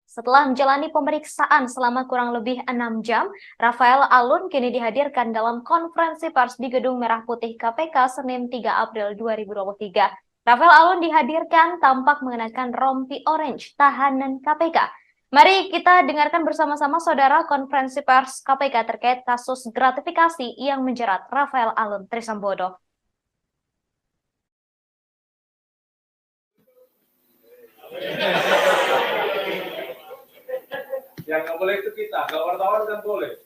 Setelah menjalani pemeriksaan selama kurang lebih 6 jam, Rafael Alun kini dihadirkan dalam konferensi pers di Gedung Merah Putih KPK Senin 3 April 2023. Rafael Alun dihadirkan tampak mengenakan rompi orange tahanan KPK. Mari kita dengarkan bersama-sama saudara konferensi pers KPK terkait kasus gratifikasi yang menjerat Rafael Alun Trisambodo. Yang nggak boleh itu kita, nggak wartawan kan boleh.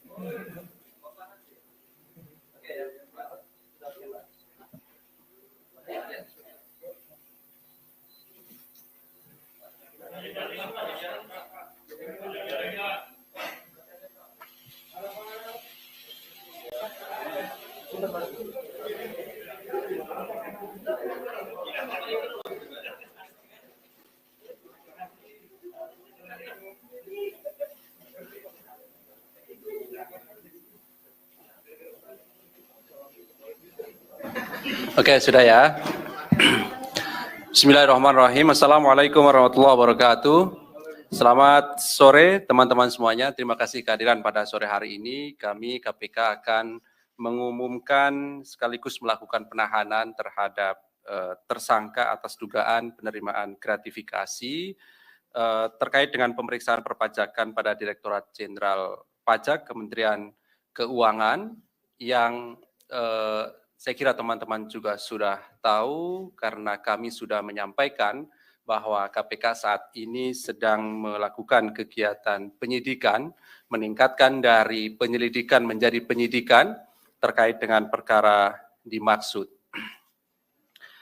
Oke, sudah ya. Bismillahirrahmanirrahim. Assalamualaikum warahmatullahi wabarakatuh. Selamat sore teman-teman semuanya. Terima kasih kehadiran pada sore hari ini. Kami KPK akan mengumumkan sekaligus melakukan penahanan terhadap tersangka atas dugaan penerimaan gratifikasi terkait dengan pemeriksaan perpajakan pada Direktorat Jenderal Pajak Kementerian Keuangan yang saya kira teman-teman juga sudah tahu karena kami sudah menyampaikan bahwa KPK saat ini sedang melakukan kegiatan penyidikan, meningkatkan dari penyelidikan menjadi penyidikan terkait dengan perkara dimaksud.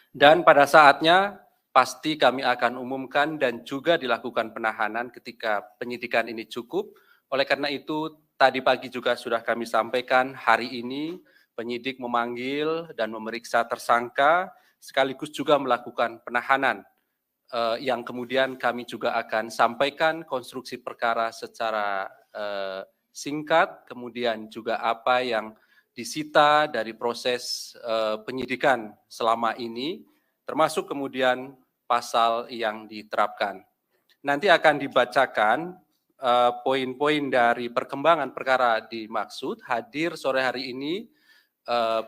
Dan pada saatnya pasti kami akan umumkan dan juga dilakukan penahanan ketika penyidikan ini cukup. Oleh karena itu tadi pagi juga sudah kami sampaikan hari ini penyidik memanggil dan memeriksa tersangka, sekaligus juga melakukan penahanan, yang kemudian kami juga akan sampaikan konstruksi perkara secara singkat, kemudian juga apa yang disita dari proses penyidikan selama ini, termasuk kemudian pasal yang diterapkan. Nanti akan dibacakan poin-poin dari perkembangan perkara dimaksud. Hadir sore hari ini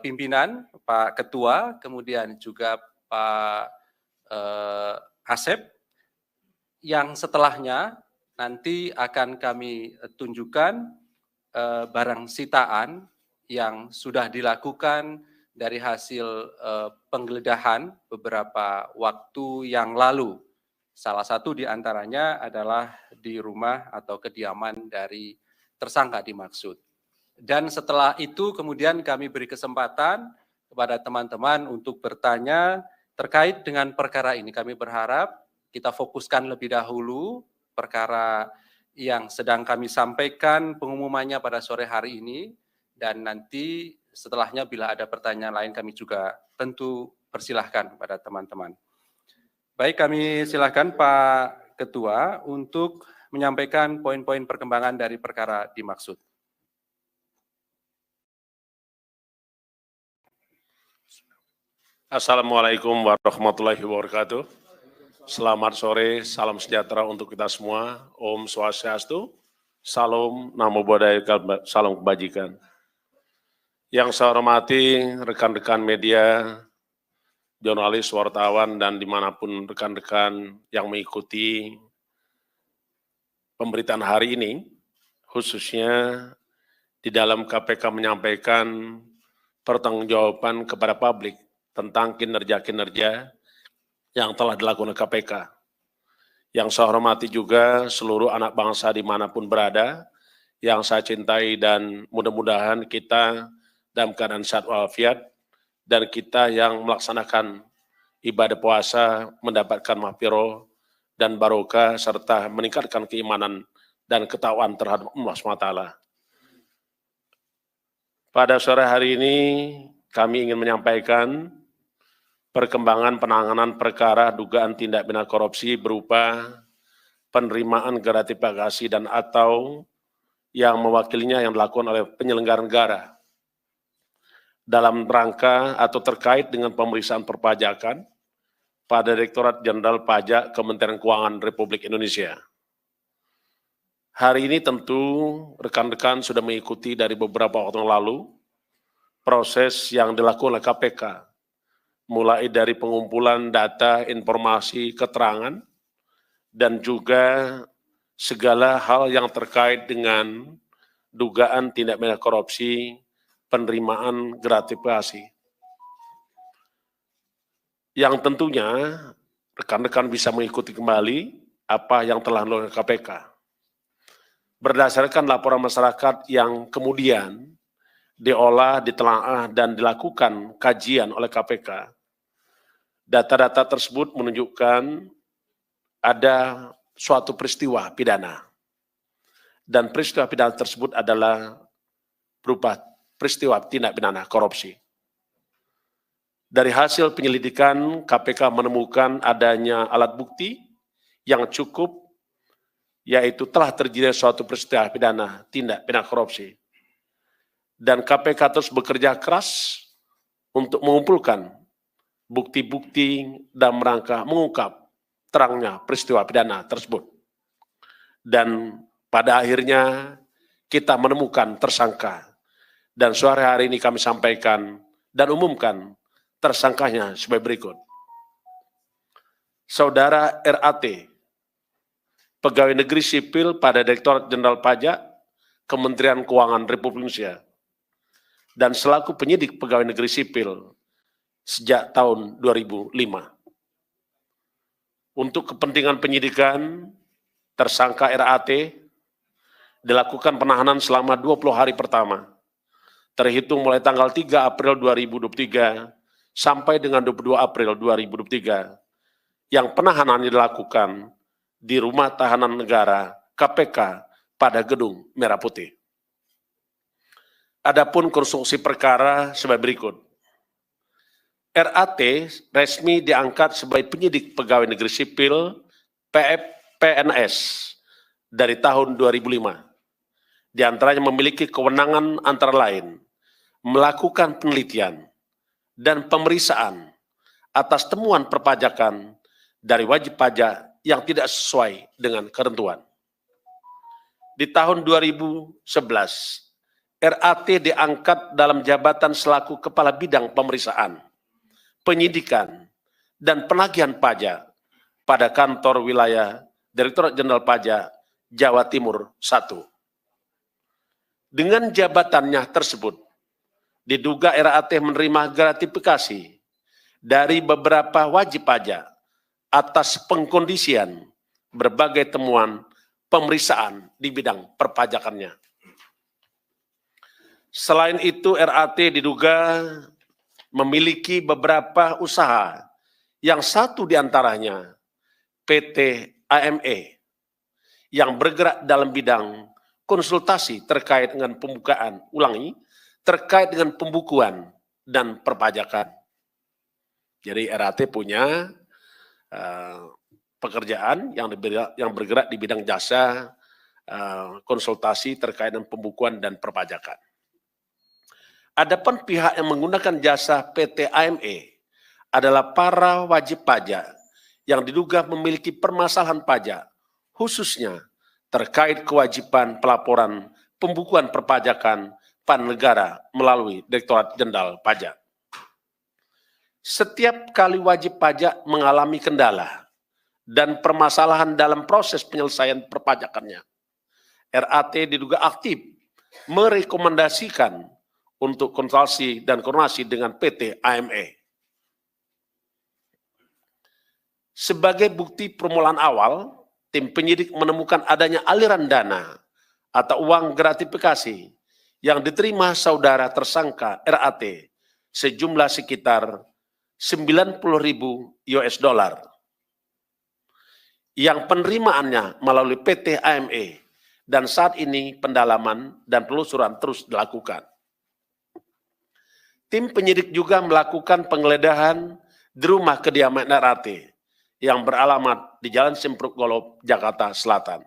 pimpinan, Pak Ketua, kemudian juga Pak Asep, yang setelahnya nanti akan kami tunjukkan barang sitaan yang sudah dilakukan dari hasil penggeledahan beberapa waktu yang lalu. Salah satu di antaranya adalah di rumah atau kediaman dari tersangka dimaksud. Dan setelah itu kemudian kami beri kesempatan kepada teman-teman untuk bertanya terkait dengan perkara ini. Kami berharap kita fokuskan lebih dahulu perkara yang sedang kami sampaikan pengumumannya pada sore hari ini, dan nanti setelahnya bila ada pertanyaan lain kami juga tentu persilahkan kepada teman-teman. Baik, kami silakan Pak Ketua untuk menyampaikan poin-poin perkembangan dari perkara dimaksud. Assalamualaikum warahmatullahi wabarakatuh. Selamat sore, salam sejahtera untuk kita semua. Om Swastiastu, Salam Namo Buddhaya, salam kebajikan. Yang saya hormati rekan-rekan media, jurnalis, wartawan, dan dimanapun rekan-rekan yang mengikuti pemberitaan hari ini, khususnya di dalam KPK menyampaikan pertanggungjawaban kepada publik tentang kinerja-kinerja yang telah dilakukan KPK. Yang saya hormati juga seluruh anak bangsa dimanapun berada, yang saya cintai, dan mudah-mudahan kita dalam keadaan sehat walafiat, dan kita yang melaksanakan ibadah puasa mendapatkan mahfirah dan barokah, serta meningkatkan keimanan dan ketakwaan terhadap Allah SWT. Pada sore hari ini kami ingin menyampaikan perkembangan penanganan perkara dugaan tindak pidana korupsi berupa penerimaan gratifikasi dan atau yang mewakilinya yang dilakukan oleh penyelenggara negara dalam rangka atau terkait dengan pemeriksaan perpajakan pada Direktorat Jenderal Pajak Kementerian Keuangan Republik Indonesia. Hari ini tentu rekan-rekan sudah mengikuti dari beberapa waktu yang lalu proses yang dilakukan oleh KPK, mulai dari pengumpulan data, informasi, keterangan, dan juga segala hal yang terkait dengan dugaan tindak pidana korupsi, penerimaan gratifikasi. Yang tentunya rekan-rekan bisa mengikuti kembali apa yang telah dilakukan KPK. Berdasarkan laporan masyarakat yang kemudian diolah, ditelaah, dan dilakukan kajian oleh KPK, data-data tersebut menunjukkan ada suatu peristiwa pidana. Dan peristiwa pidana tersebut adalah berupa peristiwa tindak pidana korupsi. Dari hasil penyelidikan, KPK menemukan adanya alat bukti yang cukup, yaitu telah terjadi suatu peristiwa pidana tindak pidana korupsi. Dan KPK terus bekerja keras untuk mengumpulkan bukti-bukti dan rangka mengungkap terangnya peristiwa pidana tersebut. Dan pada akhirnya kita menemukan tersangka. Dan sore hari ini kami sampaikan dan umumkan tersangkanya sebagai berikut. Saudara RAT, Pegawai Negeri Sipil pada Direktorat Jenderal Pajak, Kementerian Keuangan Republik Indonesia, dan selaku penyidik Pegawai Negeri Sipil sejak tahun 2005. Untuk kepentingan penyidikan, tersangka RAT dilakukan penahanan selama 20 hari pertama, terhitung mulai tanggal 3 April 2023 sampai dengan 22 April 2023, yang penahanan dilakukan di Rumah Tahanan Negara KPK pada Gedung Merah Putih. Adapun konstruksi perkara sebagai berikut. RAT resmi diangkat sebagai penyidik Pegawai Negeri Sipil PNS dari tahun 2005. Di antaranya memiliki kewenangan antara lain melakukan penelitian dan pemeriksaan atas temuan perpajakan dari wajib pajak yang tidak sesuai dengan ketentuan. Di tahun 2011, RAT diangkat dalam jabatan selaku Kepala Bidang Pemeriksaan, Penyidikan, dan Penagihan Pajak pada Kantor Wilayah Direktorat Jenderal Pajak Jawa Timur I. Dengan jabatannya tersebut, diduga RAT menerima gratifikasi dari beberapa wajib pajak atas pengkondisian berbagai temuan pemeriksaan di bidang perpajakannya. Selain itu, RAT diduga memiliki beberapa usaha, yang satu diantaranya PT AME, yang bergerak dalam bidang konsultasi terkait dengan terkait dengan pembukuan dan perpajakan. Jadi RAT punya pekerjaan yang bergerak di bidang jasa konsultasi terkait dengan pembukuan dan perpajakan. Adapun pihak yang menggunakan jasa PT AME adalah para wajib pajak yang diduga memiliki permasalahan pajak, khususnya terkait kewajiban pelaporan pembukuan perpajakan pada negara melalui Direktorat Jenderal Pajak. Setiap kali wajib pajak mengalami kendala dan permasalahan dalam proses penyelesaian perpajakannya, RAT diduga aktif merekomendasikan untuk konsultasi dan koordinasi dengan PT AME. Sebagai bukti permulaan awal, tim penyidik menemukan adanya aliran dana atau uang gratifikasi yang diterima saudara tersangka RAT sejumlah sekitar 90.000 US dollar yang penerimaannya melalui PT AME, dan saat ini pendalaman dan penelusuran terus dilakukan. Tim penyidik juga melakukan penggeledahan di rumah kediaman RAT yang beralamat di Jalan Simpruk Golob, Jakarta Selatan.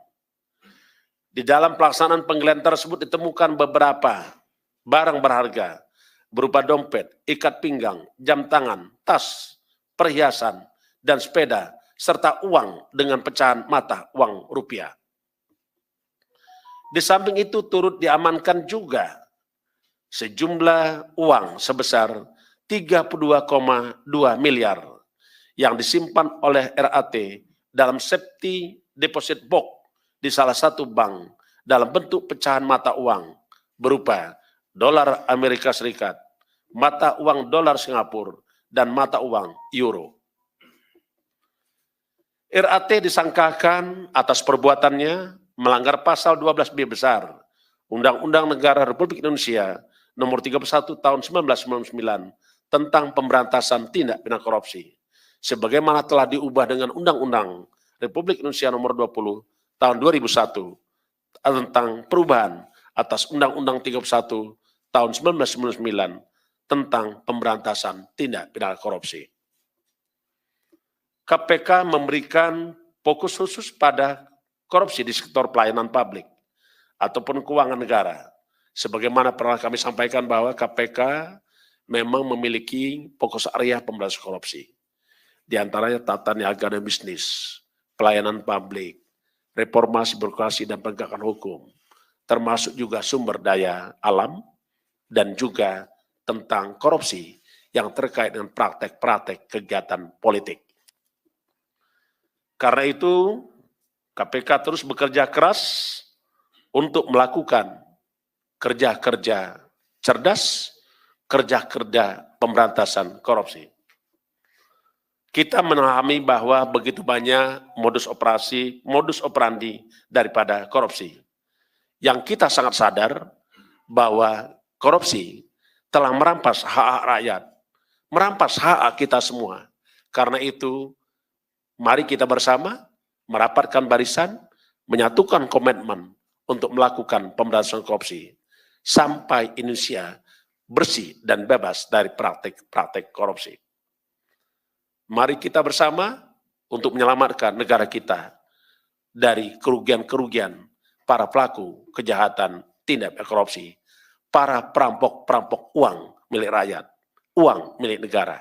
Di dalam pelaksanaan penggeledahan tersebut ditemukan beberapa barang berharga berupa dompet, ikat pinggang, jam tangan, tas, perhiasan, dan sepeda, serta uang dengan pecahan mata uang rupiah. Di samping itu turut diamankan juga sejumlah uang sebesar 32,2 miliar yang disimpan oleh RAT dalam safety deposit box di salah satu bank dalam bentuk pecahan mata uang berupa dolar Amerika Serikat, mata uang dolar Singapura, dan mata uang euro. RAT disangkakan atas perbuatannya melanggar pasal 12B besar Undang-Undang Negara Republik Indonesia Nomor 31 Tahun 1999 tentang pemberantasan tindak pidana korupsi, sebagaimana telah diubah dengan Undang-Undang Republik Indonesia Nomor 20 Tahun 2001 tentang perubahan atas Undang-Undang 31 Tahun 1999 tentang pemberantasan tindak pidana korupsi. KPK memberikan fokus khusus pada korupsi di sektor pelayanan publik ataupun keuangan negara. Sebagaimana pernah kami sampaikan bahwa KPK memang memiliki fokus area pemberantasan korupsi. Di antaranya tata niaga dan bisnis, pelayanan publik, reformasi birokrasi dan penegakan hukum, termasuk juga sumber daya alam, dan juga tentang korupsi yang terkait dengan praktek-praktek kegiatan politik. Karena itu, KPK terus bekerja keras untuk melakukan kerja-kerja cerdas, kerja-kerja pemberantasan korupsi. Kita memahami bahwa begitu banyak modus operandi daripada korupsi. Yang kita sangat sadar bahwa korupsi telah merampas hak rakyat, merampas hak kita semua. Karena itu, mari kita bersama merapatkan barisan, menyatukan komitmen untuk melakukan pemberantasan korupsi sampai Indonesia bersih dan bebas dari praktik-praktik korupsi. Mari kita bersama untuk menyelamatkan negara kita dari kerugian-kerugian para pelaku kejahatan tindak pidana korupsi, para perampok-perampok uang milik rakyat, uang milik negara.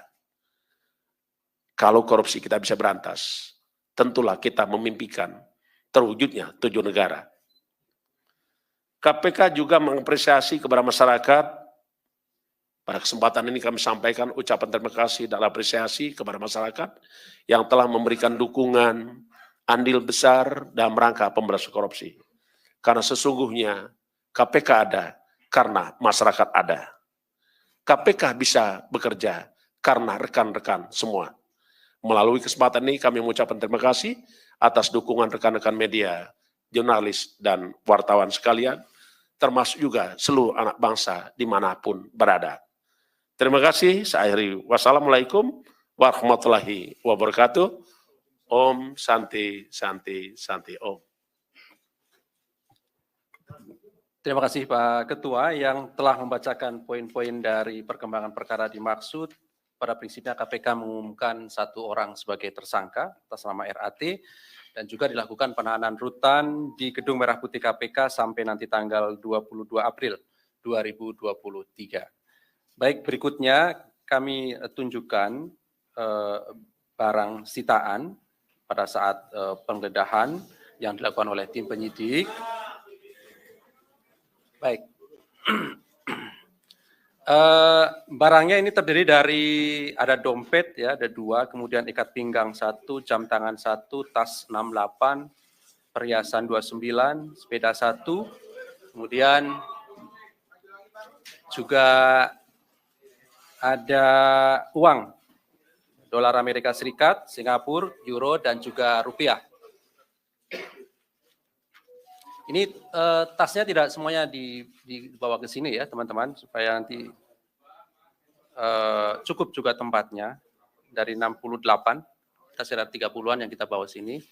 Kalau korupsi kita bisa berantas, tentulah kita memimpikan terwujudnya tujuan negara. KPK juga mengapresiasi kepada masyarakat. Pada kesempatan ini kami sampaikan ucapan terima kasih dan apresiasi kepada masyarakat yang telah memberikan dukungan andil besar dalam rangka pemberantasan korupsi. Karena sesungguhnya KPK ada karena masyarakat ada. KPK bisa bekerja karena rekan-rekan semua. Melalui kesempatan ini kami mengucapkan terima kasih atas dukungan rekan-rekan media, jurnalis, dan wartawan sekalian, termasuk juga seluruh anak bangsa dimanapun berada. Terima kasih, saya akhiri. Wassalamualaikum warahmatullahi wabarakatuh. Om Santi Santi Santi Om. Terima kasih Pak Ketua yang telah membacakan poin-poin dari perkembangan perkara dimaksud. Pada prinsipnya KPK mengumumkan satu orang sebagai tersangka atas nama RAT dan juga dilakukan penahanan rutan di Gedung Merah Putih KPK sampai nanti tanggal 22 April 2023. Baik, berikutnya kami tunjukkan barang sitaan pada saat penggeledahan yang dilakukan oleh tim penyidik. Baik. Barangnya ini terdiri dari ada dompet ya, ada 2, kemudian ikat pinggang 1, jam tangan 1, tas 68, perhiasan 29, sepeda 1, kemudian juga ada uang dolar Amerika Serikat, Singapura, euro, dan juga rupiah. Ini tasnya tidak semuanya dibawa ke sini ya teman-teman, supaya nanti cukup juga tempatnya. Dari 68, kita sekitar 30-an yang kita bawa sini.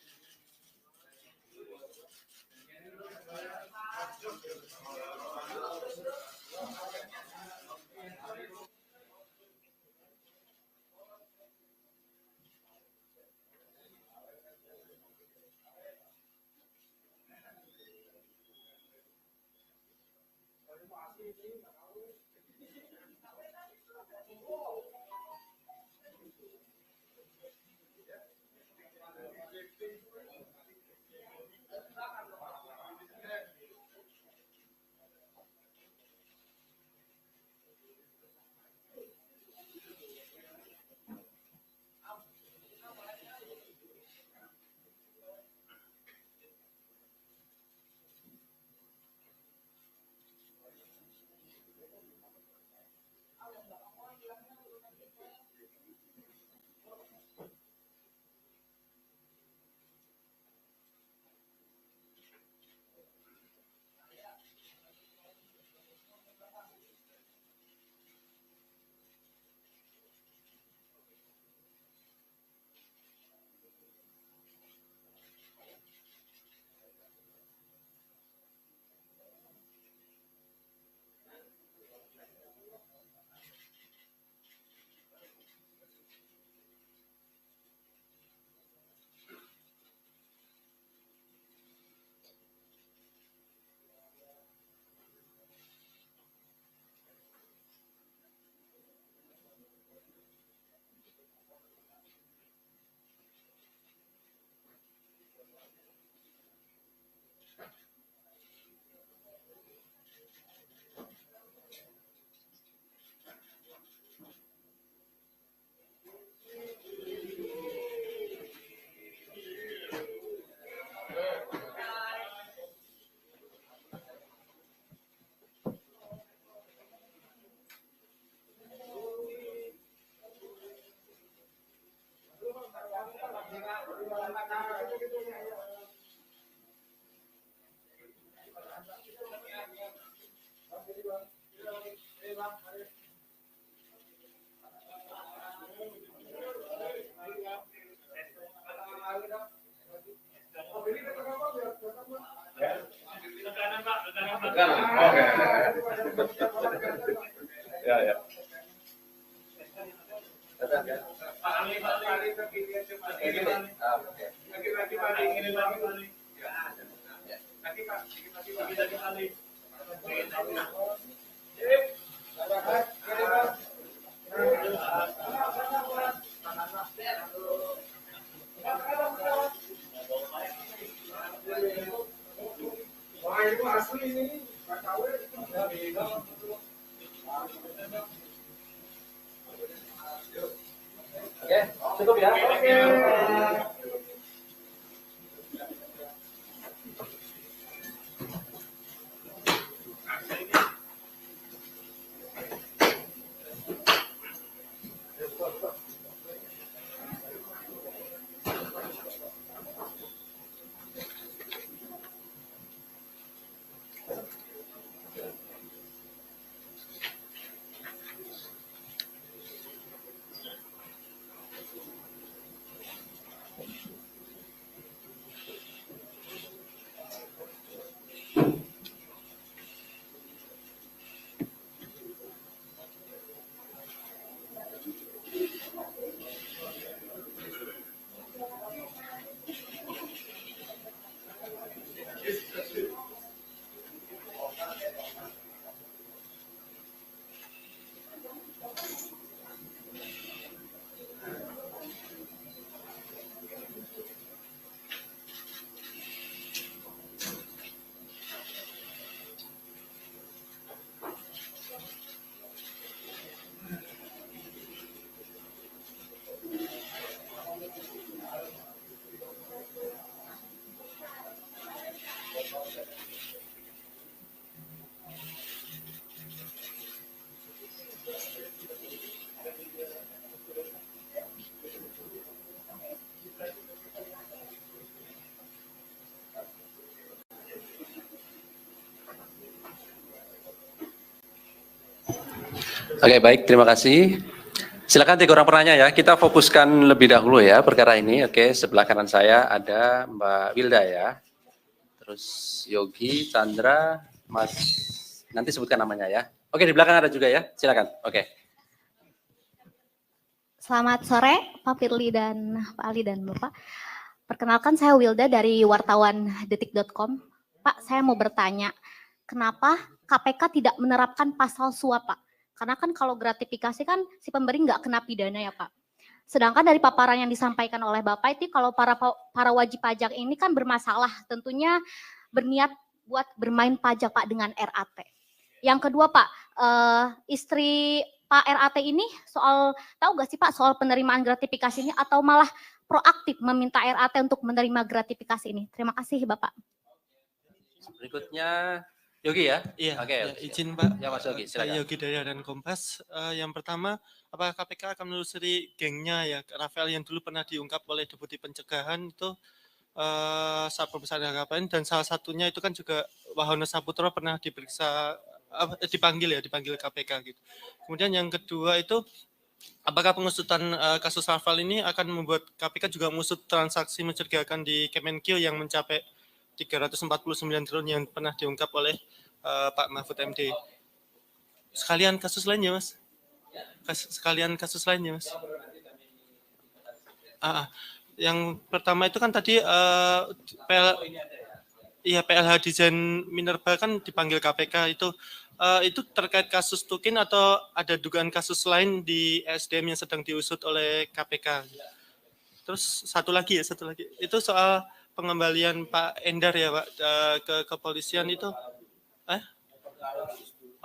Ya, ya. Cukup ya. Oke, baik, terima kasih. Silakan 3 orang penanya ya. Kita fokuskan lebih dahulu ya perkara ini. Oke, sebelah kanan saya ada Mbak Wilda ya. Terus Yogi, Chandra, Mas. Nanti sebutkan namanya ya. Oke, di belakang ada juga ya. Silakan. Oke. Selamat sore, Pak Firly dan Pak Ali dan Bapak. Perkenalkan saya Wilda dari wartawan detik.com. Pak, saya mau bertanya, kenapa KPK tidak menerapkan pasal suap, Pak? Karena kan kalau gratifikasi kan si pemberi nggak kena pidana ya, Pak. Sedangkan dari paparan yang disampaikan oleh Bapak itu kalau para wajib pajak ini kan bermasalah, tentunya berniat buat bermain pajak, Pak, dengan RAT. Yang kedua, Pak, istri Pak RAT ini tahu nggak sih Pak soal penerimaan gratifikasi ini atau malah proaktif meminta RAT untuk menerima gratifikasi ini? Terima kasih Bapak. Berikutnya Yogi ya? Iya, Oke, ya, izin Pak. Ya Mas Yogi, Saya silakan. Yogi dari Harian Kompas. Yang pertama, apakah KPK akan menelusuri gengnya ya Rafael yang dulu pernah diungkap oleh Deputi Pencegahan itu saat pembesaran KPN, dan salah satunya itu kan juga Wahono Saputro pernah diperiksa, dipanggil KPK gitu. Kemudian yang kedua itu apakah pengusutan kasus Rafael ini akan membuat KPK juga mengusut transaksi mencurigakan di Kemenkeu yang mencapai 349 triliun yang pernah diungkap oleh Pak Mahfud MD. Sekalian kasus lainnya, Mas. Yang pertama itu kan tadi PLH Desain Minerba kan dipanggil KPK itu terkait kasus Tukin atau ada dugaan kasus lain di SDM yang sedang diusut oleh KPK. Terus satu lagi itu soal pengembalian Pak Endar ya Pak ke kepolisian itu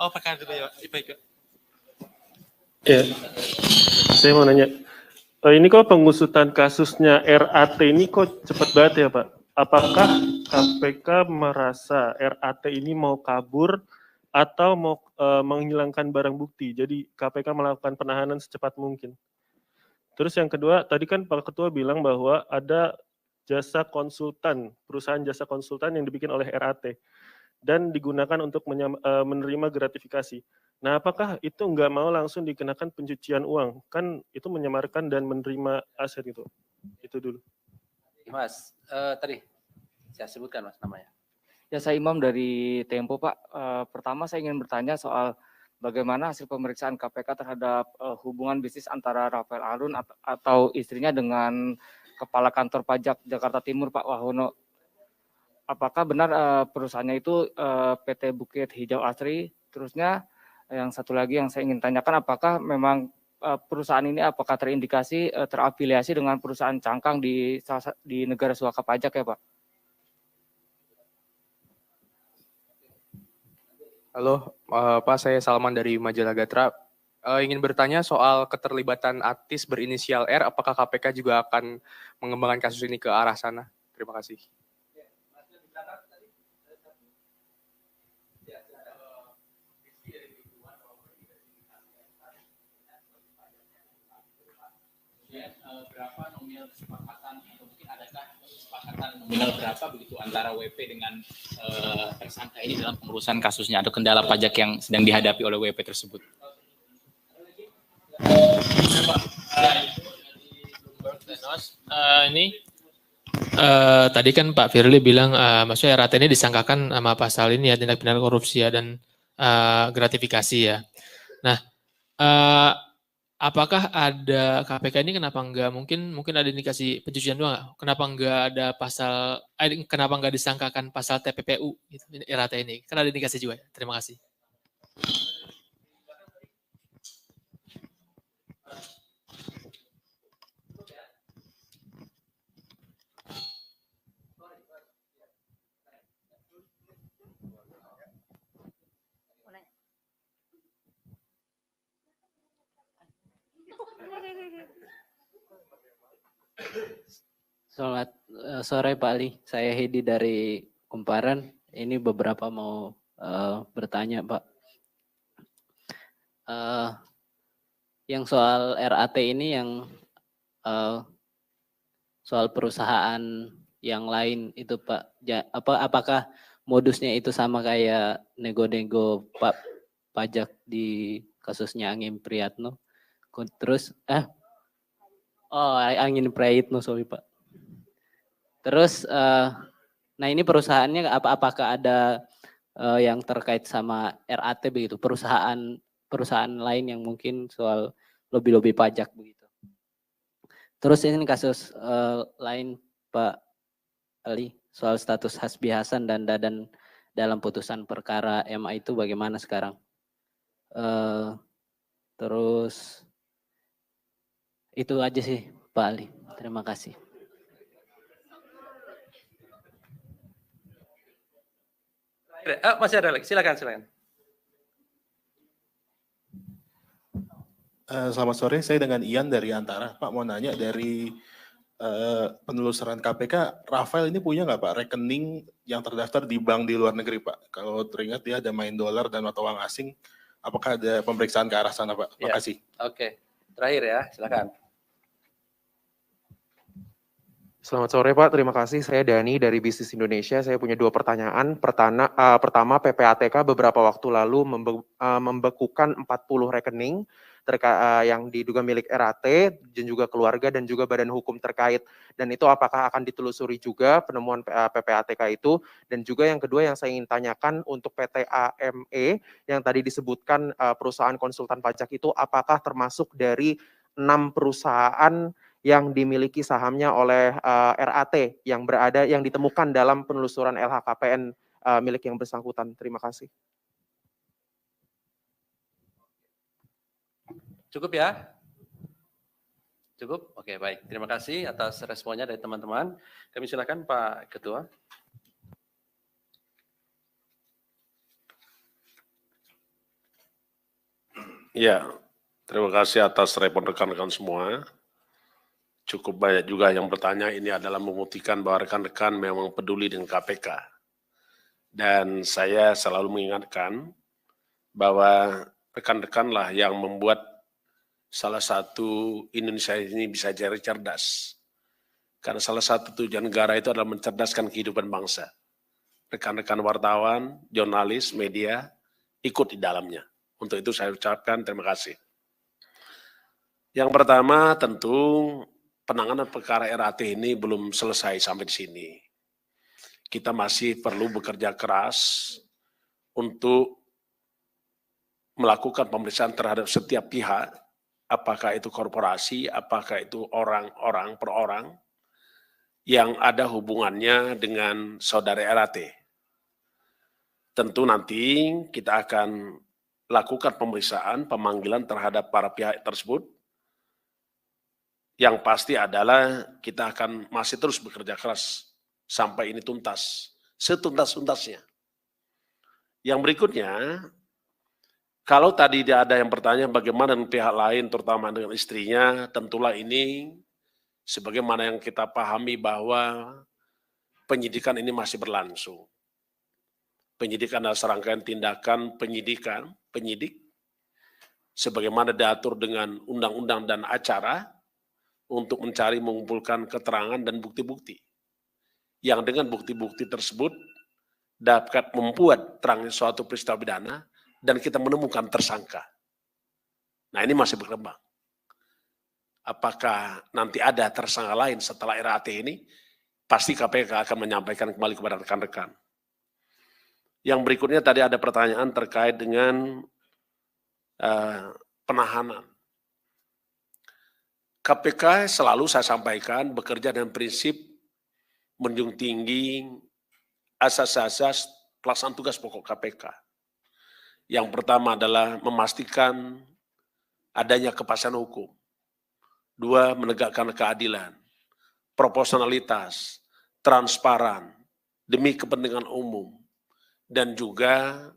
perkara dulu ya Pak. Baik Pak. Ya, saya mau nanya, ini kok pengusutan kasusnya RAT ini kok cepat banget ya Pak? Apakah KPK merasa RAT ini mau kabur atau mau menghilangkan barang bukti? Jadi KPK melakukan penahanan secepat mungkin. Terus yang kedua, tadi kan Pak Ketua bilang bahwa ada jasa konsultan, perusahaan jasa konsultan yang dibikin oleh RAT. dan digunakan untuk menerima gratifikasi. Nah, apakah itu nggak mau langsung dikenakan pencucian uang? Kan itu menyamarkan dan menerima aset itu. Itu dulu. Mas, tadi saya sebutkan Mas namanya. Ya, saya Imam dari Tempo, Pak. Pertama saya ingin bertanya soal bagaimana hasil pemeriksaan KPK terhadap hubungan bisnis antara Rafael Alun atau istrinya dengan Kepala Kantor Pajak Jakarta Timur, Pak Wahono. Apakah benar perusahaannya itu PT Bukit Hijau Asri? Terusnya yang satu lagi yang saya ingin tanyakan, apakah memang perusahaan ini apakah terindikasi terafiliasi dengan perusahaan cangkang di negara suaka pajak ya, Pak? Halo, Pak, saya Salman dari Majalah Gatra. Ingin bertanya soal keterlibatan artis berinisial R, apakah KPK juga akan mengembangkan kasus ini ke arah sana? Terima kasih. Berapa nominal kesepakatan, mungkin adakah kesepakatan nominal berapa begitu antara WP dengan tersangka ini dalam pengurusan kasusnya atau kendala pajak yang sedang dihadapi oleh WP tersebut? Tadi kan Pak Firly bilang maksudnya RAT ini disangkakan sama pasal ini ya, tindak pidana korupsi ya, dan gratifikasi ya. Nah, apakah ada KPK ini kenapa enggak mungkin ada indikasi pencucian uang nggak? Kenapa enggak ada pasal, kenapa enggak disangkakan pasal TPPU gitu, RAT ini? Kan ada indikasi juga ya. Terima kasih. Selamat sore Pak Ali, saya Hedi dari Kumparan. Ini beberapa mau bertanya Pak. Yang soal RAT ini yang soal perusahaan yang lain itu Pak, apakah modusnya itu sama kayak nego-nego Pak pajak di kasusnya Angin Priyatno? Terus Angin Prayitno, sorry Pak. Terus, nah ini perusahaannya apakah ada yang terkait sama RAT begitu, perusahaan lain yang mungkin soal lobby-lobby pajak begitu. Terus ini kasus lain Pak Ali, soal status Hasbi Hasan dan Dadan dalam putusan perkara MA itu bagaimana sekarang? Terus itu aja sih Pak Ali, terima kasih. Masih ada lagi, silakan. Selamat sore, saya dengan Ian dari Antara. Pak mau nanya dari penelusuran KPK, Rafael ini punya nggak Pak rekening yang terdaftar di bank di luar negeri Pak? Kalau teringat dia ada main dolar dan mata uang asing, apakah ada pemeriksaan ke arah sana Pak? Terima kasih. Oke, terakhir ya, silakan. Selamat sore Pak, terima kasih. Saya Dani dari Bisnis Indonesia. Saya punya 2 pertanyaan. Pertama, PPATK beberapa waktu lalu membekukan 40 rekening yang diduga milik RAT dan juga keluarga dan juga badan hukum terkait. Dan itu apakah akan ditelusuri juga penemuan PPATK itu? Dan juga yang kedua yang saya ingin tanyakan untuk PT AME yang tadi disebutkan perusahaan konsultan pajak itu apakah termasuk dari 6 perusahaan yang dimiliki sahamnya oleh RAT yang ditemukan dalam penelusuran LHKPN milik yang bersangkutan. Terima kasih. Cukup ya? Cukup? Oke, baik. Terima kasih atas responnya dari teman-teman. Kami silakan Pak Ketua. Ya, terima kasih atas respon rekan-rekan semua. Cukup banyak juga yang bertanya, ini adalah membuktikan bahwa rekan-rekan memang peduli dengan KPK. Dan saya selalu mengingatkan bahwa rekan-rekanlah yang membuat salah satu Indonesia ini bisa jadi cerdas. Karena salah satu tujuan negara itu adalah mencerdaskan kehidupan bangsa. rekan-rekan wartawan, jurnalis, media ikut di dalamnya. Untuk itu saya ucapkan terima kasih. Yang pertama tentu penanganan perkara RAT ini belum selesai sampai di sini. Kita masih perlu bekerja keras untuk melakukan pemeriksaan terhadap setiap pihak, apakah itu korporasi, apakah itu orang-orang per orang, yang ada hubungannya dengan saudara RAT. Tentu nanti kita akan lakukan pemeriksaan, pemanggilan terhadap para pihak tersebut. Yang pasti adalah kita akan masih terus bekerja keras sampai ini tuntas, setuntas-tuntasnya. Yang berikutnya, kalau tadi ada yang bertanya bagaimana dengan pihak lain, terutama dengan istrinya, tentulah ini sebagaimana yang kita pahami bahwa penyidikan ini masih berlangsung. Penyidikan adalah serangkaian tindakan penyidik, sebagaimana diatur dengan undang-undang dan acara, untuk mencari mengumpulkan keterangan dan bukti-bukti. Yang dengan bukti-bukti tersebut dapat membuat terangnya suatu peristiwa pidana dan kita menemukan tersangka. Nah ini masih berkembang. Apakah nanti ada tersangka lain setelah RAT ini? Pasti KPK akan menyampaikan kembali kepada rekan-rekan. Yang berikutnya tadi ada pertanyaan terkait dengan penahanan. KPK selalu saya sampaikan bekerja dengan prinsip menjunjung tinggi asas-asas pelaksanaan tugas pokok KPK. Yang pertama adalah memastikan adanya kepastian hukum. 2, menegakkan keadilan, proporsionalitas, transparan, demi kepentingan umum, dan juga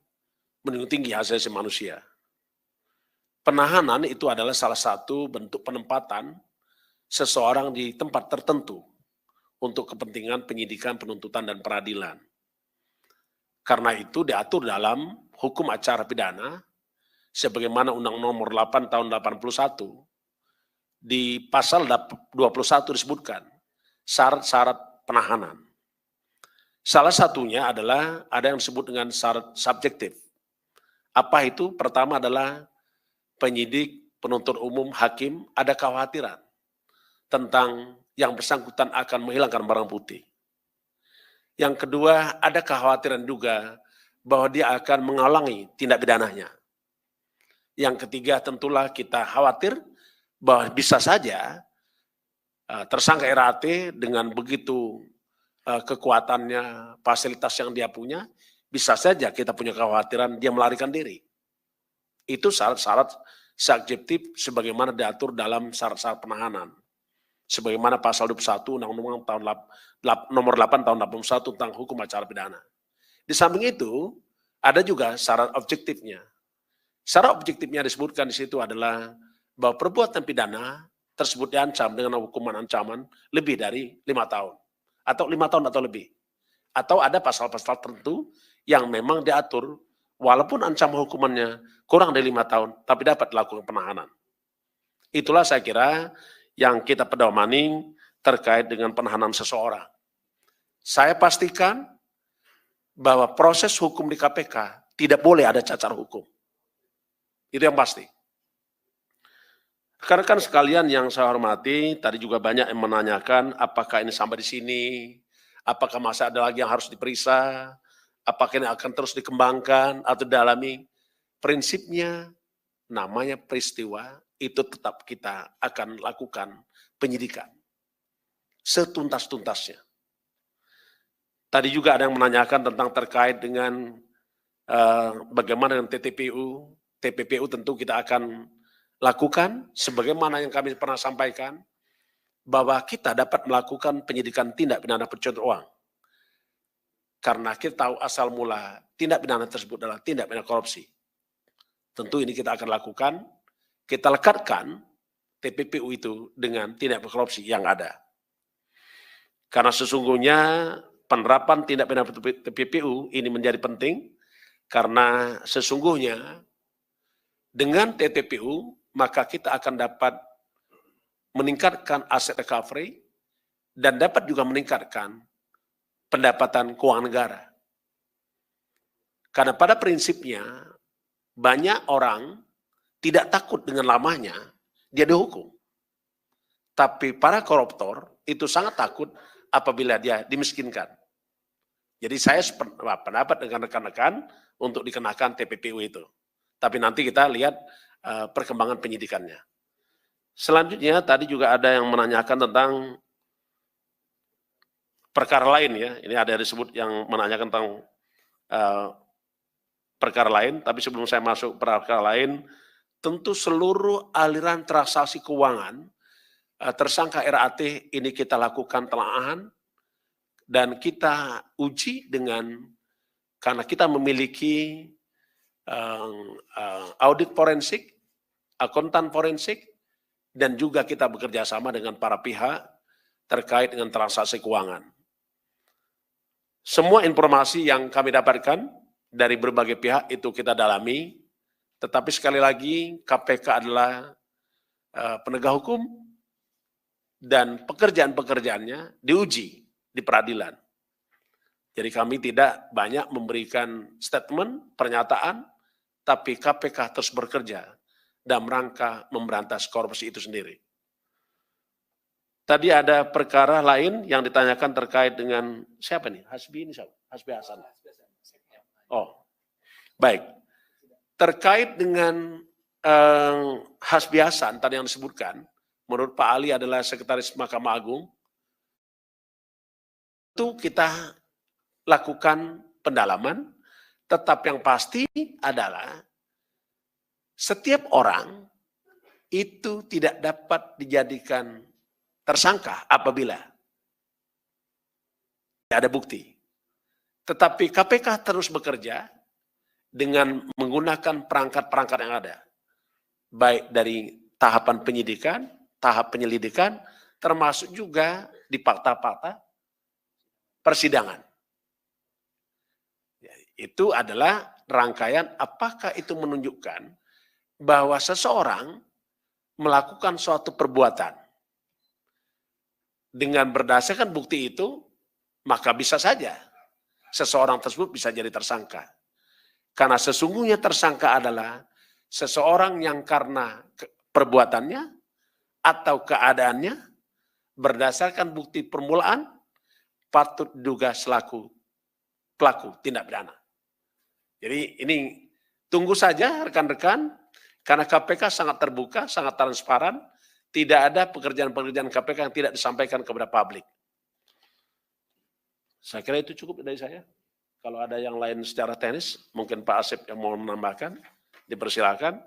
menjunjung tinggi hak asasi manusia. Penahanan itu adalah salah satu bentuk penempatan seseorang di tempat tertentu untuk kepentingan penyidikan, penuntutan, dan peradilan. Karena itu diatur dalam hukum acara pidana, sebagaimana Undang Nomor 8 Tahun 81, di pasal 21 disebutkan syarat-syarat penahanan. Salah satunya adalah ada yang disebut dengan syarat subjektif. Apa itu? Pertama adalah penyidik, penuntut umum, hakim ada kekhawatiran tentang yang bersangkutan akan menghilangkan barang bukti. Yang kedua, ada kekhawatiran juga bahwa dia akan menghalangi tindak pidananya. Yang ketiga, tentulah kita khawatir bahwa bisa saja tersangka RAT dengan begitu kekuatannya, fasilitas yang dia punya, bisa saja kita punya kekhawatiran dia melarikan diri. Itu syarat-syarat subjektif sebagaimana diatur dalam syarat-syarat penahanan. Sebagaimana pasal 21 Undang-Undang tahun nomor 8 tahun 81 tentang hukum acara pidana. Di samping itu, ada juga syarat objektifnya. Syarat objektifnya disebutkan di situ adalah bahwa perbuatan pidana tersebut diancam dengan hukuman ancaman lebih dari 5 tahun. Atau 5 tahun atau lebih. Atau ada pasal-pasal tertentu yang memang diatur walaupun ancaman hukumannya kurang dari 5 tahun, tapi dapat dilakukan penahanan. Itulah saya kira yang kita pedomani terkait dengan penahanan seseorang. Saya pastikan bahwa proses hukum di KPK tidak boleh ada cacat hukum. Itu yang pasti. Rekan-rekan sekalian yang saya hormati, tadi juga banyak yang menanyakan apakah ini sampai di sini, apakah masih ada lagi yang harus diperiksa, apakah ini akan terus dikembangkan atau didalami. Prinsipnya namanya peristiwa itu tetap kita akan lakukan penyidikan setuntas-tuntasnya. Tadi juga ada yang menanyakan tentang terkait dengan bagaimana dengan TPPU. TPPU tentu kita akan lakukan sebagaimana yang kami pernah sampaikan bahwa kita dapat melakukan penyidikan tindak pidana pencucian uang. Karena kita tahu asal mula tindak pidana tersebut adalah tindak pidana korupsi. Tentu ini kita akan lakukan, kita lekatkan TPPU itu dengan tindak pidana korupsi yang ada. Karena sesungguhnya penerapan tindak pidana TPPU ini menjadi penting, karena sesungguhnya dengan TPPU maka kita akan dapat meningkatkan aset recovery dan dapat juga meningkatkan pendapatan keuangan negara. Karena pada prinsipnya banyak orang tidak takut dengan lamanya dia dihukum. Tapi para koruptor itu sangat takut apabila dia dimiskinkan. Jadi saya pendapat dengan rekan-rekan untuk dikenakan TPPU itu. Tapi nanti kita lihat perkembangan penyidikannya. Selanjutnya tadi juga ada yang menanyakan tentang perkara lain ya. Ini ada disebut yang menanyakan tentang perkara lain. Tapi sebelum saya masuk perkara lain, tentu seluruh aliran transaksi keuangan tersangka RAT ini kita lakukan telaahan dan kita uji karena kita memiliki audit forensik, akuntan forensik, dan juga kita bekerja sama dengan para pihak terkait dengan transaksi keuangan. Semua informasi yang kami dapatkan dari berbagai pihak itu kita dalami, tetapi sekali lagi KPK adalah penegak hukum dan pekerjaan-pekerjaannya diuji di peradilan. Jadi kami tidak banyak memberikan statement, pernyataan, tapi KPK terus bekerja dalam rangka memberantas korupsi itu sendiri. Tadi ada perkara lain yang ditanyakan terkait dengan siapa nih? Hasbi ini siapa? Hasbi Hasan. Oh, baik. Terkait dengan Hasbi Hasan tadi yang disebutkan, menurut Pak Ali adalah Sekretaris Mahkamah Agung, itu kita lakukan pendalaman, tetap yang pasti adalah setiap orang itu tidak dapat dijadikan tersangka apabila tidak ada bukti. Tetapi KPK terus bekerja dengan menggunakan perangkat-perangkat yang ada, baik dari tahapan penyidikan, tahap penyelidikan, termasuk juga di fakta-fakta persidangan. Itu adalah rangkaian apakah itu menunjukkan bahwa seseorang melakukan suatu perbuatan. Dengan berdasarkan bukti itu, maka bisa saja seseorang tersebut bisa jadi tersangka. Karena sesungguhnya tersangka adalah seseorang yang karena perbuatannya atau keadaannya berdasarkan bukti permulaan patut diduga selaku pelaku tindak pidana. Jadi ini tunggu saja rekan-rekan, karena KPK sangat terbuka, sangat transparan, tidak ada pekerjaan-pekerjaan KPK yang tidak disampaikan kepada publik. Saya kira itu cukup dari saya. Kalau ada yang lain secara teknis, mungkin Pak Asep yang mau menambahkan, dipersilakan.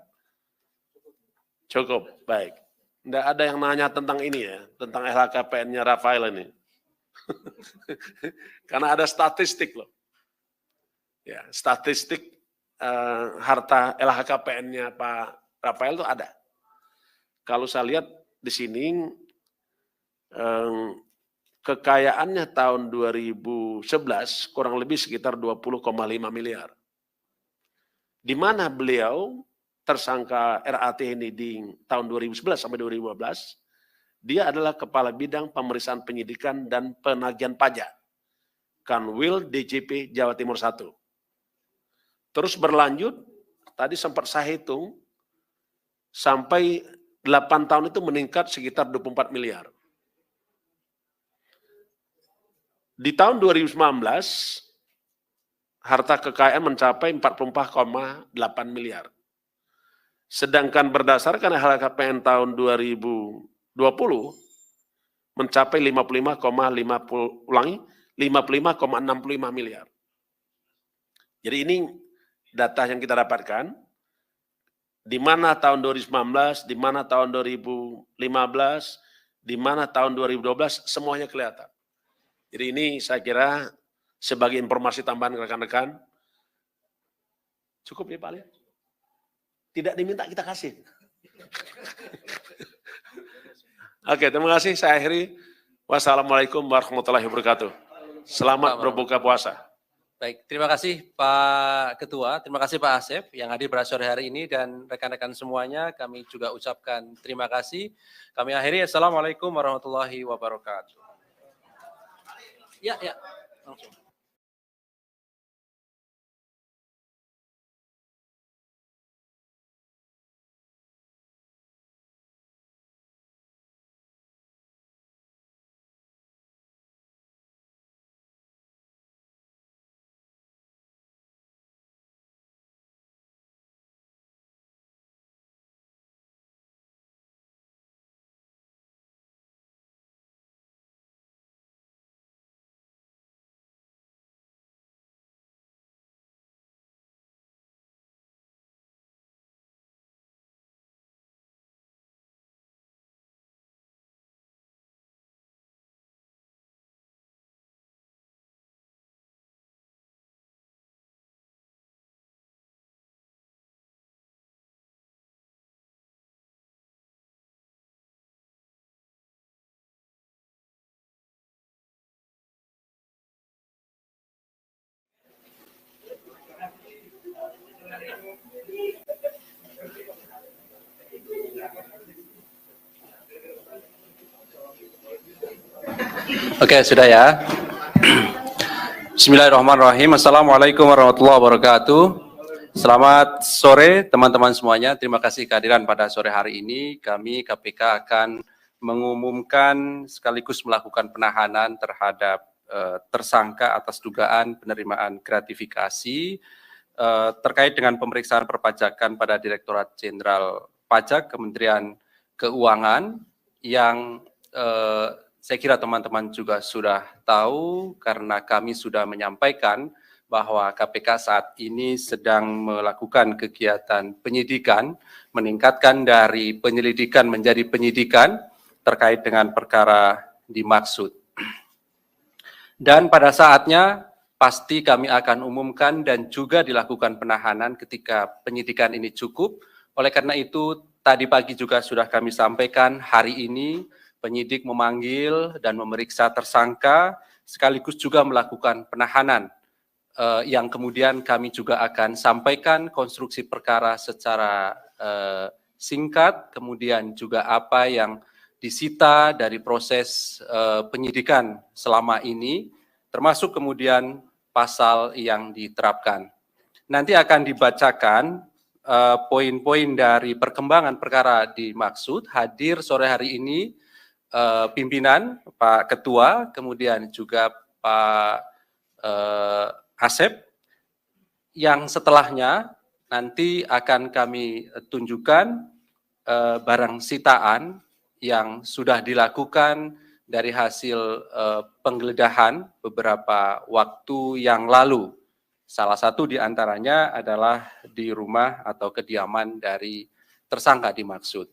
Cukup, baik. Tidak ada yang nanya tentang ini ya, tentang LHKPN-nya Rafael ini. Karena ada statistik loh. Ya, statistik harta LHKPN-nya Pak Rafael itu ada. Kalau saya lihat di sini kekayaannya tahun 2011 kurang lebih sekitar 20,5 miliar. Di mana beliau tersangka RAT ini di tahun 2011 sampai 2015, dia adalah Kepala Bidang Pemeriksaan Penyidikan dan Penagihan Pajak, Kanwil DJP Jawa Timur 1. Terus berlanjut, tadi sempat saya hitung, sampai 8 tahun itu meningkat sekitar 24 miliar. Di tahun 2019, harta kekayaan mencapai 44,8 miliar. Sedangkan berdasarkan LHKPN tahun 2020, mencapai 55,65 miliar. Jadi ini data yang kita dapatkan, di mana tahun 2019, di mana tahun 2015, di mana tahun 2012, semuanya kelihatan. Jadi ini saya kira sebagai informasi tambahan rekan-rekan, cukup ya Pak Ali? Tidak diminta kita kasih. Oke, terima kasih. Saya akhiri. Wassalamualaikum warahmatullahi wabarakatuh. Selamat berbuka puasa. Baik, terima kasih Pak Ketua, terima kasih Pak Asep yang hadir pada sore hari ini dan rekan-rekan semuanya. Kami juga ucapkan terima kasih. Kami akhiri. Assalamualaikum warahmatullahi wabarakatuh. Ya, langsung. Oke, sudah ya. Bismillahirrahmanirrahim. Assalamualaikum warahmatullahi wabarakatuh. Selamat sore teman-teman semuanya. Terima kasih kehadiran pada sore hari ini. Kami KPK akan mengumumkan sekaligus melakukan penahanan terhadap tersangka atas dugaan penerimaan gratifikasi terkait dengan pemeriksaan perpajakan pada Direktorat Jenderal Pajak Kementerian Keuangan yang saya kira teman-teman juga sudah tahu karena kami sudah menyampaikan bahwa KPK saat ini sedang melakukan kegiatan penyidikan, meningkatkan dari penyelidikan menjadi penyidikan terkait dengan perkara dimaksud. Dan pada saatnya pasti kami akan umumkan dan juga dilakukan penahanan ketika penyidikan ini cukup. Oleh karena itu, tadi pagi juga sudah kami sampaikan hari ini penyidik memanggil dan memeriksa tersangka sekaligus juga melakukan penahanan yang kemudian kami juga akan sampaikan konstruksi perkara secara singkat, kemudian juga apa yang disita dari proses penyidikan selama ini, termasuk kemudian pasal yang diterapkan. Nanti akan dibacakan poin-poin dari perkembangan perkara dimaksud. Hadir sore hari ini pimpinan, Pak Ketua, kemudian juga Pak Asep, yang setelahnya nanti akan kami tunjukkan barang sitaan yang sudah dilakukan dari hasil penggeledahan beberapa waktu yang lalu. Salah satu di antaranya adalah di rumah atau kediaman dari tersangka dimaksud.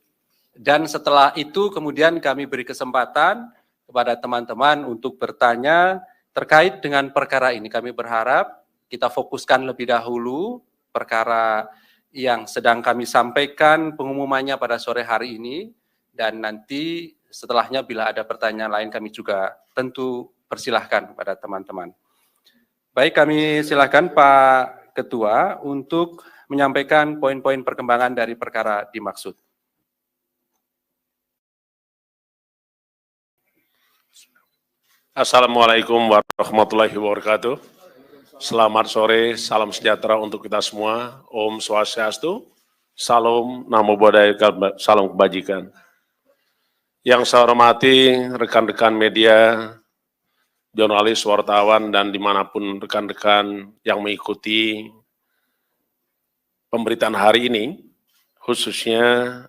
Dan setelah itu kemudian kami beri kesempatan kepada teman-teman untuk bertanya terkait dengan perkara ini. Kami berharap kita fokuskan lebih dahulu perkara yang sedang kami sampaikan pengumumannya pada sore hari ini, dan nanti setelahnya bila ada pertanyaan lain kami juga tentu persilahkan kepada teman-teman. Baik, kami silakan Pak Ketua untuk menyampaikan poin-poin perkembangan dari perkara dimaksud. Assalamualaikum warahmatullahi wabarakatuh. Selamat sore, salam sejahtera untuk kita semua. Om Swastiastu, Salam Namo Buddhaya, salam kebajikan. Yang saya hormati rekan-rekan media, jurnalis, wartawan, dan dimanapun rekan-rekan yang mengikuti pemberitaan hari ini, khususnya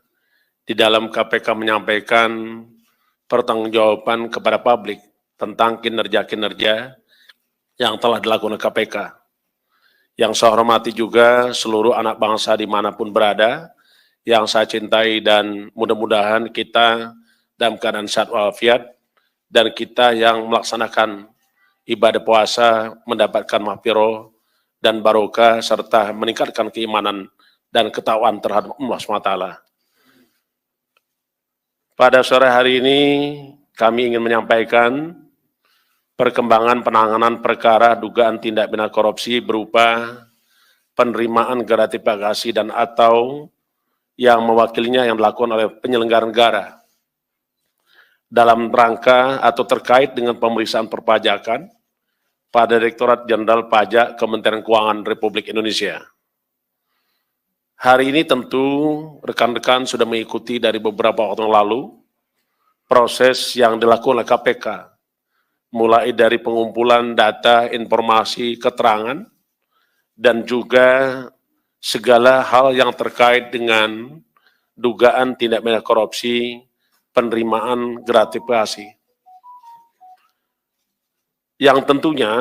di dalam KPK menyampaikan pertanggungjawaban kepada publik tentang kinerja-kinerja yang telah dilakukan KPK. Yang saya hormati juga seluruh anak bangsa dimanapun berada, yang saya cintai, dan mudah-mudahan kita dalam keadaan sehat walafiat, dan kita yang melaksanakan ibadah puasa mendapatkan mahfirah dan barokah, serta meningkatkan keimanan dan ketakwaan terhadap Allah SWT. Pada sore hari ini kami ingin menyampaikan perkembangan penanganan perkara dugaan tindak pidana korupsi berupa penerimaan gratifikasi dan atau yang mewakilinya yang dilakukan oleh penyelenggara negara dalam rangka atau terkait dengan pemeriksaan perpajakan pada Direktorat Jenderal Pajak Kementerian Keuangan Republik Indonesia. Hari ini tentu rekan-rekan sudah mengikuti dari beberapa waktu yang lalu proses yang dilakukan oleh KPK, mulai dari pengumpulan data, informasi, keterangan, dan juga segala hal yang terkait dengan dugaan tindak pidana korupsi, penerimaan gratifikasi. Yang tentunya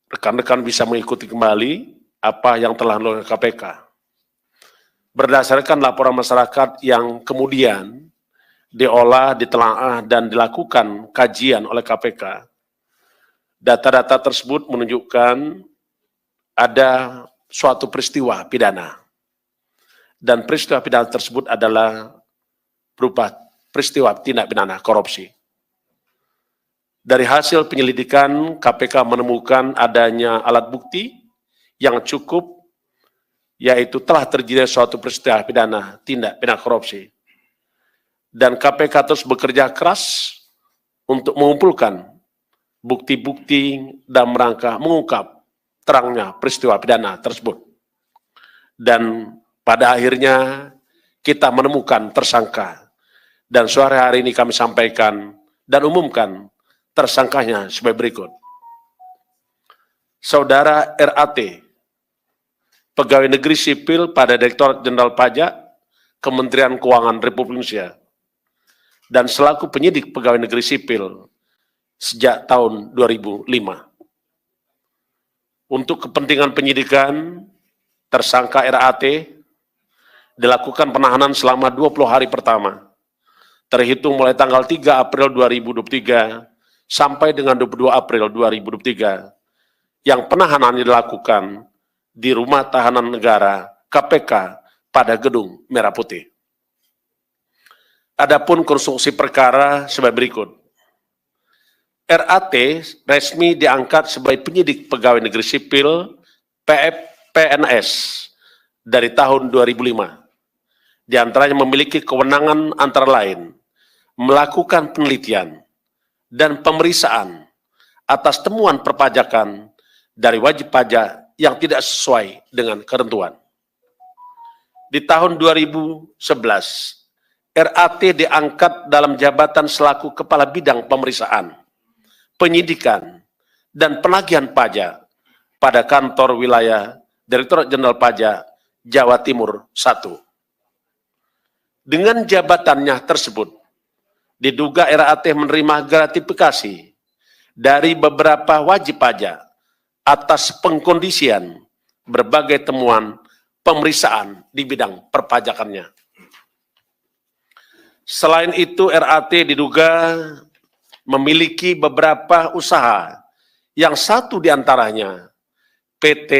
rekan-rekan bisa mengikuti kembali apa yang telah dilakukan KPK. Berdasarkan laporan masyarakat yang kemudian diolah, ditelaah, dan dilakukan kajian oleh KPK, data-data tersebut menunjukkan ada suatu peristiwa pidana. Dan peristiwa pidana tersebut adalah berupa peristiwa tindak pidana korupsi. Dari hasil penyelidikan, KPK menemukan adanya alat bukti yang cukup, yaitu telah terjadi suatu peristiwa pidana tindak pidana korupsi. Dan KPK terus bekerja keras untuk mengumpulkan bukti-bukti dalam rangka mengungkap terangnya peristiwa pidana tersebut. Dan pada akhirnya kita menemukan tersangka. Dan sore hari ini kami sampaikan dan umumkan tersangkanya sebagai berikut. Saudara RAT, pegawai negeri sipil pada Direktorat Jenderal Pajak, Kementerian Keuangan Republik Indonesia, dan selaku penyidik pegawai negeri sipil sejak tahun 2005. Untuk kepentingan penyidikan, tersangka RAT dilakukan penahanan selama 20 hari pertama, terhitung mulai tanggal 3 April 2023 sampai dengan 22 April 2023, yang penahanan dilakukan di Rumah Tahanan Negara KPK pada Gedung Merah Putih. Adapun konstruksi perkara sebagai berikut. RAT resmi diangkat sebagai penyidik pegawai negeri sipil PNS dari tahun 2005. Di antaranya memiliki kewenangan antara lain melakukan penelitian dan pemeriksaan atas temuan perpajakan dari wajib pajak yang tidak sesuai dengan ketentuan. Di tahun 2011, RAT diangkat dalam jabatan selaku Kepala Bidang Pemeriksaan, Penyidikan, dan Penagihan Pajak pada kantor wilayah Direktorat Jenderal Pajak Jawa Timur 1. Dengan jabatannya tersebut, diduga RAT menerima gratifikasi dari beberapa wajib pajak atas pengkondisian berbagai temuan pemeriksaan di bidang perpajakannya. Selain itu, RAT diduga memiliki beberapa usaha, yang satu diantaranya PT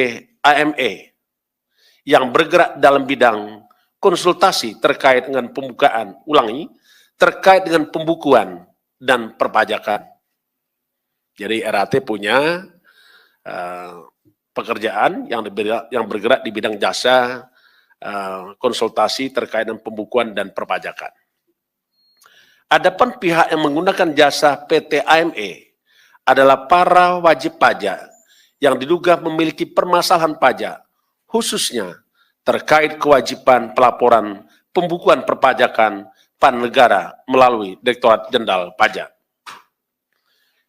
AME, yang bergerak dalam bidang konsultasi terkait dengan terkait dengan pembukuan dan perpajakan. Jadi RAT punya pekerjaan yang bergerak di bidang jasa konsultasi terkait dengan pembukuan dan perpajakan. Adapun pihak yang menggunakan jasa PT AME adalah para wajib pajak yang diduga memiliki permasalahan pajak, khususnya terkait kewajiban pelaporan pembukuan perpajakan pada negara melalui Direktorat Jenderal Pajak.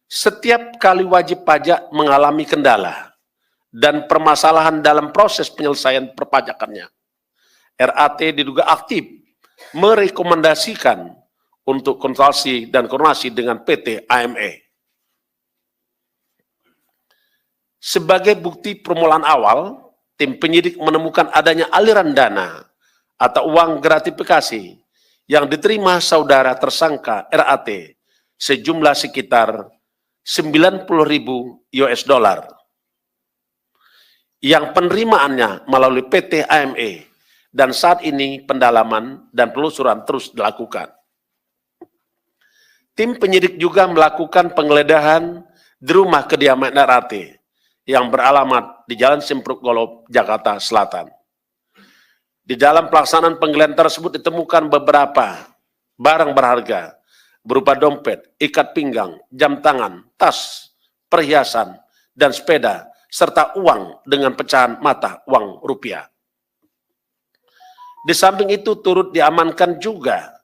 Setiap kali wajib pajak mengalami kendala dan permasalahan dalam proses penyelesaian perpajakannya, RAT diduga aktif merekomendasikan untuk konsultasi dan koordinasi dengan PT AME. Sebagai bukti permulaan awal, tim penyidik menemukan adanya aliran dana atau uang gratifikasi yang diterima saudara tersangka RAT sejumlah sekitar 90.000 US dollar yang penerimaannya melalui PT AME, dan saat ini pendalaman dan penelusuran terus dilakukan. Tim penyidik juga melakukan penggeledahan di rumah kediaman RAT yang beralamat di Jalan Simpruk Golob, Jakarta Selatan. Di dalam pelaksanaan penggeledahan tersebut ditemukan beberapa barang berharga berupa dompet, ikat pinggang, jam tangan, tas, perhiasan, dan sepeda, serta uang dengan pecahan mata uang rupiah. Di samping itu turut diamankan juga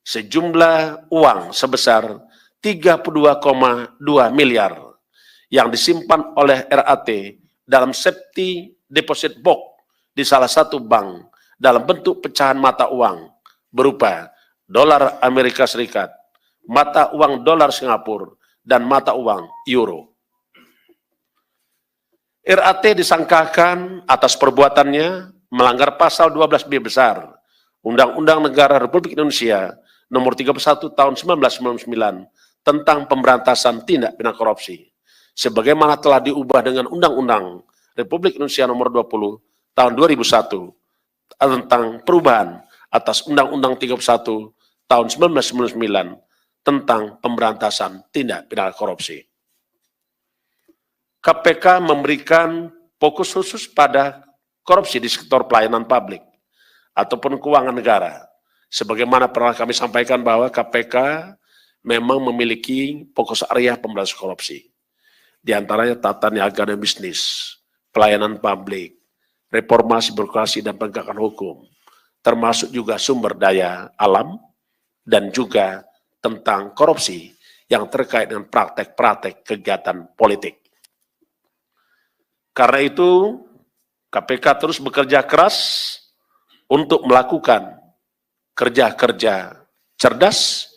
sejumlah uang sebesar 32,2 miliar yang disimpan oleh RAT dalam safety deposit box di salah satu bank dalam bentuk pecahan mata uang berupa dolar Amerika Serikat, mata uang dolar Singapura, dan mata uang euro. RAT disangkakan atas perbuatannya melanggar pasal 12B besar Undang-Undang Negara Republik Indonesia Nomor 31 Tahun 1999 tentang pemberantasan tindak pidana korupsi, sebagaimana telah diubah dengan Undang-Undang Republik Indonesia Nomor 20 Tahun 2001 tentang perubahan atas Undang-Undang 31 Tahun 1999 tentang pemberantasan tindak pidana korupsi. KPK memberikan fokus khusus pada korupsi di sektor pelayanan publik ataupun keuangan negara. Sebagaimana pernah kami sampaikan bahwa KPK memang memiliki fokus area pemberantasan korupsi. Di antaranya tata niaga dan bisnis, pelayanan publik, reformasi birokrasi dan penegakan hukum, termasuk juga sumber daya alam, dan juga tentang korupsi yang terkait dengan praktek-praktek kegiatan politik. Karena itu, KPK terus bekerja keras untuk melakukan kerja-kerja cerdas,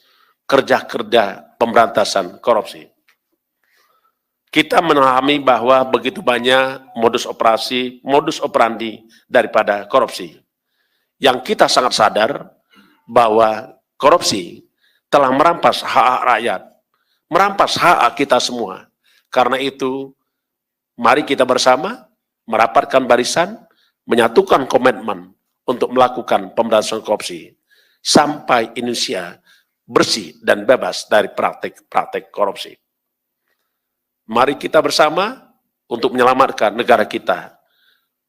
kerja-kerja pemberantasan korupsi. Kita memahami bahwa begitu banyak modus operandi daripada korupsi. Yang kita sangat sadar bahwa korupsi telah merampas hak rakyat, merampas hak kita semua. Karena itu, mari kita bersama merapatkan barisan, menyatukan komitmen untuk melakukan pemberantasan korupsi sampai Indonesia bersih dan bebas dari praktik-praktik korupsi. Mari kita bersama untuk menyelamatkan negara kita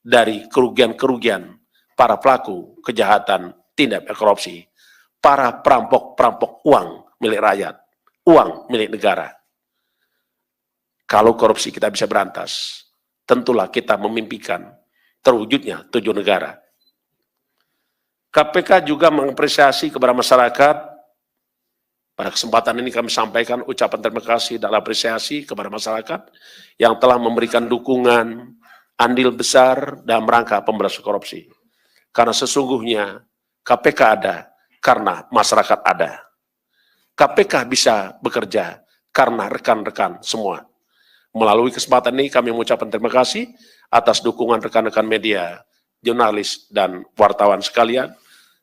dari kerugian-kerugian para pelaku kejahatan tindak pidana korupsi, para perampok-perampok uang milik rakyat, uang milik negara. Kalau korupsi kita bisa berantas, tentulah kita memimpikan terwujudnya 7 negara. KPK juga mengapresiasi kepada masyarakat. Pada kesempatan ini kami sampaikan ucapan terima kasih dan apresiasi kepada masyarakat yang telah memberikan dukungan andil besar dalam rangka pemberantasan korupsi. Karena sesungguhnya KPK ada karena masyarakat ada. KPK bisa bekerja karena rekan-rekan semua. Melalui kesempatan ini kami mengucapkan terima kasih atas dukungan rekan-rekan media, jurnalis, dan wartawan sekalian,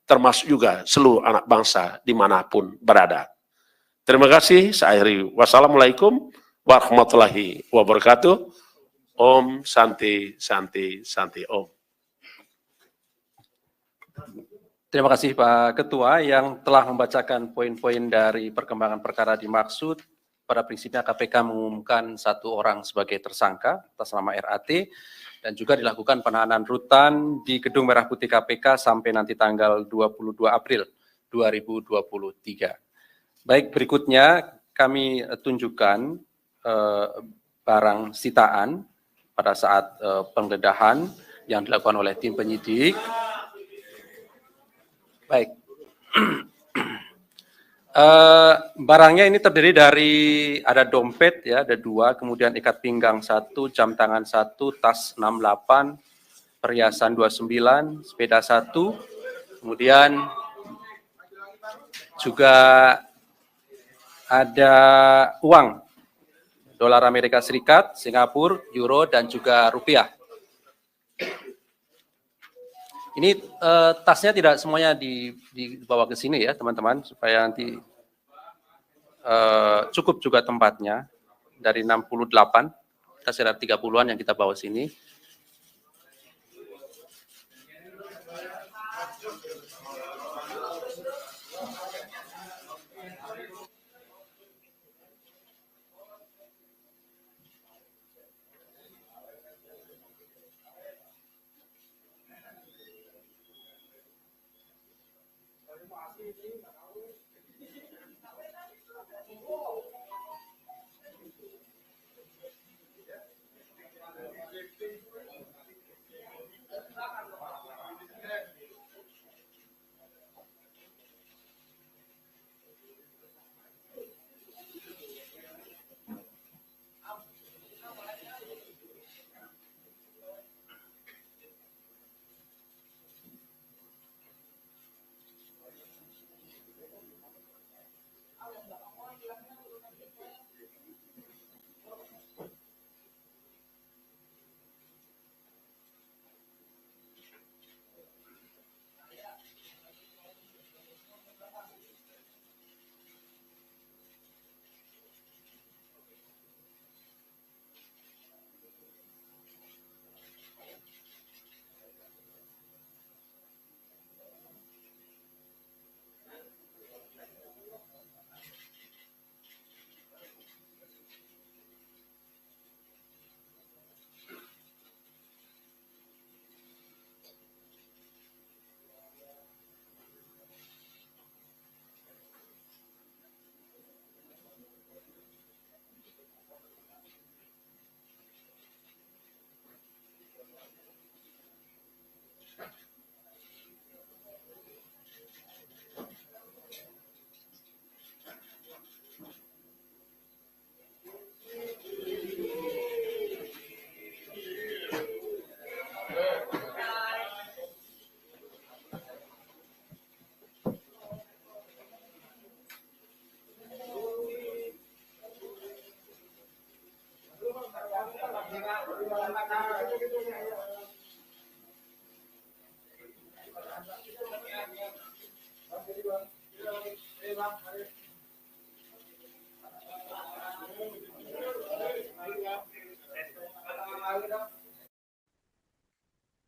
termasuk juga seluruh anak bangsa dimanapun berada. Terima kasih, saya akhiri. Wassalamualaikum warahmatullahi wabarakatuh. Om Santi Santi Santi Om. Terima kasih Pak Ketua yang telah membacakan poin-poin dari perkembangan perkara dimaksud. Pada prinsipnya KPK mengumumkan 1 orang sebagai tersangka atas nama RAT dan juga dilakukan penahanan rutan di Gedung Merah Putih KPK sampai nanti tanggal 22 April 2023. Baik, berikutnya kami tunjukkan barang sitaan pada saat penggeledahan yang dilakukan oleh tim penyidik. Baik, barangnya ini terdiri dari ada dompet ya, ada 2, kemudian ikat pinggang 1, jam tangan 1, tas 68, perhiasan 29, sepeda 1, kemudian juga ada uang dolar Amerika Serikat, Singapura, euro, dan juga rupiah. Ini tasnya tidak semuanya dibawa ke sini ya teman-teman, supaya nanti cukup juga tempatnya. Dari 68, kita sekitar 30-an yang kita bawa sini.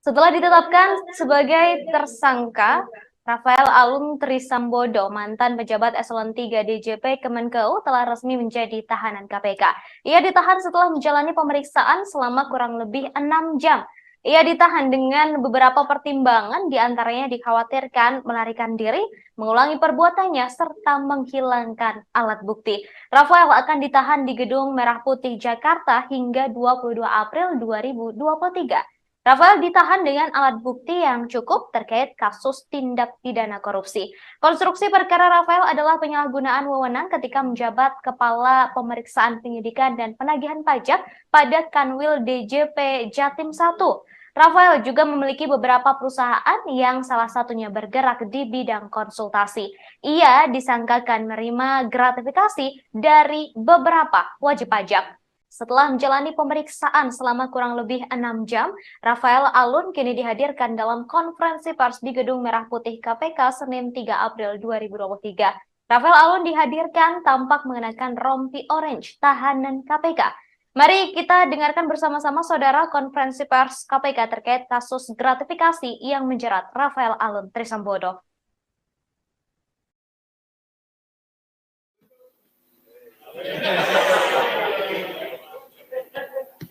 Setelah ditetapkan sebagai tersangka, Rafael Alun Trisambodo, mantan pejabat eselon 3 DJP Kemenkeu, telah resmi menjadi tahanan KPK. Ia ditahan setelah menjalani pemeriksaan selama kurang lebih 6 jam. Ia ditahan dengan beberapa pertimbangan, diantaranya dikhawatirkan melarikan diri, mengulangi perbuatannya, serta menghilangkan alat bukti. Rafael akan ditahan di Gedung Merah Putih Jakarta hingga 22 April 2023. Rafael ditahan dengan alat bukti yang cukup terkait kasus tindak pidana korupsi. Konstruksi perkara Rafael adalah penyalahgunaan wewenang ketika menjabat Kepala Pemeriksaan Penyidikan dan Penagihan Pajak pada Kanwil DJP Jatim 1. Rafael juga memiliki beberapa perusahaan yang salah satunya bergerak di bidang konsultasi. Ia disangkakan menerima gratifikasi dari beberapa wajib pajak. Setelah menjalani pemeriksaan selama kurang lebih 6 jam, Rafael Alun kini dihadirkan dalam konferensi pers di Gedung Merah Putih KPK Senin 3 April 2023. Rafael Alun dihadirkan tampak mengenakan rompi orange tahanan KPK. Mari kita dengarkan bersama-sama saudara konferensi pers KPK terkait kasus gratifikasi yang menjerat Rafael Alun Trisambodo.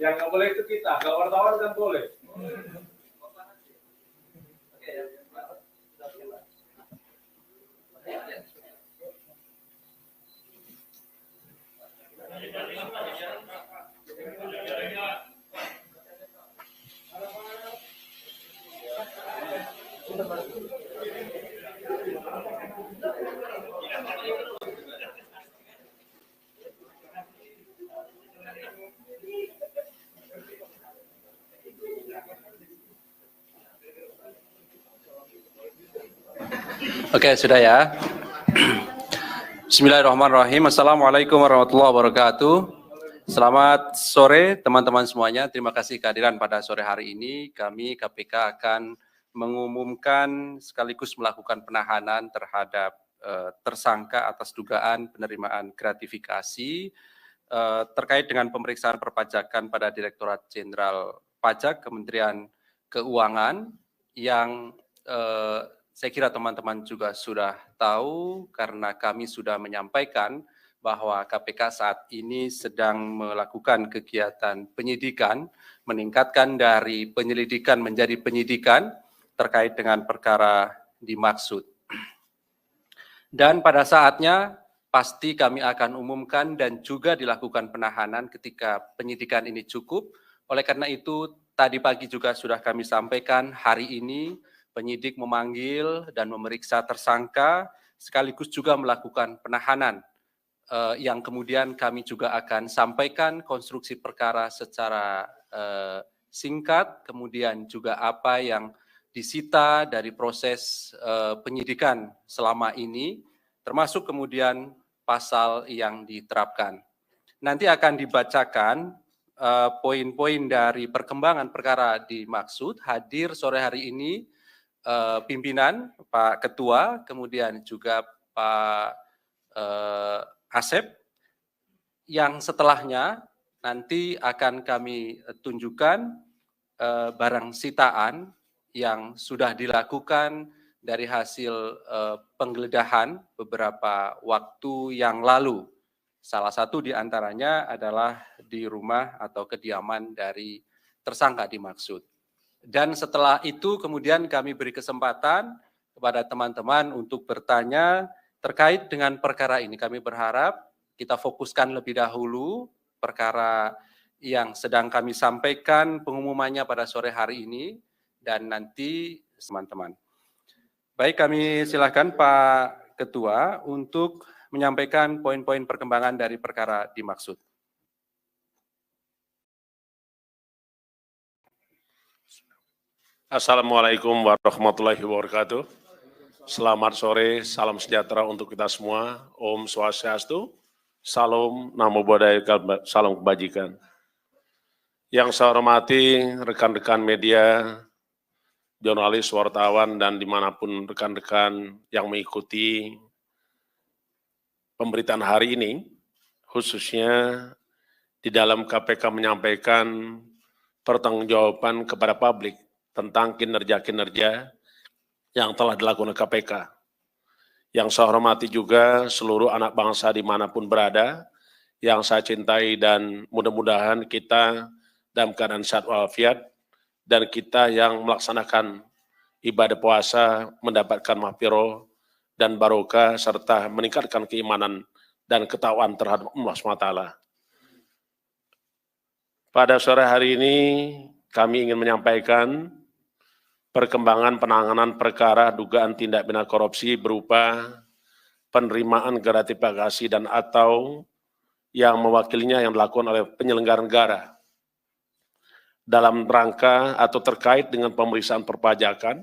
Yang nggak boleh itu kita, kalau wartawan kan boleh. Oke, sudah ya. Bismillahirrahmanirrahim. Assalamualaikum warahmatullahi wabarakatuh. Selamat sore teman-teman semuanya. Terima kasih kehadiran pada sore hari ini. Kami KPK akan mengumumkan sekaligus melakukan penahanan terhadap tersangka atas dugaan penerimaan gratifikasi terkait dengan pemeriksaan perpajakan pada Direktorat Jenderal Pajak Kementerian Keuangan yang saya kira teman-teman juga sudah tahu karena kami sudah menyampaikan bahwa KPK saat ini sedang melakukan kegiatan penyidikan, meningkatkan dari penyelidikan menjadi penyidikan terkait dengan perkara dimaksud. Dan pada saatnya pasti kami akan umumkan dan juga dilakukan penahanan ketika penyidikan ini cukup. Oleh karena itu, tadi pagi juga sudah kami sampaikan hari ini penyidik memanggil dan memeriksa tersangka, sekaligus juga melakukan penahanan, yang kemudian kami juga akan sampaikan konstruksi perkara secara singkat, kemudian juga apa yang disita dari proses penyidikan selama ini, termasuk kemudian pasal yang diterapkan. Nanti akan dibacakan poin-poin dari perkembangan perkara dimaksud. Hadir sore hari ini pimpinan, Pak Ketua, kemudian juga Pak Asep, yang setelahnya nanti akan kami tunjukkan barang sitaan yang sudah dilakukan dari hasil penggeledahan beberapa waktu yang lalu. Salah satu di antaranya adalah di rumah atau kediaman dari tersangka dimaksud. Dan setelah itu kemudian kami beri kesempatan kepada teman-teman untuk bertanya terkait dengan perkara ini. Kami berharap kita fokuskan lebih dahulu perkara yang sedang kami sampaikan pengumumannya pada sore hari ini, dan nanti teman-teman. Baik, kami silakan Pak Ketua untuk menyampaikan poin-poin perkembangan dari perkara dimaksud. Assalamualaikum warahmatullahi wabarakatuh. Selamat sore, salam sejahtera untuk kita semua. Om Swastiastu, Salam Namo Buddhaya, salam kebajikan. Yang saya hormati rekan-rekan media, jurnalis, wartawan, dan dimanapun rekan-rekan yang mengikuti pemberitaan hari ini, khususnya di dalam KPK menyampaikan pertanggungjawaban kepada publik tentang kinerja-kinerja yang telah dilakukan KPK. Yang saya hormati juga seluruh anak bangsa dimanapun berada, yang saya cintai, dan mudah-mudahan kita dalam keadaan sehat walafiat, dan kita yang melaksanakan ibadah puasa mendapatkan mahfirah dan barokah, serta meningkatkan keimanan dan ketakwaan terhadap Allah SWT. Pada sore hari ini kami ingin menyampaikan perkembangan penanganan perkara dugaan tindak pidana korupsi berupa penerimaan gratifikasi dan atau yang mewakilinya yang dilakukan oleh penyelenggara negara dalam rangka atau terkait dengan pemeriksaan perpajakan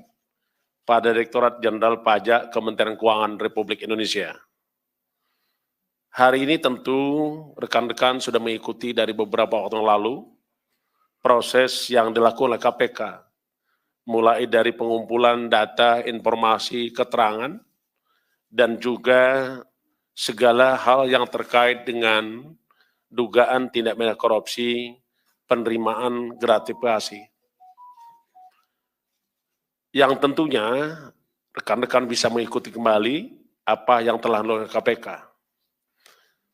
pada Direktorat Jenderal Pajak Kementerian Keuangan Republik Indonesia. Hari ini tentu rekan-rekan sudah mengikuti dari beberapa waktu yang lalu proses yang dilakukan oleh KPK, mulai dari pengumpulan data, informasi, keterangan, dan juga segala hal yang terkait dengan dugaan tindak pidana korupsi, penerimaan gratifikasi. Yang tentunya rekan-rekan bisa mengikuti kembali apa yang telah dilakukan KPK.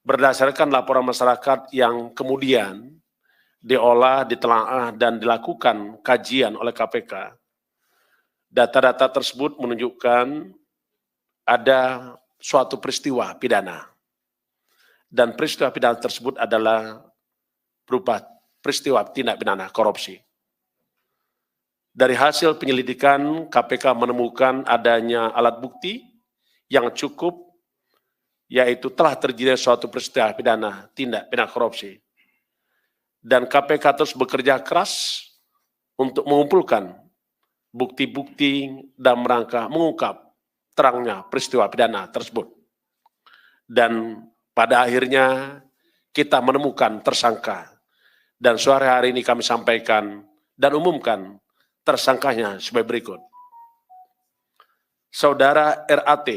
Berdasarkan laporan masyarakat yang kemudian diolah, ditelaah, dan dilakukan kajian oleh KPK, data-data tersebut menunjukkan ada suatu peristiwa pidana. Dan peristiwa pidana tersebut adalah berupa peristiwa tindak pidana korupsi. Dari hasil penyelidikan, KPK menemukan adanya alat bukti yang cukup, yaitu telah terjadi suatu peristiwa pidana tindak pidana korupsi. Dan KPK terus bekerja keras untuk mengumpulkan bukti-bukti dalam rangka mengungkap terangnya peristiwa pidana tersebut. Dan pada akhirnya kita menemukan tersangka. Dan sore hari ini kami sampaikan dan umumkan tersangkanya sebagai berikut. Saudara RAT,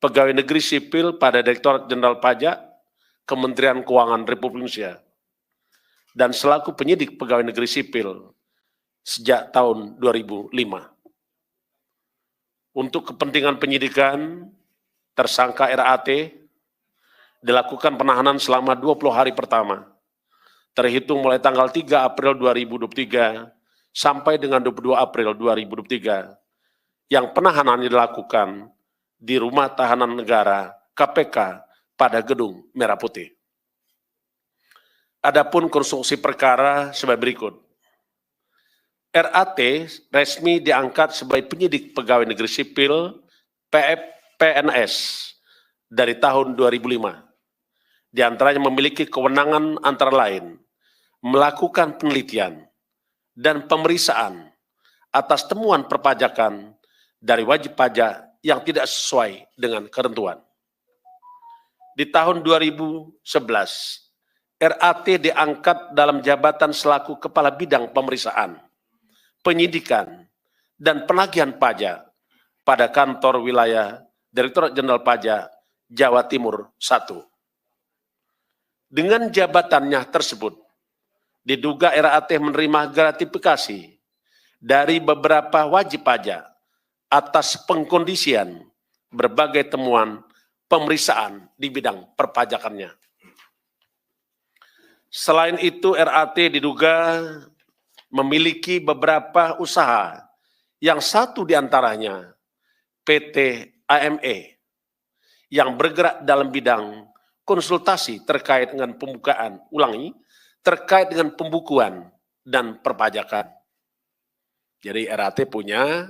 pegawai negeri sipil pada Direktorat Jenderal Pajak Kementerian Keuangan Republik Indonesia, dan selaku penyidik pegawai negeri sipil sejak tahun 2005. Untuk kepentingan penyidikan, tersangka RAT dilakukan penahanan selama 20 hari pertama, terhitung mulai tanggal 3 April 2023 sampai dengan 22 April 2023, yang penahanan dilakukan di Rumah Tahanan Negara KPK pada Gedung Merah Putih. Adapun konstruksi perkara sebagai berikut. RAT resmi diangkat sebagai penyidik pegawai negeri sipil PNS dari tahun 2005. Di antaranya memiliki kewenangan antara lain melakukan penelitian dan pemeriksaan atas temuan perpajakan dari wajib pajak yang tidak sesuai dengan ketentuan. Di tahun 2011, RAT diangkat dalam jabatan selaku Kepala Bidang Pemeriksaan, Penyidikan, dan Penagihan Pajak pada kantor wilayah Direktorat Jenderal Pajak Jawa Timur 1. Dengan jabatannya tersebut, diduga RAT menerima gratifikasi dari beberapa wajib pajak atas pengkondisian berbagai temuan pemeriksaan di bidang perpajakannya. Selain itu, RAT diduga memiliki beberapa usaha, yang satu diantaranya PT AME, yang bergerak dalam bidang konsultasi terkait dengan terkait dengan pembukuan dan perpajakan. Jadi RAT punya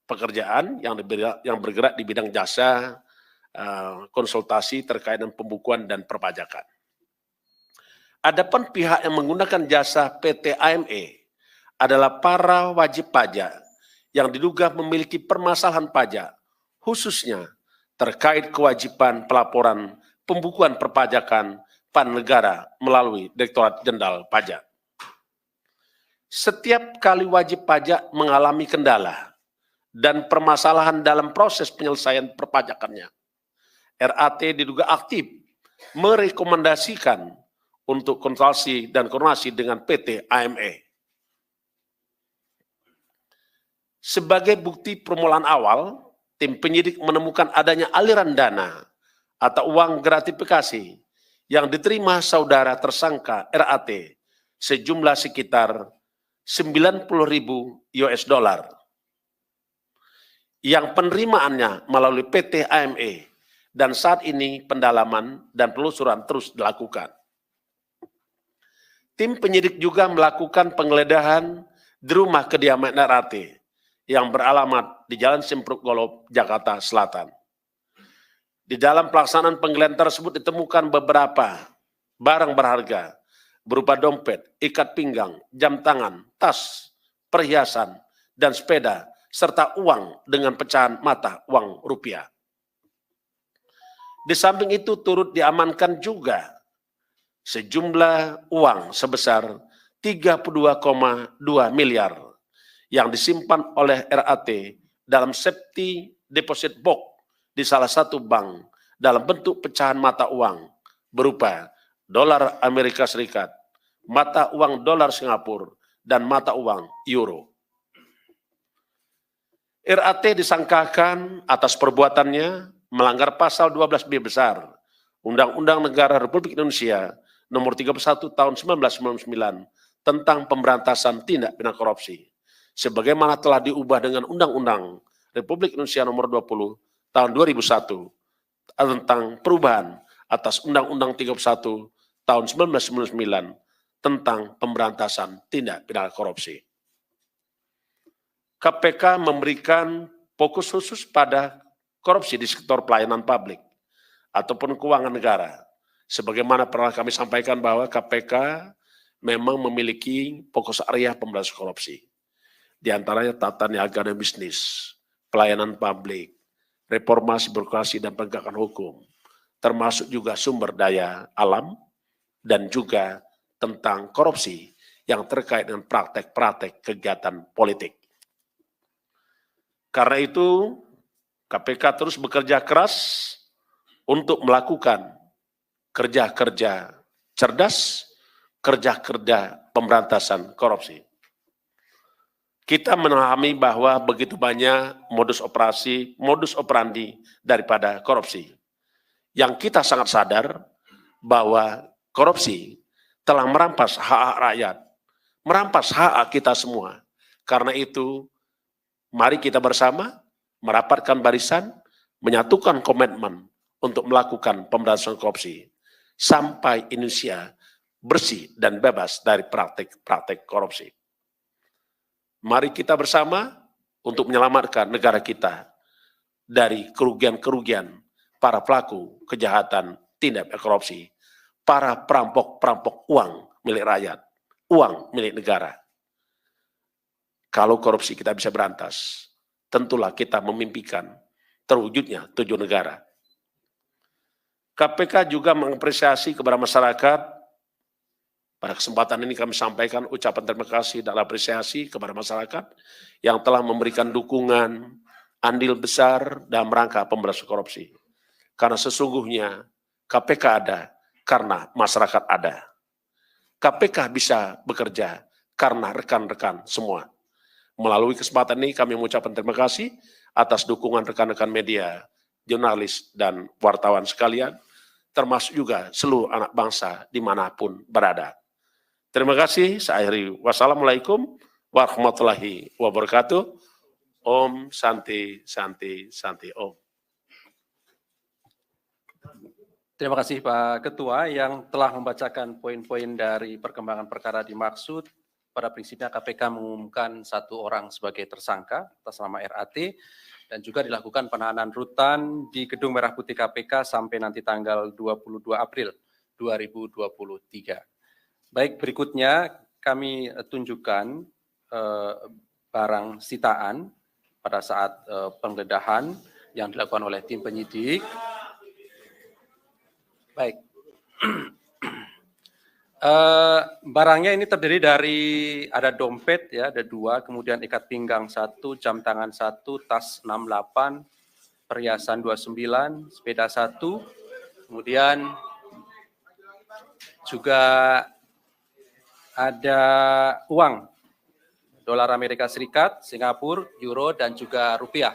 pekerjaan yang bergerak di bidang jasa konsultasi terkait dengan pembukuan dan perpajakan. Adapun pihak yang menggunakan jasa PT AME adalah para wajib pajak yang diduga memiliki permasalahan pajak, khususnya terkait kewajiban pelaporan pembukuan perpajakan PAN negara melalui Direktorat Jenderal Pajak. Setiap kali wajib pajak mengalami kendala dan permasalahan dalam proses penyelesaian perpajakannya, RAT diduga aktif merekomendasikan untuk konsultasi dan koordinasi dengan PT AME. Sebagai bukti permulaan awal, tim penyidik menemukan adanya aliran dana atau uang gratifikasi yang diterima saudara tersangka RAT sejumlah sekitar 90.000 US dollar yang penerimaannya melalui PT AME dan saat ini pendalaman dan penelusuran terus dilakukan. Tim penyidik juga melakukan penggeledahan di rumah kediaman RAT yang beralamat di Jalan Simpruk Golob, Jakarta Selatan. Di dalam pelaksanaan penggeledahan tersebut ditemukan beberapa barang berharga berupa dompet, ikat pinggang, jam tangan, tas, perhiasan, dan sepeda, serta uang dengan pecahan mata uang rupiah. Di samping itu turut diamankan juga sejumlah uang sebesar 32,2 miliar yang disimpan oleh RAT dalam safety deposit box di salah satu bank dalam bentuk pecahan mata uang berupa dolar Amerika Serikat, mata uang dolar Singapura, dan mata uang euro. RAT disangkakan atas perbuatannya melanggar pasal 12B besar Undang-Undang Negara Republik Indonesia Nomor 31 Tahun 1999 tentang pemberantasan tindak pidana korupsi, sebagaimana telah diubah dengan Undang-Undang Republik Indonesia Nomor 20 Tahun 2001 tentang perubahan atas Undang-Undang 31 Tahun 1999 tentang pemberantasan tindak pidana korupsi. KPK memberikan fokus khusus pada korupsi di sektor pelayanan publik ataupun keuangan negara. Sebagaimana pernah kami sampaikan bahwa KPK memang memiliki fokus area pemberantasan korupsi. Di antaranya tata niaga dan bisnis, pelayanan publik, reformasi birokrasi dan penegakan hukum, termasuk juga sumber daya alam, dan juga tentang korupsi yang terkait dengan praktek-praktek kegiatan politik. Karena itu, KPK terus bekerja keras untuk melakukan kerja-kerja cerdas, kerja-kerja pemberantasan korupsi. Kita memahami bahwa begitu banyak modus operandi daripada korupsi. Yang kita sangat sadar bahwa korupsi telah merampas hak rakyat, merampas hak kita semua. Karena itu, mari kita bersama merapatkan barisan, menyatukan komitmen untuk melakukan pemberantasan korupsi sampai Indonesia bersih dan bebas dari praktik-praktik korupsi. Mari kita bersama untuk menyelamatkan negara kita dari kerugian-kerugian para pelaku kejahatan tindak pidana korupsi, para perampok-perampok uang milik rakyat, uang milik negara. Kalau korupsi kita bisa berantas, tentulah kita memimpikan terwujudnya 7 negara. KPK juga mengapresiasi kepada masyarakat. Pada kesempatan ini kami sampaikan ucapan terima kasih dan apresiasi kepada masyarakat yang telah memberikan dukungan andil besar dalam rangka pemberantasan korupsi. Karena sesungguhnya KPK ada karena masyarakat ada. KPK bisa bekerja karena rekan-rekan semua. Melalui kesempatan ini kami mengucapkan terima kasih atas dukungan rekan-rekan media, jurnalis, dan wartawan sekalian, termasuk juga seluruh anak bangsa dimanapun berada. Terima kasih, saya akhiri. Wassalamualaikum warahmatullahi wabarakatuh. Om Santi Santi Santi Om. Terima kasih Pak Ketua yang telah membacakan poin-poin dari perkembangan perkara dimaksud pada prinsipnya KPK mengumumkan 1 orang sebagai tersangka atas nama RAT dan juga dilakukan penahanan rutan di Gedung Merah Putih KPK sampai nanti tanggal 22 April 2023. Baik, berikutnya kami tunjukkan barang sitaan pada saat penggeledahan yang dilakukan oleh tim penyidik. Baik. Barangnya ini terdiri dari ada dompet ya, ada 2, kemudian ikat pinggang 1, jam tangan 1, tas 68, perhiasan 29, sepeda 1, kemudian juga ada uang dolar Amerika Serikat, Singapura, euro, dan juga rupiah.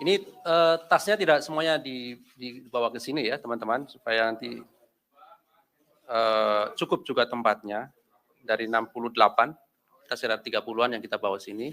Ini tasnya tidak semuanya dibawa ke sini ya teman-teman, supaya nanti cukup juga tempatnya. Dari 68, kita sekitar 30-an yang kita bawa sini.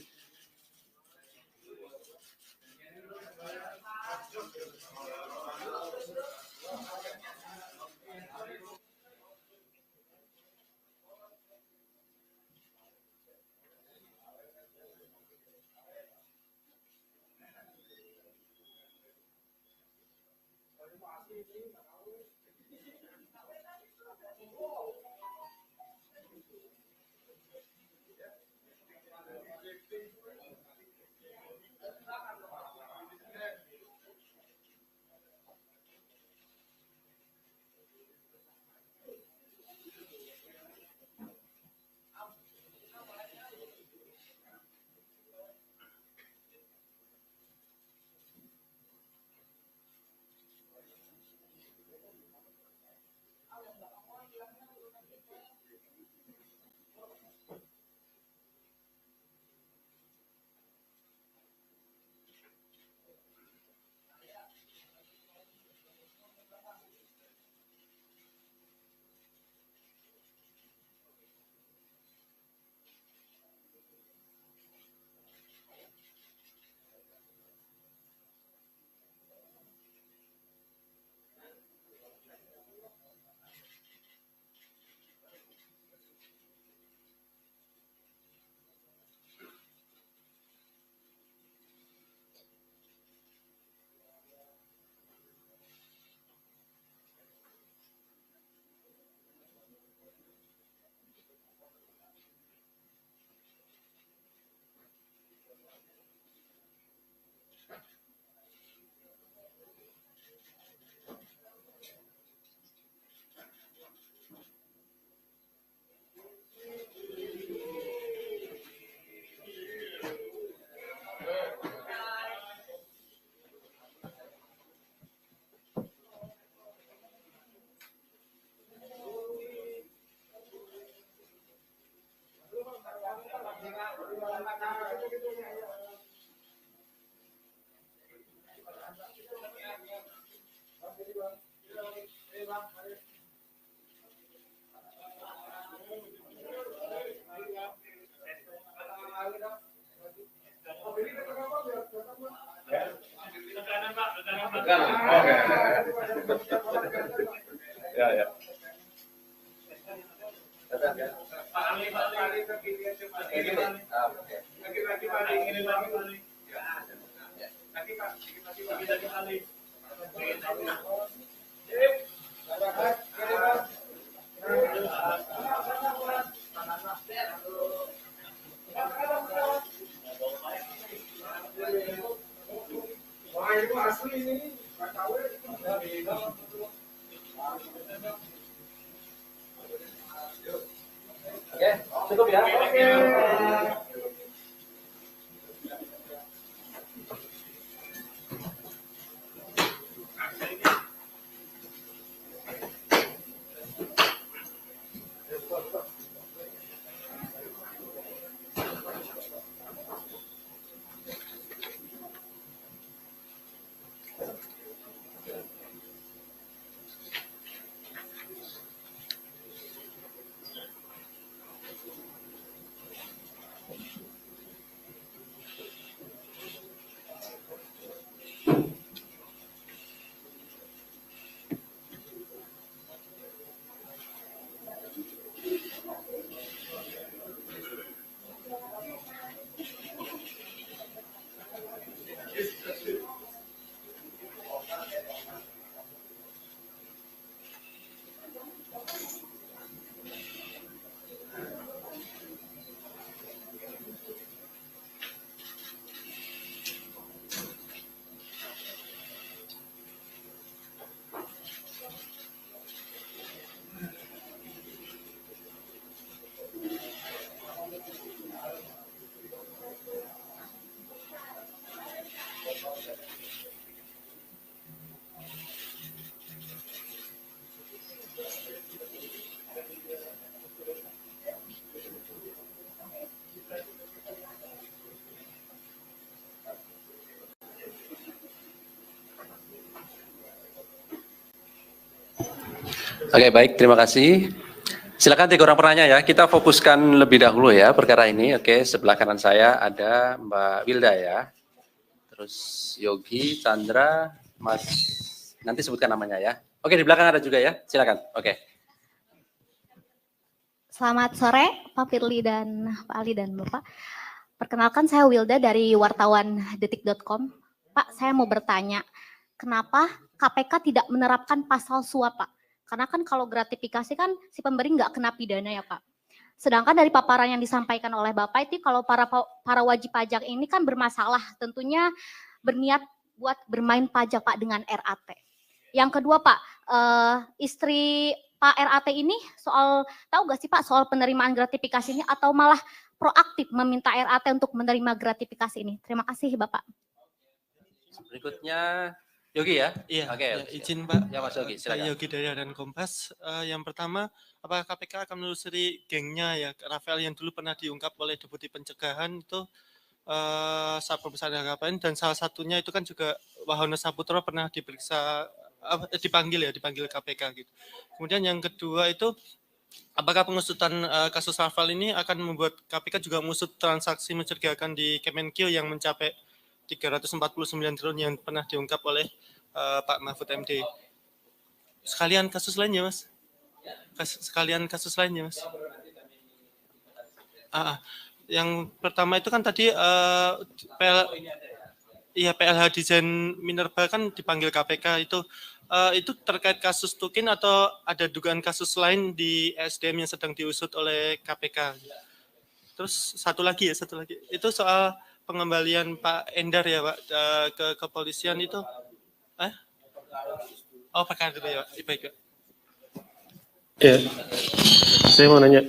Cukup ya. Oke, baik, terima kasih. Silakan 3 orang penanya ya. Kita fokuskan lebih dahulu ya perkara ini. Oke, sebelah kanan saya ada Mbak Wilda ya. Terus Yogi, Chandra, Mas, nanti sebutkan namanya ya. Oke, di belakang ada juga ya. Silakan. Oke. Selamat sore, Pak Firly dan Pak Ali dan Bapak. Perkenalkan saya Wilda dari wartawan detik.com. Pak, saya mau bertanya, kenapa KPK tidak menerapkan pasal suap, Pak? Karena kan kalau gratifikasi kan si pemberi nggak kena pidana ya, Pak. Sedangkan dari paparan yang disampaikan oleh Bapak itu kalau para wajib pajak ini kan bermasalah, tentunya berniat buat bermain pajak, Pak, dengan RAT. Yang kedua, Pak, istri Pak RAT ini tahu nggak sih Pak soal penerimaan gratifikasi ini atau malah proaktif meminta RAT untuk menerima gratifikasi ini? Terima kasih Bapak. Berikutnya Yogi ya? Iya, Oke, ya, izin Pak. Ya Mas Yogi, Saya silakan. Yogi dari Harian Kompas. Yang pertama, apakah KPK akan menelusuri gengnya ya, Rafael yang dulu pernah diungkap oleh Deputi Pencegahan itu Satpol Besar KPN, dan salah satunya itu kan juga Wahono Saputro pernah diperiksa, dipanggil KPK gitu. Kemudian yang kedua itu, apakah pengusutan kasus Rafael ini akan membuat KPK juga mengusut transaksi mencurigakan di Kemenkeu yang mencapai 349 triliun yang pernah diungkap oleh Pak Mahfud MD. Sekalian kasus lainnya, Mas. Yang pertama itu kan tadi PLH Desain Minerba kan dipanggil KPK itu terkait kasus Tukin atau ada dugaan kasus lain di SDM yang sedang diusut oleh KPK. Terus satu lagi itu soal pengembalian Pak Endar ya Pak ke kepolisian itu perkara itu ya baik Pak. Ya, saya mau nanya,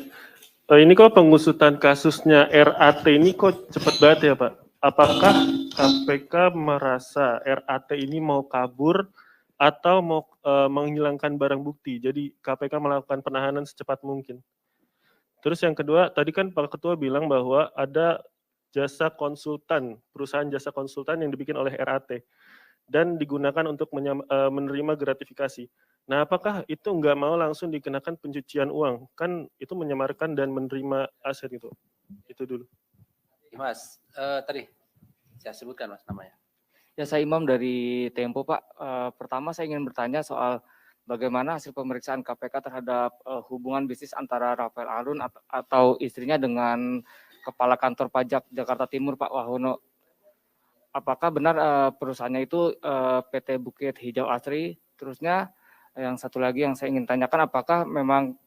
ini kok pengusutan kasusnya RAT ini kok cepat banget ya Pak? Apakah KPK merasa RAT ini mau kabur atau mau menghilangkan barang bukti? Jadi KPK melakukan penahanan secepat mungkin. Terus yang kedua, tadi kan Pak Ketua bilang bahwa ada jasa konsultan, perusahaan jasa konsultan yang dibikin oleh RAT dan digunakan untuk menerima gratifikasi. Nah, apakah itu nggak mau langsung dikenakan pencucian uang? Kan itu menyamarkan dan menerima aset itu. Itu dulu. Mas, tadi saya sebutkan Mas namanya. Ya, saya Imam dari Tempo Pak. Pertama saya ingin bertanya soal bagaimana hasil pemeriksaan KPK terhadap hubungan bisnis antara Rafael Alun atau istrinya dengan Kepala Kantor Pajak Jakarta Timur Pak Wahono. Apakah benar perusahaannya itu PT Bukit Hijau Asri? Terusnya yang satu lagi yang saya ingin tanyakan, apakah memang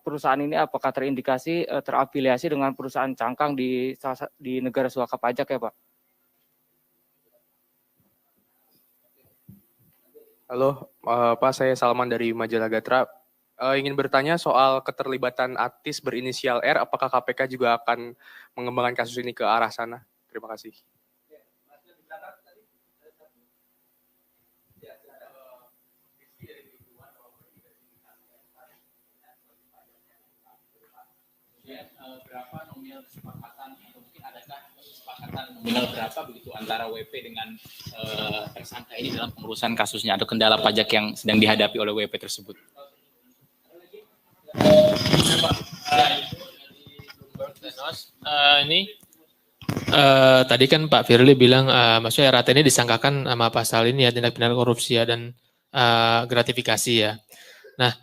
perusahaan ini apakah terindikasi terafiliasi dengan perusahaan cangkang di negara suaka pajak ya Pak? Halo, Pak, saya Salman dari Majalah Gatra. Ingin bertanya soal keterlibatan artis berinisial R, apakah KPK juga akan mengembangkan kasus ini ke arah sana? Terima kasih. Berapa nominal kesepakatan atau mungkin adakah kesepakatan nominal berapa begitu antara WP dengan tersangka ini dalam pengurusan kasusnya atau kendala pajak yang sedang dihadapi oleh WP tersebut? Tadi kan Pak Firly bilang maksudnya RAT ini disangkakan sama pasal ini ya, tindak pidana korupsi ya, dan gratifikasi ya. Nah,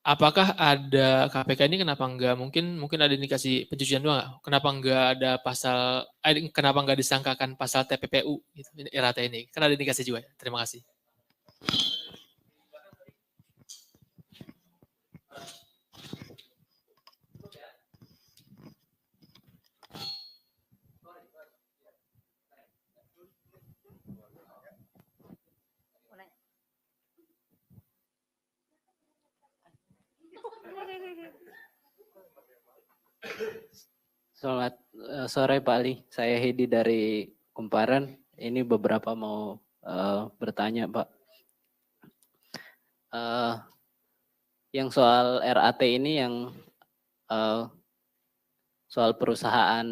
apakah ada KPK ini kenapa enggak mungkin ada indikasi pencucian uang nggak? Kenapa enggak ada pasal kenapa enggak disangkakan pasal TPPU gitu, RAT ini? Kan ada indikasi juga. Terima kasih. Selamat sore Pak Ali, saya Hedi dari Kumparan. Ini beberapa mau bertanya Pak. Yang soal RAT ini yang soal perusahaan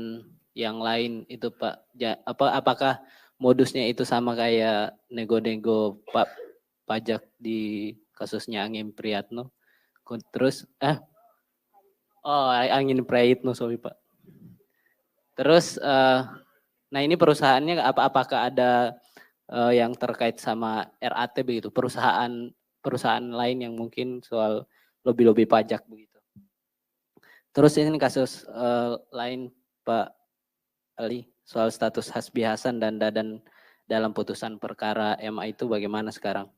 yang lain itu Pak, apakah modusnya itu sama kayak nego-nego pajak di kasusnya Angin Priyatno. Terus Angin Prayitno, sorry Pak. Terus nah ini perusahaannya apakah ada yang terkait sama RAT begitu, perusahaan lain yang mungkin soal lobby pajak begitu. Terus ini kasus lain Pak Ali, soal status Hasbi Hasan dan Dadan dalam putusan perkara MA itu bagaimana sekarang?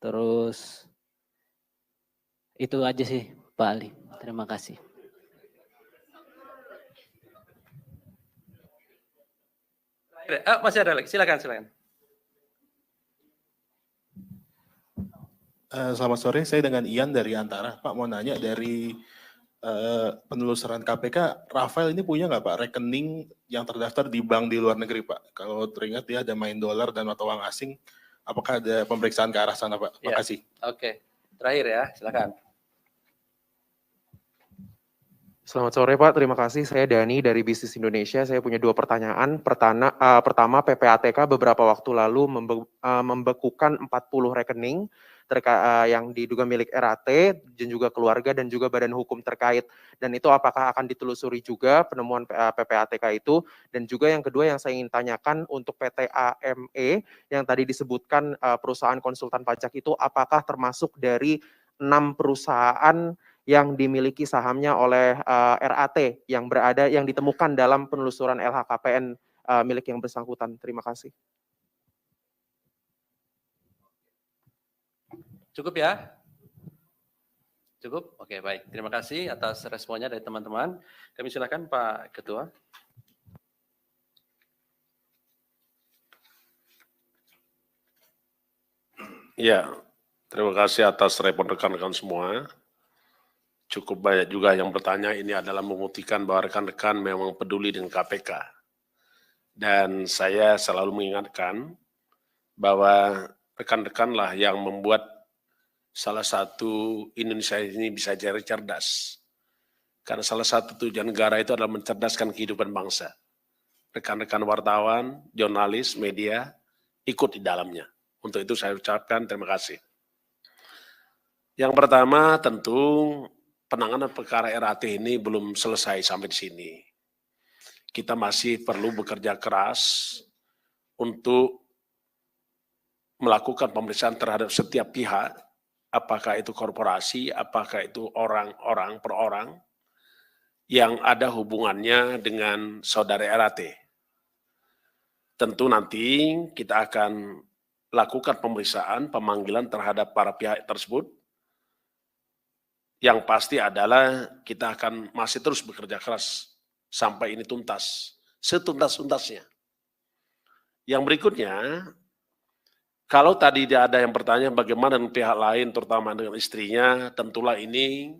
Terus itu aja sih Pak Ali. Terima kasih. Masih ada lagi, silakan. Selamat sore, saya dengan Ian dari Antara. Pak mau nanya dari penelusuran KPK, Rafael ini punya nggak Pak rekening yang terdaftar di bank di luar negeri Pak? Kalau teringat ya ada main dolar dan mata uang asing, apakah ada pemeriksaan ke arah sana Pak? Makasih. Oke, terakhir ya, silakan. Selamat sore Pak, terima kasih. Saya Dani dari Bisnis Indonesia. Saya punya 2 pertanyaan. Pertama, PPATK beberapa waktu lalu membekukan 40 rekening yang diduga milik RAT dan juga keluarga dan juga badan hukum terkait. Dan itu apakah akan ditelusuri juga penemuan PPATK itu? Dan juga yang kedua yang saya ingin tanyakan untuk PT AME yang tadi disebutkan perusahaan konsultan pajak itu apakah termasuk dari 6 perusahaan yang dimiliki sahamnya oleh RAT yang ditemukan dalam penelusuran LHKPN milik yang bersangkutan. Terima kasih. Cukup ya? Cukup? Oke, baik. Terima kasih atas responnya dari teman-teman. Kami silakan Pak Ketua. Ya, terima kasih atas respon rekan-rekan semua. Cukup banyak juga yang bertanya, ini adalah membuktikan bahwa rekan-rekan memang peduli dengan KPK. Dan saya selalu mengingatkan bahwa rekan-rekanlah yang membuat salah satu Indonesia ini bisa jadi cerdas. Karena salah satu tujuan negara itu adalah mencerdaskan kehidupan bangsa. Rekan-rekan wartawan, jurnalis, media ikut di dalamnya. Untuk itu saya ucapkan terima kasih. Yang pertama tentu penanganan perkara RAT ini belum selesai sampai di sini. Kita masih perlu bekerja keras untuk melakukan pemeriksaan terhadap setiap pihak, apakah itu korporasi, apakah itu orang-orang per orang, yang ada hubungannya dengan saudara RAT. Tentu nanti kita akan lakukan pemeriksaan, pemanggilan terhadap para pihak tersebut. Yang pasti adalah kita akan masih terus bekerja keras sampai ini tuntas, setuntas-tuntasnya. Yang berikutnya, kalau tadi ada yang bertanya bagaimana dengan pihak lain, terutama dengan istrinya, tentulah ini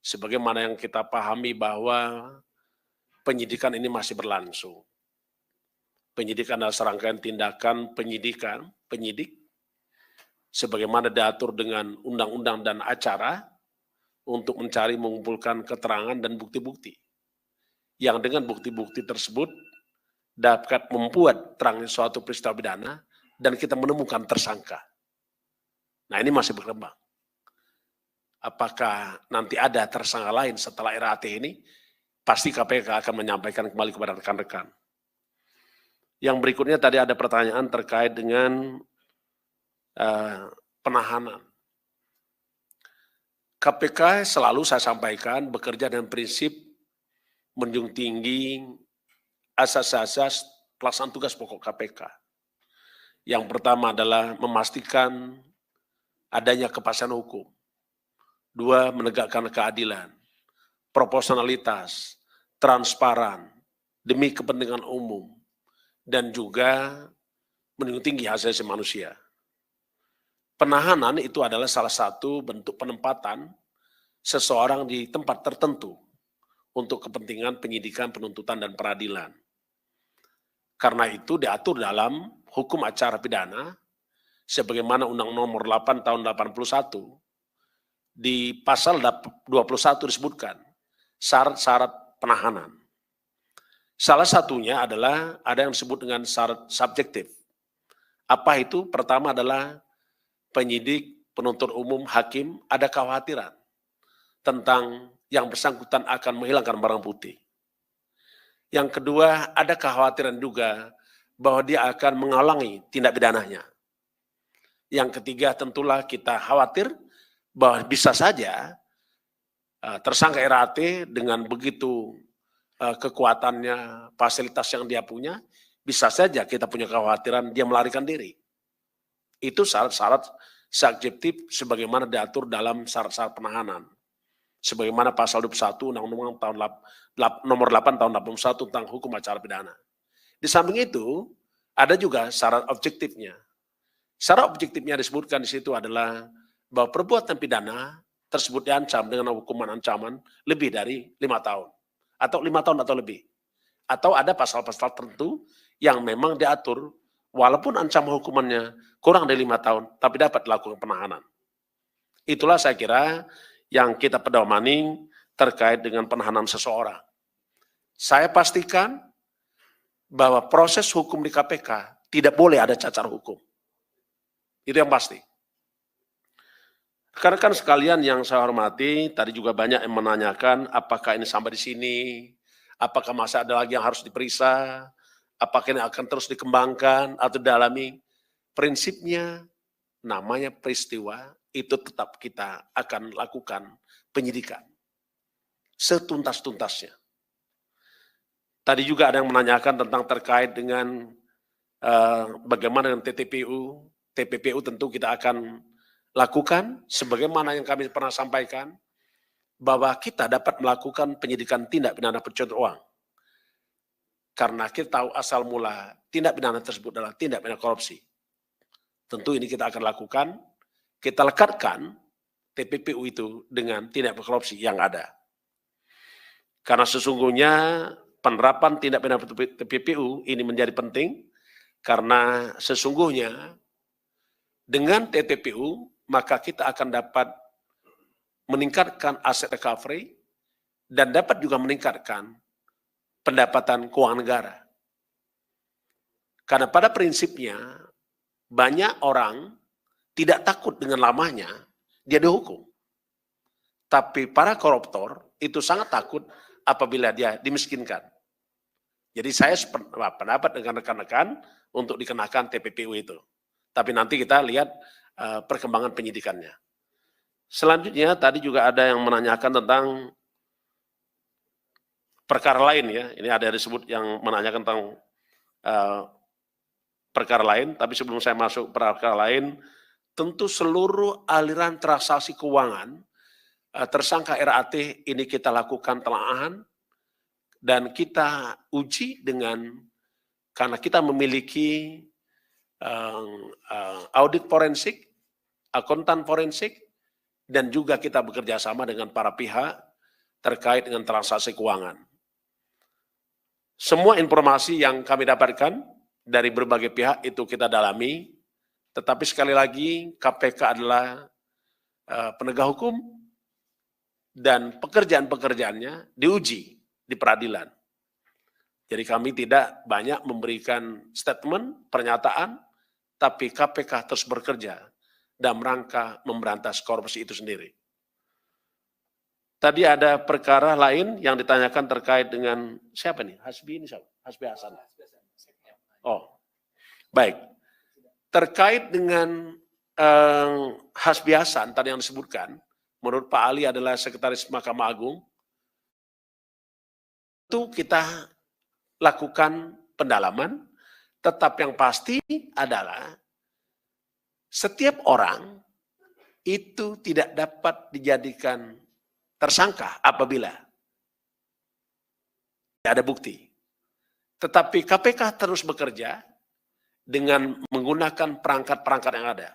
sebagaimana yang kita pahami bahwa penyidikan ini masih berlangsung. Penyidikan adalah serangkaian tindakan penyidik, sebagaimana diatur dengan undang-undang dan acara, untuk mencari mengumpulkan keterangan dan bukti-bukti. Yang dengan bukti-bukti tersebut dapat membuat terangnya suatu peristiwa pidana dan kita menemukan tersangka. Nah ini masih berkembang. Apakah nanti ada tersangka lain setelah RAT ini? Pasti KPK akan menyampaikan kembali kepada rekan-rekan. Yang berikutnya tadi ada pertanyaan terkait dengan penahanan. KPK selalu saya sampaikan bekerja dengan prinsip menjunjung tinggi asas-asas pelaksanaan tugas pokok KPK. Yang pertama adalah memastikan adanya kepastian hukum. 2, menegakkan keadilan, proporsionalitas, transparan, demi kepentingan umum, dan juga menjunjung tinggi hak asasi manusia. Penahanan itu adalah salah satu bentuk penempatan seseorang di tempat tertentu untuk kepentingan penyidikan, penuntutan, dan peradilan. Karena itu diatur dalam hukum acara pidana, sebagaimana Undang Nomor 8 tahun 81, di pasal 21 disebutkan syarat-syarat penahanan. Salah satunya adalah ada yang disebut dengan syarat subjektif. Apa itu? Pertama adalah penyidik, penuntut umum, hakim ada kekhawatiran tentang yang bersangkutan akan menghilangkan barang bukti. Yang kedua, ada kekhawatiran juga bahwa dia akan menghalangi tindak pidananya. Yang ketiga, tentulah kita khawatir bahwa bisa saja tersangka RAT dengan begitu kekuatannya, fasilitas yang dia punya, bisa saja kita punya kekhawatiran dia melarikan diri. Itu syarat-syarat subjektif sebagaimana diatur dalam syarat-syarat penahanan. Sebagaimana pasal 21 Undang-Undang nomor 8 tahun 81 tentang hukum acara pidana. Di samping itu, ada juga syarat objektifnya. Syarat objektifnya disebutkan di situ adalah bahwa perbuatan pidana tersebut diancam dengan hukuman ancaman lebih dari 5 tahun. Atau 5 tahun atau lebih. Atau ada pasal-pasal tertentu yang memang diatur walaupun ancaman hukumannya kurang dari 5 tahun, tapi dapat dilakukan penahanan. Itulah saya kira yang kita pedomani terkait dengan penahanan seseorang. Saya pastikan bahwa proses hukum di KPK tidak boleh ada cacat hukum. Itu yang pasti. Rekan-rekan sekalian yang saya hormati, tadi juga banyak yang menanyakan apakah ini sampai di sini, apakah masih ada lagi yang harus diperiksa, apakah ini akan terus dikembangkan atau didalami. Prinsipnya namanya peristiwa itu tetap kita akan lakukan penyidikan setuntas-tuntasnya. Tadi juga ada yang menanyakan tentang terkait dengan bagaimana dengan TPPU. TPPU tentu kita akan lakukan sebagaimana yang kami pernah sampaikan bahwa kita dapat melakukan penyidikan tindak pidana pencucian uang. Karena kita tahu asal mula tindak pidana tersebut adalah tindak pidana korupsi. Tentu ini kita akan lakukan. Kita lekatkan TPPU itu dengan tindak pidana korupsi yang ada. Karena sesungguhnya penerapan tindak pidana TPPU ini menjadi penting karena sesungguhnya dengan TPPU maka kita akan dapat meningkatkan aset recovery dan dapat juga meningkatkan pendapatan keuangan negara. Karena pada prinsipnya banyak orang tidak takut dengan lamanya dia dihukum. Tapi para koruptor itu sangat takut apabila dia dimiskinkan. Jadi saya pendapat dengan rekan-rekan untuk dikenakan TPPU itu. Tapi nanti kita lihat perkembangan penyidikannya. Selanjutnya tadi juga ada yang menanyakan tentang perkara lain ya. Ini ada yang disebut yang menanyakan tentang perkara lain. Tapi sebelum saya masuk perkara lain, tentu seluruh aliran transaksi keuangan tersangka RAT ini kita lakukan telaahan dan kita uji dengan karena kita memiliki audit forensik, akuntan forensik, dan juga kita bekerja sama dengan para pihak terkait dengan transaksi keuangan. Semua informasi yang kami dapatkan dari berbagai pihak itu kita dalami, tetapi sekali lagi KPK adalah penegak hukum dan pekerjaan-pekerjaannya diuji di peradilan. Jadi kami tidak banyak memberikan statement, pernyataan, tapi KPK terus bekerja dalam rangka memberantas korupsi itu sendiri. Tadi ada perkara lain yang ditanyakan terkait dengan siapa nih? Hasbi ini siapa? Hasbi Hasan. Oh, baik. Terkait dengan Hasbi Hasan tadi yang disebutkan, menurut Pak Ali adalah Sekretaris Mahkamah Agung, itu kita lakukan pendalaman, tetap yang pasti adalah setiap orang itu tidak dapat dijadikan tersangka apabila tidak ada bukti. Tetapi KPK terus bekerja dengan menggunakan perangkat-perangkat yang ada.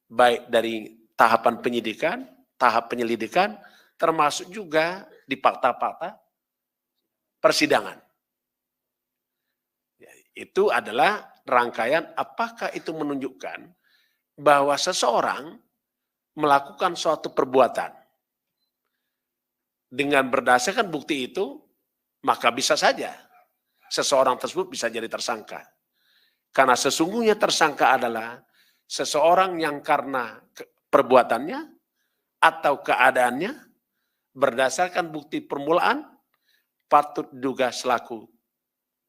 Baik dari tahapan penyidikan, tahap penyelidikan, termasuk juga di fakta-fakta persidangan. Itu adalah rangkaian apakah itu menunjukkan bahwa seseorang melakukan suatu perbuatan. Dengan berdasarkan bukti itu, maka bisa saja seseorang tersebut bisa jadi tersangka. Karena sesungguhnya tersangka adalah seseorang yang karena perbuatannya atau keadaannya berdasarkan bukti permulaan patut diduga selaku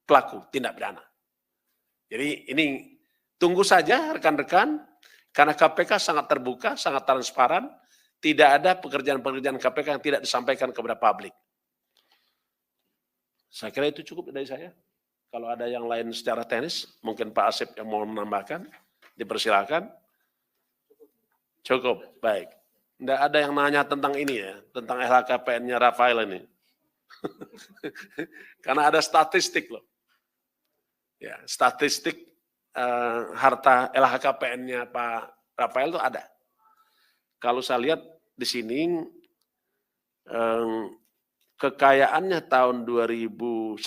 pelaku tindak pidana. Jadi ini tunggu saja rekan-rekan, karena KPK sangat terbuka, sangat transparan, tidak ada pekerjaan-pekerjaan KPK yang tidak disampaikan kepada publik. Saya kira itu cukup dari saya. Kalau ada yang lain secara teknis, mungkin Pak Asep yang mau menambahkan, dipersilakan. Cukup, baik. Tidak ada yang nanya tentang ini ya, tentang LHKPN-nya Rafael ini. Karena ada statistik loh. Ya, statistik harta LHKPN-nya Pak Rafael itu ada. Kalau saya lihat di sini kekayaannya tahun 2011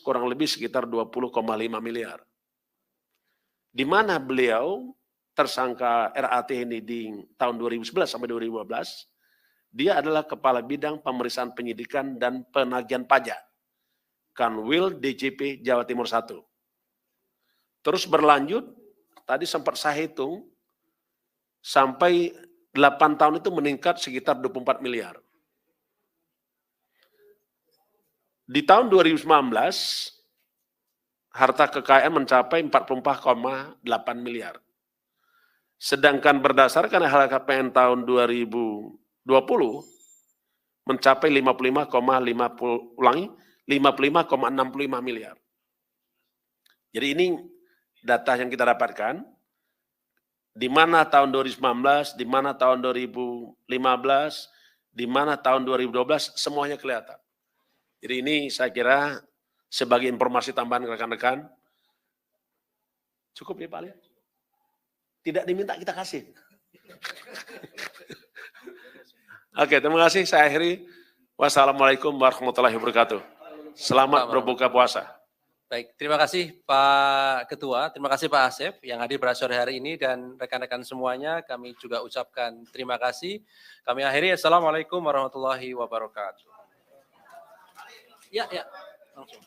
kurang lebih sekitar 20,5 miliar. Di mana beliau tersangka RAT ini di tahun 2011 sampai 2015, dia adalah Kepala Bidang Pemeriksaan Penyidikan dan Penagihan Pajak, Kanwil DJP Jawa Timur 1. Terus berlanjut, tadi sempat saya hitung, sampai 8 tahun itu meningkat sekitar 24 miliar. Di tahun 2019, harta kekayaan mencapai 44,8 miliar. Sedangkan berdasarkan LHKPN tahun 2020, mencapai 55,65 miliar. Jadi ini data yang kita dapatkan, di mana tahun 2019, di mana tahun 2015, di mana tahun 2012, semuanya kelihatan. Jadi ini saya kira sebagai informasi tambahan rekan-rekan, cukup ya Pak Ali? Tidak diminta kita kasih. Oke, terima kasih. Saya akhiri. Wassalamualaikum warahmatullahi wabarakatuh. Selamat berbuka puasa. Baik, terima kasih Pak Ketua, terima kasih Pak Asep yang hadir pada sore hari ini dan rekan-rekan semuanya. Kami juga ucapkan terima kasih. Kami akhiri. Assalamualaikum warahmatullahi wabarakatuh. Ya, langsung.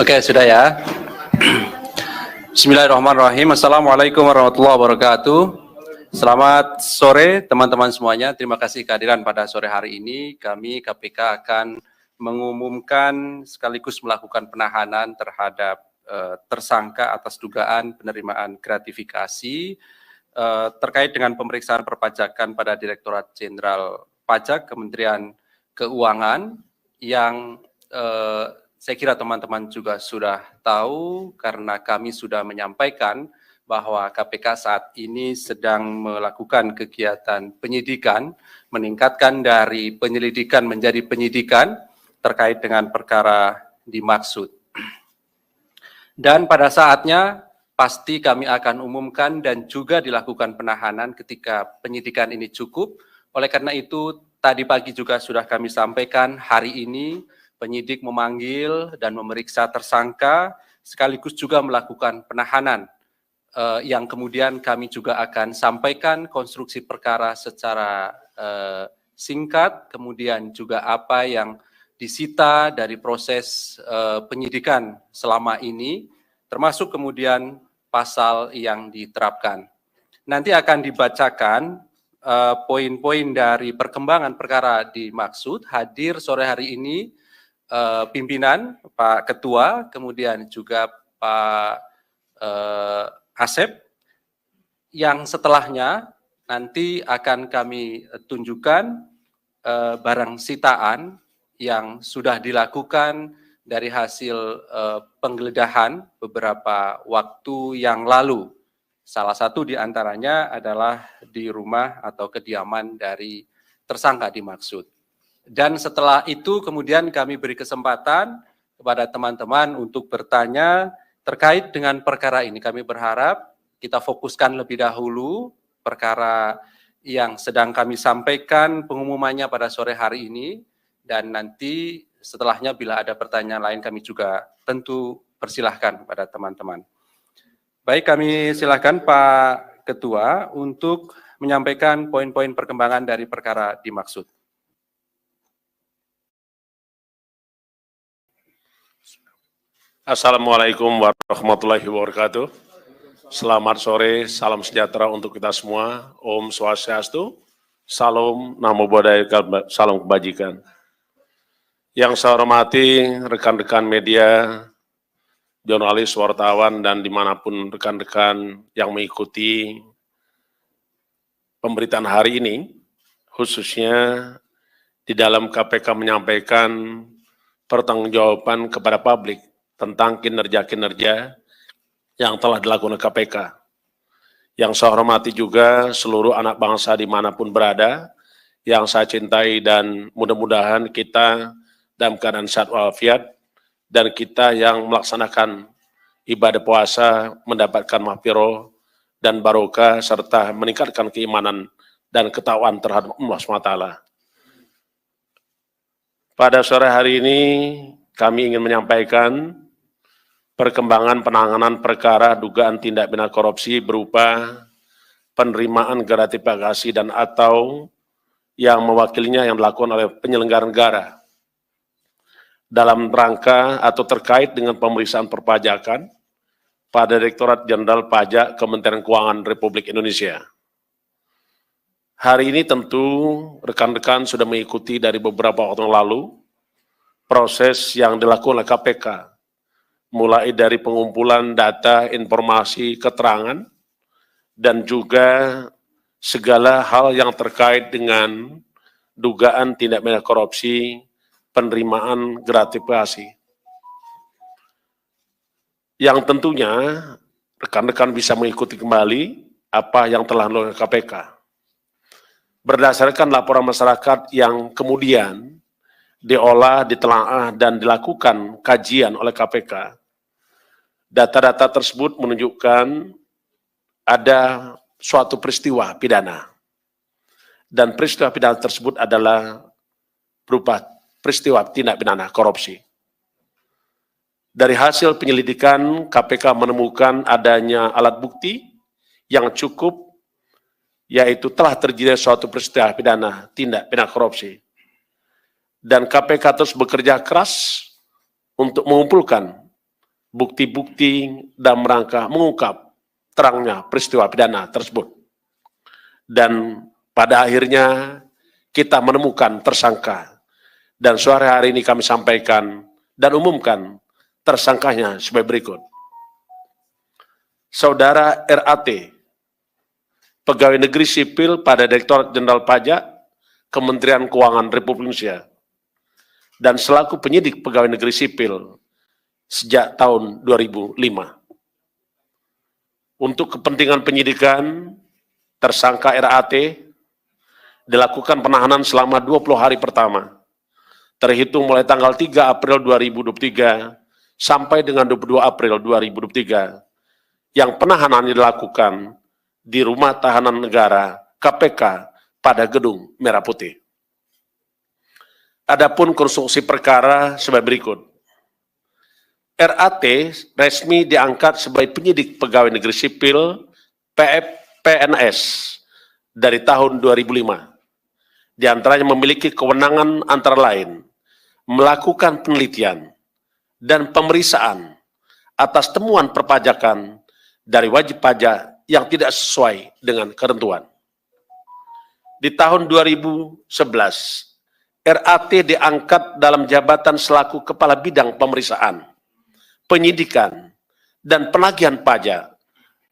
Oke, sudah ya. Bismillahirrahmanirrahim. Assalamualaikum warahmatullahi wabarakatuh. Selamat sore teman-teman semuanya. Terima kasih kehadiran pada sore hari ini. Kami KPK akan mengumumkan sekaligus melakukan penahanan terhadap tersangka atas dugaan penerimaan gratifikasi terkait dengan pemeriksaan perpajakan pada Direktorat Jenderal Pajak Kementerian Keuangan yang saya kira teman-teman juga sudah tahu karena kami sudah menyampaikan bahwa KPK saat ini sedang melakukan kegiatan penyidikan, meningkatkan dari penyelidikan menjadi penyidikan terkait dengan perkara dimaksud. Dan pada saatnya pasti kami akan umumkan dan juga dilakukan penahanan ketika penyidikan ini cukup. Oleh karena itu, tadi pagi juga sudah kami sampaikan hari ini penyidik memanggil dan memeriksa tersangka, sekaligus juga melakukan penahanan, yang kemudian kami juga akan sampaikan konstruksi perkara secara singkat, kemudian juga apa yang disita dari proses penyidikan selama ini, termasuk kemudian pasal yang diterapkan. Nanti akan dibacakan poin-poin dari perkembangan perkara dimaksud, hadir sore hari ini pimpinan, Pak Ketua, kemudian juga Pak Asep, yang setelahnya nanti akan kami tunjukkan barang sitaan yang sudah dilakukan dari hasil penggeledahan beberapa waktu yang lalu. Salah satu di antaranya adalah di rumah atau kediaman dari tersangka dimaksud. Dan setelah itu kemudian kami beri kesempatan kepada teman-teman untuk bertanya terkait dengan perkara ini. Kami berharap kita fokuskan lebih dahulu perkara yang sedang kami sampaikan pengumumannya pada sore hari ini, dan nanti setelahnya bila ada pertanyaan lain kami juga tentu persilahkan kepada teman-teman. Baik, kami silakan Pak Ketua untuk menyampaikan poin-poin perkembangan dari perkara dimaksud. Assalamualaikum warahmatullahi wabarakatuh. Selamat sore, salam sejahtera untuk kita semua. Om Swastiastu, salam namo buddhaya, salam kebajikan. Yang saya hormati rekan-rekan media, jurnalis, wartawan, dan dimanapun rekan-rekan yang mengikuti pemberitaan hari ini, khususnya di dalam KPK menyampaikan pertanggungjawaban kepada publik tentang kinerja-kinerja yang telah dilakukan KPK. Yang saya hormati juga seluruh anak bangsa dimanapun berada, yang saya cintai, dan mudah-mudahan kita dalam keadaan sehat walafiat, dan kita yang melaksanakan ibadah puasa mendapatkan mahfirah dan barokah serta meningkatkan keimanan dan ketakwaan terhadap Allah SWT. Pada sore hari ini kami ingin menyampaikan perkembangan penanganan perkara dugaan tindak pidana korupsi berupa penerimaan gratifikasi dan atau yang mewakilinya yang dilakukan oleh penyelenggara negara dalam rangka atau terkait dengan pemeriksaan perpajakan pada Direktorat Jenderal Pajak Kementerian Keuangan Republik Indonesia. Hari ini tentu rekan-rekan sudah mengikuti dari beberapa waktu yang lalu proses yang dilakukan oleh KPK, mulai dari pengumpulan data, informasi, keterangan, dan juga segala hal yang terkait dengan dugaan tindak pidana korupsi, penerimaan gratifikasi. Yang tentunya rekan-rekan bisa mengikuti kembali apa yang telah dilakukan KPK. Berdasarkan laporan masyarakat yang kemudian diolah, ditelaah, dan dilakukan kajian oleh KPK, data-data tersebut menunjukkan ada suatu peristiwa pidana. Dan peristiwa pidana tersebut adalah berupa peristiwa tindak pidana korupsi. Dari hasil penyelidikan, KPK menemukan adanya alat bukti yang cukup, yaitu telah terjadi suatu peristiwa pidana tindak pidana korupsi. Dan KPK terus bekerja keras untuk mengumpulkan bukti-bukti dan rangka mengungkap terangnya peristiwa pidana tersebut. Dan pada akhirnya kita menemukan tersangka. Dan sore hari ini kami sampaikan dan umumkan tersangkanya sebagai berikut. Saudara RAT, pegawai negeri sipil pada Direktorat Jenderal Pajak Kementerian Keuangan Republik Indonesia, dan selaku penyidik pegawai negeri sipil sejak tahun 2005. Untuk kepentingan penyidikan, tersangka RAT dilakukan penahanan selama 20 hari pertama, terhitung mulai tanggal 3 April 2023 sampai dengan 22 April 2023, yang penahanannya dilakukan di Rumah Tahanan Negara KPK pada Gedung Merah Putih. Adapun konstruksi perkara sebagai berikut. RAT resmi diangkat sebagai penyidik pegawai negeri sipil PNS dari tahun 2005. Di antaranya memiliki kewenangan antara lain melakukan penelitian dan pemeriksaan atas temuan perpajakan dari wajib pajak yang tidak sesuai dengan ketentuan. di tahun 2011, RAT diangkat dalam jabatan selaku Kepala Bidang Pemeriksaan, Penyidikan, dan Penagihan Pajak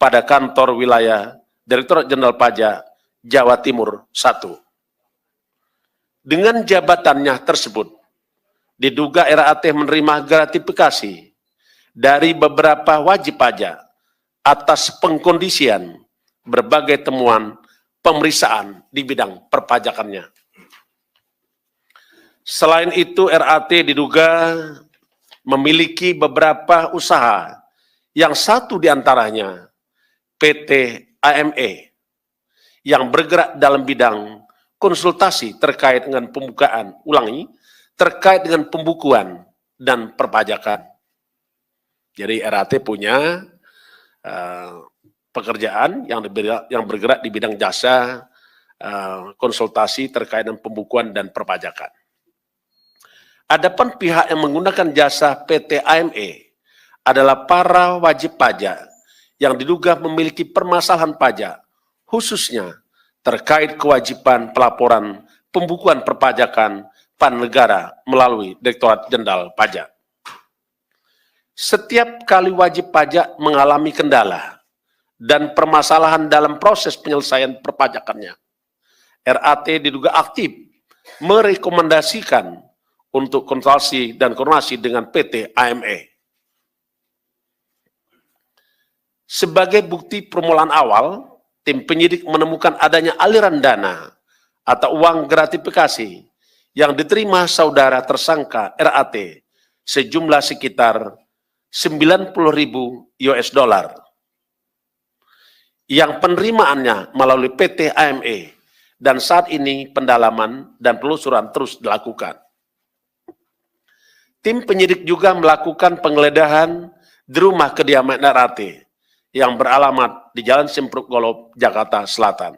pada kantor wilayah Direktorat Jenderal Pajak Jawa Timur 1. Dengan jabatannya tersebut, diduga RAT menerima gratifikasi dari beberapa wajib pajak atas pengkondisian berbagai temuan pemeriksaan di bidang perpajakannya. Selain itu, RAT diduga memiliki beberapa usaha, yang satu diantaranya PT AME, yang bergerak dalam bidang konsultasi terkait dengan terkait dengan pembukuan dan perpajakan. Jadi RAT punya pekerjaan yang bergerak di bidang jasa konsultasi terkait dengan pembukuan dan perpajakan. Adapun pihak yang menggunakan jasa PT AME adalah para wajib pajak yang diduga memiliki permasalahan pajak, khususnya terkait kewajiban pelaporan pembukuan perpajakan pada negara melalui Direktorat Jenderal Pajak. Setiap kali wajib pajak mengalami kendala dan permasalahan dalam proses penyelesaian perpajakannya, RAT diduga aktif merekomendasikan untuk konsultasi dan koordinasi dengan PT AME. Sebagai bukti permulaan awal, tim penyidik menemukan adanya aliran dana atau uang gratifikasi yang diterima saudara tersangka RAT sejumlah sekitar 90.000 US dollar yang penerimaannya melalui PT AME, dan saat ini pendalaman dan penelusuran terus dilakukan. Tim penyidik juga melakukan penggeledahan di rumah kediaman RAT yang beralamat di Jalan Simpruk Golob, Jakarta Selatan.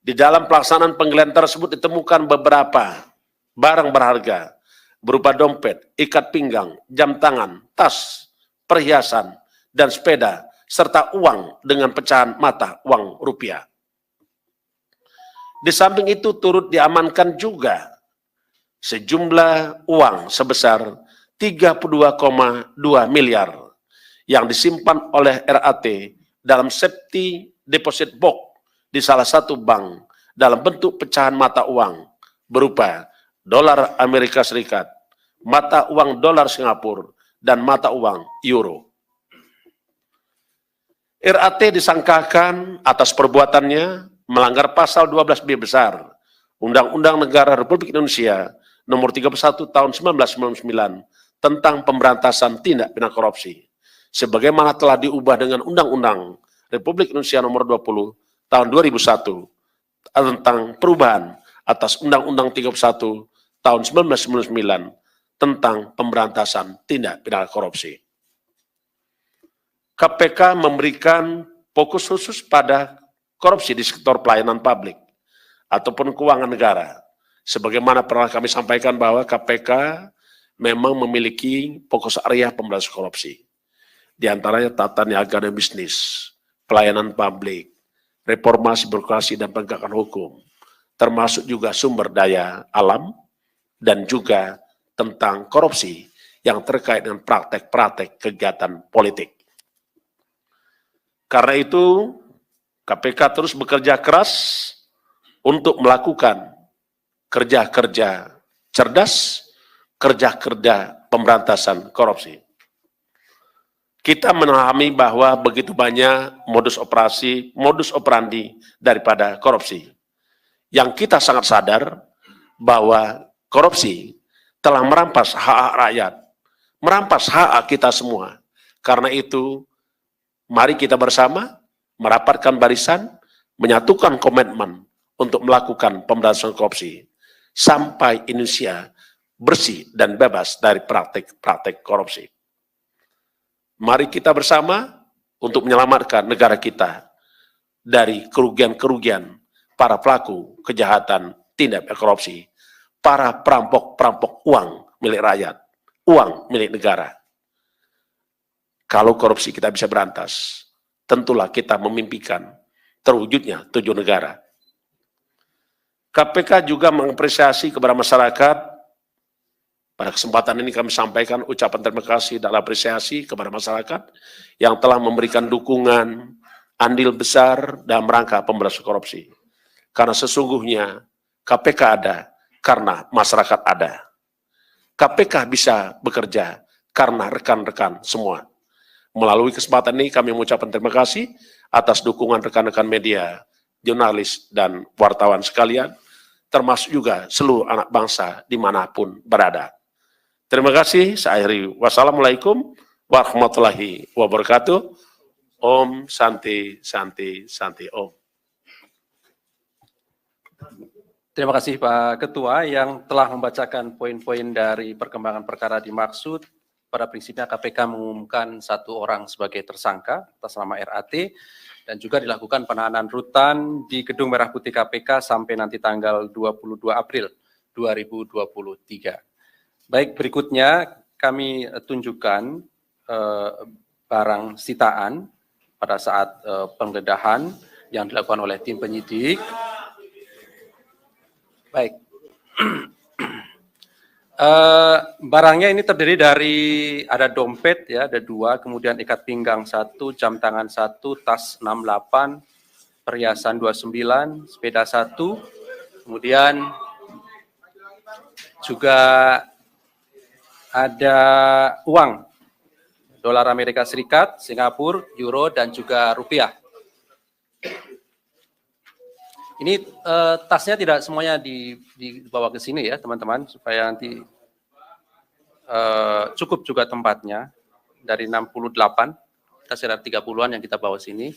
Di dalam pelaksanaan penggeledahan tersebut ditemukan beberapa barang berharga berupa dompet, ikat pinggang, jam tangan, tas, perhiasan, dan sepeda, serta uang dengan pecahan mata uang rupiah. Di samping itu turut diamankan juga sejumlah uang sebesar 32,2 miliar yang disimpan oleh RAT dalam safety deposit box di salah satu bank dalam bentuk pecahan mata uang berupa dolar Amerika Serikat, mata uang dolar Singapura, dan mata uang euro. RAT disangkakan atas perbuatannya melanggar pasal 12B besar Undang-Undang Negara Republik Indonesia Nomor 31 Tahun 1999 tentang pemberantasan tindak pidana korupsi, sebagaimana telah diubah dengan Undang-Undang Republik Indonesia Nomor 20 Tahun 2001 tentang perubahan atas Undang-Undang 31 Tahun 1999 tentang pemberantasan tindak pidana korupsi. KPK memberikan fokus khusus pada korupsi di sektor pelayanan publik ataupun keuangan negara. Sebagaimana pernah kami sampaikan bahwa KPK memang memiliki fokus area pemberantasan korupsi. Di antaranya tata niaga dan bisnis, pelayanan publik, reformasi birokrasi dan penegakan hukum, termasuk juga sumber daya alam, dan juga tentang korupsi yang terkait dengan praktek-praktek kegiatan politik. Karena itu, KPK terus bekerja keras untuk melakukan kerja-kerja cerdas, kerja-kerja pemberantasan korupsi. Kita memahami bahwa begitu banyak modus operandi daripada korupsi. Yang kita sangat sadar bahwa korupsi telah merampas hak rakyat, merampas hak kita semua. Karena itu, mari kita bersama merapatkan barisan, menyatukan komitmen untuk melakukan pemberantasan korupsi sampai Indonesia bersih dan bebas dari praktek-praktek korupsi. Mari kita bersama untuk menyelamatkan negara kita dari kerugian-kerugian para pelaku kejahatan tindak pidana korupsi, para perampok-perampok uang milik rakyat, uang milik negara. Kalau korupsi kita bisa berantas, tentulah kita memimpikan terwujudnya tujuan negara. KPK juga mengapresiasi kepada masyarakat. Pada kesempatan ini kami sampaikan ucapan terima kasih dan apresiasi kepada masyarakat yang telah memberikan dukungan, andil besar dalam rangka pemberantasan korupsi. Karena sesungguhnya KPK ada karena masyarakat ada. KPK bisa bekerja karena rekan-rekan semua. Melalui kesempatan ini kami mengucapkan terima kasih atas dukungan rekan-rekan media, jurnalis, dan wartawan sekalian, termasuk juga seluruh anak bangsa dimanapun berada. Terima kasih, saya akhiri. Wassalamualaikum warahmatullahi wabarakatuh. Om Santi Santi Santi Om. Terima kasih Pak Ketua yang telah membacakan poin-poin dari perkembangan perkara dimaksud. Pada prinsipnya KPK mengumumkan 1 orang sebagai tersangka atas nama RAT dan juga dilakukan penahanan rutan di Gedung Merah Putih KPK sampai nanti tanggal 22 April 2023. Baik, berikutnya kami tunjukkan barang sitaan pada saat penggeledahan yang dilakukan oleh tim penyidik. Baik, barangnya ini terdiri dari ada dompet ya, ada 2, kemudian ikat pinggang 1, jam tangan 1, tas 68, perhiasan 29, sepeda 1, kemudian juga ada uang dolar Amerika Serikat, Singapura, euro, dan juga rupiah. Ini tasnya tidak semuanya dibawa ke sini ya teman-teman, supaya nanti cukup juga tempatnya. Dari 68, kita sekitar 30-an yang kita bawa sini.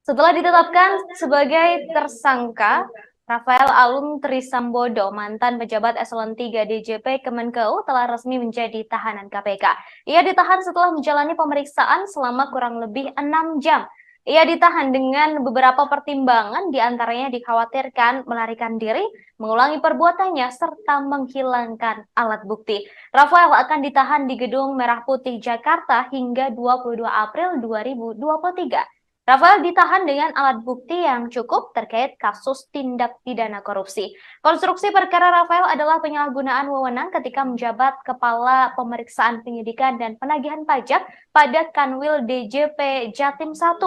Setelah ditetapkan sebagai tersangka, Rafael Alun Trisambodo, mantan pejabat eselon 3 DJP Kemenkeu, telah resmi menjadi tahanan KPK. Ia ditahan setelah menjalani pemeriksaan selama kurang lebih 6 jam. Ia ditahan dengan beberapa pertimbangan, diantaranya dikhawatirkan melarikan diri, mengulangi perbuatannya, serta menghilangkan alat bukti. Rafael akan ditahan di Gedung Merah Putih Jakarta hingga 22 April 2023. Rafael ditahan dengan alat bukti yang cukup terkait kasus tindak pidana korupsi. Konstruksi perkara Rafael adalah penyalahgunaan wewenang ketika menjabat Kepala Pemeriksaan Penyidikan dan Penagihan Pajak pada Kanwil DJP Jatim 1.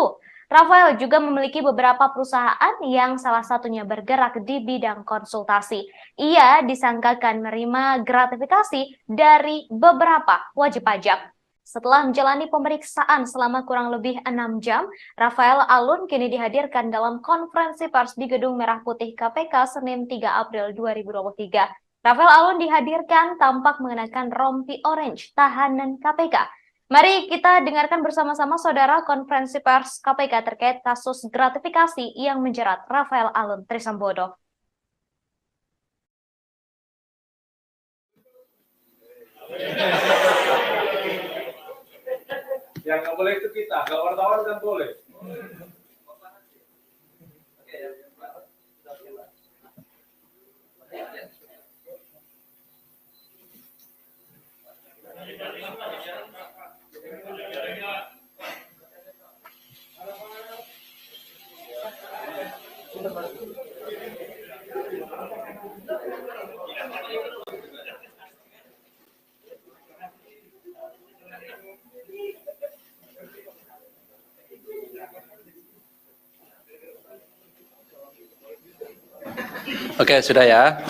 Rafael juga memiliki beberapa perusahaan yang salah satunya bergerak di bidang konsultasi. Ia disangkakan menerima gratifikasi dari beberapa wajib pajak. Setelah menjalani pemeriksaan selama kurang lebih 6 jam, Rafael Alun kini dihadirkan dalam konferensi pers di Gedung Merah Putih KPK Senin 3 April 2023. Rafael Alun dihadirkan tampak mengenakan rompi orange tahanan KPK. Mari kita dengarkan bersama-sama saudara konferensi pers KPK terkait kasus gratifikasi yang menjerat Rafael Alun Trisambodo. Yang nggak boleh itu kita, kalau wartawan kan boleh. Oke, sudah ya.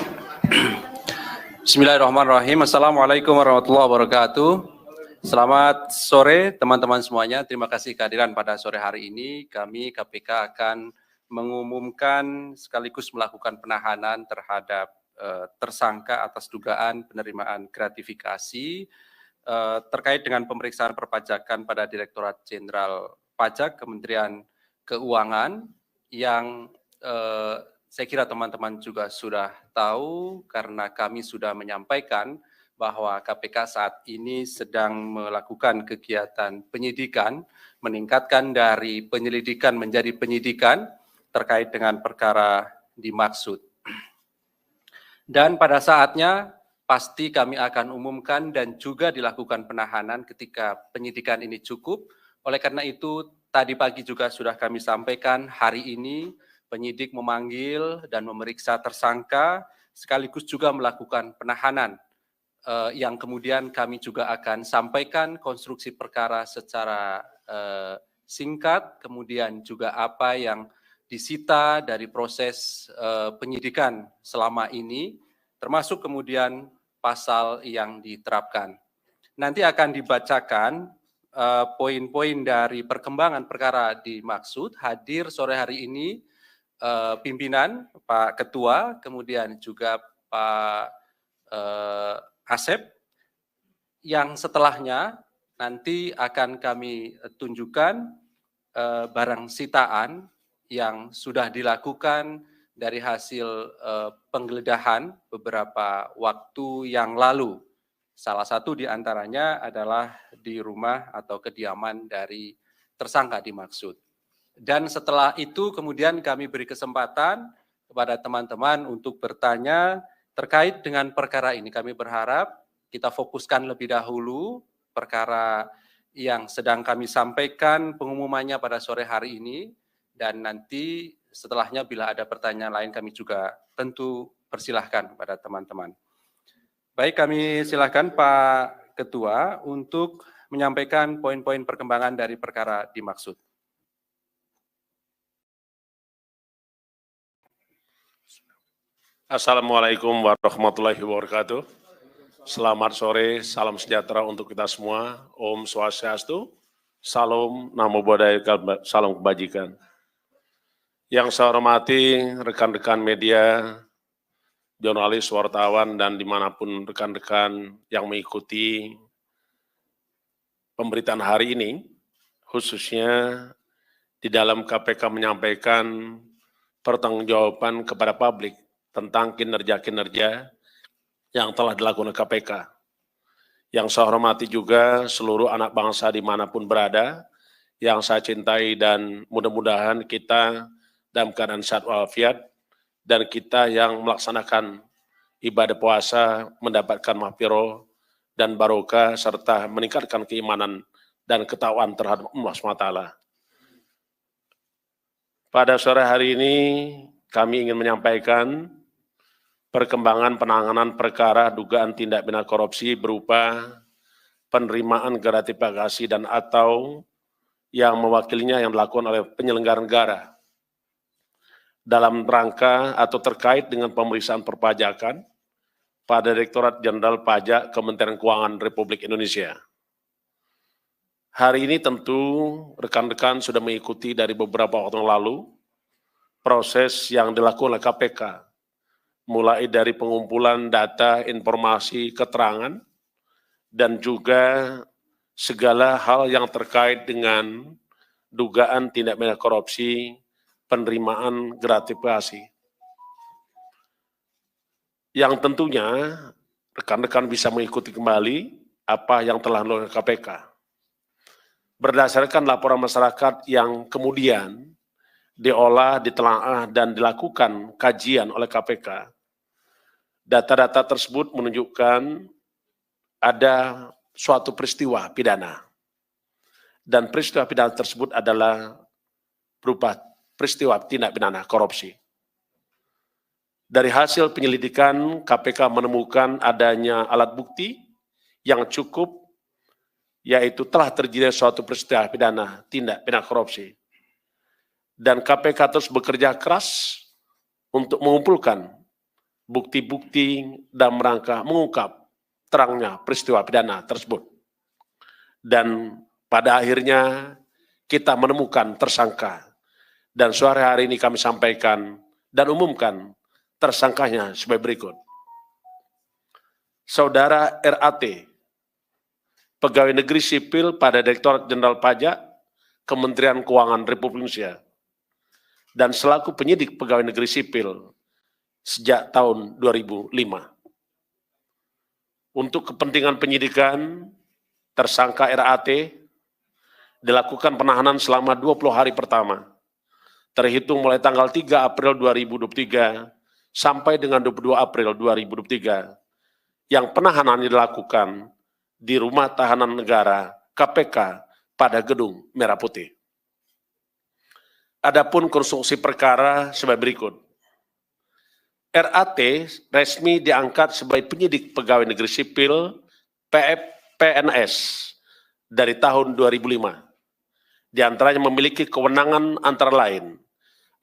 Bismillahirrahmanirrahim. Assalamualaikum warahmatullahi wabarakatuh. Selamat sore teman-teman semuanya. Terima kasih kehadiran pada sore hari ini. Kami KPK akan mengumumkan sekaligus melakukan penahanan terhadap tersangka atas dugaan penerimaan gratifikasi terkait dengan pemeriksaan perpajakan pada Direktorat Jenderal Pajak Kementerian Keuangan yang saya kira teman-teman juga sudah tahu karena kami sudah menyampaikan bahwa KPK saat ini sedang melakukan kegiatan penyidikan, meningkatkan dari penyelidikan menjadi penyidikan terkait dengan perkara dimaksud. Dan pada saatnya pasti kami akan umumkan dan juga dilakukan penahanan ketika penyidikan ini cukup. Oleh karena itu tadi pagi juga sudah kami sampaikan hari ini penyidik memanggil dan memeriksa tersangka sekaligus juga melakukan penahanan yang kemudian kami juga akan sampaikan konstruksi perkara secara singkat, kemudian juga apa yang disita dari proses penyidikan selama ini, termasuk kemudian pasal yang diterapkan. Nanti akan dibacakan poin-poin dari perkembangan perkara dimaksud. Hadir sore hari ini pimpinan, Pak Ketua, kemudian juga Pak Asep, yang setelahnya nanti akan kami tunjukkan barang sitaan yang sudah dilakukan dari hasil penggeledahan beberapa waktu yang lalu. Salah satu di antaranya adalah di rumah atau kediaman dari tersangka dimaksud. Dan setelah itu kemudian kami beri kesempatan kepada teman-teman untuk bertanya terkait dengan perkara ini. Kami berharap kita fokuskan lebih dahulu perkara yang sedang kami sampaikan pengumumannya pada sore hari ini, dan nanti setelahnya bila ada pertanyaan lain kami juga tentu persilahkan kepada teman-teman. Baik, kami silakan Pak Ketua untuk menyampaikan poin-poin perkembangan dari perkara dimaksud. Assalamualaikum warahmatullahi wabarakatuh. Selamat sore, salam sejahtera untuk kita semua. Om Swastiastu, Salam Namo Buddhaya, salam kebajikan. Yang saya hormati rekan-rekan media, jurnalis, wartawan, dan dimanapun rekan-rekan yang mengikuti pemberitaan hari ini, khususnya di dalam KPK menyampaikan pertanggungjawaban kepada publik tentang kinerja-kinerja yang telah dilakukan KPK. Yang saya hormati juga seluruh anak bangsa dimanapun berada, yang saya cintai, dan mudah-mudahan kita dalam keadaan sehat walafiat, dan kita yang melaksanakan ibadah puasa mendapatkan mahfirah dan barokah, serta meningkatkan keimanan dan ketakwaan terhadap Allah SWT. Pada sore hari ini kami ingin menyampaikan perkembangan penanganan perkara dugaan tindak pidana korupsi berupa penerimaan gratifikasi dan atau yang mewakilinya yang dilakukan oleh penyelenggara negara dalam rangka atau terkait dengan pemeriksaan perpajakan pada Direktorat Jenderal Pajak Kementerian Keuangan Republik Indonesia. Hari ini tentu rekan-rekan sudah mengikuti dari beberapa waktu yang lalu proses yang dilakukan oleh KPK, mulai dari pengumpulan data, informasi, keterangan, dan juga segala hal yang terkait dengan dugaan tindak pidana korupsi, penerimaan gratifikasi. Yang tentunya rekan-rekan bisa mengikuti kembali apa yang telah dilakukan KPK. Berdasarkan laporan masyarakat yang kemudian diolah, ditelaah, dan dilakukan kajian oleh KPK, data-data tersebut menunjukkan ada suatu peristiwa pidana. Dan peristiwa pidana tersebut adalah berupa peristiwa tindak pidana korupsi. Dari hasil penyelidikan, KPK menemukan adanya alat bukti yang cukup, yaitu telah terjadi suatu peristiwa pidana tindak pidana korupsi. Dan KPK terus bekerja keras untuk mengumpulkan bukti-bukti dan rangka mengungkap terangnya peristiwa pidana tersebut. Dan pada akhirnya kita menemukan tersangka. Dan sore hari ini kami sampaikan dan umumkan tersangkanya sebagai berikut. Saudara RAT, Pegawai Negeri Sipil pada Direktorat Jenderal Pajak Kementerian Keuangan Republik Indonesia dan selaku penyidik Pegawai Negeri Sipil sejak tahun 2005. Untuk kepentingan penyidikan, tersangka RAT dilakukan penahanan selama 20 hari pertama, terhitung mulai tanggal 3 April 2023 sampai dengan 22 April 2023, yang penahanannya dilakukan di Rumah Tahanan Negara KPK pada Gedung Merah Putih. Adapun konstruksi perkara sebagai berikut. RAT resmi diangkat sebagai penyidik Pegawai Negeri Sipil PNS dari tahun 2005. Di antaranya memiliki kewenangan antara lain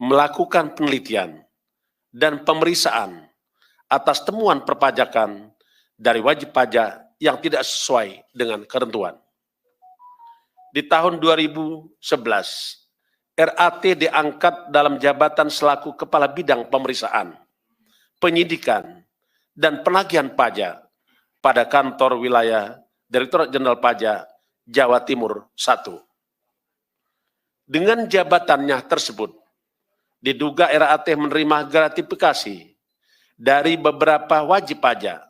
melakukan penelitian dan pemeriksaan atas temuan perpajakan dari wajib pajak yang tidak sesuai dengan ketentuan. Di tahun 2011, RAT diangkat dalam jabatan selaku Kepala Bidang Pemeriksaan, Penyidikan, dan Penagihan Pajak pada kantor wilayah Direktorat Jenderal Pajak Jawa Timur 1. Dengan jabatannya tersebut, diduga RAT menerima gratifikasi dari beberapa wajib pajak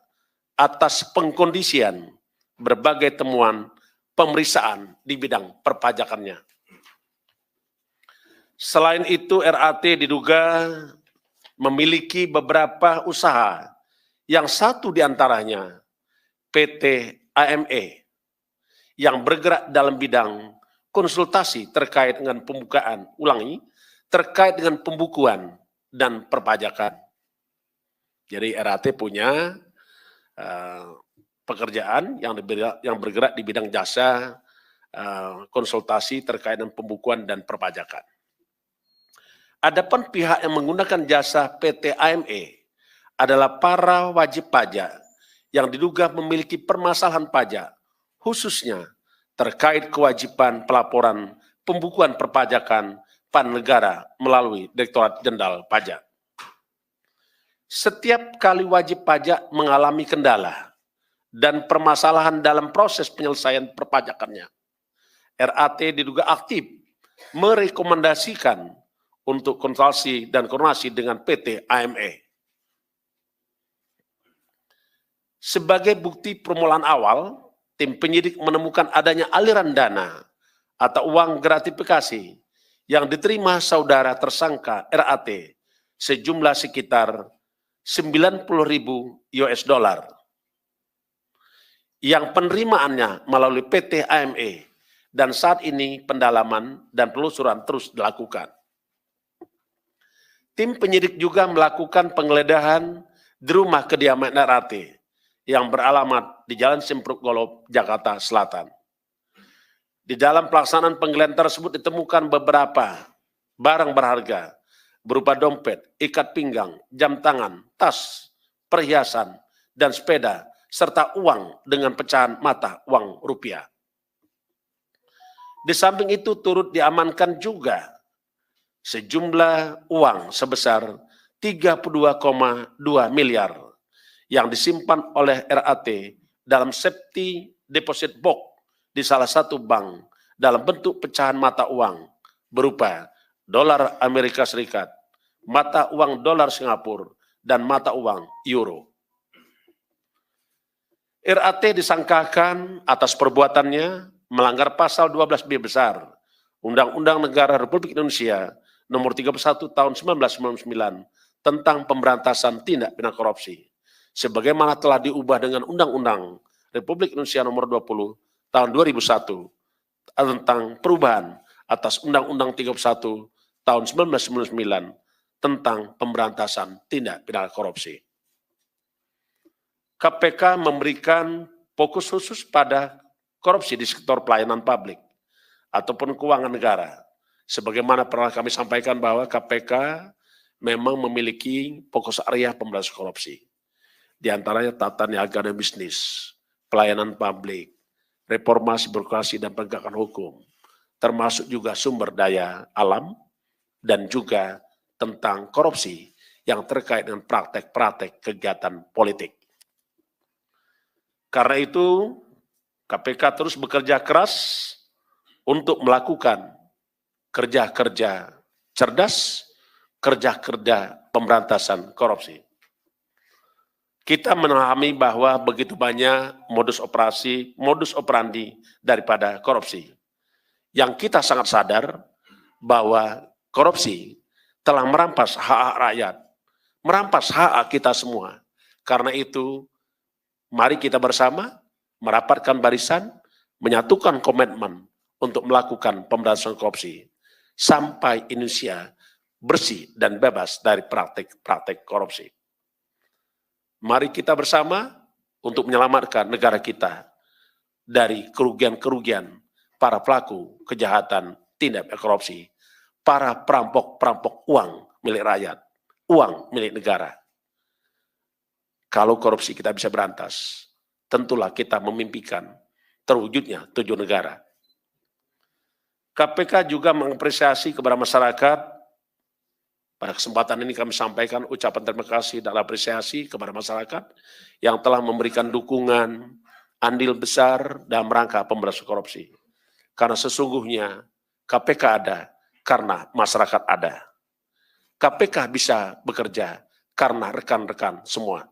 atas pengkondisian berbagai temuan pemeriksaan di bidang perpajakannya. Selain itu, RAT diduga memiliki beberapa usaha, yang satu diantaranya PT AME, yang bergerak dalam bidang konsultasi terkait dengan terkait dengan pembukuan dan perpajakan. Jadi RAT punya pekerjaan yang bergerak di bidang jasa konsultasi terkait dengan pembukuan dan perpajakan. Adapun pihak yang menggunakan jasa PT AME adalah para wajib pajak yang diduga memiliki permasalahan pajak, khususnya terkait kewajiban pelaporan pembukuan perpajakan pada negara melalui Direktorat Jenderal Pajak. Setiap kali wajib pajak mengalami kendala dan permasalahan dalam proses penyelesaian perpajakannya, RAT diduga aktif merekomendasikan untuk konsultasi dan koordinasi dengan PT AME. Sebagai bukti permulaan awal, tim penyidik menemukan adanya aliran dana atau uang gratifikasi yang diterima saudara tersangka RAT sejumlah sekitar 90.000 US dollar yang penerimaannya melalui PT AME, dan saat ini pendalaman dan penelusuran terus dilakukan. Tim penyidik juga melakukan penggeledahan di rumah kediaman RAT yang beralamat di Jalan Simpruk Golob, Jakarta Selatan. Di dalam pelaksanaan penggeledahan tersebut ditemukan beberapa barang berharga berupa dompet, ikat pinggang, jam tangan, tas, perhiasan, dan sepeda, serta uang dengan pecahan mata uang rupiah. Di samping itu turut diamankan juga sejumlah uang sebesar 32,2 miliar yang disimpan oleh RAT dalam safety deposit box di salah satu bank dalam bentuk pecahan mata uang berupa dolar Amerika Serikat, mata uang dolar Singapura, dan mata uang euro. RAT disangkakan atas perbuatannya melanggar pasal 12B besar Undang-Undang Negara Republik Indonesia Nomor 31 Tahun 1999 tentang pemberantasan tindak pidana korupsi, sebagaimana telah diubah dengan Undang-Undang Republik Indonesia Nomor 20 Tahun 2001 tentang perubahan atas Undang-Undang 31 Tahun 1999 tentang pemberantasan tindak pidana korupsi. KPK memberikan fokus khusus pada korupsi di sektor pelayanan publik ataupun keuangan negara. Sebagaimana pernah kami sampaikan bahwa KPK memang memiliki fokus area pemberantasan korupsi. Di antaranya tata niaga dan bisnis, pelayanan publik, reformasi birokrasi dan penegakan hukum, termasuk juga sumber daya alam, dan juga tentang korupsi yang terkait dengan praktek-praktek kegiatan politik. Karena itu, KPK terus bekerja keras untuk melakukan kerja-kerja cerdas, kerja-kerja pemberantasan korupsi. Kita memahami bahwa begitu banyak modus operandi daripada korupsi. Yang kita sangat sadar bahwa korupsi telah merampas hak rakyat, merampas hak kita semua. Karena itu, mari kita bersama merapatkan barisan, menyatukan komitmen untuk melakukan pemberantasan korupsi sampai Indonesia bersih dan bebas dari praktik-praktik korupsi. Mari kita bersama untuk menyelamatkan negara kita dari kerugian-kerugian para pelaku kejahatan tindak pidana korupsi, para perampok-perampok uang milik rakyat, uang milik negara. Kalau korupsi kita bisa berantas, tentulah kita memimpikan terwujudnya tujuan negara. KPK juga mengapresiasi kepada masyarakat. Pada kesempatan ini kami sampaikan ucapan terima kasih dan apresiasi kepada masyarakat yang telah memberikan dukungan andil besar dalam rangka pemberantasan korupsi. Karena sesungguhnya KPK ada karena masyarakat ada. KPK bisa bekerja karena rekan-rekan semua.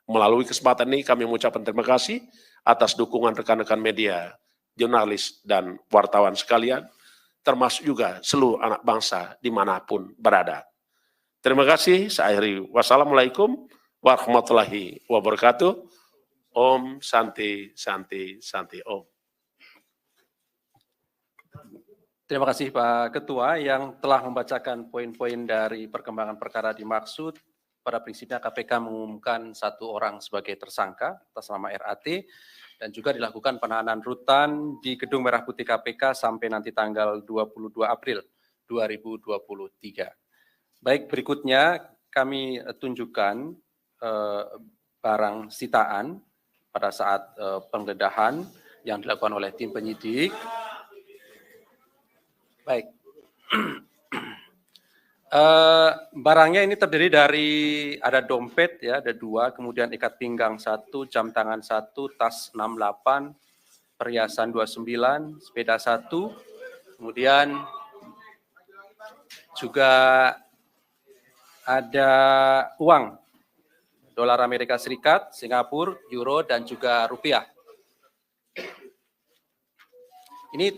Melalui kesempatan ini kami mengucapkan terima kasih atas dukungan rekan-rekan media, jurnalis, dan wartawan sekalian, termasuk juga seluruh anak bangsa dimanapun berada. Terima kasih, saya akhiri. Wassalamualaikum warahmatullahi wabarakatuh. Om Santi Santi Santi Om. Terima kasih Pak Ketua yang telah membacakan poin-poin dari perkembangan perkara dimaksud. Pada prinsipnya KPK mengumumkan satu orang sebagai tersangka atas nama RAT dan juga dilakukan penahanan rutan di Gedung Merah Putih KPK sampai nanti tanggal 22 April 2023. Baik, berikutnya kami tunjukkan barang sitaan pada saat penggeledahan yang dilakukan oleh tim penyidik. Baik. Barangnya ini terdiri dari ada dompet ya, ada 2, kemudian ikat pinggang 1, jam tangan 1, tas 68, perhiasan 29, sepeda 1, kemudian juga ada uang dolar Amerika Serikat, Singapura, euro, dan juga rupiah. Ini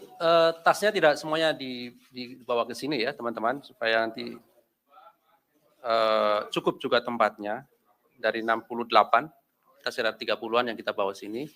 tasnya tidak semuanya dibawa ke sini ya teman-teman, supaya nanti cukup juga tempatnya. Dari 68, kita sekitar 30-an yang kita bawa sini.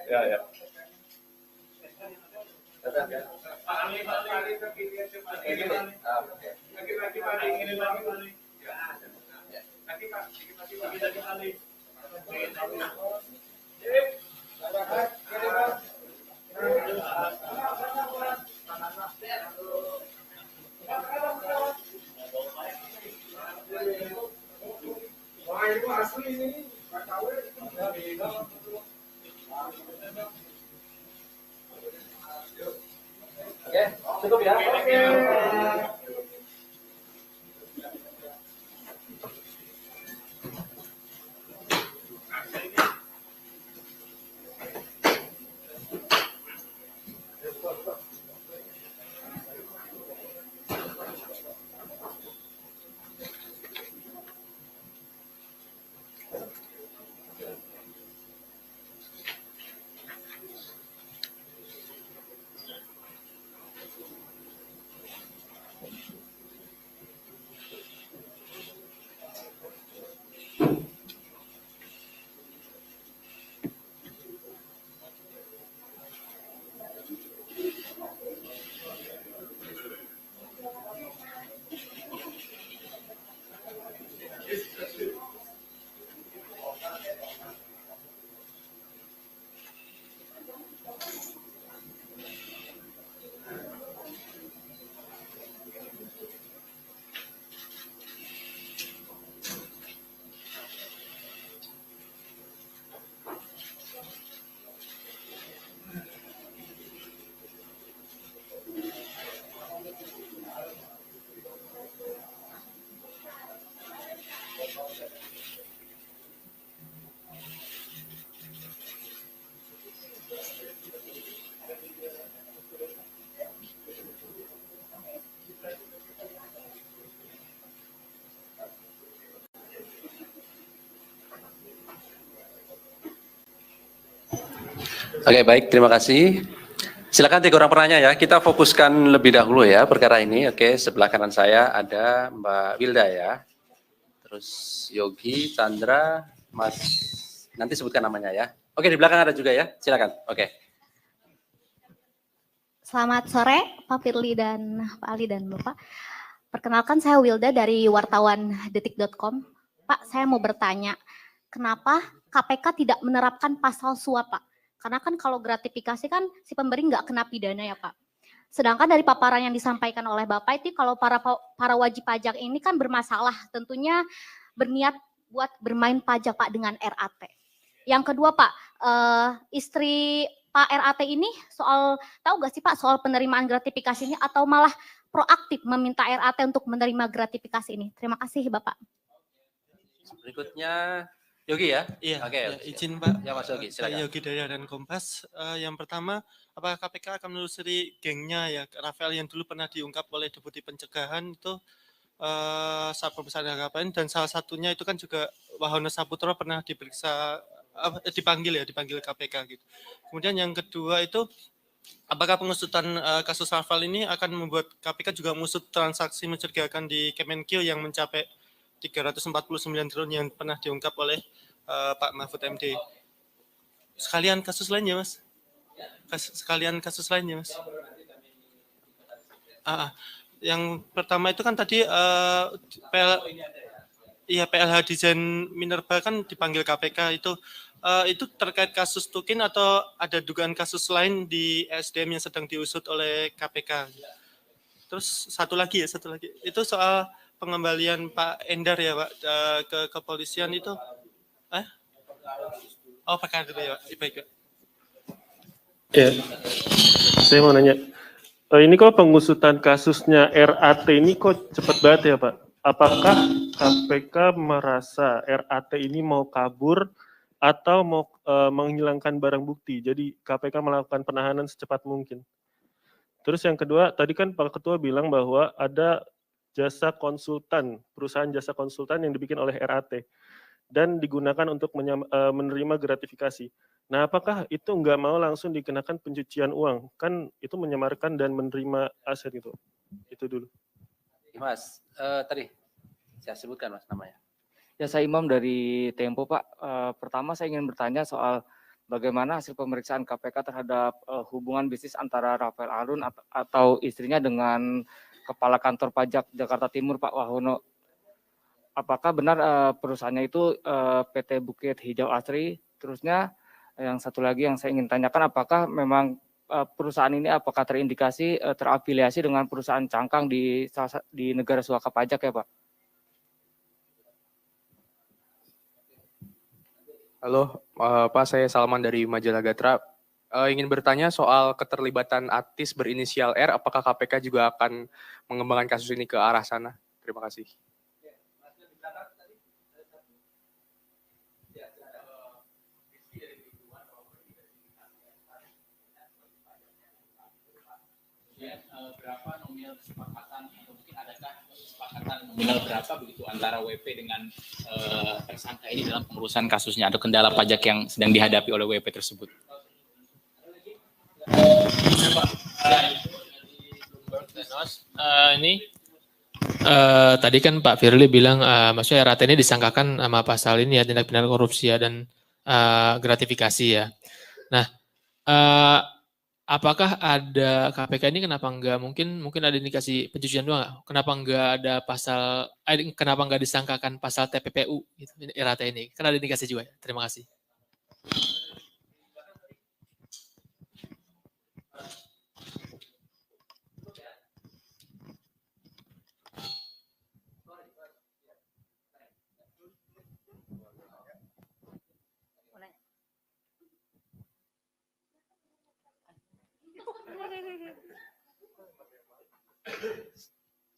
Ya, ya. Oke, cukup ya. Oke, baik, terima kasih. Silakan 3 orang penanya ya. Kita fokuskan lebih dahulu ya perkara ini. Oke, sebelah kanan saya ada Mbak Wilda ya. Terus Yogi, Chandra, Mas, nanti sebutkan namanya ya. Oke, di belakang ada juga ya. Silakan. Oke. Selamat sore Pak Firly dan Pak Ali dan Bapak. Perkenalkan saya Wilda dari wartawan detik.com. Pak, saya mau bertanya, kenapa KPK tidak menerapkan pasal suap, Pak? Karena kan kalau gratifikasi kan si pemberi nggak kena pidana ya, Pak. Sedangkan dari paparan yang disampaikan oleh Bapak itu kalau para wajib pajak ini kan bermasalah, tentunya berniat buat bermain pajak Pak dengan RAT. Yang kedua Pak, istri Pak RAT ini tahu gak sih Pak soal penerimaan gratifikasi ini atau malah proaktif meminta RAT untuk menerima gratifikasi ini? Terima kasih Bapak. Berikutnya Yogi ya? Iya, Oke, ya, izin Pak. Ya Mas Yogi, Saya silakan. Yogi dari Harian Kompas. Yang pertama, apakah KPK akan menelusuri gengnya ya Rafael yang dulu pernah diungkap oleh Deputi Pencegahan itu Satpol Besar KPN, dan salah satunya itu kan juga Wahono Saputro pernah diperiksa dipanggil KPK gitu. Kemudian yang kedua itu apakah pengusutan kasus Rafael ini akan membuat KPK juga mengusut transaksi mencurigakan di Kemenkeu yang mencapai 349 triliun yang pernah diungkap oleh Pak Mahfud MD. Sekalian kasus lainnya, Mas. Yang pertama itu kan tadi PLH Desain Minerba kan dipanggil KPK itu terkait kasus Tukin atau ada dugaan kasus lain di SDM yang sedang diusut oleh KPK. Terus satu lagi itu soal pengembalian Pak Endar ya Pak ke kepolisian itu perkara dulu ya Pak. Baik Pak. Ya, saya mau nanya, ini kok pengusutan kasusnya RAT ini kok cepat banget ya Pak? Apakah KPK merasa RAT ini mau kabur atau mau menghilangkan barang bukti? Jadi KPK melakukan penahanan secepat mungkin. Terus yang kedua, tadi kan Pak Ketua bilang bahwa ada perusahaan jasa konsultan yang dibikin oleh RAT dan digunakan untuk menerima gratifikasi. Nah, apakah itu nggak mau langsung dikenakan pencucian uang? Kan itu menyamarkan dan menerima aset itu. Itu dulu. Mas, tadi saya sebutkan Mas namanya. Ya, saya Imam dari Tempo Pak. Pertama saya ingin bertanya soal bagaimana hasil pemeriksaan KPK terhadap hubungan bisnis antara Rafael Alun atau istrinya dengan Kepala Kantor Pajak Jakarta Timur Pak Wahono. Apakah benar perusahaannya itu PT Bukit Hijau Asri? Terusnya yang satu lagi yang saya ingin tanyakan, apakah memang perusahaan ini apakah terindikasi terafiliasi dengan perusahaan cangkang di negara suaka pajak ya Pak? Halo, Pak, saya Salman dari Majalah Gatra. Ingin bertanya soal keterlibatan artis berinisial R, apakah KPK juga akan mengembangkan kasus ini ke arah sana? Terima kasih. Berapa nominal kesepakatan atau mungkin adakah kesepakatan nominal berapa begitu antara WP dengan tersangka ini dalam pengurusan kasusnya atau kendala pajak yang sedang dihadapi oleh WP tersebut? Tadi kan Pak Firly bilang maksudnya RAT ini disangkakan sama pasal ini ya, tindak pidana korupsi ya dan gratifikasi ya. Nah, apakah ada KPK ini kenapa enggak mungkin ada indikasi pencucian uang nggak? Kenapa enggak ada kenapa enggak disangkakan pasal TPPU gitu, RAT ini? Kan ada indikasi juga ya. Terima kasih.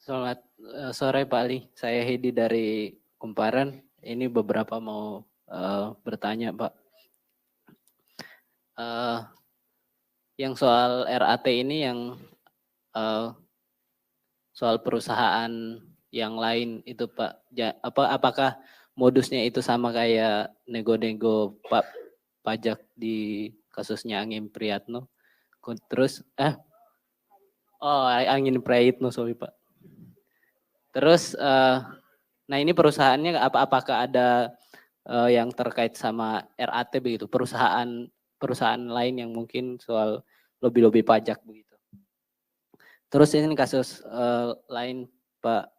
Selamat sore Pak Ali, saya Hedi dari Kumparan. Ini beberapa mau bertanya Pak. Yang soal RAT ini yang soal perusahaan yang lain itu Pak, apakah modusnya itu sama kayak nego-nego Pak pajak di kasusnya Angin Priyatno? Terus Angin Prayitno, sorry Pak. Terus, nah ini perusahaannya apakah ada yang terkait sama RAT begitu, perusahaan lain yang mungkin soal lobby pajak begitu. Terus ini kasus lain Pak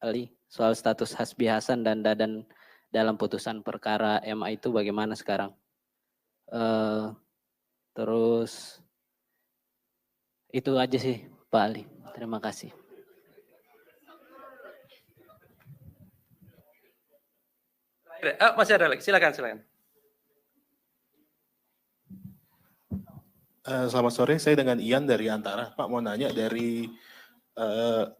Ali soal status Hasbi Hasan dan Dadan dalam putusan perkara MA itu bagaimana sekarang? Terus itu aja sih Pak Ali. Terima kasih. Masih ada lagi, silakan. Selamat sore, saya dengan Ian dari Antara. Pak mau nanya dari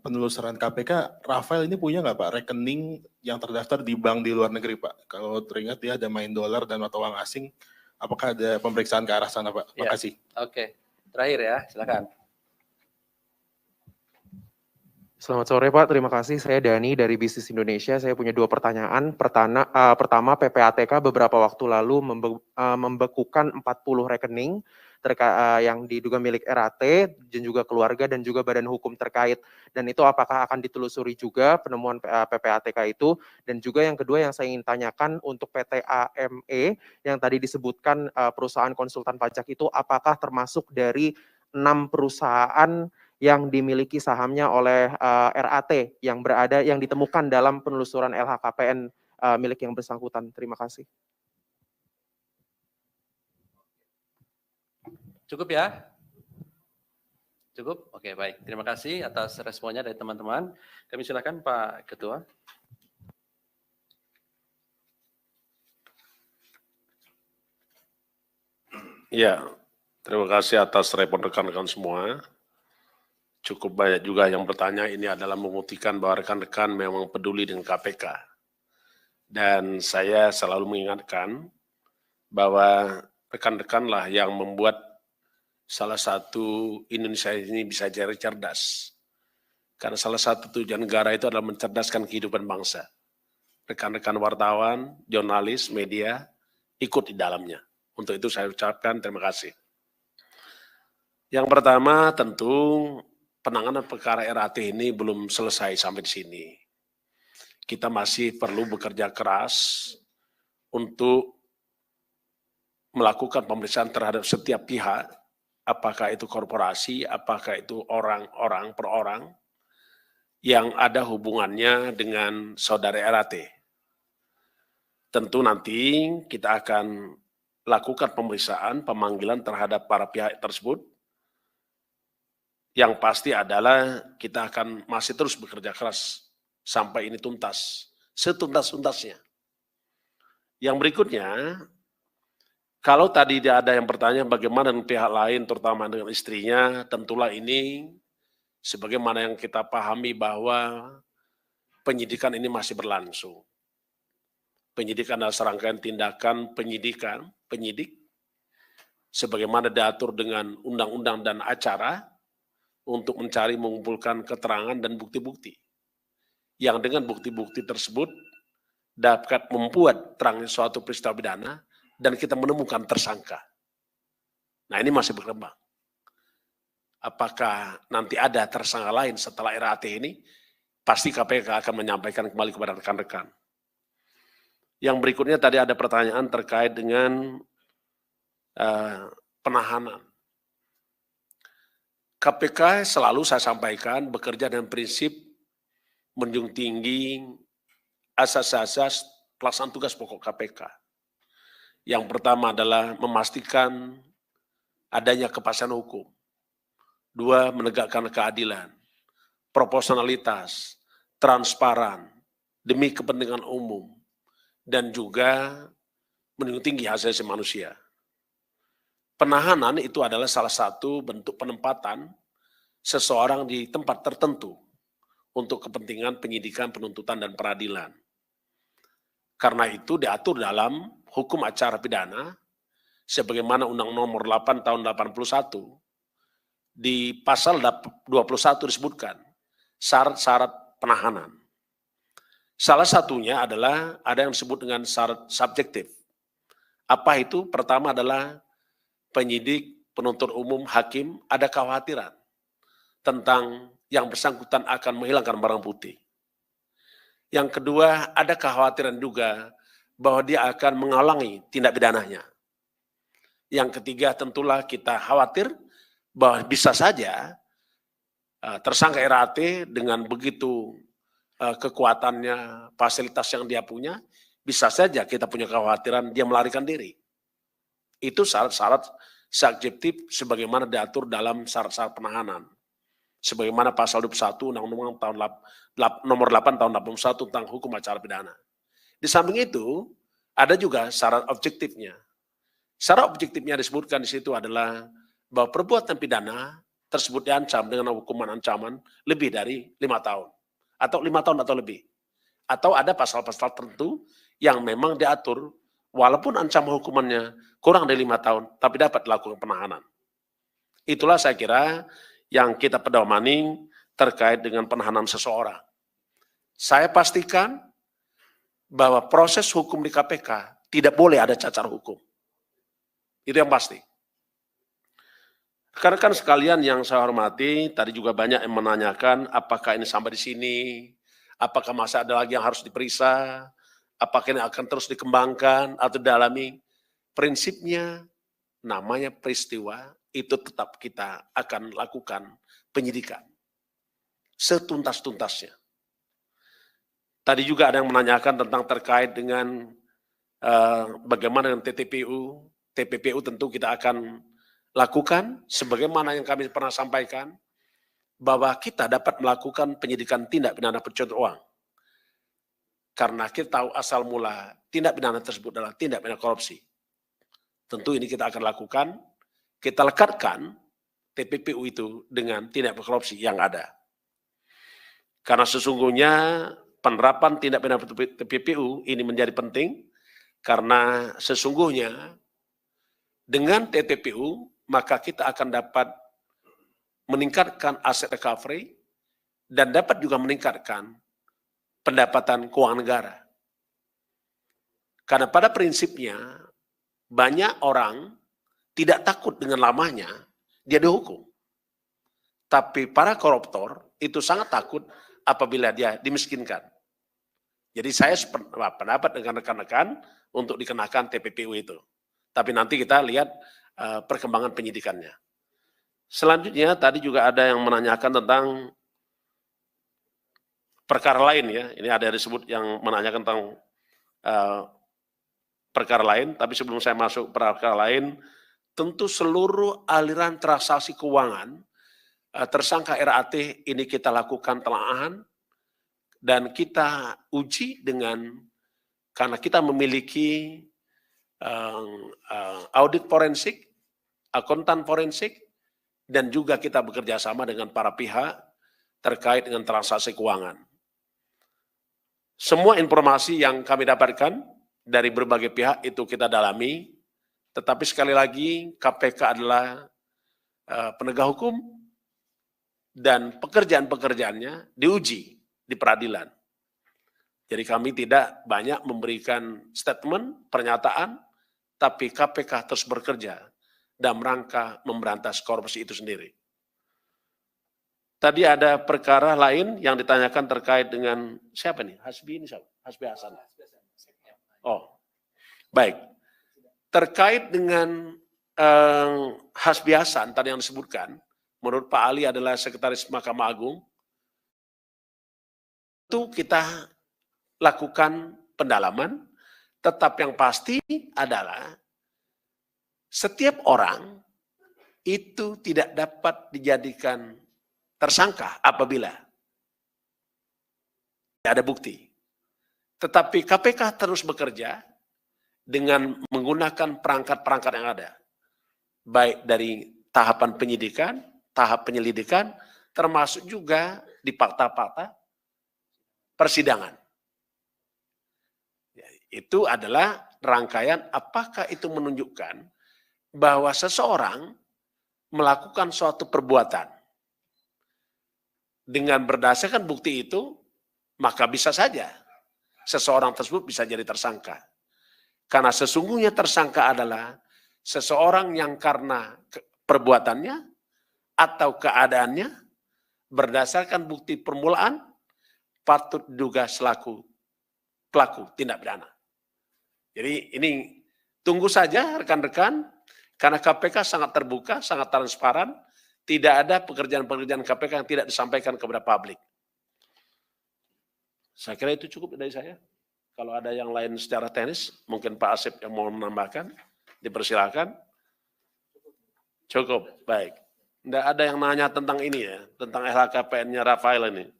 penelusuran KPK, Rafael ini punya nggak Pak rekening yang terdaftar di bank di luar negeri Pak? Kalau teringat dia ada main dolar dan mata uang asing, apakah ada pemeriksaan ke arah sana Pak? Terima kasih. Oke, terakhir ya, silakan. Selamat sore Pak, terima kasih. Saya Dani dari Bisnis Indonesia. Saya punya 2 pertanyaan. Pertama, PPATK beberapa waktu lalu membekukan 40 rekening yang diduga milik RAT dan juga keluarga dan juga badan hukum terkait. Dan itu apakah akan ditelusuri juga penemuan PPATK itu? Dan juga yang kedua yang saya ingin tanyakan untuk PT AME yang tadi disebutkan perusahaan konsultan pajak itu apakah termasuk dari 6 perusahaan yang dimiliki sahamnya oleh RAT yang ditemukan dalam penelusuran LHKPN milik yang bersangkutan. Terima kasih. Cukup ya? Cukup? Oke, baik. Terima kasih atas responnya dari teman-teman. Kami silakan Pak Ketua. Ya, terima kasih atas respon rekan-rekan semua. Cukup banyak juga yang bertanya, ini adalah membuktikan bahwa rekan-rekan memang peduli dengan KPK. Dan saya selalu mengingatkan bahwa rekan-rekanlah yang membuat salah satu Indonesia ini bisa jadi cerdas. Karena salah satu tujuan negara itu adalah mencerdaskan kehidupan bangsa. Rekan-rekan wartawan, jurnalis, media ikut di dalamnya. Untuk itu saya ucapkan terima kasih. Yang pertama tentu penanganan perkara RAT ini belum selesai sampai di sini. Kita masih perlu bekerja keras untuk melakukan pemeriksaan terhadap setiap pihak, apakah itu korporasi, apakah itu orang-orang per orang, yang ada hubungannya dengan saudara RAT. Tentu nanti kita akan lakukan pemeriksaan, pemanggilan terhadap para pihak tersebut. Yang pasti adalah kita akan masih terus bekerja keras sampai ini tuntas, setuntas-tuntasnya. Yang berikutnya, kalau tadi ada yang bertanya bagaimana dengan pihak lain, terutama dengan istrinya, tentulah ini sebagaimana yang kita pahami bahwa penyidikan ini masih berlangsung. Penyidikan adalah serangkaian tindakan penyidik, sebagaimana diatur dengan undang-undang dan acara, untuk mencari mengumpulkan keterangan dan bukti-bukti. Yang dengan bukti-bukti tersebut dapat membuat terangnya suatu peristiwa pidana dan kita menemukan tersangka. Nah ini masih berkembang. Apakah nanti ada tersangka lain setelah RAT ini? Pasti KPK akan menyampaikan kembali kepada rekan-rekan. Yang berikutnya tadi ada pertanyaan terkait dengan penahanan. KPK selalu saya sampaikan bekerja dengan prinsip menjunjung tinggi asas-asas pelaksanaan tugas pokok KPK. Yang pertama adalah memastikan adanya kepastian hukum. 2, menegakkan keadilan, proporsionalitas, transparan, demi kepentingan umum, dan juga menjunjung tinggi hak asasi manusia. Penahanan itu adalah salah satu bentuk penempatan seseorang di tempat tertentu untuk kepentingan penyidikan, penuntutan, dan peradilan. Karena itu diatur dalam hukum acara pidana, sebagaimana Undang Nomor 8 Tahun 81, di pasal 21 disebutkan syarat-syarat penahanan. Salah satunya adalah ada yang disebut dengan syarat subjektif. Apa itu? Pertama adalah penyidik, penuntut umum, hakim ada kekhawatiran tentang yang bersangkutan akan menghilangkan barang bukti. Yang kedua, ada kekhawatiran juga bahwa dia akan menghalangi tindak pidananya. Yang ketiga, tentulah kita khawatir bahwa bisa saja tersangka RAT dengan begitu kekuatannya, fasilitas yang dia punya, bisa saja kita punya kekhawatiran dia melarikan diri. Itu syarat-syarat subjektif sebagaimana diatur dalam syarat-syarat penahanan. Sebagaimana pasal 21 Undang-Undang nomor 8 tahun 81 tentang hukum acara pidana. Di samping itu, ada juga syarat objektifnya. Syarat objektifnya disebutkan di situ adalah bahwa perbuatan pidana tersebut diancam dengan hukuman ancaman lebih dari 5 tahun. Atau 5 tahun atau lebih. Atau ada pasal-pasal tertentu yang memang diatur walaupun ancaman hukumannya kurang dari 5 tahun, tapi dapat dilakukan penahanan. Itulah saya kira yang kita pedomani terkait dengan penahanan seseorang. Saya pastikan bahwa proses hukum di KPK tidak boleh ada cacat hukum. Itu yang pasti. Rekan-rekan sekalian yang saya hormati, tadi juga banyak yang menanyakan apakah ini sampai di sini, apakah masih ada lagi yang harus diperiksa, apakah ini akan terus dikembangkan atau didalami. Prinsipnya namanya peristiwa itu tetap kita akan lakukan penyidikan setuntas-tuntasnya. Tadi juga ada yang menanyakan tentang terkait dengan bagaimana dengan TPPU. TPPU tentu kita akan lakukan sebagaimana yang kami pernah sampaikan bahwa kita dapat melakukan penyidikan tindak pidana pencucian uang. Karena kita tahu asal mula tindak pidana tersebut adalah tindak pidana korupsi. Tentu ini kita akan lakukan, kita lekatkan TPPU itu dengan tindak pidana korupsi yang ada. Karena sesungguhnya penerapan tindak pidana TPPU ini menjadi penting karena sesungguhnya dengan TPPU maka kita akan dapat meningkatkan aset recovery dan dapat juga meningkatkan pendapatan keuangan negara. Karena pada prinsipnya banyak orang tidak takut dengan lamanya dia dihukum. Tapi para koruptor itu sangat takut apabila dia dimiskinkan. Jadi saya pendapat dengan rekan-rekan untuk dikenakan TPPU itu. Tapi nanti kita lihat perkembangan penyidikannya. Selanjutnya tadi juga ada yang menanyakan tentang perkara lain ya. Ini ada yang disebut yang menanyakan tentang perkara lain. Tapi sebelum saya masuk perkara lain, tentu seluruh aliran transaksi keuangan tersangka RAT ini kita lakukan telaahan dan kita uji dengan karena kita memiliki audit forensik, akuntan forensik, dan juga kita bekerja sama dengan para pihak terkait dengan transaksi keuangan. Semua informasi yang kami dapatkan dari berbagai pihak itu kita dalami, tetapi sekali lagi KPK adalah penegak hukum dan pekerjaan-pekerjaannya diuji di peradilan. Jadi kami tidak banyak memberikan statement, pernyataan, tapi KPK terus bekerja dalam rangka memberantas korupsi itu sendiri. Tadi ada perkara lain yang ditanyakan terkait dengan siapa nih? Hasbi ini siapa? Hasbi Hasan. Oh, baik. Terkait dengan Hasbi Hasan tadi yang disebutkan, menurut Pak Ali adalah Sekretaris Mahkamah Agung, itu kita lakukan pendalaman, tetap yang pasti adalah setiap orang itu tidak dapat dijadikan tersangka apabila tidak ada bukti. Tetapi KPK terus bekerja dengan menggunakan perangkat-perangkat yang ada. Baik dari tahapan penyidikan, tahap penyelidikan, termasuk juga di fakta-fakta persidangan. Itu adalah rangkaian apakah itu menunjukkan bahwa seseorang melakukan suatu perbuatan. Dengan berdasarkan bukti itu, maka bisa saja seseorang tersebut bisa jadi tersangka. Karena sesungguhnya tersangka adalah seseorang yang karena perbuatannya atau keadaannya berdasarkan bukti permulaan patut diduga selaku pelaku tindak pidana. Jadi ini tunggu saja rekan-rekan, karena KPK sangat terbuka, sangat transparan, tidak ada pekerjaan-pekerjaan KPK yang tidak disampaikan kepada publik. Saya kira itu cukup dari saya. Kalau ada yang lain secara teknis, mungkin Pak Asep yang mau menambahkan, dipersilakan. Cukup, baik. Tidak ada yang nanya tentang ini ya, tentang LHKPN-nya Rafael ini.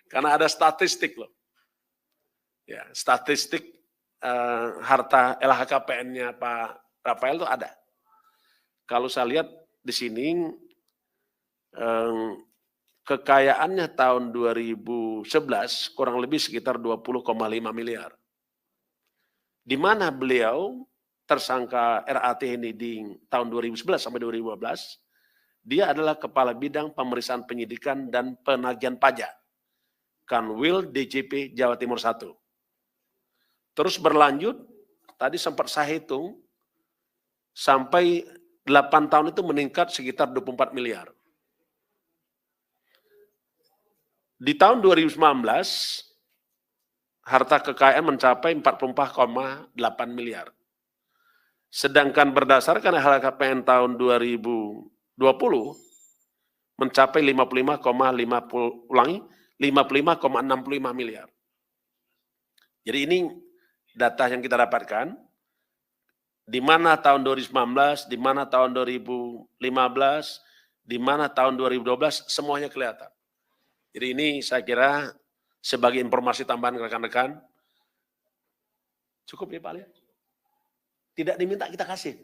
Karena ada statistik loh. Ya, statistik harta LHKPN-nya Pak Rafael itu ada. Kalau saya lihat di sini, kekayaannya tahun 2011 kurang lebih sekitar 20,5 miliar. Di mana beliau tersangka RAT ini di tahun 2011 sampai 2015, dia adalah Kepala Bidang Pemeriksaan Penyidikan dan Penagihan Pajak, Kanwil DJP Jawa Timur 1. Terus berlanjut, tadi sempat saya hitung, sampai 8 tahun itu meningkat sekitar 24 miliar. Di tahun 2019, harta kekayaan mencapai 44,8 miliar. Sedangkan berdasarkan LHKPN tahun 2020, mencapai 55,65 miliar. Jadi ini data yang kita dapatkan, di mana tahun 2019, di mana tahun 2015, di mana tahun 2012, semuanya kelihatan. Jadi ini saya kira sebagai informasi tambahan rekan-rekan, cukup ya Pak Ali? Tidak diminta kita kasih.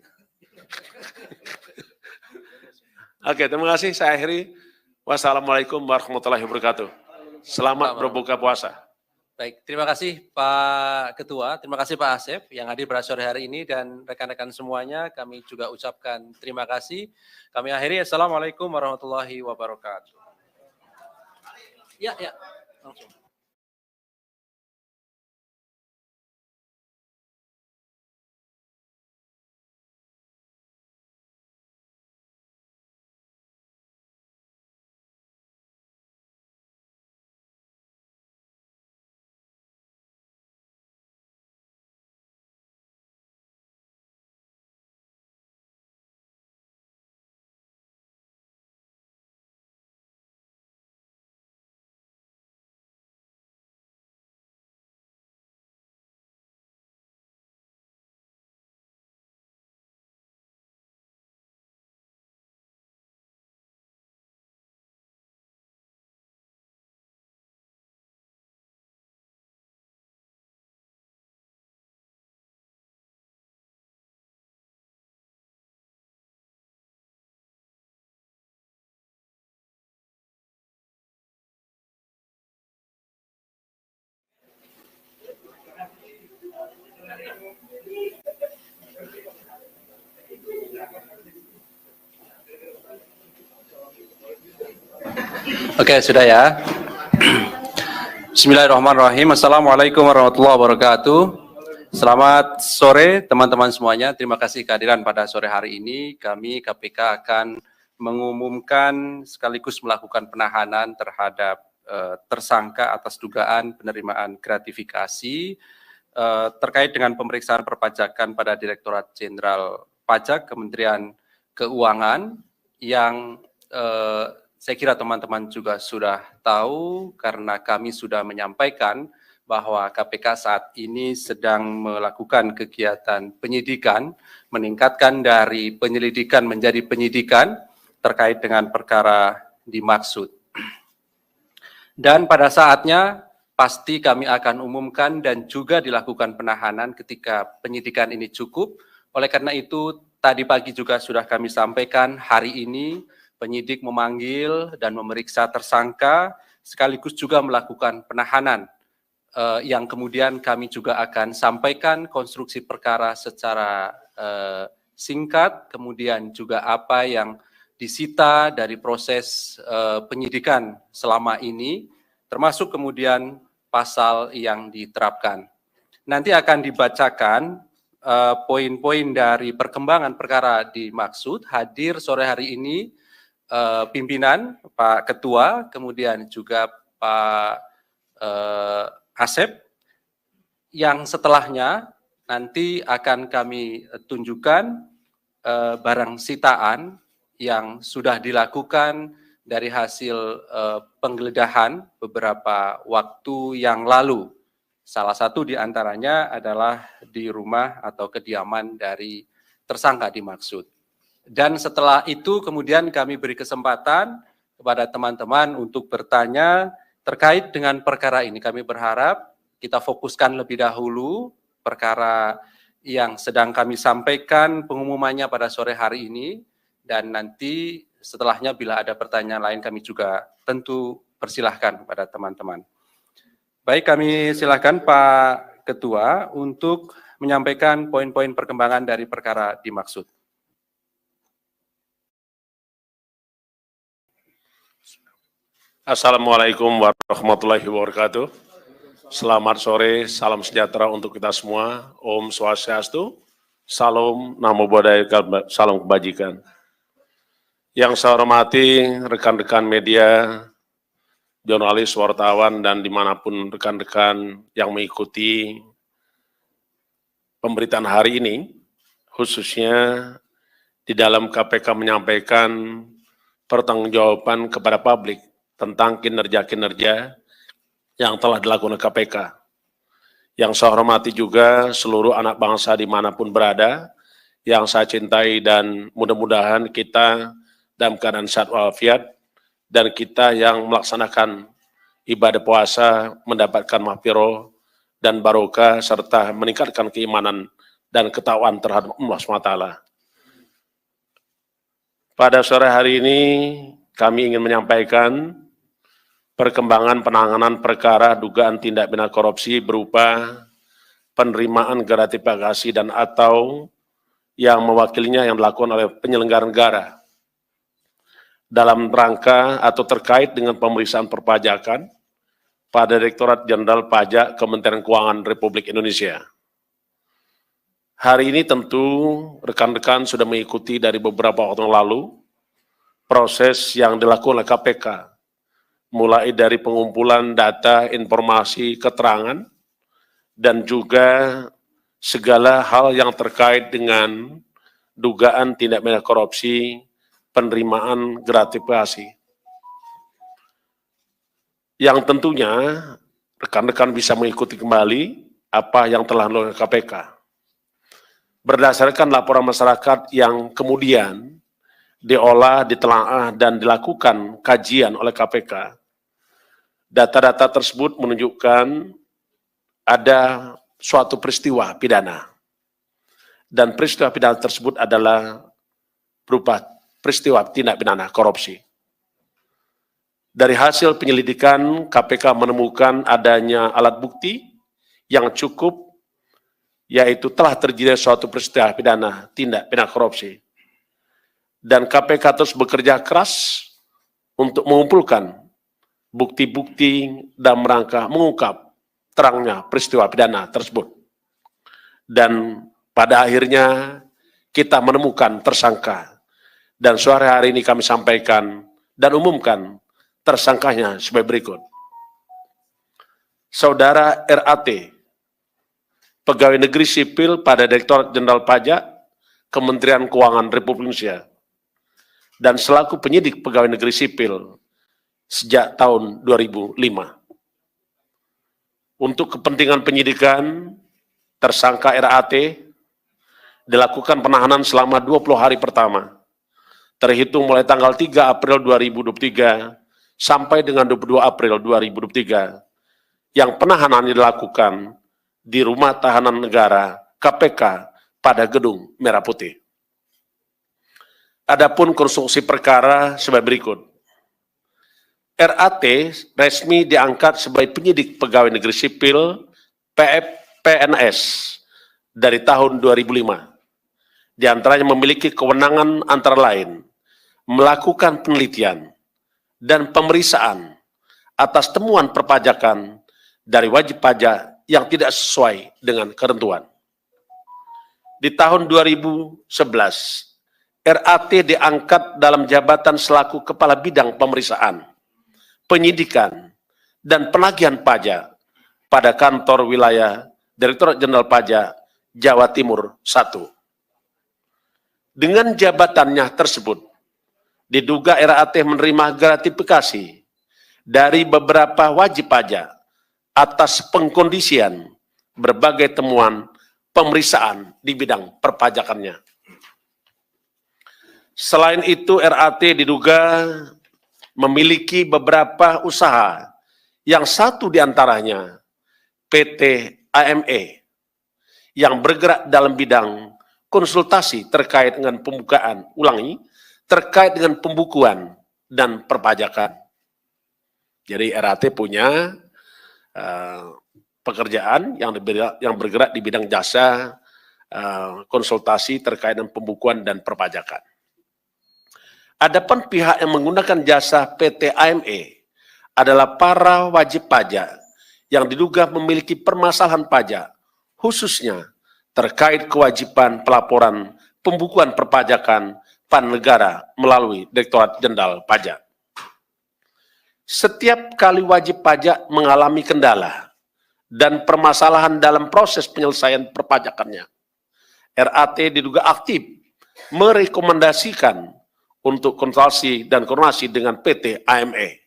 Oke, terima kasih. Saya akhiri. Wassalamualaikum warahmatullahi wabarakatuh. Selamat berbuka puasa. Baik, terima kasih Pak Ketua, terima kasih Pak Asep yang hadir pada sore hari ini dan rekan-rekan semuanya. Kami juga ucapkan terima kasih. Kami akhiri. Assalamualaikum warahmatullahi wabarakatuh. Ya, langsung. Oke, sudah ya. Bismillahirrahmanirrahim. Assalamualaikum warahmatullahi wabarakatuh. Selamat sore teman-teman semuanya. Terima kasih kehadiran pada sore hari ini. Kami KPK akan mengumumkan sekaligus melakukan penahanan terhadap tersangka atas dugaan penerimaan gratifikasi terkait dengan pemeriksaan perpajakan pada Direktorat Jenderal Pajak Kementerian Keuangan yang saya kira teman-teman juga sudah tahu karena kami sudah menyampaikan bahwa KPK saat ini sedang melakukan kegiatan penyidikan, meningkatkan dari penyelidikan menjadi penyidikan terkait dengan perkara dimaksud. Dan pada saatnya pasti kami akan umumkan dan juga dilakukan penahanan ketika penyidikan ini cukup. Oleh karena itu, tadi pagi juga sudah kami sampaikan hari ini penyidik memanggil dan memeriksa tersangka, sekaligus juga melakukan penahanan, yang kemudian kami juga akan sampaikan konstruksi perkara secara singkat, kemudian juga apa yang disita dari proses penyidikan selama ini, termasuk kemudian pasal yang diterapkan. Nanti akan dibacakan poin-poin dari perkembangan perkara dimaksud. Hadir sore hari ini pimpinan, Pak Ketua, kemudian juga Pak Asep, yang setelahnya nanti akan kami tunjukkan barang sitaan yang sudah dilakukan dari hasil penggeledahan beberapa waktu yang lalu Salah satu di antaranya adalah di rumah atau kediaman dari tersangka dimaksud. Dan setelah itu kemudian kami beri kesempatan kepada teman-teman untuk bertanya terkait dengan perkara ini. Kami berharap kita fokuskan lebih dahulu perkara yang sedang kami sampaikan pengumumannya pada sore hari ini, dan nanti setelahnya bila ada pertanyaan lain kami juga tentu persilahkan kepada teman-teman. Baik, kami silakan Pak Ketua untuk menyampaikan poin-poin perkembangan dari perkara dimaksud. Assalamualaikum warahmatullahi wabarakatuh. Selamat sore, salam sejahtera untuk kita semua. Om Swastiastu, Salam Namo Buddhaya, salam kebajikan. Yang saya hormati rekan-rekan media, jurnalis, wartawan, dan dimanapun rekan-rekan yang mengikuti pemberitaan hari ini, khususnya di dalam KPK menyampaikan pertanggungjawaban kepada publik tentang kinerja-kinerja yang telah dilakukan KPK. Yang saya hormati juga seluruh anak bangsa dimanapun berada, yang saya cintai, dan mudah-mudahan kita dalam keadaan sehat walafiat, dan kita yang melaksanakan ibadah puasa mendapatkan mahfirah dan barokah serta meningkatkan keimanan dan ketakwaan terhadap Allah SWT. Pada sore hari ini kami ingin menyampaikan perkembangan penanganan perkara dugaan tindak pidana korupsi berupa penerimaan gratifikasi dan atau yang mewakilinya yang dilakukan oleh penyelenggara negara dalam rangka atau terkait dengan pemeriksaan perpajakan pada Direktorat Jenderal Pajak Kementerian Keuangan Republik Indonesia. Hari ini tentu rekan-rekan sudah mengikuti dari beberapa waktu yang lalu proses yang dilakukan oleh KPK, mulai dari pengumpulan data, informasi, keterangan, dan juga segala hal yang terkait dengan dugaan tindak pidana korupsi, penerimaan gratifikasi. Yang tentunya rekan-rekan bisa mengikuti kembali apa yang telah dilakukan KPK. Berdasarkan laporan masyarakat yang kemudian diolah, ditelaah, dan dilakukan kajian oleh KPK, data-data tersebut menunjukkan ada suatu peristiwa pidana. Dan peristiwa pidana tersebut adalah berupa peristiwa tindak pidana korupsi. Dari hasil penyelidikan, KPK menemukan adanya alat bukti yang cukup, yaitu telah terjadi suatu peristiwa pidana tindak pidana korupsi. Dan KPK terus bekerja keras untuk mengumpulkan bukti-bukti dalam rangka mengungkap terangnya peristiwa pidana tersebut. Dan pada akhirnya kita menemukan tersangka. Dan sore hari ini kami sampaikan dan umumkan tersangkanya sebagai berikut. Saudara RAT, pegawai negeri sipil pada Direktorat Jenderal Pajak Kementerian Keuangan Republik Indonesia, dan selaku penyidik pegawai negeri sipil sejak tahun 2005. Untuk kepentingan penyidikan, tersangka RAT dilakukan penahanan selama 20 hari pertama, terhitung mulai tanggal 3 April 2023 sampai dengan 22 April 2023, yang penahanan dilakukan di Rumah Tahanan Negara KPK pada Gedung Merah Putih. Adapun konstruksi perkara sebagai berikut. RAT resmi diangkat sebagai penyidik pegawai negeri sipil PNS dari tahun 2005. Di antaranya memiliki kewenangan antara lain melakukan penelitian dan pemeriksaan atas temuan perpajakan dari wajib pajak yang tidak sesuai dengan ketentuan. Di tahun 2011, RAT diangkat dalam jabatan selaku Kepala Bidang Pemeriksaan, Penyidikan, dan Penagihan Pajak pada kantor wilayah Direktorat Jenderal Pajak Jawa Timur 1. Dengan jabatannya tersebut, diduga RAT menerima gratifikasi dari beberapa wajib pajak atas pengkondisian berbagai temuan pemeriksaan di bidang perpajakannya. Selain itu, RAT diduga memiliki beberapa usaha, yang satu diantaranya PT AME, yang bergerak dalam bidang konsultasi terkait dengan terkait dengan pembukuan dan perpajakan. Jadi RAT punya pekerjaan yang bergerak di bidang jasa konsultasi terkait dengan pembukuan dan perpajakan. Adapun pihak yang menggunakan jasa PT AME adalah para wajib pajak yang diduga memiliki permasalahan pajak, khususnya terkait kewajiban pelaporan pembukuan perpajakan pada negara melalui Direktorat Jenderal Pajak. Setiap kali wajib pajak mengalami kendala dan permasalahan dalam proses penyelesaian perpajakannya, RAT diduga aktif merekomendasikan untuk konsultasi dan koordinasi dengan PT AME.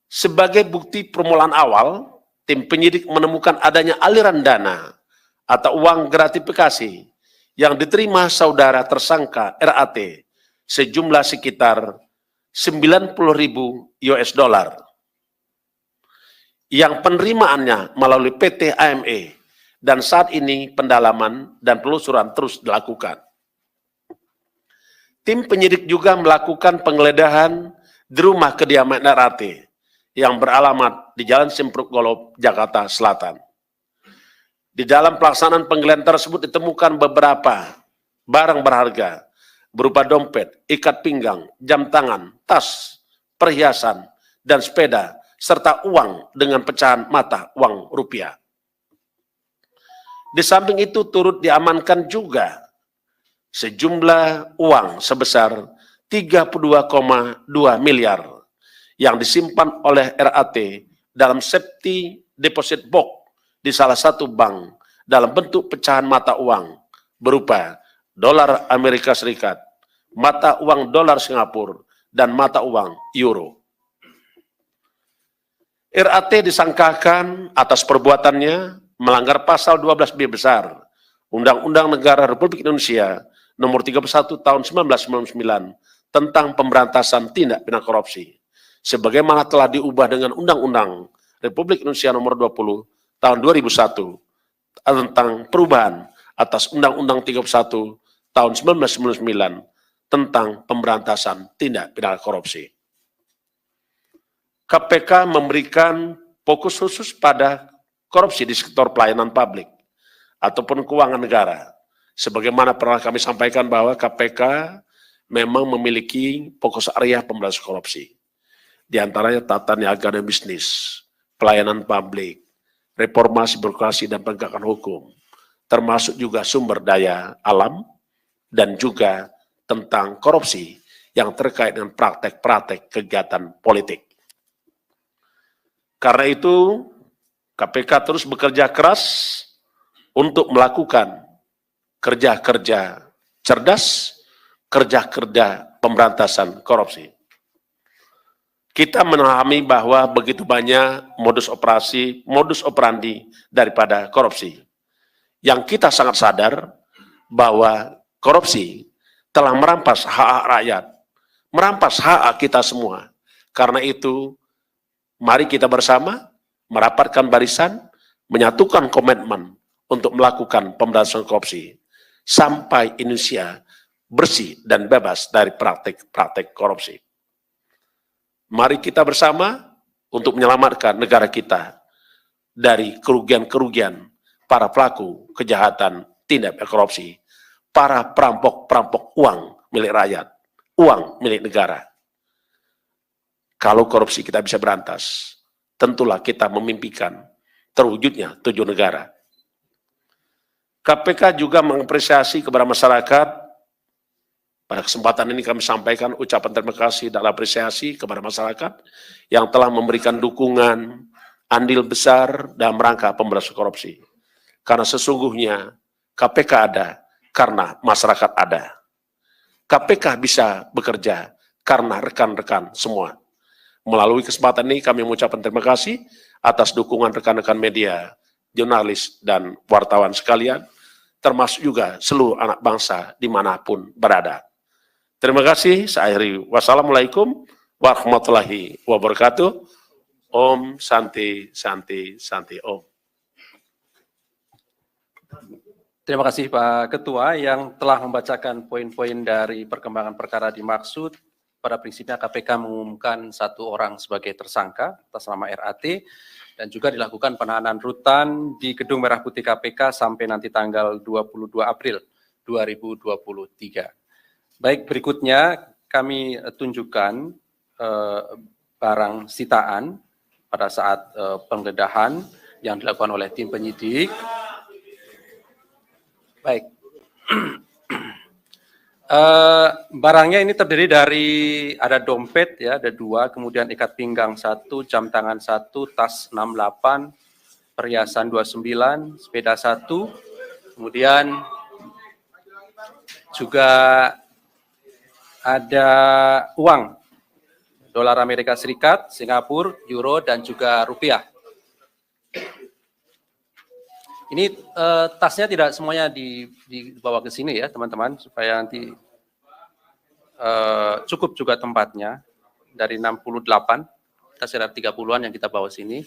Sebagai bukti permulaan awal, tim penyidik menemukan adanya aliran dana atau uang gratifikasi yang diterima saudara tersangka RAT sejumlah sekitar 90.000 US dollar yang penerimaannya melalui PT AME, dan saat ini pendalaman dan penelusuran terus dilakukan. Tim penyidik juga melakukan penggeledahan di rumah kediaman RAT yang beralamat di Jalan Simpruk Golob, Jakarta Selatan. Di dalam pelaksanaan penggeledahan tersebut ditemukan beberapa barang berharga berupa dompet, ikat pinggang, jam tangan, tas, perhiasan, dan sepeda, serta uang dengan pecahan mata uang rupiah. Di samping itu turut diamankan juga sejumlah uang sebesar 32,2 miliar yang disimpan oleh RAT dalam safety deposit box di salah satu bank dalam bentuk pecahan mata uang berupa dolar Amerika Serikat, mata uang dolar Singapura, dan mata uang euro. RAT disangkakan atas perbuatannya melanggar pasal 12B besar Undang-Undang Negara Republik Indonesia Nomor 31 Tahun 1999 tentang pemberantasan tindak pidana korupsi, sebagaimana telah diubah dengan Undang-Undang Republik Indonesia Nomor 20 Tahun 2001 tentang perubahan atas Undang-Undang 31 Tahun 1999 tentang pemberantasan tindak pidana korupsi. KPK memberikan fokus khusus pada korupsi di sektor pelayanan publik ataupun keuangan negara. Sebagaimana pernah kami sampaikan bahwa KPK memang memiliki fokus area pemberantasan korupsi. Di antaranya tata niaga dan bisnis, pelayanan publik, reformasi birokrasi dan penegakan hukum, termasuk juga sumber daya alam, dan juga tentang korupsi yang terkait dengan praktek-praktek kegiatan politik. Karena itu, KPK terus bekerja keras untuk melakukan kerja-kerja cerdas, kerja-kerja pemberantasan korupsi. Kita memahami bahwa begitu banyak modus operandi daripada korupsi. Yang kita sangat sadar bahwa korupsi telah merampas hak rakyat, merampas hak kita semua. Karena itu, mari kita bersama merapatkan barisan, menyatukan komitmen untuk melakukan pemberantasan korupsi sampai Indonesia bersih dan bebas dari praktik-praktik korupsi. Mari kita bersama untuk menyelamatkan negara kita dari kerugian-kerugian para pelaku kejahatan tindak pidana korupsi, para perampok-perampok uang milik rakyat, uang milik negara. Kalau korupsi kita bisa berantas, tentulah kita memimpikan terwujudnya 7 negara. KPK juga mengapresiasi kepada masyarakat. Pada kesempatan ini kami sampaikan ucapan terima kasih dan apresiasi kepada masyarakat yang telah memberikan dukungan andil besar dalam rangka pemberantasan korupsi. Karena sesungguhnya KPK ada karena masyarakat ada. KPK bisa bekerja karena rekan-rekan semua. Melalui kesempatan ini kami mengucapkan terima kasih atas dukungan rekan-rekan media, jurnalis, dan wartawan sekalian, termasuk juga seluruh anak bangsa dimanapun berada. Terima kasih, saya akhiri. Wassalamualaikum warahmatullahi wabarakatuh. Om Santi Santi Santi Om. Terima kasih Pak Ketua yang telah membacakan poin-poin dari perkembangan perkara dimaksud. Pada prinsipnya KPK mengumumkan 1 orang sebagai tersangka atas nama RAT dan juga dilakukan penahanan rutan di Gedung Merah Putih KPK sampai nanti tanggal 22 April 2023. Baik, berikutnya kami tunjukkan barang sitaan pada saat penggeledahan yang dilakukan oleh tim penyidik. Baik. Barangnya ini terdiri dari ada dompet ya, ada 2, kemudian ikat pinggang 1, jam tangan 1, tas 68, perhiasan 29, sepeda 1, kemudian juga ada uang dolar Amerika Serikat, Singapura, euro, dan juga rupiah. Ini tasnya tidak semuanya dibawa ke sini ya teman-teman, supaya nanti cukup juga tempatnya. Dari 68, kita sekitar 30-an yang kita bawa sini.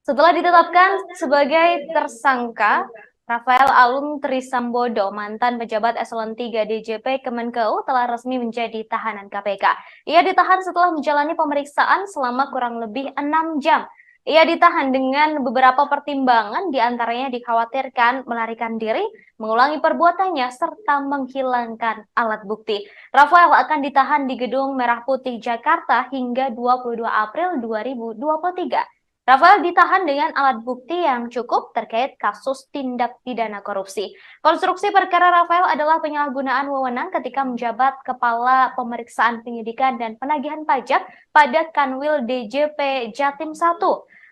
Setelah ditetapkan sebagai tersangka, Rafael Alun Trisambodo, mantan pejabat eselon 3 DJP Kemenkeu, telah resmi menjadi tahanan KPK. Ia ditahan setelah menjalani pemeriksaan selama kurang lebih 6 jam. Ia ditahan dengan beberapa pertimbangan, diantaranya dikhawatirkan melarikan diri, mengulangi perbuatannya, serta menghilangkan alat bukti. Rafael akan ditahan di Gedung Merah Putih Jakarta hingga 22 April 2023. Rafael ditahan dengan alat bukti yang cukup terkait kasus tindak pidana korupsi. Konstruksi perkara Rafael adalah penyalahgunaan wewenang ketika menjabat Kepala Pemeriksaan Penyidikan dan Penagihan Pajak pada Kanwil DJP Jatim 1.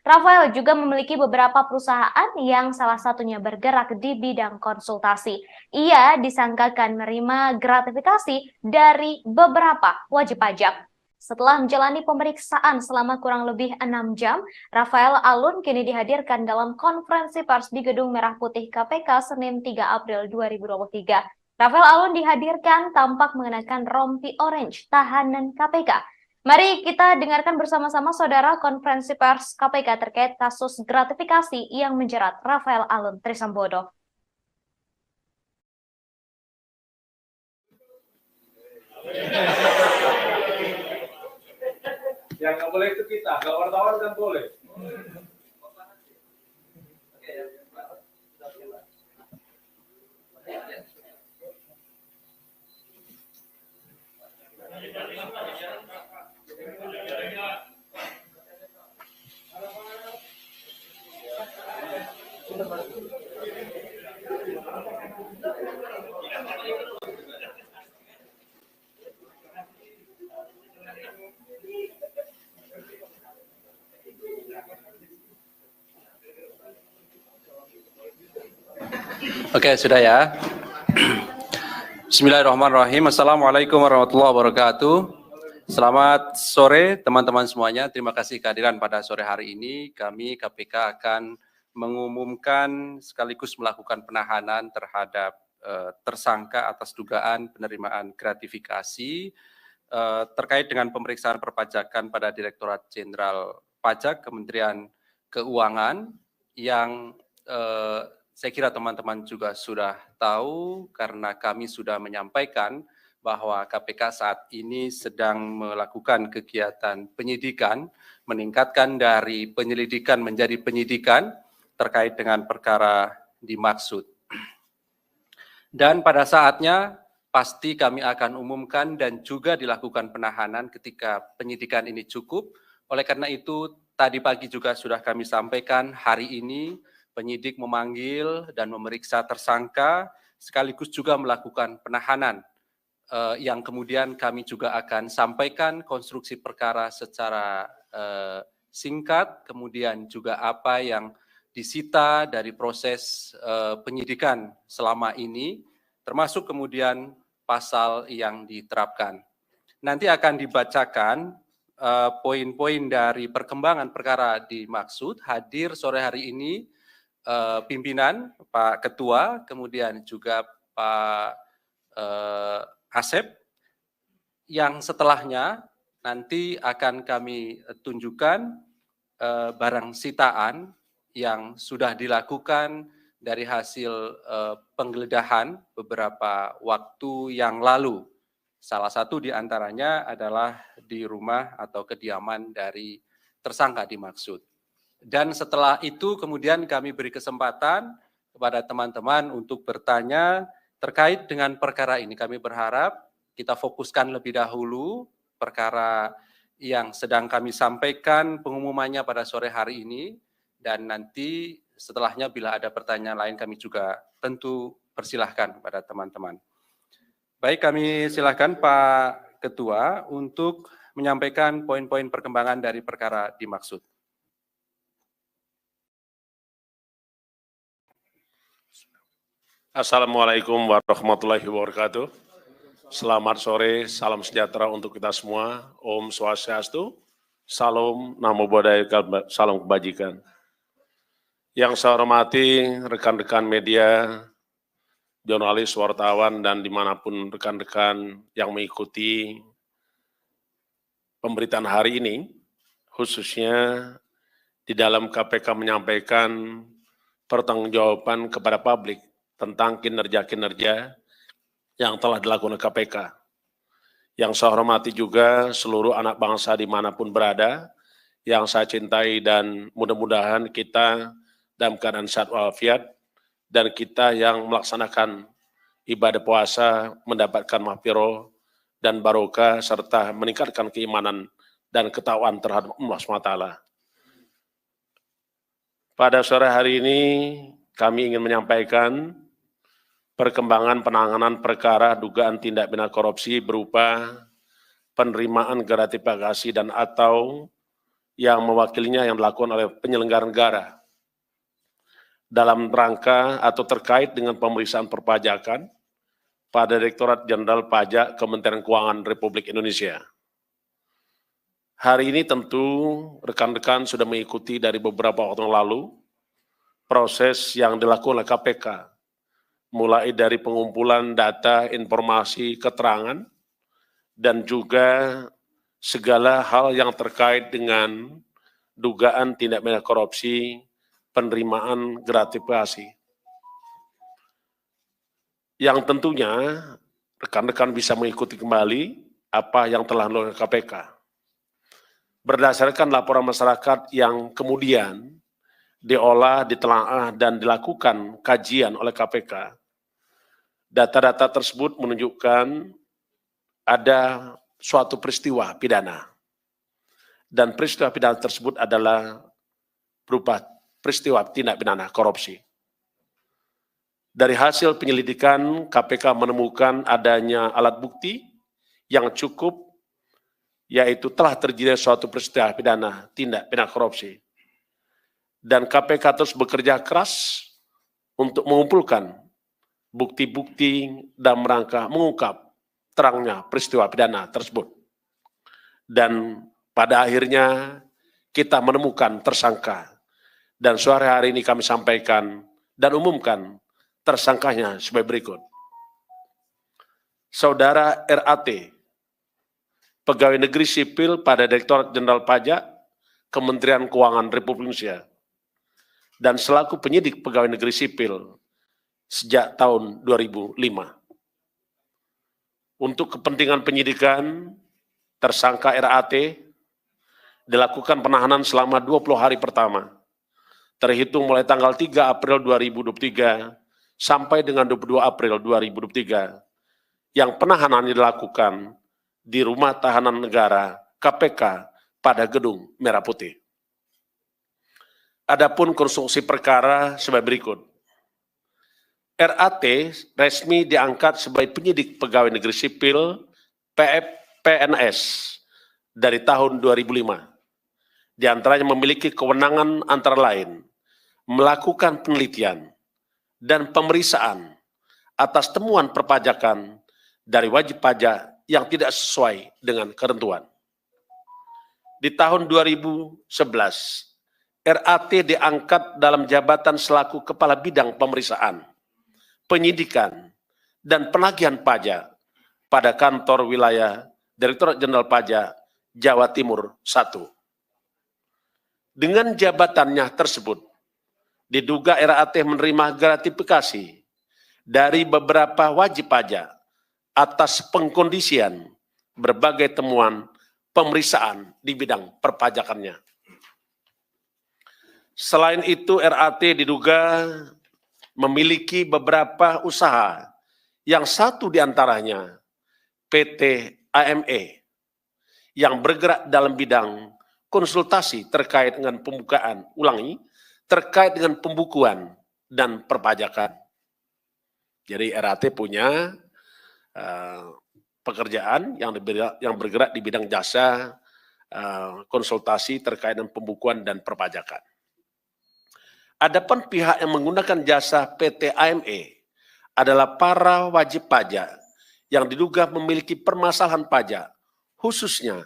Rafael juga memiliki beberapa perusahaan yang salah satunya bergerak di bidang konsultasi. Ia disangkakan menerima gratifikasi dari beberapa wajib pajak. Setelah menjalani pemeriksaan selama kurang lebih 6 jam, Rafael Alun kini dihadirkan dalam konferensi pers di Gedung Merah Putih KPK Senin 3 April 2023. Rafael Alun dihadirkan tampak mengenakan rompi orange tahanan KPK. Mari kita dengarkan bersama-sama saudara konferensi pers KPK terkait kasus gratifikasi yang menjerat Rafael Alun Trisambodo. Yang nggak boleh itu kita, kalau wartawan kan boleh. Oke, sudah ya. Bismillahirrahmanirrahim. Assalamualaikum warahmatullahi wabarakatuh. Selamat sore teman-teman semuanya. Terima kasih kehadiran pada sore hari ini. Kami KPK akan mengumumkan sekaligus melakukan penahanan terhadap tersangka atas dugaan penerimaan gratifikasi terkait dengan pemeriksaan perpajakan pada Direktorat Jenderal Pajak Kementerian Keuangan yang saya kira teman-teman juga sudah tahu karena kami sudah menyampaikan bahwa KPK saat ini sedang melakukan kegiatan penyidikan, meningkatkan dari penyelidikan menjadi penyidikan terkait dengan perkara dimaksud. Dan pada saatnya pasti kami akan umumkan dan juga dilakukan penahanan ketika penyidikan ini cukup. Oleh karena itu tadi pagi juga sudah kami sampaikan hari ini penyidik memanggil dan memeriksa tersangka, sekaligus juga melakukan penahanan, yang kemudian kami juga akan sampaikan konstruksi perkara secara singkat, kemudian juga apa yang disita dari proses penyidikan selama ini, termasuk kemudian pasal yang diterapkan. Nanti akan dibacakan poin-poin dari perkembangan perkara dimaksud. Hadir sore hari ini pimpinan, Pak Ketua, kemudian juga Pak Asep, yang setelahnya nanti akan kami tunjukkan barang sitaan yang sudah dilakukan dari hasil penggeledahan beberapa waktu yang lalu. Salah satu di antaranya adalah di rumah atau kediaman dari tersangka dimaksud. Dan setelah itu kemudian kami beri kesempatan kepada teman-teman untuk bertanya terkait dengan perkara ini. Kami berharap kita fokuskan lebih dahulu perkara yang sedang kami sampaikan pengumumannya pada sore hari ini. Dan nanti setelahnya bila ada pertanyaan lain kami juga tentu persilahkan pada teman-teman. Baik, kami silakan Pak Ketua untuk menyampaikan poin-poin perkembangan dari perkara dimaksud. Assalamualaikum warahmatullahi wabarakatuh. Selamat sore, salam sejahtera untuk kita semua. Om Swastiastu, Salam Namo Buddhaya, salam kebajikan. Yang saya hormati rekan-rekan media, jurnalis, wartawan, dan dimanapun rekan-rekan yang mengikuti pemberitaan hari ini, khususnya di dalam KPK menyampaikan pertanggungjawaban kepada publik tentang kinerja-kinerja yang telah dilakukan KPK. Yang saya hormati juga seluruh anak bangsa dimanapun berada, yang saya cintai dan mudah-mudahan kita dalam keadaan sehat walafiat, dan kita yang melaksanakan ibadah puasa mendapatkan mahfirah dan barokah serta meningkatkan keimanan dan ketakwaan terhadap Allah SWT. Pada sore hari ini kami ingin menyampaikan perkembangan penanganan perkara dugaan tindak pidana korupsi berupa penerimaan gratifikasi dan atau yang mewakilinya yang dilakukan oleh penyelenggara negara dalam rangka atau terkait dengan pemeriksaan perpajakan pada Direktorat Jenderal Pajak Kementerian Keuangan Republik Indonesia. Hari ini tentu rekan-rekan sudah mengikuti dari beberapa waktu yang lalu proses yang dilakukan oleh KPK, mulai dari pengumpulan data, informasi, keterangan, dan juga segala hal yang terkait dengan dugaan tindak pidana korupsi, penerimaan gratifikasi. Yang tentunya rekan-rekan bisa mengikuti kembali apa yang telah dilakukan KPK. Berdasarkan laporan masyarakat yang kemudian diolah, ditelaah, dan dilakukan kajian oleh KPK, data-data tersebut menunjukkan ada suatu peristiwa pidana. Dan peristiwa pidana tersebut adalah berupa peristiwa tindak pidana korupsi. Dari hasil penyelidikan, KPK menemukan adanya alat bukti yang cukup, yaitu telah terjadi suatu peristiwa pidana tindak pidana korupsi. Dan KPK terus bekerja keras untuk mengumpulkan bukti-bukti dan merangka mengungkap terangnya peristiwa pidana tersebut. Dan pada akhirnya kita menemukan tersangka. Dan sore hari ini kami sampaikan dan umumkan tersangkanya sebagai berikut. Saudara RAT, pegawai negeri sipil pada Direktorat Jenderal Pajak, Kementerian Keuangan Republik Indonesia, dan selaku penyidik pegawai negeri sipil sejak tahun 2005. Untuk kepentingan penyidikan, tersangka RAT dilakukan penahanan selama 20 hari pertama, terhitung mulai tanggal 3 April 2023 sampai dengan 22 April 2023, yang penahanan dilakukan di Rumah Tahanan Negara KPK pada Gedung Merah Putih. Adapun konstruksi perkara sebagai berikut. RAT resmi diangkat sebagai penyidik pegawai negeri sipil PNS dari tahun 2005. Di antaranya memiliki kewenangan antara lain melakukan penelitian dan pemeriksaan atas temuan perpajakan dari wajib pajak yang tidak sesuai dengan ketentuan. Di tahun 2011, RAT diangkat dalam jabatan selaku Kepala Bidang Pemeriksaan, Penyidikan, dan Penagihan Pajak pada kantor wilayah Direktorat Jenderal Pajak Jawa Timur 1. Dengan jabatannya tersebut, diduga RAT menerima gratifikasi dari beberapa wajib pajak atas pengkondisian berbagai temuan pemeriksaan di bidang perpajakannya. Selain itu, RAT diduga memiliki beberapa usaha, yang satu diantaranya PT AME, yang bergerak dalam bidang konsultasi terkait dengan terkait dengan pembukuan dan perpajakan. Jadi RAT punya pekerjaan yang bergerak di bidang jasa konsultasi terkait dengan pembukuan dan perpajakan. Adapun pihak yang menggunakan jasa PT AME adalah para wajib pajak yang diduga memiliki permasalahan pajak, khususnya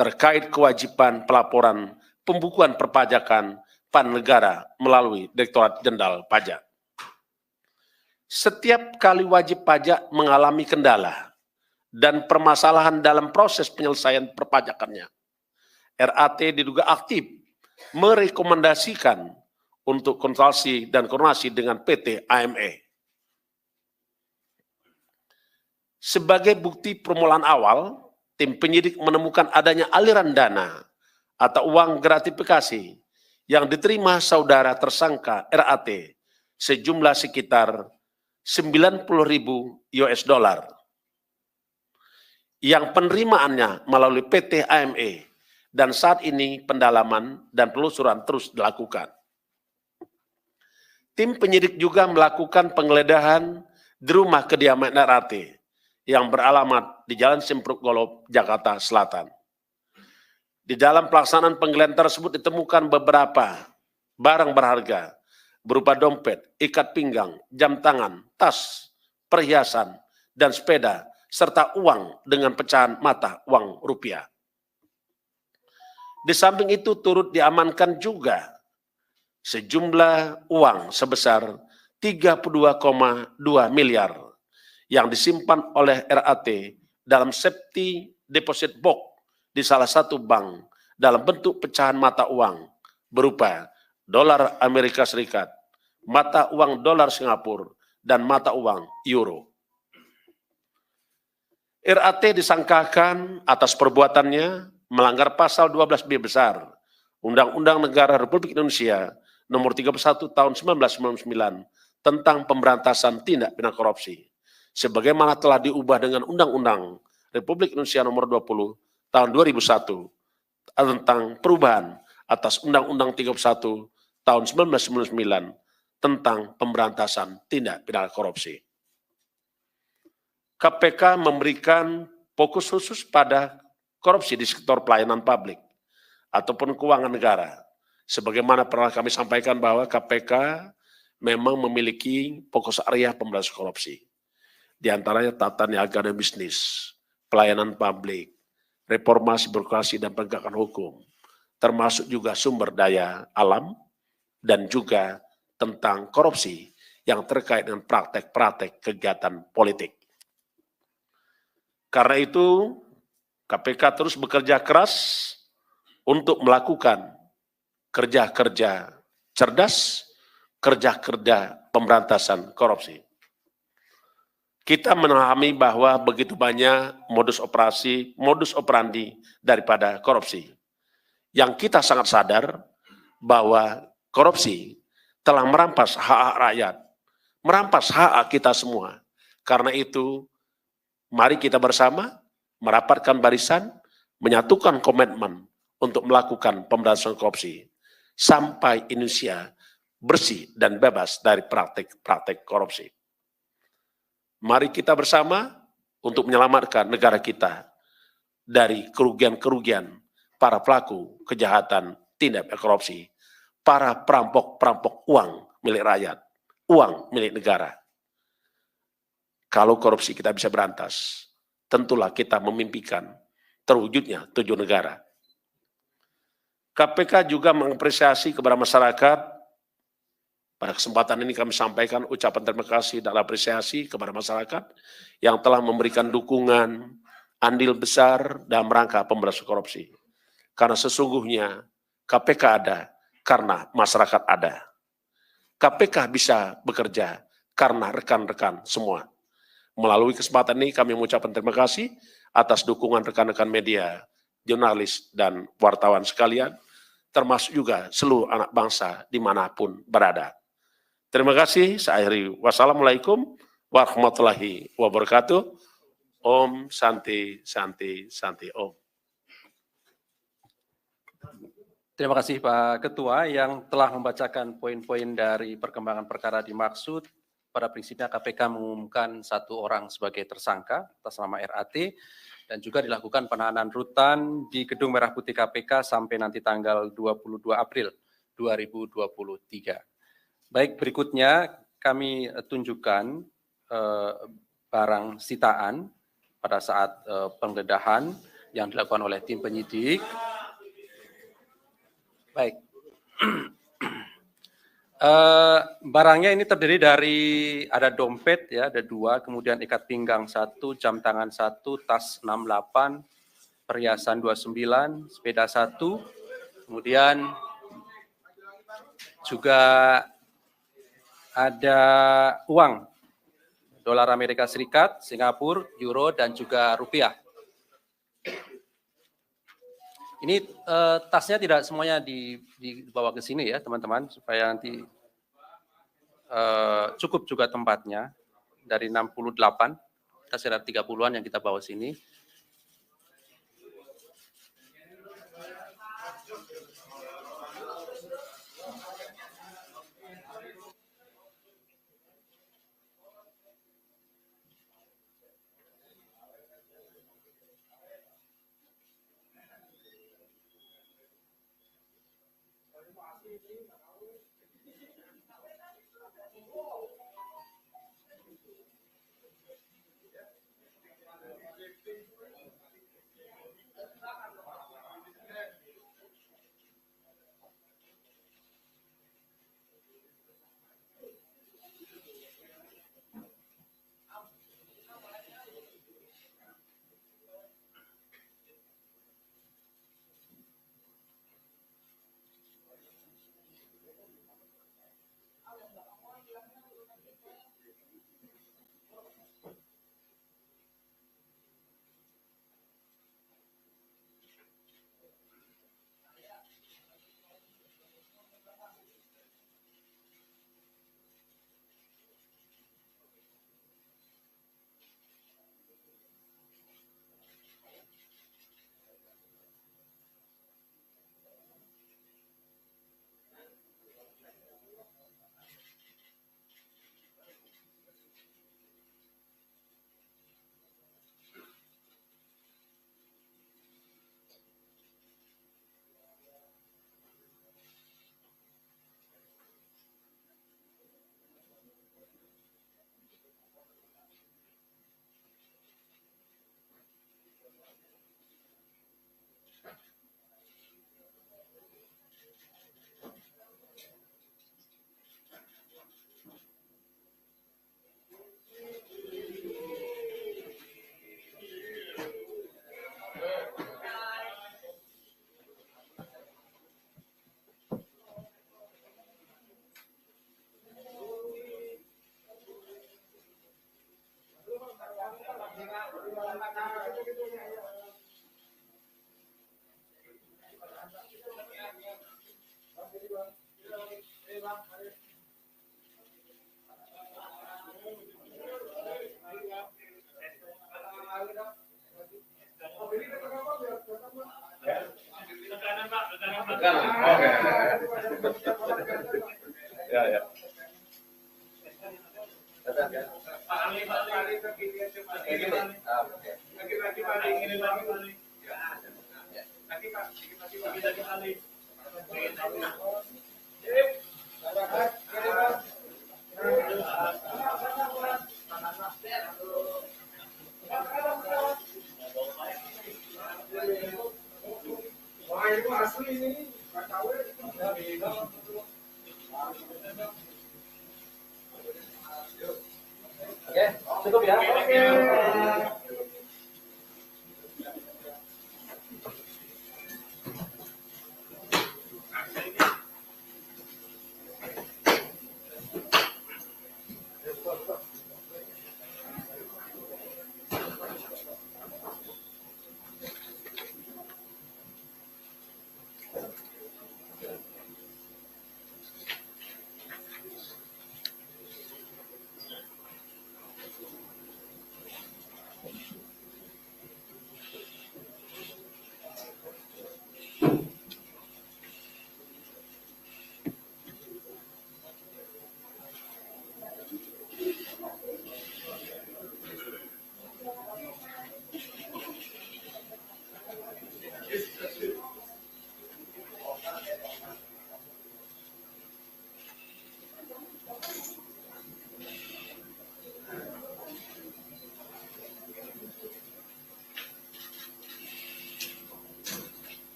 terkait kewajiban pelaporan pembukuan perpajakan pada negara melalui Direktorat Jenderal Pajak. Setiap kali wajib pajak mengalami kendala dan permasalahan dalam proses penyelesaian perpajakannya, RAT diduga aktif merekomendasikan untuk konsultasi dan koordinasi dengan PT AME. Sebagai bukti permulaan awal, tim penyidik menemukan adanya aliran dana atau uang gratifikasi yang diterima saudara tersangka RAT sejumlah sekitar 90.000 US dollar yang penerimaannya melalui PT AME, dan saat ini pendalaman dan penelusuran terus dilakukan. Tim penyidik juga melakukan penggeledahan di rumah kediaman RAT yang beralamat di Jalan Simpruk Golob, Jakarta Selatan. Di dalam pelaksanaan penggeledahan tersebut ditemukan beberapa barang berharga berupa dompet, ikat pinggang, jam tangan, tas, perhiasan, dan sepeda, serta uang dengan pecahan mata uang rupiah. Di samping itu turut diamankan juga sejumlah uang sebesar 32,2 miliar yang disimpan oleh RAT dalam safety deposit box di salah satu bank dalam bentuk pecahan mata uang berupa dolar Amerika Serikat, mata uang dolar Singapura, dan mata uang euro. RAT disangkakan atas perbuatannya melanggar pasal 12B besar Undang-Undang Negara Republik Indonesia Nomor 31 Tahun 1999 tentang pemberantasan tindak pidana korupsi, sebagaimana telah diubah dengan Undang-Undang Republik Indonesia Nomor 20 Tahun 2001 tentang perubahan atas Undang-Undang 31 Tahun 1999 tentang pemberantasan tindak pidana korupsi. KPK memberikan fokus khusus pada korupsi di sektor pelayanan publik ataupun keuangan negara. Sebagaimana pernah kami sampaikan bahwa KPK memang memiliki fokus area pemberantasan korupsi. Di antaranya tata niaga dan bisnis, pelayanan publik, reformasi birokrasi dan penegakan hukum, termasuk juga sumber daya alam, dan juga tentang korupsi yang terkait dengan praktek-praktek kegiatan politik. Karena itu, KPK terus bekerja keras untuk melakukan kerja-kerja cerdas, kerja-kerja pemberantasan korupsi. Kita memahami bahwa begitu banyak modus operandi daripada korupsi. Yang kita sangat sadar bahwa korupsi telah merampas hak rakyat, merampas hak kita semua. Karena itu, mari kita bersama merapatkan barisan, menyatukan komitmen untuk melakukan pemberantasan korupsi sampai Indonesia bersih dan bebas dari praktek-praktek korupsi. Mari kita bersama untuk menyelamatkan negara kita dari kerugian-kerugian para pelaku kejahatan tindak pidana korupsi, para perampok-perampok uang milik rakyat, uang milik negara. Kalau korupsi kita bisa berantas, tentulah kita memimpikan terwujudnya 7 negara. KPK juga mengapresiasi kepada masyarakat. Pada kesempatan ini kami sampaikan ucapan terima kasih dan apresiasi kepada masyarakat yang telah memberikan dukungan andil besar dalam rangka pemberantasan korupsi. Karena sesungguhnya KPK ada karena masyarakat ada. KPK bisa bekerja karena rekan-rekan semua. Melalui kesempatan ini kami mengucapkan terima kasih atas dukungan rekan-rekan media, jurnalis, dan wartawan sekalian, termasuk juga seluruh anak bangsa dimanapun berada. Terima kasih, saya akhiri. Wassalamualaikum warahmatullahi wabarakatuh. Om Santi Santi Santi Om. Terima kasih Pak Ketua yang telah membacakan poin-poin dari perkembangan perkara dimaksud. Pada prinsipnya KPK mengumumkan 1 orang sebagai tersangka atas nama RAT dan juga dilakukan penahanan rutan di Gedung Merah Putih KPK sampai nanti tanggal 22 April 2023. Baik, berikutnya kami tunjukkan barang sitaan pada saat penggeledahan yang dilakukan oleh tim penyidik. Baik. Barangnya ini terdiri dari ada dompet ya, ada 2, kemudian ikat pinggang 1, jam tangan 1, tas 68, perhiasan 29, sepeda 1, kemudian juga ada uang dolar Amerika Serikat, Singapura, euro, dan juga rupiah. Ini tasnya tidak semuanya dibawa ke sini ya teman-teman, supaya nanti cukup juga tempatnya. Dari 68, kita sekitar 30-an yang kita bawa sini. Oke. Ya, ya. Cukup ya.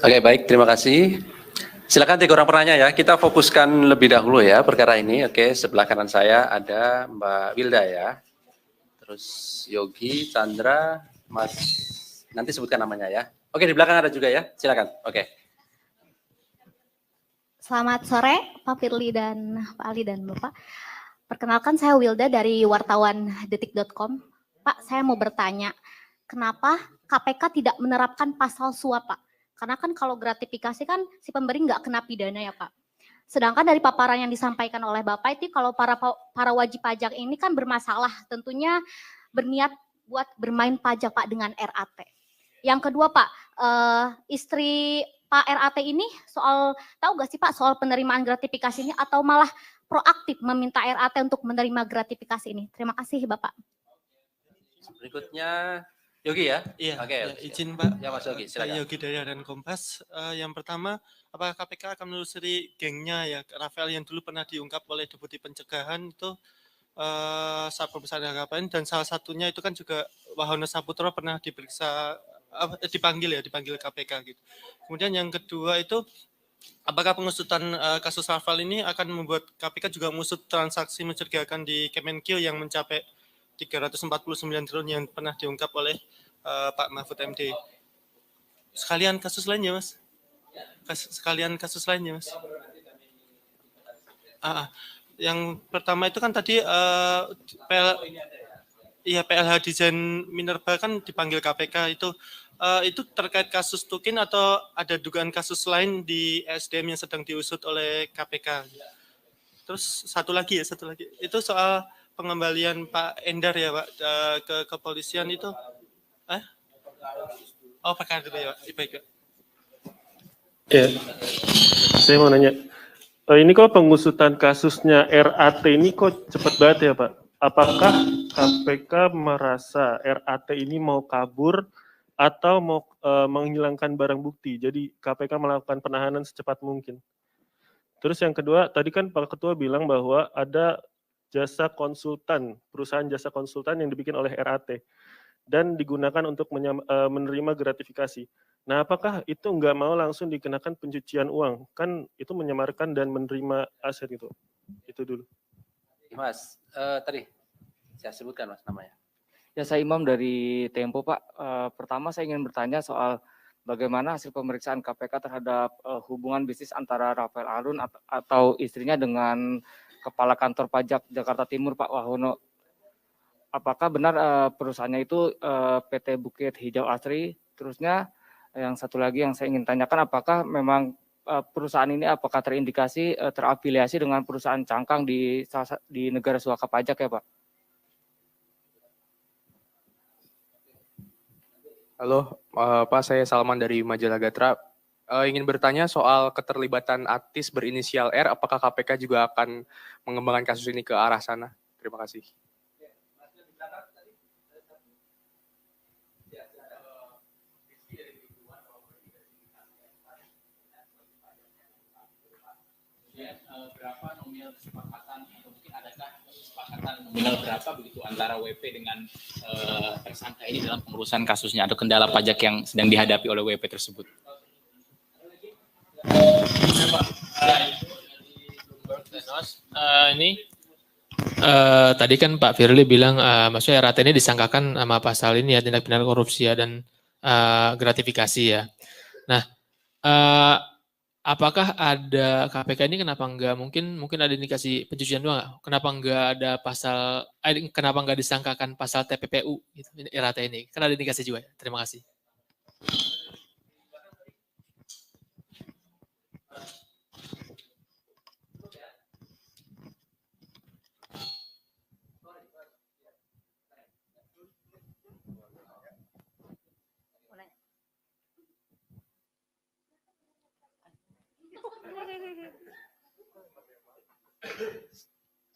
Oke, baik, terima kasih. Silakan 3 orang penanya ya. Kita fokuskan lebih dahulu ya perkara ini. Oke, sebelah kanan saya ada Mbak Wilda ya. Terus Yogi, Chandra, Mas, nanti sebutkan namanya ya. Oke, di belakang ada juga ya. Silakan. Oke. Selamat sore Pak Firly dan Pak Ali dan Bapak. Perkenalkan saya Wilda dari wartawan detik.com. Pak, saya mau bertanya, kenapa KPK tidak menerapkan pasal suap, Pak? Karena kan kalau gratifikasi kan si pemberi nggak kena pidana ya Pak. Sedangkan dari paparan yang disampaikan oleh Bapak itu kalau para wajib pajak ini kan bermasalah, tentunya berniat buat bermain pajak Pak dengan RAT. Yang kedua Pak, istri Pak RAT ini tahu nggak sih Pak soal penerimaan gratifikasi ini atau malah proaktif meminta RAT untuk menerima gratifikasi ini? Terima kasih Bapak. Berikutnya Yogi ya? Iya, Oke, ya, izin Pak. Ya Mas Yogi, silakan. Yogi dari Harian Kompas. Yang pertama, apakah KPK akan menelusuri gengnya ya Rafael yang dulu pernah diungkap oleh Deputi Pencegahan itu Satpol Besar KPN, dan salah satunya itu kan juga Wahono Saputro pernah diperiksa dipanggil KPK gitu. Kemudian yang kedua itu apakah pengusutan kasus Rafael ini akan membuat KPK juga mengusut transaksi mencurigakan di Kemenkeu yang mencapai 349 triliun yang pernah diungkap oleh Pak Mahfud MD. Sekalian kasus lainnya, Mas. Yang pertama itu kan tadi PLH Desain Minerba kan dipanggil KPK itu terkait kasus Tukin atau ada dugaan kasus lain di SDM yang sedang diusut oleh KPK. Terus satu lagi itu soal pengembalian Pak Endar ya Pak ke kepolisian itu perkara dulu ya Pak. Baik Pak. Ya, saya mau nanya, ini kok pengusutan kasusnya RAT ini kok cepat banget ya Pak? Apakah KPK merasa RAT ini mau kabur atau mau menghilangkan barang bukti? Jadi KPK melakukan penahanan secepat mungkin. Terus yang kedua, tadi kan Pak Ketua bilang bahwa ada jasa konsultan, perusahaan jasa konsultan yang dibikin oleh RAT dan digunakan untuk menerima gratifikasi. Nah, apakah itu nggak mau langsung dikenakan pencucian uang? Kan itu menyamarkan dan menerima aset itu. Itu dulu. Mas, tadi saya sebutkan Mas namanya. Ya, saya Imam dari Tempo, Pak. Pertama saya ingin bertanya soal bagaimana hasil pemeriksaan KPK terhadap hubungan bisnis antara Rafael Alun atau istrinya dengan Kepala Kantor Pajak Jakarta Timur, Pak Wahono. Apakah benar perusahaannya itu PT Bukit Hijau Asri? Terusnya yang satu lagi yang saya ingin tanyakan, apakah memang perusahaan ini apakah terindikasi terafiliasi dengan perusahaan cangkang di negara suaka pajak ya, Pak? Halo, Pak, saya Salman dari Majalah Gatra. Ingin bertanya soal keterlibatan artis berinisial R, apakah KPK juga akan mengembangkan kasus ini ke arah sana? Terima kasih. Berapa nominal kesepakatan atau mungkin adakah kesepakatan nominal berapa begitu antara WP dengan tersangka ini dalam pengurusan kasusnya atau kendala pajak yang sedang dihadapi oleh WP tersebut? Tadi kan Pak Firly bilang maksudnya RAT ini disangkakan sama pasal ini ya, tindak pidana korupsi ya, dan gratifikasi ya. Nah, apakah ada KPK ini kenapa enggak mungkin ada indikasi pencucian uang nggak? Kenapa enggak ada pasal, kenapa enggak disangkakan pasal TPPU gitu, RAT ini? Kan ada indikasi juga ya. Terima kasih.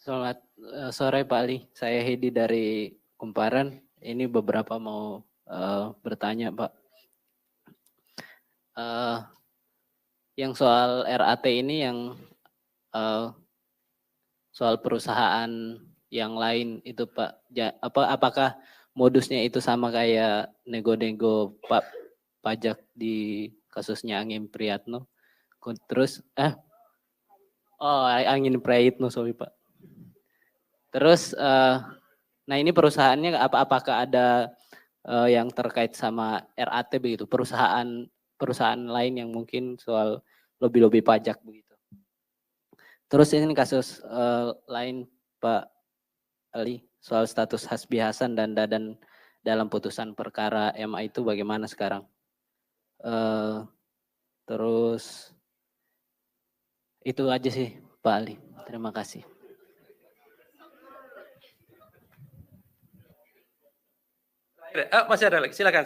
Selamat sore Pak Ali, saya Hedi dari Kumparan. Ini beberapa mau bertanya Pak. Yang soal RAT ini yang soal perusahaan yang lain itu Pak, apakah modusnya itu sama kayak nego-nego pajak di kasusnya Angin Priyatno? Terus Angin Prayitno, sorry Pak. Terus, nah ini perusahaannya apakah ada yang terkait sama RAT begitu, perusahaan lain yang mungkin soal lobby-lobby pajak begitu. Terus ini kasus lain Pak Ali, soal status Hasbi Hasan dan Dadan dalam putusan perkara MA itu bagaimana sekarang? Terus itu aja sih Pak Ali, terima kasih. Masih ada lagi, silakan.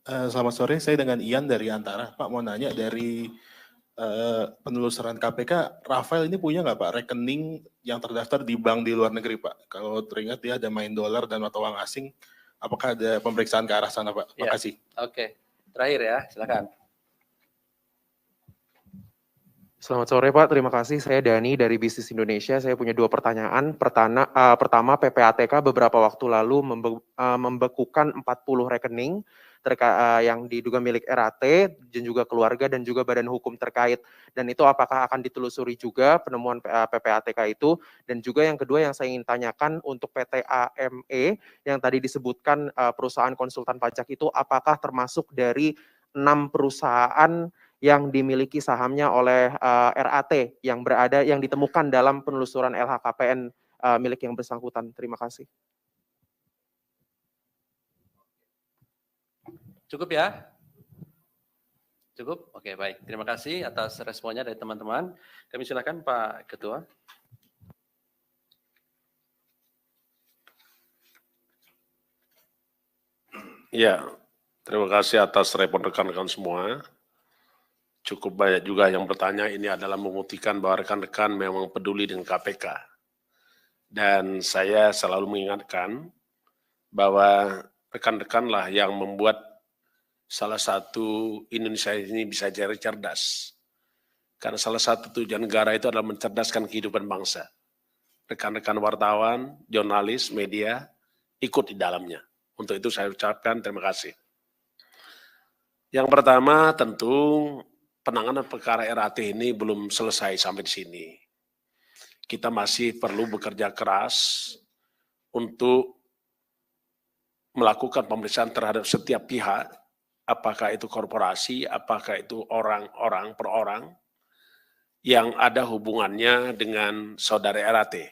Selamat sore, saya dengan Ian dari Antara. Pak mau nanya dari penelusuran KPK, Rafael ini punya nggak Pak rekening yang terdaftar di bank di luar negeri Pak? Kalau teringat ya ada main dolar dan mata uang asing, apakah ada pemeriksaan ke arah sana Pak? Makasih. Oke, terakhir ya, silakan. Selamat sore Pak, terima kasih. Saya Dani dari Bisnis Indonesia. Saya punya 2 pertanyaan. Pertama, PPATK beberapa waktu lalu membekukan 40 rekening yang diduga milik RAT dan juga keluarga dan juga badan hukum terkait. Dan itu apakah akan ditelusuri juga penemuan PPATK itu? Dan juga yang kedua yang saya ingin tanyakan untuk PT AME yang tadi disebutkan perusahaan konsultan pajak itu apakah termasuk dari 6 perusahaan yang dimiliki sahamnya oleh RAT yang ditemukan dalam penelusuran LHKPN milik yang bersangkutan. Terima kasih. Cukup ya? Cukup? Oke, baik. Terima kasih atas responnya dari teman-teman. Kami silakan Pak Ketua. Ya, terima kasih atas respon rekan-rekan semua. Cukup banyak juga yang bertanya, ini adalah membuktikan bahwa rekan-rekan memang peduli dengan KPK. Dan saya selalu mengingatkan bahwa rekan-rekanlah yang membuat salah satu Indonesia ini bisa jadi cerdas. Karena salah satu tujuan negara itu adalah mencerdaskan kehidupan bangsa. Rekan-rekan wartawan, jurnalis, media ikut di dalamnya. Untuk itu saya ucapkan terima kasih. Yang pertama tentu penanganan perkara RAT ini belum selesai sampai di sini. kita masih perlu bekerja keras untuk melakukan pemeriksaan terhadap setiap pihak, apakah itu korporasi, apakah itu orang-orang per orang, yang ada hubungannya dengan saudara RAT.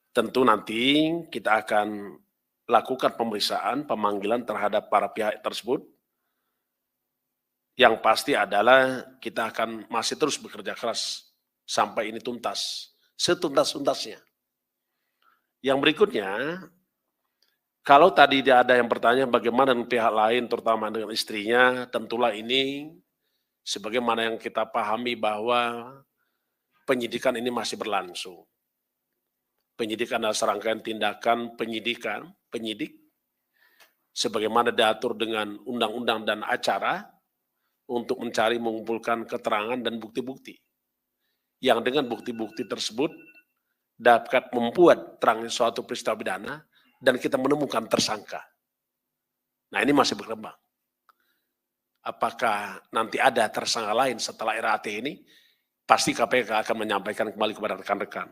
Tentu nanti kita akan lakukan pemeriksaan, pemanggilan terhadap para pihak tersebut. Yang pasti adalah kita akan masih terus bekerja keras sampai ini tuntas, setuntas-tuntasnya. Yang berikutnya, kalau tadi ada yang bertanya bagaimana dengan pihak lain, terutama dengan istrinya, tentulah ini sebagaimana yang kita pahami bahwa penyidikan ini masih berlangsung. Penyidikan adalah serangkaian tindakan penyidik, sebagaimana diatur dengan undang-undang dan acara untuk mencari mengumpulkan keterangan dan bukti-bukti. Yang dengan bukti-bukti tersebut dapat membuat terangnya suatu peristiwa pidana dan kita menemukan tersangka. Nah ini masih berkembang. Apakah nanti ada tersangka lain setelah RAT ini? Pasti KPK akan menyampaikan kembali kepada rekan-rekan.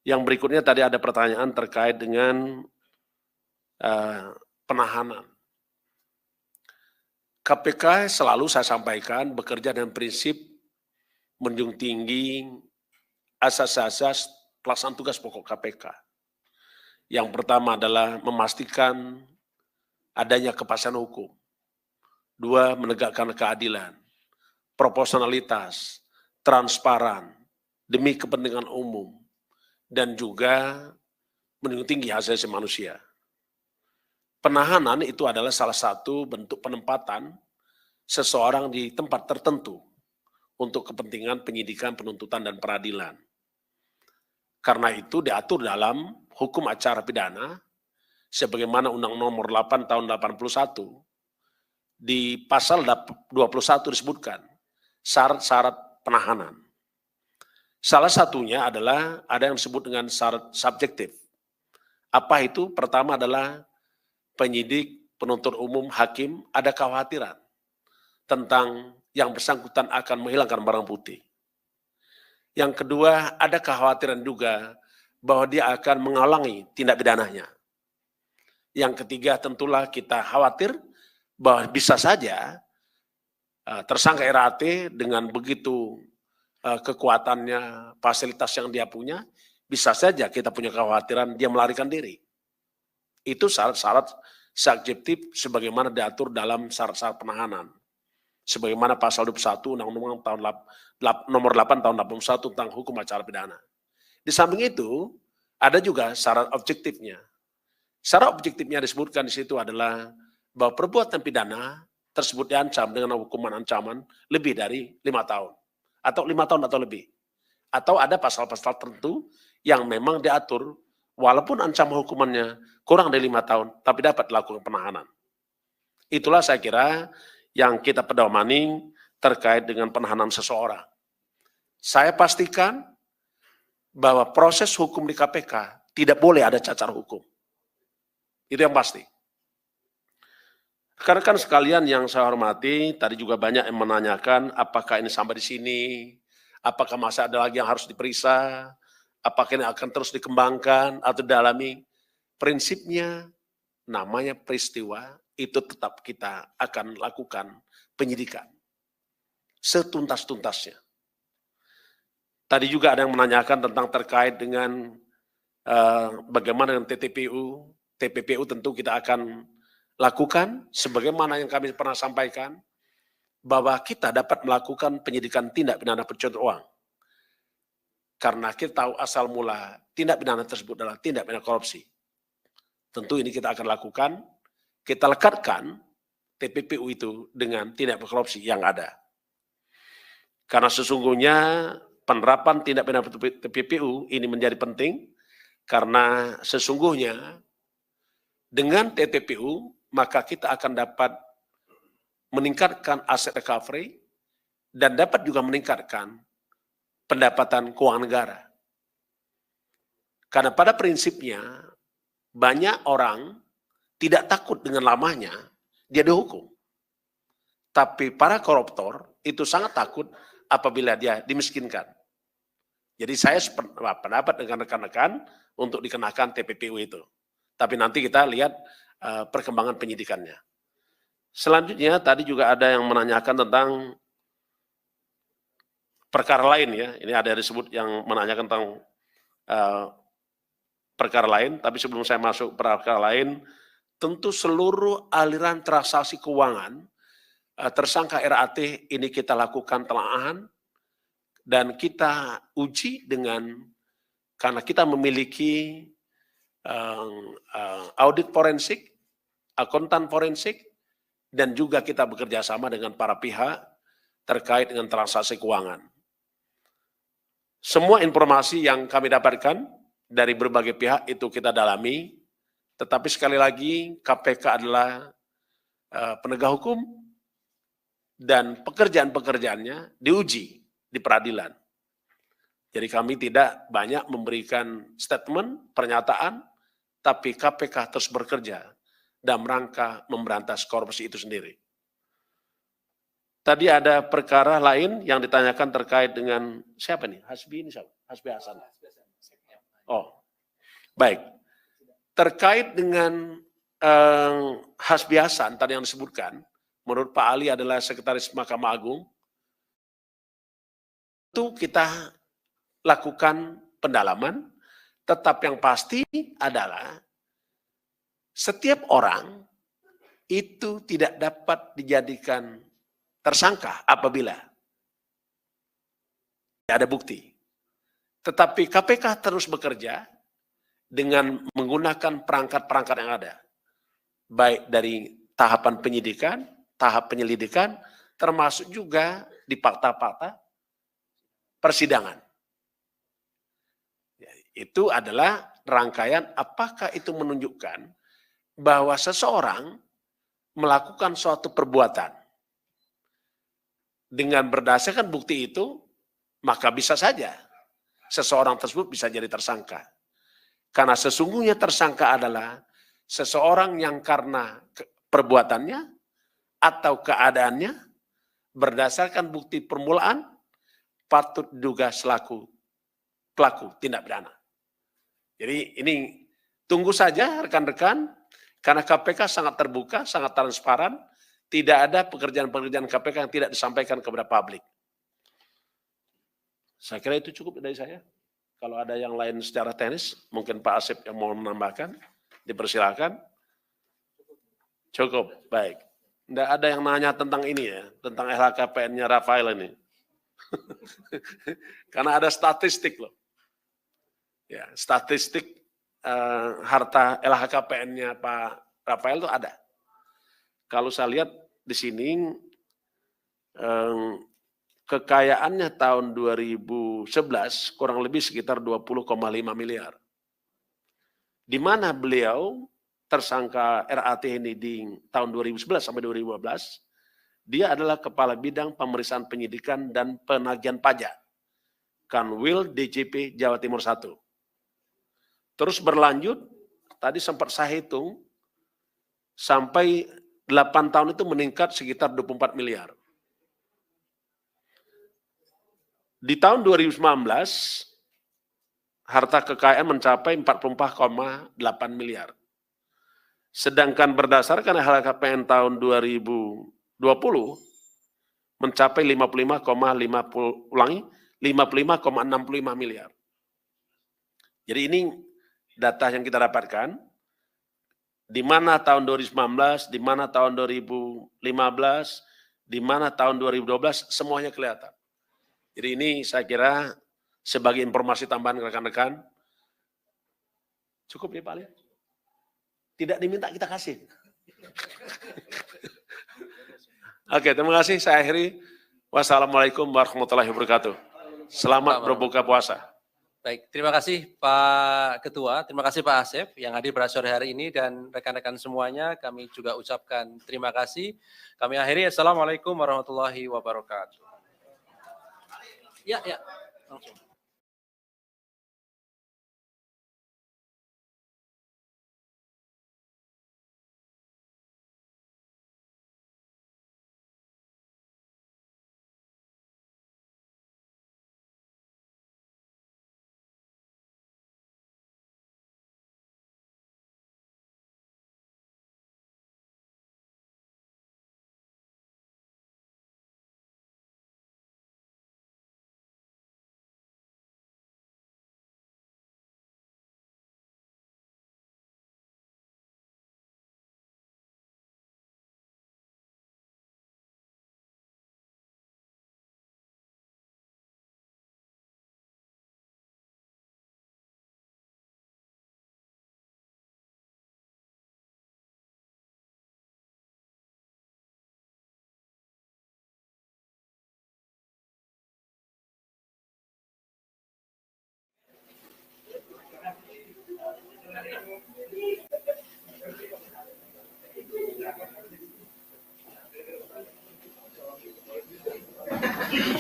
Yang berikutnya tadi ada pertanyaan terkait dengan penahanan. KPK selalu saya sampaikan bekerja dengan prinsip menjunjung tinggi asas-asas pelaksanaan tugas pokok KPK. Yang pertama adalah memastikan adanya kepastian hukum. 2, menegakkan keadilan, proporsionalitas, transparan, demi kepentingan umum, dan juga menjunjung tinggi hak asasi manusia. Penahanan itu adalah salah satu bentuk penempatan seseorang di tempat tertentu untuk kepentingan penyidikan, penuntutan, dan peradilan. Karena itu diatur dalam hukum acara pidana, sebagaimana Undang Nomor 8 Tahun 81, di pasal 21 disebutkan syarat-syarat penahanan. Salah satunya adalah ada yang disebut dengan syarat subjektif. Apa itu? Pertama adalah penyidik, penuntut umum, hakim ada kekhawatiran tentang yang bersangkutan akan menghilangkan barang bukti. Yang kedua, ada kekhawatiran juga bahwa dia akan menghalangi tindak pidananya. Yang ketiga, tentulah kita khawatir bahwa bisa saja tersangka RAT dengan begitu kekuatannya, fasilitas yang dia punya, bisa saja kita punya kekhawatiran dia melarikan diri. Itu syarat-syarat subjektif sebagaimana diatur dalam syarat-syarat penahanan. Sebagaimana pasal 21 Undang-Undang Nomor 8 Tahun 81 tentang hukum acara pidana. Di samping itu, ada juga syarat objektifnya. Syarat objektifnya disebutkan di situ adalah bahwa perbuatan pidana tersebut diancam dengan hukuman ancaman lebih dari 5 tahun. Atau 5 tahun atau lebih. Atau ada pasal-pasal tertentu yang memang diatur walaupun ancaman hukumannya kurang dari 5 tahun, tapi dapat dilakukan penahanan. Itulah saya kira yang kita pedomani terkait dengan penahanan seseorang. Saya pastikan bahwa proses hukum di KPK tidak boleh ada cacat hukum. Itu yang pasti. Rekan-rekan sekalian yang saya hormati, tadi juga banyak yang menanyakan apakah ini sampai di sini, apakah masih ada lagi yang harus diperiksa, apakah ini akan terus dikembangkan atau didalami. Prinsipnya namanya peristiwa itu tetap kita akan lakukan penyidikan setuntas-tuntasnya. Tadi juga ada yang menanyakan tentang terkait dengan bagaimana dengan TPPU. TPPU tentu kita akan lakukan sebagaimana yang kami pernah sampaikan bahwa kita dapat melakukan penyidikan tindak pidana pencucian uang. Karena kita tahu asal mula tindak pidana tersebut adalah tindak pidana korupsi. Tentu ini kita akan lakukan. Kita lekatkan TPPU itu dengan tindak pidana korupsi yang ada. Karena sesungguhnya penerapan tindak pidana TPPU ini menjadi penting karena sesungguhnya dengan TPPU maka kita akan dapat meningkatkan aset recovery dan dapat juga meningkatkan pendapatan keuangan negara. Karena pada prinsipnya banyak orang tidak takut dengan lamanya dia dihukum. Tapi para koruptor itu sangat takut apabila dia dimiskinkan. Jadi saya pendapat dengan rekan-rekan untuk dikenakan TPPU itu. Tapi nanti kita lihat perkembangan penyidikannya. Selanjutnya tadi juga ada yang menanyakan tentang perkara lain ya. Ini ada yang disebut yang menanyakan tentang perkara lain. Tapi sebelum saya masuk perkara lain, tentu seluruh aliran transaksi keuangan tersangka RAT ini kita lakukan telaahan dan kita uji karena kita memiliki audit forensik, akuntan forensik, dan juga kita bekerja sama dengan para pihak terkait dengan transaksi keuangan. Semua informasi yang kami dapatkan dari berbagai pihak itu kita dalami, tetapi sekali lagi KPK adalah penegak hukum dan pekerjaan-pekerjaannya diuji di peradilan. Jadi kami tidak banyak memberikan statement, pernyataan, tapi KPK terus bekerja dalam rangka memberantas korupsi itu sendiri. Tadi ada perkara lain yang ditanyakan terkait dengan siapa nih? Hasbi ini siapa? Hasbi Hasan. Oh, baik. Terkait dengan Hasbi Hasan tadi yang disebutkan, menurut Pak Ali adalah Sekretaris Mahkamah Agung, itu kita lakukan pendalaman, tetap yang pasti adalah setiap orang itu tidak dapat dijadikan tersangka apabila tidak ada bukti. Tetapi KPK terus bekerja dengan menggunakan perangkat-perangkat yang ada, baik dari tahapan penyidikan, tahap penyelidikan, termasuk juga di fakta-fakta persidangan. Itu adalah rangkaian apakah itu menunjukkan bahwa seseorang melakukan suatu perbuatan. Dengan berdasarkan bukti itu, maka bisa saja seseorang tersebut bisa jadi tersangka. Karena sesungguhnya tersangka adalah seseorang yang karena perbuatannya atau keadaannya berdasarkan bukti permulaan patut diduga selaku pelaku tindak pidana. Jadi ini tunggu saja rekan-rekan, karena KPK sangat terbuka, sangat transparan, tidak ada pekerjaan-pekerjaan KPK yang tidak disampaikan kepada publik. Saya kira itu cukup dari saya. Kalau ada yang lain secara teknis, mungkin Pak Asep yang mau menambahkan, dipersilakan. Cukup, baik. Tidak ada yang nanya tentang ini ya, tentang LHKPN-nya Rafael ini. Karena ada statistik loh. Ya, statistik harta LHKPN-nya Pak Rafael itu ada. Kalau saya lihat di sini kekayaannya tahun 2011 kurang lebih sekitar 20,5 miliar. Di mana beliau tersangka RAT ini di tahun 2011 sampai 2015, dia adalah Kepala Bidang Pemeriksaan Penyidikan dan Penagihan Pajak, Kanwil DJP Jawa Timur 1. Terus berlanjut, tadi sempat saya hitung, sampai 8 tahun itu meningkat sekitar 24 miliar. Di tahun 2019, harta kekayaan mencapai 44,8 miliar. Sedangkan berdasarkan LHKPN tahun 2020, mencapai 55,65 miliar. Jadi ini data yang kita dapatkan, di mana tahun 2019, di mana tahun 2015, di mana tahun 2012, semuanya kelihatan. Jadi ini saya kira sebagai informasi tambahan rekan-rekan, cukup ya Pak Ali? Tidak diminta kita kasih. Oke, terima kasih. Saya akhiri. Wassalamualaikum warahmatullahi wabarakatuh. Selamat berbuka puasa. Baik, terima kasih Pak Ketua, terima kasih Pak Asep yang hadir pada sore hari ini dan rekan-rekan semuanya. Kami juga ucapkan terima kasih. Kami akhiri. Assalamualaikum warahmatullahi wabarakatuh. Ya, langsung.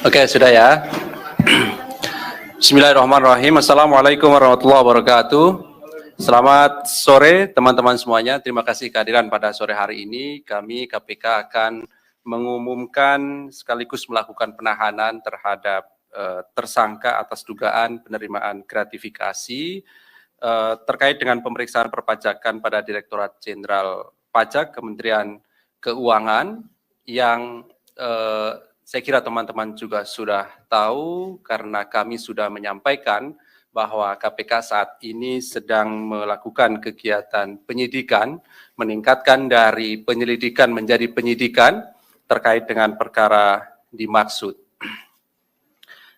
Oke, sudah ya. Bismillahirrahmanirrahim. Assalamualaikum warahmatullahi wabarakatuh. Selamat sore teman-teman semuanya. Terima kasih kehadiran pada sore hari ini. Kami KPK akan mengumumkan sekaligus melakukan penahanan terhadap tersangka atas dugaan penerimaan gratifikasi terkait dengan pemeriksaan perpajakan pada Direktorat Jenderal Pajak Kementerian Keuangan yang saya kira teman-teman juga sudah tahu karena kami sudah menyampaikan bahwa KPK saat ini sedang melakukan kegiatan penyidikan, meningkatkan dari penyelidikan menjadi penyidikan terkait dengan perkara dimaksud.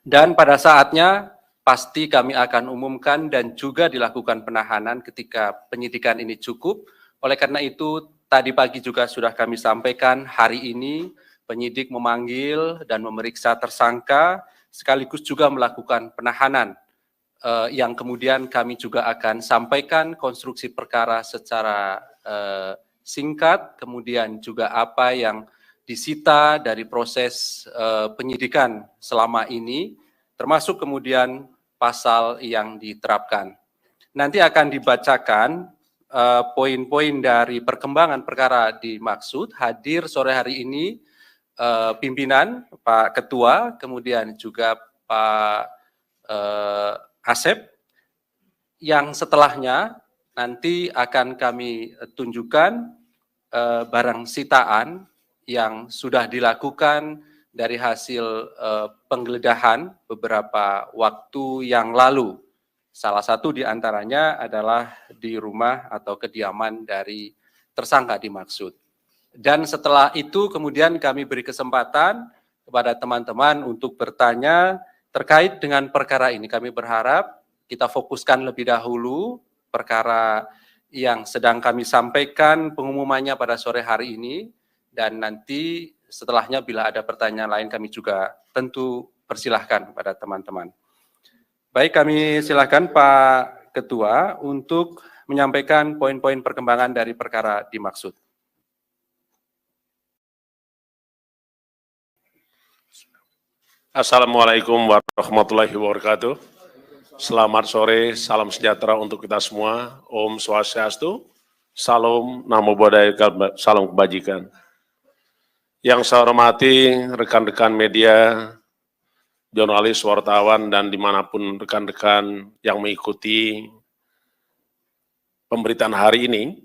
Dan pada saatnya pasti kami akan umumkan dan juga dilakukan penahanan ketika penyidikan ini cukup. Oleh karena itu, tadi pagi juga sudah kami sampaikan, hari ini penyidik memanggil dan memeriksa tersangka, sekaligus juga melakukan penahanan, yang kemudian kami juga akan sampaikan konstruksi perkara secara singkat, kemudian juga apa yang disita dari proses penyidikan selama ini, termasuk kemudian pasal yang diterapkan. Nanti akan dibacakan poin-poin dari perkembangan perkara dimaksud. Hadir sore hari ini pimpinan, Pak Ketua, kemudian juga Pak Asep, yang setelahnya nanti akan kami tunjukkan barang sitaan yang sudah dilakukan dari hasil penggeledahan beberapa waktu yang lalu. Salah satu di antaranya adalah di rumah atau kediaman dari tersangka dimaksud. Dan setelah itu kemudian kami beri kesempatan kepada teman-teman untuk bertanya terkait dengan perkara ini. Kami berharap kita fokuskan lebih dahulu perkara yang sedang kami sampaikan pengumumannya pada sore hari ini, dan nanti setelahnya bila ada pertanyaan lain kami juga tentu persilahkan kepada teman-teman. Baik, kami silakan Pak Ketua untuk menyampaikan poin-poin perkembangan dari perkara dimaksud. Assalamualaikum warahmatullahi wabarakatuh. Selamat sore, salam sejahtera untuk kita semua. Om Swastiastu, salam namo buddhaya, salam kebajikan. Yang saya hormati rekan-rekan media, jurnalis, wartawan, dan dimanapun rekan-rekan yang mengikuti pemberitaan hari ini,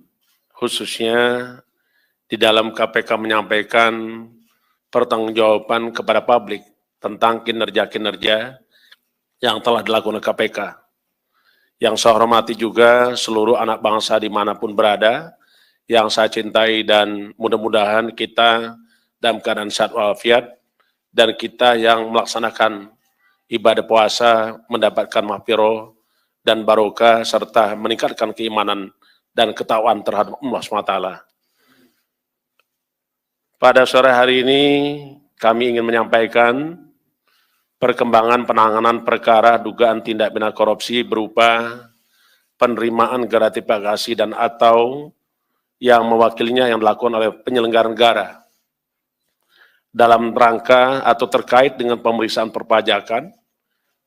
khususnya di dalam KPK menyampaikan pertanggungjawaban kepada publik tentang kinerja-kinerja yang telah dilakukan oleh KPK. Yang saya hormati juga seluruh anak bangsa dimanapun berada, yang saya cintai, dan mudah-mudahan kita dalam keadaan sehat walafiat, dan kita yang melaksanakan ibadah puasa mendapatkan mahfirah dan barokah serta meningkatkan keimanan dan ketakwaan terhadap Allah SWT. Pada sore hari ini kami ingin menyampaikan perkembangan penanganan perkara dugaan tindak pidana korupsi berupa penerimaan gratifikasi dan atau yang mewakilinya yang dilakukan oleh penyelenggara negara dalam rangka atau terkait dengan pemeriksaan perpajakan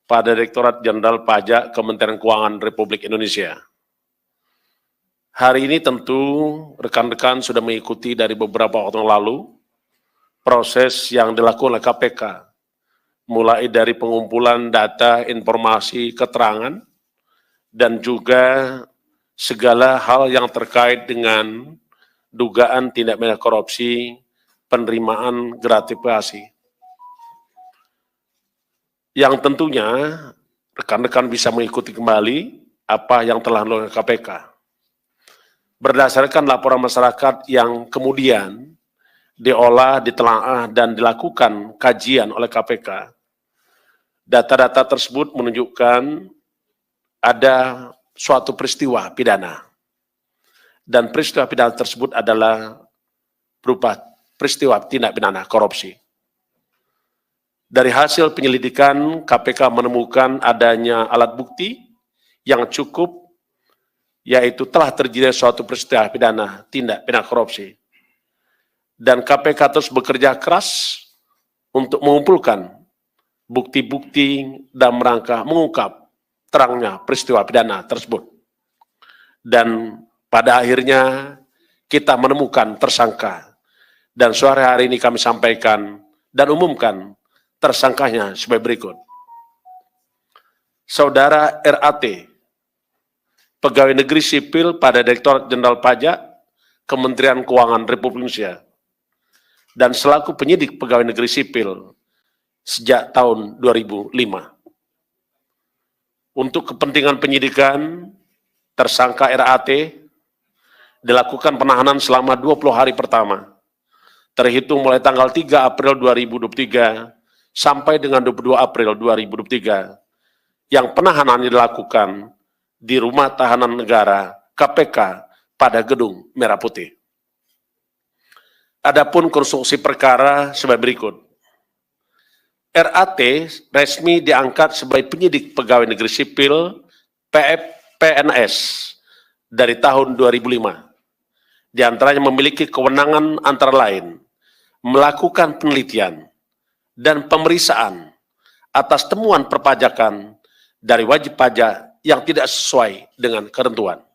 pada Direktorat Jenderal Pajak Kementerian Keuangan Republik Indonesia. Hari ini tentu rekan-rekan sudah mengikuti dari beberapa waktu yang lalu proses yang dilakukan oleh KPK, mulai dari pengumpulan data, informasi, keterangan, dan juga segala hal yang terkait dengan dugaan tindak pidana korupsi, penerimaan gratifikasi. Yang tentunya rekan-rekan bisa mengikuti kembali apa yang telah dilakukan KPK. Berdasarkan laporan masyarakat yang kemudian diolah, ditelaah, dan dilakukan kajian oleh KPK, data-data tersebut menunjukkan ada suatu peristiwa pidana. Dan peristiwa pidana tersebut adalah berupa peristiwa tindak pidana korupsi. Dari hasil penyelidikan, KPK menemukan adanya alat bukti yang cukup, yaitu telah terjadi suatu peristiwa pidana tindak pidana korupsi. Dan KPK terus bekerja keras untuk mengumpulkan bukti-bukti dalam rangka mengungkap terangnya peristiwa pidana tersebut. Dan pada akhirnya kita menemukan tersangka. Dan sore hari ini kami sampaikan dan umumkan tersangkanya sebagai berikut. Saudara RAT, pegawai negeri sipil pada Direktorat Jenderal Pajak, Kementerian Keuangan Republik Indonesia, dan selaku penyidik pegawai negeri sipil sejak tahun 2005. Untuk kepentingan penyidikan, tersangka RAT dilakukan penahanan selama 20 hari pertama, terhitung mulai tanggal 3 April 2023 sampai dengan 22 April 2023, yang penahanannya dilakukan di Rumah Tahanan Negara KPK pada Gedung Merah Putih. Adapun konstruksi perkara sebagai berikut. RAT resmi diangkat sebagai penyidik pegawai negeri sipil PNS dari tahun 2005. Di antaranya memiliki kewenangan antara lain melakukan penelitian dan pemeriksaan atas temuan perpajakan dari wajib pajak yang tidak sesuai dengan ketentuan.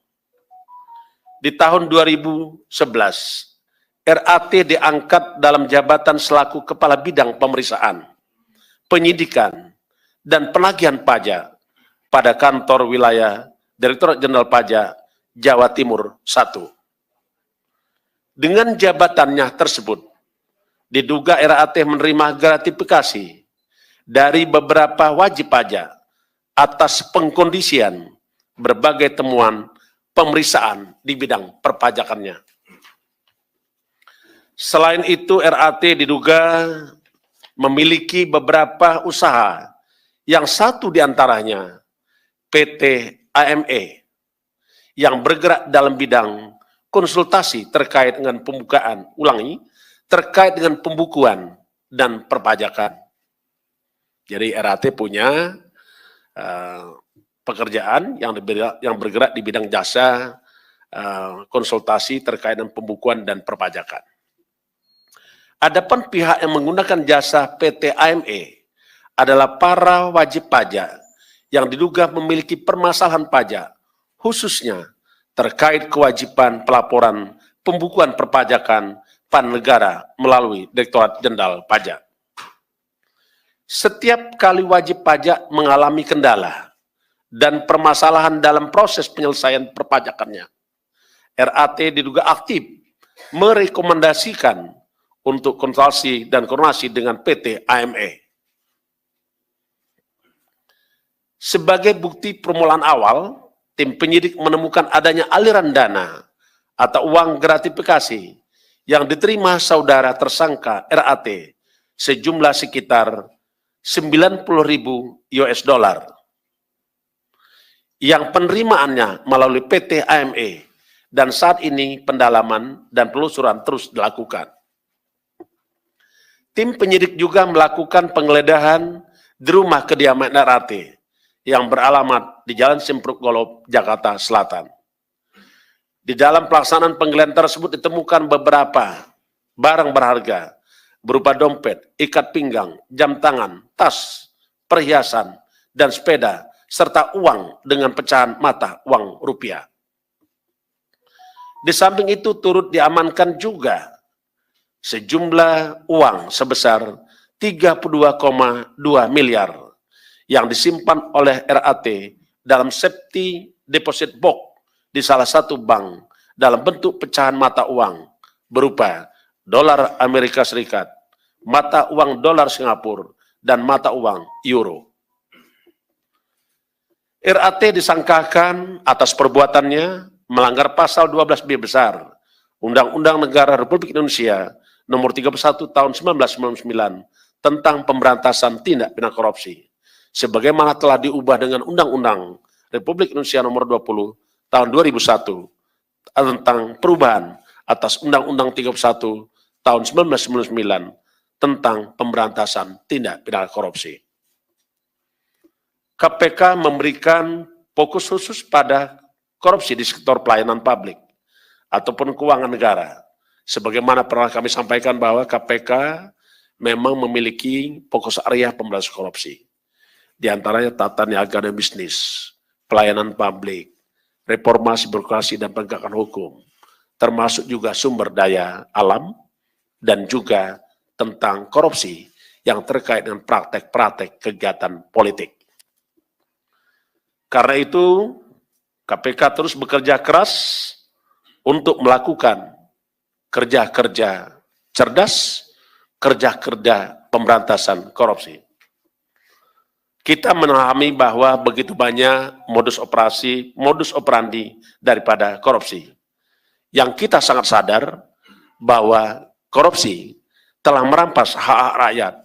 Di tahun 2011, RAT diangkat dalam jabatan selaku Kepala Bidang Pemeriksaan, Penyidikan, dan Penagihan Pajak pada kantor wilayah Direktorat Jenderal Pajak Jawa Timur 1. Dengan jabatannya tersebut, diduga RAT menerima gratifikasi dari beberapa wajib pajak atas pengkondisian berbagai temuan pemeriksaan di bidang perpajakannya. Selain itu, RAT diduga memiliki beberapa usaha, yang satu diantaranya PT AME, yang bergerak dalam bidang konsultasi terkait dengan terkait dengan pembukuan dan perpajakan. Jadi RAT punya pekerjaan yang bergerak di bidang jasa konsultasi terkait dengan pembukuan dan perpajakan. Adapun pihak yang menggunakan jasa PT AME adalah para wajib pajak yang diduga memiliki permasalahan pajak, khususnya terkait kewajiban pelaporan pembukuan perpajakan pada negara melalui Direktorat Jenderal Pajak. Setiap kali wajib pajak mengalami kendala dan permasalahan dalam proses penyelesaian perpajakannya, RAT diduga aktif merekomendasikan untuk konsultasi dan koordinasi dengan PT AME. Sebagai bukti permulaan awal, tim penyidik menemukan adanya aliran dana atau uang gratifikasi yang diterima saudara tersangka RAT sejumlah sekitar 90.000 US dollar yang penerimaannya melalui PT AME, dan saat ini pendalaman dan penelusuran terus dilakukan. Tim penyidik juga melakukan penggeledahan di rumah kediaman RAT yang beralamat di Jalan Simpruk Golob, Jakarta Selatan. Di dalam pelaksanaan penggeledahan tersebut ditemukan beberapa barang berharga berupa dompet, ikat pinggang, jam tangan, tas, perhiasan, dan sepeda, serta uang dengan pecahan mata uang rupiah. Di samping itu turut diamankan juga sejumlah uang sebesar 32,2 miliar yang disimpan oleh RAT dalam safety deposit box di salah satu bank dalam bentuk pecahan mata uang berupa dolar Amerika Serikat, mata uang dolar Singapura, dan mata uang euro. RAT disangkakan atas perbuatannya melanggar pasal 12B besar Undang-Undang Negara Republik Indonesia Nomor 31 Tahun 1999 tentang pemberantasan tindak pidana korupsi, sebagaimana telah diubah dengan Undang-Undang Republik Indonesia Nomor 20 Tahun 2001 tentang perubahan atas Undang-Undang 31 Tahun 1999 tentang pemberantasan tindak pidana korupsi. KPK memberikan fokus khusus pada korupsi di sektor pelayanan publik ataupun keuangan negara. Sebagaimana pernah kami sampaikan bahwa KPK memang memiliki fokus area pemberantasan korupsi. Di antaranya tata niaga dan bisnis, pelayanan publik, reformasi birokrasi dan penegakan hukum, termasuk juga sumber daya alam, dan juga tentang korupsi yang terkait dengan praktek-praktek kegiatan politik. Karena itu, KPK terus bekerja keras untuk melakukan kerja-kerja cerdas, kerja-kerja pemberantasan korupsi. Kita memahami bahwa begitu banyak modus operandi daripada korupsi. Yang kita sangat sadar bahwa korupsi telah merampas hak rakyat,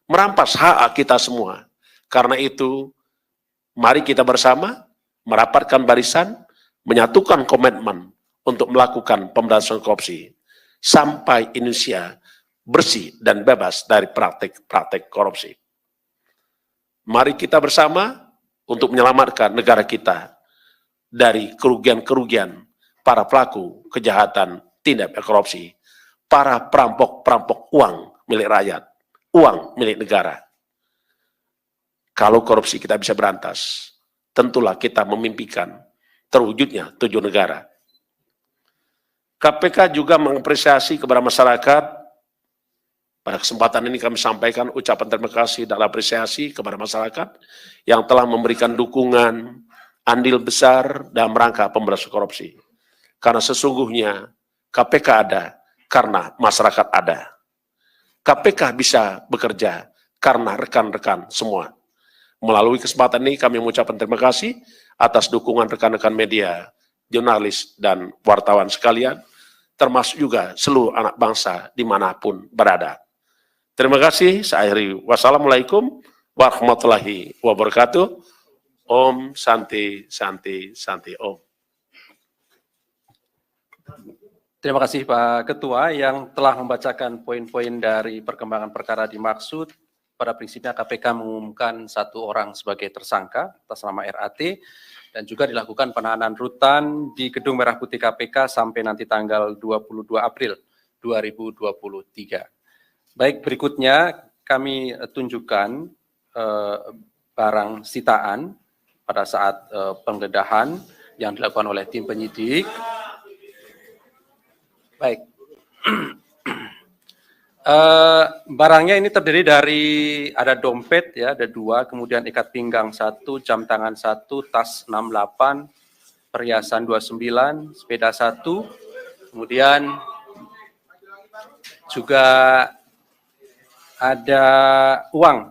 merampas hak kita semua. Karena itu, mari kita bersama merapatkan barisan, menyatukan komitmen untuk melakukan pemberantasan korupsi sampai Indonesia bersih dan bebas dari praktik-praktik korupsi. Mari kita bersama untuk menyelamatkan negara kita dari kerugian-kerugian para pelaku kejahatan tindak korupsi, para perampok-perampok uang milik rakyat, uang milik negara. Kalau korupsi kita bisa berantas, tentulah kita memimpikan terwujudnya tujuan negara. KPK juga mengapresiasi kepada masyarakat. Pada kesempatan ini kami sampaikan ucapan terima kasih dan apresiasi kepada masyarakat yang telah memberikan dukungan, andil besar dalam rangka pemberantasan korupsi. Karena sesungguhnya KPK ada karena masyarakat ada. KPK bisa bekerja karena rekan-rekan semua. Melalui kesempatan ini kami mengucapkan terima kasih atas dukungan rekan-rekan media, jurnalis, dan wartawan sekalian, termasuk juga seluruh anak bangsa dimanapun berada. Terima kasih, saya akhiri. Wassalamualaikum warahmatullahi wabarakatuh. Om Santi Santi Santi Om. Terima kasih Pak Ketua yang telah membacakan poin-poin dari perkembangan perkara dimaksud. Pada prinsipnya KPK mengumumkan 1 orang sebagai tersangka atas nama RAT dan juga dilakukan penahanan rutan di Gedung Merah Putih KPK sampai nanti tanggal 22 April 2023. Baik, berikutnya kami tunjukkan barang sitaan pada saat penggeledahan yang dilakukan oleh tim penyidik. Baik, barangnya ini terdiri dari ada dompet ya, ada 2, kemudian ikat pinggang 1, jam tangan 1, tas 68, perhiasan 29, sepeda 1, kemudian juga ada uang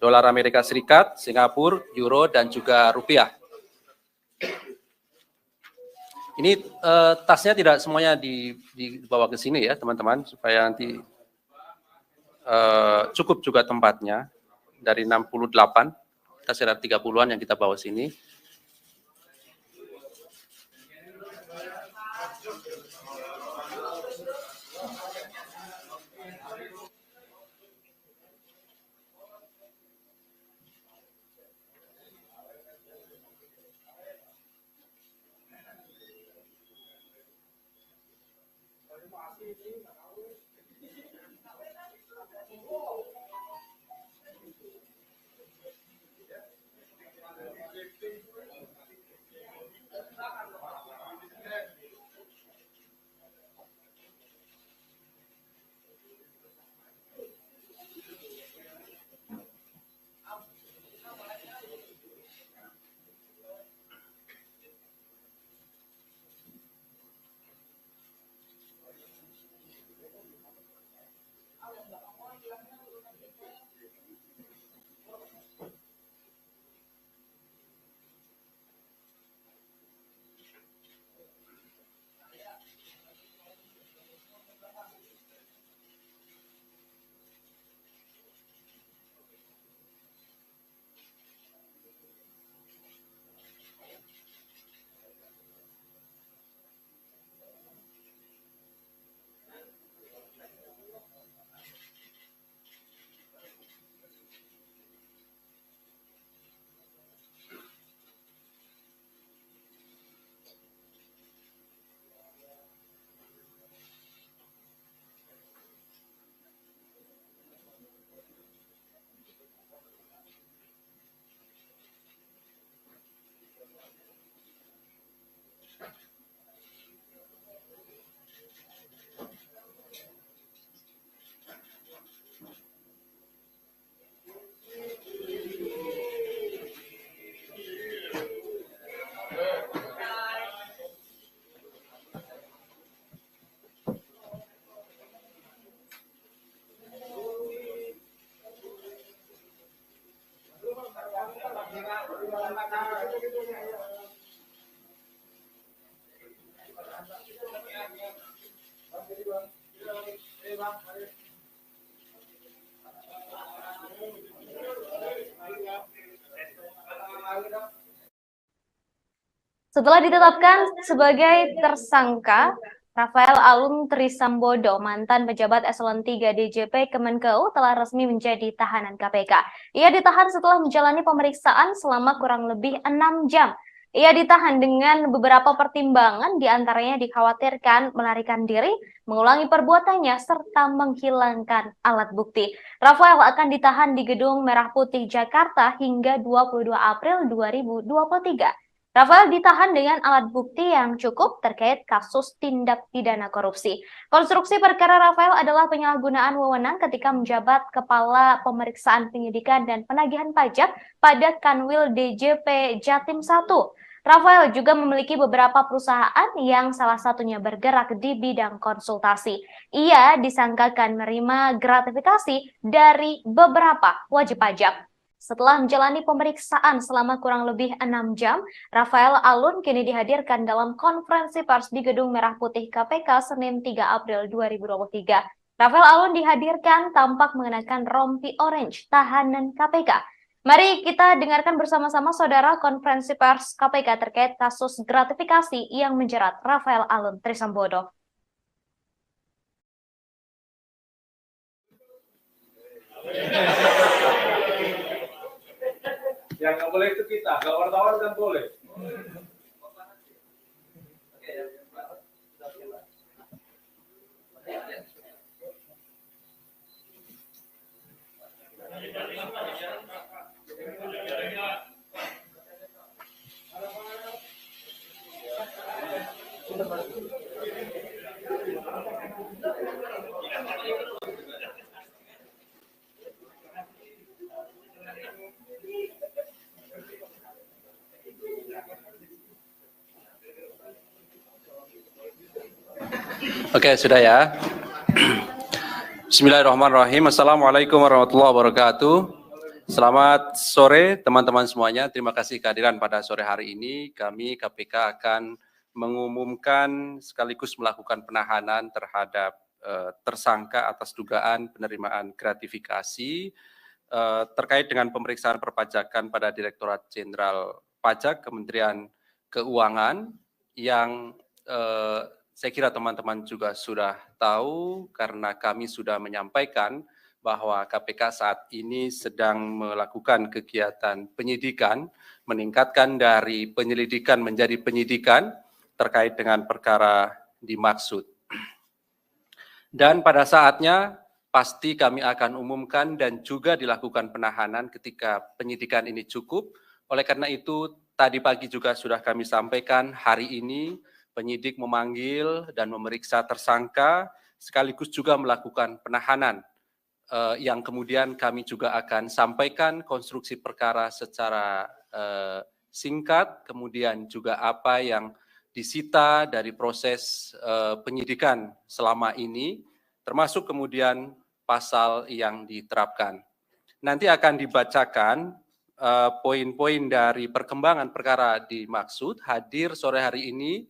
dolar Amerika Serikat, Singapura, euro, dan juga rupiah. Ini tasnya tidak semuanya dibawa ke sini ya teman-teman, supaya nanti cukup juga tempatnya. Dari 68, kita sekitar 30-an yang kita bawa sini. Setelah ditetapkan sebagai tersangka, Rafael Alun Trisambodo, mantan pejabat eselon 3 DJP Kemenkeu, telah resmi menjadi tahanan KPK. Ia ditahan setelah menjalani pemeriksaan selama kurang lebih 6 jam. Ia ditahan dengan beberapa pertimbangan, diantaranya dikhawatirkan melarikan diri, mengulangi perbuatannya, serta menghilangkan alat bukti. Rafael akan ditahan di Gedung Merah Putih Jakarta hingga 22 April 2023. Rafael ditahan dengan alat bukti yang cukup terkait kasus tindak pidana korupsi. Konstruksi perkara Rafael adalah penyalahgunaan wewenang ketika menjabat Kepala Pemeriksaan Penyidikan dan Penagihan Pajak pada Kanwil DJP Jatim 1. Rafael juga memiliki beberapa perusahaan yang salah satunya bergerak di bidang konsultasi. Ia disangkakan menerima gratifikasi dari beberapa wajib pajak. Setelah menjalani pemeriksaan selama kurang lebih 6 jam, Rafael Alun kini dihadirkan dalam konferensi pers di Gedung Merah Putih KPK Senin 3 April 2023. Rafael Alun dihadirkan tampak mengenakan rompi orange tahanan KPK. Mari kita dengarkan bersama-sama saudara konferensi pers KPK terkait kasus gratifikasi yang menjerat Rafael Alun Trisambodo. Yang nggak boleh itu kita, kalau wartawan kan boleh. Oke, sudah ya. Bismillahirrahmanirrahim. Assalamualaikum warahmatullahi wabarakatuh. Selamat sore teman-teman semuanya. Terima kasih kehadiran pada sore hari ini. Kami KPK akan mengumumkan sekaligus melakukan penahanan terhadap tersangka atas dugaan penerimaan gratifikasi terkait dengan pemeriksaan perpajakan pada Direktorat Jenderal Pajak Kementerian Keuangan yang saya kira teman-teman juga sudah tahu karena kami sudah menyampaikan bahwa KPK saat ini sedang melakukan kegiatan penyidikan, meningkatkan dari penyelidikan menjadi penyidikan terkait dengan perkara dimaksud. Dan pada saatnya pasti kami akan umumkan dan juga dilakukan penahanan ketika penyidikan ini cukup. Oleh karena itu, tadi pagi juga sudah kami sampaikan hari ini penyidik memanggil dan memeriksa tersangka sekaligus juga melakukan penahanan yang kemudian kami juga akan sampaikan konstruksi perkara secara singkat, kemudian juga apa yang disita dari proses penyidikan selama ini, termasuk kemudian pasal yang diterapkan. Nanti akan dibacakan poin-poin dari perkembangan perkara dimaksud. Hadir sore hari ini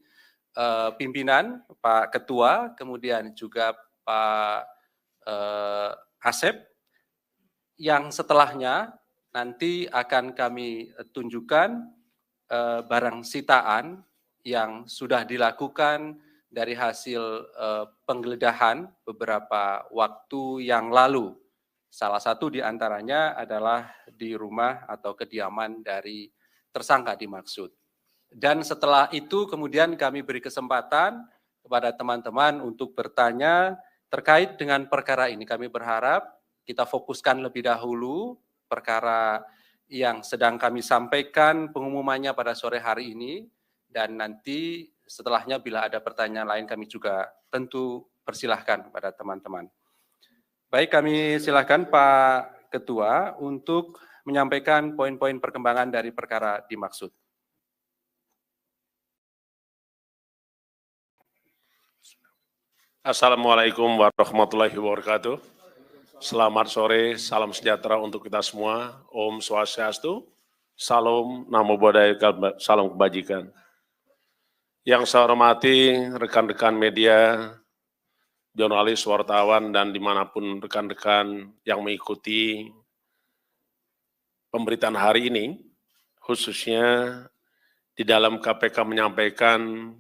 pimpinan, Pak Ketua, kemudian juga Pak Asep, yang setelahnya nanti akan kami tunjukkan barang sitaan yang sudah dilakukan dari hasil penggeledahan beberapa waktu yang lalu. Salah satu di antaranya adalah di rumah atau kediaman dari tersangka dimaksud. Dan setelah itu kemudian kami beri kesempatan kepada teman-teman untuk bertanya terkait dengan perkara ini. Kami berharap kita fokuskan lebih dahulu perkara yang sedang kami sampaikan pengumumannya pada sore hari ini, dan nanti setelahnya bila ada pertanyaan lain kami juga tentu persilahkan kepada teman-teman. Baik, kami silahkan Pak Ketua untuk menyampaikan poin-poin perkembangan dari perkara dimaksud. Assalamualaikum warahmatullahi wabarakatuh. Selamat sore, salam sejahtera untuk kita semua. Om Swastiastu, salam namo buddhaya, salam kebajikan. Yang saya hormati rekan-rekan media, jurnalis, wartawan, dan dimanapun rekan-rekan yang mengikuti pemberitaan hari ini, khususnya di dalam KPK menyampaikan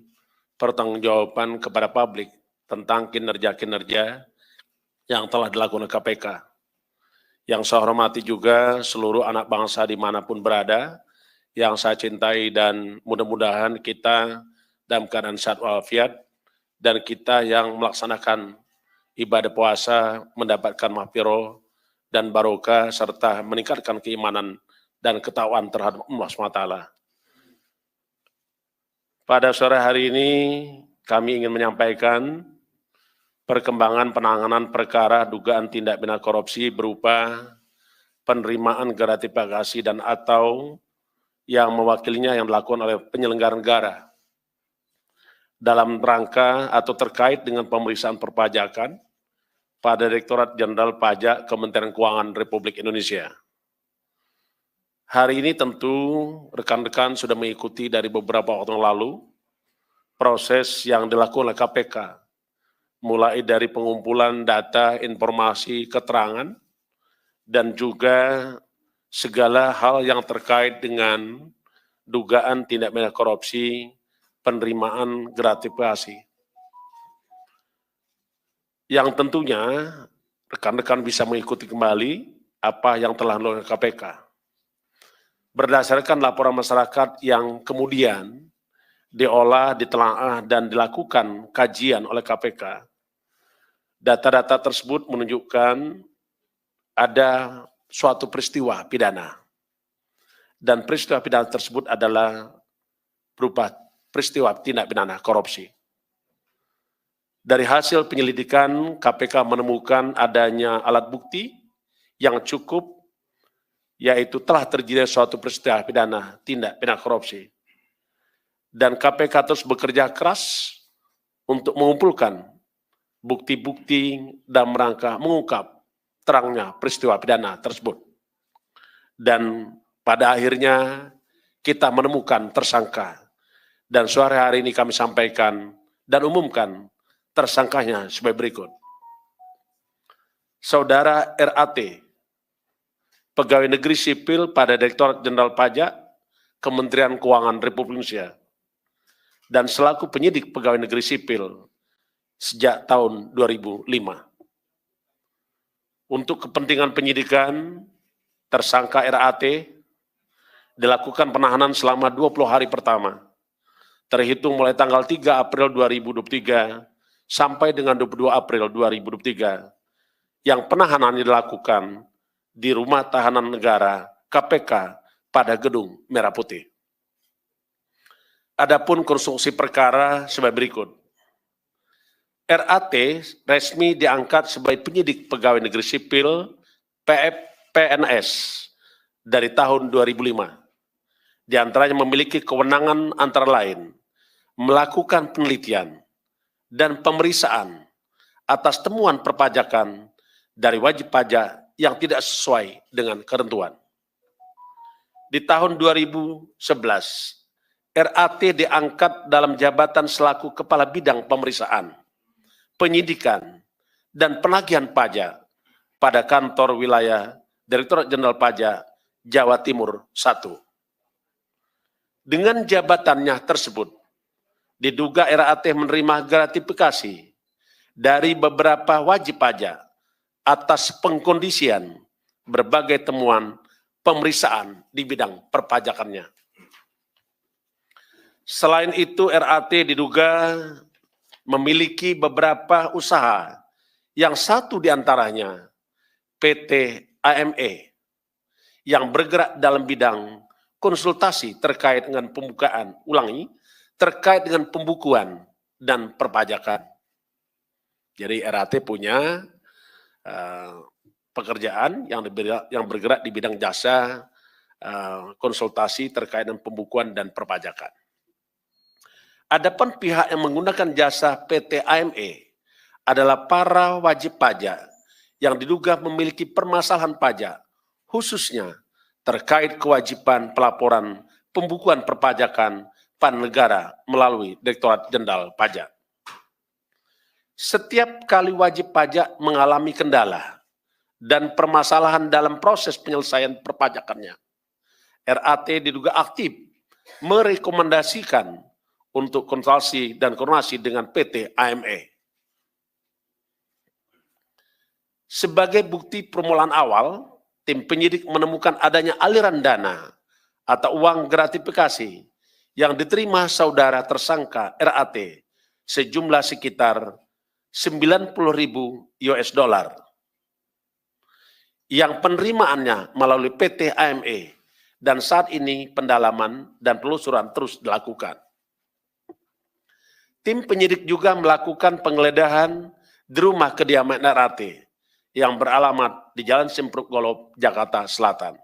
pertanggungjawaban kepada publik tentang kinerja-kinerja yang telah dilakukan oleh KPK. Yang saya hormati juga seluruh anak bangsa dimanapun berada, yang saya cintai, dan mudah-mudahan kita dalam keadaan sehat walafiat, dan kita yang melaksanakan ibadah puasa mendapatkan mahfirah dan barokah, serta meningkatkan keimanan dan ketakwaan terhadap Allah SWT. Pada sore hari ini kami ingin menyampaikan perkembangan penanganan perkara dugaan tindak pidana korupsi berupa penerimaan gratifikasi dan atau yang mewakilinya yang dilakukan oleh penyelenggara negara dalam rangka atau terkait dengan pemeriksaan perpajakan pada Direktorat Jenderal Pajak Kementerian Keuangan Republik Indonesia. Hari ini tentu rekan-rekan sudah mengikuti dari beberapa waktu yang lalu proses yang dilakukan oleh KPK, mulai dari pengumpulan data, informasi, keterangan, dan juga segala hal yang terkait dengan dugaan tindak pidana korupsi, penerimaan gratifikasi. Yang tentunya rekan-rekan bisa mengikuti kembali apa yang telah dilakukan KPK. Berdasarkan laporan masyarakat yang kemudian diolah, ditelaah, dan dilakukan kajian oleh KPK, data-data tersebut menunjukkan ada suatu peristiwa pidana. Dan peristiwa pidana tersebut adalah berupa peristiwa tindak pidana korupsi. Dari hasil penyelidikan, KPK menemukan adanya alat bukti yang cukup, yaitu telah terjadi suatu peristiwa pidana tindak pidana korupsi. Dan KPK terus bekerja keras untuk mengumpulkan bukti-bukti dalam rangka mengungkap terangnya peristiwa pidana tersebut. Dan pada akhirnya kita menemukan tersangka. Dan sore hari ini kami sampaikan dan umumkan tersangkanya sebagai berikut. Saudara RAT, pegawai negeri sipil pada Direktorat Jenderal Pajak Kementerian Keuangan Republik Indonesia, dan selaku penyidik pegawai negeri sipil sejak tahun 2005. Untuk kepentingan penyidikan, tersangka RAT dilakukan penahanan selama 20 hari pertama, terhitung mulai tanggal 3 April 2023 sampai dengan 22 April 2023, yang penahanan dilakukan di Rumah Tahanan Negara KPK pada Gedung Merah Putih. Adapun konstruksi perkara sebagai berikut. RAT resmi diangkat sebagai penyidik pegawai negeri sipil PNS dari tahun 2005. Di antaranya memiliki kewenangan antara lain melakukan penelitian dan pemeriksaan atas temuan perpajakan dari wajib pajak yang tidak sesuai dengan ketentuan. Di tahun 2011, RAT diangkat dalam jabatan selaku Kepala Bidang Pemeriksaan, Penyidikan, dan Penagihan Pajak pada kantor wilayah Direktorat Jenderal Pajak Jawa Timur 1. Dengan jabatannya tersebut, diduga RAT menerima gratifikasi dari beberapa wajib pajak atas pengkondisian berbagai temuan pemeriksaan di bidang perpajakannya. Selain itu, RAT diduga memiliki beberapa usaha, yang satu diantaranya PT AME, yang bergerak dalam bidang konsultasi terkait dengan pembukaan, terkait dengan pembukuan dan perpajakan. Jadi RAT punya pekerjaan yang bergerak di bidang jasa konsultasi terkait dengan pembukuan dan perpajakan. Adapun pihak yang menggunakan jasa PT AME adalah para wajib pajak yang diduga memiliki permasalahan pajak, khususnya terkait kewajiban pelaporan pembukuan perpajakan pada negara melalui Direktorat Jenderal Pajak. Setiap kali wajib pajak mengalami kendala dan permasalahan dalam proses penyelesaian perpajakannya, RAT diduga aktif merekomendasikan untuk konsultasi dan koordinasi dengan PT AME. Sebagai bukti permulaan awal, tim penyidik menemukan adanya aliran dana atau uang gratifikasi yang diterima saudara tersangka RAT sejumlah sekitar 90.000 US dollar yang penerimaannya melalui PT AME, dan saat ini pendalaman dan penelusuran terus dilakukan. Tim penyidik juga melakukan penggeledahan di rumah kediaman RAT yang beralamat di Jalan Simpruk Golob, Jakarta Selatan.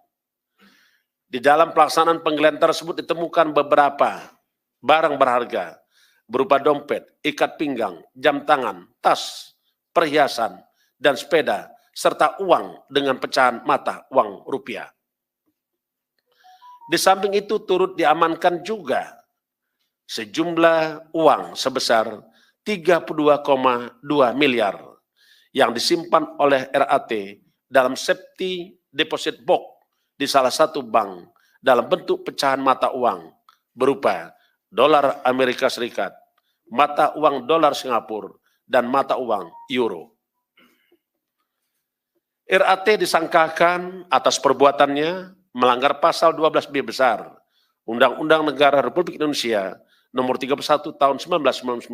Di dalam pelaksanaan penggeledahan tersebut ditemukan beberapa barang berharga berupa dompet, ikat pinggang, jam tangan, tas, perhiasan, dan sepeda, serta uang dengan pecahan mata uang rupiah. Di samping itu turut diamankan juga sejumlah uang sebesar 32,2 miliar yang disimpan oleh RAT dalam safety deposit box di salah satu bank dalam bentuk pecahan mata uang berupa dolar Amerika Serikat, mata uang dolar Singapura, dan mata uang euro. RAT disangkakan atas perbuatannya melanggar pasal 12B besar Undang-Undang Negara Republik Indonesia Nomor 31 Tahun 1999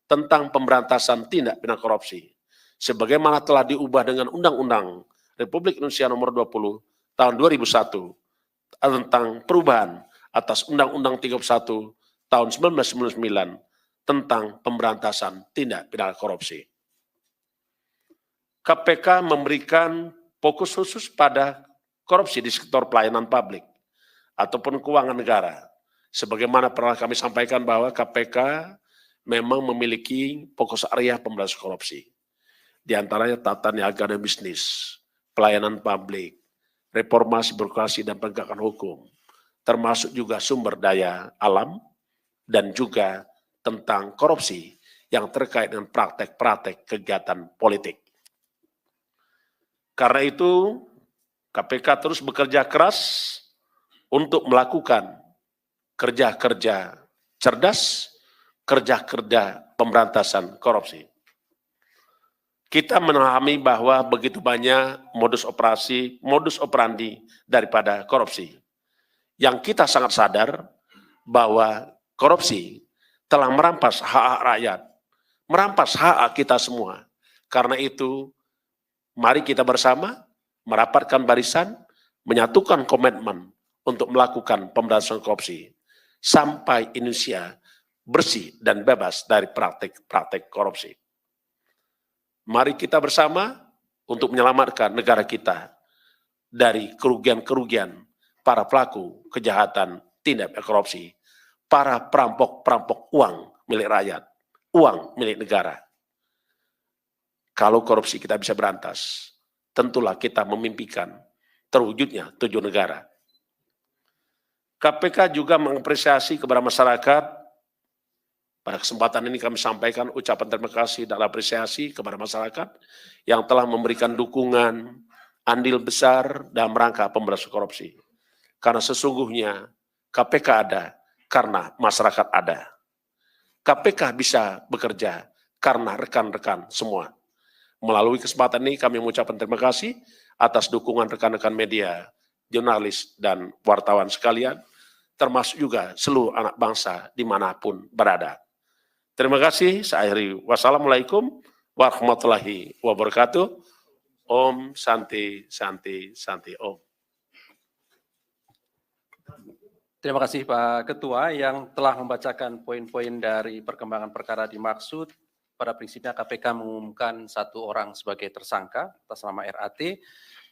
tentang pemberantasan tindak pidana korupsi, sebagaimana telah diubah dengan Undang-Undang Republik Indonesia Nomor 20 Tahun 2001 tentang perubahan atas Undang-Undang 31 Tahun 1999 tentang pemberantasan tindak pidana korupsi. KPK memberikan fokus khusus pada korupsi di sektor pelayanan publik ataupun keuangan negara. Sebagaimana pernah kami sampaikan bahwa KPK memang memiliki fokus area pemberantasan korupsi. Di antaranya tata niaga dan bisnis, pelayanan publik, reformasi birokrasi dan penegakan hukum, termasuk juga sumber daya alam, dan juga tentang korupsi yang terkait dengan praktek-praktek kegiatan politik. Karena itu, KPK terus bekerja keras untuk melakukan kerja-kerja cerdas, kerja-kerja pemberantasan korupsi. Kita memahami bahwa begitu banyak modus operandi daripada korupsi. Yang kita sangat sadar bahwa korupsi telah merampas hak-hak rakyat, merampas hak kita semua. Karena itu, mari kita bersama merapatkan barisan, menyatukan komitmen untuk melakukan pemberantasan korupsi sampai Indonesia bersih dan bebas dari praktik-praktik korupsi. Mari kita bersama untuk menyelamatkan negara kita dari kerugian-kerugian para pelaku kejahatan tindak pidana korupsi, para perampok-perampok uang milik rakyat, uang milik negara. Kalau korupsi kita bisa berantas, tentulah kita memimpikan terwujudnya tujuan negara. KPK juga mengapresiasi kepada masyarakat. Pada kesempatan ini kami sampaikan ucapan terima kasih dan apresiasi kepada masyarakat yang telah memberikan dukungan, andil besar dalam rangka pemberantasan korupsi. Karena sesungguhnya KPK ada karena masyarakat ada. KPK bisa bekerja karena rekan-rekan semua. Melalui kesempatan ini kami mengucapkan terima kasih atas dukungan rekan-rekan media, jurnalis, dan wartawan sekalian, termasuk juga seluruh anak bangsa dimanapun berada. Terima kasih, saya akhiri. Wassalamualaikum warahmatullahi wabarakatuh. Om Santi Santi Santi Om. Terima kasih Pak Ketua yang telah membacakan poin-poin dari perkembangan perkara dimaksud. Pada prinsipnya KPK mengumumkan 1 orang sebagai tersangka atas nama RAT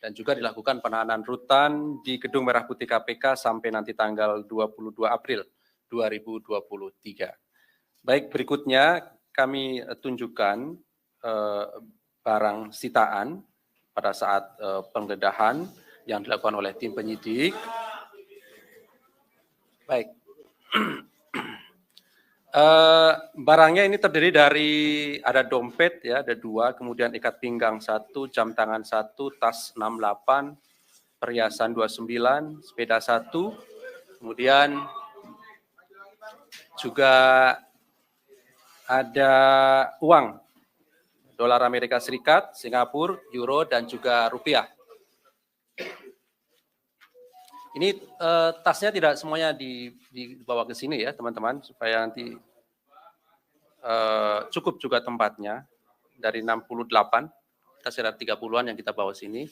dan juga dilakukan penahanan rutan di Gedung Merah Putih KPK sampai nanti tanggal 22 April 2023. Baik, berikutnya kami tunjukkan barang sitaan pada saat penggeledahan yang dilakukan oleh tim penyidik. Baik. Barangnya ini terdiri dari ada dompet ya, ada 2, kemudian ikat pinggang 1, jam tangan 1, tas 68, perhiasan 29, sepeda 1, kemudian juga ada uang dolar Amerika Serikat, Singapura, euro dan juga rupiah. Ini tasnya tidak semuanya dibawa ke sini ya teman-teman, supaya nanti cukup juga tempatnya. Dari 68, kita sekitar 30-an yang kita bawa sini.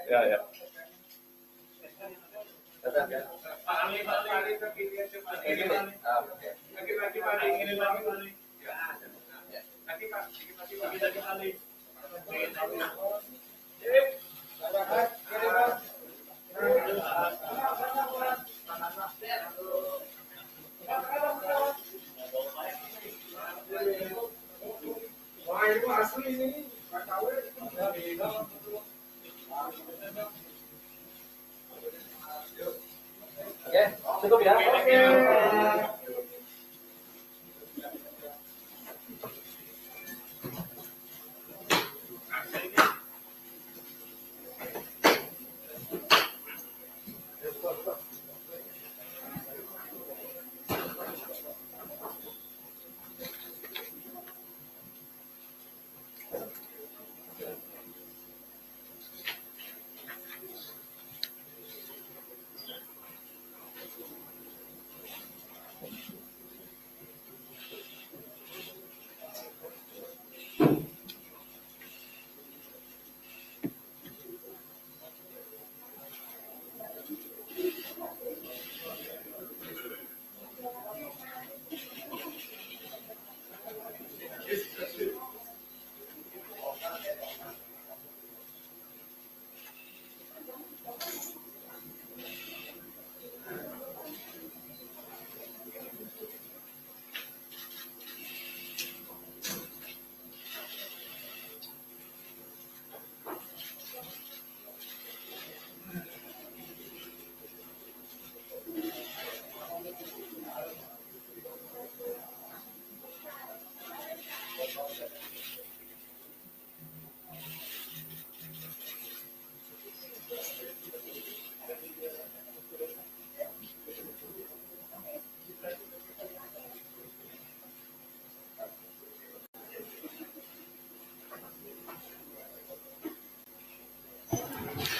Ya, ya. Oke, cukup ya.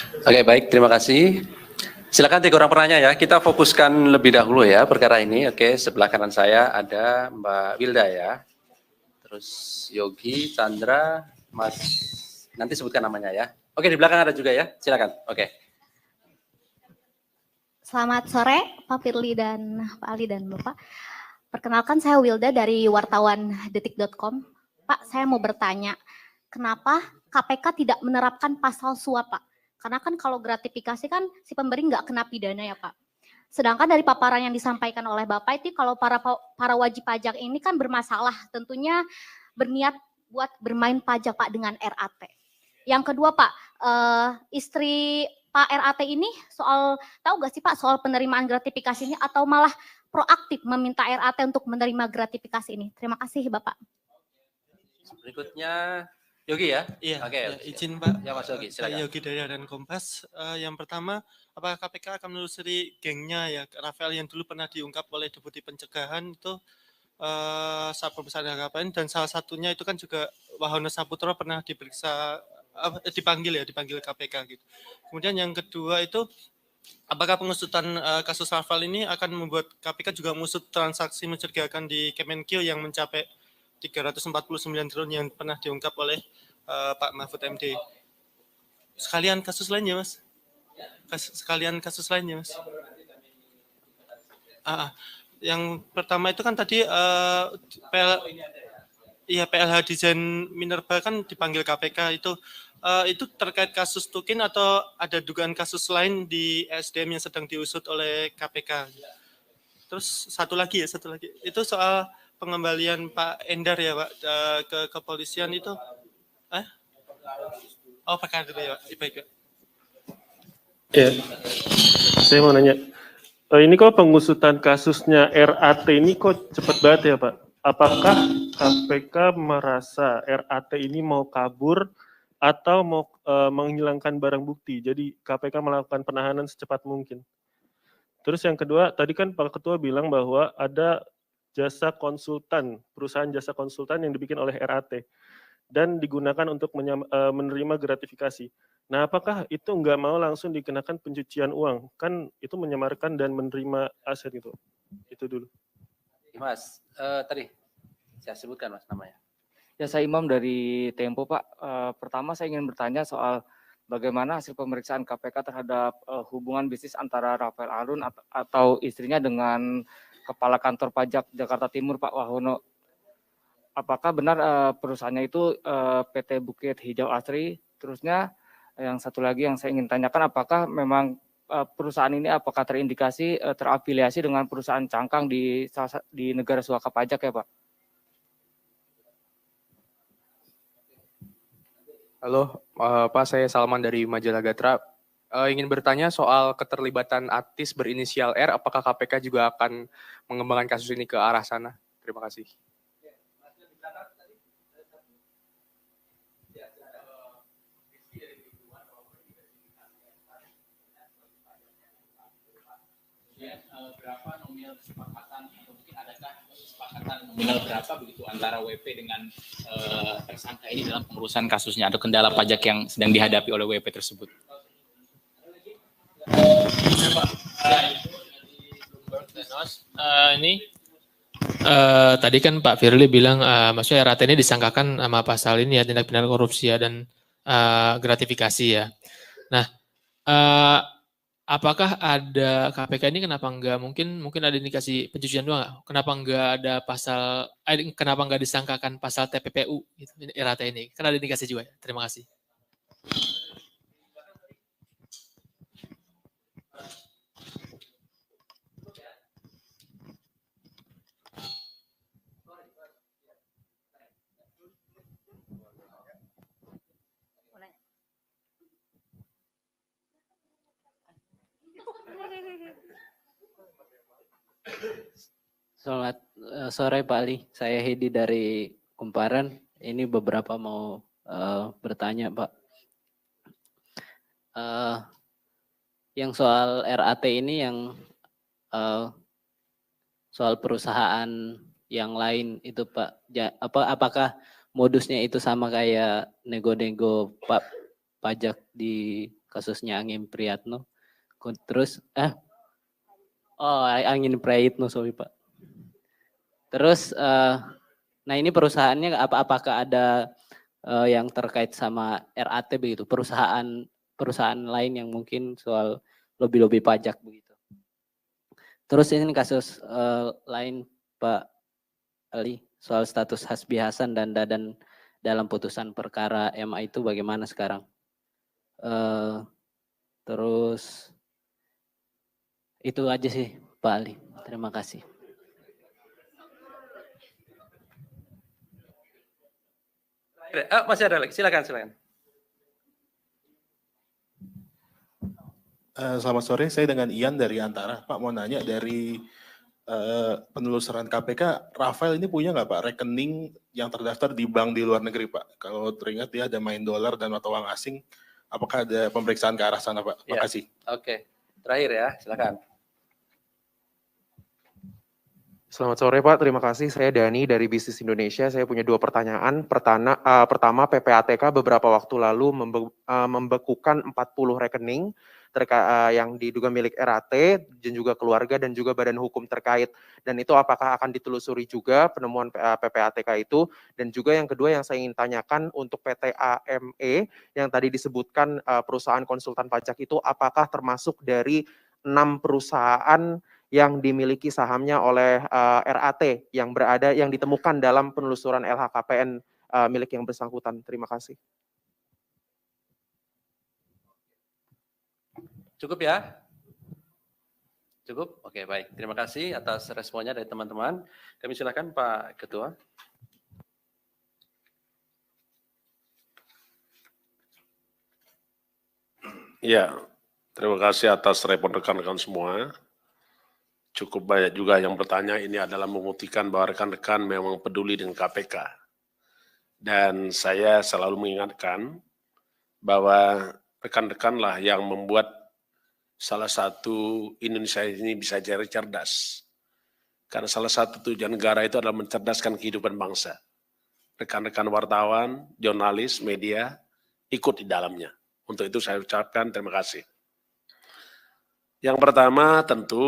Oke, baik, terima kasih. Silakan 3 orang penanya ya. Kita fokuskan lebih dahulu ya perkara ini. Oke, sebelah kanan saya ada Mbak Wilda ya. Terus Yogi, Chandra, Mas, nanti sebutkan namanya ya. Oke, di belakang ada juga ya. Silakan. Oke. Selamat sore Pak Firly dan Pak Ali dan Bapak. Perkenalkan saya Wilda dari wartawan detik.com. Pak, saya mau bertanya, kenapa KPK tidak menerapkan pasal suap, Pak? Karena kan kalau gratifikasi kan si pemberi nggak kena pidana ya Pak. Sedangkan dari paparan yang disampaikan oleh Bapak itu kalau para wajib pajak ini kan bermasalah, tentunya berniat buat bermain pajak Pak dengan RAT. Yang kedua Pak, istri Pak RAT ini tahu nggak sih Pak soal penerimaan gratifikasi ini atau malah proaktif meminta RAT untuk menerima gratifikasi ini? Terima kasih Bapak. Berikutnya Yogi ya? Iya, Oke, ya, izin Pak. Ya Mas Yogi, Saya silakan. Yogi dari Harian Kompas. Yang pertama, apakah KPK akan menelusuri gengnya ya Rafael yang dulu pernah diungkap oleh Deputi Pencegahan itu Satpol Besar KPN, dan salah satunya itu kan juga Wahono Saputro pernah diperiksa, dipanggil KPK gitu. Kemudian yang kedua itu apakah pengusutan kasus Rafael ini akan membuat KPK juga mengusut transaksi mencurigakan di Kemenkeu yang mencapai 349 triliun yang pernah diungkap oleh Pak Mahfud MD. Sekalian kasus lainnya, Mas. Yang pertama itu kan tadi PLH Desain Minerba kan dipanggil KPK itu terkait kasus Tukin atau ada dugaan kasus lain di SDM yang sedang diusut oleh KPK. Terus satu lagi itu soal pengembalian Pak Endar ya Pak ke kepolisian itu. Perkara dulu ya Pak. Baik Pak. Ya, saya mau nanya. Ini kok pengusutan kasusnya RAT ini kok cepat banget ya Pak? Apakah KPK merasa RAT ini mau kabur atau mau menghilangkan barang bukti? Jadi KPK melakukan penahanan secepat mungkin. Terus yang kedua, tadi kan Pak Ketua bilang bahwa ada perusahaan jasa konsultan yang dibikin oleh RAT dan digunakan untuk menerima gratifikasi. Nah, apakah itu nggak mau langsung dikenakan pencucian uang? Kan itu menyamarkan dan menerima aset itu. Itu dulu. Mas, tadi saya sebutkan Mas namanya. Ya, saya Imam dari Tempo Pak. Pertama saya ingin bertanya soal bagaimana hasil pemeriksaan KPK terhadap hubungan bisnis antara Rafael Alun atau istrinya dengan Kepala Kantor Pajak Jakarta Timur Pak Wahono. Apakah benar perusahaannya itu PT Bukit Hijau Asri? Terusnya yang satu lagi yang saya ingin tanyakan, apakah memang perusahaan ini apakah terindikasi terafiliasi dengan perusahaan cangkang di negara suaka pajak ya Pak? Halo, Pak, saya Salman dari Majalah Gatra. Ingin bertanya soal keterlibatan artis berinisial R, apakah KPK juga akan mengembangkan kasus ini ke arah sana? Terima kasih. Berapa nominal kesepakatan atau mungkin adakah kesepakatan nominal berapa begitu antara WP dengan tersangka ini dalam pengurusan kasusnya atau kendala pajak yang sedang dihadapi oleh WP tersebut? Tadi kan Pak Firly bilang maksudnya RAT ini disangkakan sama pasal ini ya, tindak pidana korupsi ya, dan gratifikasi ya. Nah, apakah ada KPK ini kenapa enggak mungkin ada indikasi pencucian uang nggak? Kenapa enggak ada kenapa enggak disangkakan pasal TPPU gitu, RAT ini? Kan ada indikasi juga ya. Terima kasih. Selamat sore Pak Ali, saya Hedi dari Kumparan. Ini beberapa mau bertanya Pak. Yang soal RAT ini yang soal perusahaan yang lain itu Pak, apakah modusnya itu sama kayak nego-nego pajak di kasusnya Angin Priyatno. Terus Angin Prayitno, sorry Pak. Terus nah ini perusahaannya apakah ada yang terkait sama RAT begitu, perusahaan lain yang mungkin soal lobby-lobby pajak begitu. Terus ini kasus lain Pak Ali, soal status Hasbi Hasan dan Dadan dalam putusan perkara MA itu bagaimana sekarang? Terus itu aja sih Pak Ali. Terima kasih. Masih ada lagi, silakan. Selamat sore, saya dengan Ian dari Antara. Pak mau nanya dari penelusuran KPK, Rafael ini punya nggak Pak rekening yang terdaftar di bank di luar negeri Pak? Kalau teringat dia ada main dolar dan mata uang asing, apakah ada pemeriksaan ke arah sana Pak? Terima kasih. Oke, terakhir ya, silakan. Selamat sore Pak, terima kasih. Saya Dani dari Bisnis Indonesia. Saya punya 2 pertanyaan. Pertama, PPATK beberapa waktu lalu membekukan 40 rekening yang diduga milik RAT dan juga keluarga dan juga badan hukum terkait. Dan itu apakah akan ditelusuri juga penemuan PPATK itu? Dan juga yang kedua yang saya ingin tanyakan untuk PT AME yang tadi disebutkan perusahaan konsultan pajak itu apakah termasuk dari 6 perusahaan yang dimiliki sahamnya oleh RAT yang ditemukan dalam penelusuran LHKPN milik yang bersangkutan. Terima kasih. Cukup ya? Cukup? Oke, baik. Terima kasih atas responnya dari teman-teman. Kami silakan Pak Ketua. Ya, terima kasih atas respon rekan-rekan semua. Cukup banyak juga yang bertanya, ini adalah membuktikan bahwa rekan-rekan memang peduli dengan KPK. Dan saya selalu mengingatkan bahwa rekan-rekanlah yang membuat salah satu Indonesia ini bisa jadi cerdas. Karena salah satu tujuan negara itu adalah mencerdaskan kehidupan bangsa. Rekan-rekan wartawan, jurnalis, media ikut di dalamnya. Untuk itu saya ucapkan terima kasih. Yang pertama tentu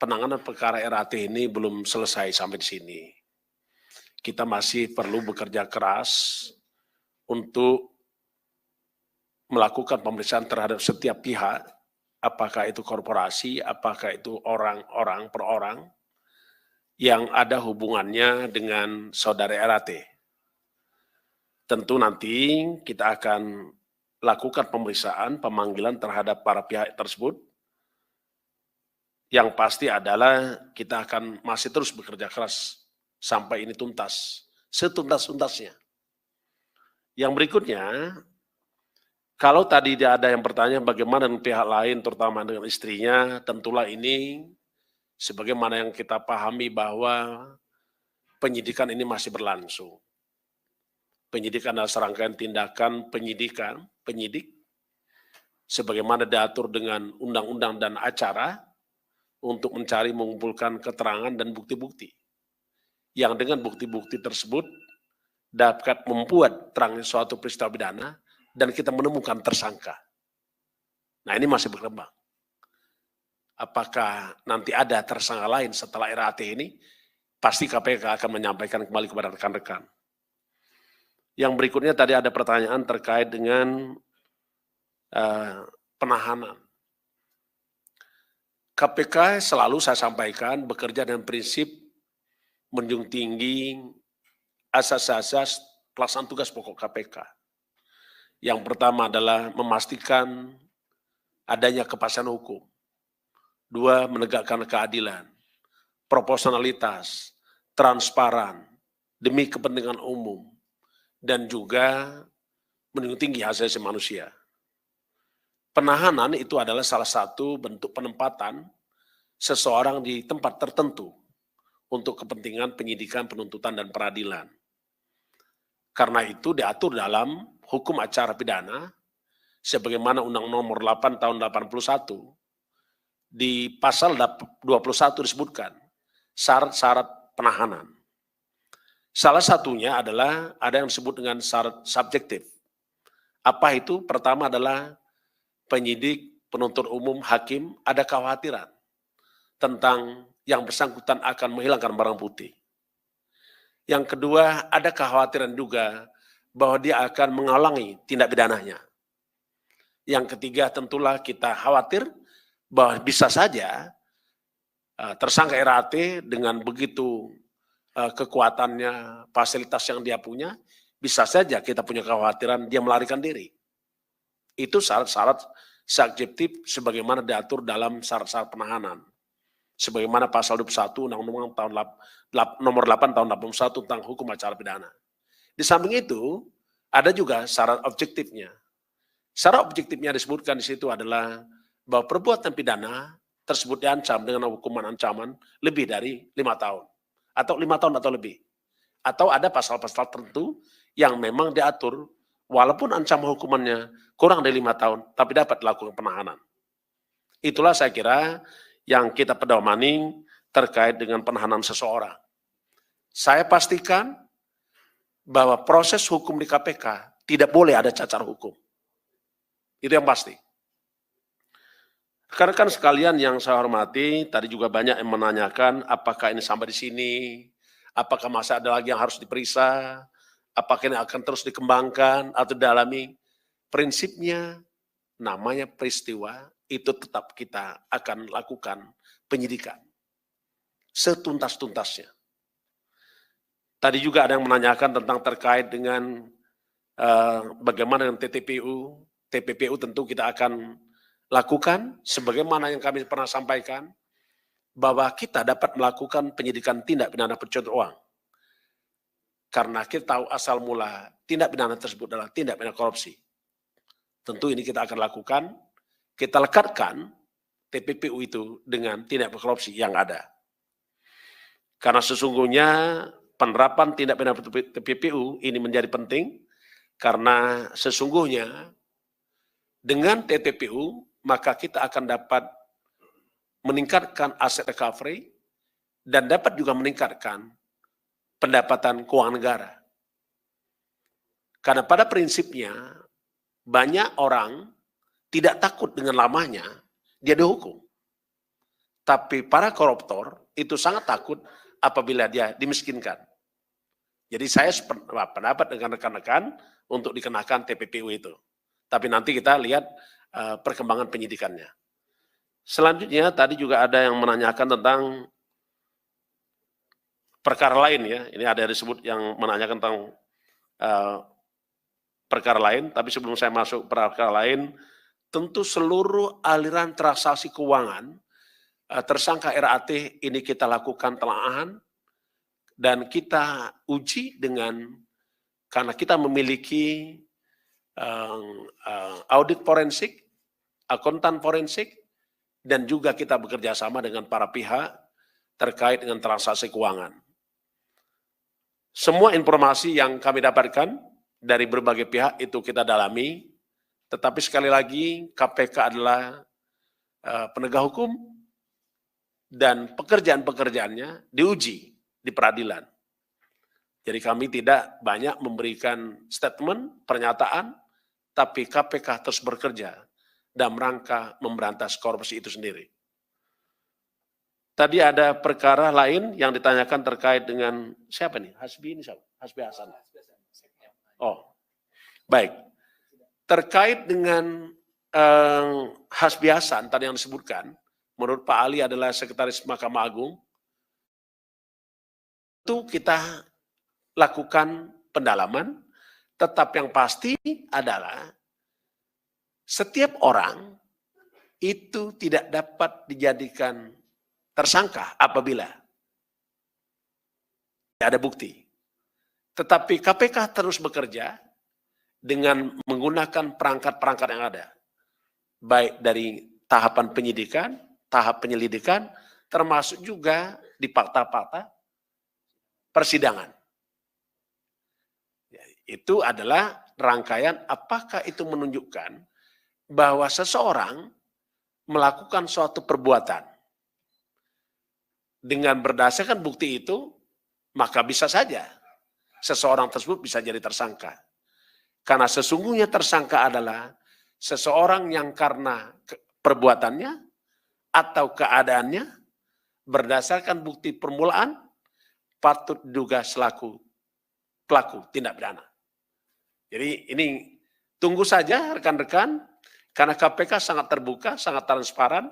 penanganan perkara RAT ini belum selesai sampai di sini. Kita masih perlu bekerja keras untuk melakukan pemeriksaan terhadap setiap pihak, apakah itu korporasi, apakah itu orang-orang per orang, yang ada hubungannya dengan saudara RAT. Tentu nanti kita akan lakukan pemeriksaan, pemanggilan terhadap para pihak tersebut. Yang pasti adalah kita akan masih terus bekerja keras sampai ini tuntas, setuntas-tuntasnya. Yang berikutnya, kalau tadi ada yang bertanya bagaimana dengan pihak lain, terutama dengan istrinya, tentulah ini sebagaimana yang kita pahami bahwa penyidikan ini masih berlangsung. Penyidikan adalah serangkaian tindakan penyidik, sebagaimana diatur dengan undang-undang dan acara, untuk mencari mengumpulkan keterangan dan bukti-bukti. Yang dengan bukti-bukti tersebut dapat membuat terangnya suatu peristiwa pidana dan kita menemukan tersangka. Nah ini masih berkembang. Apakah nanti ada tersangka lain setelah RAT ini? Pasti KPK akan menyampaikan kembali kepada rekan-rekan. Yang berikutnya tadi ada pertanyaan terkait dengan penahanan. KPK selalu saya sampaikan bekerja dengan prinsip menjunjung tinggi asas-asas pelaksanaan tugas pokok KPK. Yang pertama adalah memastikan adanya kepastian hukum. 2, menegakkan keadilan, proporsionalitas, transparan, demi kepentingan umum, dan juga menjunjung tinggi hak asasi manusia. Penahanan itu adalah salah satu bentuk penempatan seseorang di tempat tertentu untuk kepentingan penyidikan, penuntutan, dan peradilan. Karena itu diatur dalam hukum acara pidana, sebagaimana Undang Nomor 8 Tahun 81, di pasal 21 disebutkan syarat-syarat penahanan. Salah satunya adalah ada yang disebut dengan syarat subjektif. Apa itu? Pertama adalah penyidik, penuntut umum, hakim ada kekhawatiran tentang yang bersangkutan akan menghilangkan barang bukti. Yang kedua, ada kekhawatiran juga bahwa dia akan menghalangi tindak pidananya. Yang ketiga, tentulah kita khawatir bahwa bisa saja tersangka RAT dengan begitu kekuatannya, fasilitas yang dia punya, bisa saja kita punya kekhawatiran dia melarikan diri. Itu syarat-syarat subjektif sebagaimana diatur dalam syarat-syarat penahanan. Sebagaimana pasal 21 Undang-Undang tahun nomor 8 tahun 81 tentang hukum acara pidana. Di samping itu, ada juga syarat objektifnya. Syarat objektifnya disebutkan di situ adalah bahwa perbuatan pidana tersebut diancam dengan hukuman ancaman lebih dari 5 tahun. Atau 5 tahun atau lebih. Atau ada pasal-pasal tertentu yang memang diatur walaupun ancaman hukumannya kurang dari 5 tahun, tapi dapat dilakukan penahanan. Itulah saya kira yang kita pedomani terkait dengan penahanan seseorang. Saya pastikan bahwa proses hukum di KPK tidak boleh ada cacat hukum. Itu yang pasti. Rekan-rekan sekalian yang saya hormati, tadi juga banyak yang menanyakan apakah ini sampai di sini, apakah masih ada lagi yang harus diperiksa, apakah ini akan terus dikembangkan atau didalami. Prinsipnya namanya peristiwa itu tetap kita akan lakukan penyidikan setuntas-tuntasnya. Tadi juga ada yang menanyakan tentang terkait dengan bagaimana dengan TPPU. TPPU tentu kita akan lakukan sebagaimana yang kami pernah sampaikan bahwa kita dapat melakukan penyidikan tindak pidana pencucian uang. Karena kita tahu asal mula tindak pidana tersebut adalah tindak pidana korupsi. Tentu ini kita akan lakukan, kita lekatkan TPPU itu dengan tindak pidana korupsi yang ada. Karena sesungguhnya penerapan tindak pidana TPPU ini menjadi penting, karena sesungguhnya dengan TPPU maka kita akan dapat meningkatkan aset recovery dan dapat juga meningkatkan pendapatan keuangan negara. Karena pada prinsipnya banyak orang tidak takut dengan lamanya dia dihukum. Tapi para koruptor itu sangat takut apabila dia dimiskinkan. Jadi saya pendapat dengan rekan-rekan untuk dikenakan TPPU itu. Tapi nanti kita lihat perkembangan penyidikannya. Selanjutnya tadi juga ada yang menanyakan tentang perkara lain ya. Ini ada disebut yang menanyakan tentang perkara lain. Tapi sebelum saya masuk perkara lain, tentu seluruh aliran transaksi keuangan tersangka RAT ini kita lakukan telaahan dan kita uji dengan, karena kita memiliki audit forensik, akuntan forensik, dan juga kita bekerja sama dengan para pihak terkait dengan transaksi keuangan. Semua informasi yang kami dapatkan dari berbagai pihak itu kita dalami, tetapi sekali lagi KPK adalah penegak hukum dan pekerjaan-pekerjaannya diuji di peradilan. Jadi kami tidak banyak memberikan statement, pernyataan, tapi KPK terus bekerja dalam rangka memberantas korupsi itu sendiri. Tadi ada perkara lain yang ditanyakan terkait dengan siapa nih? Hasbi ini siapa? Hasbi Hasan. Oh, baik. Terkait dengan Hasbi Hasan tadi yang disebutkan, menurut Pak Ali adalah Sekretaris Mahkamah Agung, itu kita lakukan pendalaman, tetap yang pasti adalah setiap orang itu tidak dapat dijadikan tersangka apabila tidak ada bukti. Tetapi KPK terus bekerja dengan menggunakan perangkat-perangkat yang ada. Baik dari tahapan penyidikan, tahap penyelidikan, termasuk juga di fakta-fakta persidangan. Itu adalah rangkaian apakah itu menunjukkan bahwa seseorang melakukan suatu perbuatan. Dengan berdasarkan bukti itu, maka bisa saja seseorang tersebut bisa jadi tersangka. Karena sesungguhnya tersangka adalah seseorang yang karena perbuatannya atau keadaannya berdasarkan bukti permulaan patut diduga selaku pelaku tindak pidana. Jadi ini tunggu saja rekan-rekan, karena KPK sangat terbuka, sangat transparan,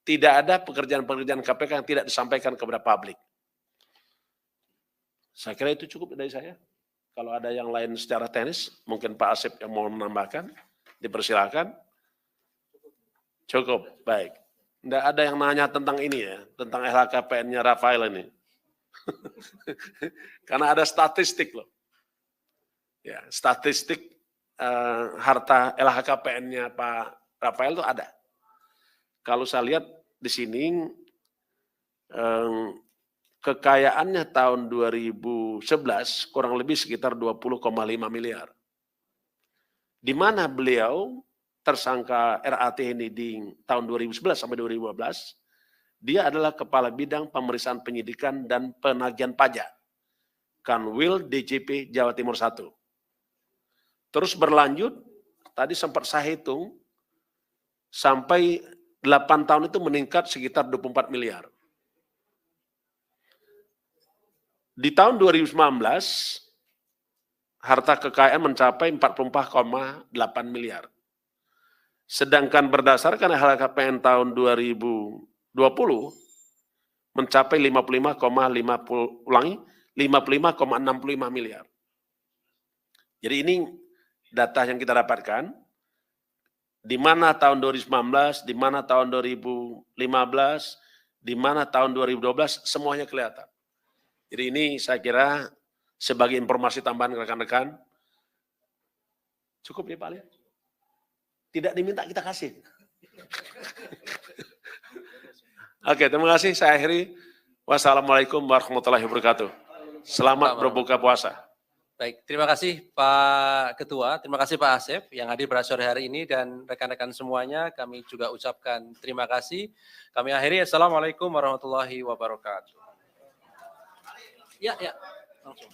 tidak ada pekerjaan-pekerjaan KPK yang tidak disampaikan kepada publik. Saya kira itu cukup dari saya. Kalau ada yang lain secara teknis, mungkin Pak Asep yang mau menambahkan, dipersilakan. Cukup, baik. Tidak ada yang nanya tentang ini ya, tentang LHKPN-nya Rafael ini. Karena ada statistik loh. Ya, statistik harta LHKPN-nya Pak Rafael itu ada. Kalau saya lihat di sini kekayaannya tahun 2011 kurang lebih sekitar 20,5 miliar. Di mana beliau tersangka RAT ini di tahun 2011 sampai 2015, dia adalah Kepala Bidang Pemeriksaan Penyidikan dan Penagihan Pajak, Kanwil DJP Jawa Timur 1. Terus berlanjut, tadi sempat saya hitung, sampai 8 tahun itu meningkat sekitar 24 miliar. Di tahun 2019, harta kekayaan mencapai 44,8 miliar. Sedangkan berdasarkan LHKPN tahun 2020, mencapai 55,65 miliar. Jadi ini data yang kita dapatkan, di mana tahun 2019, di mana tahun 2015, di mana tahun 2012, semuanya kelihatan. Jadi ini saya kira sebagai informasi tambahan rekan-rekan, cukup ya Pak Ali? Tidak diminta kita kasih. Oke, terima kasih. Saya akhiri. Wassalamualaikum warahmatullahi wabarakatuh. Selamat berbuka puasa. Baik, terima kasih Pak Ketua, terima kasih Pak Asep yang hadir pada sore hari ini dan rekan-rekan semuanya. Kami juga ucapkan terima kasih. Kami akhiri. Assalamualaikum warahmatullahi wabarakatuh. Ya, langsung.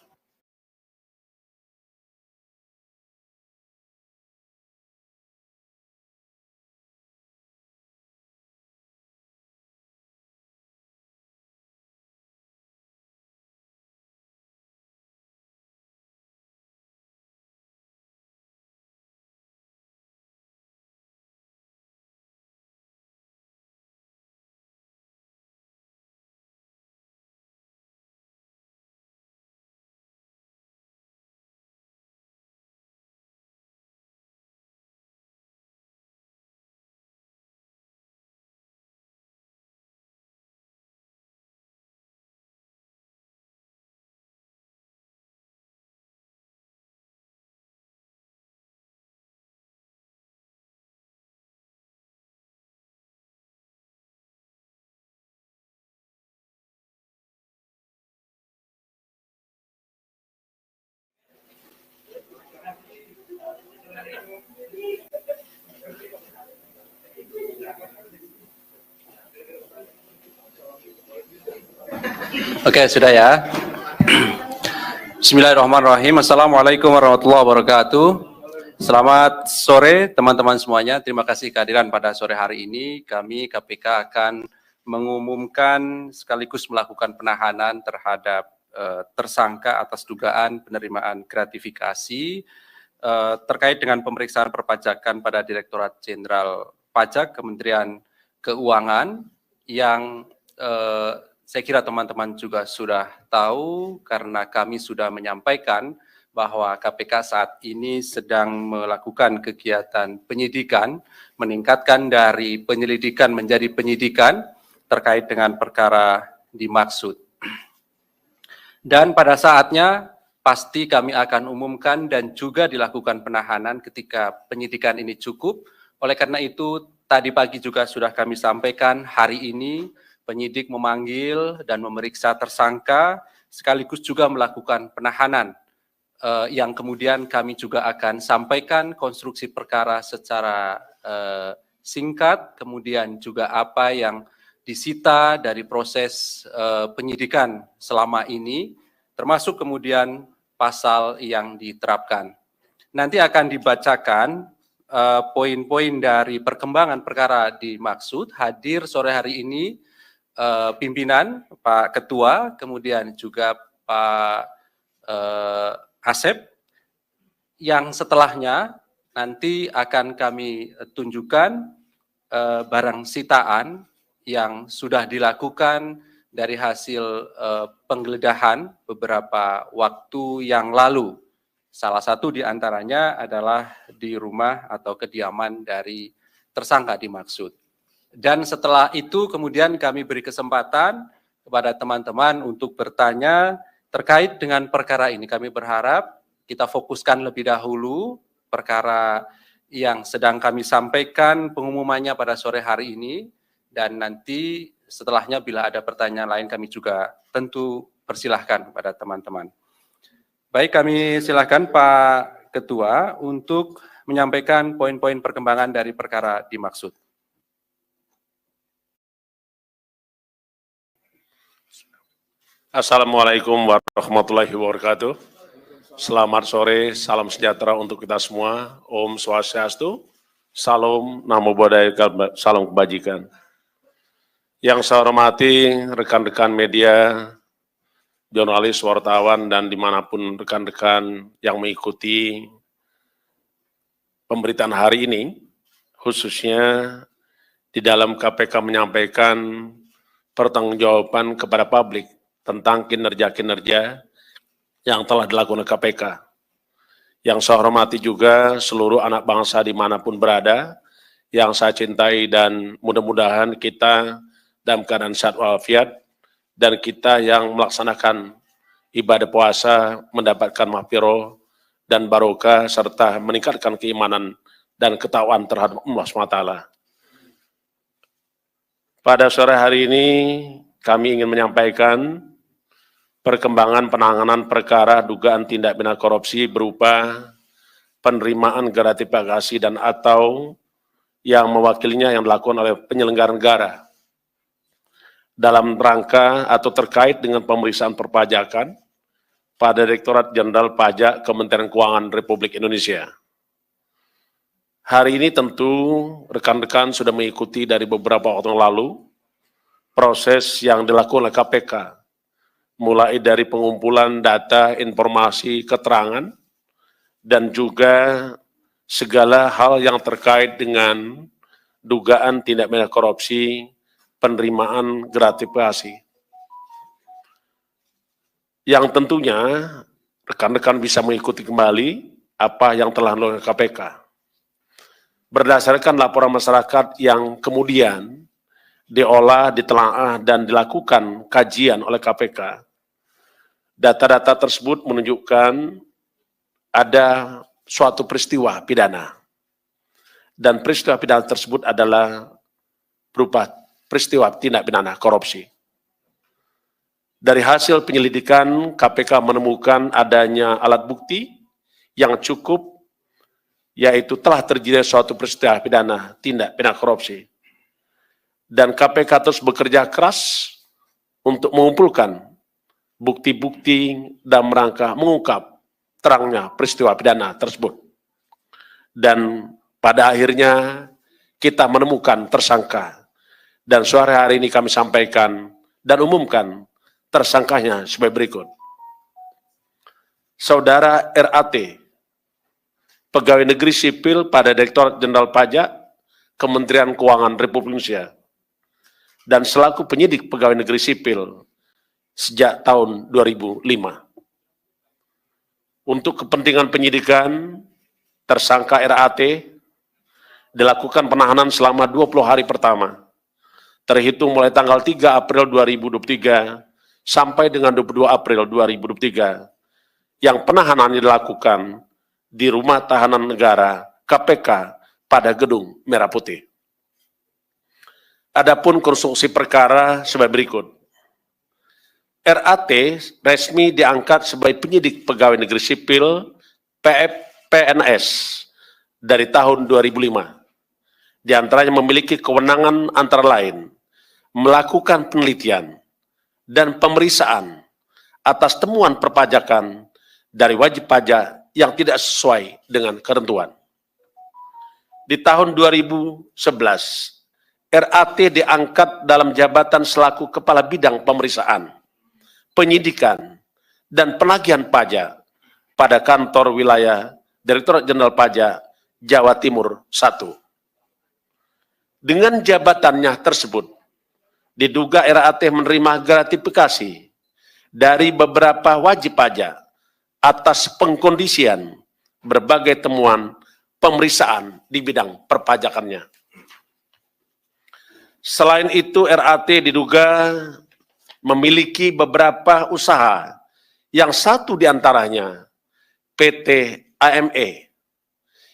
Oke, sudah ya. Bismillahirrahmanirrahim. Assalamualaikum warahmatullahi wabarakatuh. Selamat sore teman-teman semuanya. Terima kasih kehadiran pada sore hari ini. Kami KPK akan mengumumkan sekaligus melakukan penahanan terhadap tersangka atas dugaan penerimaan gratifikasi terkait dengan pemeriksaan perpajakan pada Direktorat Jenderal Pajak Kementerian Keuangan yang saya kira teman-teman juga sudah tahu karena kami sudah menyampaikan bahwa KPK saat ini sedang melakukan kegiatan penyidikan, meningkatkan dari penyelidikan menjadi penyidikan terkait dengan perkara dimaksud. Dan pada saatnya pasti kami akan umumkan dan juga dilakukan penahanan ketika penyidikan ini cukup. Oleh karena itu, tadi pagi juga sudah kami sampaikan hari ini penyidik memanggil dan memeriksa tersangka sekaligus juga melakukan penahanan yang kemudian kami juga akan sampaikan konstruksi perkara secara singkat, kemudian juga apa yang disita dari proses penyidikan selama ini, termasuk kemudian pasal yang diterapkan. Nanti akan dibacakan poin-poin dari perkembangan perkara dimaksud, hadir sore hari ini pimpinan, Pak Ketua, kemudian juga Pak Asep, yang setelahnya nanti akan kami tunjukkan barang sitaan yang sudah dilakukan dari hasil penggeledahan beberapa waktu yang lalu. Salah satu di antaranya adalah di rumah atau kediaman dari tersangka dimaksud. Dan setelah itu kemudian kami beri kesempatan kepada teman-teman untuk bertanya terkait dengan perkara ini. Kami berharap kita fokuskan lebih dahulu perkara yang sedang kami sampaikan pengumumannya pada sore hari ini, dan nanti setelahnya bila ada pertanyaan lain kami juga tentu persilahkan kepada teman-teman. Baik, kami silakan Pak Ketua untuk menyampaikan poin-poin perkembangan dari perkara dimaksud. Assalamualaikum warahmatullahi wabarakatuh. Selamat sore, salam sejahtera untuk kita semua. Om Swastiastu, Salam Namo Buddhaya, salam kebajikan. Yang saya hormati rekan-rekan media, jurnalis, wartawan, dan dimanapun rekan-rekan yang mengikuti pemberitaan hari ini, khususnya di dalam KPK menyampaikan pertanggungjawaban kepada publik tentang kinerja-kinerja yang telah dilakukan KPK. Yang saya hormati juga seluruh anak bangsa dimanapun berada, yang saya cintai, dan mudah-mudahan kita dalam keadaan sehat walafiat, dan kita yang melaksanakan ibadah puasa mendapatkan mahfirah dan barokah serta meningkatkan keimanan dan ketakwaan terhadap Allah SWT. Pada sore hari ini kami ingin menyampaikan perkembangan penanganan perkara dugaan tindak pidana korupsi berupa penerimaan gratifikasi dan atau yang mewakilinya yang dilakukan oleh penyelenggara negara dalam rangka atau terkait dengan pemeriksaan perpajakan pada Direktorat Jenderal Pajak Kementerian Keuangan Republik Indonesia. Hari ini tentu rekan-rekan sudah mengikuti dari beberapa waktu yang lalu proses yang dilakukan oleh KPK, mulai dari pengumpulan data, informasi, keterangan, dan juga segala hal yang terkait dengan dugaan tindak pidana korupsi, penerimaan gratifikasi. Yang tentunya rekan-rekan bisa mengikuti kembali apa yang telah dilakukan KPK. Berdasarkan laporan masyarakat yang kemudian diolah, ditelaah, dan dilakukan kajian oleh KPK, data-data tersebut menunjukkan ada suatu peristiwa pidana. Dan peristiwa pidana tersebut adalah berupa peristiwa tindak pidana korupsi. Dari hasil penyelidikan, KPK menemukan adanya alat bukti yang cukup, yaitu telah terjadi suatu peristiwa pidana tindak pidana korupsi. Dan KPK terus bekerja keras untuk mengumpulkan bukti-bukti dalam rangka mengungkap terangnya peristiwa pidana tersebut. Dan pada akhirnya kita menemukan tersangka. Dan sore hari ini kami sampaikan dan umumkan tersangkanya sebagai berikut. Saudara RAT, pegawai negeri sipil pada Direktorat Jenderal Pajak Kementerian Keuangan Republik Indonesia, dan selaku penyidik pegawai negeri sipil sejak tahun 2005. Untuk kepentingan penyidikan, tersangka RAT dilakukan penahanan selama 20 hari pertama, terhitung mulai tanggal 3 April 2023 sampai dengan 22 April 2023, yang penahanan dilakukan di Rumah Tahanan Negara KPK pada Gedung Merah Putih. Adapun konstruksi perkara sebagai berikut. RAT resmi diangkat sebagai penyidik pegawai negeri sipil PNS dari tahun 2005. Di antaranya memiliki kewenangan antara lain melakukan penelitian dan pemeriksaan atas temuan perpajakan dari wajib pajak yang tidak sesuai dengan ketentuan. Di tahun 2011, RAT diangkat dalam jabatan selaku Kepala Bidang Pemeriksaan, Penyidikan, dan Penagihan Pajak pada kantor wilayah Direktorat Jenderal Pajak Jawa Timur 1. Dengan jabatannya tersebut, diduga RAT menerima gratifikasi dari beberapa wajib pajak atas pengkondisian berbagai temuan pemeriksaan di bidang perpajakannya. Selain itu, RAT diduga memiliki beberapa usaha, yang satu diantaranya PT AME,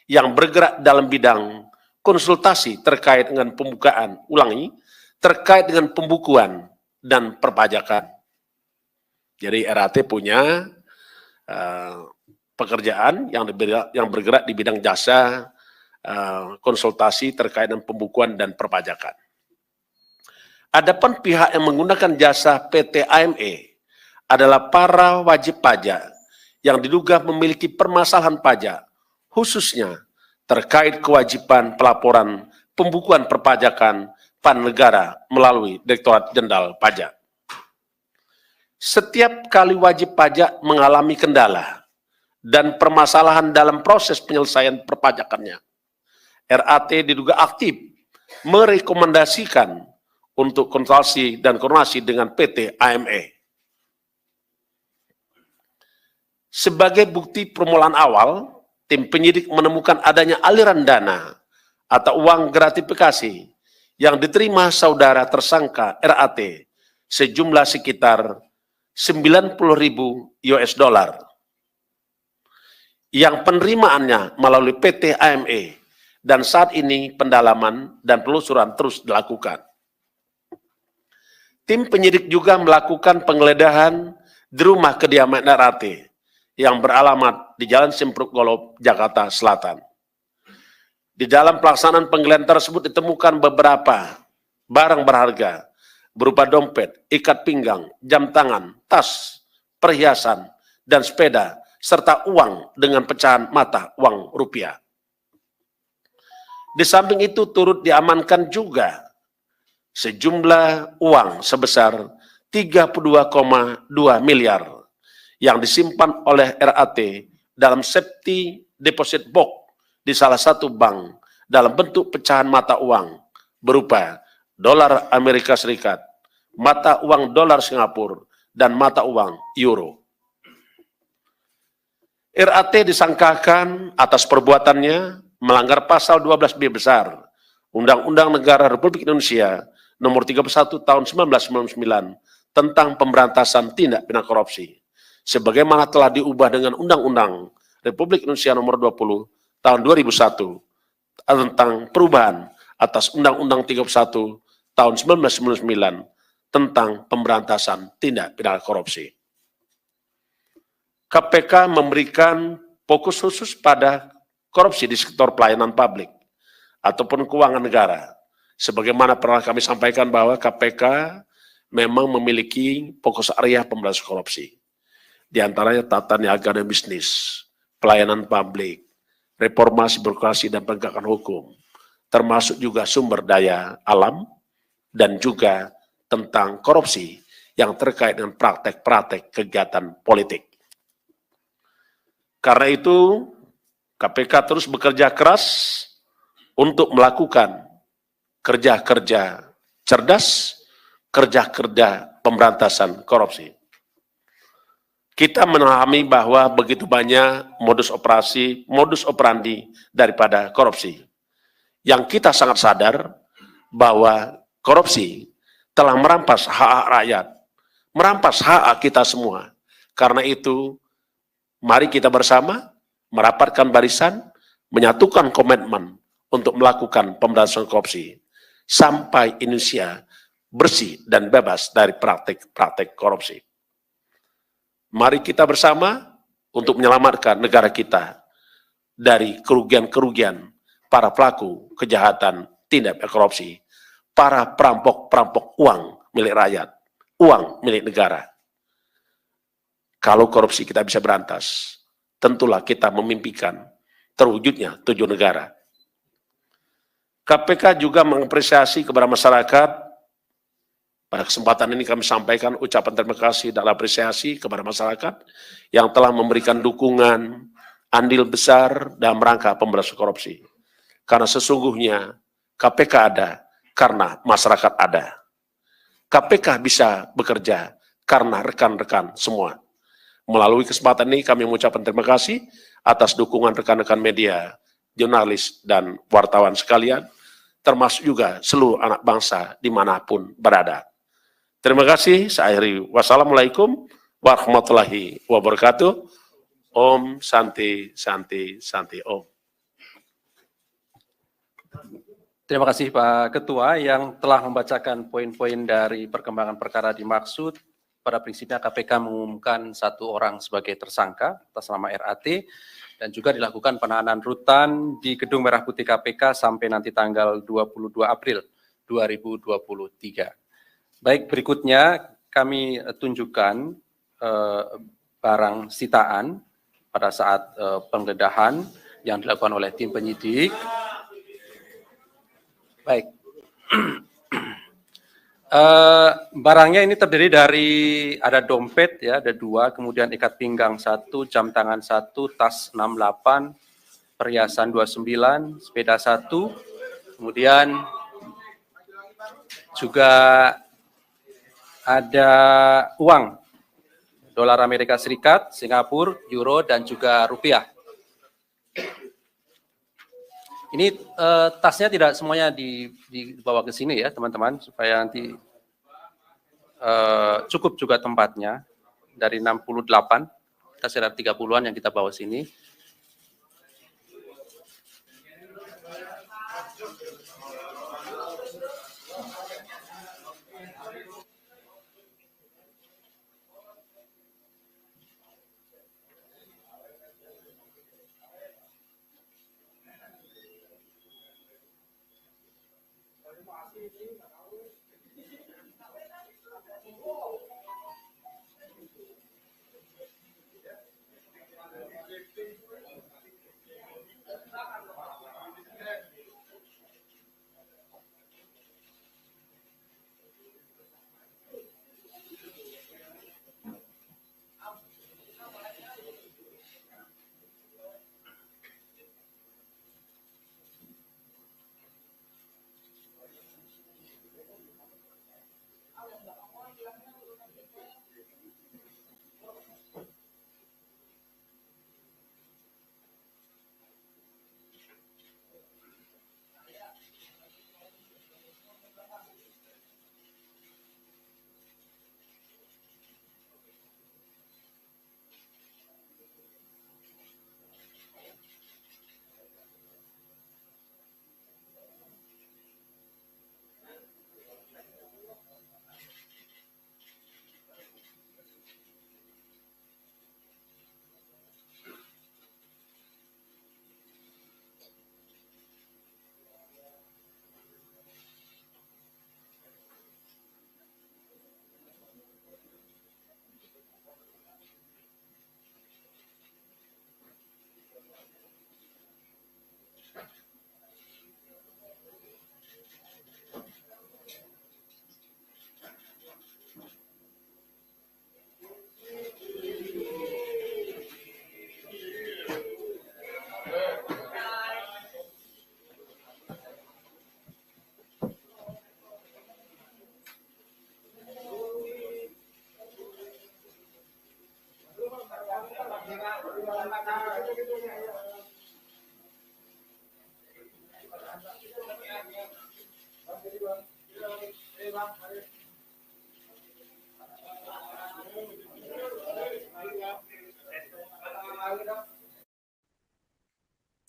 yang bergerak dalam bidang konsultasi terkait dengan terkait dengan pembukuan dan perpajakan. Jadi RAT punya pekerjaan yang bergerak di bidang jasa konsultasi terkait dengan pembukuan dan perpajakan. Adapun pihak yang menggunakan jasa PT AME adalah para wajib pajak yang diduga memiliki permasalahan pajak, khususnya terkait kewajiban pelaporan pembukuan perpajakan pada negara melalui Direktorat Jenderal Pajak. Setiap kali wajib pajak mengalami kendala dan permasalahan dalam proses penyelesaian perpajakannya, RAT diduga aktif merekomendasikan untuk konsultasi dan koordinasi dengan PT AME. Sebagai bukti permulaan awal, tim penyidik menemukan adanya aliran dana atau uang gratifikasi yang diterima saudara tersangka RAT sejumlah sekitar 90.000 US dollar yang penerimaannya melalui PT AME, dan saat ini pendalaman dan penelusuran terus dilakukan. Tim penyidik juga melakukan penggeledahan di rumah kediaman RAT yang beralamat di Jalan Simpruk Golob, Jakarta Selatan. Di dalam pelaksanaan penggeledahan tersebut ditemukan beberapa barang berharga berupa dompet, ikat pinggang, jam tangan, tas, perhiasan, dan sepeda, serta uang dengan pecahan mata uang rupiah. Di samping itu turut diamankan juga sejumlah uang sebesar 32,2 miliar yang disimpan oleh RAT dalam safety deposit box di salah satu bank dalam bentuk pecahan mata uang berupa dolar Amerika Serikat, mata uang dolar Singapura, dan mata uang euro. RAT disangkakan atas perbuatannya melanggar pasal 12B besar Undang-Undang Negara Republik Indonesia Nomor 31 Tahun 1999 tentang pemberantasan tindak pidana korupsi, sebagaimana telah diubah dengan Undang-Undang Republik Indonesia Nomor 20 Tahun 2001 tentang perubahan atas Undang-Undang 31 Tahun 1999 tentang pemberantasan tindak pidana korupsi. KPK memberikan fokus khusus pada korupsi di sektor pelayanan publik ataupun keuangan negara. Sebagaimana pernah kami sampaikan bahwa KPK memang memiliki fokus area pemberantasan korupsi. Di antaranya tata niaga dan bisnis, pelayanan publik, reformasi birokrasi dan penegakan hukum, termasuk juga sumber daya alam, dan juga tentang korupsi yang terkait dengan praktek-praktek kegiatan politik. Karena itu, KPK terus bekerja keras untuk melakukan kerja-kerja cerdas, kerja-kerja pemberantasan korupsi. Kita memahami bahwa begitu banyak modus operandi daripada korupsi. Yang kita sangat sadar bahwa korupsi telah merampas hak rakyat, merampas hak kita semua. Karena itu, mari kita bersama merapatkan barisan, menyatukan komitmen untuk melakukan pemberantasan korupsi sampai Indonesia bersih dan bebas dari praktik-praktik korupsi. Mari kita bersama untuk menyelamatkan negara kita dari kerugian-kerugian para pelaku kejahatan tindak pidana korupsi, para perampok-perampok uang milik rakyat, uang milik negara. Kalau korupsi kita bisa berantas, tentulah kita memimpikan terwujudnya 7 negara. KPK juga mengapresiasi kepada masyarakat. Pada kesempatan ini kami sampaikan ucapan terima kasih dan apresiasi kepada masyarakat yang telah memberikan dukungan, andil besar dalam rangka pemberantasan korupsi. Karena sesungguhnya KPK ada karena masyarakat ada. KPK bisa bekerja karena rekan-rekan semua. Melalui kesempatan ini kami mengucapkan terima kasih atas dukungan rekan-rekan media, jurnalis, dan wartawan sekalian, termasuk juga seluruh anak bangsa dimanapun berada. Terima kasih, saya akhiri. Wassalamualaikum warahmatullahi wabarakatuh. Om Santi Santi Santi Om. Terima kasih Pak Ketua yang telah membacakan poin-poin dari perkembangan perkara dimaksud. Pada prinsipnya KPK mengumumkan 1 orang sebagai tersangka atas nama RAT dan juga dilakukan penahanan rutan di Gedung Merah Putih KPK sampai nanti tanggal 22 April 2023. Baik, berikutnya kami tunjukkan barang sitaan pada saat penggeledahan yang dilakukan oleh tim penyidik. Baik, barangnya ini terdiri dari ada dompet ya, ada 2, kemudian ikat pinggang 1, jam tangan 1, tas 68, perhiasan 29, sepeda 1, kemudian juga ada uang dolar Amerika Serikat, Singapura, euro, dan juga rupiah. Ini tasnya tidak semuanya dibawa ke sini ya teman-teman, supaya nanti cukup juga tempatnya. Dari 68, kita sekitar 30-an yang kita bawa sini.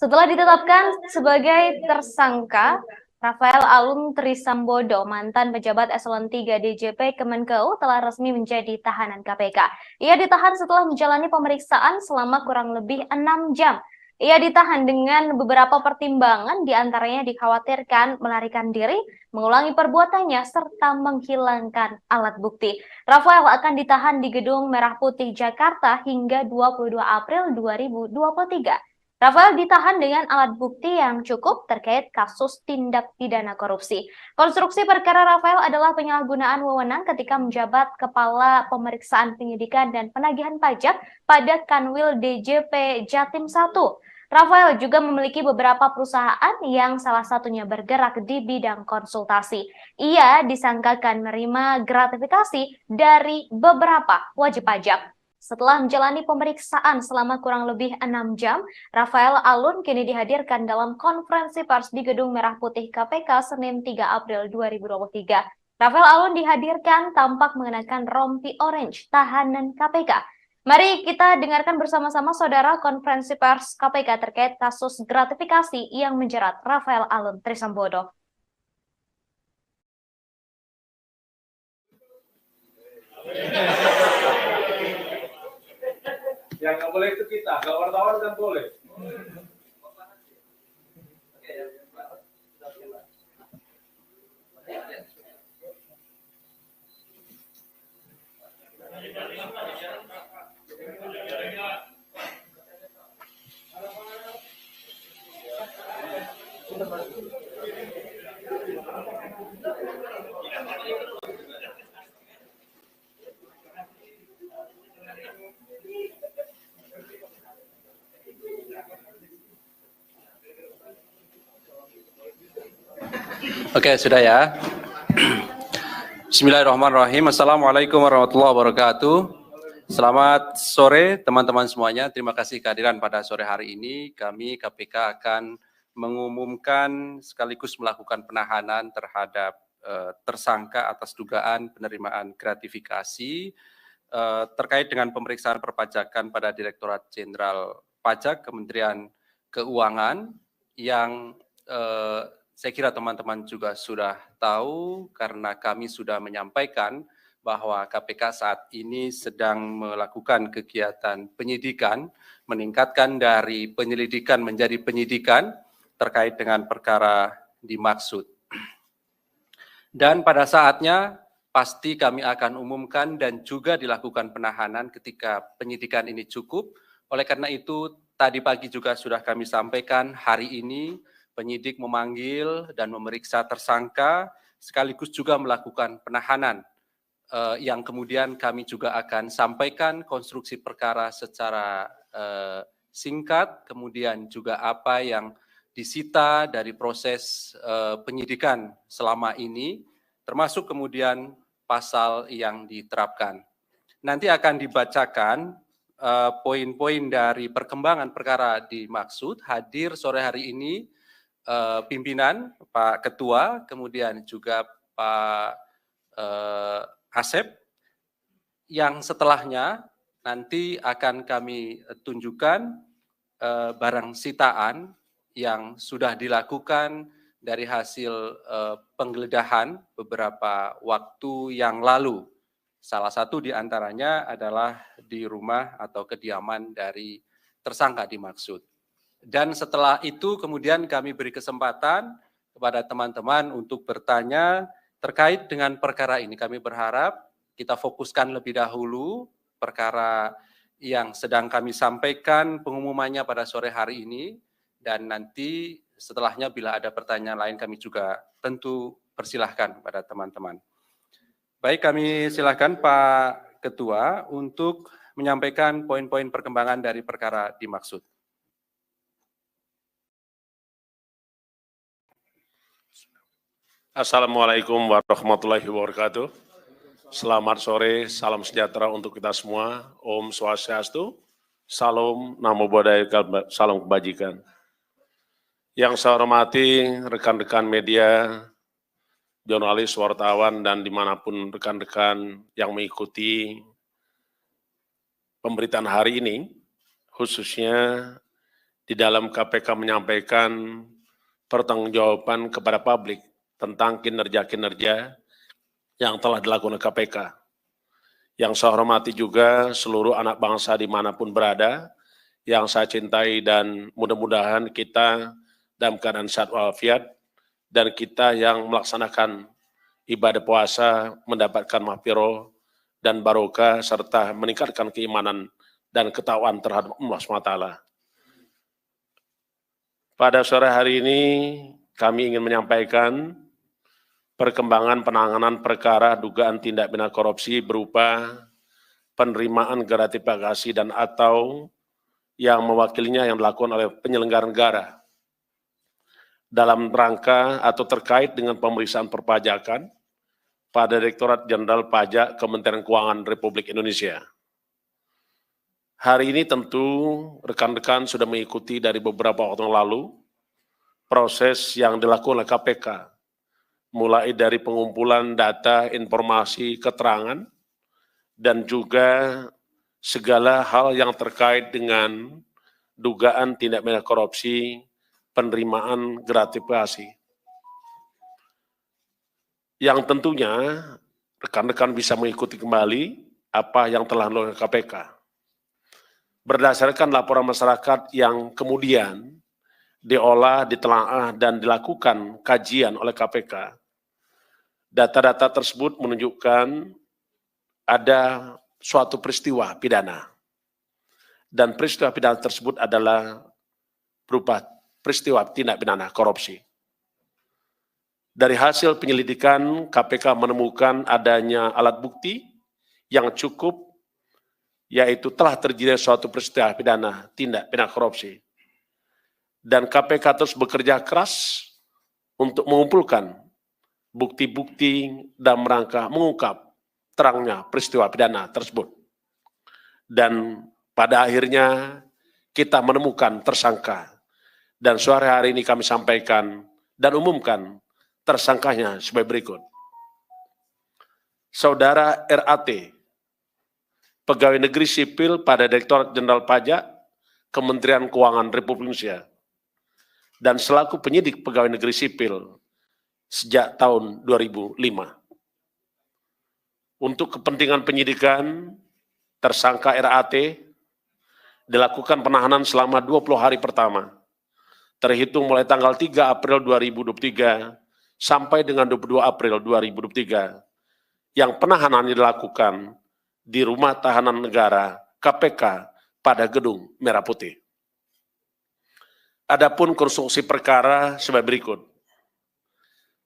Setelah ditetapkan sebagai tersangka, Rafael Alun Trisambodo, mantan pejabat eselon 3 DJP Kemenkeu, telah resmi menjadi tahanan KPK. Ia ditahan setelah menjalani pemeriksaan selama kurang lebih 6 jam. Ia ditahan dengan beberapa pertimbangan, diantaranya dikhawatirkan melarikan diri, mengulangi perbuatannya, serta menghilangkan alat bukti. Rafael akan ditahan di Gedung Merah Putih Jakarta hingga 22 April 2023. Rafael ditahan dengan alat bukti yang cukup terkait kasus tindak pidana korupsi. Konstruksi perkara Rafael adalah penyalahgunaan wewenang ketika menjabat Kepala Pemeriksaan Penyidikan dan Penagihan Pajak pada Kanwil DJP Jatim 1. Rafael juga memiliki beberapa perusahaan yang salah satunya bergerak di bidang konsultasi. Ia disangkakan menerima gratifikasi dari beberapa wajib pajak. Setelah menjalani pemeriksaan selama kurang lebih 6 jam, Rafael Alun kini dihadirkan dalam konferensi pers di Gedung Merah Putih KPK Senin 3 April 2023. Rafael Alun dihadirkan tampak mengenakan rompi orange tahanan KPK. Mari kita dengarkan bersama-sama saudara konferensi pers KPK terkait kasus gratifikasi yang menjerat Rafael Alun Trisambodo. Yang nggak boleh itu kita, kalau wartawan kan boleh. Oke, sudah ya. Bismillahirrahmanirrahim. Assalamualaikum warahmatullahi wabarakatuh. Selamat sore teman-teman semuanya. Terima kasih kehadiran pada sore hari ini. Kami KPK akan mengumumkan sekaligus melakukan penahanan terhadap tersangka atas dugaan penerimaan gratifikasi terkait dengan pemeriksaan perpajakan pada Direktorat Jenderal Pajak Kementerian Keuangan yang saya kira teman-teman juga sudah tahu karena kami sudah menyampaikan bahwa KPK saat ini sedang melakukan kegiatan penyidikan, meningkatkan dari penyelidikan menjadi penyidikan terkait dengan perkara dimaksud. Dan pada saatnya pasti kami akan umumkan dan juga dilakukan penahanan ketika penyidikan ini cukup. Oleh karena itu tadi pagi juga sudah kami sampaikan hari ini penyidik memanggil dan memeriksa tersangka sekaligus juga melakukan penahanan yang kemudian kami juga akan sampaikan konstruksi perkara secara singkat, kemudian juga apa yang disita dari proses penyidikan selama ini, termasuk kemudian pasal yang diterapkan. Nanti akan dibacakan poin-poin dari perkembangan perkara dimaksud. Hadir sore hari ini pimpinan, Pak Ketua, kemudian juga Pak Asep, yang setelahnya nanti akan kami tunjukkan barang sitaan yang sudah dilakukan dari hasil penggeledahan beberapa waktu yang lalu. Salah satu di antaranya adalah di rumah atau kediaman dari tersangka dimaksud. Dan setelah itu kemudian kami beri kesempatan kepada teman-teman untuk bertanya terkait dengan perkara ini. Kami berharap kita fokuskan lebih dahulu perkara yang sedang kami sampaikan pengumumannya pada sore hari ini, dan nanti setelahnya bila ada pertanyaan lain kami juga tentu persilahkan kepada teman-teman. Baik, kami silakan Pak Ketua untuk menyampaikan poin-poin perkembangan dari perkara dimaksud. Assalamualaikum warahmatullahi wabarakatuh. Selamat sore, salam sejahtera untuk kita semua. Om Swastiastu, Salam Namo Buddhaya, salam kebajikan. Yang saya hormati rekan-rekan media, jurnalis, wartawan, dan dimanapun rekan-rekan yang mengikuti pemberitaan hari ini, khususnya di dalam KPK menyampaikan pertanggungjawaban kepada publik tentang kinerja-kinerja yang telah dilakukan KPK. Yang saya hormati juga seluruh anak bangsa dimanapun berada, yang saya cintai, dan mudah-mudahan kita dalam keadaan sehat walafiat, dan kita yang melaksanakan ibadah puasa mendapatkan maghfirah dan barokah, serta meningkatkan keimanan dan ketakwaan terhadap Allah SWT. Pada sore hari ini kami ingin menyampaikan perkembangan penanganan perkara dugaan tindak pidana korupsi berupa penerimaan gratifikasi dan atau yang mewakilinya yang dilakukan oleh penyelenggara negara dalam rangka atau terkait dengan pemeriksaan perpajakan pada Direktorat Jenderal Pajak Kementerian Keuangan Republik Indonesia. Hari ini tentu rekan-rekan sudah mengikuti dari beberapa waktu yang lalu proses yang dilakukan oleh KPK, mulai dari pengumpulan data, informasi, keterangan, dan juga segala hal yang terkait dengan dugaan tindak pidana korupsi, penerimaan gratifikasi. Yang tentunya rekan-rekan bisa mengikuti kembali apa yang telah dilakukan KPK. Berdasarkan laporan masyarakat yang kemudian diolah, ditelaah, dan dilakukan kajian oleh KPK, data-data tersebut menunjukkan ada suatu peristiwa pidana. Dan peristiwa pidana tersebut adalah berupa peristiwa tindak pidana korupsi. Dari hasil penyelidikan, KPK menemukan adanya alat bukti yang cukup, yaitu telah terjadi suatu peristiwa pidana tindak pidana korupsi. Dan KPK terus bekerja keras untuk mengumpulkan bukti-bukti dalam rangka mengungkap terangnya peristiwa pidana tersebut. Dan pada akhirnya kita menemukan tersangka. Dan sore hari ini kami sampaikan dan umumkan tersangkanya sebagai berikut. Saudara RAT, Pegawai Negeri Sipil pada Direktorat Jenderal Pajak Kementerian Keuangan Republik Indonesia dan selaku penyidik Pegawai Negeri Sipil sejak tahun 2005. Untuk kepentingan penyidikan, tersangka RAT dilakukan penahanan selama 20 hari pertama, terhitung mulai tanggal 3 April 2023 sampai dengan 22 April 2023, yang penahanannya dilakukan di Rumah Tahanan Negara KPK pada Gedung Merah Putih. Adapun konstruksi perkara sebagai berikut.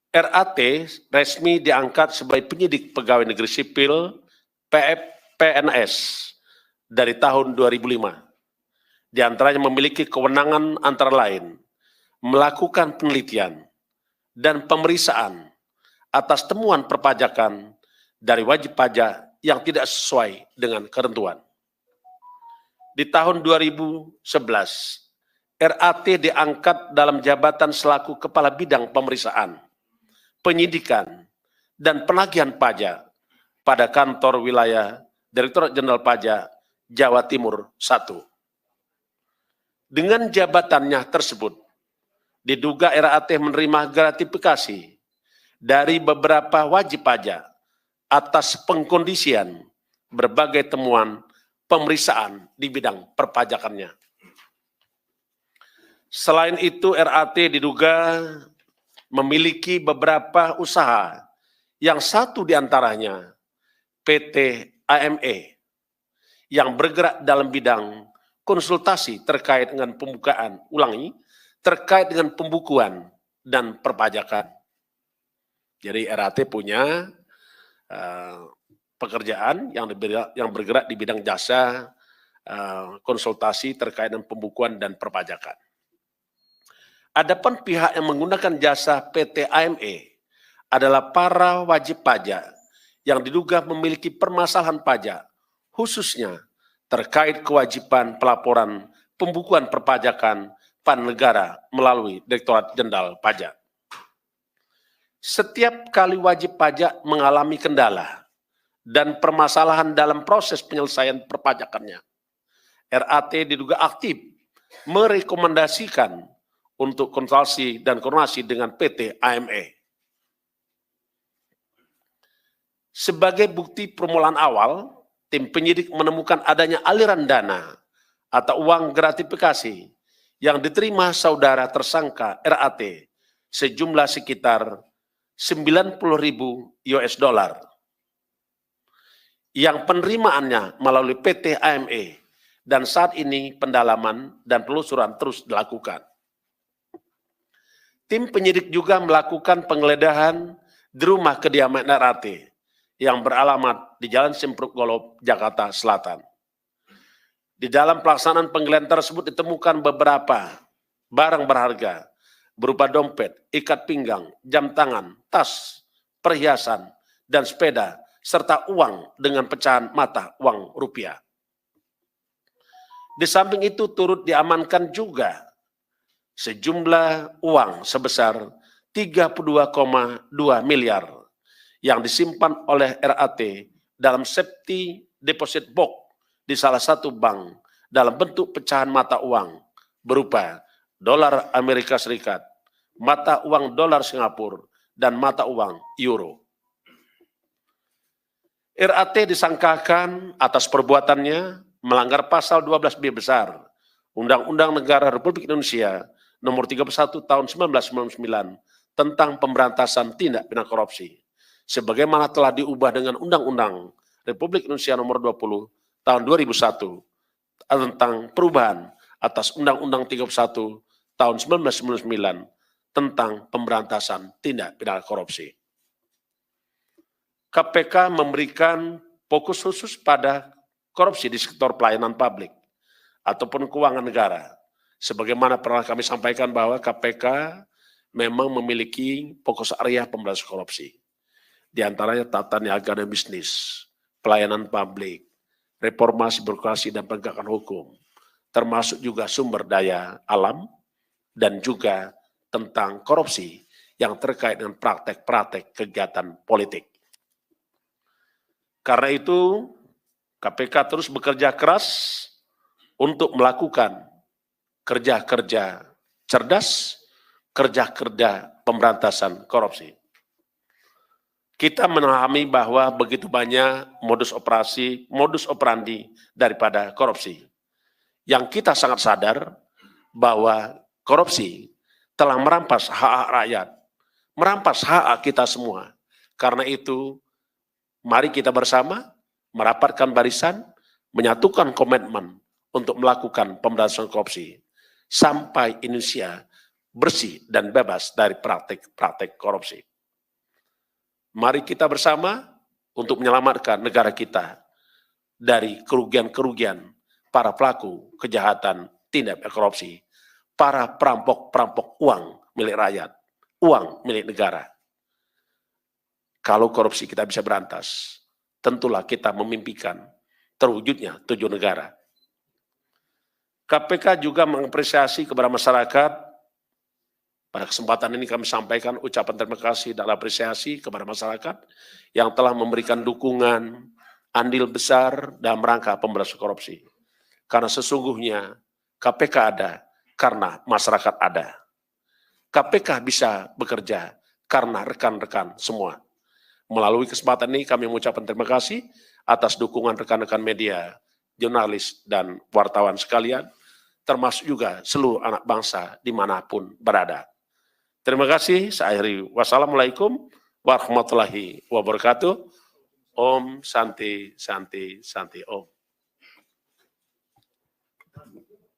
RAT resmi diangkat sebagai penyidik Pegawai Negeri Sipil PNS dari tahun 2005. Di antaranya memiliki kewenangan antara lain melakukan penelitian dan pemeriksaan atas temuan perpajakan dari wajib pajak yang tidak sesuai dengan ketentuan. Di tahun 2011, RAT diangkat dalam jabatan selaku Kepala Bidang Pemeriksaan, Penyidikan, dan Penagihan Pajak pada kantor wilayah Direktorat Jenderal Pajak Jawa Timur 1. Dengan jabatannya tersebut, diduga RAT menerima gratifikasi dari beberapa wajib pajak atas pengkondisian berbagai temuan pemeriksaan di bidang perpajakannya. Selain itu, RAT diduga memiliki beberapa usaha, yang satu diantaranya PT AME, yang bergerak dalam bidang konsultasi terkait dengan terkait dengan pembukuan dan perpajakan. Jadi RAT punya pekerjaan yang bergerak di bidang jasa konsultasi terkait dengan pembukuan dan perpajakan. Adapun pihak yang menggunakan jasa PT AME adalah para wajib pajak yang diduga memiliki permasalahan pajak, khususnya terkait kewajiban pelaporan pembukuan perpajakan pada negara melalui Direktorat Jenderal Pajak. Setiap kali wajib pajak mengalami kendala dan permasalahan dalam proses penyelesaian perpajakannya, RAT diduga aktif merekomendasikan untuk konsultasi dan koordinasi dengan PT AME. Sebagai bukti permulaan awal, tim penyidik menemukan adanya aliran dana atau uang gratifikasi yang diterima saudara tersangka RAT sejumlah sekitar 90.000 US dollar yang penerimaannya melalui PT AME, dan saat ini pendalaman dan penelusuran terus dilakukan. Tim penyidik juga melakukan penggeledahan di rumah kediaman RAT yang beralamat di Jalan Simpruk Golob, Jakarta Selatan. Di dalam pelaksanaan penggeledahan tersebut ditemukan beberapa barang berharga berupa dompet, ikat pinggang, jam tangan, tas, perhiasan, dan sepeda, serta uang dengan pecahan mata uang rupiah. Di samping itu turut diamankan juga sejumlah uang sebesar 32,2 miliar yang disimpan oleh RAT dalam safety deposit box di salah satu bank dalam bentuk pecahan mata uang berupa dolar Amerika Serikat, mata uang dolar Singapura, dan mata uang euro. RAT disangkakan atas perbuatannya melanggar pasal 12B besar Undang-Undang Negara Republik Indonesia Nomor 31 Tahun 1999 tentang pemberantasan tindak pidana korupsi, sebagaimana telah diubah dengan Undang-Undang Republik Indonesia Nomor 20 Tahun 2001 tentang perubahan atas Undang-Undang 31 Tahun 1999 tentang pemberantasan tindak pidana korupsi. KPK memberikan fokus khusus pada korupsi di sektor pelayanan publik ataupun keuangan negara. Sebagaimana pernah kami sampaikan bahwa KPK memang memiliki fokus area pemberantasan korupsi. Di antaranya tata niaga dan bisnis, pelayanan publik, reformasi birokrasi dan penegakan hukum, termasuk juga sumber daya alam, dan juga tentang korupsi yang terkait dengan praktek-praktek kegiatan politik. Karena itu, KPK terus bekerja keras untuk melakukan kerja-kerja cerdas, kerja-kerja pemberantasan korupsi. Kita memahami bahwa begitu banyak modus operandi daripada korupsi. Yang kita sangat sadar bahwa korupsi telah merampas hak rakyat, merampas hak kita semua. Karena itu, mari kita bersama merapatkan barisan, menyatukan komitmen untuk melakukan pemberantasan korupsi sampai Indonesia bersih dan bebas dari praktik-praktik korupsi. Mari kita bersama untuk menyelamatkan negara kita dari kerugian-kerugian para pelaku kejahatan tindak pidana korupsi, para perampok-perampok uang milik rakyat, uang milik negara. Kalau korupsi kita bisa berantas, tentulah kita memimpikan terwujudnya tujuan negara. KPK juga mengapresiasi kepada masyarakat. Pada kesempatan ini kami sampaikan ucapan terima kasih dan apresiasi kepada masyarakat yang telah memberikan dukungan andil besar dalam rangka pemberantasan korupsi. Karena sesungguhnya KPK ada karena masyarakat ada. KPK bisa bekerja karena rekan-rekan semua. Melalui kesempatan ini kami mengucapkan terima kasih atas dukungan rekan-rekan media, jurnalis, dan wartawan sekalian, termasuk juga seluruh anak bangsa dimanapun berada. Terima kasih, saya akhiri. Wassalamualaikum warahmatullahi wabarakatuh. Om Santi Santi Santi Om.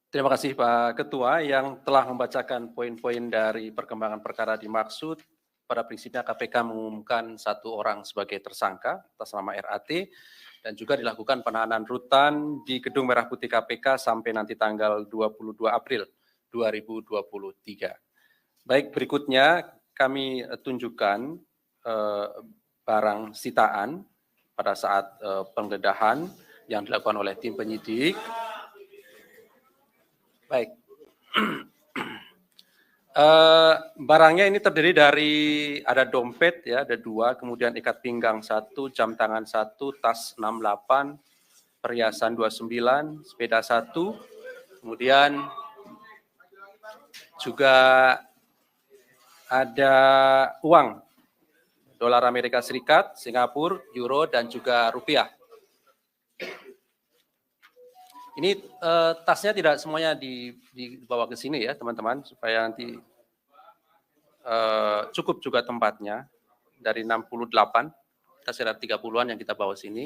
Terima kasih Pak Ketua yang telah membacakan poin-poin dari perkembangan perkara dimaksud. Pada prinsipnya KPK mengumumkan satu orang sebagai tersangka atas nama RAT dan juga dilakukan penahanan rutan di Gedung Merah Putih KPK sampai nanti tanggal 22 April 2023. Baik, berikutnya kami tunjukkan barang sitaan pada saat penggeledahan yang dilakukan oleh tim penyidik. Baik. Barangnya ini terdiri dari ada dompet ya, ada 2, kemudian ikat pinggang 1, jam tangan 1, tas 68, perhiasan 29, sepeda 1, kemudian juga ada uang dolar Amerika Serikat, Singapura, euro, dan juga rupiah. Ini tasnya tidak semuanya dibawa ke sini ya teman-teman, supaya nanti cukup juga tempatnya. Dari 68, kita sekitar 30-an yang kita bawa sini.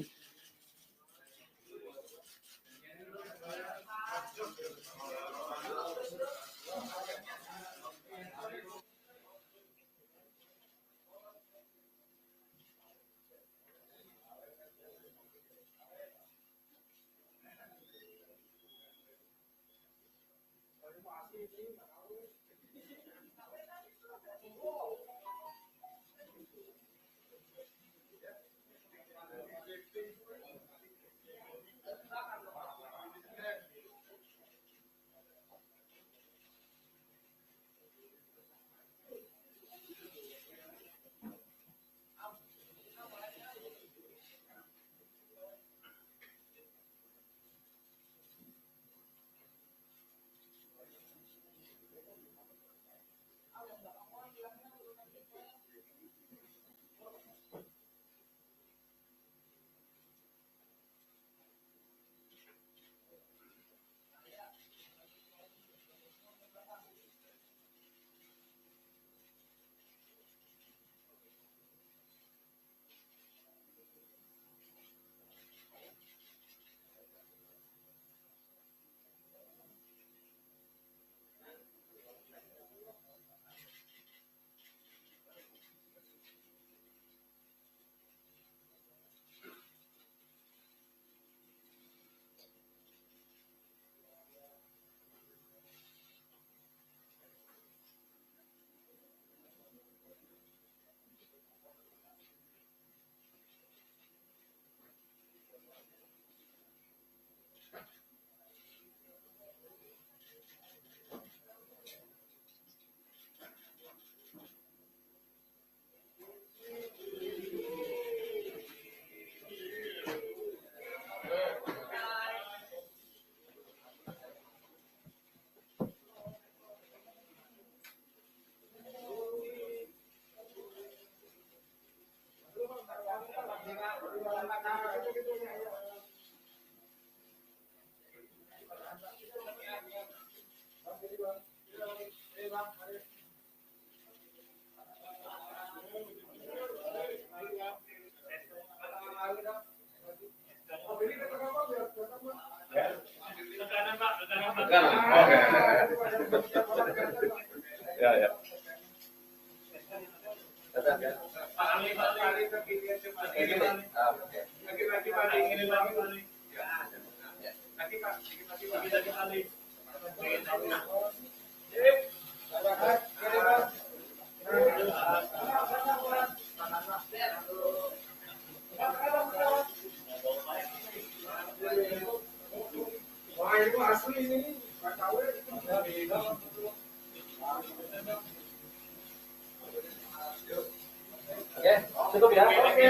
Ya, ya. Wah, itu asli ini. Oke, cukup ya. Oke.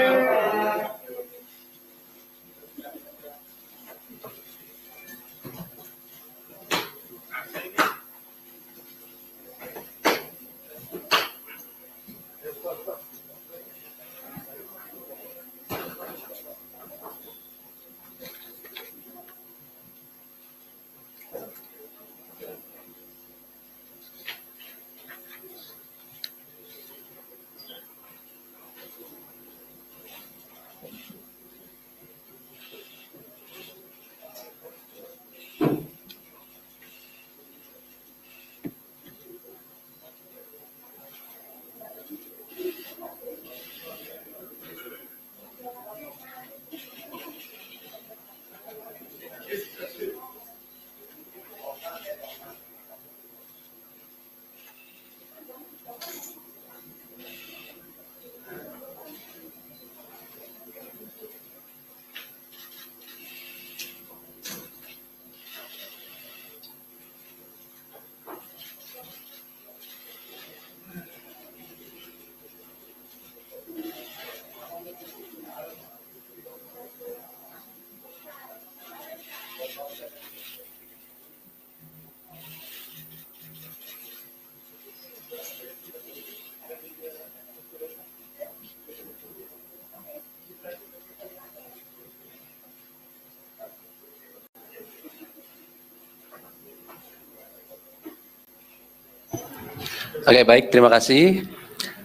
Oke, baik, terima kasih.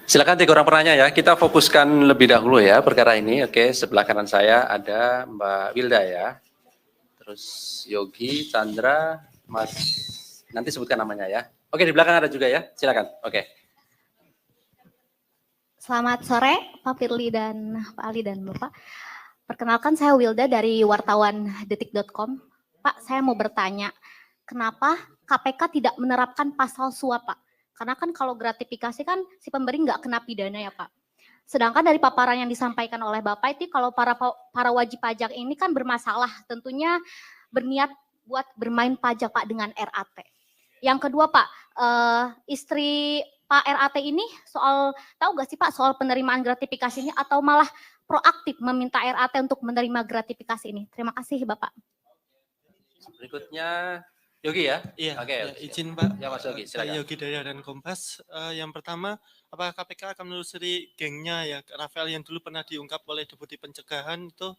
Silakan 3 orang penanya ya. Kita fokuskan lebih dahulu ya perkara ini. Oke, sebelah kanan saya ada Mbak Wilda ya. Terus Yogi, Chandra, Mas, nanti sebutkan namanya ya. Oke, di belakang ada juga ya. Silakan. Oke. Selamat sore Pak Firly dan Pak Ali dan Bapak. Perkenalkan saya Wilda dari wartawan detik.com. Pak, saya mau bertanya, kenapa KPK tidak menerapkan pasal suap, Pak? Karena kan kalau gratifikasi kan si pemberi nggak kena pidana ya, Pak. Sedangkan dari paparan yang disampaikan oleh Bapak itu kalau para wajib pajak ini kan bermasalah, tentunya berniat buat bermain pajak Pak dengan RAT. Yang kedua Pak, istri Pak RAT ini tahu gak sih Pak soal penerimaan gratifikasi ini atau malah proaktif meminta RAT untuk menerima gratifikasi ini? Terima kasih Bapak. Berikutnya Yogi ya? Iya, Oke, ya, izin Pak. Ya Mas Yogi, Saya silakan. Yogi dari Harian Kompas. Yang pertama, apakah KPK akan menelusuri gengnya ya Rafael yang dulu pernah diungkap oleh Deputi Pencegahan itu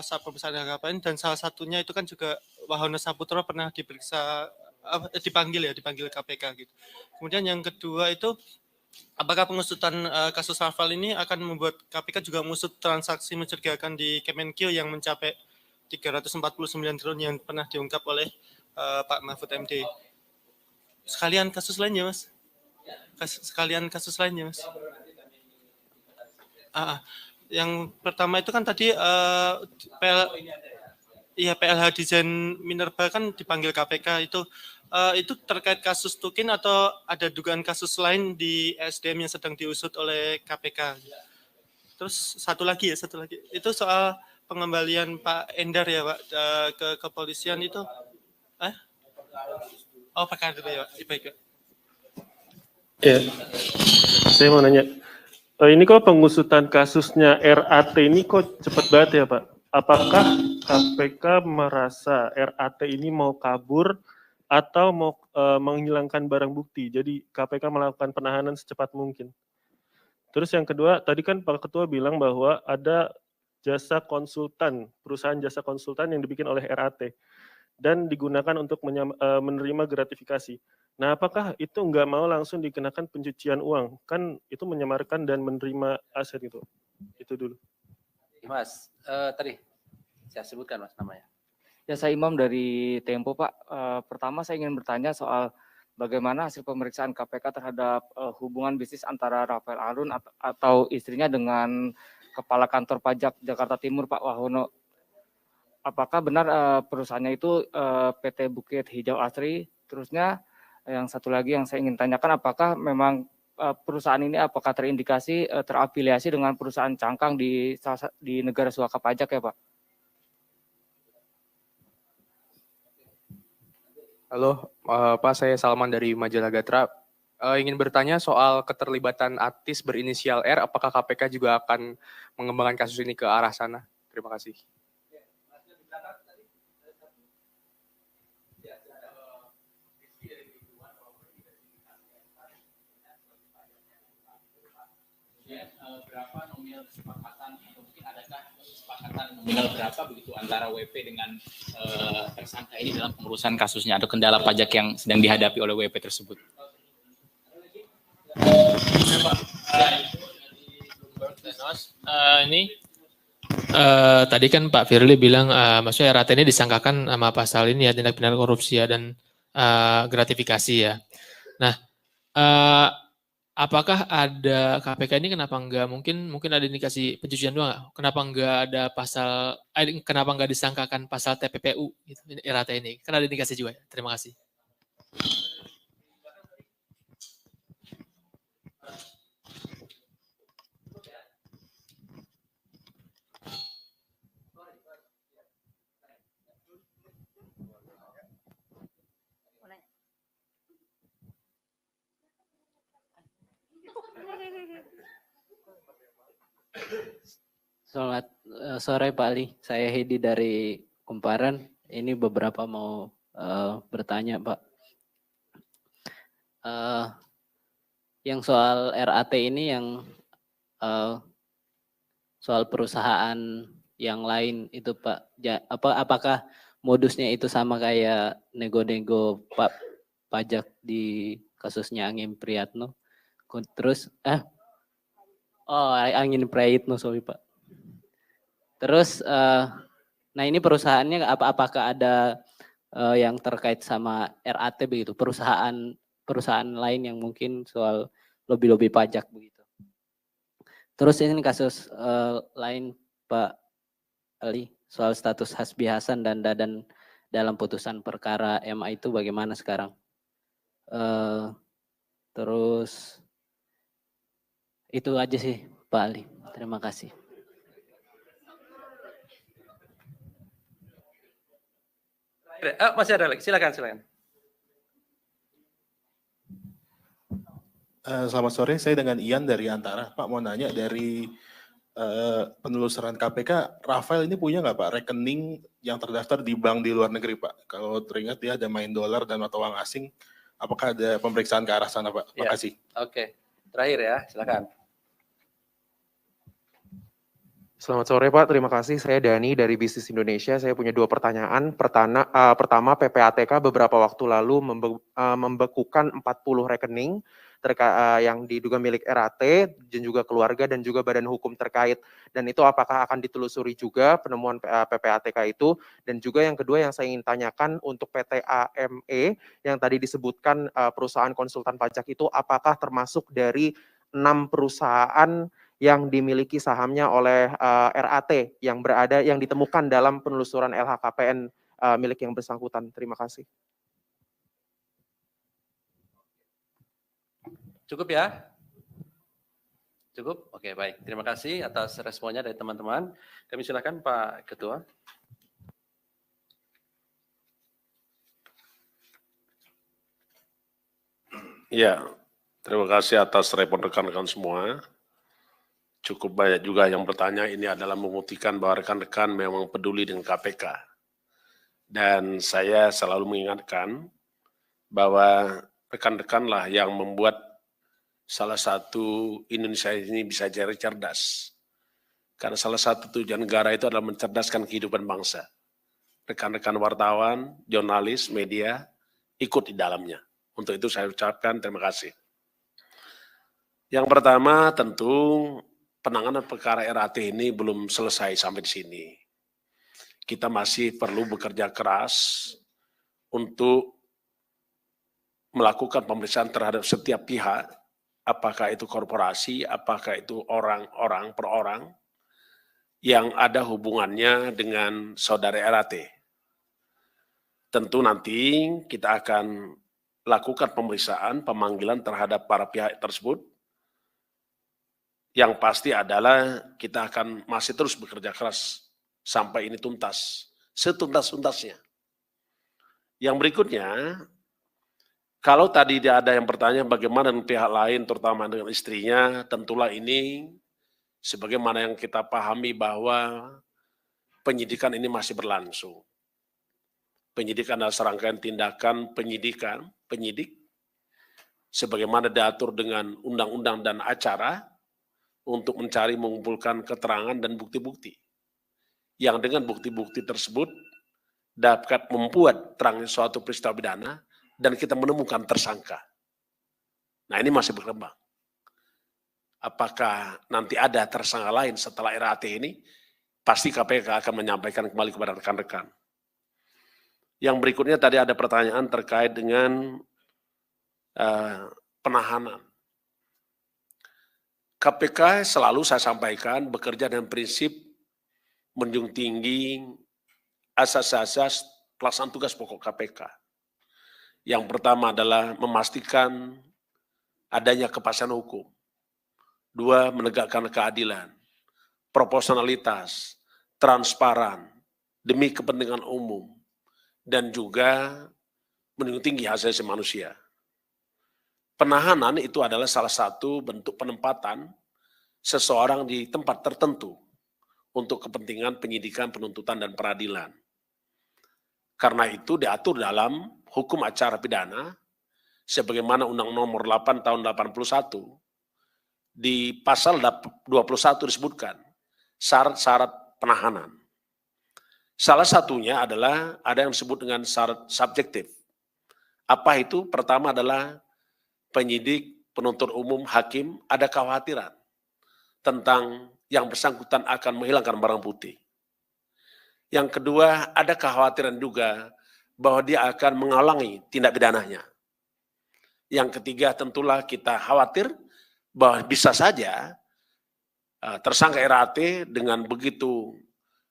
Satpol Besar KPN, dan salah satunya itu kan juga Wahono Saputro pernah diperiksa dipanggil KPK gitu. Kemudian yang kedua itu apakah pengusutan kasus Rafael ini akan membuat KPK juga mengusut transaksi mencurigakan di Kemenkeu yang mencapai 349 triliun yang pernah diungkap oleh Pak Mahfud MD. Sekalian kasus lainnya, Mas. Yang pertama itu kan tadi PLH Desain Minerba kan dipanggil KPK itu terkait kasus Tukin atau ada dugaan kasus lain di SDM yang sedang diusut oleh KPK. Terus satu lagi itu soal pengembalian Pak Endar ya Pak ke kepolisian itu perkara dulu ya Pak. Baik Pak. Ya, saya mau nanya, ini kok pengusutan kasusnya RAT ini kok cepat banget ya Pak? Apakah KPK merasa RAT ini mau kabur atau mau menghilangkan barang bukti? Jadi KPK melakukan penahanan secepat mungkin. Terus yang kedua, tadi kan Pak Ketua bilang bahwa ada perusahaan jasa konsultan yang dibikin oleh RAT dan digunakan untuk menerima gratifikasi. Nah, apakah itu nggak mau langsung dikenakan pencucian uang? Kan itu menyamarkan dan menerima aset itu. Itu dulu. Mas, tadi saya sebutkan Mas namanya. Ya, saya Imam dari Tempo Pak. Pertama saya ingin bertanya soal bagaimana hasil pemeriksaan KPK terhadap hubungan bisnis antara Rafael Alun atau istrinya dengan Kepala Kantor Pajak Jakarta Timur Pak Wahono. Apakah benar perusahaannya itu PT Bukit Hijau Asri? Terusnya yang satu lagi yang saya ingin tanyakan, apakah memang perusahaan ini apakah terindikasi terafiliasi dengan perusahaan cangkang di negara suaka pajak ya Pak? Halo, Pak, saya Salman dari Majalah Gatra. Ingin bertanya soal keterlibatan artis berinisial R, apakah KPK juga akan mengembangkan kasus ini ke arah sana? Terima kasih. Berapa nominal kesepakatan atau mungkin adakah kesepakatan nominal berapa begitu antara WP dengan tersangka ini dalam pengurusan kasusnya atau kendala pajak yang sedang dihadapi oleh WP tersebut? Tadi kan Pak Firly bilang maksudnya RAT ini disangkakan sama pasal ini ya, tindak pidana korupsi ya, dan gratifikasi ya. Nah, apakah ada KPK ini kenapa enggak mungkin ada indikasi pencucian uang nggak? Kenapa enggak ada kenapa enggak disangkakan pasal TPPU gitu, RAT ini? Kan ada indikasi juga ya. Terima kasih. Selamat sore Pak Ali, saya Hedi dari Kumparan. Ini beberapa mau bertanya Pak. Yang soal RAT ini yang soal perusahaan yang lain itu Pak, apakah modusnya itu sama kayak nego-nego Pak pajak di kasusnya Angin Priyatno? Terus Angin Prayitno, sorry Pak. Terus, nah ini perusahaannya apakah ada yang terkait sama RAT begitu, perusahaan lain yang mungkin soal lobby pajak begitu. Terus ini kasus lain Pak Ali soal status Hasbi Hasan dan Dadan dalam putusan perkara MA itu bagaimana sekarang? Terus itu aja sih Pak Ali. Terima kasih. Masih ada lagi, silakan. Selamat sore, saya dengan Ian dari Antara. Pak mau nanya dari penelusuran KPK, Rafael ini punya nggak Pak rekening yang terdaftar di bank di luar negeri Pak? Kalau teringat dia ada main dolar dan mata uang asing, apakah ada pemeriksaan ke arah sana Pak? Terima kasih. Oke, terakhir ya, silakan. Selamat sore Pak, terima kasih. Saya Dani dari Bisnis Indonesia. Saya punya 2 pertanyaan. Pertama, PPATK beberapa waktu lalu membekukan 40 rekening yang diduga milik RAT dan juga keluarga dan juga badan hukum terkait. Dan itu apakah akan ditelusuri juga penemuan PPATK itu? Dan juga yang kedua yang saya ingin tanyakan untuk PT AME yang tadi disebutkan perusahaan konsultan pajak itu apakah termasuk dari 6 perusahaan yang dimiliki sahamnya oleh RAT yang ditemukan dalam penelusuran LHKPN milik yang bersangkutan. Terima kasih. Cukup ya? Cukup? Oke, baik. Terima kasih atas responnya dari teman-teman. Kami silakan Pak Ketua. Ya, terima kasih atas respon rekan-rekan semua. Cukup banyak juga yang bertanya, ini adalah membuktikan bahwa rekan-rekan memang peduli dengan KPK. Dan saya selalu mengingatkan bahwa rekan-rekanlah yang membuat salah satu Indonesia ini bisa jadi cerdas. Karena salah satu tujuan negara itu adalah mencerdaskan kehidupan bangsa. Rekan-rekan wartawan, jurnalis, media, ikut di dalamnya. Untuk itu saya ucapkan terima kasih. Yang pertama tentu penanganan perkara RAT ini belum selesai sampai di sini. Kita masih perlu bekerja keras untuk melakukan pemeriksaan terhadap setiap pihak, apakah itu korporasi, apakah itu orang-orang per orang, yang ada hubungannya dengan saudara RAT. Tentu nanti kita akan lakukan pemeriksaan, pemanggilan terhadap para pihak tersebut. Yang pasti adalah kita akan masih terus bekerja keras sampai ini tuntas, setuntas-tuntasnya. Yang berikutnya, kalau tadi ada yang bertanya bagaimana dengan pihak lain, terutama dengan istrinya, tentulah ini sebagaimana yang kita pahami bahwa penyidikan ini masih berlangsung. Penyidikan adalah serangkaian tindakan penyidik, sebagaimana diatur dengan undang-undang dan acara, untuk mencari mengumpulkan keterangan dan bukti-bukti. Yang dengan bukti-bukti tersebut dapat membuat terangnya suatu peristiwa pidana dan kita menemukan tersangka. Nah ini masih berkembang. Apakah nanti ada tersangka lain setelah RAT ini? Pasti KPK akan menyampaikan kembali kepada rekan-rekan. Yang berikutnya tadi ada pertanyaan terkait dengan penahanan. KPK selalu saya sampaikan bekerja dengan prinsip menjunjung tinggi asas-asas pelaksanaan tugas pokok KPK. Yang pertama adalah memastikan adanya kepastian hukum. 2, menegakkan keadilan, proporsionalitas, transparan, demi kepentingan umum, dan juga menjunjung tinggi hak asasi manusia. Penahanan itu adalah salah satu bentuk penempatan seseorang di tempat tertentu untuk kepentingan penyidikan, penuntutan, dan peradilan. Karena itu diatur dalam hukum acara pidana, sebagaimana Undang Nomor 8 Tahun 81, di pasal 21 disebutkan syarat-syarat penahanan. Salah satunya adalah ada yang disebut dengan syarat subjektif. Apa itu? Pertama adalah penyidik, penuntut umum, hakim ada kekhawatiran tentang yang bersangkutan akan menghilangkan barang bukti. Yang kedua, ada kekhawatiran juga bahwa dia akan menghalangi tindak pidananya. Yang ketiga, tentulah kita khawatir bahwa bisa saja tersangka RAT dengan begitu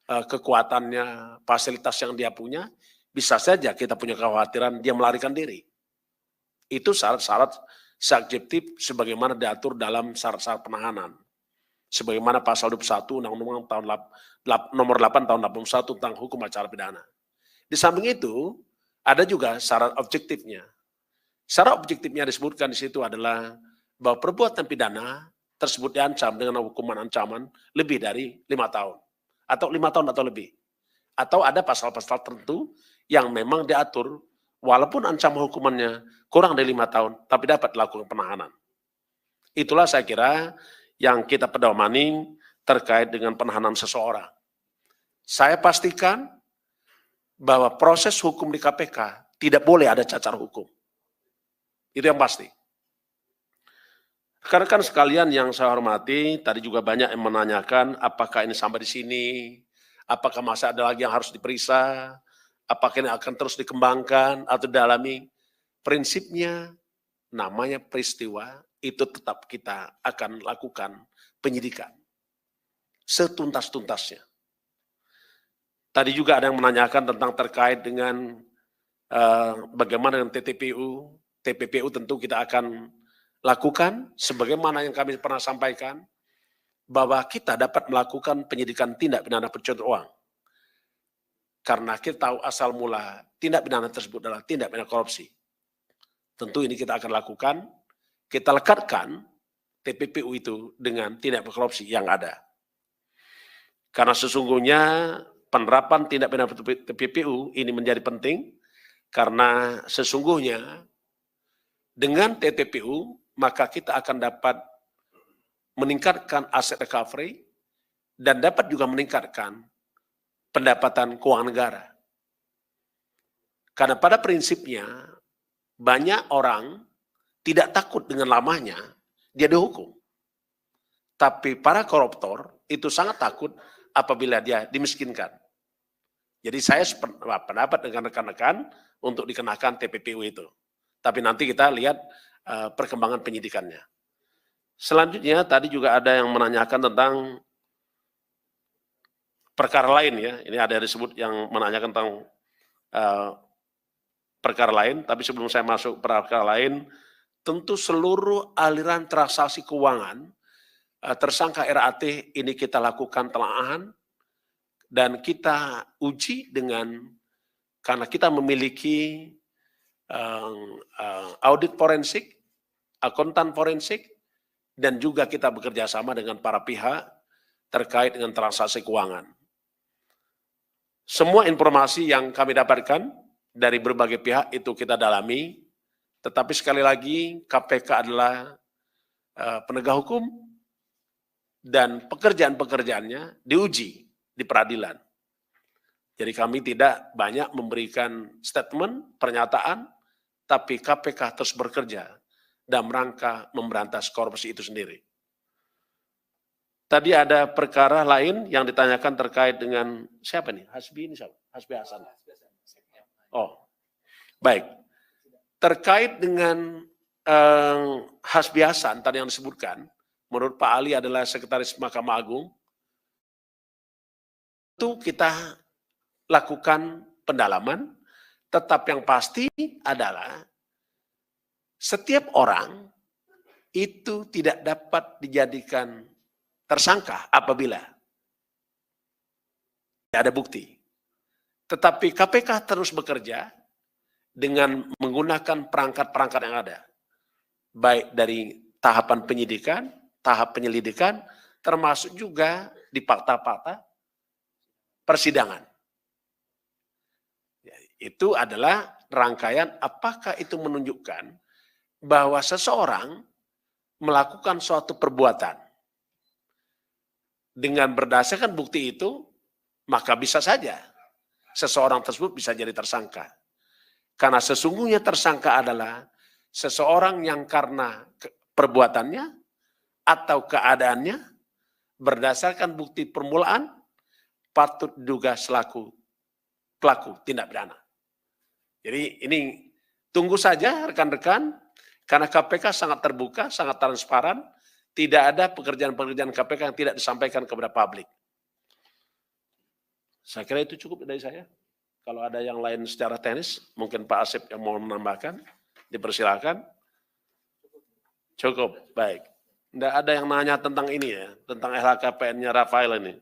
kekuatannya, fasilitas yang dia punya, bisa saja kita punya kekhawatiran dia melarikan diri. Itu syarat-syarat subjektif sebagaimana diatur dalam syarat-syarat penahanan. Sebagaimana pasal 21 Undang-Undang nomor 8 tahun 81 tentang hukum acara pidana. Di samping itu, ada juga syarat objektifnya. Syarat objektifnya disebutkan di situ adalah bahwa perbuatan pidana tersebut diancam dengan hukuman ancaman lebih dari 5 tahun. Atau 5 tahun atau lebih. Atau ada pasal-pasal tertentu yang memang diatur walaupun ancaman hukumannya kurang dari 5 tahun, tapi dapat dilakukan penahanan. Itulah saya kira yang kita pedomani terkait dengan penahanan seseorang. Saya pastikan bahwa proses hukum di KPK tidak boleh ada cacat hukum. Itu yang pasti. Rekan-rekan sekalian yang saya hormati, tadi juga banyak yang menanyakan apakah ini sampai di sini, apakah masih ada lagi yang harus diperiksa, apakah ini akan terus dikembangkan atau didalami. Prinsipnya namanya peristiwa itu tetap kita akan lakukan penyidikan setuntas-tuntasnya. Tadi juga ada yang menanyakan tentang terkait dengan bagaimana dengan TPPU. TPPU tentu kita akan lakukan sebagaimana yang kami pernah sampaikan bahwa kita dapat melakukan penyidikan tindak pidana pencucian uang. Karena kita tahu asal mula tindak pidana tersebut adalah tindak pidana korupsi. Tentu ini kita akan lakukan, kita lekatkan TPPU itu dengan tindak pidana korupsi yang ada. Karena sesungguhnya penerapan tindak pidana TPPU ini menjadi penting karena sesungguhnya dengan TPPU maka kita akan dapat meningkatkan aset recovery dan dapat juga meningkatkan pendapatan keuangan negara. Karena pada prinsipnya banyak orang tidak takut dengan lamanya dia dihukum. Tapi para koruptor itu sangat takut apabila dia dimiskinkan. Jadi saya pendapat dengan rekan-rekan untuk dikenakan TPPU itu. Tapi nanti kita lihat perkembangan penyidikannya. Selanjutnya tadi juga ada yang menanyakan tentang perkara lain ya. Ini ada yang disebut yang menanyakan tentang perkara lain. Tapi sebelum saya masuk perkara lain, tentu seluruh aliran transaksi keuangan tersangka RAT ini kita lakukan telaahan dan kita uji dengan karena kita memiliki audit forensik, akuntan forensik, dan juga kita bekerja sama dengan para pihak terkait dengan transaksi keuangan. Semua informasi yang kami dapatkan dari berbagai pihak itu kita dalami, tetapi sekali lagi KPK adalah penegak hukum dan pekerjaan-pekerjaannya diuji di peradilan. Jadi kami tidak banyak memberikan statement, pernyataan, tapi KPK terus bekerja dalam rangka memberantas korupsi itu sendiri. Tadi ada perkara lain yang ditanyakan terkait dengan siapa nih? Hasbi ini siapa? Hasbi Hasan. Oh, baik. Terkait dengan Hasbi Hasan tadi yang disebutkan, menurut Pak Ali adalah Sekretaris Mahkamah Agung, itu kita lakukan pendalaman, tetap yang pasti adalah setiap orang itu tidak dapat dijadikan tersangka apabila tidak ada bukti. Tetapi KPK terus bekerja dengan menggunakan perangkat-perangkat yang ada. Baik dari tahapan penyidikan, tahap penyelidikan, termasuk juga di fakta-fakta persidangan. Itu adalah rangkaian apakah itu menunjukkan bahwa seseorang melakukan suatu perbuatan. Dengan berdasarkan bukti itu, maka bisa saja seseorang tersebut bisa jadi tersangka. Karena sesungguhnya tersangka adalah seseorang yang karena perbuatannya atau keadaannya berdasarkan bukti permulaan patut diduga selaku pelaku tindak pidana. Jadi ini tunggu saja rekan-rekan, karena KPK sangat terbuka, sangat transparan, tidak ada pekerjaan-pekerjaan KPK yang tidak disampaikan kepada publik. Saya kira itu cukup dari saya. Kalau ada yang lain secara teknis, mungkin Pak Asep yang mau menambahkan, dipersilakan. Cukup, baik. Tidak ada yang nanya tentang ini ya, tentang LHKPN-nya Rafael ini.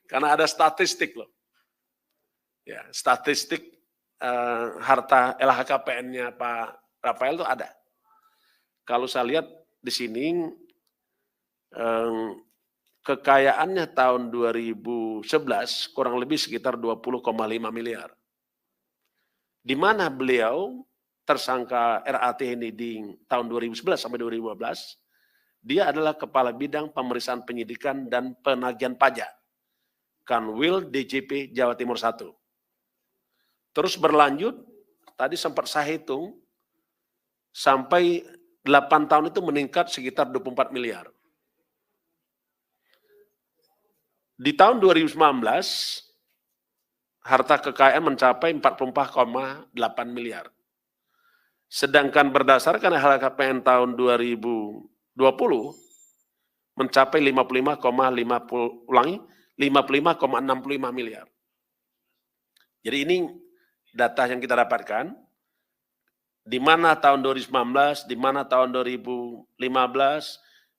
Karena ada statistik loh. Ya, statistik harta LHKPN-nya Pak Rafael itu ada. Kalau saya lihat di sini, kekayaannya tahun 2011 kurang lebih sekitar 20,5 miliar. Di mana beliau tersangka RAT ini di tahun 2011 sampai 2015, dia adalah Kepala Bidang Pemeriksaan Penyidikan dan Penagihan Pajak, Kanwil DJP Jawa Timur 1. Terus berlanjut, tadi sempat saya hitung, sampai 8 tahun itu meningkat sekitar 24 miliar. Di tahun 2019, harta kekayaan mencapai 44,8 miliar. Sedangkan berdasarkan LHKPN tahun 2020, mencapai 55,65 miliar. Jadi ini data yang kita dapatkan, di mana tahun 2019, di mana tahun 2015,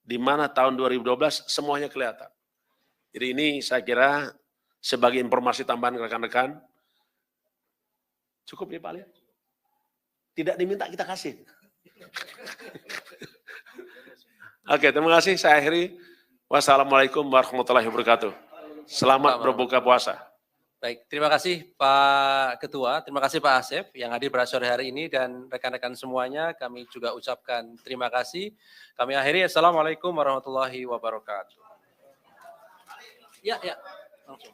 di mana tahun 2012, semuanya kelihatan. Jadi ini saya kira sebagai informasi tambahan rekan-rekan, cukup ya Pak Lihat? Tidak diminta kita kasih. Oke, terima kasih. Saya akhiri. Wassalamualaikum warahmatullahi wabarakatuh. Selamat berbuka puasa. Baik, terima kasih Pak Ketua, terima kasih Pak Asep yang hadir pada sore hari ini dan rekan-rekan semuanya. Kami juga ucapkan terima kasih. Kami akhiri. Assalamualaikum warahmatullahi wabarakatuh. Ya, langsung.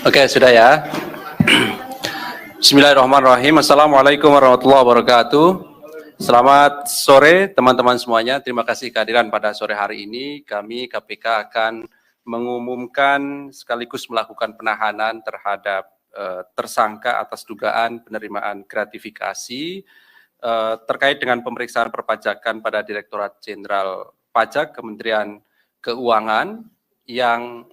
Oke, sudah ya. Bismillahirrahmanirrahim. Assalamualaikum warahmatullahi wabarakatuh. Selamat sore teman-teman semuanya. Terima kasih kehadiran pada sore hari ini. Kami KPK akan mengumumkan sekaligus melakukan penahanan terhadap tersangka atas dugaan penerimaan gratifikasi terkait dengan pemeriksaan perpajakan pada Direktorat Jenderal Pajak Kementerian Keuangan yang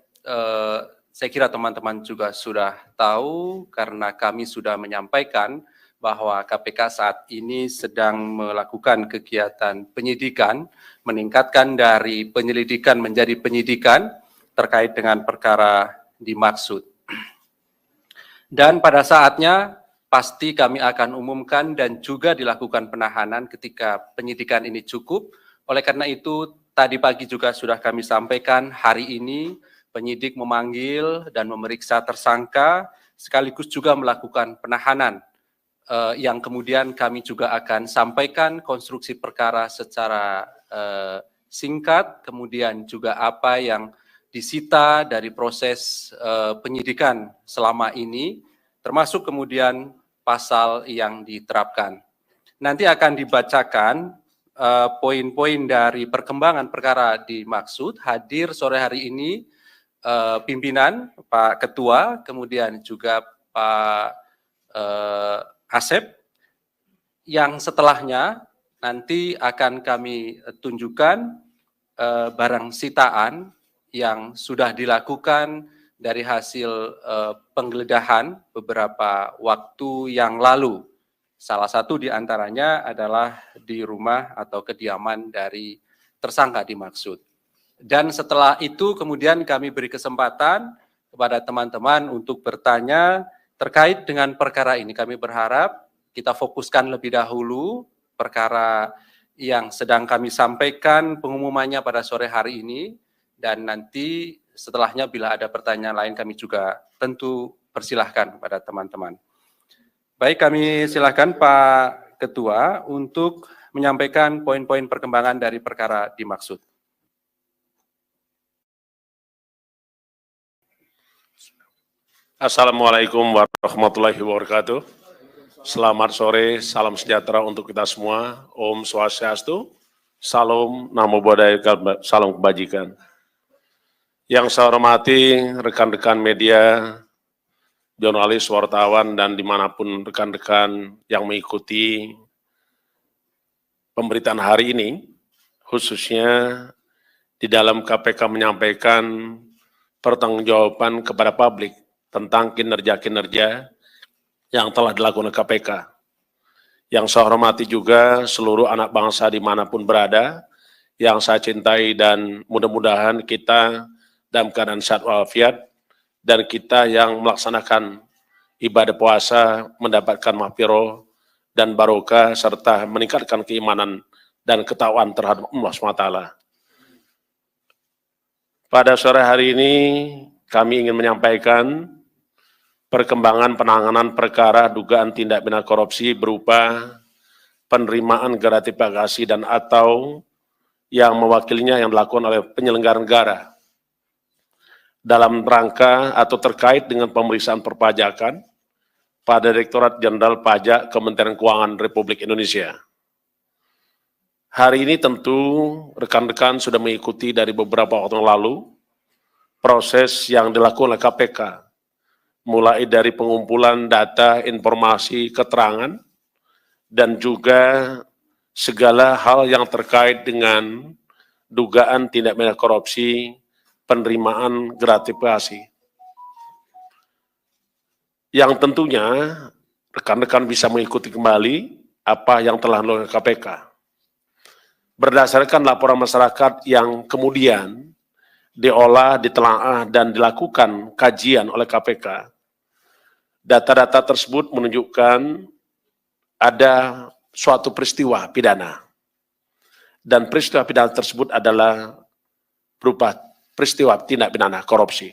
saya kira teman-teman juga sudah tahu karena kami sudah menyampaikan bahwa KPK saat ini sedang melakukan kegiatan penyidikan, meningkatkan dari penyelidikan menjadi penyidikan terkait dengan perkara dimaksud. Dan pada saatnya pasti kami akan umumkan dan juga dilakukan penahanan ketika penyidikan ini cukup. Oleh karena itu, tadi pagi juga sudah kami sampaikan hari ini penyidik memanggil dan memeriksa tersangka sekaligus juga melakukan penahanan yang kemudian kami juga akan sampaikan konstruksi perkara secara singkat, kemudian juga apa yang disita dari proses penyidikan selama ini, termasuk kemudian pasal yang diterapkan. Nanti akan dibacakan poin-poin dari perkembangan perkara dimaksud. Hadir sore hari ini pimpinan, Pak Ketua, kemudian juga Pak Asep, yang setelahnya nanti akan kami tunjukkan barang sitaan yang sudah dilakukan dari hasil penggeledahan beberapa waktu yang lalu Salah satu di antaranya adalah di rumah atau kediaman dari tersangka dimaksud. Dan setelah itu kemudian kami beri kesempatan kepada teman-teman untuk bertanya terkait dengan perkara ini. Kami berharap kita fokuskan lebih dahulu perkara yang sedang kami sampaikan pengumumannya pada sore hari ini, dan nanti setelahnya bila ada pertanyaan lain kami juga tentu persilahkan kepada teman-teman. Baik, kami silakan Pak Ketua untuk menyampaikan poin-poin perkembangan dari perkara dimaksud. Assalamualaikum warahmatullahi wabarakatuh. Selamat sore, salam sejahtera untuk kita semua. Om Swastiastu, Salam Namo Buddhaya, salam kebajikan. Yang saya hormati rekan-rekan media, jurnalis, wartawan, dan dimanapun rekan-rekan yang mengikuti pemberitaan hari ini, khususnya di dalam KPK menyampaikan pertanggungjawaban kepada publik tentang kinerja-kinerja yang telah dilakukan oleh KPK. Yang saya hormati juga seluruh anak bangsa dimanapun berada, yang saya cintai, dan mudah-mudahan kita dalam keadaan sehat walafiat, dan kita yang melaksanakan ibadah puasa mendapatkan mahfirah dan barokah serta meningkatkan keimanan dan ketakwaan terhadap Allah SWT. Pada sore hari ini kami ingin menyampaikan perkembangan penanganan perkara dugaan tindak pidana korupsi berupa penerimaan gratifikasi dan atau yang mewakilinya yang dilakukan oleh penyelenggara negara dalam rangka atau terkait dengan pemeriksaan perpajakan pada Direktorat Jenderal Pajak Kementerian Keuangan Republik Indonesia. Hari ini tentu rekan-rekan sudah mengikuti dari beberapa waktu yang lalu proses yang dilakukan oleh KPK, mulai dari pengumpulan data, informasi, keterangan, dan juga segala hal yang terkait dengan dugaan tindak pidana korupsi, penerimaan gratifikasi. Yang tentunya rekan-rekan bisa mengikuti kembali apa yang telah dilakukan KPK. Berdasarkan laporan masyarakat yang kemudian diolah, ditelaah, dan dilakukan kajian oleh KPK, data-data tersebut menunjukkan ada suatu peristiwa pidana. Dan peristiwa pidana tersebut adalah berupa peristiwa tindak pidana korupsi.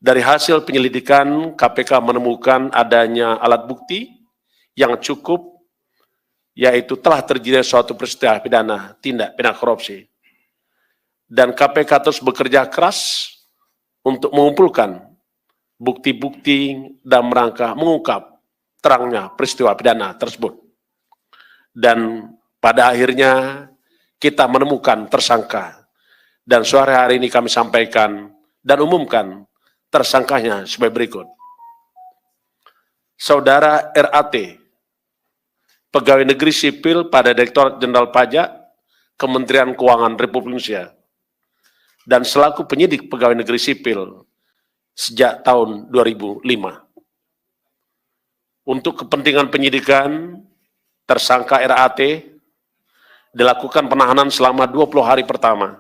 Dari hasil penyelidikan, KPK menemukan adanya alat bukti yang cukup, yaitu telah terjadi suatu peristiwa pidana tindak pidana korupsi. Dan KPK terus bekerja keras untuk mengumpulkan bukti-bukti dalam rangka mengungkap terangnya peristiwa pidana tersebut. Dan pada akhirnya kita menemukan tersangka. Dan sore hari ini kami sampaikan dan umumkan tersangkanya sebagai berikut. Saudara RAT, pegawai negeri sipil pada Direktorat Jenderal Pajak Kementerian Keuangan Republik Indonesia, dan selaku penyidik pegawai negeri sipil sejak tahun 2005. Untuk kepentingan penyidikan, tersangka RAT dilakukan penahanan selama 20 hari pertama,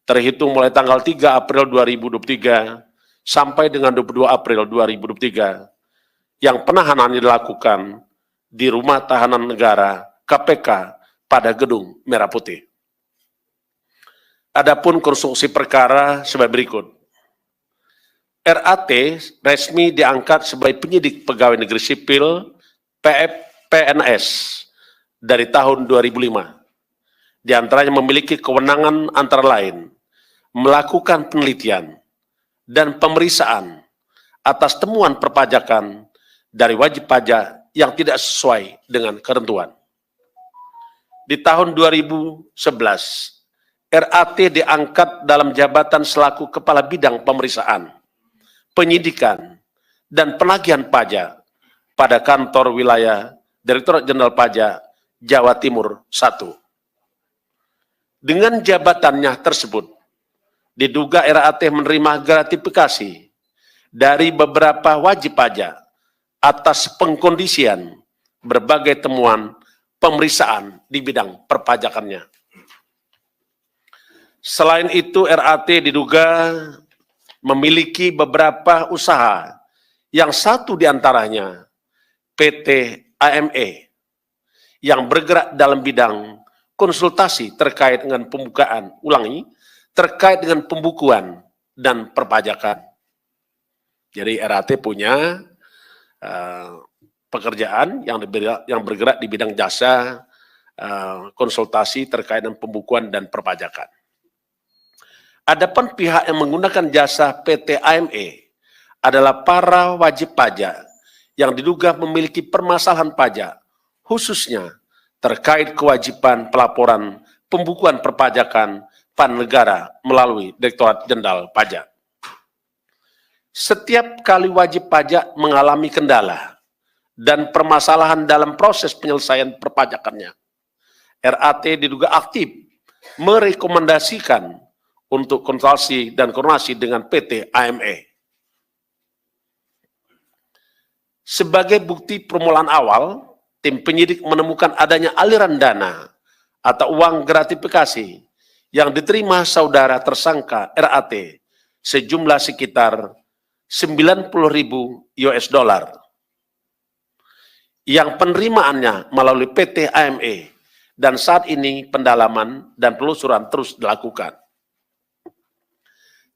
terhitung mulai tanggal 3 April 2023 sampai dengan 22 April 2023, yang penahanan dilakukan di Rumah Tahanan Negara KPK pada Gedung Merah Putih. Adapun konstruksi perkara sebagai berikut. RAT resmi diangkat sebagai penyidik pegawai negeri sipil PNS dari tahun 2005. Di antaranya memiliki kewenangan antara lain melakukan penelitian dan pemeriksaan atas temuan perpajakan dari wajib pajak yang tidak sesuai dengan ketentuan. Di tahun 2011, RAT diangkat dalam jabatan selaku Kepala Bidang Pemeriksaan, Penyidikan, dan Penagihan Pajak pada kantor wilayah Direktorat Jenderal Pajak Jawa Timur 1. Dengan jabatannya tersebut, diduga RAT menerima gratifikasi dari beberapa wajib pajak atas pengkondisian berbagai temuan pemeriksaan di bidang perpajakannya. Selain itu, RAT diduga memiliki beberapa usaha, yang satu diantaranya PT AME, yang bergerak dalam bidang konsultasi terkait dengan terkait dengan pembukuan dan perpajakan. Jadi RAT punya pekerjaan yang bergerak di bidang jasa konsultasi terkait dengan pembukuan dan perpajakan. Adapun pihak yang menggunakan jasa PT AME adalah para wajib pajak yang diduga memiliki permasalahan pajak, khususnya terkait kewajiban pelaporan pembukuan perpajakan pada negara melalui Direktorat Jenderal Pajak. Setiap kali wajib pajak mengalami kendala dan permasalahan dalam proses penyelesaian perpajakannya, RAT diduga aktif merekomendasikan untuk konsultasi dan koordinasi dengan PT AME. Sebagai bukti permulaan awal, tim penyidik menemukan adanya aliran dana atau uang gratifikasi yang diterima saudara tersangka RAT sejumlah sekitar 90.000 US dollar yang penerimaannya melalui PT AME, dan saat ini pendalaman dan penelusuran terus dilakukan.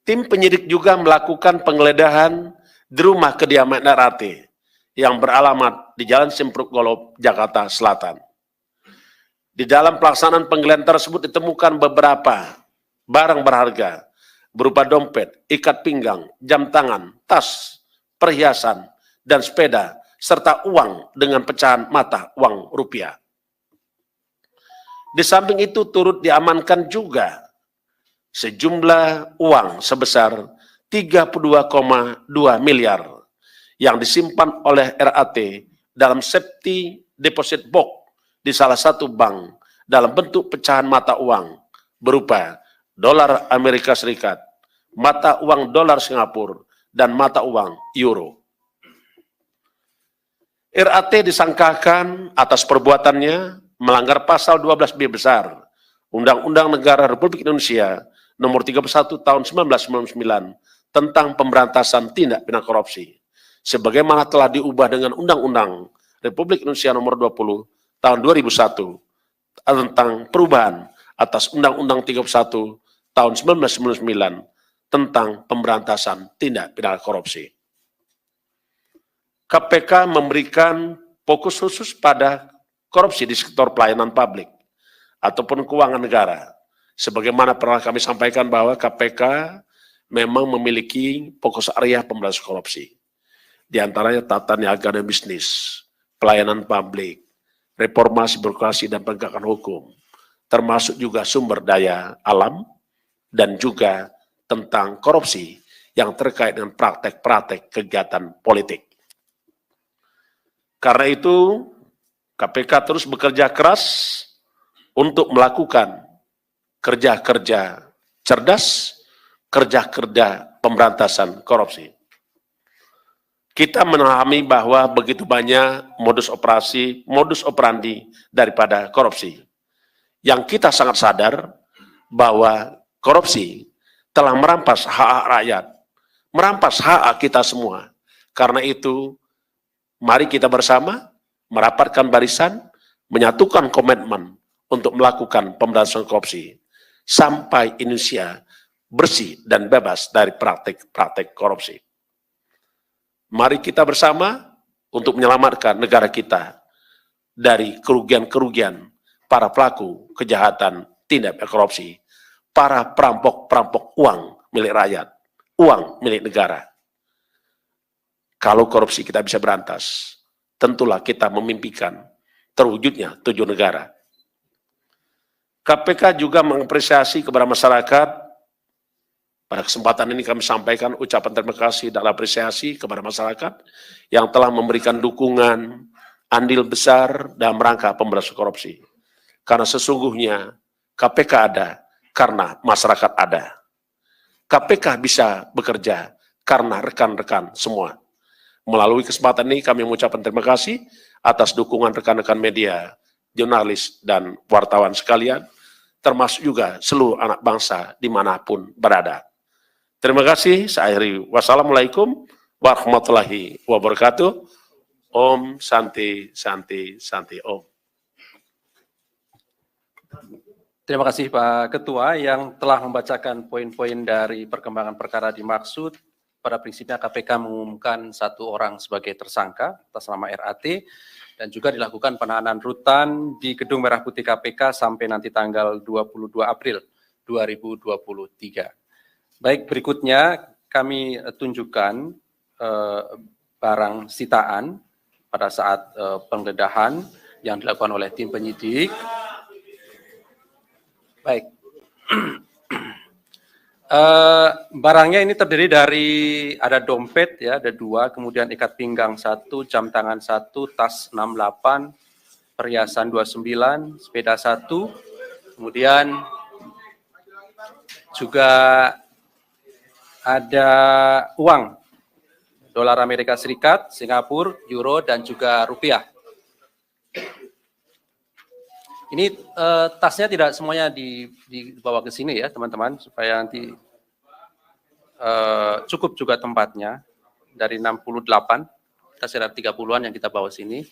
Tim penyidik juga melakukan penggeledahan di rumah kediaman RAT yang beralamat di Jalan Simpruk Golob, Jakarta Selatan. Di dalam pelaksanaan penggeledahan tersebut ditemukan beberapa barang berharga berupa dompet, ikat pinggang, jam tangan, tas, perhiasan, dan sepeda, serta uang dengan pecahan mata uang rupiah. Di samping itu turut diamankan juga sejumlah uang sebesar 32,2 miliar yang disimpan oleh RAT dalam safety deposit box di salah satu bank dalam bentuk pecahan mata uang berupa dolar Amerika Serikat, mata uang dolar Singapura, dan mata uang euro. RAT disangkakan atas perbuatannya melanggar pasal 12B besar Undang-Undang Negara Republik Indonesia Nomor 31 Tahun 1999 tentang pemberantasan tindak pidana korupsi, sebagaimana telah diubah dengan Undang-Undang Republik Indonesia Nomor 20 Tahun 2001 tentang perubahan atas Undang-Undang 31 Tahun 1999 tentang pemberantasan tindak pidana korupsi. KPK memberikan fokus khusus pada korupsi di sektor pelayanan publik ataupun keuangan negara. Sebagaimana pernah kami sampaikan bahwa KPK memang memiliki fokus area pemberantasan korupsi. Di antaranya tata niaga dan bisnis, pelayanan publik, reformasi birokrasi dan penegakan hukum, termasuk juga sumber daya alam, dan juga tentang korupsi yang terkait dengan praktek-praktek kegiatan politik. Karena itu, KPK terus bekerja keras untuk melakukan kerja-kerja cerdas, kerja-kerja pemberantasan korupsi. Kita memahami bahwa begitu banyak modus operandi daripada korupsi. Yang kita sangat sadar bahwa korupsi telah merampas hak rakyat, merampas hak kita semua. Karena itu, mari kita bersama merapatkan barisan, menyatukan komitmen untuk melakukan pemberantasan korupsi sampai Indonesia bersih dan bebas dari praktik-praktik korupsi. Mari kita bersama untuk menyelamatkan negara kita dari kerugian-kerugian para pelaku kejahatan tindak pidana korupsi, para perampok-perampok uang milik rakyat, uang milik negara. Kalau korupsi kita bisa berantas, tentulah kita memimpikan terwujudnya 7 negara. KPK juga mengapresiasi kepada masyarakat. Pada kesempatan ini kami sampaikan ucapan terima kasih dan apresiasi kepada masyarakat yang telah memberikan dukungan andil besar dalam rangka pemberantasan korupsi. Karena sesungguhnya KPK ada karena masyarakat ada. KPK bisa bekerja karena rekan-rekan semua. Melalui kesempatan ini kami mengucapkan terima kasih atas dukungan rekan-rekan media, jurnalis, dan wartawan sekalian, termasuk juga seluruh anak bangsa dimanapun berada. Terima kasih, saya akhiri. Wassalamualaikum warahmatullahi wabarakatuh. Om Santi Santi Santi Om. Terima kasih Pak Ketua yang telah membacakan poin-poin dari perkembangan perkara dimaksud. Pada prinsipnya KPK mengumumkan 1 orang sebagai tersangka atas nama RAT dan juga dilakukan penahanan rutan di Gedung Merah Putih KPK sampai nanti tanggal 22 April 2023. Baik, berikutnya kami tunjukkan barang sitaan pada saat penggeledahan yang dilakukan oleh tim penyidik. Baik. Barangnya ini terdiri dari ada dompet ya, ada 2, kemudian ikat pinggang 1, jam tangan 1, tas 68, perhiasan 29, sepeda 1, kemudian juga ada uang dolar Amerika Serikat, Singapura, euro, dan juga rupiah. Ini tasnya tidak semuanya dibawa ke sini ya teman-teman, supaya nanti cukup juga tempatnya. Dari 68, kita sekitar 30-an yang kita bawa sini.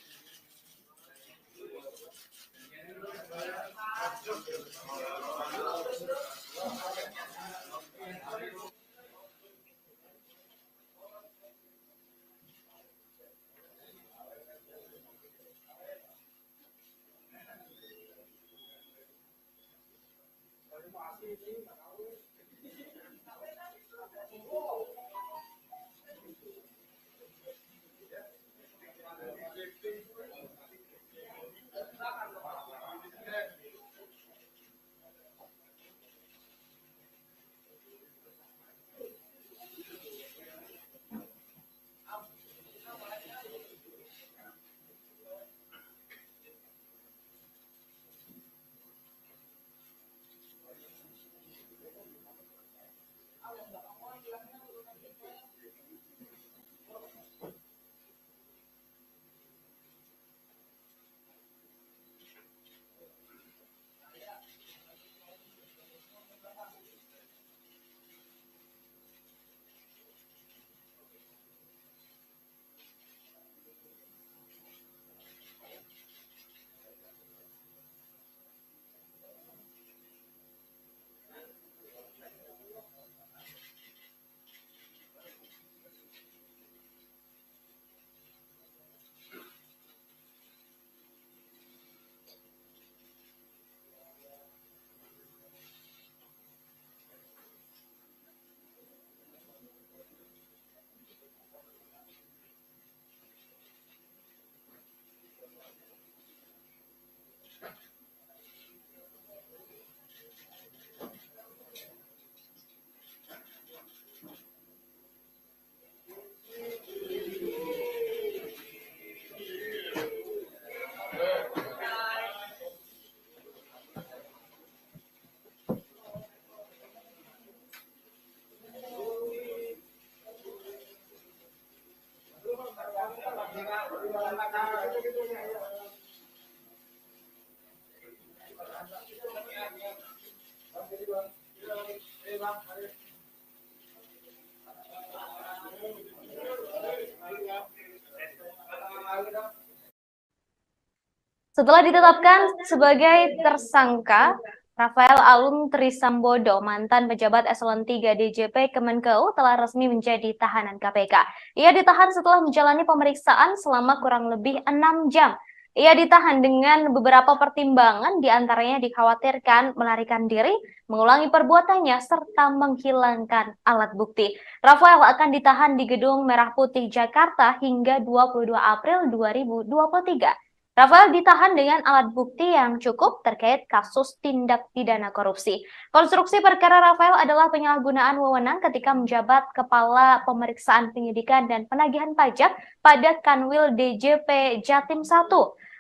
Setelah ditetapkan sebagai tersangka, Rafael Alun Trisambodo, mantan pejabat eselon 3 DJP Kemenkeu, telah resmi menjadi tahanan KPK. Ia ditahan setelah menjalani pemeriksaan selama kurang lebih 6 jam. Ia ditahan dengan beberapa pertimbangan, diantaranya dikhawatirkan melarikan diri, mengulangi perbuatannya, serta menghilangkan alat bukti. Rafael akan ditahan di Gedung Merah Putih Jakarta hingga 22 April 2023. Rafael ditahan dengan alat bukti yang cukup terkait kasus tindak pidana korupsi. Konstruksi perkara Rafael adalah penyalahgunaan wewenang ketika menjabat Kepala Pemeriksaan Penyidikan dan Penagihan Pajak pada Kanwil DJP Jatim 1.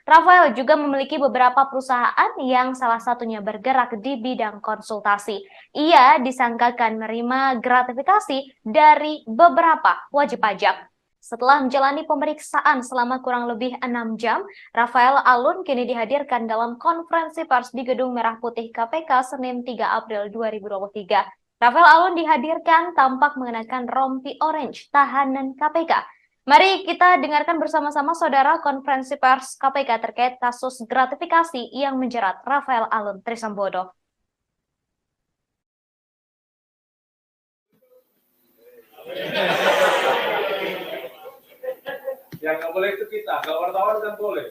Rafael juga memiliki beberapa perusahaan yang salah satunya bergerak di bidang konsultasi. Ia disangkakan menerima gratifikasi dari beberapa wajib pajak. Setelah menjalani pemeriksaan selama kurang lebih 6 jam, Rafael Alun kini dihadirkan dalam konferensi pers di Gedung Merah Putih KPK Senin 3 April 2023. Rafael Alun dihadirkan tampak mengenakan rompi orange tahanan KPK. Mari kita dengarkan bersama-sama saudara konferensi pers KPK terkait kasus gratifikasi yang menjerat Rafael Alun Trisambodo. Yang nggak boleh itu kita, kalau wartawan kan boleh.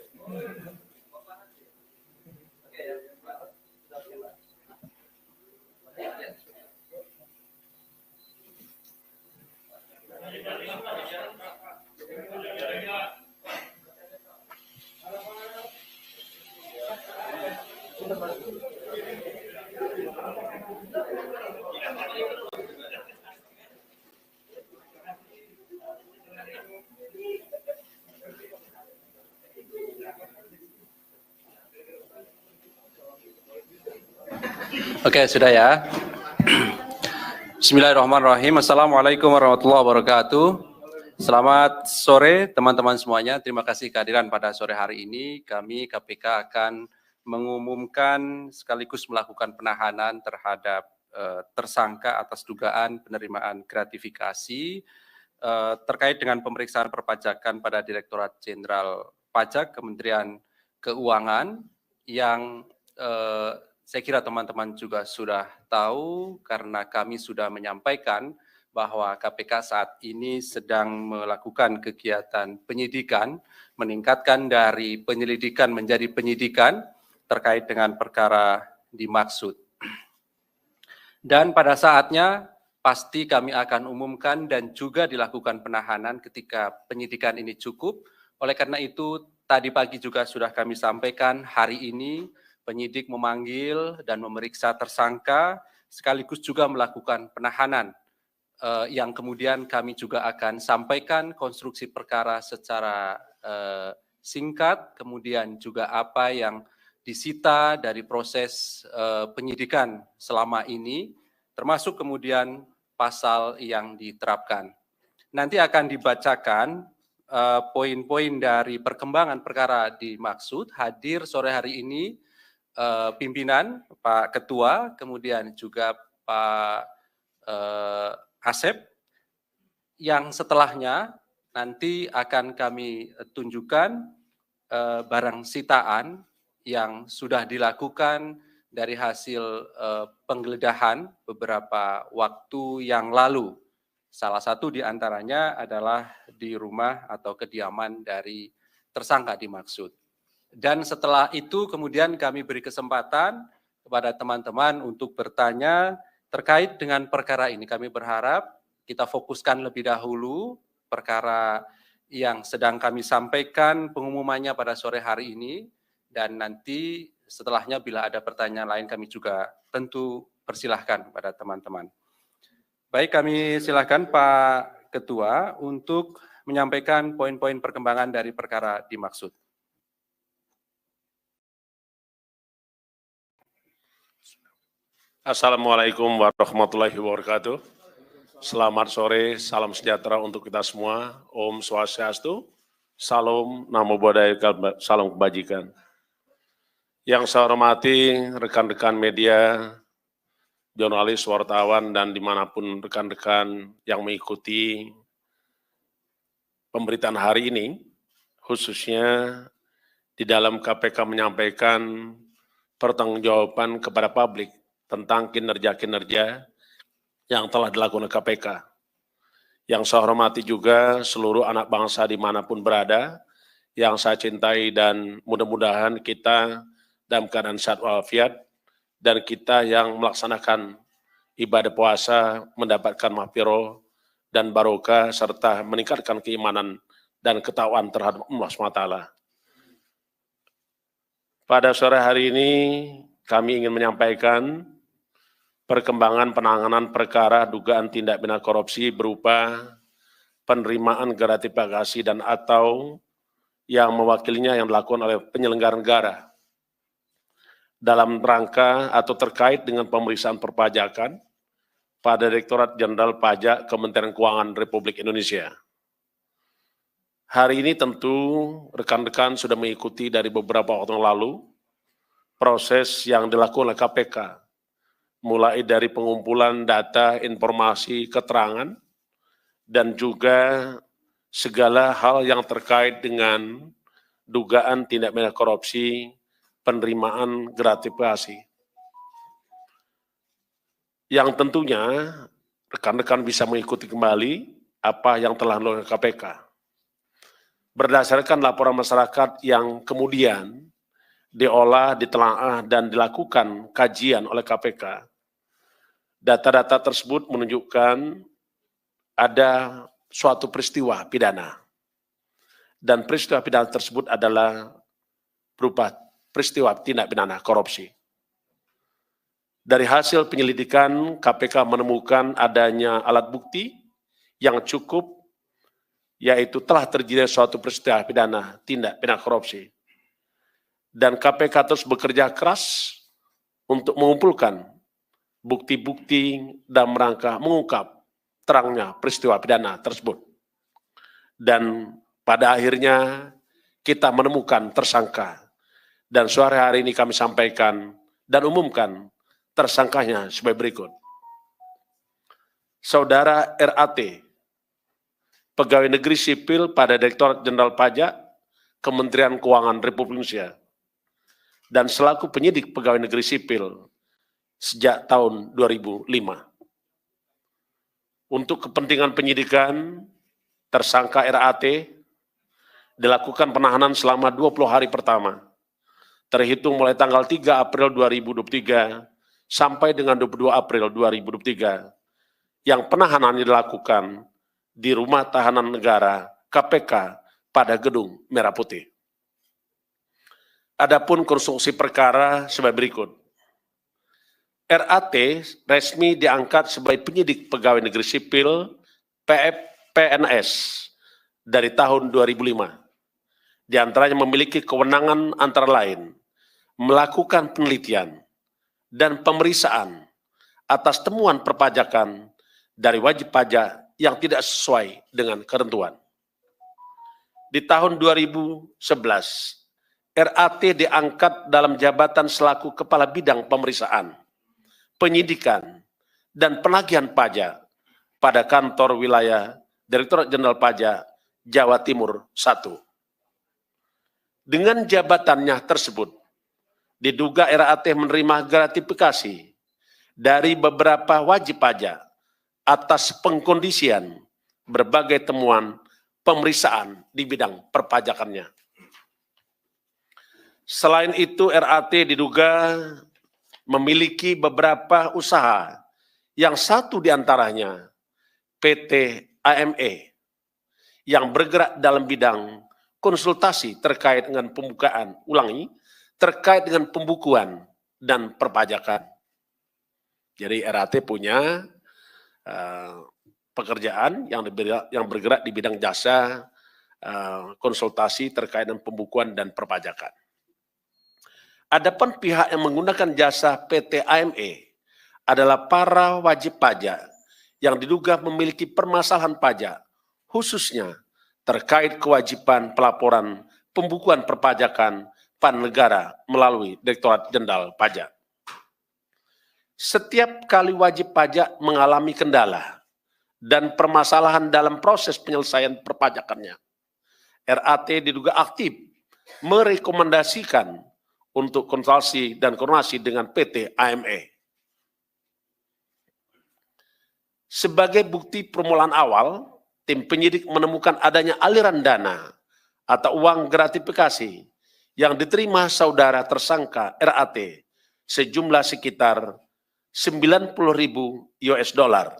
Oke, sudah ya. Bismillahirrahmanirrahim. Assalamualaikum warahmatullahi wabarakatuh. Selamat sore teman-teman semuanya. Terima kasih kehadiran pada sore hari ini. Kami KPK akan mengumumkan sekaligus melakukan penahanan terhadap tersangka atas dugaan penerimaan gratifikasi terkait dengan pemeriksaan perpajakan pada Direktorat Jenderal Pajak Kementerian Keuangan yang saya kira teman-teman juga sudah tahu karena kami sudah menyampaikan bahwa KPK saat ini sedang melakukan kegiatan penyidikan, meningkatkan dari penyelidikan menjadi penyidikan terkait dengan perkara dimaksud. Dan pada saatnya pasti kami akan umumkan dan juga dilakukan penahanan ketika penyidikan ini cukup. Oleh karena itu tadi pagi juga sudah kami sampaikan hari ini penyidik memanggil dan memeriksa tersangka, sekaligus juga melakukan penahanan, yang kemudian kami juga akan sampaikan konstruksi perkara secara singkat, kemudian juga apa yang disita dari proses penyidikan selama ini, termasuk kemudian pasal yang diterapkan. Nanti akan dibacakan poin-poin dari perkembangan perkara dimaksud. Hadir sore hari ini pimpinan, Pak Ketua, kemudian juga Pak Asep, yang setelahnya nanti akan kami tunjukkan barang sitaan yang sudah dilakukan dari hasil penggeledahan beberapa waktu yang lalu. Salah satu di antaranya adalah di rumah atau kediaman dari tersangka dimaksud. Dan setelah itu kemudian kami beri kesempatan kepada teman-teman untuk bertanya terkait dengan perkara ini. Kami berharap kita fokuskan lebih dahulu perkara yang sedang kami sampaikan pengumumannya pada sore hari ini. Dan nanti setelahnya bila ada pertanyaan lain kami juga tentu persilahkan pada teman-teman. Baik, kami silakan Pak Ketua untuk menyampaikan poin-poin perkembangan dari perkara dimaksud. Assalamualaikum warahmatullahi wabarakatuh. Selamat sore, salam sejahtera untuk kita semua. Om Swastiastu, Salam Namo Buddhaya, salam kebajikan. Yang saya hormati rekan-rekan media, jurnalis, wartawan, dan dimanapun rekan-rekan yang mengikuti pemberitaan hari ini, khususnya di dalam KPK menyampaikan pertanggungjawaban kepada publik tentang kinerja-kinerja yang telah dilakukan KPK. Yang saya hormati juga seluruh anak bangsa dimanapun berada, yang saya cintai dan mudah-mudahan kita dalam keadaan sehat walafiat, dan kita yang melaksanakan ibadah puasa mendapatkan mahfirah dan barokah serta meningkatkan keimanan dan ketakwaan terhadap Allah SWT. Pada sore hari ini kami ingin menyampaikan perkembangan penanganan perkara dugaan tindak pidana korupsi berupa penerimaan gratifikasi dan atau yang mewakilinya yang dilakukan oleh penyelenggara negara dalam rangka atau terkait dengan pemeriksaan perpajakan pada Direktorat Jenderal Pajak Kementerian Keuangan Republik Indonesia. Hari ini tentu rekan-rekan sudah mengikuti dari beberapa waktu yang lalu proses yang dilakukan oleh KPK, mulai dari pengumpulan data, informasi, keterangan, dan juga segala hal yang terkait dengan dugaan tindak pidana korupsi, penerimaan gratifikasi. Yang tentunya rekan-rekan bisa mengikuti kembali apa yang telah dilakukan KPK. Berdasarkan laporan masyarakat yang kemudian diolah, ditelaah, dan dilakukan kajian oleh KPK, data-data tersebut menunjukkan ada suatu peristiwa pidana. Dan peristiwa pidana tersebut adalah berupa peristiwa tindak pidana korupsi. Dari hasil penyelidikan, KPK menemukan adanya alat bukti yang cukup, yaitu telah terjadi suatu peristiwa pidana tindak pidana korupsi. Dan KPK terus bekerja keras untuk mengumpulkan bukti-bukti dan rangka mengungkap terangnya peristiwa pidana tersebut. Dan pada akhirnya kita menemukan tersangka. Dan sore hari ini kami sampaikan dan umumkan tersangkanya sebagai berikut. Saudara RAT, Pegawai Negeri Sipil pada Direktorat Jenderal Pajak, Kementerian Keuangan Republik Indonesia, dan selaku penyidik Pegawai Negeri Sipil sejak tahun 2005. Untuk kepentingan penyidikan, tersangka RAT dilakukan penahanan selama 20 hari pertama, terhitung mulai tanggal 3 April 2023 sampai dengan 22 April 2023, yang penahanan dilakukan di Rumah Tahanan Negara KPK pada Gedung Merah Putih. Adapun konstruksi perkara sebagai berikut. RAT resmi diangkat sebagai penyidik Pegawai Negeri Sipil PNS dari tahun 2005. Di antaranya memiliki kewenangan antara lain melakukan penelitian dan pemeriksaan atas temuan perpajakan dari wajib pajak yang tidak sesuai dengan ketentuan. Di tahun 2011, RAT diangkat dalam jabatan selaku Kepala Bidang Pemeriksaan, Penyidikan, dan Penagihan Pajak pada kantor wilayah Direktorat Jenderal Pajak Jawa Timur 1. Dengan jabatannya tersebut, diduga RAT menerima gratifikasi dari beberapa wajib pajak atas pengkondisian berbagai temuan pemeriksaan di bidang perpajakannya. Selain itu, RAT diduga memiliki beberapa usaha, yang satu diantaranya PT AME, yang bergerak dalam bidang konsultasi terkait dengan terkait dengan pembukuan dan perpajakan. Jadi RAT punya pekerjaan yang bergerak di bidang jasa konsultasi terkait dengan pembukuan dan perpajakan. Adapun pihak yang menggunakan jasa PT AME adalah para wajib pajak yang diduga memiliki permasalahan pajak, khususnya terkait kewajiban pelaporan pembukuan perpajakan pada negara melalui Direktorat Jenderal Pajak. Setiap kali wajib pajak mengalami kendala dan permasalahan dalam proses penyelesaian perpajakannya, RAT diduga aktif merekomendasikan untuk konsultasi dan koordinasi dengan PT AME. Sebagai bukti permulaan awal, tim penyidik menemukan adanya aliran dana atau uang gratifikasi yang diterima saudara tersangka RAT sejumlah sekitar 90.000 US dollar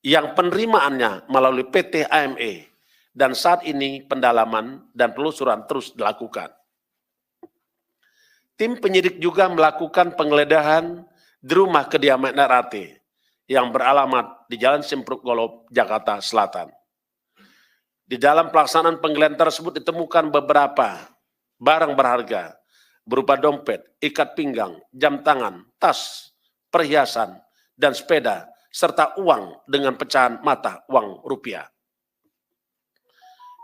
yang penerimaannya melalui PT AME, dan saat ini pendalaman dan penelusuran terus dilakukan. Tim penyidik juga melakukan penggeledahan di rumah kediaman RAT yang beralamat di Jalan Simpruk Golob, Jakarta Selatan. Di dalam pelaksanaan penggeledahan tersebut ditemukan beberapa barang berharga berupa dompet, ikat pinggang, jam tangan, tas, perhiasan, dan sepeda, serta uang dengan pecahan mata uang rupiah.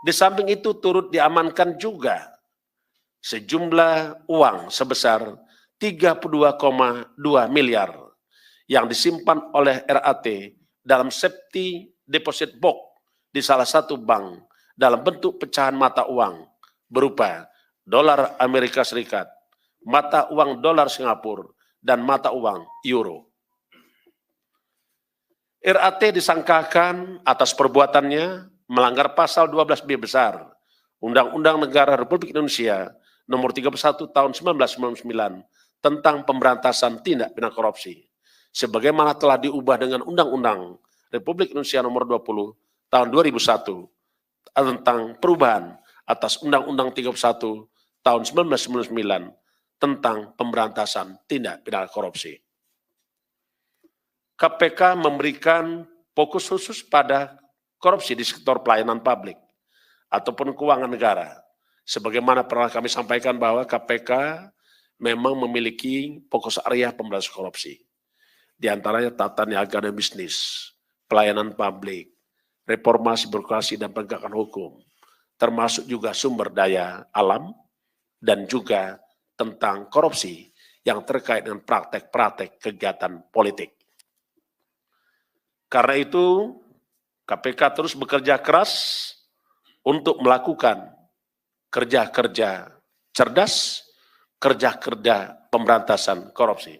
Di samping itu turut diamankan juga sejumlah uang sebesar 32,2 miliar yang disimpan oleh RAT dalam safety deposit box di salah satu bank dalam bentuk pecahan mata uang berupa dolar Amerika Serikat, mata uang dolar Singapura, dan mata uang euro. RAT disangkakan atas perbuatannya melanggar pasal 12B besar Undang-Undang Negara Republik Indonesia Nomor 31 Tahun 1999 tentang pemberantasan tindak pidana korupsi, sebagaimana telah diubah dengan Undang-Undang Republik Indonesia Nomor 20 Tahun 2001 tentang perubahan atas Undang-Undang 31 Tahun 1999 tentang pemberantasan tindak pidana korupsi. KPK memberikan fokus khusus pada korupsi di sektor pelayanan publik ataupun keuangan negara. Sebagaimana pernah kami sampaikan bahwa KPK memang memiliki fokus area pemberantasan korupsi. Di antaranya tata niaga dan bisnis, pelayanan publik, reformasi birokrasi dan penegakan hukum, termasuk juga sumber daya alam, dan juga tentang korupsi yang terkait dengan praktek-praktek kegiatan politik. Karena itu, KPK terus bekerja keras untuk melakukan kerja-kerja cerdas, kerja-kerja pemberantasan korupsi.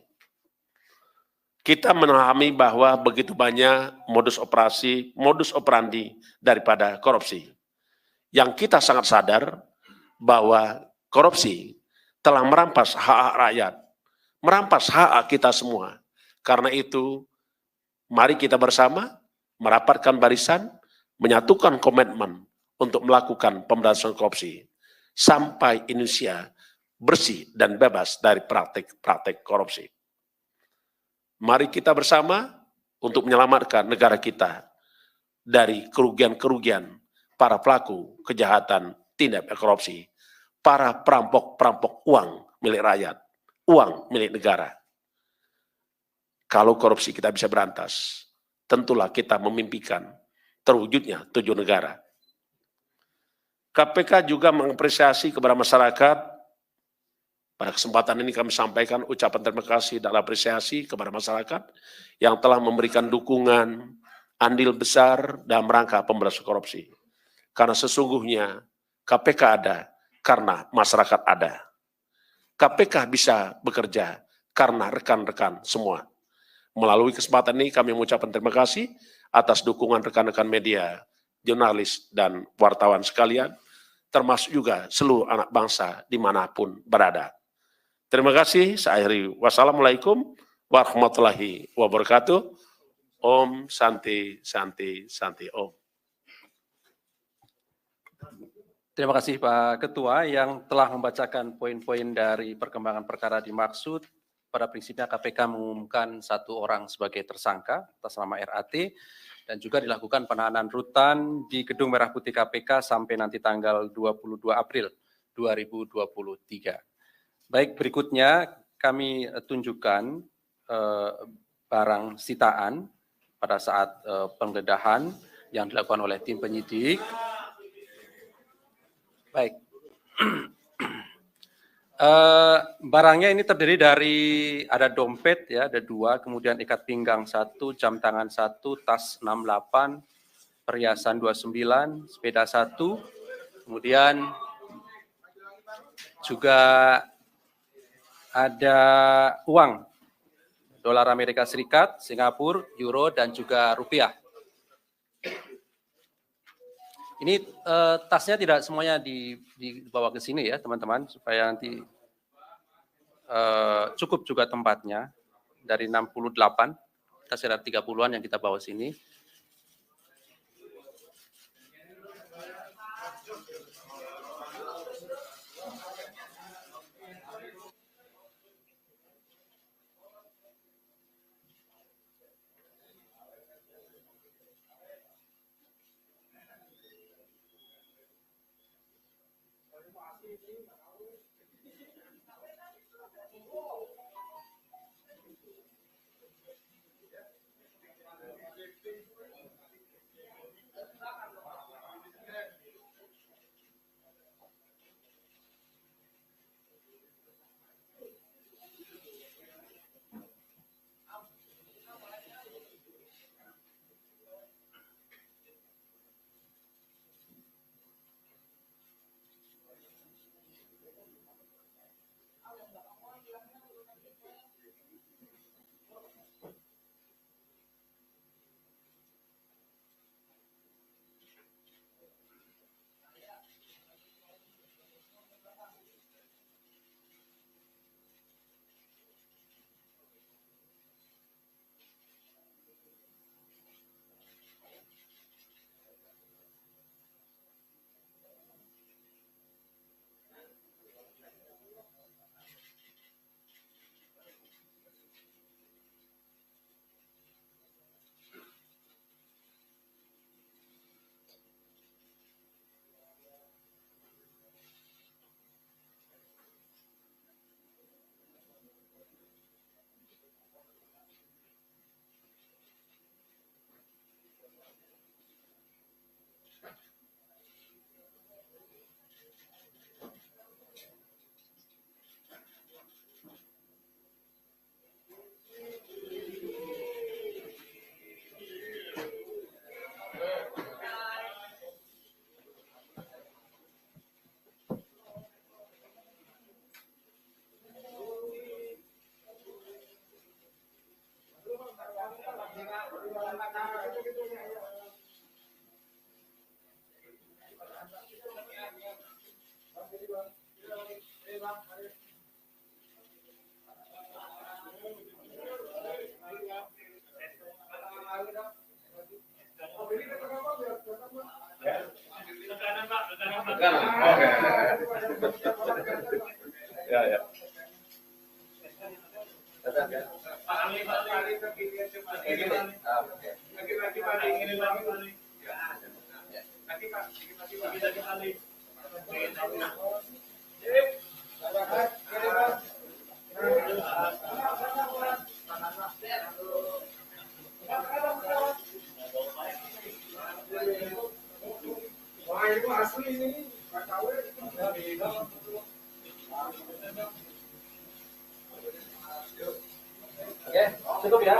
Kita memahami bahwa begitu banyak modus operandi daripada korupsi. Yang kita sangat sadar bahwa korupsi telah merampas hak rakyat, merampas hak kita semua. Karena itu, mari kita bersama merapatkan barisan, menyatukan komitmen untuk melakukan pemberantasan korupsi sampai Indonesia bersih dan bebas dari praktik-praktik korupsi. Mari kita bersama untuk menyelamatkan negara kita dari kerugian-kerugian para pelaku kejahatan tindak pidana korupsi, para perampok-perampok uang milik rakyat, uang milik negara. Kalau korupsi kita bisa berantas, tentulah kita memimpikan terwujudnya 7 negara. KPK juga mengapresiasi kepada masyarakat. Pada kesempatan ini kami sampaikan ucapan terima kasih dan apresiasi kepada masyarakat yang telah memberikan dukungan andil besar dalam rangka pemberantasan korupsi. Karena sesungguhnya KPK ada karena masyarakat ada. KPK bisa bekerja karena rekan-rekan semua. Melalui kesempatan ini kami mengucapkan terima kasih atas dukungan rekan-rekan media, jurnalis, dan wartawan sekalian, termasuk juga seluruh anak bangsa dimanapun berada. Terima kasih, saya akhiri. Wassalamualaikum warahmatullahi wabarakatuh. Om Santi Santi Santi Om. Terima kasih Pak Ketua yang telah membacakan poin-poin dari perkembangan perkara dimaksud. Pada prinsipnya KPK mengumumkan 1 orang sebagai tersangka atas nama RAT dan juga dilakukan penahanan rutan di Gedung Merah Putih KPK sampai nanti tanggal 22 April 2023. Baik, berikutnya kami tunjukkan barang sitaan pada saat penggeledahan yang dilakukan oleh tim penyidik. Baik. Barangnya ini terdiri dari ada dompet ya, ada 2, kemudian ikat pinggang 1, jam tangan 1, tas 68, perhiasan 29, sepeda 1, kemudian juga ada uang dolar Amerika Serikat, Singapura, euro, dan juga rupiah. Ini tasnya tidak semuanya dibawa ke sini ya teman-teman, supaya nanti cukup juga tempatnya. Dari 68, kita sekitar 30-an yang kita bawa sini. Ya, ya. Cukup ya.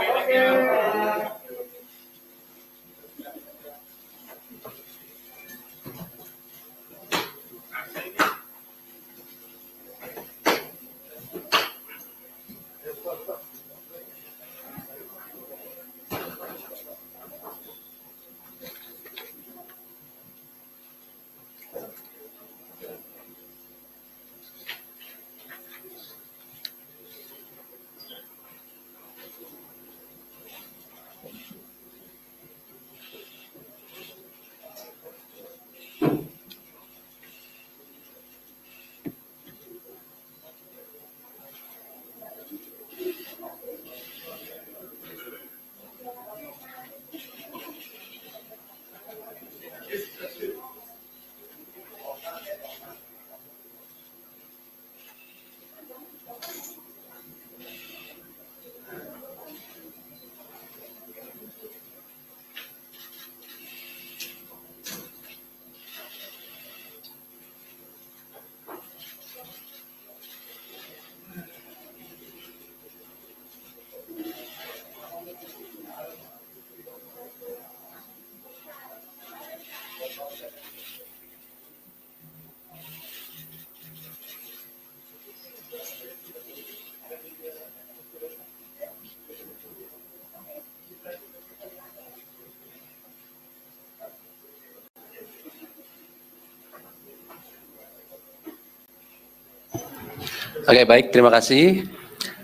Oke, baik, terima kasih.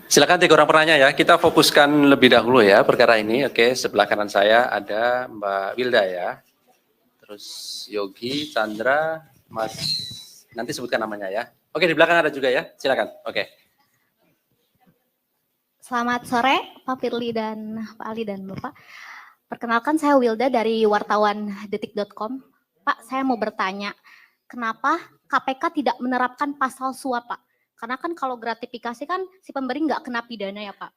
Silakan 3 orang penanya ya. Kita fokuskan lebih dahulu ya perkara ini. Oke, sebelah kanan saya ada Mbak Wilda ya. Terus Yogi, Chandra, Mas, nanti sebutkan namanya ya. Oke, di belakang ada juga ya. Silakan. Oke. Selamat sore Pak Firly dan Pak Ali dan Bapak. Perkenalkan saya Wilda dari wartawan detik.com. Pak, saya mau bertanya, kenapa KPK tidak menerapkan pasal suap, Pak? Karena kan kalau gratifikasi kan si pemberi nggak kena pidana ya Pak.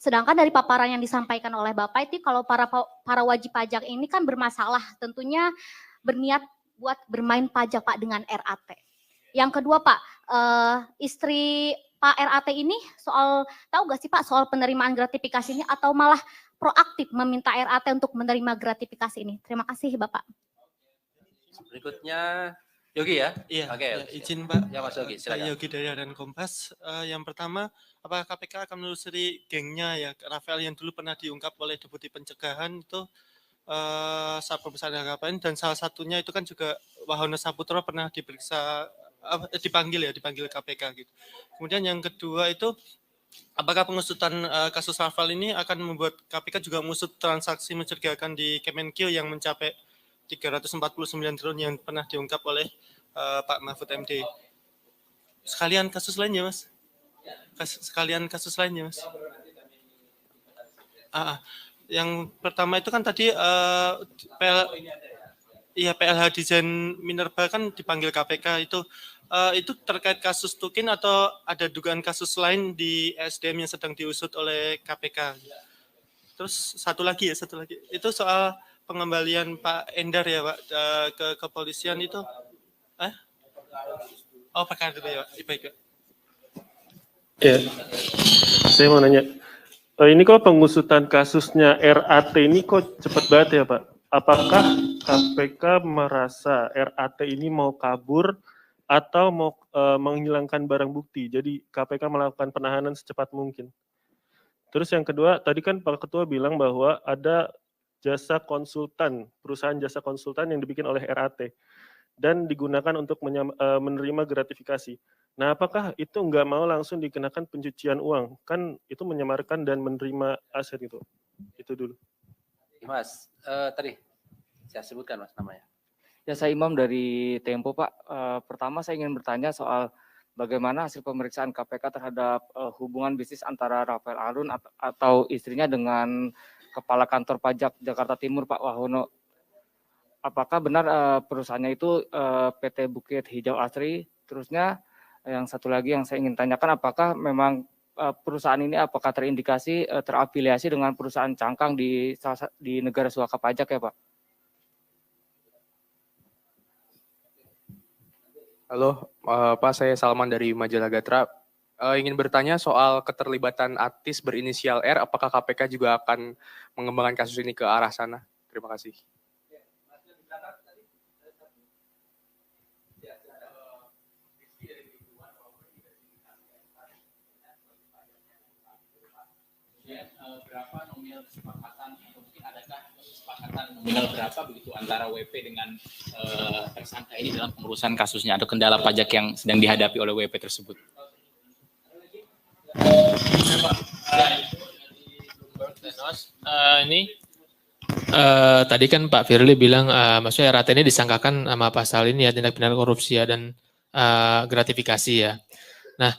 Sedangkan dari paparan yang disampaikan oleh Bapak itu kalau para wajib pajak ini kan bermasalah, tentunya berniat buat bermain pajak Pak dengan RAT. Yang kedua Pak, istri Pak RAT ini tahu nggak sih Pak soal penerimaan gratifikasi ini atau malah proaktif meminta RAT untuk menerima gratifikasi ini? Terima kasih Bapak. Berikutnya Yogi ya? Iya, Oke, ya, izin Pak. Ya Mas Yogi, Saya silakan. Yogi dari Harian Kompas. Yang pertama, apakah KPK akan menelusuri gengnya ya, Rafael yang dulu pernah diungkap oleh Deputi Pencegahan itu Satpol Besar KPN, dan salah satunya itu kan juga Wahono Saputro pernah diperiksa, dipanggil KPK gitu. Kemudian yang kedua itu, apakah pengusutan kasus Rafael ini akan membuat KPK juga mengusut transaksi mencurigakan di Kemenkeu yang mencapai 349 triliun yang pernah diungkap oleh Pak Mahfud MD. Sekalian kasus lainnya, Mas. Yang pertama itu kan tadi PLH Desain Minerba kan dipanggil KPK itu terkait kasus Tukin atau ada dugaan kasus lain di SDM yang sedang diusut oleh KPK. Terus satu lagi itu soal pengembalian Pak Endar ya Pak ke kepolisian itu perkara dulu ya Pak. Baik. Ya, saya mau nanya, ini kok pengusutan kasusnya RAT ini kok cepat banget ya Pak? Apakah KPK merasa RAT ini mau kabur atau mau menghilangkan barang bukti? Jadi KPK melakukan penahanan secepat mungkin. Terus yang kedua, tadi kan Pak Ketua bilang bahwa ada jasa konsultan, perusahaan jasa konsultan yang dibikin oleh RAT. dan digunakan untuk menerima gratifikasi. Nah, apakah itu nggak mau langsung dikenakan pencucian uang? Kan itu menyamarkan dan menerima aset itu. Itu dulu. Mas, tadi saya sebutkan Mas namanya. Ya, saya Imam dari Tempo, Pak. Pertama saya ingin bertanya soal bagaimana hasil pemeriksaan KPK terhadap hubungan bisnis antara Rafael Alun atau istrinya dengan Kepala Kantor Pajak Jakarta Timur, Pak Wahono. Apakah benar perusahaannya itu PT Bukit Hijau Asri? Terusnya yang satu lagi yang saya ingin tanyakan, apakah memang perusahaan ini apakah terindikasi terafiliasi dengan perusahaan cangkang di negara suaka pajak ya, Pak? Halo, Pak, saya Salman dari Majalah Gatra. Ingin bertanya soal keterlibatan artis berinisial R, apakah KPK juga akan mengembangkan kasus ini ke arah sana? Terima kasih. Berapa nominal kesepakatan atau mungkin adakah kesepakatan nominal berapa begitu antara WP dengan tersangka ini dalam pengurusan kasusnya atau kendala pajak yang sedang dihadapi oleh WP tersebut? Tadi kan Pak Firly bilang maksudnya RAT ini disangkakan sama pasal ini ya, tindak pidana korupsi ya, dan gratifikasi ya. Nah,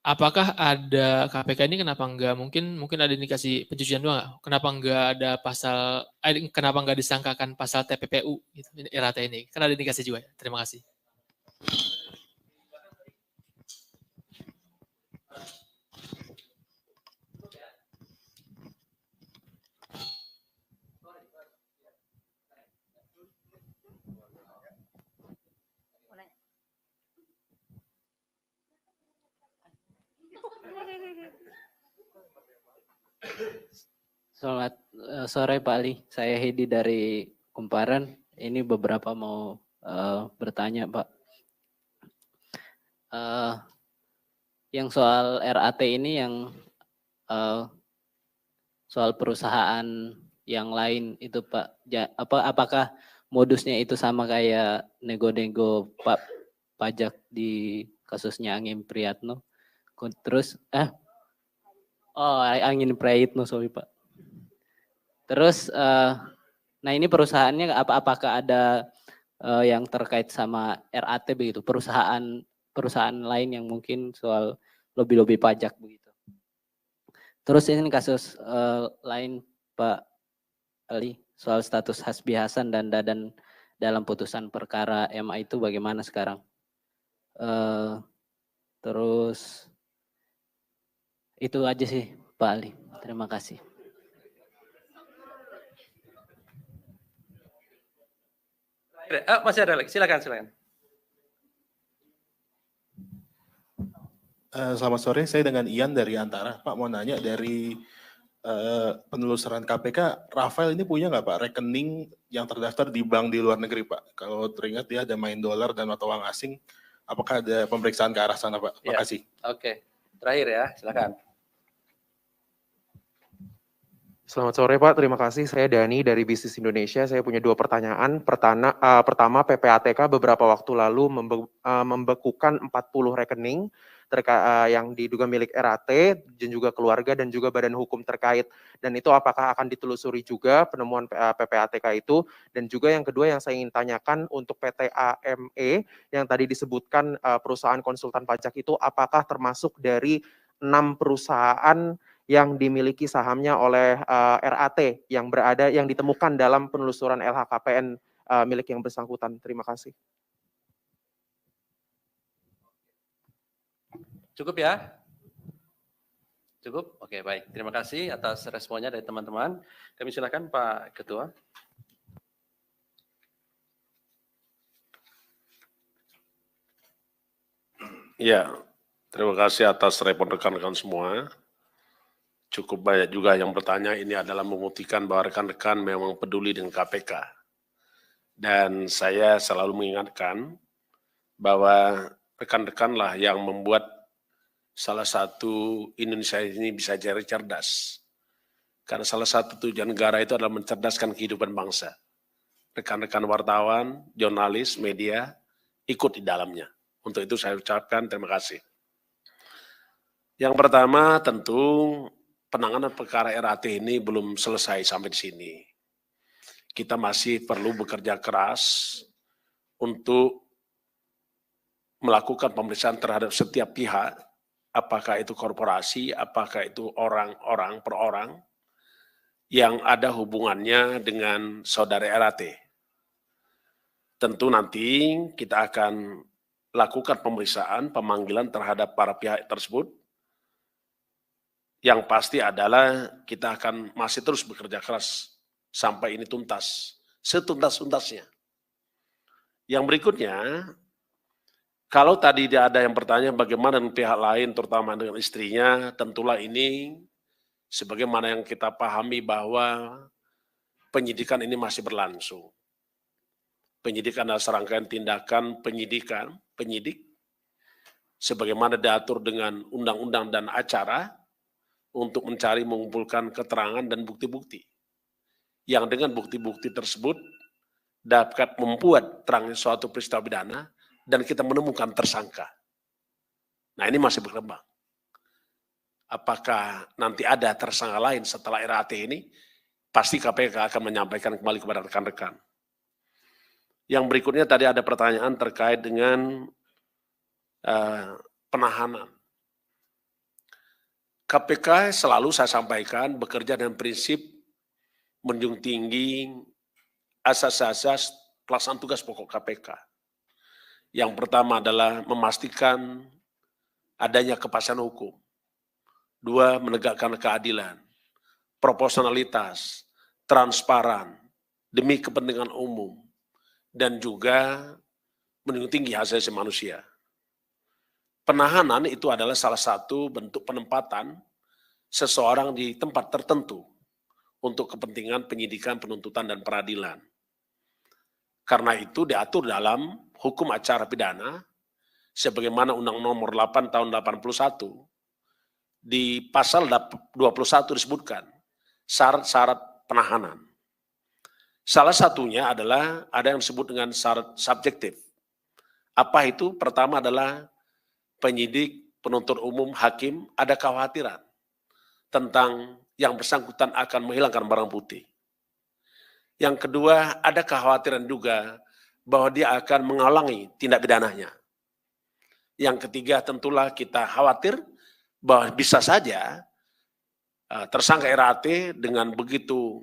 apakah ada KPK ini kenapa enggak mungkin ada indikasi pencucian uang nggak? Kenapa enggak ada pasal, kenapa enggak disangkakan pasal TPPU gitu, RAT ini? Kan ada indikasi juga ya. Terima kasih. Selamat sore Pak Ali, saya Hedi dari Kumparan. Ini beberapa mau bertanya Pak. Yang soal RAT ini yang soal perusahaan yang lain itu Pak, apakah modusnya itu sama kayak nego-nego pajak di kasusnya Angin Priyatno? Terus Angin Prayitno, sorry Pak. Terus, nah ini perusahaannya apakah ada yang terkait sama RAT begitu, perusahaan lain yang mungkin soal lobby-lobby pajak begitu. Terus ini kasus lain Pak Ali, soal status Hasbi Hasan dan Dadan dalam putusan perkara MA itu bagaimana sekarang? Terus itu aja sih Pak Ali, terima kasih. Masih ada lagi, silakan. Selamat sore, saya dengan Ian dari Antara. Pak mau nanya dari penelusuran KPK, Rafael ini punya nggak Pak rekening yang terdaftar di bank di luar negeri Pak? Kalau teringat dia ada main dolar dan mata uang asing, apakah ada pemeriksaan ke arah sana Pak? Makasih. Oke, terakhir ya, silakan. Selamat sore Pak, terima kasih. Saya Dani dari Bisnis Indonesia. Saya punya 2 pertanyaan. Pertama, PPATK beberapa waktu lalu membekukan 40 rekening yang diduga milik RAT dan juga keluarga dan juga badan hukum terkait. Dan itu apakah akan ditelusuri juga penemuan PPATK itu? Dan juga yang kedua yang saya ingin tanyakan untuk PT AME yang tadi disebutkan perusahaan konsultan pajak itu, apakah termasuk dari 6 perusahaan yang dimiliki sahamnya oleh RAT yang ditemukan dalam penelusuran LHKPN milik yang bersangkutan. Terima kasih. Cukup ya? Cukup? Oke, baik. Terima kasih atas responnya dari teman-teman. Kami silakan Pak Ketua. Ya, terima kasih atas respon rekan-rekan semua. Cukup banyak juga yang bertanya, ini adalah membuktikan bahwa rekan-rekan memang peduli dengan KPK. Dan saya selalu mengingatkan bahwa rekan-rekanlah yang membuat salah satu Indonesia ini bisa jadi cerdas. Karena salah satu tujuan negara itu adalah mencerdaskan kehidupan bangsa. rekan-rekan wartawan, jurnalis, media ikut di dalamnya. Untuk itu saya ucapkan terima kasih. Yang pertama tentu penanganan perkara RAT ini belum selesai sampai di sini. Kita masih perlu bekerja keras untuk melakukan pemeriksaan terhadap setiap pihak, apakah itu korporasi, apakah itu orang-orang per orang, yang ada hubungannya dengan saudara RAT. Tentu nanti kita akan lakukan pemeriksaan, pemanggilan terhadap para pihak tersebut. Yang pasti adalah kita akan masih terus bekerja keras sampai ini tuntas, setuntas-tuntasnya. Yang berikutnya, kalau tadi ada yang bertanya bagaimana dengan pihak lain, terutama dengan istrinya, tentulah ini sebagaimana yang kita pahami bahwa penyidikan ini masih berlangsung. Penyidikan adalah serangkaian tindakan penyidik, sebagaimana diatur dengan undang-undang dan acara, untuk mencari mengumpulkan keterangan dan bukti-bukti. Yang dengan bukti-bukti tersebut dapat membuat terangnya suatu peristiwa pidana dan kita menemukan tersangka. Nah ini masih berkembang. Apakah nanti ada tersangka lain setelah RAT ini? Pasti KPK akan menyampaikan kembali kepada rekan-rekan. Yang berikutnya tadi ada pertanyaan terkait dengan penahanan. KPK selalu saya sampaikan bekerja dengan prinsip menjunjung tinggi asas-asas pelaksanaan tugas pokok KPK. Yang pertama adalah memastikan adanya kepastian hukum. 2, menegakkan keadilan, proporsionalitas, transparan, demi kepentingan umum, dan juga menjunjung tinggi hak asasi manusia. Penahanan itu adalah salah satu bentuk penempatan seseorang di tempat tertentu untuk kepentingan penyidikan, penuntutan, dan peradilan. Karena itu diatur dalam hukum acara pidana, sebagaimana Undang Nomor 8 Tahun 81, di pasal 21 disebutkan syarat-syarat penahanan. Salah satunya adalah ada yang disebut dengan syarat subjektif. Apa itu? Pertama adalah penyidik, penuntut umum, hakim ada kekhawatiran tentang yang bersangkutan akan menghilangkan barang bukti. Yang kedua, ada kekhawatiran juga bahwa dia akan menghalangi tindak pidananya. Yang ketiga, tentulah kita khawatir bahwa bisa saja tersangka RAT dengan begitu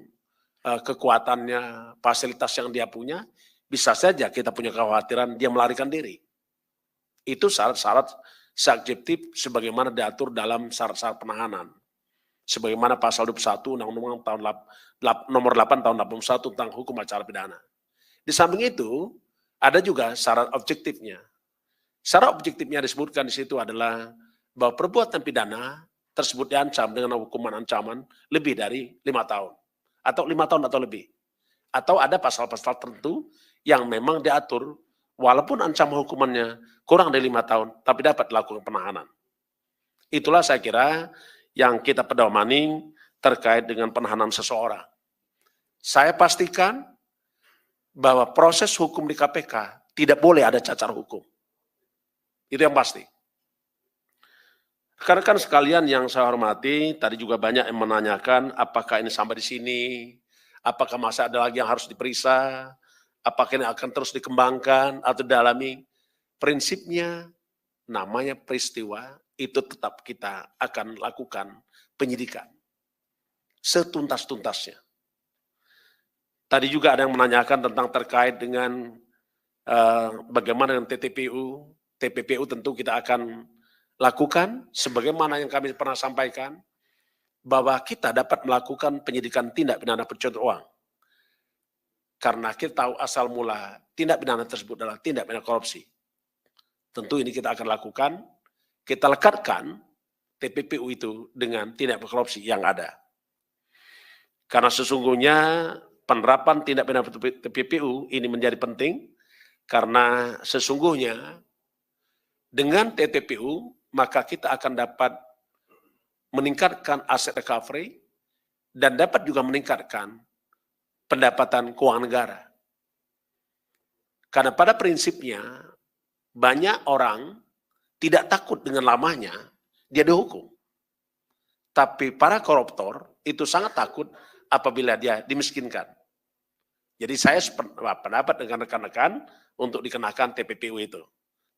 kekuatannya, fasilitas yang dia punya, bisa saja kita punya kekhawatiran dia melarikan diri. Itu syarat-syarat subjektif sebagaimana diatur dalam syarat-syarat penahanan. Sebagaimana pasal 21 Undang-Undang Nomor 8 Tahun 81 tentang hukum acara pidana. Di samping itu, ada juga syarat objektifnya. Syarat objektifnya disebutkan di situ adalah bahwa perbuatan pidana tersebut diancam dengan hukuman ancaman lebih dari 5 tahun. Atau 5 tahun atau lebih. Atau ada pasal-pasal tertentu yang memang diatur walaupun ancaman hukumannya kurang dari 5 tahun, tapi dapat dilakukan penahanan. Itulah saya kira yang kita pedomani terkait dengan penahanan seseorang. Saya pastikan bahwa proses hukum di KPK tidak boleh ada cacat hukum. Itu yang pasti. Rekan-rekan sekalian yang saya hormati, tadi juga banyak yang menanyakan apakah ini sampai di sini, apakah masih ada lagi yang harus diperiksa, apakah ini akan terus dikembangkan atau didalami. Prinsipnya namanya peristiwa itu tetap kita akan lakukan penyidikan setuntas-tuntasnya. Tadi juga ada yang menanyakan tentang terkait dengan bagaimana dengan TPPU. TPPU tentu kita akan lakukan sebagaimana yang kami pernah sampaikan bahwa kita dapat melakukan penyidikan tindak pidana pencucian uang. Karena kita tahu asal mula tindak pidana tersebut adalah tindak pidana korupsi. Tentu ini kita akan lakukan, kita lekatkan TPPU itu dengan tindak pidana korupsi yang ada. Karena sesungguhnya penerapan tindak pidana TPPU ini menjadi penting, karena sesungguhnya dengan TPPU maka kita akan dapat meningkatkan aset recovery dan dapat juga meningkatkan pendapatan keuangan negara. Karena pada prinsipnya banyak orang tidak takut dengan lamanya dia dihukum. Tapi para koruptor itu sangat takut apabila dia dimiskinkan. Jadi saya pendapat dengan rekan-rekan untuk dikenakan TPPU itu.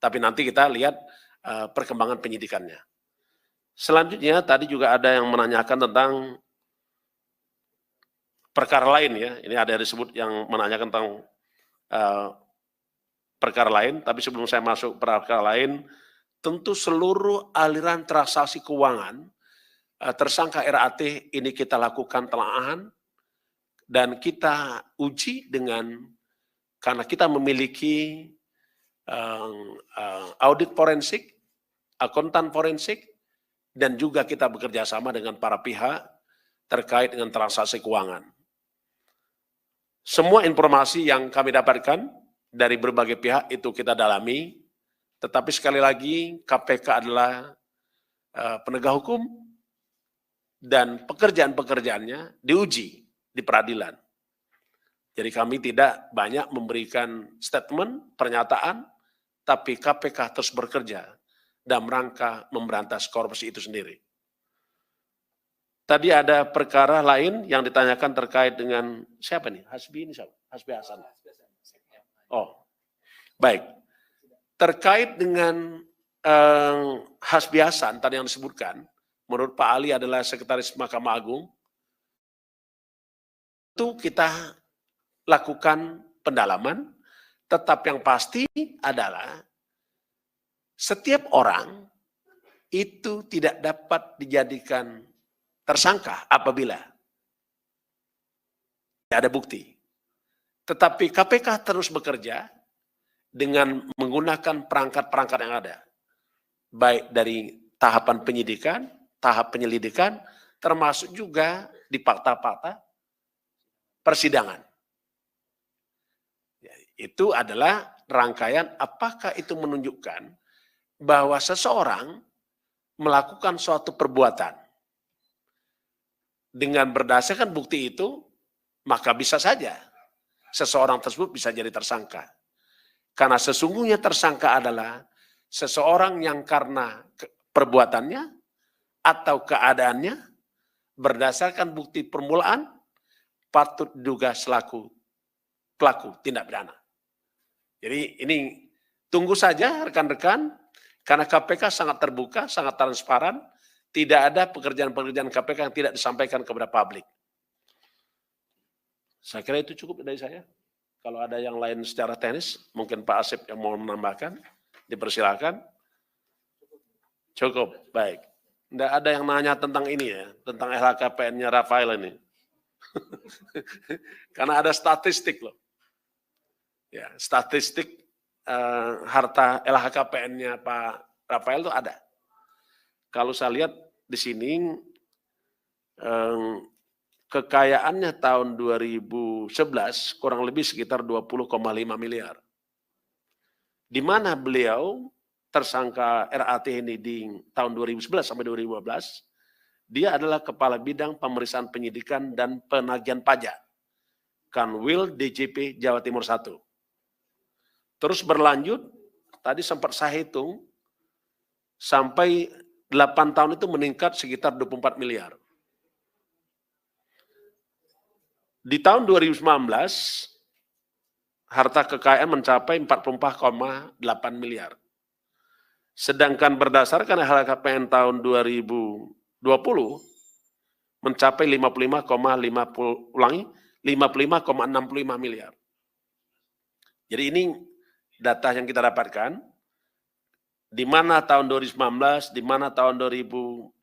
Tapi nanti kita lihat perkembangan penyidikannya. Selanjutnya tadi juga ada yang menanyakan tentang perkara lain ya. Ini ada yang disebut yang menanyakan tentang perkara lain. Tapi sebelum saya masuk perkara lain, tentu seluruh aliran transaksi keuangan tersangka RAT ini kita lakukan telaahan dan kita uji dengan karena kita memiliki audit forensik, akuntan forensik, dan juga kita bekerja sama dengan para pihak terkait dengan transaksi keuangan. Semua informasi yang kami dapatkan dari berbagai pihak itu kita dalami, tetapi sekali lagi KPK adalah penegak hukum dan pekerjaan-pekerjaannya diuji di peradilan. Jadi kami tidak banyak memberikan statement, pernyataan, tapi KPK terus bekerja dalam rangka memberantas korupsi itu sendiri. Tadi ada perkara lain yang ditanyakan terkait dengan siapa nih? Hasbi ini siapa? Hasbi Hasan. Oh, baik. Terkait dengan Hasbi Hasan tadi yang disebutkan, menurut Pak Ali adalah Sekretaris Mahkamah Agung, itu kita lakukan pendalaman, tetap yang pasti adalah setiap orang itu tidak dapat dijadikan tersangka apabila tidak ada bukti. Tetapi KPK terus bekerja dengan menggunakan perangkat-perangkat yang ada. Baik dari tahapan penyidikan, tahap penyelidikan, termasuk juga di fakta-fakta persidangan. Itu adalah rangkaian apakah itu menunjukkan bahwa seseorang melakukan suatu perbuatan. Dengan berdasarkan bukti itu, maka bisa saja seseorang tersebut bisa jadi tersangka. Karena sesungguhnya tersangka adalah seseorang yang karena perbuatannya atau keadaannya berdasarkan bukti permulaan patut diduga selaku pelaku tindak pidana. Jadi ini tunggu saja rekan-rekan, karena KPK sangat terbuka, sangat transparan, tidak ada pekerjaan-pekerjaan KPK yang tidak disampaikan kepada publik. Saya kira itu cukup dari saya. Kalau ada yang lain secara teknis, mungkin Pak Asep yang mau menambahkan, dipersilakan. Cukup, baik. Tidak ada yang nanya tentang ini ya, tentang LHKPN-nya Rafael ini. Karena ada statistik loh. Ya, statistik harta LHKPN-nya Pak Rafael itu ada. Kalau saya lihat di sini kekayaannya tahun 2011 kurang lebih sekitar 20,5 miliar. Di mana beliau tersangka RAT ini di tahun 2011 sampai 2015, dia adalah Kepala Bidang Pemeriksaan Penyidikan dan Penagihan Pajak, Kanwil DJP Jawa Timur 1. Terus berlanjut, tadi sempat saya hitung, sampai 8 tahun itu meningkat sekitar 24 miliar. Di tahun 2019, harta kekayaan mencapai 44,8 miliar. Sedangkan berdasarkan LHKPN tahun 2020, mencapai 55,65 miliar. Jadi ini data yang kita dapatkan, di mana tahun 2019, di mana tahun 2015,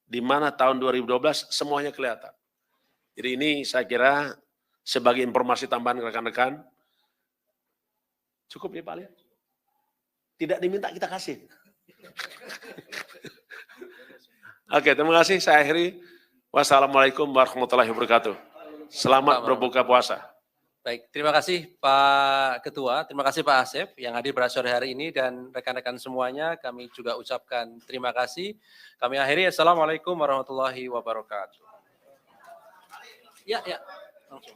di mana tahun 2012, semuanya kelihatan. Jadi ini saya kira sebagai informasi tambahan rekan-rekan, cukup ya Pak Ali? Tidak diminta kita kasih. Oke, terima kasih. Saya akhiri. Wassalamualaikum warahmatullahi wabarakatuh. Selamat berbuka puasa. Baik, terima kasih Pak Ketua, terima kasih Pak Asep yang hadir pada sore hari ini dan rekan-rekan semuanya. Kami juga ucapkan terima kasih. Kami akhiri. Assalamualaikum warahmatullahi wabarakatuh. Ya, langsung.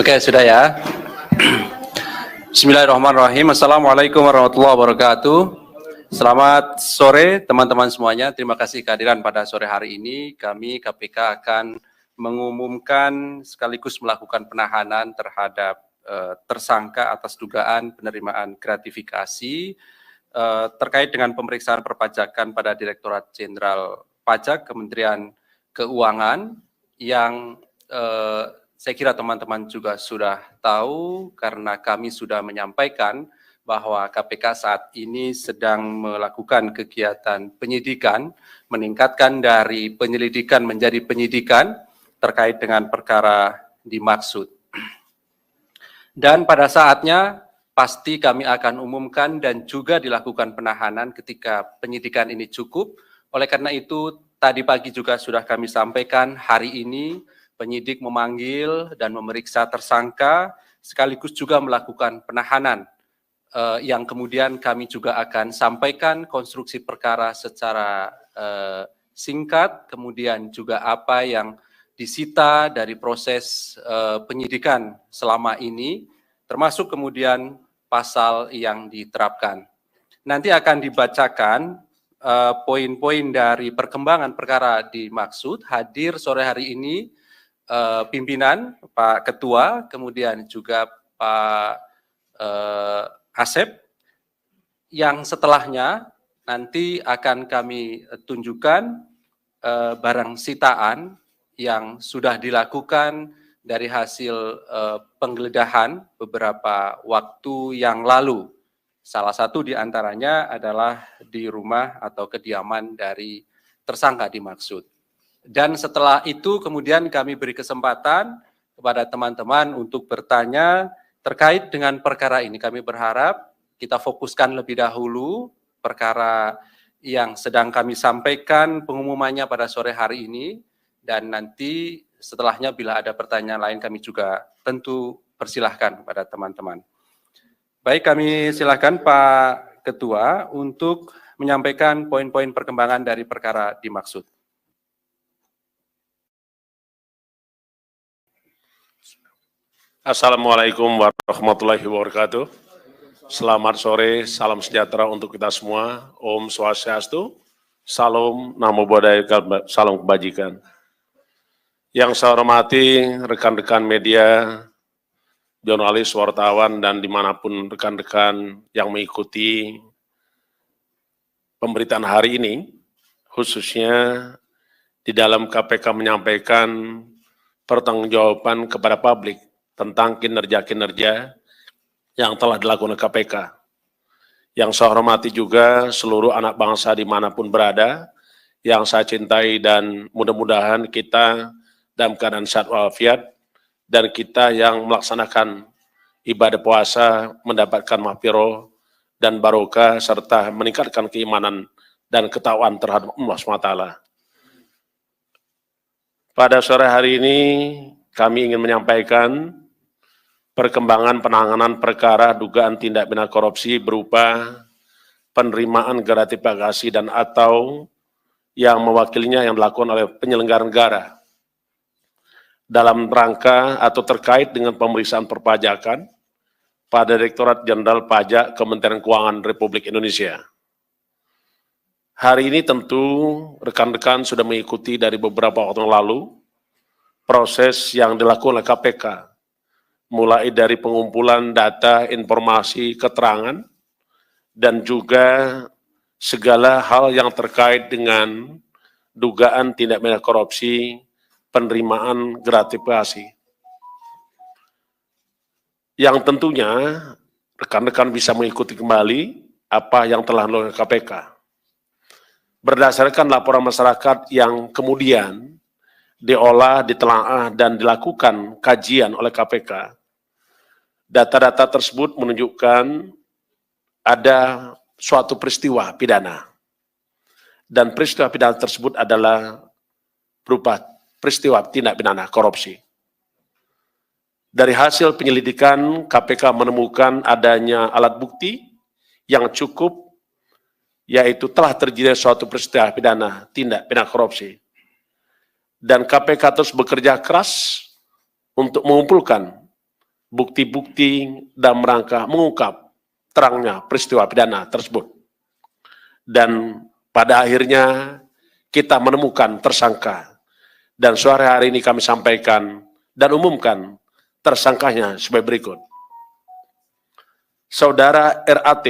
Oke, sudah ya. Bismillahirrahmanirrahim. Assalamualaikum warahmatullahi wabarakatuh. Selamat sore teman-teman semuanya. Terima kasih kehadiran pada sore hari ini. Kami KPK akan mengumumkan sekaligus melakukan penahanan terhadap tersangka atas dugaan penerimaan gratifikasi terkait dengan pemeriksaan perpajakan pada Direktorat Jenderal Pajak Kementerian Keuangan yang saya kira teman-teman juga sudah tahu karena kami sudah menyampaikan bahwa KPK saat ini sedang melakukan kegiatan penyidikan, meningkatkan dari penyelidikan menjadi penyidikan terkait dengan perkara dimaksud. Dan pada saatnya pasti kami akan umumkan dan juga dilakukan penahanan ketika penyidikan ini cukup. Oleh karena itu, tadi pagi juga sudah kami sampaikan hari ini penyidik memanggil dan memeriksa tersangka, sekaligus juga melakukan penahanan, yang kemudian kami juga akan sampaikan konstruksi perkara secara singkat, kemudian juga apa yang disita dari proses penyidikan selama ini, termasuk kemudian pasal yang diterapkan. Nanti akan dibacakan poin-poin dari perkembangan perkara dimaksud. Hadir sore hari ini pimpinan, Pak Ketua, kemudian juga Pak Asep, yang setelahnya nanti akan kami tunjukkan barang sitaan yang sudah dilakukan dari hasil penggeledahan beberapa waktu yang lalu. Salah satu di antaranya adalah di rumah atau kediaman dari tersangka dimaksud. Dan setelah itu kemudian kami beri kesempatan kepada teman-teman untuk bertanya terkait dengan perkara ini. Kami berharap kita fokuskan lebih dahulu perkara yang sedang kami sampaikan pengumumannya pada sore hari ini, dan nanti setelahnya bila ada pertanyaan lain kami juga tentu persilahkan kepada teman-teman. Baik, kami silakan Pak Ketua untuk menyampaikan poin-poin perkembangan dari perkara dimaksud. Assalamualaikum warahmatullahi wabarakatuh. Selamat sore, salam sejahtera untuk kita semua. Om Swastiastu, salam namo buddhaya, salam kebajikan. Yang saya hormati rekan-rekan media, jurnalis, wartawan, dan dimanapun rekan-rekan yang mengikuti pemberitaan hari ini, khususnya di dalam KPK menyampaikan pertanggungjawaban kepada publik tentang kinerja-kinerja yang telah dilakukan oleh KPK. Yang saya hormati juga seluruh anak bangsa dimanapun berada, yang saya cintai, dan mudah-mudahan kita dalam keadaan sehat walafiat, dan kita yang melaksanakan ibadah puasa mendapatkan maghfirah dan barokah, serta meningkatkan keimanan dan ketakwaan terhadap Allah SWT. Pada sore hari ini kami ingin menyampaikan perkembangan penanganan perkara dugaan tindak pidana korupsi berupa penerimaan gratifikasi dan atau yang mewakilinya yang dilakukan oleh penyelenggara negara dalam rangka atau terkait dengan pemeriksaan perpajakan pada Direktorat Jenderal Pajak Kementerian Keuangan Republik Indonesia. Hari ini tentu rekan-rekan sudah mengikuti dari beberapa waktu lalu proses yang dilakukan oleh KPK, mulai dari pengumpulan data, informasi, keterangan, dan juga segala hal yang terkait dengan dugaan tindak pidana korupsi, penerimaan gratifikasi. Yang tentunya rekan-rekan bisa mengikuti kembali apa yang telah dilakukan KPK. Berdasarkan laporan masyarakat yang kemudian diolah, ditelaah, dan dilakukan kajian oleh KPK, data-data tersebut menunjukkan ada suatu peristiwa pidana. Dan peristiwa pidana tersebut adalah berupa peristiwa tindak pidana korupsi. Dari hasil penyelidikan, KPK menemukan adanya alat bukti yang cukup yaitu telah terjadi suatu peristiwa pidana tindak pidana korupsi. Dan KPK terus bekerja keras untuk mengumpulkan bukti-bukti dan merangka mengungkap terangnya peristiwa pidana tersebut. Dan pada akhirnya kita menemukan tersangka. Dan sore hari ini kami sampaikan dan umumkan tersangkanya sebagai berikut. Saudara RAT,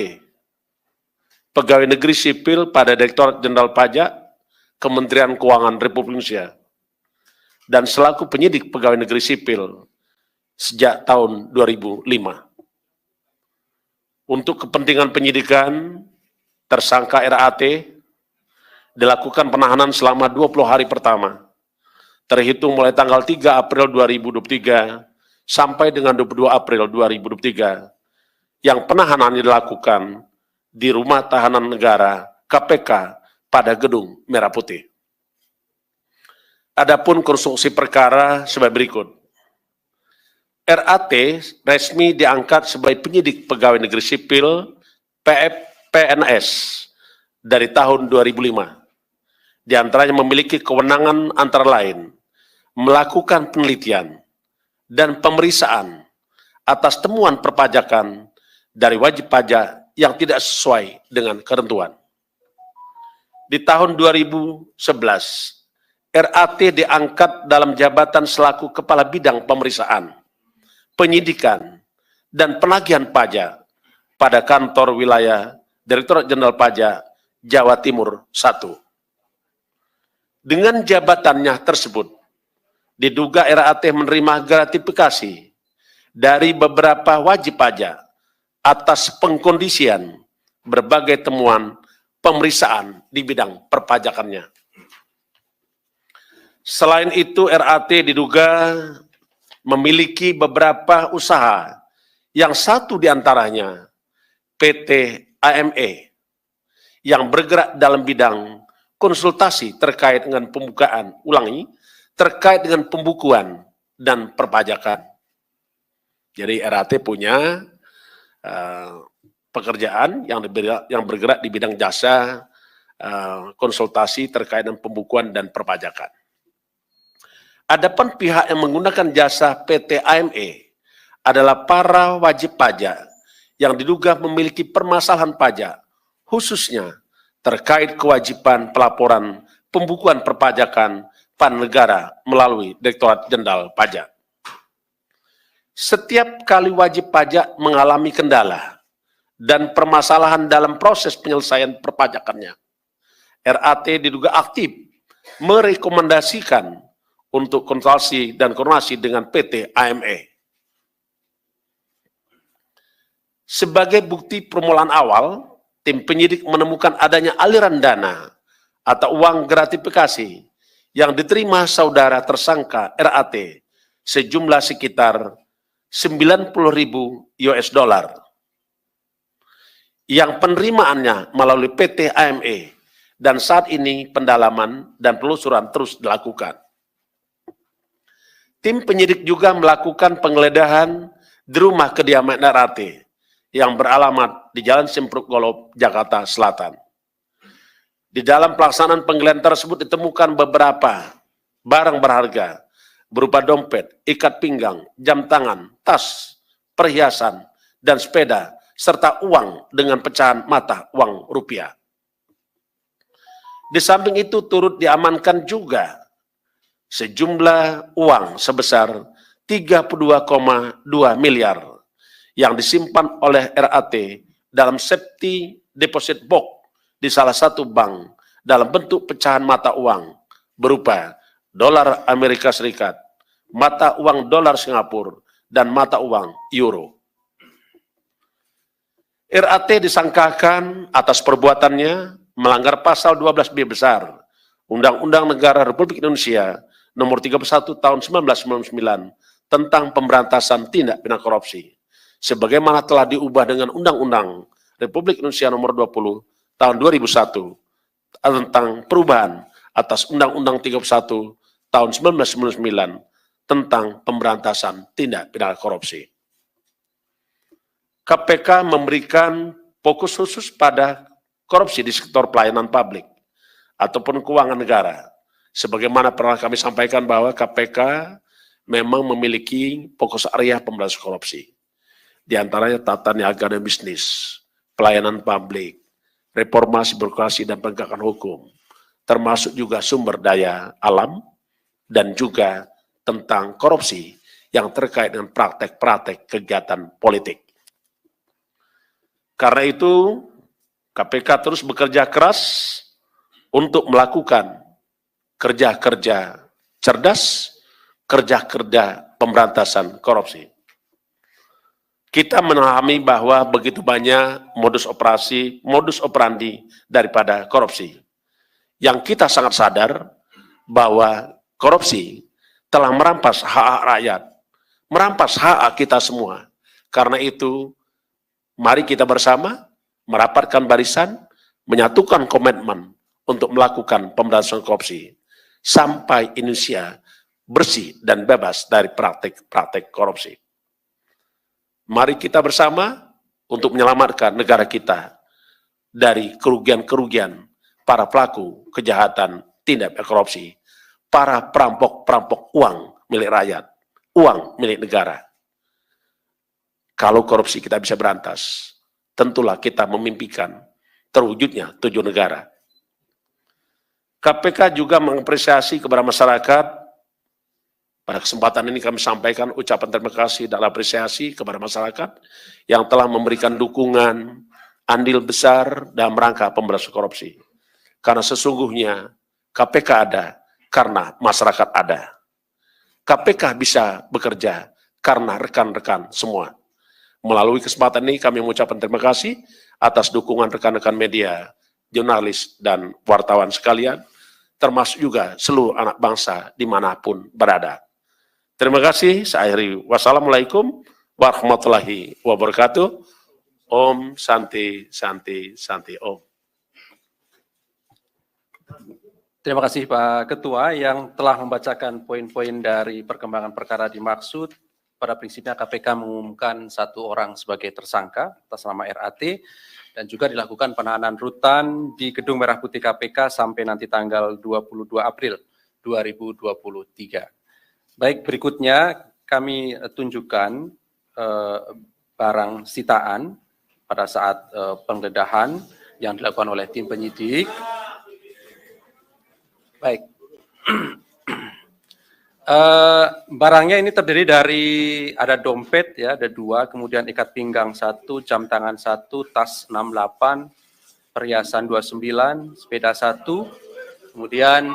pegawai negeri sipil pada Direktorat Jenderal Pajak, Kementerian Keuangan Republik Indonesia, dan selaku penyidik pegawai negeri sipil sejak tahun 2005. Untuk kepentingan penyidikan, tersangka RAT dilakukan penahanan selama 20 hari pertama, terhitung mulai tanggal 3 April 2023 sampai dengan 22 April 2023, yang penahanannya dilakukan di Rumah Tahanan Negara KPK pada Gedung Merah Putih. Adapun konstruksi perkara sebagai berikut. RAT resmi diangkat sebagai penyidik pegawai negeri sipil PNS dari tahun 2005. Di antaranya memiliki kewenangan antara lain melakukan penelitian dan pemeriksaan atas temuan perpajakan dari wajib pajak yang tidak sesuai dengan ketentuan. Di tahun 2011, RAT diangkat dalam jabatan selaku Kepala Bidang Pemeriksaan, Penyidikan, dan Penagihan Pajak pada kantor wilayah Direktorat Jenderal Pajak Jawa Timur 1. Dengan jabatannya tersebut, diduga RAT menerima gratifikasi dari beberapa wajib pajak atas pengkondisian berbagai temuan pemeriksaan di bidang perpajakannya. Selain itu, RAT diduga memiliki beberapa usaha, yang satu diantaranya PT AME, yang bergerak dalam bidang konsultasi terkait dengan terkait dengan pembukuan dan perpajakan. Jadi RAT punya pekerjaan yang bergerak di bidang jasa konsultasi terkait dengan pembukuan dan perpajakan. Adapun pihak yang menggunakan jasa PT AME adalah para wajib pajak yang diduga memiliki permasalahan pajak, khususnya terkait kewajiban pelaporan pembukuan perpajakan pada negara melalui Direktorat Jenderal Pajak. Setiap kali wajib pajak mengalami kendala dan permasalahan dalam proses penyelesaian perpajakannya, RAT diduga aktif merekomendasikan untuk konsultasi dan koordinasi dengan PT AME. Sebagai bukti permulaan awal, tim penyidik menemukan adanya aliran dana atau uang gratifikasi yang diterima saudara tersangka RAT sejumlah sekitar 90.000 US dollar yang penerimaannya melalui PT AME, dan saat ini pendalaman dan penelusuran terus dilakukan. Tim penyidik juga melakukan penggeledahan di rumah kediaman RAT yang beralamat di Jalan Simpruk Golob, Jakarta Selatan. Di dalam pelaksanaan penggeledahan tersebut ditemukan beberapa barang berharga berupa dompet, ikat pinggang, jam tangan, tas, perhiasan, dan sepeda, serta uang dengan pecahan mata uang rupiah. Di samping itu turut diamankan juga sejumlah uang sebesar 32,2 miliar yang disimpan oleh RAT dalam safety deposit box di salah satu bank dalam bentuk pecahan mata uang berupa dolar Amerika Serikat, mata uang dolar Singapura, dan mata uang euro. RAT disangkakan atas perbuatannya melanggar pasal 12B besar Undang-Undang Negara Republik Indonesia Nomor 31 Tahun 1999 tentang pemberantasan tindak pidana korupsi, sebagaimana telah diubah dengan Undang-Undang Republik Indonesia Nomor 20 Tahun 2001 tentang perubahan atas Undang-Undang 31 Tahun 1999 tentang pemberantasan tindak pidana korupsi. KPK memberikan fokus khusus pada korupsi di sektor pelayanan publik ataupun keuangan negara. Sebagaimana pernah kami sampaikan bahwa KPK memang memiliki fokus area pemberantasan korupsi. Di antaranya tata niaga dan bisnis, pelayanan publik, reformasi birokrasi dan penegakan hukum, termasuk juga sumber daya alam, dan juga tentang korupsi yang terkait dengan praktek-praktek kegiatan politik. Karena itu, KPK terus bekerja keras untuk melakukan kerja-kerja cerdas, kerja-kerja pemberantasan korupsi. Kita memahami bahwa begitu banyak modus operandi daripada korupsi. Yang kita sangat sadar bahwa korupsi telah merampas hak rakyat, merampas hak kita semua. Karena itu, mari kita bersama merapatkan barisan, menyatukan komitmen untuk melakukan pemberantasan korupsi sampai Indonesia bersih dan bebas dari praktik-praktik korupsi. Mari kita bersama untuk menyelamatkan negara kita dari kerugian-kerugian para pelaku kejahatan tindak pidana korupsi, para perampok-perampok uang milik rakyat, uang milik negara. Kalau korupsi kita bisa berantas, tentulah kita memimpikan terwujudnya 7 negara. KPK juga mengapresiasi kepada masyarakat. Pada kesempatan ini kami sampaikan ucapan terima kasih dan apresiasi kepada masyarakat yang telah memberikan dukungan andil besar dalam rangka pemberantasan korupsi. Karena sesungguhnya KPK ada karena masyarakat ada. KPK bisa bekerja karena rekan-rekan semua. Melalui kesempatan ini kami mengucapkan terima kasih atas dukungan rekan-rekan media, jurnalis, dan wartawan sekalian, termasuk juga seluruh anak bangsa dimanapun berada. Terima kasih, saya akhiri. Wassalamualaikum warahmatullahi wabarakatuh. Om Santi Santi Santi Om. Terima kasih Pak Ketua yang telah membacakan poin-poin dari perkembangan perkara dimaksud. Pada prinsipnya KPK mengumumkan 1 orang sebagai tersangka atas nama RAT dan juga dilakukan penahanan rutan di Gedung Merah Putih KPK sampai nanti tanggal 22 April 2023. Baik, berikutnya kami tunjukkan barang sitaan pada saat penggeledahan yang dilakukan oleh tim penyidik. Baik, barangnya ini terdiri dari ada dompet ya, ada 2, kemudian ikat pinggang 1, jam tangan 1, tas 68, perhiasan 29, sepeda 1, kemudian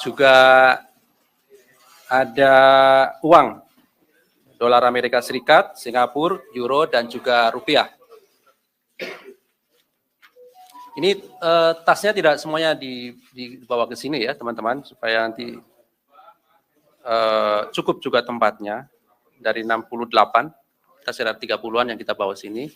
juga ada uang dolar Amerika Serikat, Singapura, euro, dan juga rupiah. Ini tasnya tidak semuanya dibawa ke sini ya teman-teman, supaya nanti cukup juga tempatnya. Dari 68, kita sekitar 30-an yang kita bawa sini.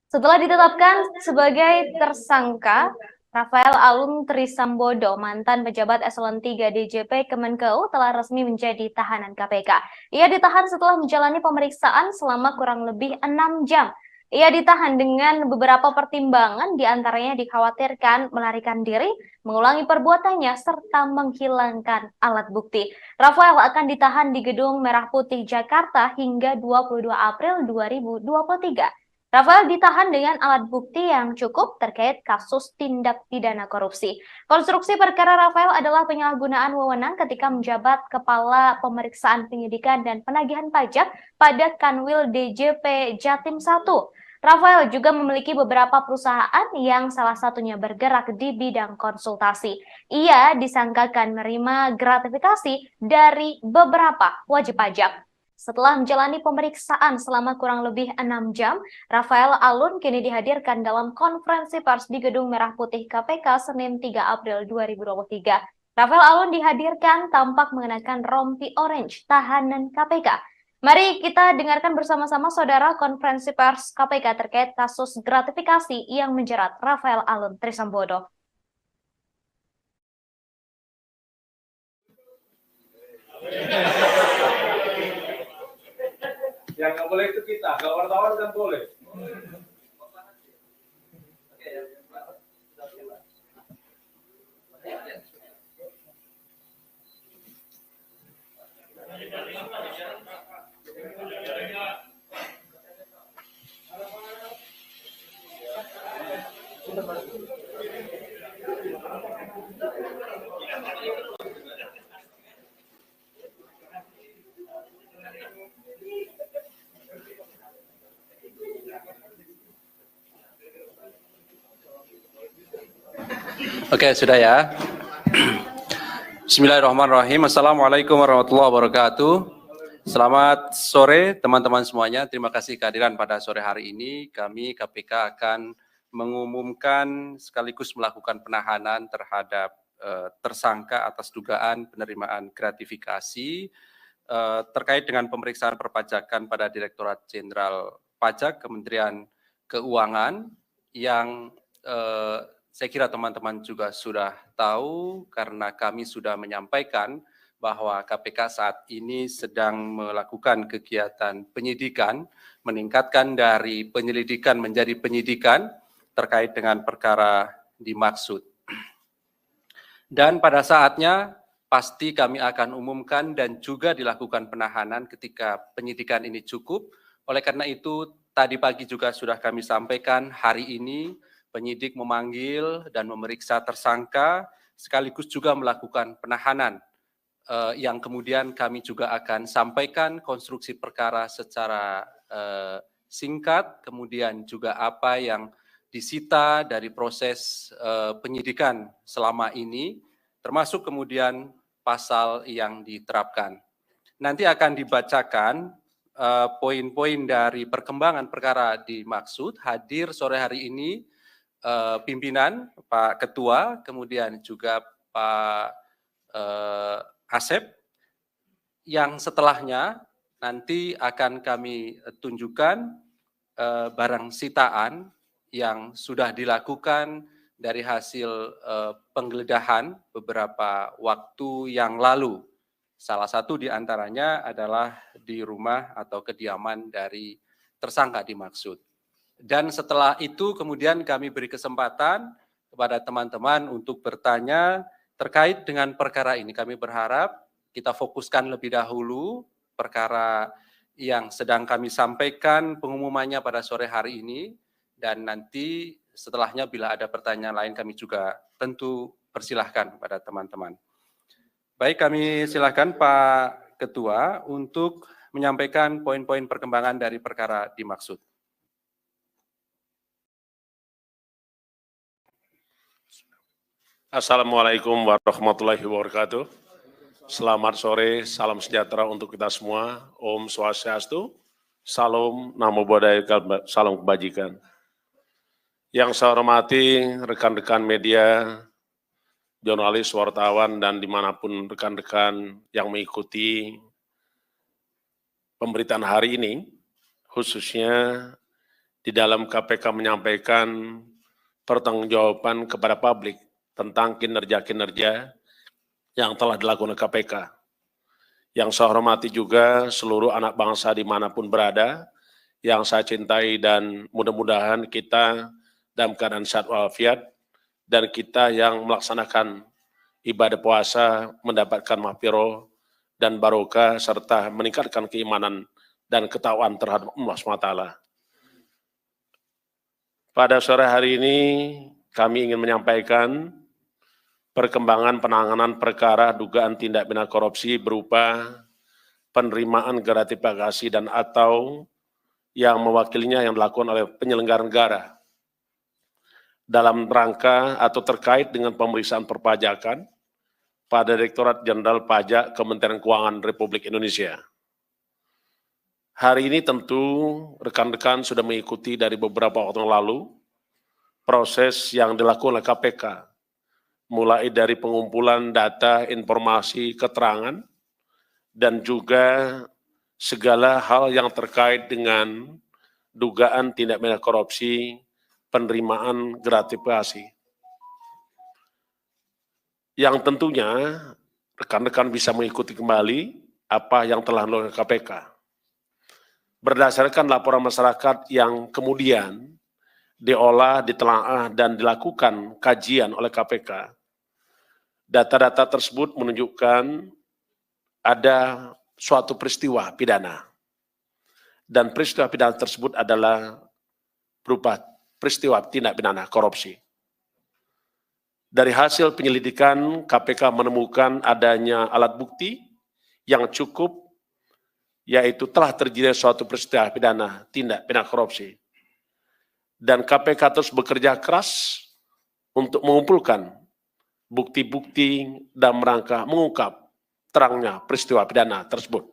Setelah ditetapkan sebagai tersangka, Rafael Alun Trisambodo, mantan pejabat eselon 3 DJP Kemenkeu, telah resmi menjadi tahanan KPK. Ia ditahan setelah menjalani pemeriksaan selama kurang lebih 6 jam. Ia ditahan dengan beberapa pertimbangan, diantaranya dikhawatirkan melarikan diri, mengulangi perbuatannya, serta menghilangkan alat bukti. Rafael akan ditahan di Gedung Merah Putih Jakarta hingga 22 April 2023. Rafael ditahan dengan alat bukti yang cukup terkait kasus tindak pidana korupsi. Konstruksi perkara Rafael adalah penyalahgunaan wewenang ketika menjabat Kepala Pemeriksaan Penyidikan dan Penagihan Pajak pada Kanwil DJP Jatim 1. Rafael juga memiliki beberapa perusahaan yang salah satunya bergerak di bidang konsultasi. Ia disangkakan menerima gratifikasi dari beberapa wajib pajak. Setelah menjalani pemeriksaan selama kurang lebih 6 jam, Rafael Alun kini dihadirkan dalam konferensi pers di Gedung Merah Putih KPK Senin 3 April 2023. Rafael Alun dihadirkan tampak mengenakan rompi orange tahanan KPK. Mari kita dengarkan bersama-sama saudara konferensi pers KPK terkait kasus gratifikasi yang menjerat Rafael Alun Trisambodo. Yang nggak boleh itu kita, kalau wartawan kan boleh. Oke, sudah ya. Bismillahirrahmanirrahim. Assalamualaikum warahmatullahi wabarakatuh. Selamat sore teman-teman semuanya. Terima kasih kehadiran pada sore hari ini. Kami KPK akan mengumumkan sekaligus melakukan penahanan terhadap tersangka atas dugaan penerimaan gratifikasi terkait dengan pemeriksaan perpajakan pada Direktorat Jenderal Pajak Kementerian Keuangan yang saya kira teman-teman juga sudah tahu karena kami sudah menyampaikan bahwa KPK saat ini sedang melakukan kegiatan penyidikan, meningkatkan dari penyelidikan menjadi penyidikan terkait dengan perkara dimaksud. Dan pada saatnya pasti kami akan umumkan dan juga dilakukan penahanan ketika penyidikan ini cukup. Oleh karena itu tadi pagi juga sudah kami sampaikan hari ini penyidik memanggil dan memeriksa tersangka sekaligus juga melakukan penahanan yang kemudian kami juga akan sampaikan konstruksi perkara secara singkat, kemudian juga apa yang disita dari proses penyidikan selama ini, termasuk kemudian pasal yang diterapkan. Nanti akan dibacakan poin-poin dari perkembangan perkara dimaksud. Hadir sore hari ini pimpinan, Pak Ketua, kemudian juga Pak Asep, yang setelahnya nanti akan kami tunjukkan barang sitaan yang sudah dilakukan dari hasil penggeledahan beberapa waktu yang lalu. Salah satu di antaranya adalah di rumah atau kediaman dari tersangka dimaksud. Dan setelah itu kemudian kami beri kesempatan kepada teman-teman untuk bertanya terkait dengan perkara ini. Kami berharap kita fokuskan lebih dahulu perkara yang sedang kami sampaikan pengumumannya pada sore hari ini, dan nanti setelahnya bila ada pertanyaan lain kami juga tentu persilahkan kepada teman-teman. Baik, kami silakan Pak Ketua untuk menyampaikan poin-poin perkembangan dari perkara dimaksud. Assalamualaikum warahmatullahi wabarakatuh. Selamat sore, salam sejahtera untuk kita semua. Om Swastiastu, Salam Namo Buddhaya, salam kebajikan. Yang saya hormati rekan-rekan media, jurnalis, wartawan, dan dimanapun rekan-rekan yang mengikuti pemberitaan hari ini, khususnya di dalam KPK menyampaikan pertanggungjawaban kepada publik tentang kinerja-kinerja yang telah dilakukan oleh KPK. Yang saya hormati juga seluruh anak bangsa dimanapun berada, yang saya cintai, dan mudah-mudahan kita dalam keadaan sehat walafiat, dan kita yang melaksanakan ibadah puasa mendapatkan mahfirah dan barokah, serta meningkatkan keimanan dan ketakwaan terhadap Allah SWT. Pada sore hari ini kami ingin menyampaikan perkembangan penanganan perkara dugaan tindak pidana korupsi berupa penerimaan gratifikasi dan atau yang mewakilinya yang dilakukan oleh penyelenggara negara dalam rangka atau terkait dengan pemeriksaan perpajakan pada Direktorat Jenderal Pajak Kementerian Keuangan Republik Indonesia. Hari ini tentu rekan-rekan sudah mengikuti dari beberapa waktu yang lalu proses yang dilakukan oleh KPK, mulai dari pengumpulan data, informasi, keterangan, dan juga segala hal yang terkait dengan dugaan tindak pidana korupsi, penerimaan gratifikasi. Yang tentunya rekan-rekan bisa mengikuti kembali apa yang telah dilakukan KPK. Berdasarkan laporan masyarakat yang kemudian diolah, ditelaah, dan dilakukan kajian oleh KPK, data-data tersebut menunjukkan ada suatu peristiwa pidana. Dan peristiwa pidana tersebut adalah berupa peristiwa tindak pidana korupsi. Dari hasil penyelidikan, KPK menemukan adanya alat bukti yang cukup, yaitu telah terjadi suatu peristiwa pidana tindak pidana korupsi. Dan KPK terus bekerja keras untuk mengumpulkan bukti-bukti dan rangka mengungkap terangnya peristiwa pidana tersebut.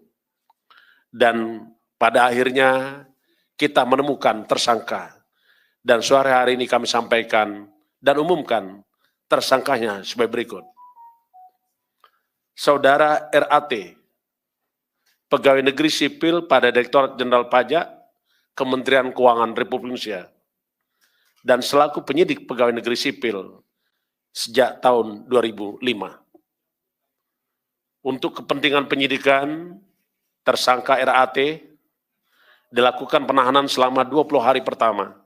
Dan pada akhirnya kita menemukan tersangka. Dan sore hari ini kami sampaikan dan umumkan tersangkanya sebagai berikut. Saudara RAT, pegawai negeri sipil pada Direktorat Jenderal Pajak Kementerian Keuangan Republik Indonesia, dan selaku penyidik pegawai negeri sipil sejak tahun 2005. Untuk kepentingan penyidikan, tersangka RAT dilakukan penahanan selama 20 hari pertama,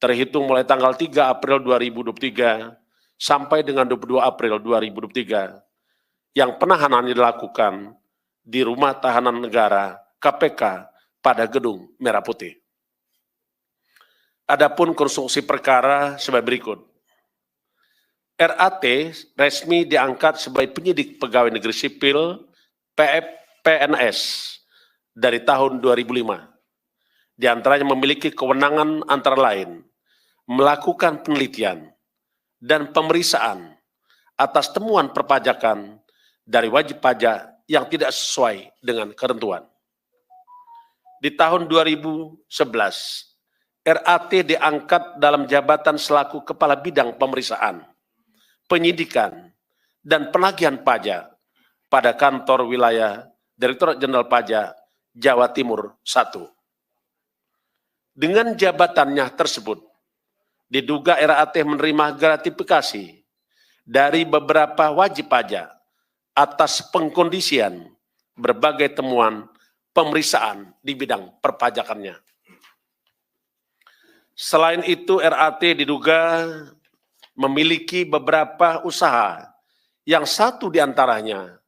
terhitung mulai tanggal 3 April 2023 sampai dengan 22 April 2023, yang penahanan dilakukan di Rumah Tahanan Negara KPK pada Gedung Merah Putih. Adapun konstruksi perkara sebagai berikut. RAT resmi diangkat sebagai penyidik pegawai negeri sipil PNS dari tahun 2005. Di antaranya memiliki kewenangan antara lain melakukan penelitian dan pemeriksaan atas temuan perpajakan dari wajib pajak yang tidak sesuai dengan ketentuan. Di tahun 2011, RAT diangkat dalam jabatan selaku Kepala Bidang Pemeriksaan, Penyidikan, dan Penagihan Pajak pada kantor wilayah Direktorat Jenderal Pajak Jawa Timur 1. Dengan jabatannya tersebut, diduga RAT menerima gratifikasi dari beberapa wajib pajak atas pengkondisian berbagai temuan pemeriksaan di bidang perpajakannya. Selain itu, RAT diduga memiliki beberapa usaha, yang satu diantaranya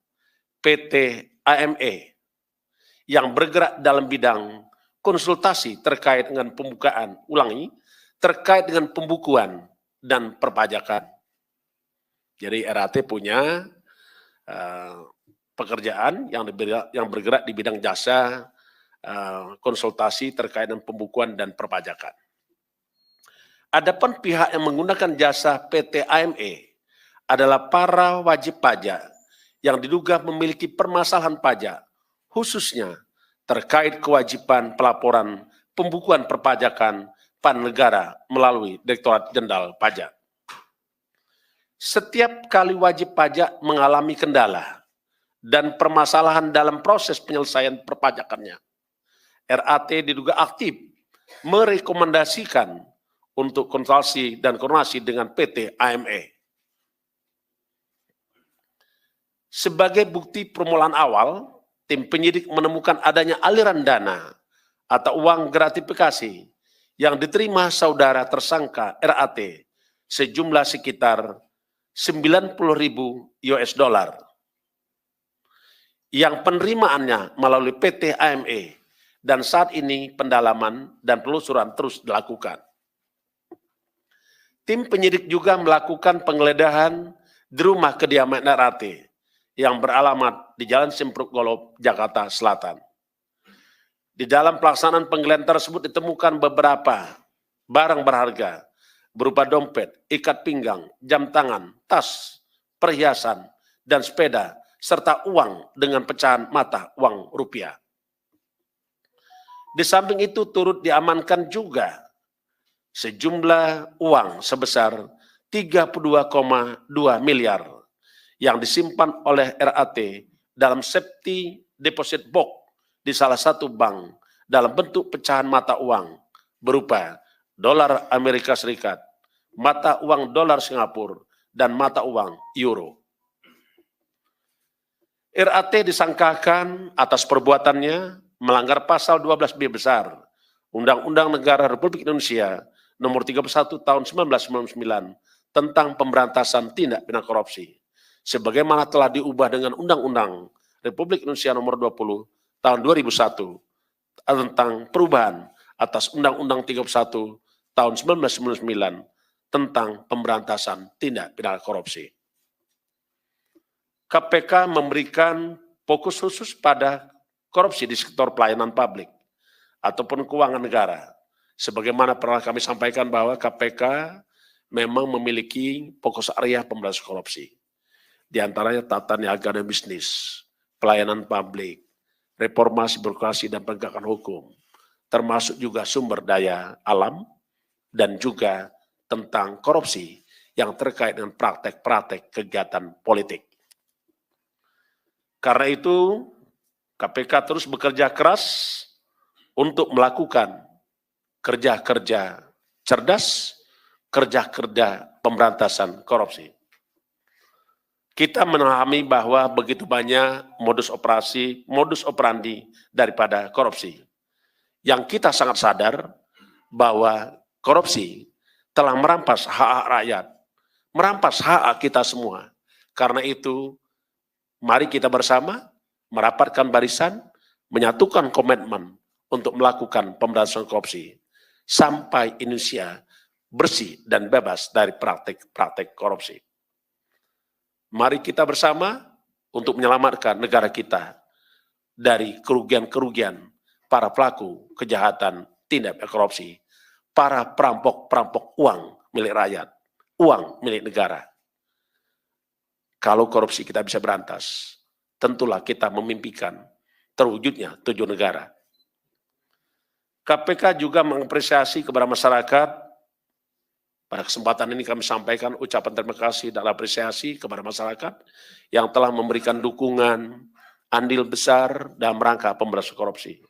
PT AME, yang bergerak dalam bidang konsultasi terkait dengan terkait dengan pembukuan dan perpajakan. Jadi RAT punya pekerjaan yang bergerak di bidang jasa konsultasi terkait dengan pembukuan dan perpajakan. Adapun pihak yang menggunakan jasa PT AME adalah para wajib pajak yang diduga memiliki permasalahan pajak, khususnya terkait kewajiban pelaporan pembukuan perpajakan pada negara melalui Direktorat Jenderal Pajak. Setiap kali wajib pajak mengalami kendala dan permasalahan dalam proses penyelesaian perpajakannya, RAT diduga aktif merekomendasikan untuk konsultasi dan koordinasi dengan PT AME. Sebagai bukti permulaan awal, tim penyidik menemukan adanya aliran dana atau uang gratifikasi yang diterima saudara tersangka RAT sejumlah sekitar 90.000 US dollar yang penerimaannya melalui PT AME, dan saat ini pendalaman dan penelusuran terus dilakukan. Tim penyidik juga melakukan penggeledahan di rumah kediaman RAT yang beralamat di Jalan Simpruk Golob, Jakarta Selatan. Di dalam pelaksanaan penggeledahan tersebut ditemukan beberapa barang berharga berupa dompet, ikat pinggang, jam tangan, tas, perhiasan, dan sepeda, serta uang dengan pecahan mata uang rupiah. Di samping itu turut diamankan juga sejumlah uang sebesar 32,2 miliar yang disimpan oleh RAT dalam safety deposit box di salah satu bank dalam bentuk pecahan mata uang berupa dolar Amerika Serikat, mata uang dolar Singapura, dan mata uang euro. RAT disangkakan atas perbuatannya melanggar pasal 12B besar Undang-Undang Negara Republik Indonesia Nomor 31 Tahun 1999 tentang pemberantasan tindak pidana korupsi, sebagaimana telah diubah dengan Undang-Undang Republik Indonesia Nomor 20 Tahun 2001 tentang perubahan atas Undang-Undang 31 Tahun 1999 tentang pemberantasan tindak pidana korupsi. KPK memberikan fokus khusus pada korupsi di sektor pelayanan publik ataupun keuangan negara. Sebagaimana pernah kami sampaikan bahwa KPK memang memiliki fokus area pemberantasan korupsi. Di antaranya tata niaga dan bisnis, pelayanan publik, reformasi birokrasi dan penegakan hukum, termasuk juga sumber daya alam, dan juga tentang korupsi yang terkait dengan praktek-praktek kegiatan politik. Karena itu, KPK terus bekerja keras untuk melakukan kerja-kerja cerdas, kerja-kerja pemberantasan korupsi. Kita memahami bahwa begitu banyak modus operandi daripada korupsi. Yang kita sangat sadar bahwa korupsi telah merampas hak-hak rakyat, merampas hak kita semua. Karena itu, mari kita bersama merapatkan barisan, menyatukan komitmen untuk melakukan pemberantasan korupsi sampai Indonesia bersih dan bebas dari praktik-praktik korupsi. Mari kita bersama untuk menyelamatkan negara kita dari kerugian-kerugian para pelaku kejahatan tindak pidana korupsi, para perampok-perampok uang milik rakyat, uang milik negara. Kalau korupsi kita bisa berantas, tentulah kita memimpikan terwujudnya tujuan negara. KPK juga mengapresiasi kepada masyarakat. Pada kesempatan ini kami sampaikan ucapan terima kasih dan apresiasi kepada masyarakat yang telah memberikan dukungan, andil besar dalam rangka pemberantasan korupsi.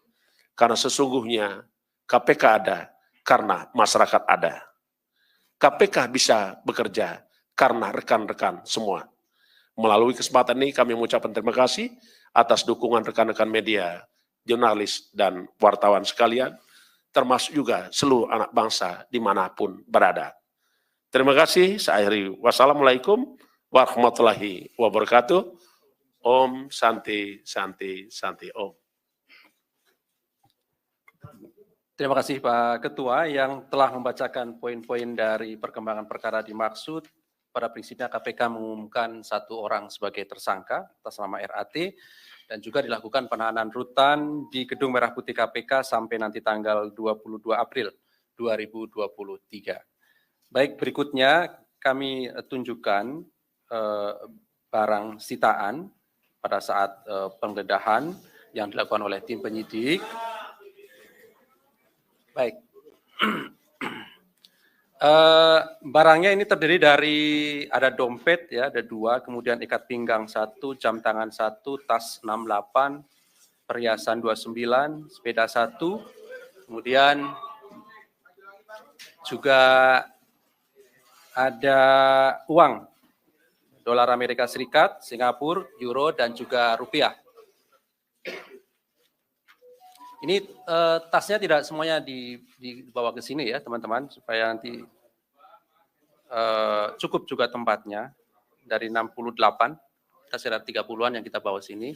Karena sesungguhnya KPK ada karena masyarakat ada. KPK bisa bekerja karena rekan-rekan semua. Melalui kesempatan ini kami mengucapkan terima kasih atas dukungan rekan-rekan media, jurnalis, dan wartawan sekalian, termasuk juga seluruh anak bangsa dimanapun berada. Terima kasih, saya akhiri. Wassalamualaikum warahmatullahi wabarakatuh. Om Santi Santi Santi Om. Terima kasih Pak Ketua yang telah membacakan poin-poin dari perkembangan perkara dimaksud. Pada prinsipnya KPK mengumumkan satu orang sebagai tersangka atas nama RAT dan juga dilakukan penahanan rutan di Gedung Merah Putih KPK sampai nanti tanggal 22 April 2023. Baik, berikutnya kami tunjukkan barang sitaan pada saat penggeledahan yang dilakukan oleh tim penyidik. Baik. Barangnya ini terdiri dari ada dompet ya, ada 2, kemudian ikat pinggang 1, jam tangan 1, tas 68, perhiasan 29, sepeda 1, kemudian juga ada uang dolar Amerika Serikat, Singapura, euro, dan juga rupiah. Ini tasnya tidak semuanya dibawa ke sini ya teman-teman, supaya nanti cukup juga tempatnya. Dari 68, kita sekitar 30-an yang kita bawa sini.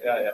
Ya, ya.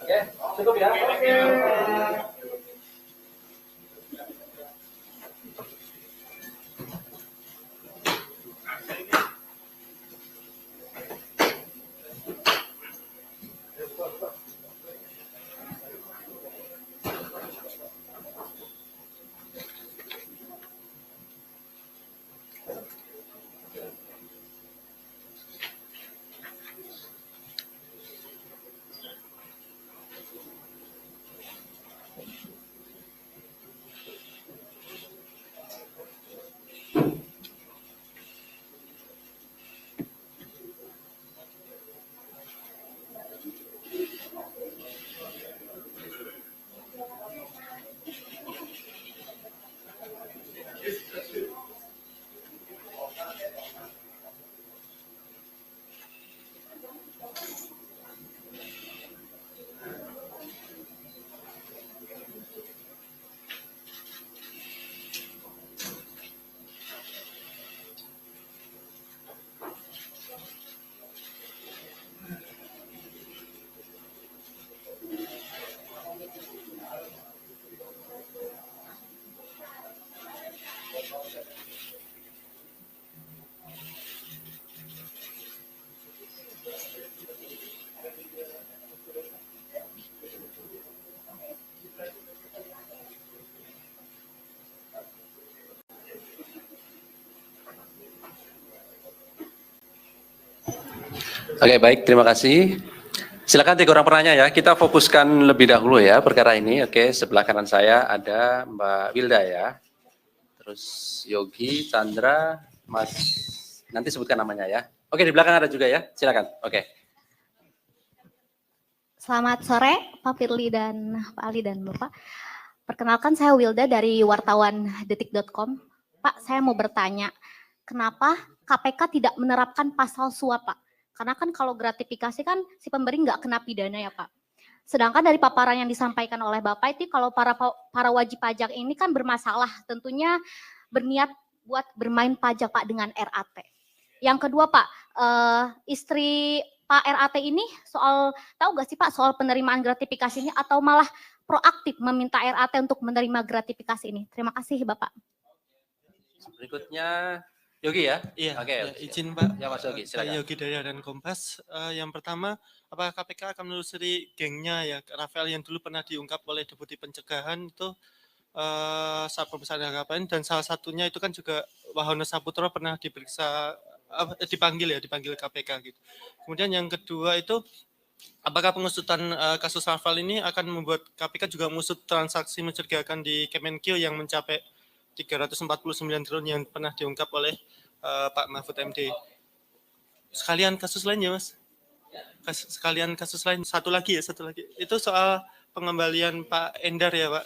Oke, cukup ya. Oke, baik, terima kasih. Silakan 3 orang penanya ya. Kita fokuskan lebih dahulu ya perkara ini. Oke, sebelah kanan saya ada Mbak Wilda ya. Terus Yogi, Chandra, Mas, nanti sebutkan namanya ya. Oke, di belakang ada juga ya. Silakan. Oke. Selamat sore Pak Firly dan Pak Ali dan Bapak. Perkenalkan saya Wilda dari wartawan detik.com. Pak, saya mau bertanya, kenapa KPK tidak menerapkan pasal suap, Pak? Karena kan kalau gratifikasi kan si pemberi nggak kena pidana ya, Pak. Sedangkan dari paparan yang disampaikan oleh Bapak itu kalau para wajib pajak ini kan bermasalah, tentunya berniat buat bermain pajak Pak dengan RAT. Yang kedua Pak, istri Pak RAT ini tahu gak sih Pak soal penerimaan gratifikasi ini atau malah proaktif meminta RAT untuk menerima gratifikasi ini? Terima kasih Bapak. Berikutnya Yogi ya? Iya, Oke, ya, izin Pak. Ya Mas Yogi, Saya silakan. Yogi dari Harian Kompas. Yang pertama, apakah KPK akan menelusuri gengnya ya Rafael yang dulu pernah diungkap oleh Deputi Pencegahan itu Satpol Besar KPN, dan salah satunya itu kan juga Wahono Saputro pernah dipanggil KPK gitu. Kemudian yang kedua itu apakah pengusutan kasus Rafael ini akan membuat KPK juga mengusut transaksi mencurigakan di Kemenkeu yang mencapai 349 triliun yang pernah diungkap oleh Pak Mahfud MD. Sekalian kasus lain ya Mas? Sekalian kasus lain, satu lagi. Itu soal pengembalian Pak Endar ya Pak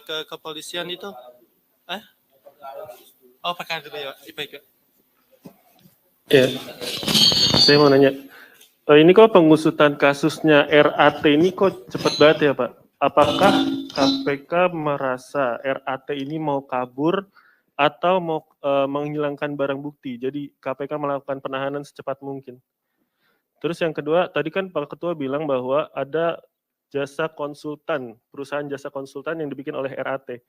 ke kepolisian itu. Oh perkara itu ya Pak. Baik Pak. Ya, saya mau nanya. Ini kok pengusutan kasusnya RAT ini kok cepat banget ya Pak? Apakah KPK merasa RAT ini mau kabur atau mau menghilangkan barang bukti? Jadi KPK melakukan penahanan secepat mungkin. Terus yang kedua, tadi kan Pak Ketua bilang bahwa ada jasa konsultan, perusahaan jasa konsultan yang dibikin oleh RAT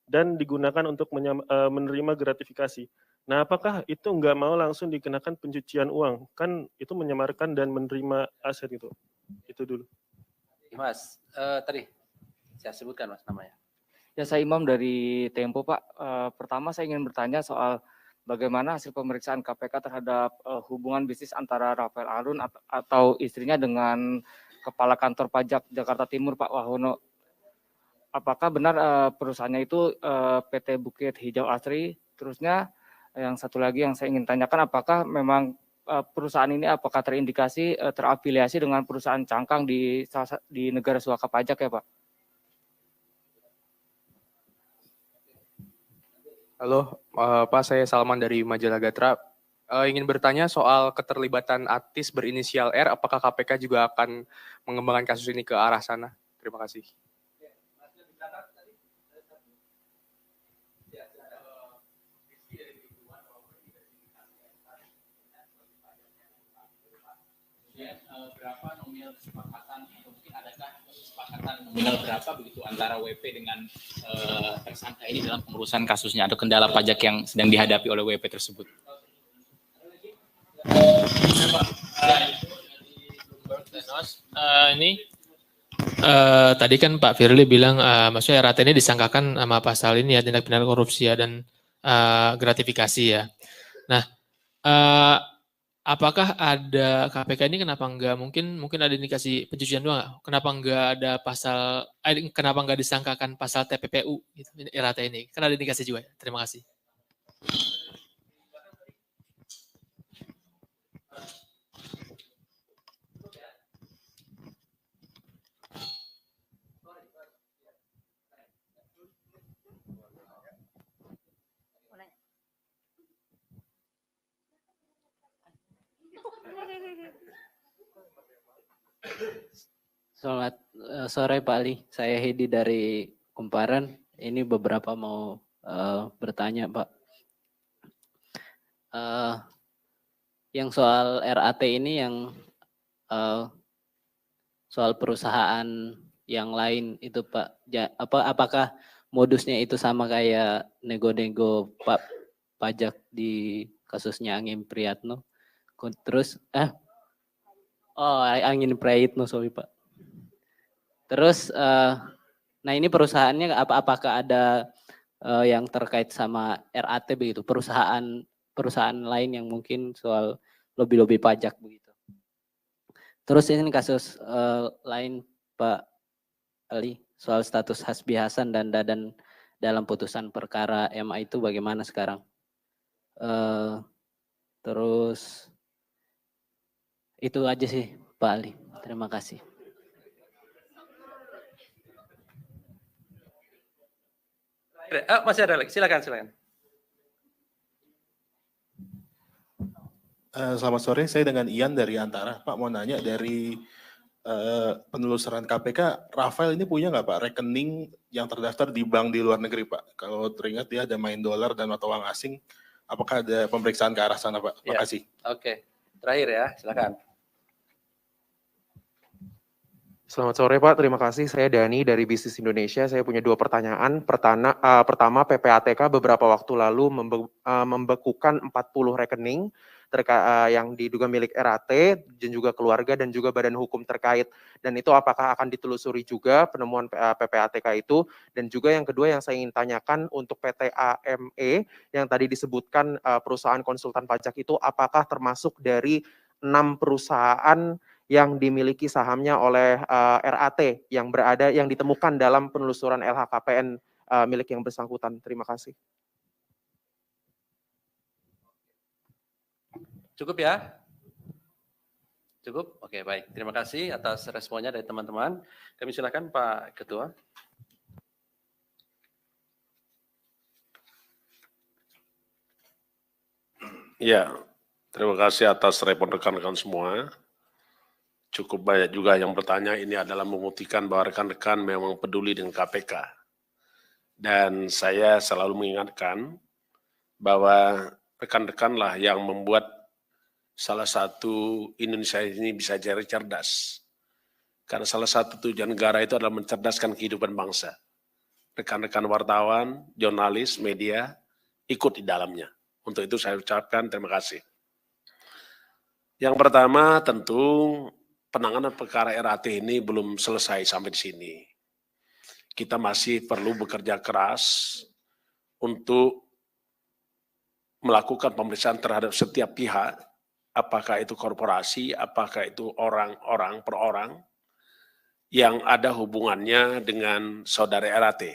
dan digunakan untuk menerima gratifikasi. Nah, apakah itu nggak mau langsung dikenakan pencucian uang? Kan itu menyamarkan dan menerima aset itu. Itu dulu. Mas, tadi saya sebutkan Mas namanya. Ya, saya Imam dari Tempo Pak. Pertama saya ingin bertanya soal bagaimana hasil pemeriksaan KPK terhadap hubungan bisnis antara Rafael Alun atau istrinya dengan Kepala Kantor Pajak Jakarta Timur Pak Wahono. Apakah benar perusahaannya itu PT Bukit Hijau Asri? Terusnya yang satu lagi yang saya ingin tanyakan, apakah memang perusahaan ini apakah terindikasi terafiliasi dengan perusahaan cangkang di negara suaka pajak ya Pak? Halo, Pak, saya Salman dari Majalah Gatra. Ingin bertanya soal keterlibatan artis berinisial R, apakah KPK juga akan mengembangkan kasus ini ke arah sana? Terima kasih. Berapa nominal kesepakatan atau mungkin adakah kesepakatan nominal berapa begitu antara WP dengan tersangka ini dalam pengurusan kasusnya atau kendala pajak yang sedang dihadapi oleh WP tersebut? Tadi kan Pak Firly bilang maksudnya RAT ini disangkakan sama pasal ini ya, tindak pidana korupsi ya, dan gratifikasi ya. Nah, apakah ada KPK ini kenapa enggak mungkin ada indikasi pencucian uang nggak? Kenapa enggak ada pasal kenapa enggak disangkakan pasal TPPU gitu, RAT ini? Kan ada indikasi juga ya. Terima kasih. Selamat sore Pak Ali, saya Hedi dari Kumparan. Ini beberapa mau bertanya Pak. Yang soal RAT ini yang soal perusahaan yang lain itu Pak, apakah modusnya itu sama kayak nego-nego Pak pajak di kasusnya Angin Priyatno? Terus Angin Prayitno, sorry Pak. Terus, nah ini perusahaannya apakah ada yang terkait sama RAT begitu, perusahaan lain yang mungkin soal lobby-lobby pajak begitu. Terus ini kasus lain Pak Ali, soal status Hasbi Hasan dan Dadan dalam putusan perkara MA itu bagaimana sekarang? Terus itu aja sih Pak Ali. Terima kasih. Masih ada lagi, silakan. Selamat sore, saya dengan Ian dari Antara. Pak mau nanya dari penelusuran KPK, Rafael ini punya nggak Pak rekening yang terdaftar di bank di luar negeri Pak? Kalau teringat dia ada main dolar dan mata uang asing, apakah ada pemeriksaan ke arah sana Pak? Terima kasih. Oke, terakhir ya, silakan. Selamat sore Pak, terima kasih. Saya Dani dari Bisnis Indonesia. Saya punya 2 pertanyaan. Pertama, PPATK beberapa waktu lalu membekukan 40 rekening yang diduga milik RAT dan juga keluarga dan juga badan hukum terkait. Dan itu apakah akan ditelusuri juga penemuan PPATK itu? Dan juga yang kedua yang saya ingin tanyakan untuk PT AME yang tadi disebutkan perusahaan konsultan pajak itu apakah termasuk dari 6 perusahaan yang dimiliki sahamnya oleh RAT yang ditemukan dalam penelusuran LHKPN milik yang bersangkutan. Terima kasih. Cukup ya? Cukup? Oke, baik. Terima kasih atas responnya dari teman-teman. Kami silakan Pak Ketua. Ya, terima kasih atas respon rekan-rekan semua. Cukup banyak juga yang bertanya, ini adalah membuktikan bahwa rekan-rekan memang peduli dengan KPK. Dan saya selalu mengingatkan bahwa rekan-rekanlah yang membuat salah satu Indonesia ini bisa jadi cerdas. Karena salah satu tujuan negara itu adalah mencerdaskan kehidupan bangsa. Rekan-rekan wartawan, jurnalis, media, ikut di dalamnya. Untuk itu saya ucapkan terima kasih. Yang pertama tentu penanganan perkara RAT ini belum selesai sampai di sini. Kita masih perlu bekerja keras untuk melakukan pemeriksaan terhadap setiap pihak, apakah itu korporasi, apakah itu orang-orang per orang, yang ada hubungannya dengan saudara RAT.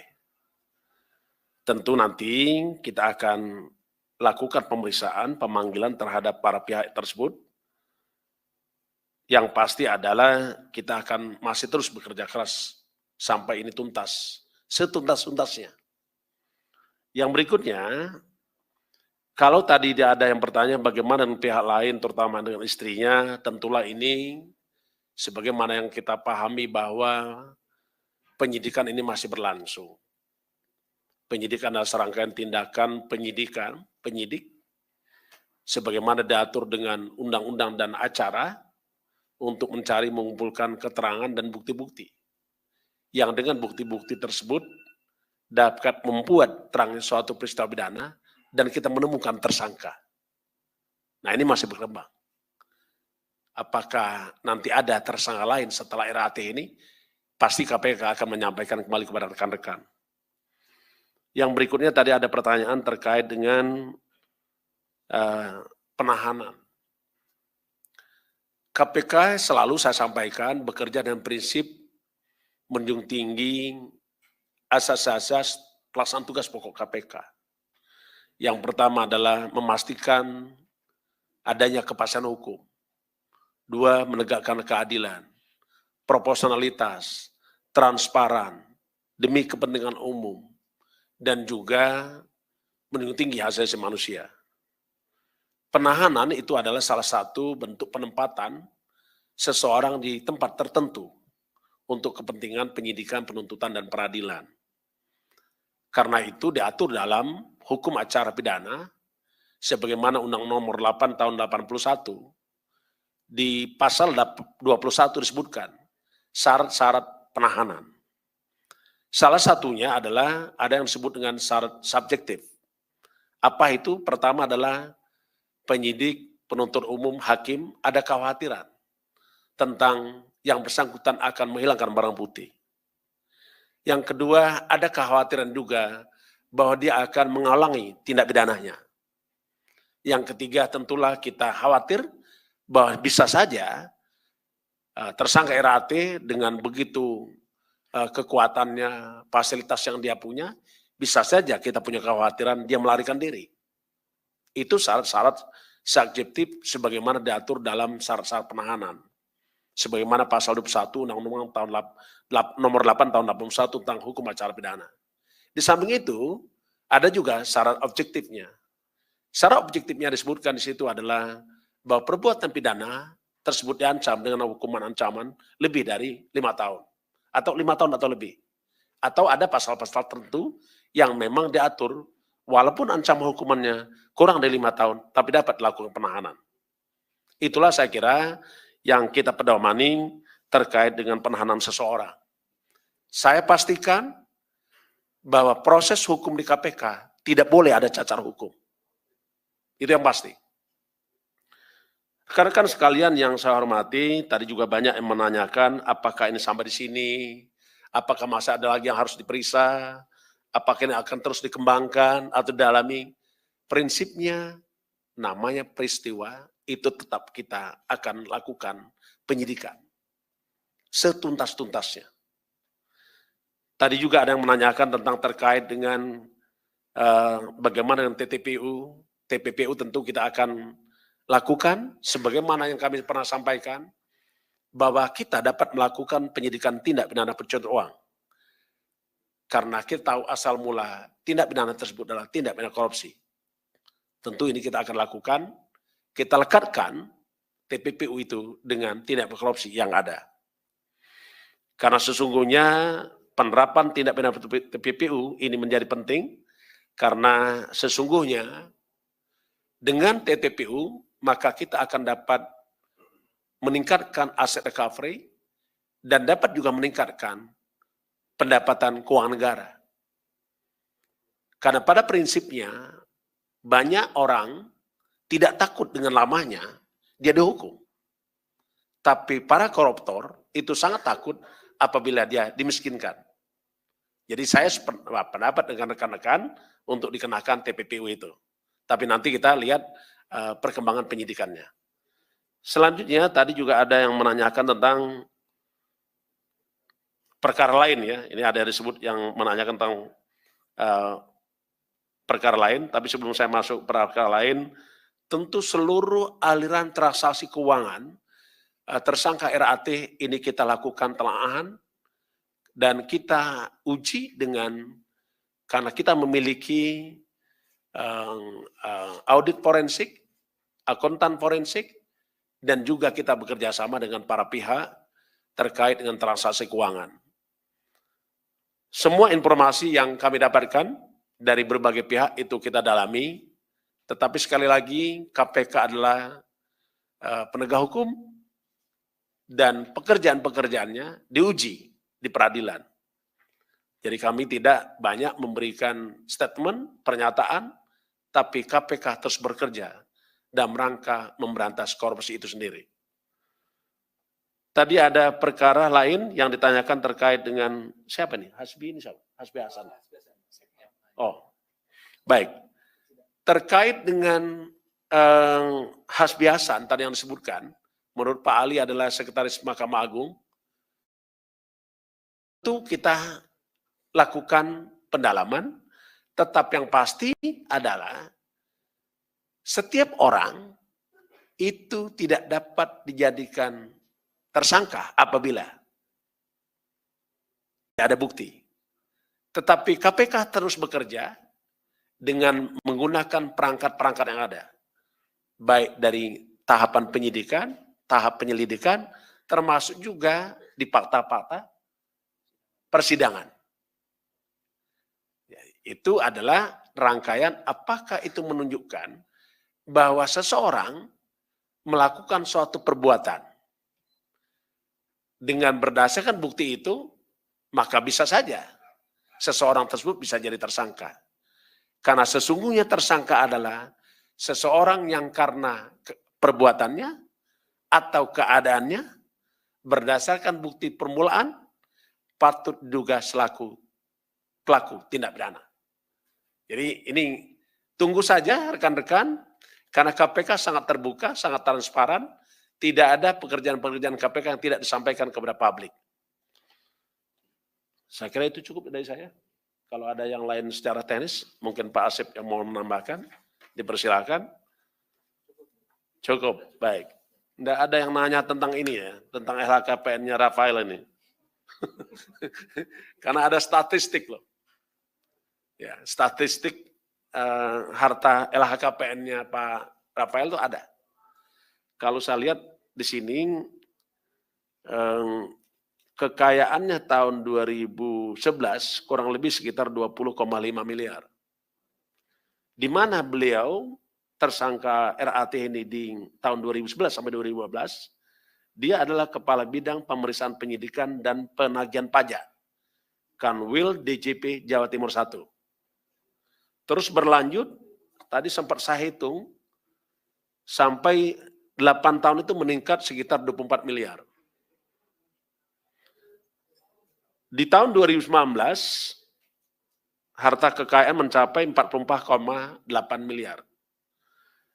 Tentu nanti kita akan lakukan pemeriksaan, pemanggilan terhadap para pihak tersebut. Yang pasti adalah kita akan masih terus bekerja keras sampai ini tuntas, setuntas-tuntasnya. Yang berikutnya, kalau tadi ada yang bertanya bagaimana dengan pihak lain, terutama dengan istrinya, tentulah ini sebagaimana yang kita pahami bahwa penyidikan ini masih berlangsung. Penyidikan adalah serangkaian tindakan penyidik, sebagaimana diatur dengan undang-undang dan acara, untuk mencari mengumpulkan keterangan dan bukti-bukti. Yang dengan bukti-bukti tersebut dapat membuat terangnya suatu peristiwa pidana dan kita menemukan tersangka. Nah ini masih berkembang. Apakah nanti ada tersangka lain setelah RAT ini? Pasti KPK akan menyampaikan kembali kepada rekan-rekan. Yang berikutnya tadi ada pertanyaan terkait dengan penahanan. KPK selalu saya sampaikan bekerja dengan prinsip menjunjung tinggi asas-asas pelaksanaan tugas pokok KPK. Yang pertama adalah memastikan adanya kepastian hukum. 2, menegakkan keadilan, proporsionalitas, transparan, demi kepentingan umum, dan juga menjunjung tinggi hak asasi manusia. Penahanan itu adalah salah satu bentuk penempatan seseorang di tempat tertentu untuk kepentingan penyidikan, penuntutan, dan peradilan. Karena itu diatur dalam hukum acara pidana, sebagaimana Undang Nomor 8 Tahun 81, di pasal 21 disebutkan syarat-syarat penahanan. Salah satunya adalah ada yang disebut dengan syarat subjektif. Apa itu? Pertama adalah penyidik, penuntut umum, hakim ada kekhawatiran tentang yang bersangkutan akan menghilangkan barang bukti. Yang kedua, ada kekhawatiran juga bahwa dia akan menghalangi tindak pidananya. Yang ketiga, tentulah kita khawatir bahwa bisa saja tersangka RAT dengan begitu kekuatannya, fasilitas yang dia punya, bisa saja kita punya kekhawatiran dia melarikan diri. Itu syarat-syarat subjektif sebagaimana diatur dalam syarat-syarat penahanan. Sebagaimana pasal 21 Undang-Undang tahun nomor 8 tahun 81 tentang hukum acara pidana. Di samping itu, ada juga syarat objektifnya. Syarat objektifnya disebutkan di situ adalah bahwa perbuatan pidana tersebut diancam dengan hukuman ancaman lebih dari 5 tahun. Atau 5 tahun atau lebih. Atau ada pasal-pasal tertentu yang memang diatur walaupun ancaman hukumannya kurang dari 5 tahun, tapi dapat dilakukan penahanan. Itulah saya kira yang kita pedomani terkait dengan penahanan seseorang. Saya pastikan bahwa proses hukum di KPK tidak boleh ada cacat hukum. Itu yang pasti. Rekan-rekan sekalian yang saya hormati, tadi juga banyak yang menanyakan apakah ini sampai di sini, apakah masih ada lagi yang harus diperiksa, apakah ini akan terus dikembangkan atau didalami. Prinsipnya namanya peristiwa itu tetap kita akan lakukan penyidikan setuntas-tuntasnya. Tadi juga ada yang menanyakan tentang terkait dengan bagaimana dengan TPPU. TPPU tentu kita akan lakukan sebagaimana yang kami pernah sampaikan bahwa kita dapat melakukan penyidikan tindak pidana pencucian uang. Karena kita tahu asal mula tindak pidana tersebut adalah tindak pidana korupsi. Tentu ini kita akan lakukan, kita lekatkan TPPU itu dengan tindak pidana korupsi yang ada. Karena sesungguhnya penerapan tindak pidana TPPU ini menjadi penting karena sesungguhnya dengan TPPU maka kita akan dapat meningkatkan aset recovery dan dapat juga meningkatkan pendapatan keuangan negara. Karena pada prinsipnya banyak orang tidak takut dengan lamanya dia dihukum. Tapi para koruptor itu sangat takut apabila dia dimiskinkan. Jadi saya pendapat dengan rekan-rekan untuk dikenakan TPPU itu. Tapi nanti kita lihat perkembangan penyidikannya. Selanjutnya tadi juga ada yang menanyakan tentang perkara lain ya. Ini ada yang disebut yang menanyakan tentang perkara lain. Tapi sebelum saya masuk perkara lain, tentu seluruh aliran transaksi keuangan tersangka RAT ini kita lakukan telaahan dan kita uji dengan karena kita memiliki audit forensik, akuntan forensik, dan juga kita bekerja sama dengan para pihak terkait dengan transaksi keuangan. Semua informasi yang kami dapatkan dari berbagai pihak itu kita dalami, tetapi sekali lagi KPK adalah penegak hukum dan pekerjaan-pekerjaannya diuji di peradilan. Jadi kami tidak banyak memberikan statement, pernyataan, tapi KPK terus bekerja dalam rangka memberantas korupsi itu sendiri. Tadi ada perkara lain yang ditanyakan terkait dengan siapa nih? Hasbi ini siapa? Hasbi Hasan. Oh, baik. Terkait dengan Hasbi Hasan tadi yang disebutkan, menurut Pak Ali adalah Sekretaris Mahkamah Agung, itu kita lakukan pendalaman, tetap yang pasti adalah setiap orang itu tidak dapat dijadikan tersangka apabila tidak ada bukti. Tetapi KPK terus bekerja dengan menggunakan perangkat-perangkat yang ada. Baik dari tahapan penyidikan, tahap penyelidikan, termasuk juga di fakta-fakta persidangan. Itu adalah rangkaian apakah itu menunjukkan bahwa seseorang melakukan suatu perbuatan. Dengan berdasarkan bukti itu, maka bisa saja seseorang tersebut bisa jadi tersangka. Karena sesungguhnya tersangka adalah seseorang yang karena perbuatannya atau keadaannya berdasarkan bukti permulaan patut diduga selaku pelaku tindak pidana. Jadi ini tunggu saja rekan-rekan, karena KPK sangat terbuka, sangat transparan, tidak ada pekerjaan-pekerjaan KPK yang tidak disampaikan kepada publik. Saya kira itu cukup dari saya. Kalau ada yang lain secara teknis, mungkin Pak Asep yang mau menambahkan, dipersilakan. Cukup, baik. Tidak ada yang nanya tentang ini ya, tentang LHKPN-nya Rafael ini. Karena ada statistik loh. Ya, statistik harta LHKPN-nya Pak Rafael itu ada. Kalau saya lihat di sini kekayaannya tahun 2011 kurang lebih sekitar 20,5 miliar. Di mana beliau tersangka RAT ini di tahun 2011 sampai 2015, dia adalah Kepala Bidang Pemeriksaan Penyidikan dan Penagihan Pajak, Kanwil DJP Jawa Timur 1. Terus berlanjut, tadi sempat saya hitung, sampai 8 tahun itu meningkat sekitar 24 miliar. Di tahun 2019, harta kekayaan mencapai 44,8 miliar.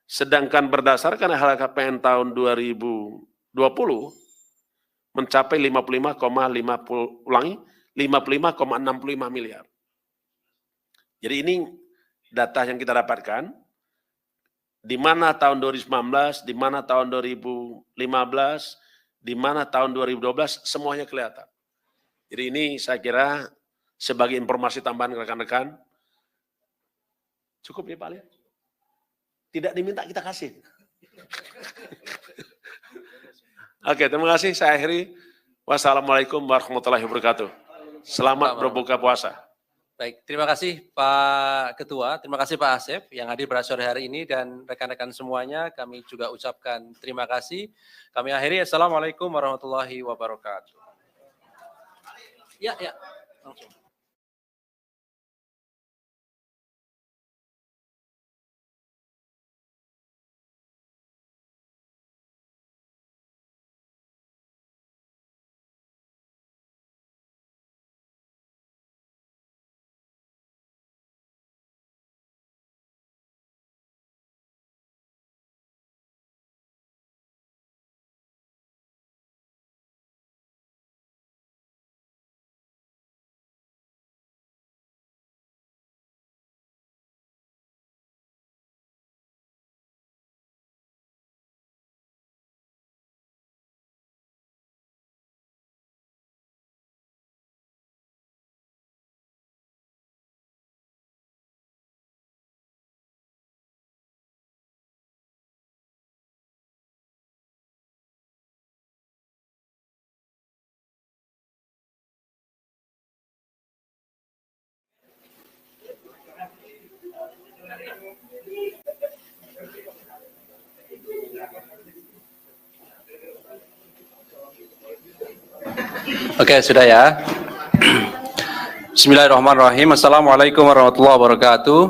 Sedangkan berdasarkan LHKPN tahun 2020, mencapai 55,65 miliar. Jadi ini data yang kita dapatkan, di mana tahun 2019, di mana tahun 2015, di mana tahun 2012, semuanya kelihatan. Jadi ini saya kira sebagai informasi tambahan rekan-rekan, cukup ya Pak Ali? Tidak diminta kita kasih. Oke, terima kasih. Saya akhiri. Wassalamualaikum warahmatullahi wabarakatuh. Selamat berbuka puasa. Baik, terima kasih Pak Ketua, terima kasih Pak Asep yang hadir pada sore hari ini dan rekan-rekan semuanya. Kami juga ucapkan terima kasih. Kami akhiri. Assalamualaikum warahmatullahi wabarakatuh. Ya, langsung. Oke, sudah ya. Bismillahirrahmanirrahim. Assalamualaikum warahmatullahi wabarakatuh.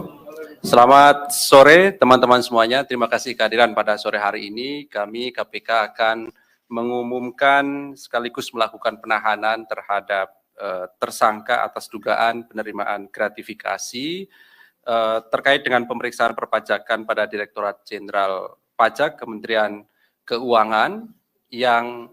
Selamat sore teman-teman semuanya. Terima kasih kehadiran pada sore hari ini. Kami KPK akan mengumumkan sekaligus melakukan penahanan terhadap tersangka atas dugaan penerimaan gratifikasi terkait dengan pemeriksaan perpajakan pada Direktorat Jenderal Pajak Kementerian Keuangan yang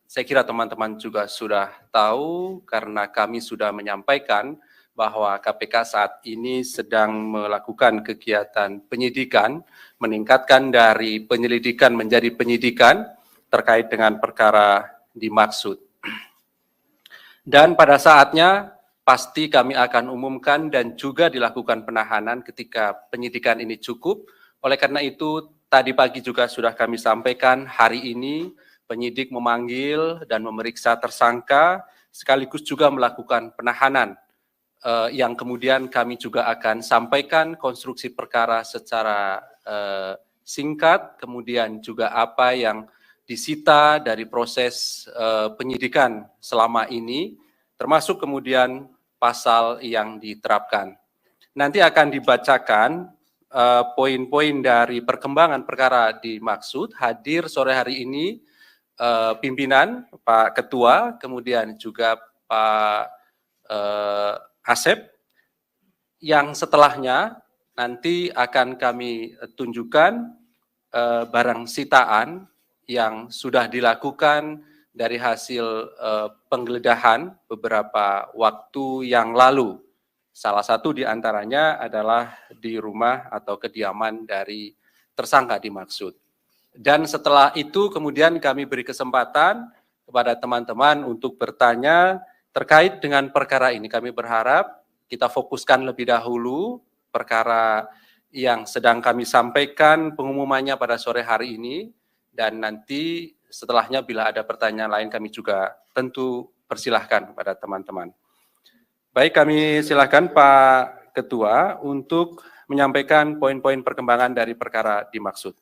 saya kira teman-teman juga sudah tahu karena kami sudah menyampaikan bahwa KPK saat ini sedang melakukan kegiatan penyidikan, meningkatkan dari penyelidikan menjadi penyidikan terkait dengan perkara dimaksud. Dan pada saatnya pasti kami akan umumkan dan juga dilakukan penahanan ketika penyidikan ini cukup. Oleh karena itu, tadi pagi juga sudah kami sampaikan hari ini penyidik memanggil dan memeriksa tersangka, sekaligus juga melakukan penahanan, yang kemudian kami juga akan sampaikan konstruksi perkara secara singkat, kemudian juga apa yang disita dari proses penyidikan selama ini, termasuk kemudian pasal yang diterapkan. Nanti akan dibacakan poin-poin dari perkembangan perkara dimaksud. Hadir sore hari ini pimpinan, Pak Ketua, kemudian juga Pak Asep, yang setelahnya nanti akan kami tunjukkan barang sitaan yang sudah dilakukan dari hasil penggeledahan beberapa waktu yang lalu. Salah satu di antaranya adalah di rumah atau kediaman dari tersangka dimaksud. Dan setelah itu kemudian kami beri kesempatan kepada teman-teman untuk bertanya terkait dengan perkara ini. Kami berharap kita fokuskan lebih dahulu perkara yang sedang kami sampaikan pengumumannya pada sore hari ini, dan nanti setelahnya bila ada pertanyaan lain kami juga tentu persilahkan kepada teman-teman. Baik, kami silakan Pak Ketua untuk menyampaikan poin-poin perkembangan dari perkara dimaksud.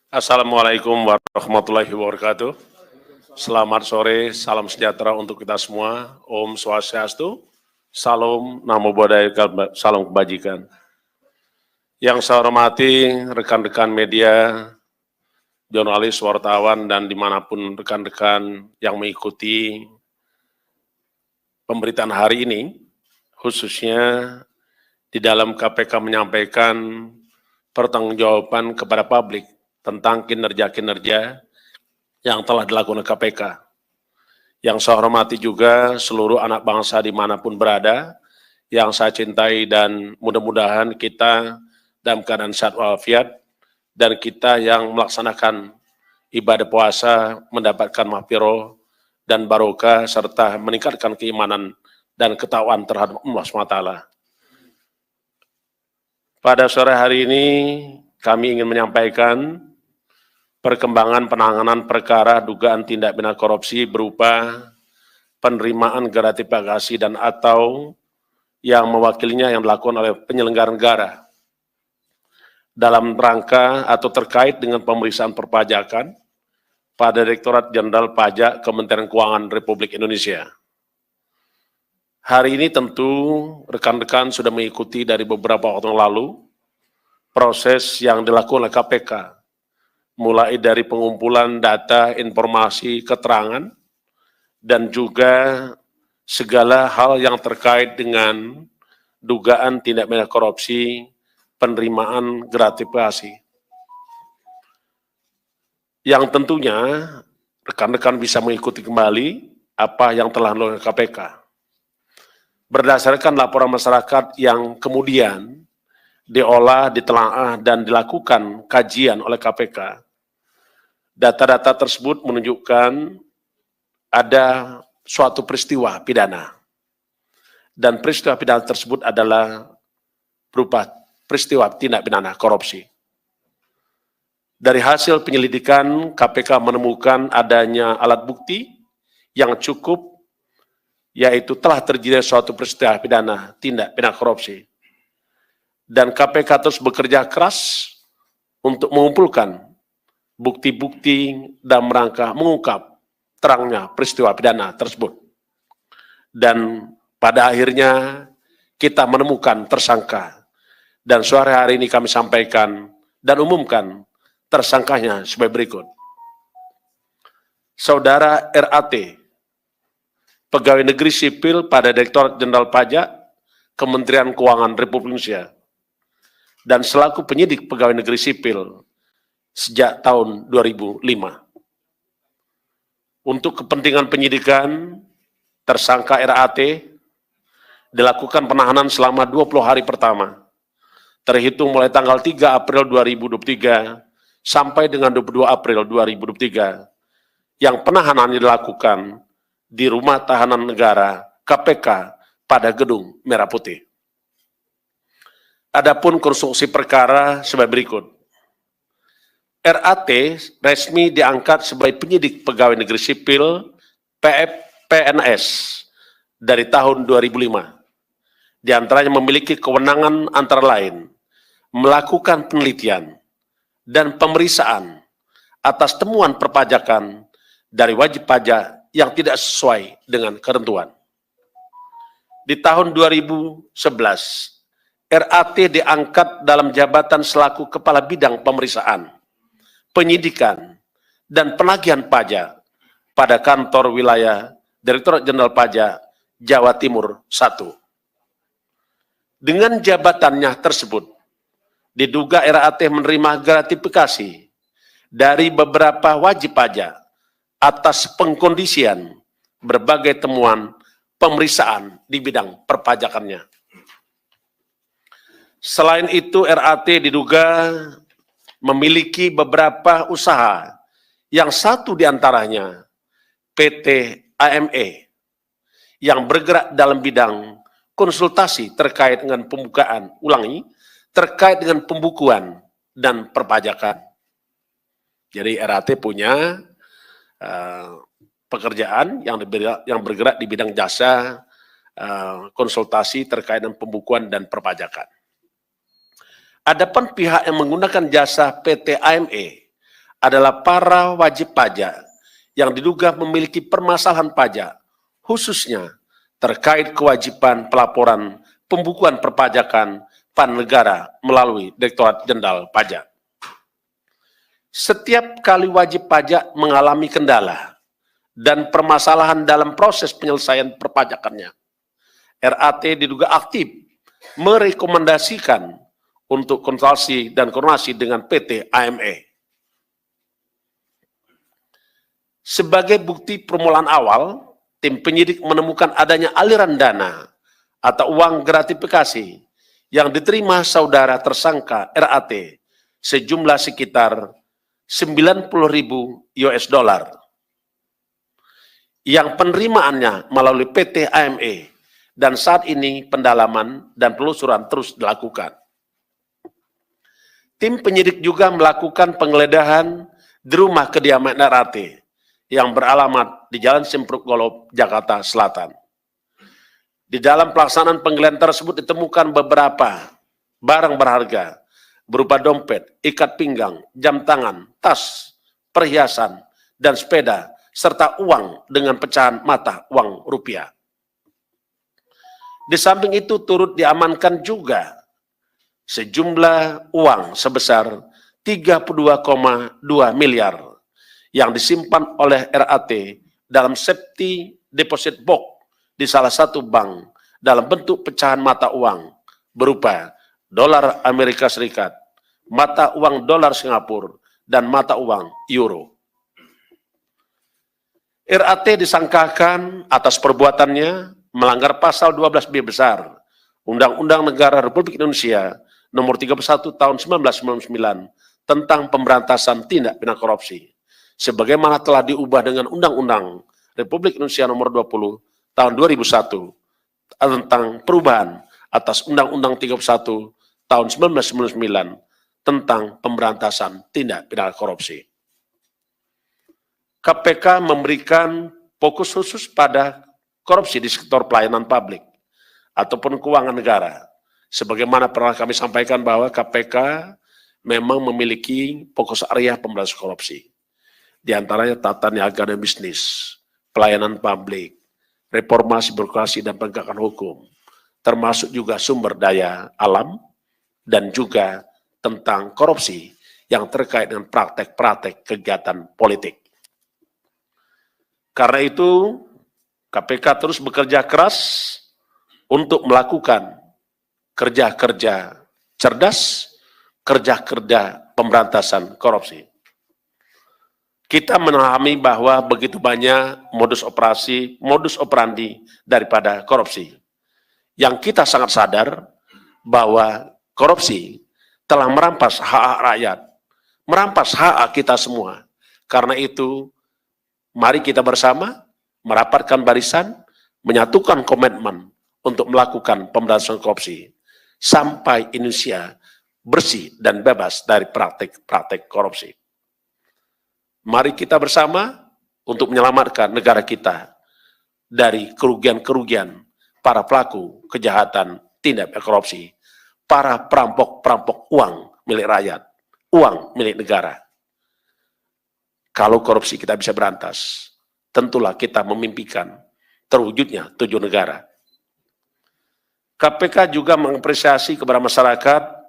Assalamualaikum warahmatullahi wabarakatuh. Selamat sore, salam sejahtera untuk kita semua. Om Swastiastu, Salam Namo Buddhaya, salam kebajikan. Yang saya hormati rekan-rekan media, jurnalis, wartawan, dan dimanapun rekan-rekan yang mengikuti pemberitaan hari ini, khususnya di dalam KPK menyampaikan pertanggungjawaban kepada publik tentang kinerja-kinerja yang telah dilakukan KPK. Yang saya hormati juga seluruh anak bangsa dimanapun berada, yang saya cintai, dan mudah-mudahan kita dalam keadaan sehat walafiat, dan kita yang melaksanakan ibadah puasa mendapatkan mahfirah dan barokah, serta meningkatkan keimanan dan ketakwaan terhadap Allah SWT. Pada sore hari ini kami ingin menyampaikan perkembangan penanganan perkara dugaan tindak pidana korupsi berupa penerimaan gratifikasi dan atau yang mewakilinya yang dilakukan oleh penyelenggara negara dalam rangka atau terkait dengan pemeriksaan perpajakan pada Direktorat Jenderal Pajak Kementerian Keuangan Republik Indonesia. Hari ini tentu rekan-rekan sudah mengikuti dari beberapa waktu yang lalu proses yang dilakukan oleh KPK, mulai dari pengumpulan data, informasi, keterangan, dan juga segala hal yang terkait dengan dugaan tindak pidana korupsi, penerimaan gratifikasi. Yang tentunya rekan-rekan bisa mengikuti kembali apa yang telah dilakukan KPK. Berdasarkan laporan masyarakat yang kemudian diolah, ditelaah, dan dilakukan kajian oleh KPK. Data-data tersebut menunjukkan ada suatu peristiwa pidana. Dan peristiwa pidana tersebut adalah berupa peristiwa tindak pidana korupsi. Dari hasil penyelidikan, KPK menemukan adanya alat bukti yang cukup, yaitu telah terjadi suatu peristiwa pidana tindak pidana korupsi. Dan KPK terus bekerja keras untuk mengumpulkan bukti-bukti dalam rangka mengungkap terangnya peristiwa pidana tersebut. Dan pada akhirnya kita menemukan tersangka. Dan sore hari ini kami sampaikan dan umumkan tersangkanya sebagai berikut. Saudara RAT, pegawai negeri sipil pada Direktorat Jenderal Pajak Kementerian Keuangan Republik Indonesia, dan selaku penyidik pegawai negeri sipil sejak tahun 2005. Untuk kepentingan penyidikan, tersangka RAT dilakukan penahanan selama 20 hari pertama, terhitung mulai tanggal 3 April 2023 sampai dengan 22 April 2023, yang penahanan dilakukan di Rumah Tahanan Negara KPK pada Gedung Merah Putih. Adapun konstruksi perkara sebagai berikut. RAT resmi diangkat sebagai penyidik pegawai negeri sipil PNS dari tahun 2005. Di antaranya memiliki kewenangan antara lain melakukan penelitian dan pemeriksaan atas temuan perpajakan dari wajib pajak yang tidak sesuai dengan ketentuan. Di tahun 2011, RAT diangkat dalam jabatan selaku Kepala Bidang Pemeriksaan, Penyidikan, dan Penagihan Pajak pada kantor wilayah Direktorat Jenderal Pajak Jawa Timur 1. Dengan jabatannya tersebut, diduga RAT menerima gratifikasi dari beberapa wajib pajak atas pengkondisian berbagai temuan pemeriksaan di bidang perpajakannya. Selain itu, RAT diduga memiliki beberapa usaha, yang satu diantaranya PT AME, yang bergerak dalam bidang konsultasi terkait dengan terkait dengan pembukuan dan perpajakan. Jadi RAT punya pekerjaan yang bergerak di bidang jasa konsultasi terkait dengan pembukuan dan perpajakan. Adapun pihak yang menggunakan jasa PT AME adalah para wajib pajak yang diduga memiliki permasalahan pajak, khususnya terkait kewajiban pelaporan pembukuan perpajakan pada negara melalui Direktorat Jenderal Pajak. Setiap kali wajib pajak mengalami kendala dan permasalahan dalam proses penyelesaian perpajakannya, RAT diduga aktif merekomendasikan untuk konsultasi dan koordinasi dengan PT AME. Sebagai bukti permulaan awal, tim penyidik menemukan adanya aliran dana atau uang gratifikasi yang diterima saudara tersangka RAT sejumlah sekitar 90.000 US dollar yang penerimaannya melalui PT AME, dan saat ini pendalaman dan penelusuran terus dilakukan. Tim penyidik juga melakukan penggeledahan di rumah kediaman RAT yang beralamat di Jalan Simpruk Golob, Jakarta Selatan. Di dalam pelaksanaan penggeledahan tersebut ditemukan beberapa barang berharga berupa dompet, ikat pinggang, jam tangan, tas, perhiasan, dan sepeda, serta uang dengan pecahan mata uang rupiah. Di samping itu turut diamankan juga sejumlah uang sebesar 32,2 miliar yang disimpan oleh RAT dalam safety deposit box di salah satu bank dalam bentuk pecahan mata uang berupa dolar Amerika Serikat, mata uang dolar Singapura, dan mata uang euro. RAT disangkakan atas perbuatannya melanggar pasal 12B besar Undang-Undang Negara Republik Indonesia Nomor 31 Tahun 1999 tentang pemberantasan tindak pidana korupsi, sebagaimana telah diubah dengan Undang-Undang Republik Indonesia Nomor 20 Tahun 2001 tentang perubahan atas Undang-Undang 31 Tahun 1999 tentang pemberantasan tindak pidana korupsi. KPK memberikan fokus khusus pada korupsi di sektor pelayanan publik ataupun keuangan negara. Sebagaimana pernah kami sampaikan bahwa KPK memang memiliki fokus area pemberantasan korupsi. Di antaranya tata niaga dan bisnis, pelayanan publik, reformasi birokrasi dan penegakan hukum, termasuk juga sumber daya alam, dan juga tentang korupsi yang terkait dengan praktek-praktek kegiatan politik. Karena itu, KPK terus bekerja keras untuk melakukan kerja-kerja cerdas, kerja-kerja pemberantasan korupsi. Kita memahami bahwa begitu banyak modus operandi daripada korupsi. Yang kita sangat sadar bahwa korupsi telah merampas hak rakyat, merampas hak kita semua. Karena itu, mari kita bersama merapatkan barisan, menyatukan komitmen untuk melakukan pemberantasan korupsi sampai Indonesia bersih dan bebas dari praktik-praktik korupsi. Mari kita bersama untuk menyelamatkan negara kita dari kerugian-kerugian para pelaku kejahatan tindak pidana korupsi, para perampok-perampok uang milik rakyat, uang milik negara. Kalau korupsi kita bisa berantas, tentulah kita memimpikan terwujudnya 7 negara. KPK juga mengapresiasi kepada masyarakat.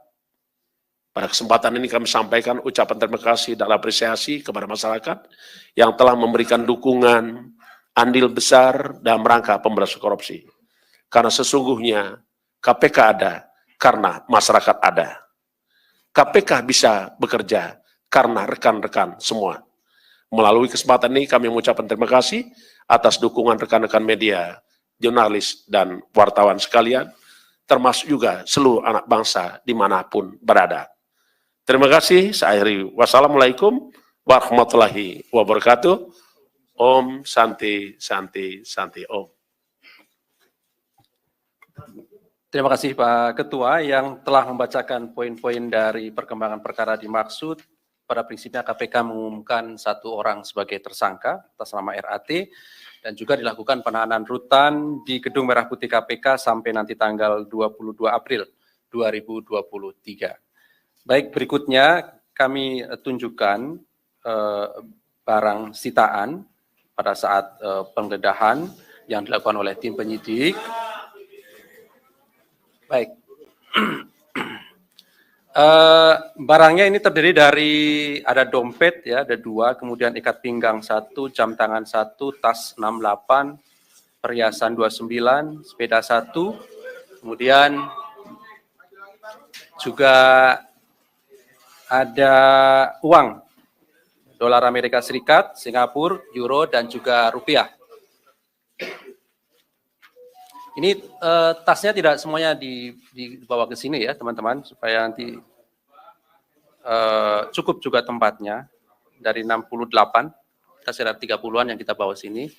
Pada kesempatan ini kami sampaikan ucapan terima kasih dan apresiasi kepada masyarakat yang telah memberikan dukungan andil besar dalam rangka pemberantasan korupsi. Karena sesungguhnya KPK ada karena masyarakat ada. KPK bisa bekerja karena rekan-rekan semua. Melalui kesempatan ini kami mengucapkan terima kasih atas dukungan rekan-rekan media, jurnalis, dan wartawan sekalian, termasuk juga seluruh anak bangsa dimanapun berada. Terima kasih, saya akhiri. Wassalamualaikum warahmatullahi wabarakatuh. Om Santi Santi Santi Om. Terima kasih Pak Ketua yang telah membacakan poin-poin dari perkembangan perkara dimaksud. Pada prinsipnya KPK mengumumkan 1 orang sebagai tersangka atas nama RAT dan juga dilakukan penahanan rutan di Gedung Merah Putih KPK sampai nanti tanggal 22 April 2023. Baik, berikutnya kami tunjukkan barang sitaan pada saat penggeledahan yang dilakukan oleh tim penyidik. Baik. Barangnya ini terdiri dari ada dompet ya, ada 2, kemudian ikat pinggang 1, jam tangan 1, tas 68, perhiasan 29, sepeda 1, kemudian juga ada uang dolar Amerika Serikat, Singapura, euro, dan juga rupiah. Ini tasnya tidak semuanya dibawa ke sini ya teman-teman, supaya nanti cukup juga tempatnya. Dari 68, kita sekitar 30-an yang kita bawa sini.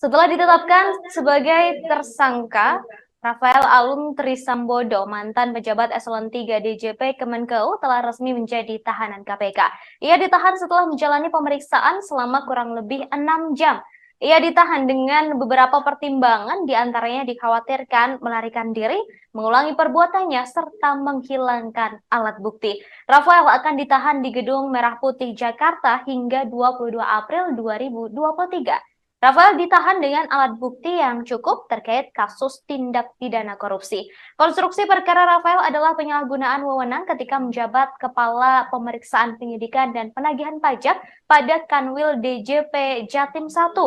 Setelah ditetapkan sebagai tersangka, Rafael Alun Trisambodo, mantan pejabat eselon 3 DJP Kemenkeu, telah resmi menjadi tahanan KPK. Ia ditahan setelah menjalani pemeriksaan selama kurang lebih 6 jam. Ia ditahan dengan beberapa pertimbangan, diantaranya dikhawatirkan melarikan diri, mengulangi perbuatannya, serta menghilangkan alat bukti. Rafael akan ditahan di Gedung Merah Putih Jakarta hingga 22 April 2023. Rafael ditahan dengan alat bukti yang cukup terkait kasus tindak pidana korupsi. Konstruksi perkara Rafael adalah penyalahgunaan wewenang ketika menjabat Kepala Pemeriksaan Penyidikan dan Penagihan Pajak pada Kanwil DJP Jatim 1.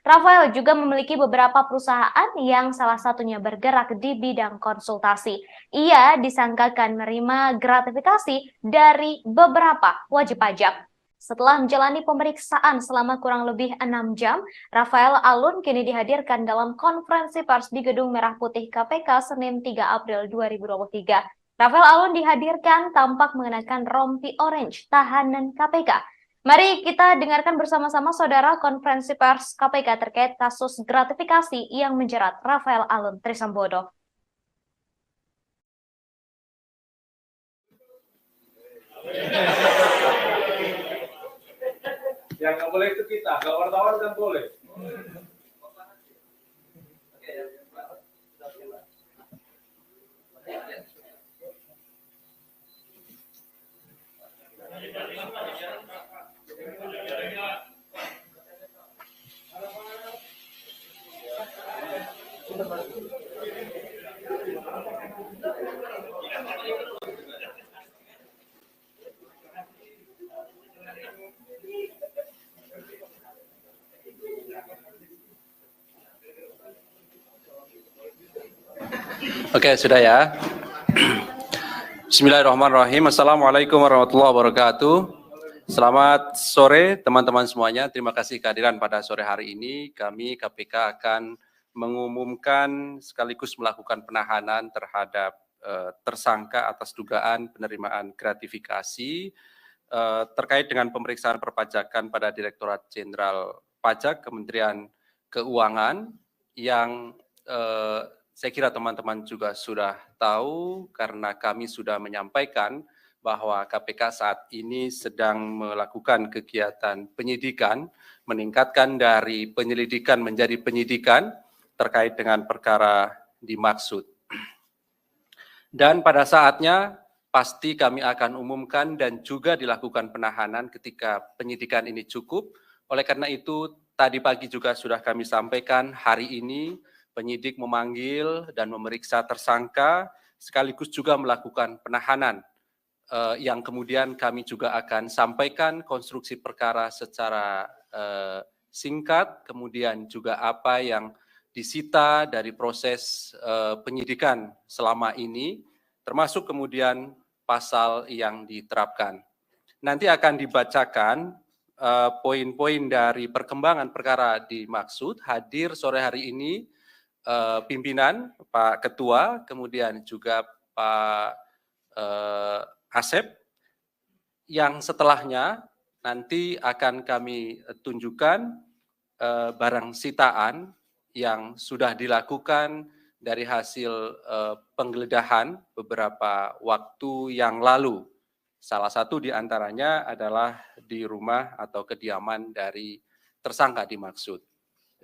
Rafael juga memiliki beberapa perusahaan yang salah satunya bergerak di bidang konsultasi. Ia disangkakan menerima gratifikasi dari beberapa wajib pajak. Setelah menjalani pemeriksaan selama kurang lebih 6 jam, Rafael Alun kini dihadirkan dalam konferensi pers di Gedung Merah Putih KPK Senin 3 April 2023. Rafael Alun dihadirkan tampak mengenakan rompi orange tahanan KPK. Mari kita dengarkan bersama-sama saudara konferensi pers KPK terkait kasus gratifikasi yang menjerat Rafael Alun Trisambodo. Yang nggak boleh itu kita, kalau wartawan kan boleh. Oke, sudah ya. Bismillahirrahmanirrahim. Assalamualaikum warahmatullahi wabarakatuh. Selamat sore teman-teman semuanya. Terima kasih kehadiran pada sore hari ini. Kami KPK akan mengumumkan sekaligus melakukan penahanan terhadap tersangka atas dugaan penerimaan gratifikasi terkait dengan pemeriksaan perpajakan pada Direktorat Jenderal Pajak Kementerian Keuangan yang saya kira teman-teman juga sudah tahu karena kami sudah menyampaikan bahwa KPK saat ini sedang melakukan kegiatan penyidikan, meningkatkan dari penyelidikan menjadi penyidikan terkait dengan perkara dimaksud. Dan pada saatnya pasti kami akan umumkan dan juga dilakukan penahanan ketika penyidikan ini cukup. Oleh karena itu, tadi pagi juga sudah kami sampaikan hari ini penyidik memanggil dan memeriksa tersangka, sekaligus juga melakukan penahanan, yang kemudian kami juga akan sampaikan konstruksi perkara secara singkat, kemudian juga apa yang disita dari proses penyidikan selama ini, termasuk kemudian pasal yang diterapkan. Nanti akan dibacakan poin-poin dari perkembangan perkara dimaksud. Hadir sore hari ini pimpinan, Pak Ketua, kemudian juga Pak Asep, yang setelahnya nanti akan kami tunjukkan barang sitaan yang sudah dilakukan dari hasil penggeledahan beberapa waktu yang lalu. Salah satu di antaranya adalah di rumah atau kediaman dari tersangka dimaksud.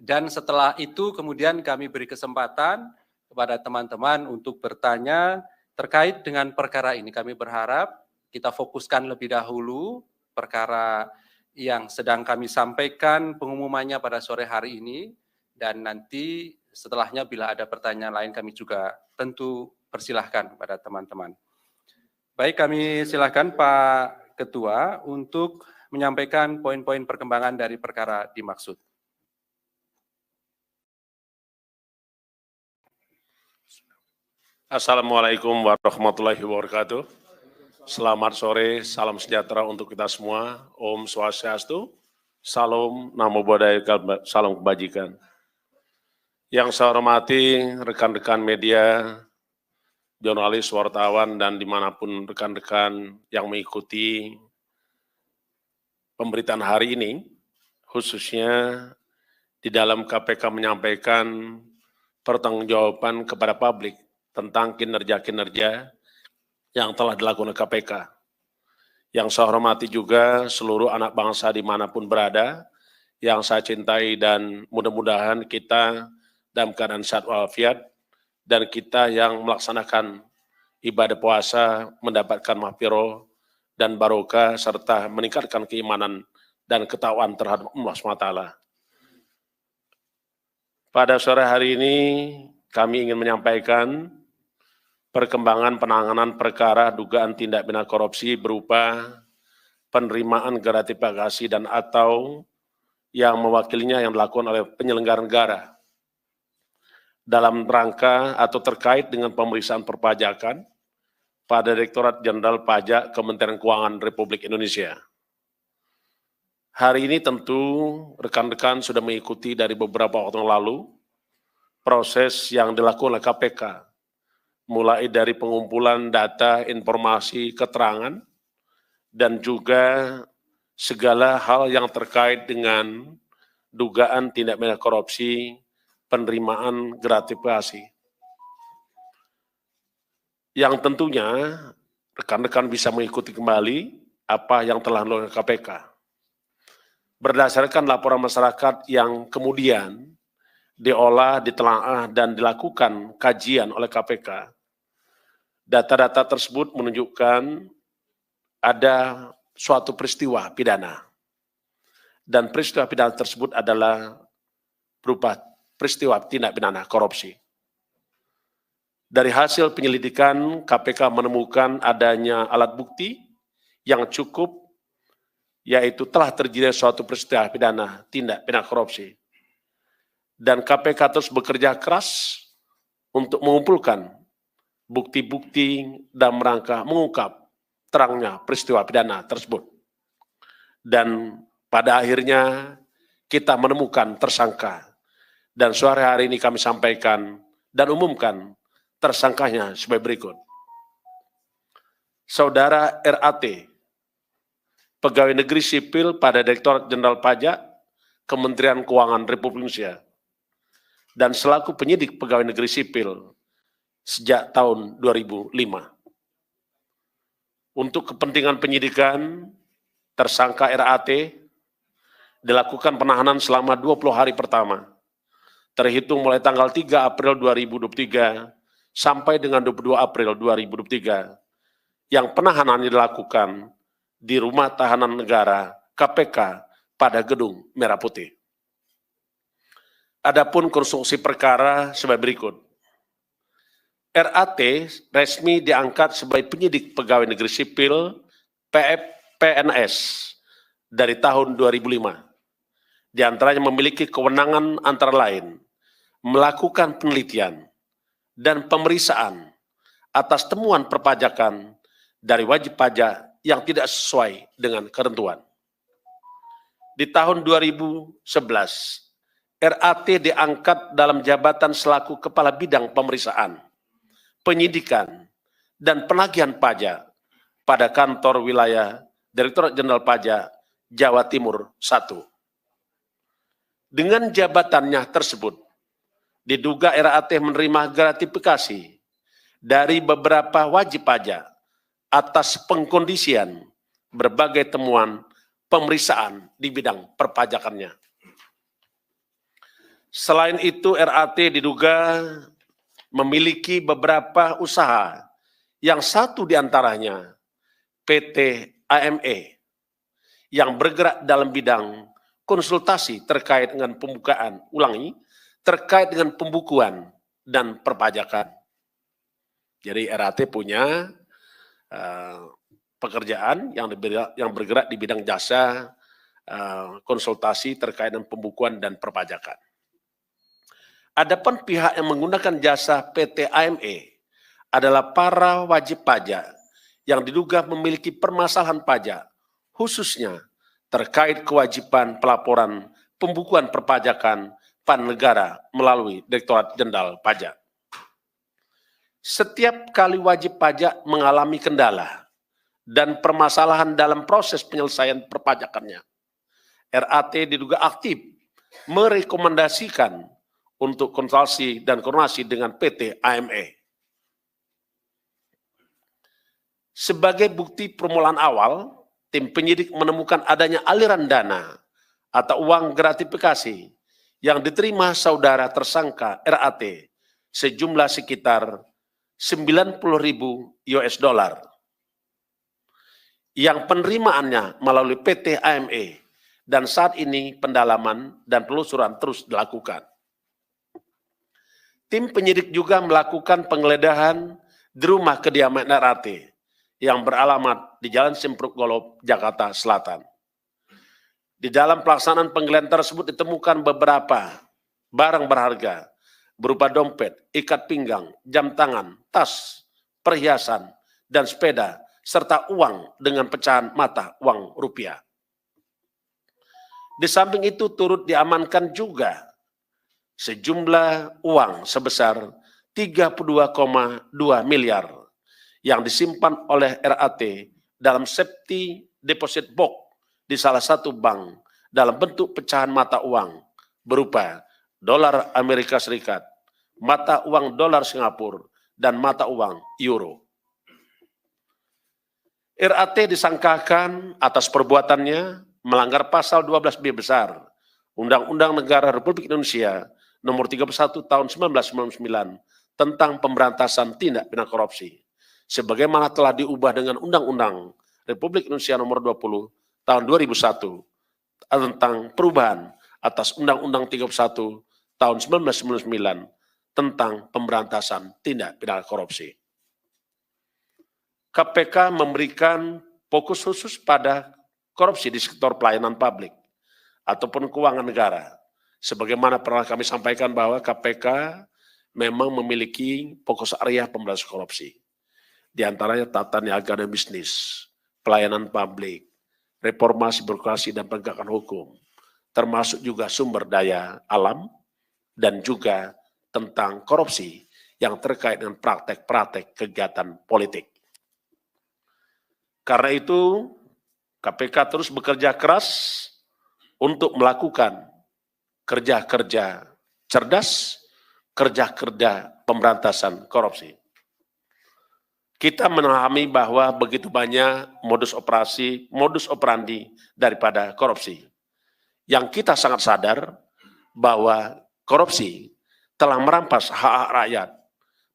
Dan setelah itu kemudian kami beri kesempatan kepada teman-teman untuk bertanya terkait dengan perkara ini. Kami berharap kita fokuskan lebih dahulu perkara yang sedang kami sampaikan pengumumannya pada sore hari ini, dan nanti setelahnya bila ada pertanyaan lain kami juga tentu persilahkan pada teman-teman. Baik, kami silakan Pak Ketua untuk menyampaikan poin-poin perkembangan dari perkara dimaksud. Assalamualaikum warahmatullahi wabarakatuh. Selamat sore, salam sejahtera untuk kita semua. Om Swastiastu, Salam Namo Buddhaya, salam kebajikan. Yang saya hormati rekan-rekan media, jurnalis, wartawan, dan dimanapun rekan-rekan yang mengikuti pemberitaan hari ini, khususnya di dalam KPK menyampaikan pertanggungjawaban kepada publik tentang kinerja-kinerja yang telah dilakukan KPK. Yang saya hormati juga seluruh anak bangsa dimanapun berada, yang saya cintai, dan mudah-mudahan kita dalam keadaan sehat walafiat, dan kita yang melaksanakan ibadah puasa mendapatkan mahfirah dan barokah, serta meningkatkan keimanan dan ketakwaan terhadap Allah SWT. Pada sore hari ini kami ingin menyampaikan perkembangan penanganan perkara dugaan tindak pidana korupsi berupa penerimaan gratifikasi dan atau yang mewakilinya yang dilakukan oleh penyelenggara negara dalam rangka atau terkait dengan pemeriksaan perpajakan pada Direktorat Jenderal Pajak Kementerian Keuangan Republik Indonesia. Hari ini tentu rekan-rekan sudah mengikuti dari beberapa waktu yang lalu proses yang dilakukan oleh KPK, mulai dari pengumpulan data, informasi, keterangan, dan juga segala hal yang terkait dengan dugaan tindak pidana korupsi, penerimaan gratifikasi. Yang tentunya rekan-rekan bisa mengikuti kembali apa yang telah dilakukan KPK. Berdasarkan laporan masyarakat yang kemudian diolah, ditelaah, dan dilakukan kajian oleh KPK, data-data tersebut menunjukkan ada suatu peristiwa pidana. Dan peristiwa pidana tersebut adalah berupa peristiwa tindak pidana korupsi. Dari hasil penyelidikan, KPK menemukan adanya alat bukti yang cukup, yaitu telah terjadi suatu peristiwa pidana, tindak pidana korupsi. Dan KPK terus bekerja keras untuk mengumpulkan bukti-bukti dan merangka mengungkap terangnya peristiwa pidana tersebut. Dan pada akhirnya kita menemukan tersangka. Dan sore hari ini kami sampaikan dan umumkan tersangkanya sebagai berikut. Saudara RAT, pegawai negeri sipil pada Direktorat Jenderal Pajak, Kementerian Keuangan Republik Indonesia, dan selaku penyidik pegawai negeri sipil sejak tahun 2005. Untuk kepentingan penyidikan, tersangka RAT dilakukan penahanan selama 20 hari pertama, terhitung mulai tanggal 3 April 2023 sampai dengan 22 April 2023, yang penahanan dilakukan di Rumah Tahanan Negara KPK pada Gedung Merah Putih. Adapun konstruksi perkara sebagai berikut. RAT resmi diangkat sebagai penyidik pegawai negeri sipil PNS dari tahun 2005. Di antaranya memiliki kewenangan antara lain melakukan penelitian dan pemeriksaan atas temuan perpajakan dari wajib pajak yang tidak sesuai dengan ketentuan. Di tahun 2011, RAT diangkat dalam jabatan selaku Kepala Bidang Pemeriksaan, Penyidikan, dan Penagihan Pajak pada kantor wilayah Direktorat Jenderal Pajak Jawa Timur 1. Dengan jabatannya tersebut, diduga RAT menerima gratifikasi dari beberapa wajib pajak atas pengkondisian berbagai temuan pemeriksaan di bidang perpajakannya. Selain itu, RAT diduga memiliki beberapa usaha, yang satu diantaranya PT AME, yang bergerak dalam bidang konsultasi terkait dengan terkait dengan pembukuan dan perpajakan. Jadi RAT punya pekerjaan yang bergerak di bidang jasa konsultasi terkait dengan pembukuan dan perpajakan. Adapun pihak yang menggunakan jasa PT AME adalah para wajib pajak yang diduga memiliki permasalahan pajak, khususnya terkait kewajiban pelaporan pembukuan perpajakan pada negara melalui Direktorat Jenderal Pajak. Setiap kali wajib pajak mengalami kendala dan permasalahan dalam proses penyelesaian perpajakannya, RAT diduga aktif merekomendasikan untuk konsultasi dan koordinasi dengan PT AME. Sebagai bukti permulaan awal, tim penyidik menemukan adanya aliran dana atau uang gratifikasi yang diterima saudara tersangka RAT sejumlah sekitar 90.000 US dollar yang penerimaannya melalui PT AME, dan saat ini pendalaman dan penelusuran terus dilakukan. Tim penyidik juga melakukan penggeledahan di rumah kediaman RAT yang beralamat di Jalan Simpruk Golob, Jakarta Selatan. Di dalam pelaksanaan penggeledahan tersebut ditemukan beberapa barang berharga berupa dompet, ikat pinggang, jam tangan, tas, perhiasan, dan sepeda, serta uang dengan pecahan mata uang rupiah. Di samping itu turut diamankan juga sejumlah uang sebesar 32,2 miliar yang disimpan oleh RAT dalam safety deposit box di salah satu bank dalam bentuk pecahan mata uang berupa dolar Amerika Serikat, mata uang dolar Singapura, dan mata uang euro. RAT disangkakan atas perbuatannya melanggar pasal 12B besar Undang-Undang Negara Republik Indonesia Nomor 31 Tahun 1999 tentang pemberantasan tindak pidana korupsi, sebagaimana telah diubah dengan Undang-Undang Republik Indonesia Nomor 20 Tahun 2001 tentang perubahan atas Undang-Undang 31 Tahun 1999 tentang pemberantasan tindak pidana korupsi. KPK memberikan fokus khusus pada korupsi di sektor pelayanan publik ataupun keuangan negara. Sebagaimana pernah kami sampaikan bahwa KPK memang memiliki fokus area pemberantasan korupsi. Di antaranya tata niaga dan bisnis, pelayanan publik, reformasi birokrasi dan penegakan hukum, termasuk juga sumber daya alam, dan juga tentang korupsi yang terkait dengan praktek-praktek kegiatan politik. Karena itu, KPK terus bekerja keras untuk melakukan kerja-kerja cerdas, kerja-kerja pemberantasan korupsi. Kita memahami bahwa begitu banyak modus operandi daripada korupsi. Yang kita sangat sadar bahwa korupsi telah merampas hak rakyat,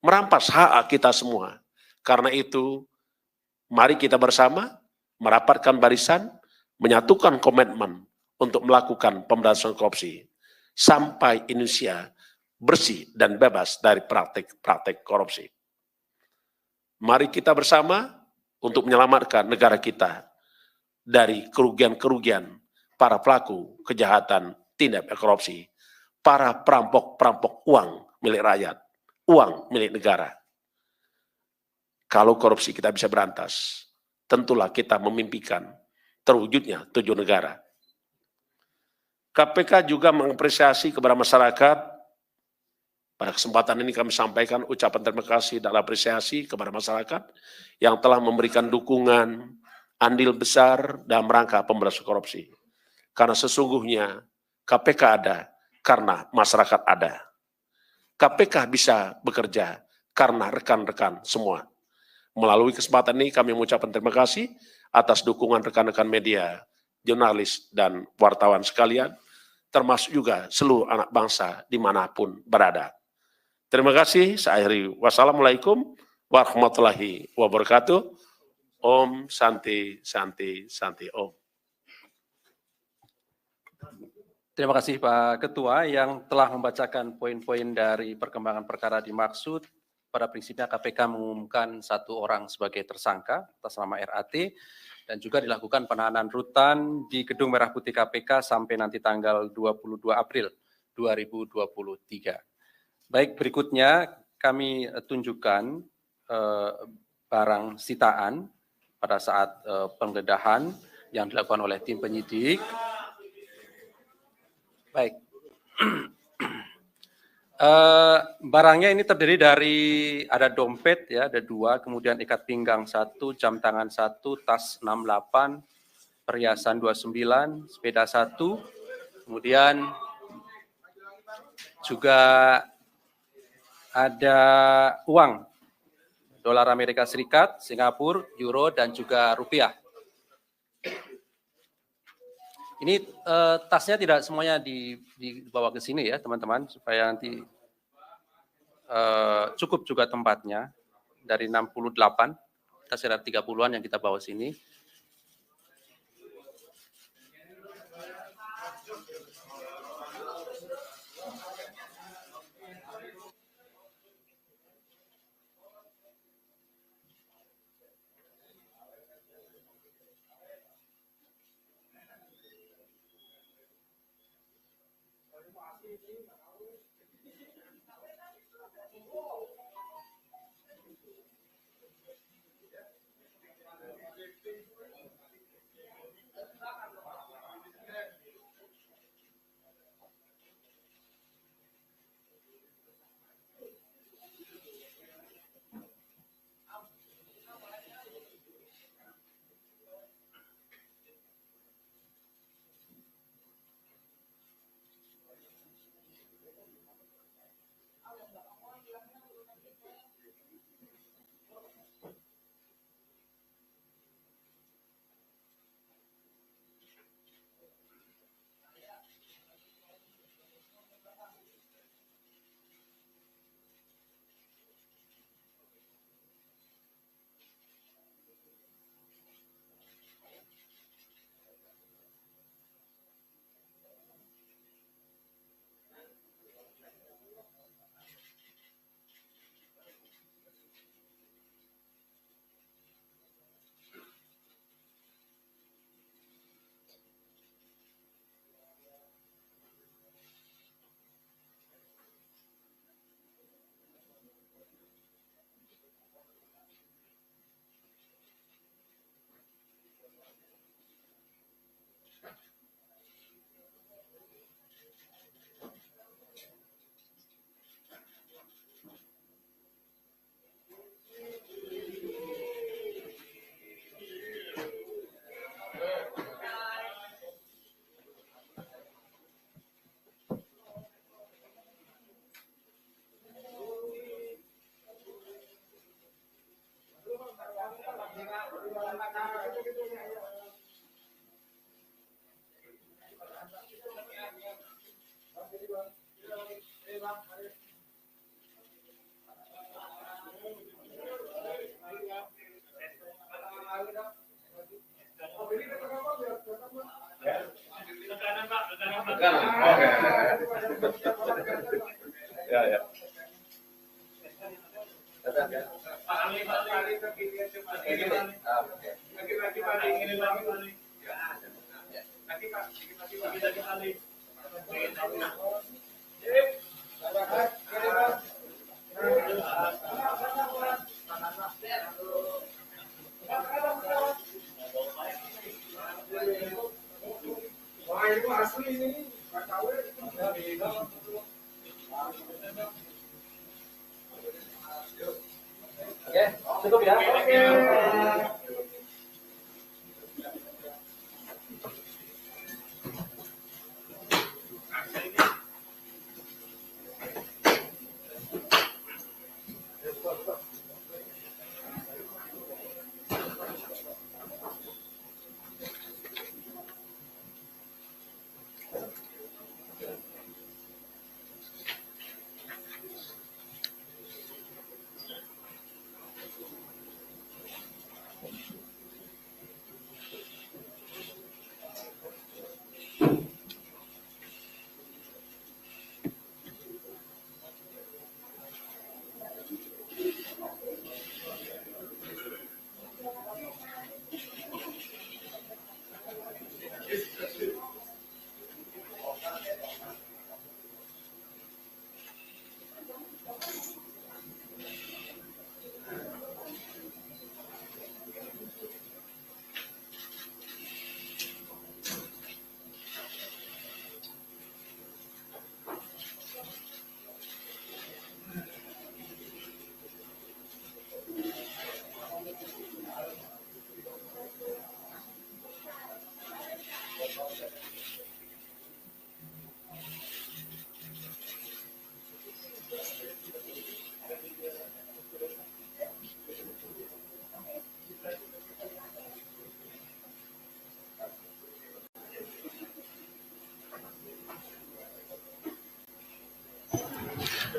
merampas hak kita semua. Karena itu, mari kita bersama merapatkan barisan, menyatukan komitmen untuk melakukan pemberantasan korupsi sampai Indonesia bersih dan bebas dari praktik-praktik korupsi. Mari kita bersama untuk menyelamatkan negara kita dari kerugian-kerugian para pelaku kejahatan tindak pidana korupsi, para perampok-perampok uang milik rakyat, uang milik negara. Kalau korupsi kita bisa berantas, tentulah kita memimpikan terwujudnya 7 negara. KPK juga mengapresiasi kepada masyarakat. Pada kesempatan ini kami sampaikan ucapan terima kasih dan apresiasi kepada masyarakat yang telah memberikan dukungan andil besar dalam rangka pemberantasan korupsi. Karena sesungguhnya KPK ada karena masyarakat ada. KPK bisa bekerja karena rekan-rekan semua. Melalui kesempatan ini kami mengucapkan terima kasih atas dukungan rekan-rekan media, jurnalis, dan wartawan sekalian, termasuk juga seluruh anak bangsa dimanapun berada. Terima kasih, saya akhiri. Wassalamualaikum warahmatullahi wabarakatuh. Om Santi Santi Santi Om. Terima kasih Pak Ketua yang telah membacakan poin-poin dari perkembangan perkara dimaksud. Pada prinsipnya KPK mengumumkan 1 orang sebagai tersangka atas nama RAT dan juga dilakukan penahanan rutan di Gedung Merah Putih KPK sampai nanti tanggal 22 April 2023. Baik, berikutnya kami tunjukkan barang sitaan pada saat penggeledahan yang dilakukan oleh tim penyidik. Baik. Barangnya ini terdiri dari ada dompet ya, ada 2, kemudian ikat pinggang 1, jam tangan 1, tas 68, perhiasan 29, sepeda 1, kemudian juga ada uang dolar Amerika Serikat, Singapura, euro, dan juga rupiah. Ini tasnya tidak semuanya dibawa ke sini ya teman-teman, supaya nanti cukup juga tempatnya. Dari 68, kita sekitar 30-an yang kita bawa sini. Cukup ya.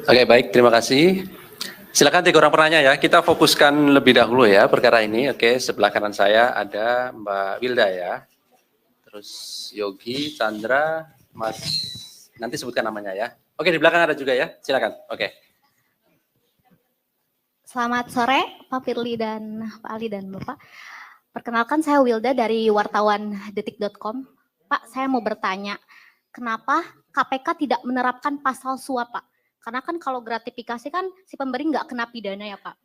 Oke, baik, terima kasih. Silakan 3 orang penanya ya. Kita fokuskan lebih dahulu ya perkara ini. Oke, sebelah kanan saya ada Mbak Wilda ya. Terus Yogi, Chandra, Mas, nanti sebutkan namanya ya. Oke, di belakang ada juga ya. Silakan. Oke. Selamat sore Pak Firly dan Pak Ali dan Bapak. Perkenalkan saya Wilda dari wartawan detik.com. Pak, saya mau bertanya, kenapa KPK tidak menerapkan pasal suap, Pak? Karena kan kalau gratifikasi kan si pemberi nggak kena pidana ya Pak.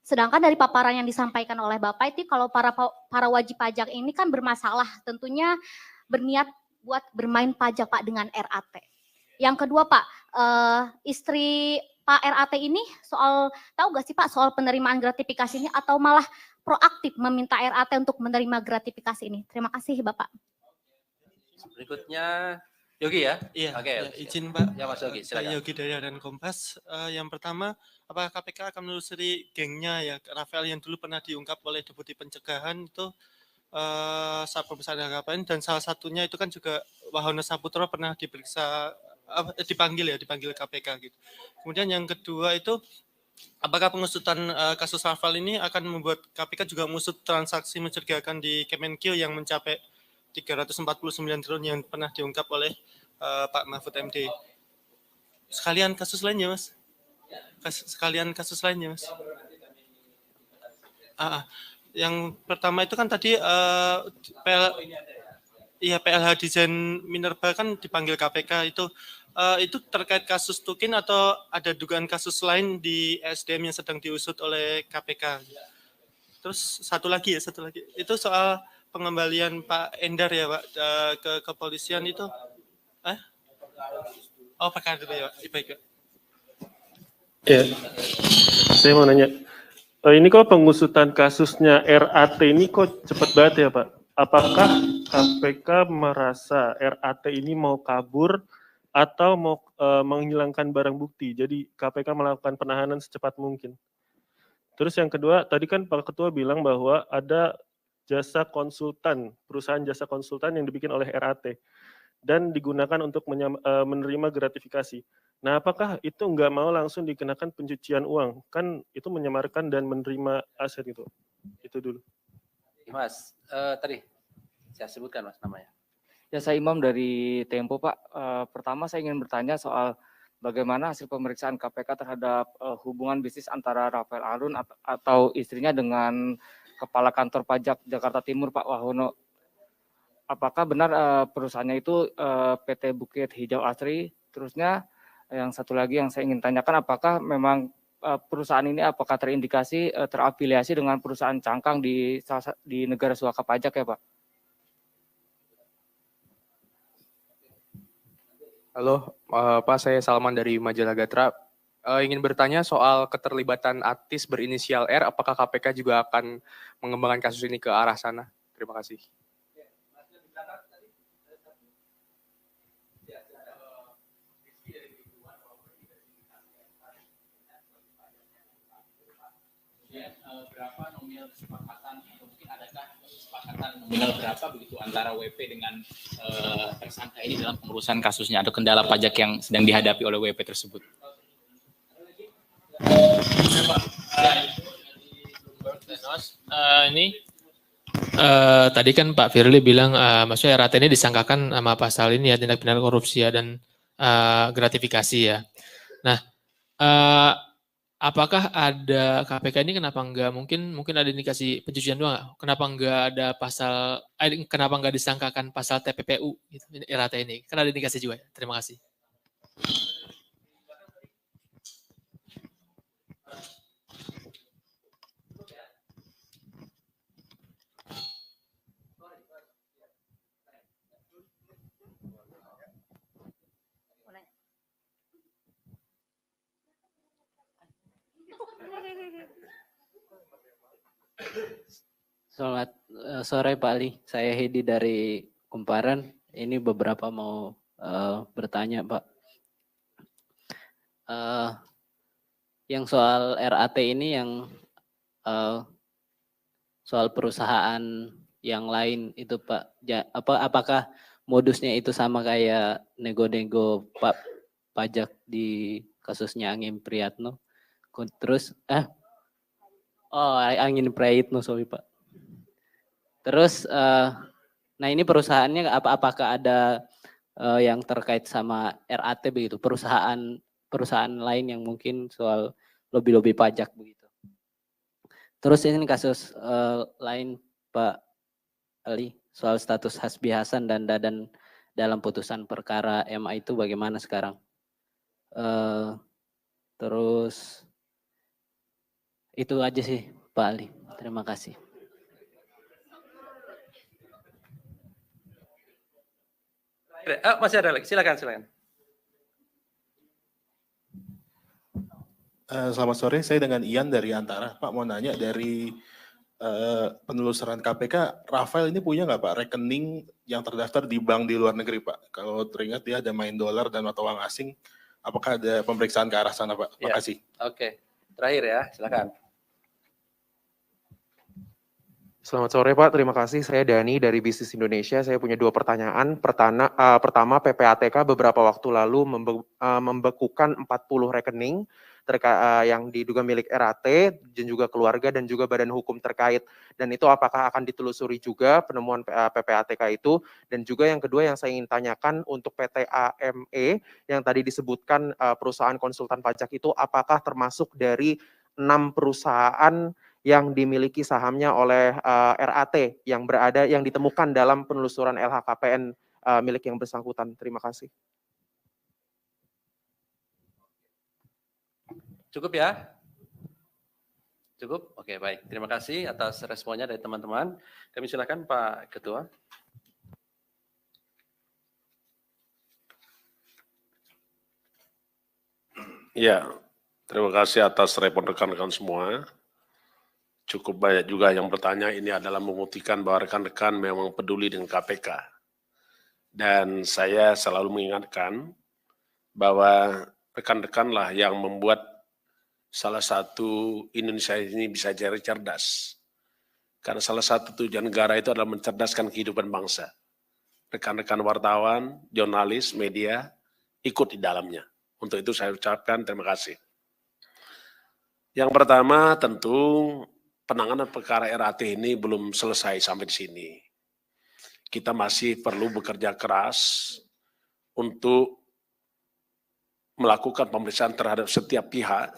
Sedangkan dari paparan yang disampaikan oleh Bapak itu kalau para wajib pajak ini kan bermasalah, tentunya berniat buat bermain pajak Pak dengan RAT. Yang kedua Pak, istri Pak RAT ini tahu nggak sih Pak soal penerimaan gratifikasi ini atau malah proaktif meminta RAT untuk menerima gratifikasi ini? Terima kasih Bapak. Berikutnya Yogi ya? Iya, Oke, ya, izin Pak. Ya Mas Yogi, silakan. Yogi dari Harian Kompas. Yang pertama, apakah KPK akan menelusuri gengnya ya Rafael yang dulu pernah diungkap oleh Deputi Pencegahan itu saat pemeriksaan KPN, dan salah satunya itu kan juga Wahono Saputro pernah diperiksa dipanggil KPK gitu. Kemudian yang kedua itu apakah pengusutan kasus Rafael ini akan membuat KPK juga mengusut transaksi mencurigakan di Kemenkeu yang mencapai 349 triliun yang pernah diungkap oleh Pak Mahfud MD. Sekalian kasus lainnya, Mas. Yang pertama itu kan tadi PLH Desain Minerba kan dipanggil KPK itu terkait kasus Tukin atau ada dugaan kasus lain di SDM yang sedang diusut oleh KPK. Terus satu lagi itu soal pengembalian Pak Endar ya Pak ke kepolisian itu? Oh perkara dulu ya Pak. Baik Pak. Ya, saya mau nanya. Ini kok pengusutan kasusnya RAT ini kok cepat banget ya Pak? Apakah KPK merasa RAT ini mau kabur atau mau menghilangkan barang bukti? Jadi KPK melakukan penahanan secepat mungkin. Terus yang kedua, tadi kan Pak Ketua bilang bahwa ada jasa konsultan, perusahaan jasa konsultan yang dibikin oleh RAT dan digunakan untuk menerima gratifikasi. Nah, apakah itu nggak mau langsung dikenakan pencucian uang? Kan itu menyamarkan dan menerima aset itu. Itu dulu. Mas, tadi saya sebutkan Mas namanya. Ya, saya Imam dari Tempo Pak. Pertama saya ingin bertanya soal bagaimana hasil pemeriksaan KPK terhadap hubungan bisnis antara Rafael Alun atau istrinya dengan Kepala Kantor Pajak Jakarta Timur Pak Wahono. Apakah benar perusahaannya itu PT Bukit Hijau Asri? Terusnya yang satu lagi yang saya ingin tanyakan, apakah memang perusahaan ini apakah terindikasi terafiliasi dengan perusahaan cangkang di negara suaka pajak ya Pak? Halo, Pak, saya Salman dari Majalah Gatra. Ingin bertanya soal keterlibatan artis berinisial R, apakah KPK juga akan mengembangkan kasus ini ke arah sana? Terima kasih. Berapa nominal kesepakatan atau mungkin adakah kesepakatan nominal berapa begitu antara WP dengan tersangka ini dalam pengurusan kasusnya atau kendala pajak yang sedang dihadapi oleh WP tersebut? Tadi kan Pak Firly bilang maksudnya RAT ini disangkakan sama pasal ini ya, tindak pidana korupsi ya, dan gratifikasi ya. Nah, apakah ada KPK ini kenapa enggak mungkin ada indikasi pencucian uang nggak? Kenapa enggak ada pasal, kenapa enggak disangkakan pasal TPPU gitu, RAT ini? Kan ada indikasi juga ya. Terima kasih. Selamat sore Pak Ali, saya Hedi dari Kumparan. Ini beberapa mau bertanya Pak. Yang soal RAT ini yang soal perusahaan yang lain itu Pak, apakah modusnya itu sama kayak nego-nego pajak di kasusnya Angin Priyatno? Terus Angin Prayitno, sorry Pak. Terus, nah ini perusahaannya apakah ada yang terkait sama RAT begitu, perusahaan lain yang mungkin soal lobby-lobby pajak begitu. Terus ini kasus lain Pak Ali, soal status Hasbi Hasan dan Dadan dalam putusan perkara MA itu bagaimana sekarang? Terus itu aja sih Pak Ali, terima kasih. Masih ada lagi, silakan. Selamat sore, saya dengan Ian dari Antara. Pak mau nanya dari penelusuran KPK, Rafael ini punya nggak Pak rekening yang terdaftar di bank di luar negeri Pak? Kalau teringat dia ada main dolar dan mata uang asing, apakah ada pemeriksaan ke arah sana Pak? Makasih. Oke, terakhir ya, silakan. Selamat sore Pak, terima kasih. Saya Dani dari Bisnis Indonesia. Saya punya 2 pertanyaan. Pertama, PPATK beberapa waktu lalu membekukan 40 rekening yang diduga milik RAT dan juga keluarga dan juga badan hukum terkait. Dan itu apakah akan ditelusuri juga penemuan PPATK itu? Dan juga yang kedua yang saya ingin tanyakan untuk PT AME yang tadi disebutkan perusahaan konsultan pajak itu, apakah termasuk dari 6 perusahaan yang dimiliki sahamnya oleh RAT yang ditemukan dalam penelusuran LHKPN milik yang bersangkutan. Terima kasih. Cukup ya? Cukup? Oke, baik. Terima kasih atas responnya dari teman-teman. Kami silakan Pak Ketua. Ya, terima kasih atas respon rekan-rekan semua. Cukup banyak juga yang bertanya, ini adalah membuktikan bahwa rekan-rekan memang peduli dengan KPK. Dan saya selalu mengingatkan bahwa rekan-rekanlah yang membuat salah satu Indonesia ini bisa jadi cerdas. Karena salah satu tujuan negara itu adalah mencerdaskan kehidupan bangsa. Rekan-rekan wartawan, jurnalis, media, ikut di dalamnya. Untuk itu saya ucapkan terima kasih. Yang pertama tentu penanganan perkara RAT ini belum selesai sampai di sini. Kita masih perlu bekerja keras untuk melakukan pemeriksaan terhadap setiap pihak,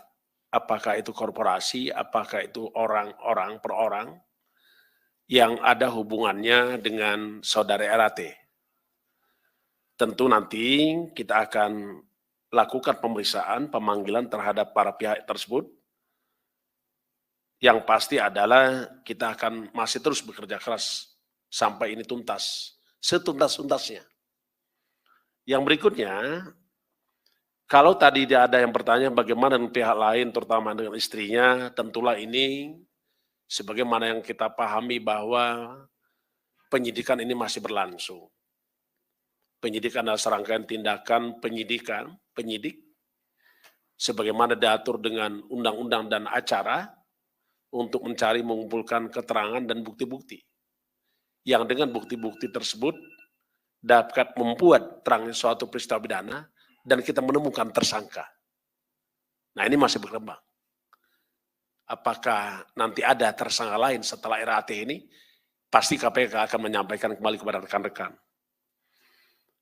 apakah itu korporasi, apakah itu orang-orang per orang, yang ada hubungannya dengan saudara RAT. Tentu nanti kita akan lakukan pemeriksaan, pemanggilan terhadap para pihak tersebut. Yang pasti adalah kita akan masih terus bekerja keras sampai ini tuntas, setuntas-tuntasnya. Yang berikutnya, kalau tadi ada yang bertanya bagaimana dengan pihak lain, terutama dengan istrinya, tentulah ini sebagaimana yang kita pahami bahwa penyidikan ini masih berlangsung. Penyidikan adalah serangkaian tindakan penyidik, sebagaimana diatur dengan undang-undang dan acara, untuk mencari mengumpulkan keterangan dan bukti-bukti. Yang dengan bukti-bukti tersebut dapat membuat terangnya suatu peristiwa pidana dan kita menemukan tersangka. Nah ini masih berkembang. Apakah nanti ada tersangka lain setelah RAT ini? Pasti KPK akan menyampaikan kembali kepada rekan-rekan.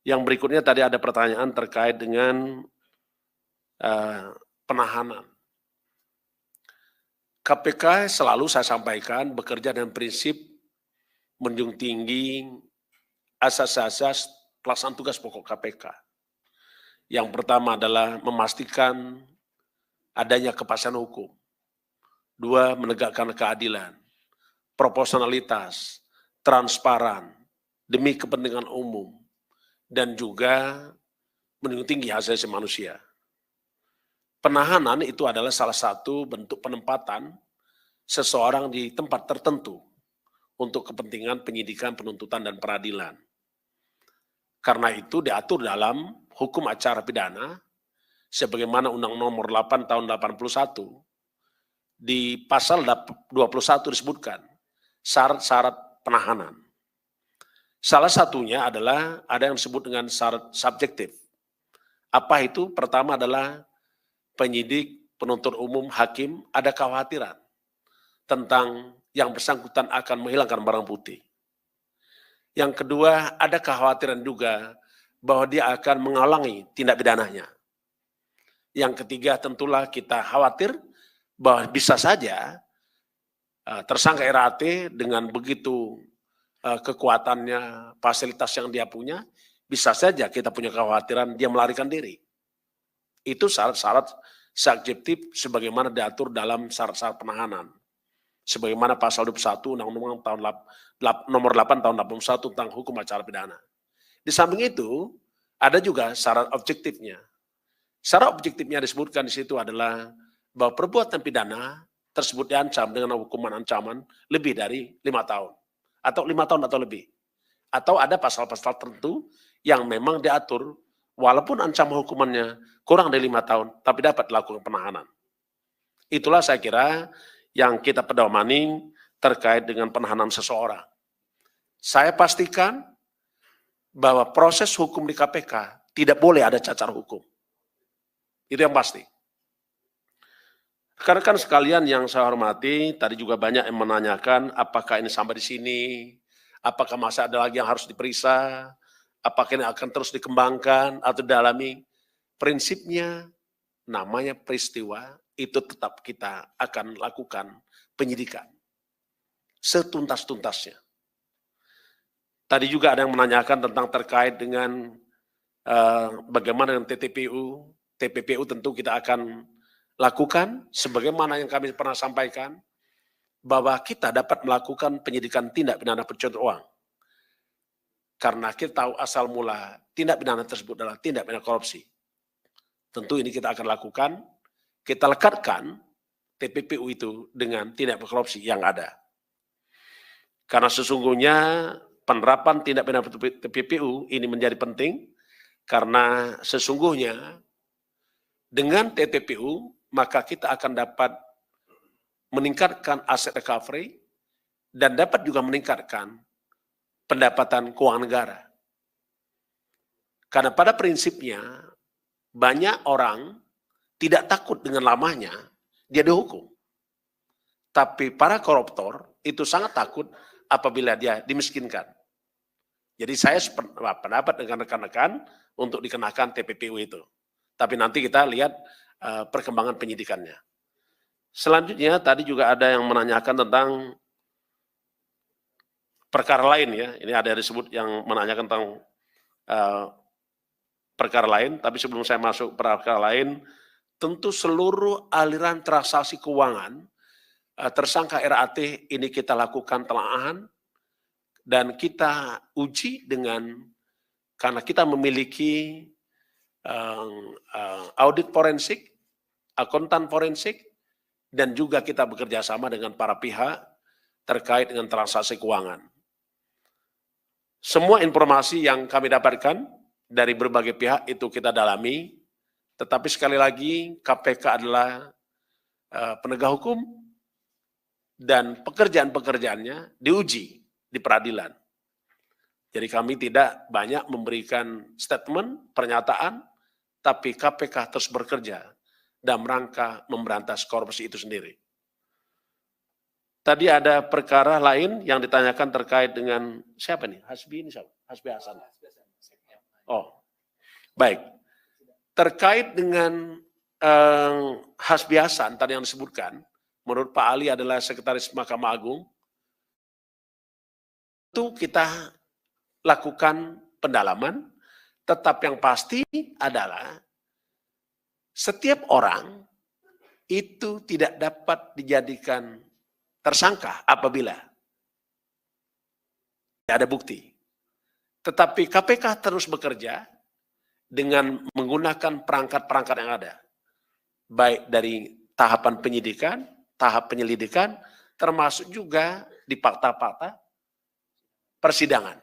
Yang berikutnya tadi ada pertanyaan terkait dengan penahanan. KPK selalu saya sampaikan bekerja dengan prinsip menjunjung tinggi asas-asas pelaksanaan tugas pokok KPK. Yang pertama adalah memastikan adanya kepastian hukum. 2, menegakkan keadilan, proporsionalitas, transparan, demi kepentingan umum, dan juga menjunjung tinggi hak asasi manusia. Penahanan itu adalah salah satu bentuk penempatan seseorang di tempat tertentu untuk kepentingan penyidikan, penuntutan, dan peradilan. Karena itu diatur dalam hukum acara pidana, sebagaimana Undang Nomor 8 tahun 81, di pasal 21 disebutkan syarat-syarat penahanan. Salah satunya adalah ada yang disebut dengan syarat subjektif. Apa itu? Pertama adalah penyidik, penuntut umum, hakim ada kekhawatiran tentang yang bersangkutan akan menghilangkan barang bukti. Yang kedua, ada kekhawatiran juga bahwa dia akan menghalangi tindak pidananya. Yang ketiga, tentulah kita khawatir bahwa bisa saja tersangka RAT dengan begitu kekuatannya, fasilitas yang dia punya, bisa saja kita punya kekhawatiran dia melarikan diri. Itu syarat-syarat subjektif sebagaimana diatur dalam syarat-syarat penahanan. Sebagaimana pasal 21 Undang-Undang Nomor 8 tahun 81 tentang hukum acara pidana. Di samping itu, ada juga syarat objektifnya. Syarat objektifnya disebutkan di situ adalah bahwa perbuatan pidana tersebut diancam dengan hukuman ancaman lebih dari 5 tahun. Atau 5 tahun atau lebih. Atau ada pasal-pasal tertentu yang memang diatur walaupun ancaman hukumannya kurang dari 5 tahun, tapi dapat dilakukan penahanan. Itulah saya kira yang kita pedomani terkait dengan penahanan seseorang. Saya pastikan bahwa proses hukum di KPK tidak boleh ada cacat hukum. Itu yang pasti. Rekan-rekan sekalian yang saya hormati, tadi juga banyak yang menanyakan apakah ini sampai di sini, apakah masih ada lagi yang harus diperiksa, apakah ini akan terus dikembangkan atau didalami. Prinsipnya namanya peristiwa itu tetap kita akan lakukan penyidikan setuntas-tuntasnya. Tadi juga ada yang menanyakan tentang terkait dengan bagaimana dengan TPPU. TPPU tentu kita akan lakukan sebagaimana yang kami pernah sampaikan bahwa kita dapat melakukan penyidikan tindak pidana pencucian uang. Karena kita tahu asal mula tindak pidana tersebut adalah tindak pidana korupsi. Tentu ini kita akan lakukan, kita lekatkan TPPU itu dengan tindak pidana korupsi yang ada. Karena sesungguhnya penerapan tindak pidana TPPU ini menjadi penting, karena sesungguhnya dengan TPPU maka kita akan dapat meningkatkan aset recovery dan dapat juga meningkatkan pendapatan keuangan negara. Karena pada prinsipnya banyak orang tidak takut dengan lamanya dia dihukum. Tapi para koruptor itu sangat takut apabila dia dimiskinkan. Jadi saya pendapat dengan rekan-rekan untuk dikenakan TPPU itu. Tapi nanti kita lihat perkembangan penyidikannya. Selanjutnya tadi juga ada yang menanyakan tentang perkara lain ya. Ini ada yang disebut yang menanyakan tentang perkara lain. Tapi sebelum saya masuk perkara lain, tentu seluruh aliran transaksi keuangan tersangka RAT ini kita lakukan telaahan dan kita uji dengan, karena kita memiliki audit forensik, akuntan forensik, dan juga kita bekerja sama dengan para pihak terkait dengan transaksi keuangan. Semua informasi yang kami dapatkan dari berbagai pihak itu kita dalami, tetapi sekali lagi KPK adalah penegak hukum dan pekerjaan-pekerjaannya diuji di peradilan. Jadi kami tidak banyak memberikan statement, pernyataan, tapi KPK terus bekerja dalam rangka memberantas korupsi itu sendiri. Tadi ada perkara lain yang ditanyakan terkait dengan siapa nih? Hasbi ini siapa? Hasbi Hasan. Oh, baik. Terkait dengan Hasbi Hasan tadi yang disebutkan, menurut Pak Ali adalah Sekretaris Mahkamah Agung, itu kita lakukan pendalaman, tetap yang pasti adalah setiap orang itu tidak dapat dijadikan tersangka apabila tidak ada bukti. Tetapi KPK terus bekerja dengan menggunakan perangkat-perangkat yang ada. Baik dari tahapan penyidikan, tahap penyelidikan, termasuk juga di fakta-fakta persidangan.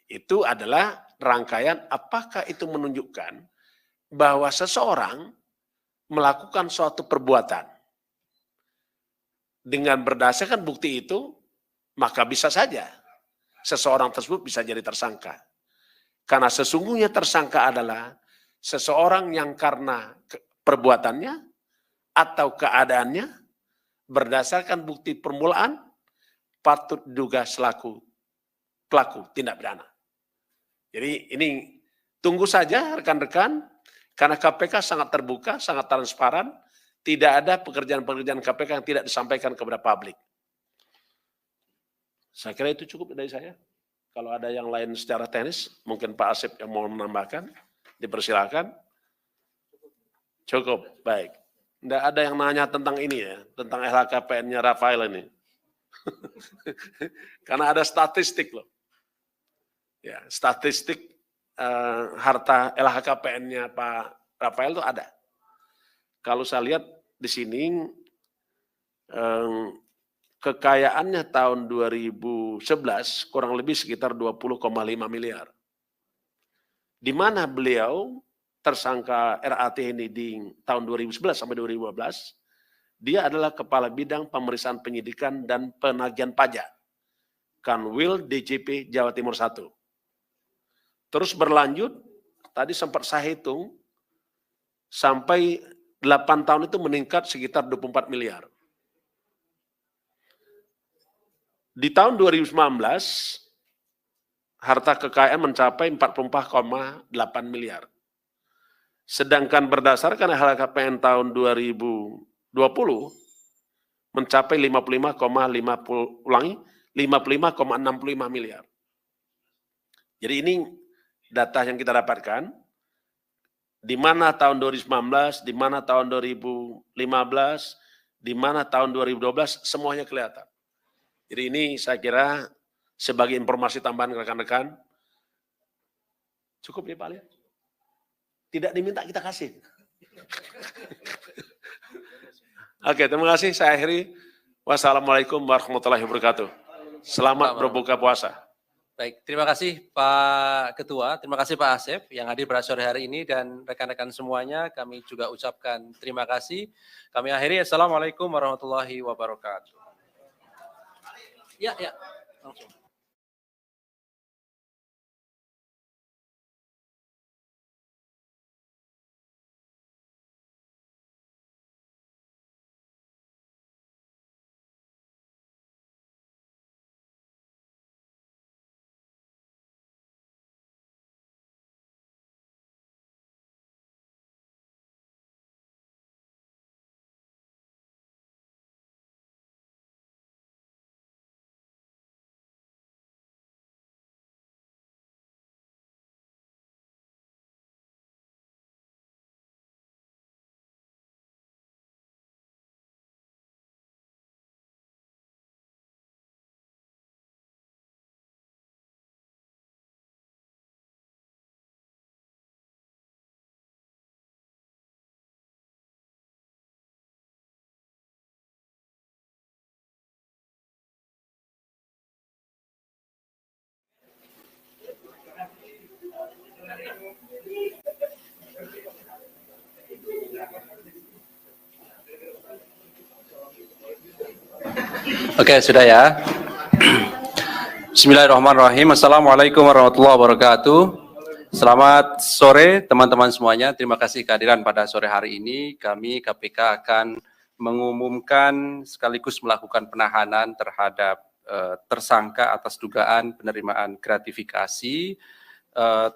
Itu adalah rangkaian apakah itu menunjukkan bahwa seseorang melakukan suatu perbuatan. Dengan berdasarkan bukti itu, maka bisa saja seseorang tersebut bisa jadi tersangka. Karena sesungguhnya tersangka adalah seseorang yang karena perbuatannya atau keadaannya berdasarkan bukti permulaan patut diduga selaku pelaku tindak pidana. Jadi ini tunggu saja rekan-rekan, karena KPK sangat terbuka, sangat transparan, tidak ada pekerjaan-pekerjaan KPK yang tidak disampaikan kepada publik. Saya kira itu cukup dari saya. Kalau ada yang lain secara teknis, mungkin Pak Asep yang mau menambahkan, dipersilakan. Cukup, baik. Tidak ada yang nanya tentang ini ya, tentang LHKPN-nya Rafael ini. Karena ada statistik loh. Ya, statistik harta LHKPN-nya Pak Rafael itu ada. Kalau saya lihat di sini kekayaannya tahun 2011 kurang lebih sekitar 20,5 miliar. Di mana beliau tersangka RAT ini di tahun 2011 sampai 2015, dia adalah Kepala Bidang Pemeriksaan Penyidikan dan Penagihan Pajak, Kanwil DJP Jawa Timur 1. Terus berlanjut, tadi sempat saya hitung, sampai 8 tahun itu meningkat sekitar 24 miliar. Di tahun 2019, harta kekayaan mencapai 44,8 miliar. Sedangkan berdasarkan LHKPN tahun 2020, mencapai 55,65 miliar. Jadi ini data yang kita dapatkan. di mana tahun 2019, di mana tahun 2015, di mana tahun 2012, semuanya kelihatan. Jadi ini saya kira sebagai informasi tambahan ke rekan-rekan, cukup ya Pak Ali? Tidak diminta kita kasih. Oke, terima kasih. Saya akhiri. Wassalamualaikum warahmatullahi wabarakatuh. Selamat berbuka puasa. Baik, terima kasih Pak Ketua, terima kasih Pak Asep yang hadir pada sore hari ini dan rekan-rekan semuanya. Kami juga ucapkan terima kasih. Kami akhiri. Assalamualaikum warahmatullahi wabarakatuh. Ya, langsung. Oke, sudah ya. Bismillahirrahmanirrahim. Assalamualaikum warahmatullahi wabarakatuh. Selamat sore teman-teman semuanya. Terima kasih kehadiran pada sore hari ini. Kami KPK akan mengumumkan sekaligus melakukan penahanan terhadap tersangka atas dugaan penerimaan gratifikasi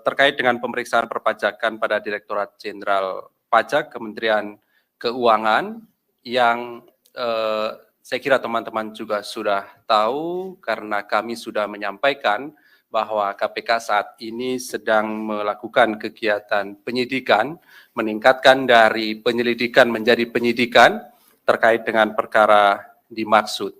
terkait dengan pemeriksaan perpajakan pada Direktorat Jenderal Pajak Kementerian Keuangan yang saya kira teman-teman juga sudah tahu karena kami sudah menyampaikan bahwa KPK saat ini sedang melakukan kegiatan penyidikan, meningkatkan dari penyelidikan menjadi penyidikan terkait dengan perkara dimaksud.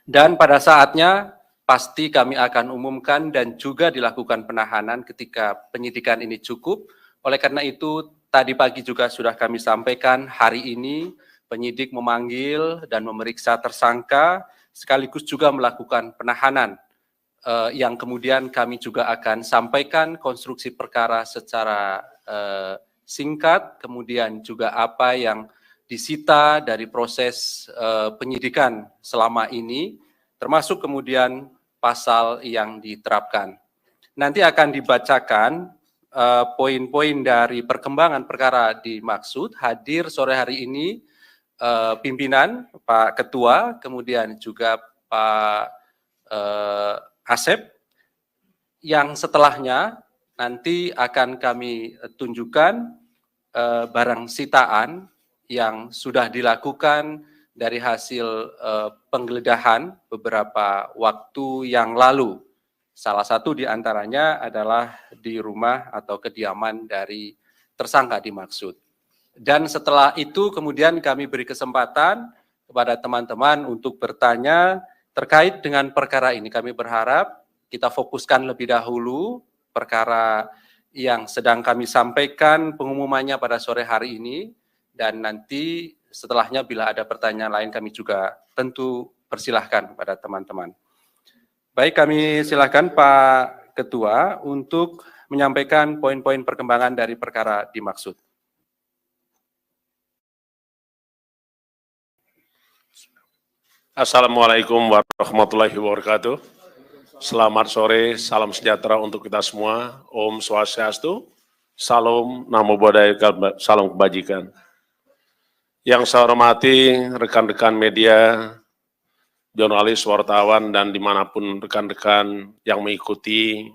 Dan pada saatnya pasti kami akan umumkan dan juga dilakukan penahanan ketika penyidikan ini cukup. Oleh karena itu, tadi pagi juga sudah kami sampaikan hari ini penyidik memanggil dan memeriksa tersangka, sekaligus juga melakukan penahanan, yang kemudian kami juga akan sampaikan konstruksi perkara secara singkat, kemudian juga apa yang disita dari proses penyidikan selama ini, termasuk kemudian pasal yang diterapkan. Nanti akan dibacakan poin-poin dari perkembangan perkara dimaksud. Hadir sore hari ini pimpinan, Pak Ketua, kemudian juga Pak Asep, yang setelahnya nanti akan kami tunjukkan barang sitaan yang sudah dilakukan dari hasil penggeledahan beberapa waktu yang lalu. Salah satu di antaranya adalah di rumah atau kediaman dari tersangka dimaksud. Dan setelah itu kemudian kami beri kesempatan kepada teman-teman untuk bertanya terkait dengan perkara ini. Kami berharap kita fokuskan lebih dahulu perkara yang sedang kami sampaikan pengumumannya pada sore hari ini, dan nanti setelahnya bila ada pertanyaan lain kami juga tentu persilahkan kepada teman-teman. Baik, kami silakan Pak Ketua untuk menyampaikan poin-poin perkembangan dari perkara dimaksud. Assalamualaikum warahmatullahi wabarakatuh. Selamat sore, salam sejahtera untuk kita semua. Om Swastiastu, salam namo buddhaya, salam kebajikan. Yang saya hormati rekan-rekan media, jurnalis, wartawan, dan dimanapun rekan-rekan yang mengikuti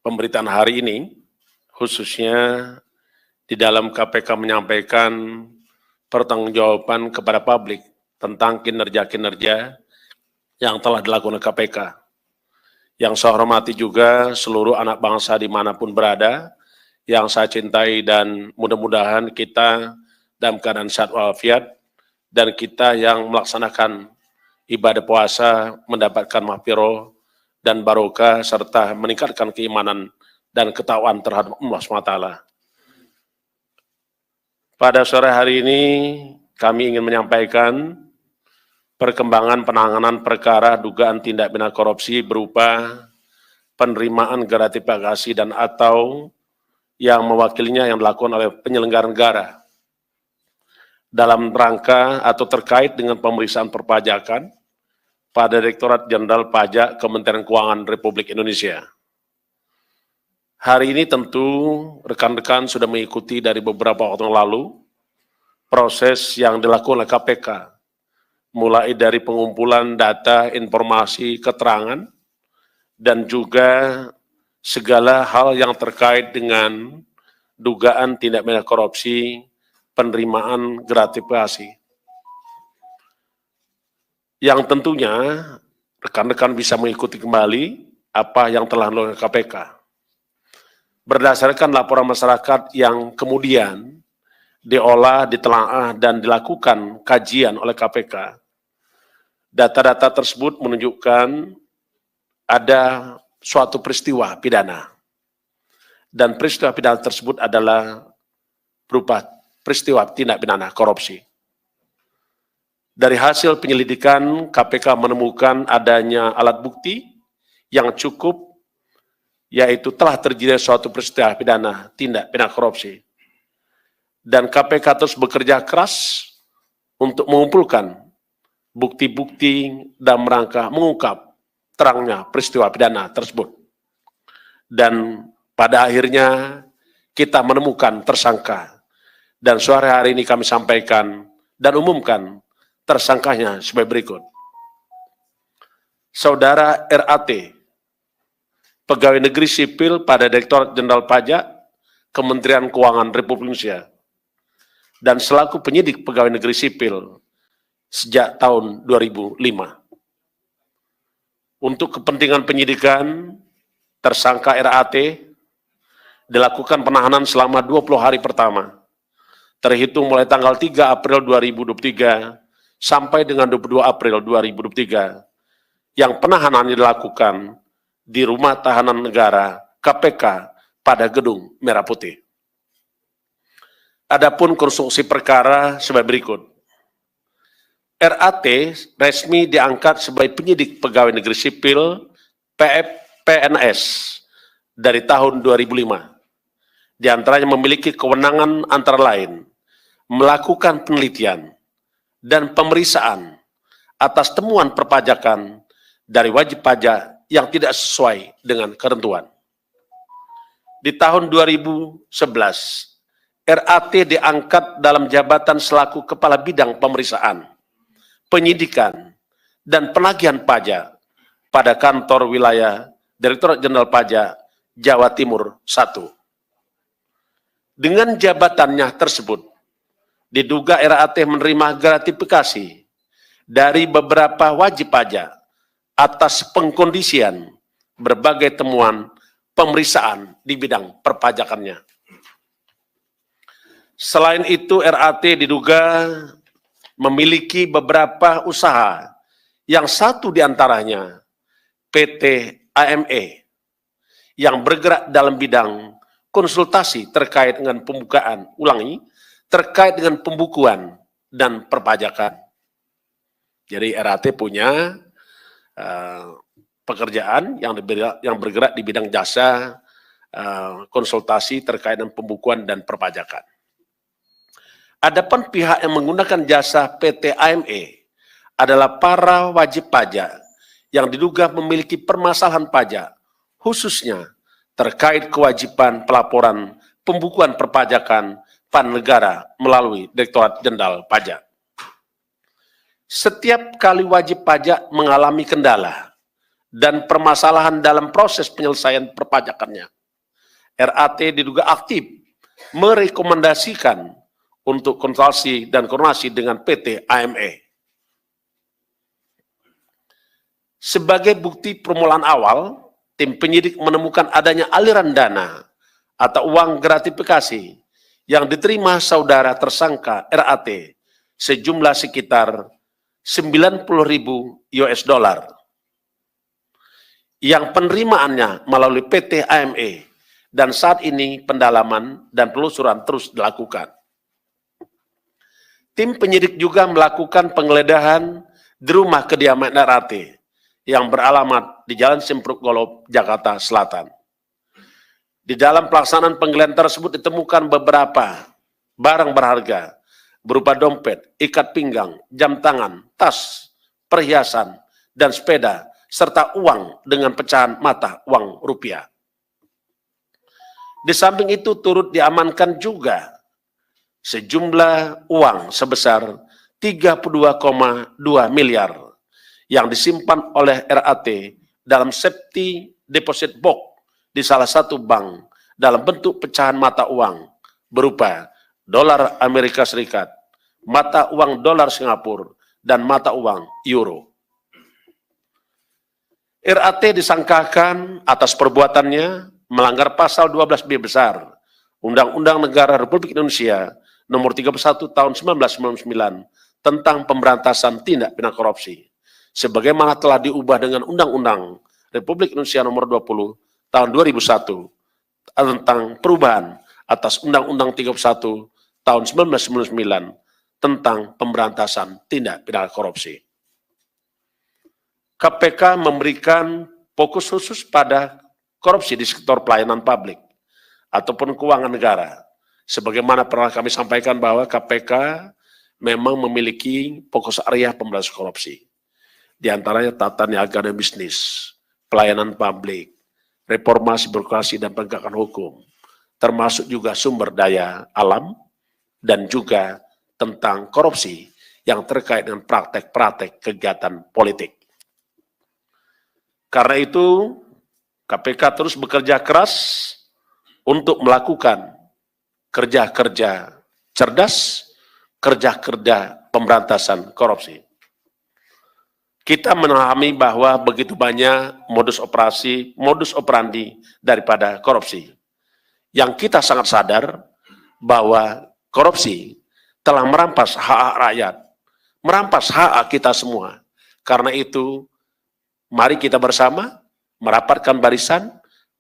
pemberitaan hari ini, khususnya di dalam KPK menyampaikan pertanggungjawaban kepada publik tentang kinerja-kinerja yang telah dilakukan KPK. Yang saya hormati juga seluruh anak bangsa dimanapun berada, yang saya cintai, dan mudah-mudahan kita dalam keadaan sehat walafiat, dan kita yang melaksanakan ibadah puasa mendapatkan mahfirah dan barokah serta meningkatkan keimanan dan ketakwaan terhadap Allah SWT. Pada sore hari ini kami ingin menyampaikan perkembangan penanganan perkara dugaan tindak pidana korupsi berupa penerimaan gratifikasi dan atau yang mewakilinya yang dilakukan oleh penyelenggara negara dalam rangka atau terkait dengan pemeriksaan perpajakan pada Direktorat Jenderal Pajak Kementerian Keuangan Republik Indonesia. Hari ini tentu rekan-rekan sudah mengikuti dari beberapa waktu yang lalu proses yang dilakukan oleh KPK, mulai dari pengumpulan data, informasi, keterangan, dan juga segala hal yang terkait dengan dugaan tindak pidana korupsi, penerimaan gratifikasi. Yang tentunya rekan-rekan bisa mengikuti kembali apa yang telah dilakukan KPK. Berdasarkan laporan masyarakat yang kemudian diolah, ditelaah, dan dilakukan kajian oleh KPK, data-data tersebut menunjukkan ada suatu peristiwa pidana. Dan peristiwa pidana tersebut adalah berupa peristiwa tindak pidana korupsi. Dari hasil penyelidikan, KPK menemukan adanya alat bukti yang cukup, yaitu telah terjadi suatu peristiwa pidana tindak pidana korupsi. Dan KPK terus bekerja keras untuk mengumpulkan bukti-bukti dalam rangka mengungkap terangnya peristiwa pidana tersebut. Dan pada akhirnya kita menemukan tersangka. Dan sore hari ini kami sampaikan dan umumkan tersangkanya sebagai berikut. Saudara RAT, pegawai negeri sipil pada Direktorat Jenderal Pajak Kementerian Keuangan Republik Indonesia, dan selaku penyidik pegawai negeri sipil sejak tahun 2005. Untuk kepentingan penyidikan, tersangka RAT dilakukan penahanan selama 20 hari pertama, terhitung mulai tanggal 3 April 2023 sampai dengan 22 April 2023, yang penahanannya dilakukan di Rumah Tahanan Negara KPK pada Gedung Merah Putih. Adapun konstruksi perkara sebagai berikut. RAT resmi diangkat sebagai penyidik pegawai negeri sipil PNS dari tahun 2005. Di antaranya memiliki kewenangan antara lain melakukan penelitian dan pemeriksaan atas temuan perpajakan dari wajib pajak yang tidak sesuai dengan ketentuan. Di tahun 2011, RAT diangkat dalam jabatan selaku Kepala Bidang Pemeriksaan, Penyidikan, dan Penagihan Pajak pada kantor wilayah Direktorat Jenderal Pajak Jawa Timur 1. Dengan jabatannya tersebut, diduga RAT menerima gratifikasi dari beberapa wajib pajak atas pengkondisian berbagai temuan pemeriksaan di bidang perpajakannya. Selain itu, RAT diduga memiliki beberapa usaha, yang satu diantaranya PT AME, yang bergerak dalam bidang konsultasi terkait dengan pembukaan, terkait dengan pembukuan dan perpajakan. Jadi RAT punya pekerjaan yang bergerak di bidang jasa konsultasi terkait dengan pembukuan dan perpajakan. Adapun pihak yang menggunakan jasa PT AME adalah para wajib pajak yang diduga memiliki permasalahan pajak, khususnya terkait kewajiban pelaporan pembukuan perpajakan pada negara melalui Direktorat Jenderal Pajak. Setiap kali wajib pajak mengalami kendala dan permasalahan dalam proses penyelesaian perpajakannya, RAT diduga aktif merekomendasikan untuk konsultasi dan koordinasi dengan PT AME. Sebagai bukti permulaan awal, tim penyidik menemukan adanya aliran dana atau uang gratifikasi yang diterima saudara tersangka RAT sejumlah sekitar 90.000 US dollar yang penerimaannya melalui PT AME, dan saat ini pendalaman dan penelusuran terus dilakukan. Tim penyidik juga melakukan penggeledahan di rumah kediaman RAT yang beralamat di Jalan Simpruk Golob, Jakarta Selatan. Di dalam pelaksanaan penggeledahan tersebut ditemukan beberapa barang berharga berupa dompet, ikat pinggang, jam tangan, tas, perhiasan, dan sepeda, serta uang dengan pecahan mata uang rupiah. Di samping itu turut diamankan juga sejumlah uang sebesar 32,2 miliar yang disimpan oleh RAT dalam safety deposit box di salah satu bank dalam bentuk pecahan mata uang berupa dolar Amerika Serikat, mata uang dolar Singapura, dan mata uang euro. RAT disangkakan atas perbuatannya melanggar pasal 12B besar Undang-Undang Negara Republik Indonesia Nomor 31 Tahun 1999 tentang pemberantasan tindak pidana korupsi, sebagaimana telah diubah dengan Undang-Undang Republik Indonesia Nomor 20 Tahun 2001 tentang perubahan atas Undang-Undang 31 Tahun 1999 tentang pemberantasan tindak pidana korupsi. KPK memberikan fokus khusus pada korupsi di sektor pelayanan publik ataupun keuangan negara. Sebagaimana pernah kami sampaikan bahwa KPK memang memiliki fokus area pemberantasan korupsi. Di antaranya tata niaga dan bisnis, pelayanan publik, reformasi birokrasi dan penegakan hukum, termasuk juga sumber daya alam, dan juga tentang korupsi yang terkait dengan praktek-praktek kegiatan politik. Karena itu, KPK terus bekerja keras untuk melakukan kerja-kerja cerdas, kerja-kerja pemberantasan korupsi. Kita memahami bahwa begitu banyak modus operandi daripada korupsi. Yang kita sangat sadar bahwa korupsi telah merampas hak rakyat, merampas hak kita semua. Karena itu, mari kita bersama merapatkan barisan,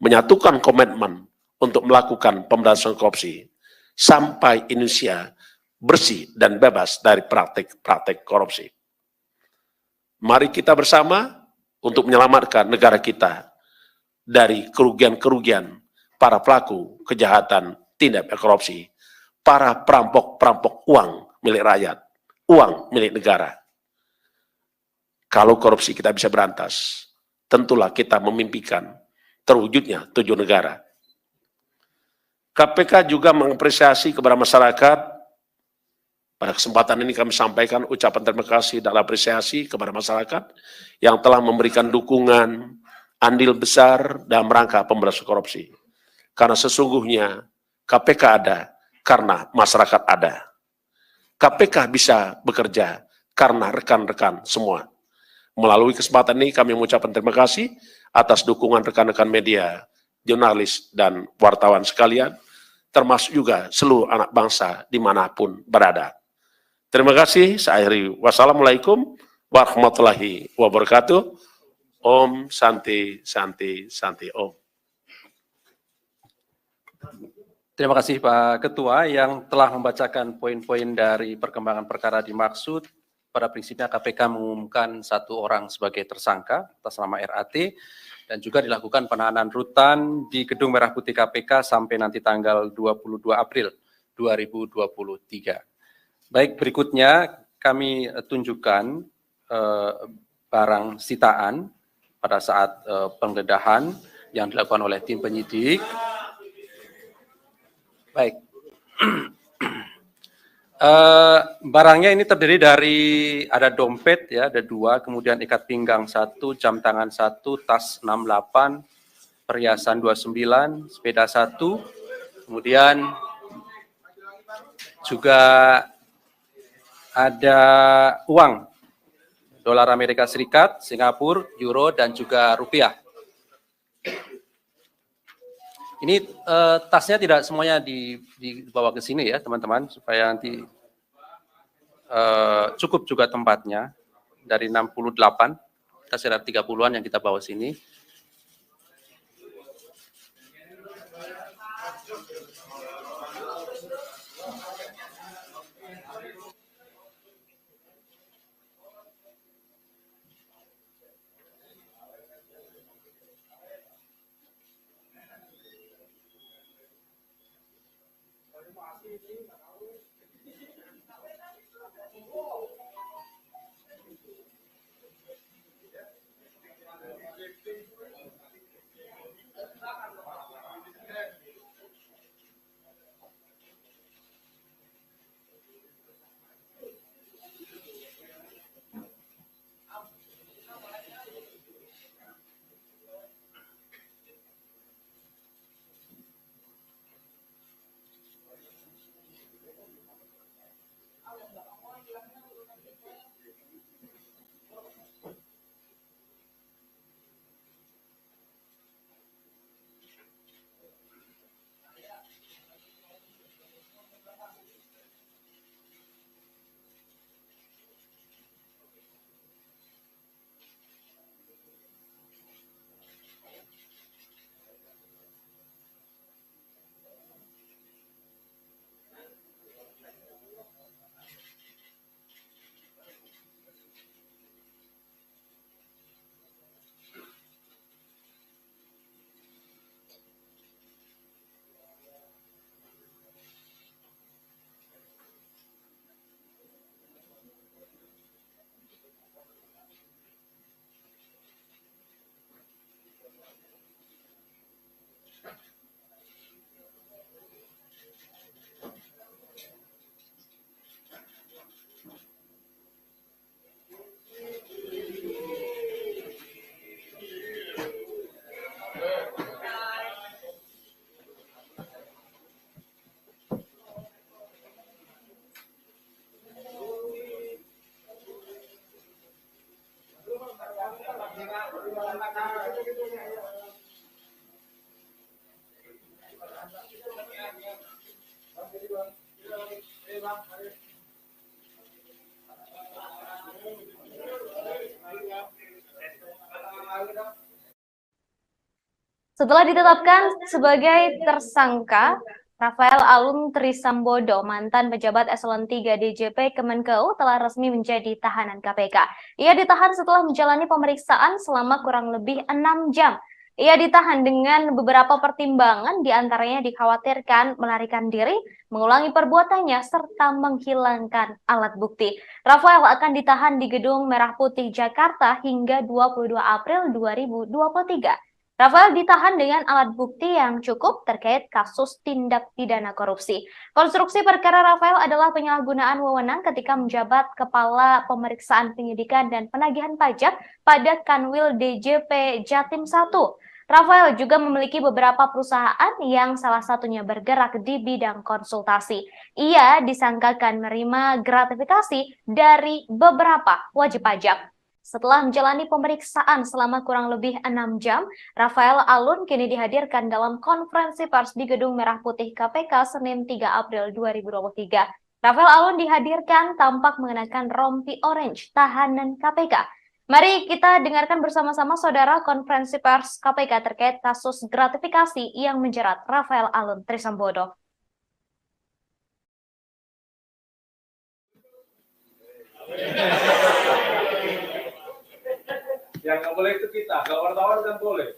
menyatukan komitmen untuk melakukan pemberantasan korupsi sampai Indonesia bersih dan bebas dari praktik-praktik korupsi. Mari kita bersama untuk menyelamatkan negara kita dari kerugian-kerugian para pelaku kejahatan tindak pidana korupsi, para perampok-perampok uang milik rakyat, uang milik negara. Kalau korupsi kita bisa berantas, tentulah kita memimpikan terwujudnya tujuan negara. KPK juga mengapresiasi kepada masyarakat. Pada kesempatan ini kami sampaikan ucapan terima kasih dan apresiasi kepada masyarakat yang telah memberikan dukungan, andil besar dalam rangka pemberantasan korupsi. Karena sesungguhnya KPK ada karena masyarakat ada. KPK bisa bekerja karena rekan-rekan semua. Melalui kesempatan ini kami mengucapkan terima kasih atas dukungan rekan-rekan media, jurnalis, dan wartawan sekalian, termasuk juga seluruh anak bangsa dimanapun berada. Terima kasih, saya akhiri. Wassalamualaikum warahmatullahi wabarakatuh. Om Santi Santi Santi Om. Terima kasih Pak Ketua yang telah membacakan poin-poin dari perkembangan perkara dimaksud. Pada prinsipnya KPK mengumumkan satu orang sebagai tersangka atas nama RAT dan juga dilakukan penahanan rutan di Gedung Merah Putih KPK sampai nanti tanggal 22 April 2023. Baik, berikutnya kami tunjukkan barang sitaan pada saat penggeledahan yang dilakukan oleh tim penyidik. Baik. Barangnya ini terdiri dari ada dompet ya, ada 2, kemudian ikat pinggang 1, jam tangan 1, tas 68, perhiasan 29, sepeda 1, kemudian juga ada uang dolar Amerika Serikat, Singapura, euro, dan juga rupiah. Ini tasnya tidak semuanya dibawa ke sini ya teman-teman, supaya nanti cukup juga tempatnya. Dari 68, kita sekitar 30-an yang kita bawa sini. Setelah ditetapkan sebagai tersangka, Rafael Alun Trisambodo, mantan pejabat eselon 3 DJP Kemenkeu, telah resmi menjadi tahanan KPK. Ia ditahan setelah menjalani pemeriksaan selama kurang lebih 6 jam. Ia ditahan dengan beberapa pertimbangan, diantaranya dikhawatirkan melarikan diri, mengulangi perbuatannya, serta menghilangkan alat bukti. Rafael akan ditahan di Gedung Merah Putih Jakarta hingga 22 April 2023. Rafael ditahan dengan alat bukti yang cukup terkait kasus tindak pidana korupsi. Konstruksi perkara Rafael adalah penyalahgunaan wewenang ketika menjabat Kepala Pemeriksaan Penyidikan dan Penagihan Pajak pada Kanwil DJP Jatim 1. Rafael juga memiliki beberapa perusahaan yang salah satunya bergerak di bidang konsultasi. Ia disangkakan menerima gratifikasi dari beberapa wajib pajak. Setelah menjalani pemeriksaan selama kurang lebih 6 jam, Rafael Alun kini dihadirkan dalam konferensi pers di Gedung Merah Putih KPK Senin 3 April 2023. Rafael Alun dihadirkan tampak mengenakan rompi orange tahanan KPK. Mari kita dengarkan bersama-sama saudara konferensi pers KPK terkait kasus gratifikasi yang menjerat Rafael Alun Trisambodo. Yang nggak boleh itu kita, kalau wartawan kan boleh.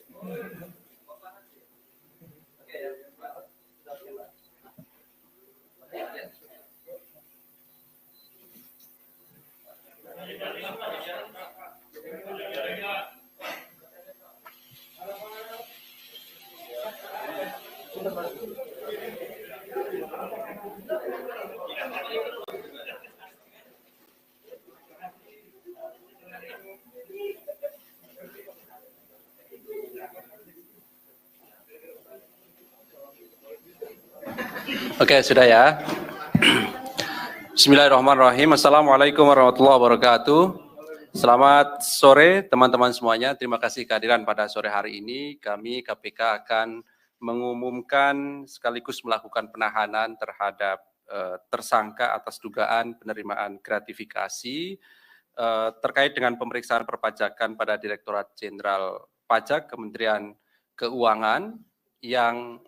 Oke, sudah ya. Bismillahirrahmanirrahim. Assalamualaikum warahmatullahi wabarakatuh. Selamat sore teman-teman semuanya. Terima kasih kehadiran pada sore hari ini. Kami KPK akan mengumumkan sekaligus melakukan penahanan terhadap tersangka atas dugaan penerimaan gratifikasi terkait dengan pemeriksaan perpajakan pada Direktorat Jenderal Pajak Kementerian Keuangan yang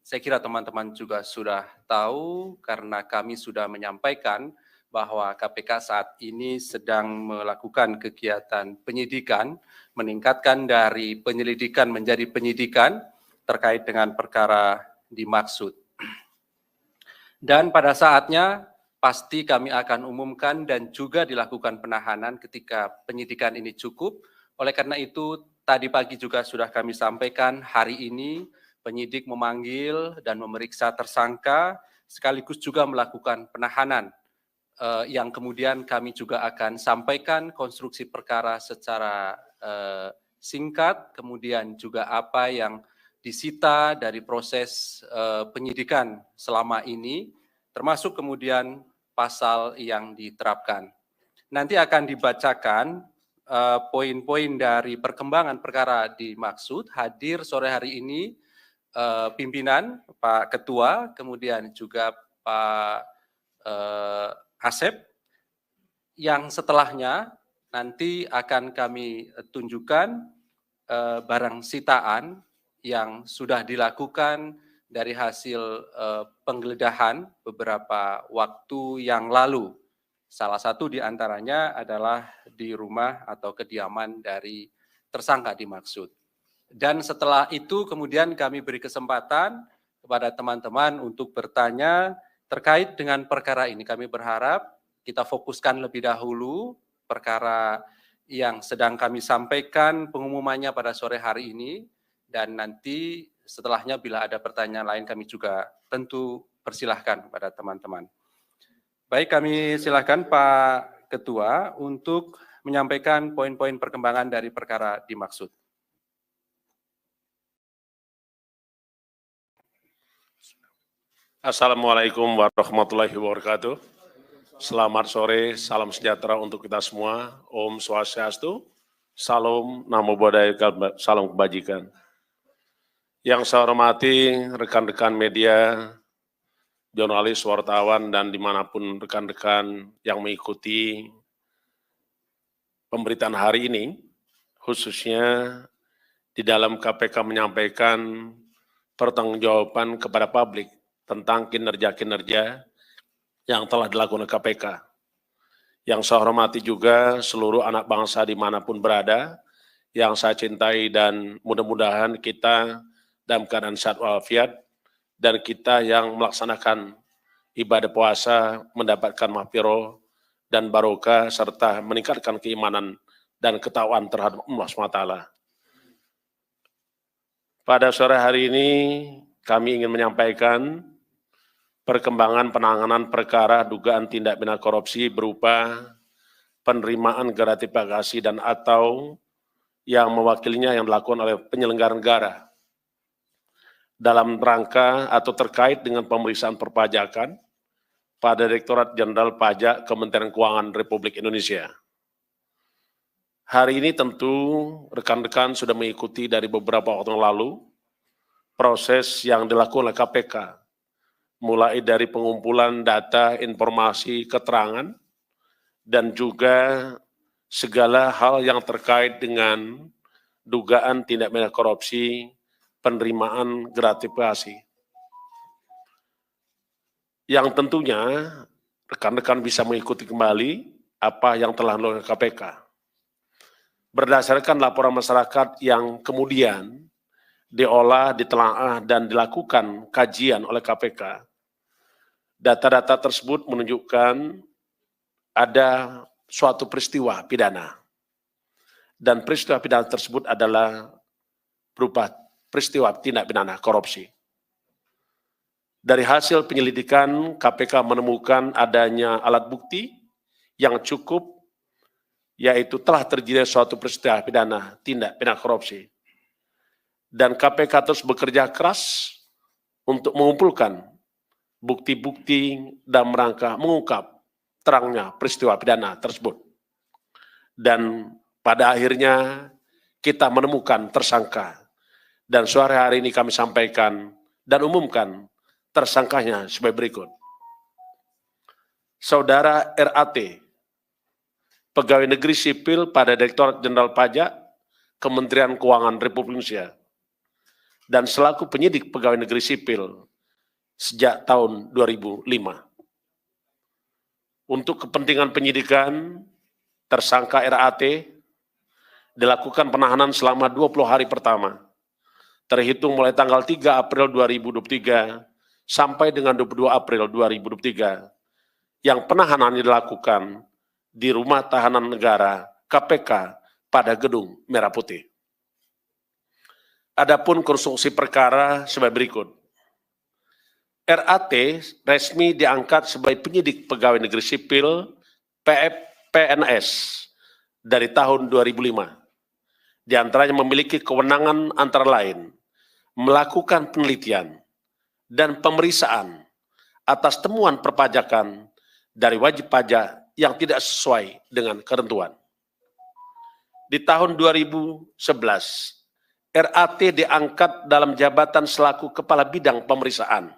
saya kira teman-teman juga sudah tahu karena kami sudah menyampaikan bahwa KPK saat ini sedang melakukan kegiatan penyidikan, meningkatkan dari penyelidikan menjadi penyidikan terkait dengan perkara dimaksud. Dan pada saatnya pasti kami akan umumkan dan juga dilakukan penahanan ketika penyidikan ini cukup. Oleh karena itu, tadi pagi juga sudah kami sampaikan, hari ini penyidik memanggil dan memeriksa tersangka, sekaligus juga melakukan penahanan, yang kemudian kami juga akan sampaikan konstruksi perkara secara singkat, kemudian juga apa yang disita dari proses penyidikan selama ini, termasuk kemudian pasal yang diterapkan. Nanti akan dibacakan poin-poin dari perkembangan perkara dimaksud. Hadir sore hari ini pimpinan, Pak Ketua, kemudian juga Pak Asep, yang setelahnya nanti akan kami tunjukkan barang sitaan yang sudah dilakukan dari hasil penggeledahan beberapa waktu yang lalu. Salah satu di antaranya adalah di rumah atau kediaman dari tersangka dimaksud. Dan setelah itu kemudian kami beri kesempatan kepada teman-teman untuk bertanya terkait dengan perkara ini. Kami berharap kita fokuskan lebih dahulu perkara yang sedang kami sampaikan pengumumannya pada sore hari ini, dan nanti setelahnya bila ada pertanyaan lain kami juga tentu persilahkan kepada teman-teman. Baik, kami silakan Pak Ketua untuk menyampaikan poin-poin perkembangan dari perkara dimaksud. Assalamualaikum warahmatullahi wabarakatuh. Selamat sore, salam sejahtera untuk kita semua. Om Swastiastu, Salam Namo Buddhaya, salam kebajikan. Yang saya hormati rekan-rekan media, jurnalis, wartawan, dan dimanapun rekan-rekan yang mengikuti pemberitaan hari ini, khususnya di dalam KPK menyampaikan pertanggungjawaban kepada publik tentang kinerja-kinerja yang telah dilakukan oleh KPK. Yang saya hormati juga seluruh anak bangsa dimanapun berada, yang saya cintai, dan mudah-mudahan kita dalam keadaan sehat walafiat, dan kita yang melaksanakan ibadah puasa mendapatkan mahfirah dan barokah, serta meningkatkan keimanan dan ketakwaan terhadap Allah SWT. Pada sore hari ini kami ingin menyampaikan perkembangan penanganan perkara dugaan tindak pidana korupsi berupa penerimaan gratifikasi dan atau yang mewakilinya yang dilakukan oleh penyelenggara negara dalam rangka atau terkait dengan pemeriksaan perpajakan pada Direktorat Jenderal Pajak Kementerian Keuangan Republik Indonesia. Hari ini tentu rekan-rekan sudah mengikuti dari beberapa waktu yang lalu proses yang dilakukan oleh KPK, mulai dari pengumpulan data, informasi, keterangan, dan juga segala hal yang terkait dengan dugaan tindak pidana korupsi, penerimaan gratifikasi. Yang tentunya rekan-rekan bisa mengikuti kembali apa yang telah dilakukan KPK. Berdasarkan laporan masyarakat yang kemudian diolah, ditelaah, dan dilakukan kajian oleh KPK, data-data tersebut menunjukkan ada suatu peristiwa pidana. Dan peristiwa pidana tersebut adalah berupa peristiwa tindak pidana korupsi. Dari hasil penyelidikan, KPK menemukan adanya alat bukti yang cukup, yaitu telah terjadi suatu peristiwa pidana tindak pidana korupsi. Dan KPK terus bekerja keras untuk mengumpulkan bukti-bukti dan rangka mengungkap terangnya peristiwa pidana tersebut. Dan pada akhirnya kita menemukan tersangka Dan sore hari ini kami sampaikan dan umumkan tersangkanya sebagai berikut. Saudara RAT, pegawai negeri sipil pada Direktorat Jenderal Pajak, Kementerian Keuangan Republik Indonesia, dan selaku penyidik pegawai negeri sipil sejak tahun 2005. Untuk kepentingan penyidikan, tersangka RAT dilakukan penahanan selama 20 hari pertama, terhitung mulai tanggal 3 April 2023 sampai dengan 22 April 2023, yang penahanannya dilakukan di Rumah Tahanan Negara KPK pada Gedung Merah Putih. Adapun konstruksi perkara sebagai berikut. RAT resmi diangkat sebagai penyidik pegawai negeri sipil PNS dari tahun 2005. Di antaranya memiliki kewenangan antara lain melakukan penelitian dan pemeriksaan atas temuan perpajakan dari wajib pajak yang tidak sesuai dengan ketentuan. Di tahun 2011, RAT diangkat dalam jabatan selaku Kepala Bidang Pemeriksaan,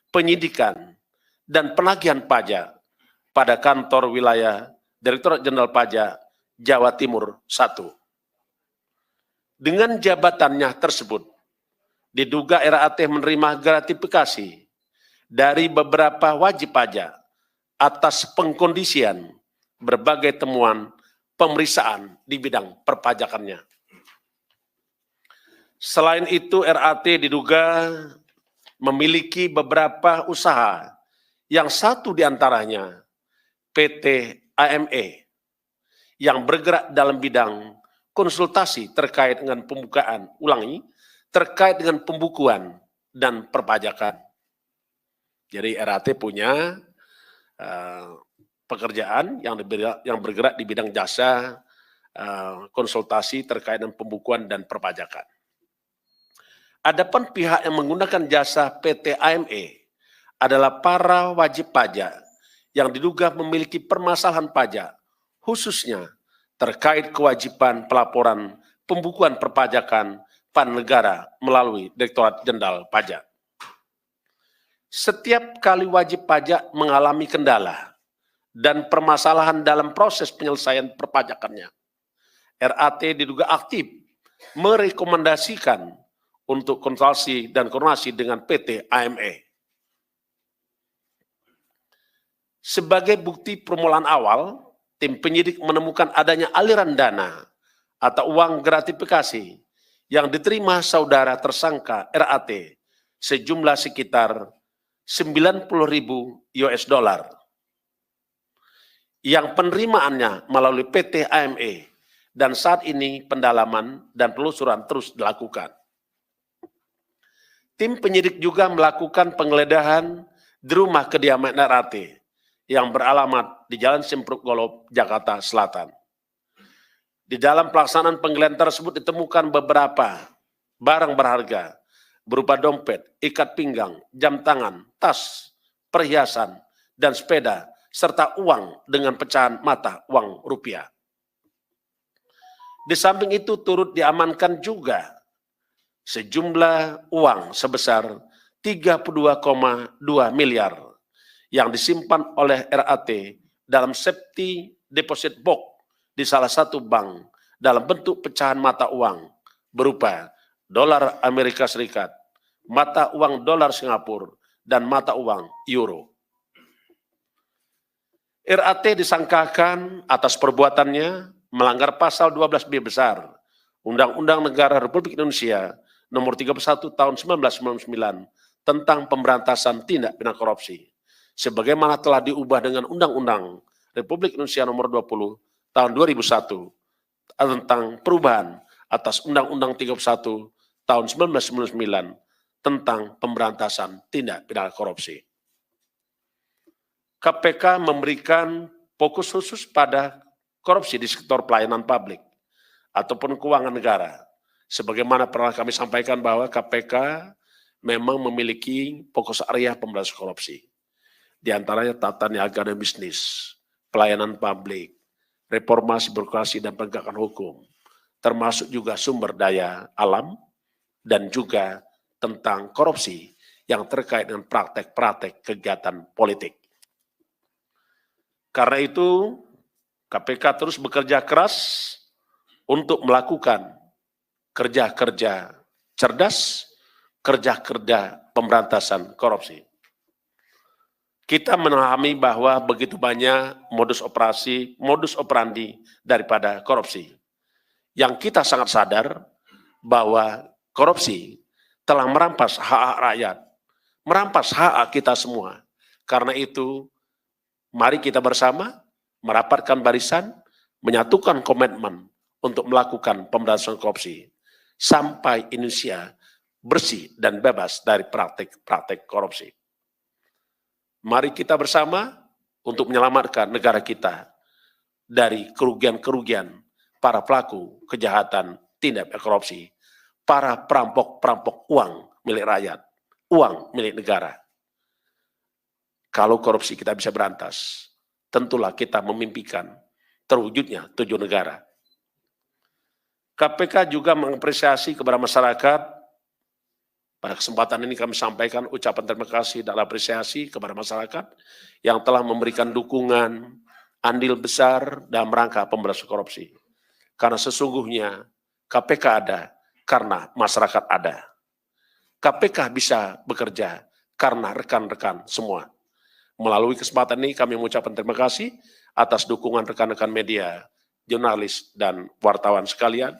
Penyidikan, dan Penagihan Pajak pada kantor wilayah Direktorat Jenderal Pajak Jawa Timur 1. Dengan jabatannya tersebut, diduga RAT menerima gratifikasi dari beberapa wajib pajak atas pengkondisian berbagai temuan pemeriksaan di bidang perpajakannya. Selain itu, RAT diduga memiliki beberapa usaha, yang satu diantaranya PT AME, yang bergerak dalam bidang konsultasi terkait dengan terkait dengan pembukuan dan perpajakan. Jadi RAT punya pekerjaan yang bergerak di bidang jasa konsultasi terkait dengan pembukuan dan perpajakan. Adapun pihak yang menggunakan jasa PT AME adalah para wajib pajak yang diduga memiliki permasalahan pajak, khususnya terkait kewajiban pelaporan pembukuan perpajakan pada negara melalui Direktorat Jenderal Pajak. Setiap kali wajib pajak mengalami kendala dan permasalahan dalam proses penyelesaian perpajakannya, RAT diduga aktif merekomendasikan untuk konsultasi dan koordinasi dengan PT AME. Sebagai bukti permulaan awal, tim penyidik menemukan adanya aliran dana atau uang gratifikasi yang diterima saudara tersangka RAT sejumlah sekitar 90.000 US dollar yang penerimaannya melalui PT AME, dan saat ini pendalaman dan penelusuran terus dilakukan. Tim penyidik juga melakukan penggeledahan di rumah kediaman RAT yang beralamat di Jalan Simpruk Golob, Jakarta Selatan. Di dalam pelaksanaan penggeledahan tersebut ditemukan beberapa barang berharga berupa dompet, ikat pinggang, jam tangan, tas, perhiasan, dan sepeda, serta uang dengan pecahan mata uang rupiah. Di samping itu turut diamankan juga sejumlah uang sebesar 32,2 miliar yang disimpan oleh RAT dalam safety deposit box di salah satu bank dalam bentuk pecahan mata uang berupa dolar Amerika Serikat, mata uang dolar Singapura, dan mata uang euro. RAT disangkakan atas perbuatannya melanggar pasal 12B besar Undang-Undang Negara Republik Indonesia Nomor 31 Tahun 1999 tentang pemberantasan tindak pidana korupsi, sebagaimana telah diubah dengan Undang-Undang Republik Indonesia Nomor 20 Tahun 2001 tentang perubahan atas Undang-Undang 31 Tahun 1999 tentang pemberantasan tindak pidana korupsi. KPK memberikan fokus khusus pada korupsi di sektor pelayanan publik ataupun keuangan negara. Sebagaimana pernah kami sampaikan bahwa KPK memang memiliki fokus area pemberantasan korupsi. Di antaranya tata niaga dan bisnis, pelayanan publik, reformasi birokrasi dan penegakan hukum, termasuk juga sumber daya alam, dan juga tentang korupsi yang terkait dengan praktek-praktek kegiatan politik. Karena itu, KPK terus bekerja keras untuk melakukan kerja-kerja cerdas, kerja-kerja pemberantasan korupsi. Kita memahami bahwa begitu banyak modus operandi daripada korupsi. Yang kita sangat sadar bahwa korupsi telah merampas hak rakyat, merampas hak kita semua. Karena itu, mari kita bersama merapatkan barisan, menyatukan komitmen untuk melakukan pemberantasan korupsi sampai Indonesia bersih dan bebas dari praktik-praktik korupsi. Mari kita bersama untuk menyelamatkan negara kita dari kerugian-kerugian para pelaku kejahatan tindak korupsi, para perampok-perampok uang milik rakyat, uang milik negara. Kalau korupsi kita bisa berantas, tentulah kita memimpikan terwujudnya 7 negara. KPK juga mengapresiasi kepada masyarakat. Pada kesempatan ini kami sampaikan ucapan terima kasih dan apresiasi kepada masyarakat yang telah memberikan dukungan, andil besar dalam rangka pemberantasan korupsi. Karena sesungguhnya KPK ada karena masyarakat ada. KPK bisa bekerja karena rekan-rekan semua. Melalui kesempatan ini kami mengucapkan terima kasih atas dukungan rekan-rekan media, jurnalis, dan wartawan sekalian,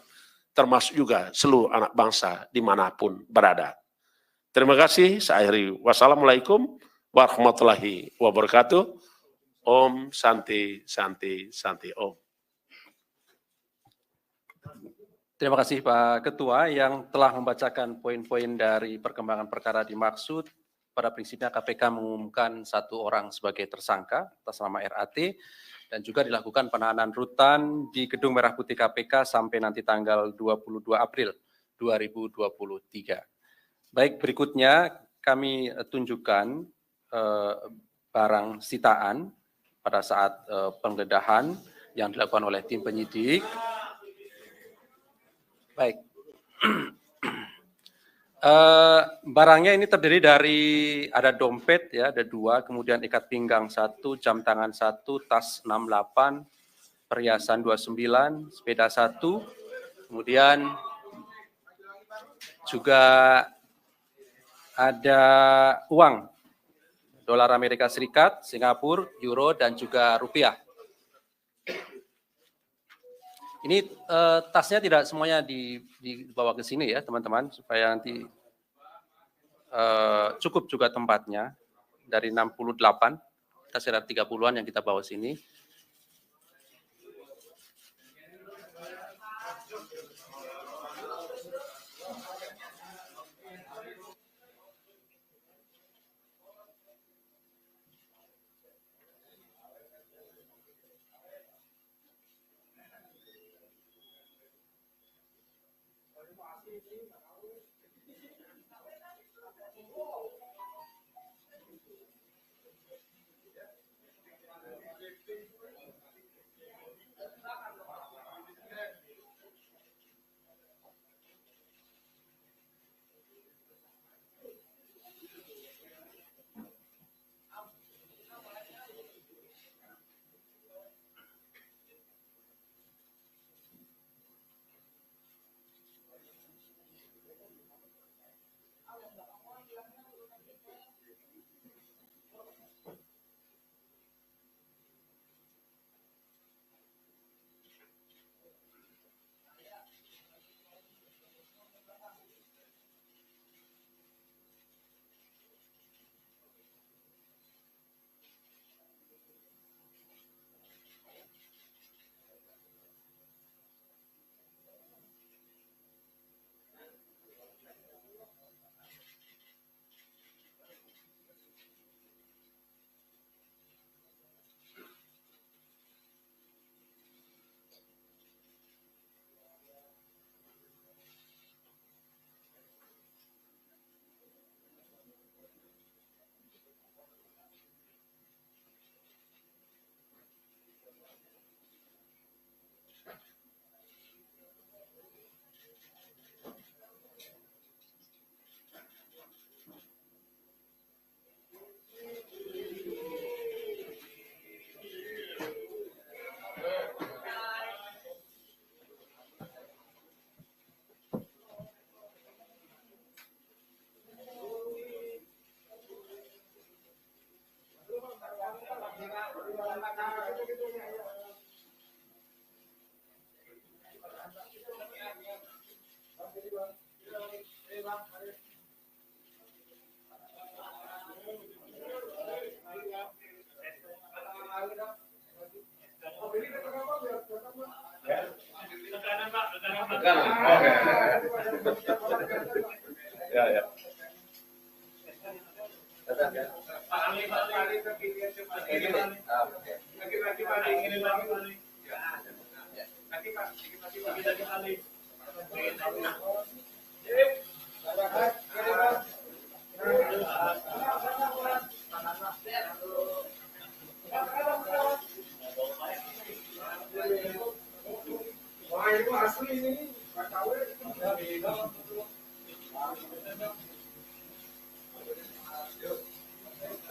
termasuk juga seluruh anak bangsa dimanapun berada. Terima kasih, saya akhiri. Wassalamualaikum warahmatullahi wabarakatuh. Om Santi Santi Santi Om. Terima kasih Pak Ketua yang telah membacakan poin-poin dari perkembangan perkara dimaksud. Pada prinsipnya KPK mengumumkan 1 orang sebagai tersangka atas nama RAT dan juga dilakukan penahanan rutan di Gedung Merah Putih KPK sampai nanti tanggal 22 April 2023. Baik, berikutnya kami tunjukkan barang sitaan pada saat penggeledahan yang dilakukan oleh tim penyidik. Baik, barangnya ini terdiri dari ada dompet ya, ada 2, kemudian ikat pinggang 1, jam tangan 1, tas 68, perhiasan 29, sepeda 1, kemudian juga ada uang dolar Amerika Serikat, Singapura, euro, dan juga rupiah. Ini tasnya tidak semuanya dibawa ke sini ya teman-teman, supaya nanti cukup juga tempatnya. Dari 68, kita sekitar 30-an yang kita bawa sini. Ya, ya.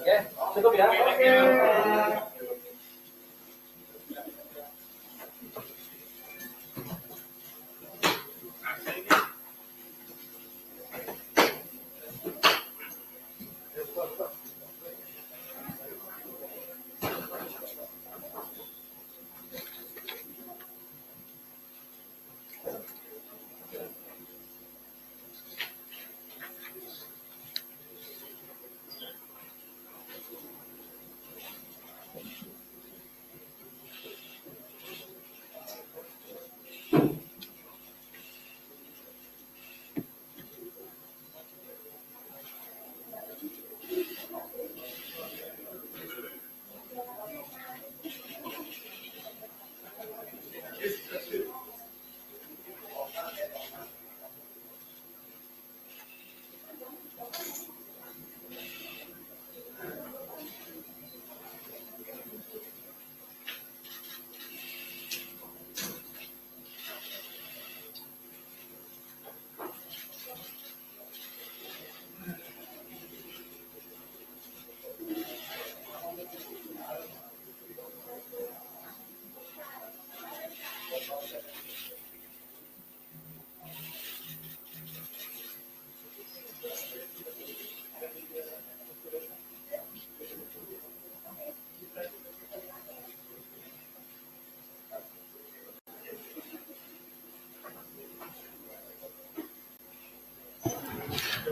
Oke, cukup ya.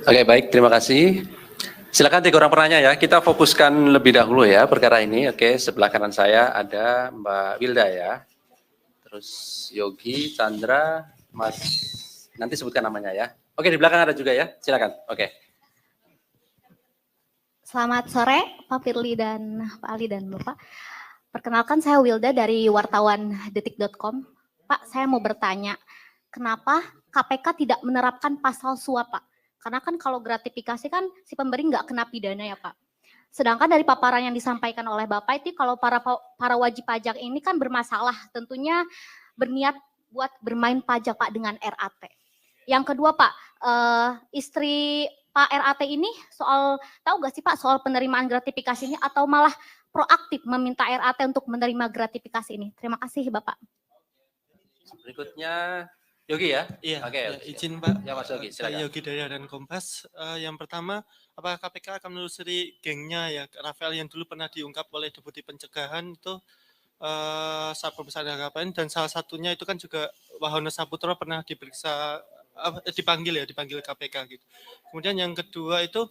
Oke, baik, terima kasih. Silakan 3 orang penanya ya. Kita fokuskan lebih dahulu ya perkara ini. Oke, sebelah kanan saya ada Mbak Wilda ya. Terus Yogi, Chandra, Mas, nanti sebutkan namanya ya. Oke, di belakang ada juga ya. Silakan. Oke. Selamat sore Pak Firly dan Pak Ali dan Bapak. Perkenalkan saya Wilda dari wartawan detik.com. Pak, saya mau bertanya, kenapa KPK tidak menerapkan pasal suap, Pak? Karena kan kalau gratifikasi kan si pemberi nggak kena pidana ya, Pak. Sedangkan dari paparan yang disampaikan oleh Bapak itu kalau para wajib pajak ini kan bermasalah, tentunya berniat buat bermain pajak Pak dengan RAT. Yang kedua Pak, istri Pak RAT ini tahu gak sih Pak soal penerimaan gratifikasi ini atau malah proaktif meminta RAT untuk menerima gratifikasi ini? Terima kasih Bapak. Berikutnya Yogi ya? Iya, Oke, ya, izin Pak. Ya Mas Yogi, silakan. Yogi dari Harian Kompas. Yang pertama, apakah KPK akan menelusuri gengnya ya Rafael yang dulu pernah diungkap oleh Deputi Pencegahan itu Satpol Besar KPN, dan salah satunya itu kan juga Wahono Saputro pernah dipanggil KPK gitu. Kemudian yang kedua itu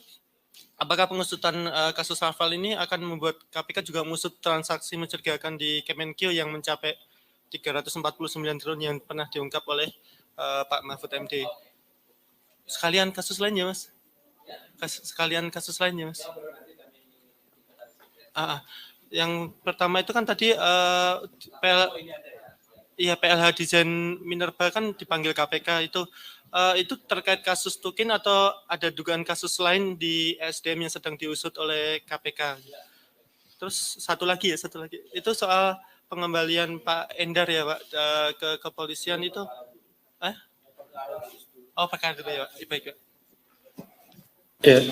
apakah pengusutan kasus Rafael ini akan membuat KPK juga mengusut transaksi mencurigakan di Kemenkeu yang mencapai 349 triliun yang pernah diungkap oleh Pak Mahfud MD. Sekalian kasus lainnya, Mas. Yang pertama itu kan tadi PLH Desain Minerba kan dipanggil KPK itu terkait kasus Tukin atau ada dugaan kasus lain di SDM yang sedang diusut oleh KPK. Terus satu lagi itu soal pengembalian Pak Endar ya Pak ke kepolisian itu perkara itu ya Pak. Baik Pak. Ya,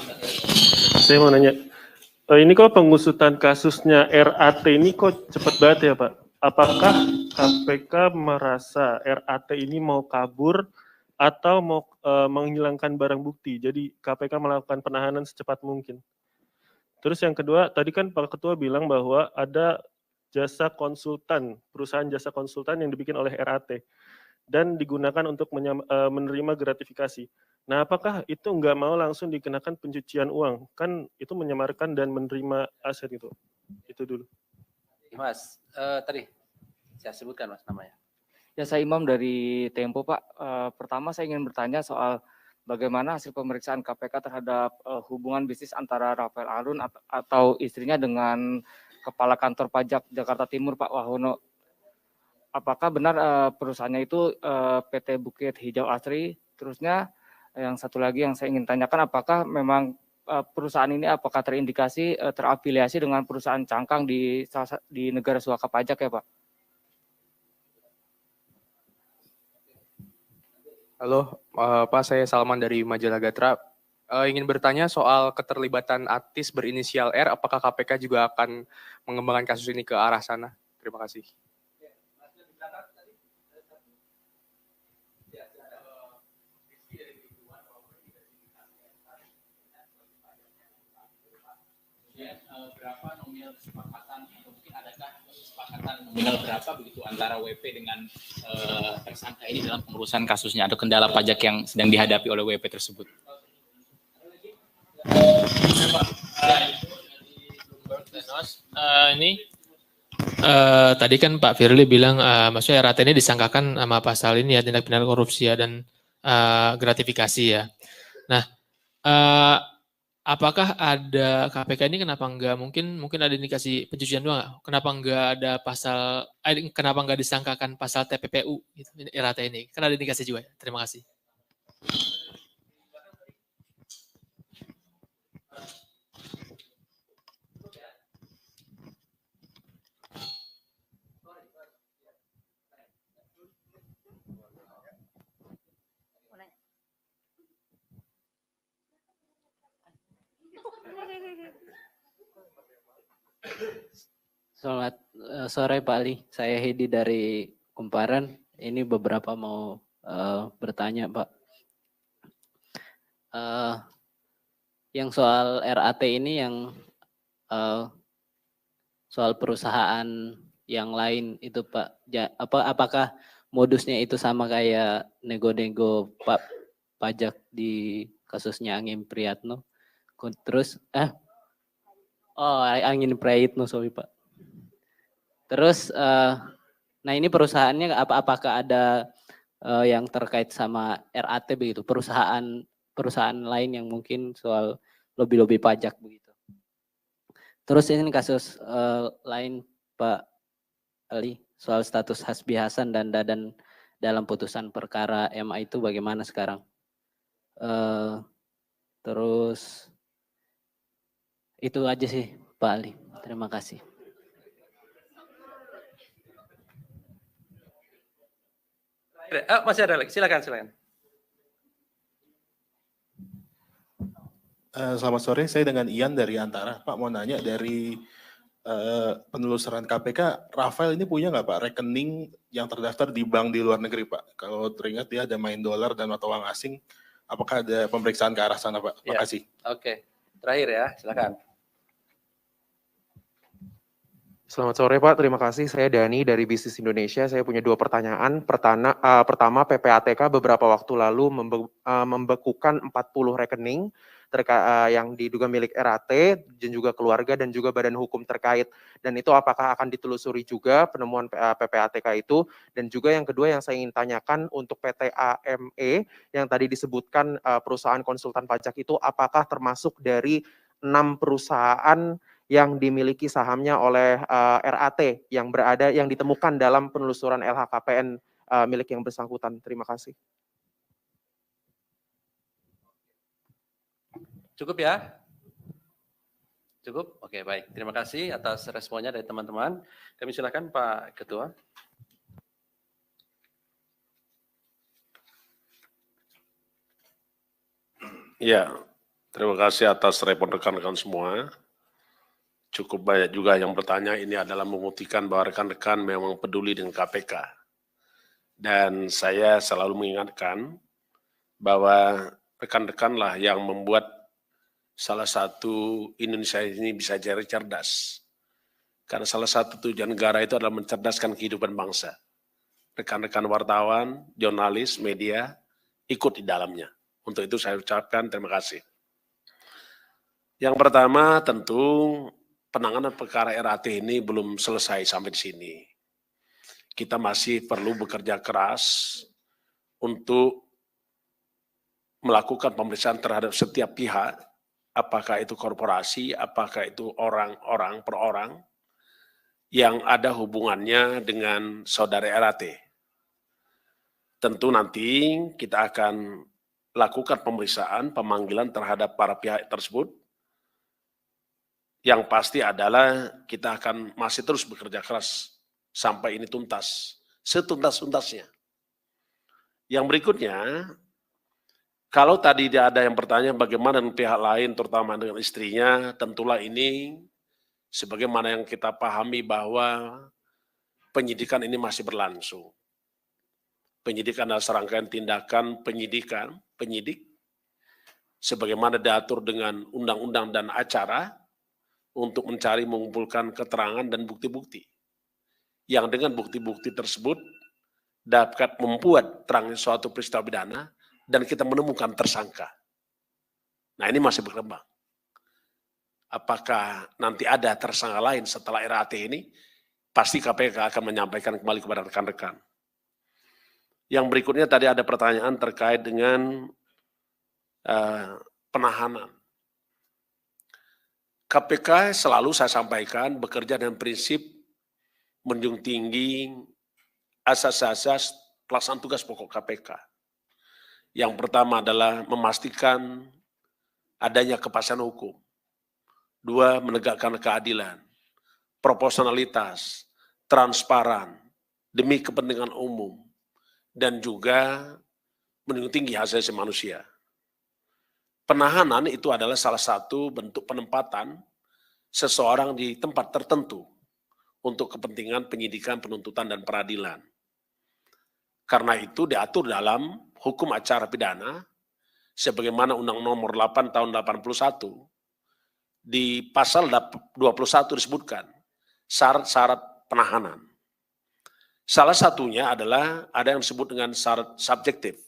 saya mau nanya, ini kok pengusutan kasusnya RAT ini kok cepat banget ya Pak? Apakah KPK merasa RAT ini mau kabur atau mau menghilangkan barang bukti? Jadi KPK melakukan penahanan secepat mungkin. Terus yang kedua, tadi kan Pak Ketua bilang bahwa ada jasa konsultan, perusahaan jasa konsultan yang dibikin oleh RAT dan digunakan untuk menerima gratifikasi. Nah, apakah itu nggak mau langsung dikenakan pencucian uang? Kan itu menyamarkan dan menerima aset itu. Itu dulu. Mas, tadi saya sebutkan Mas namanya. Ya, saya Imam dari Tempo, Pak. Pertama saya ingin bertanya soal bagaimana hasil pemeriksaan KPK terhadap hubungan bisnis antara Rafael Alun atau istrinya dengan Kepala Kantor Pajak Jakarta Timur, Pak Wahono. Apakah benar perusahaannya itu PT Bukit Hijau Asri? Terusnya yang satu lagi yang saya ingin tanyakan, apakah memang perusahaan ini apakah terindikasi terafiliasi dengan perusahaan cangkang di negara suaka pajak ya, Pak? Halo, Pak, saya Salman dari Majalah Gatra. Ingin bertanya soal keterlibatan artis berinisial R, apakah KPK juga akan mengembangkan kasus ini ke arah sana? Terima kasih. Berapa nominal kesepakatan atau mungkin adakah kesepakatan nominal berapa begitu antara WP dengan tersangka ini dalam pengurusan kasusnya atau kendala pajak yang sedang dihadapi oleh WP tersebut? Tadi kan Pak Firly bilang maksudnya RAT ini disangkakan sama pasal ini ya, tindak pidana korupsi ya, dan gratifikasi ya. Nah, apakah ada KPK ini kenapa enggak mungkin ada indikasi pencucian uang nggak? Kenapa enggak ada pasal kenapa enggak disangkakan pasal TPPU gitu, RAT ini? Kan ada indikasi juga ya. Terima kasih. Selamat sore Pak Ali, saya Hedi dari Kumparan. Ini beberapa mau bertanya Pak. Yang soal RAT ini yang soal perusahaan yang lain itu Pak, apakah modusnya itu sama kayak nego-nego Pak pajak di kasusnya Angin Priyatno? Terus Angin Prayitno, sorry Pak. Terus, nah ini perusahaannya apakah ada yang terkait sama RAT begitu, perusahaan lain yang mungkin soal lobby-lobby pajak begitu. Terus ini kasus lain Pak Ali, soal status Hasbi Hasan dan Dadan dalam putusan perkara MA itu bagaimana sekarang? Terus itu aja sih Pak Ali, terima kasih. Masih ada lagi, silakan. Selamat sore, saya dengan Ian dari Antara. Pak mau nanya dari penelusuran KPK, Rafael ini punya nggak Pak rekening yang terdaftar di bank di luar negeri Pak? Kalau teringat dia ada main dolar dan mata uang asing, apakah ada pemeriksaan ke arah sana Pak? Terima kasih. Oke, terakhir ya, silakan. Selamat sore Pak, terima kasih. Saya Dani dari Bisnis Indonesia. Saya punya 2 pertanyaan. Pertama, PPATK beberapa waktu lalu membekukan 40 rekening yang diduga milik RAT dan juga keluarga dan juga badan hukum terkait. Dan itu apakah akan ditelusuri juga penemuan PPATK itu? Dan juga yang kedua yang saya ingin tanyakan untuk PT AME yang tadi disebutkan perusahaan konsultan pajak itu apakah termasuk dari 6 perusahaan yang dimiliki sahamnya oleh RAT yang ditemukan dalam penelusuran LHKPN milik yang bersangkutan. Terima kasih. Cukup ya? Cukup? Oke, baik. Terima kasih atas responnya dari teman-teman. Kami silakan Pak Ketua. Ya, terima kasih atas respon rekan-rekan semua. Cukup banyak juga yang bertanya, ini adalah membuktikan bahwa rekan-rekan memang peduli dengan KPK. Dan saya selalu mengingatkan bahwa rekan-rekanlah yang membuat salah satu Indonesia ini bisa jadi cerdas. Karena salah satu tujuan negara itu adalah mencerdaskan kehidupan bangsa. Rekan-rekan wartawan, jurnalis, media ikut di dalamnya. Untuk itu saya ucapkan terima kasih. Yang pertama tentu penanganan perkara RAT ini belum selesai sampai di sini. Kita masih perlu bekerja keras untuk melakukan pemeriksaan terhadap setiap pihak, apakah itu korporasi, apakah itu orang-orang per orang, yang ada hubungannya dengan saudara RAT. Tentu nanti kita akan lakukan pemeriksaan, pemanggilan terhadap para pihak tersebut. Yang pasti adalah kita akan masih terus bekerja keras sampai ini tuntas, setuntas-tuntasnya. Yang berikutnya, kalau tadi ada yang bertanya bagaimana dengan pihak lain, terutama dengan istrinya, tentulah ini sebagaimana yang kita pahami bahwa penyidikan ini masih berlangsung. Penyidikan adalah serangkaian tindakan penyidik, sebagaimana diatur dengan undang-undang dan acara, untuk mencari mengumpulkan keterangan dan bukti-bukti. Yang dengan bukti-bukti tersebut dapat membuat terangnya suatu peristiwa pidana dan kita menemukan tersangka. Nah ini masih berkembang. Apakah nanti ada tersangka lain setelah RAT ini? Pasti KPK akan menyampaikan kembali kepada rekan-rekan. Yang berikutnya tadi ada pertanyaan terkait dengan penahanan. KPK selalu saya sampaikan bekerja dengan prinsip menjunjung tinggi asas-asas pelaksanaan tugas pokok KPK. Yang pertama adalah memastikan adanya kepastian hukum. 2, menegakkan keadilan, proporsionalitas, transparan, demi kepentingan umum, dan juga menjunjung tinggi hak asasi manusia. Penahanan itu adalah salah satu bentuk penempatan seseorang di tempat tertentu untuk kepentingan penyidikan, penuntutan, dan peradilan. Karena itu diatur dalam hukum acara pidana, sebagaimana Undang Nomor 8 Tahun 81, di pasal 21 disebutkan syarat-syarat penahanan. Salah satunya adalah ada yang disebut dengan syarat subjektif.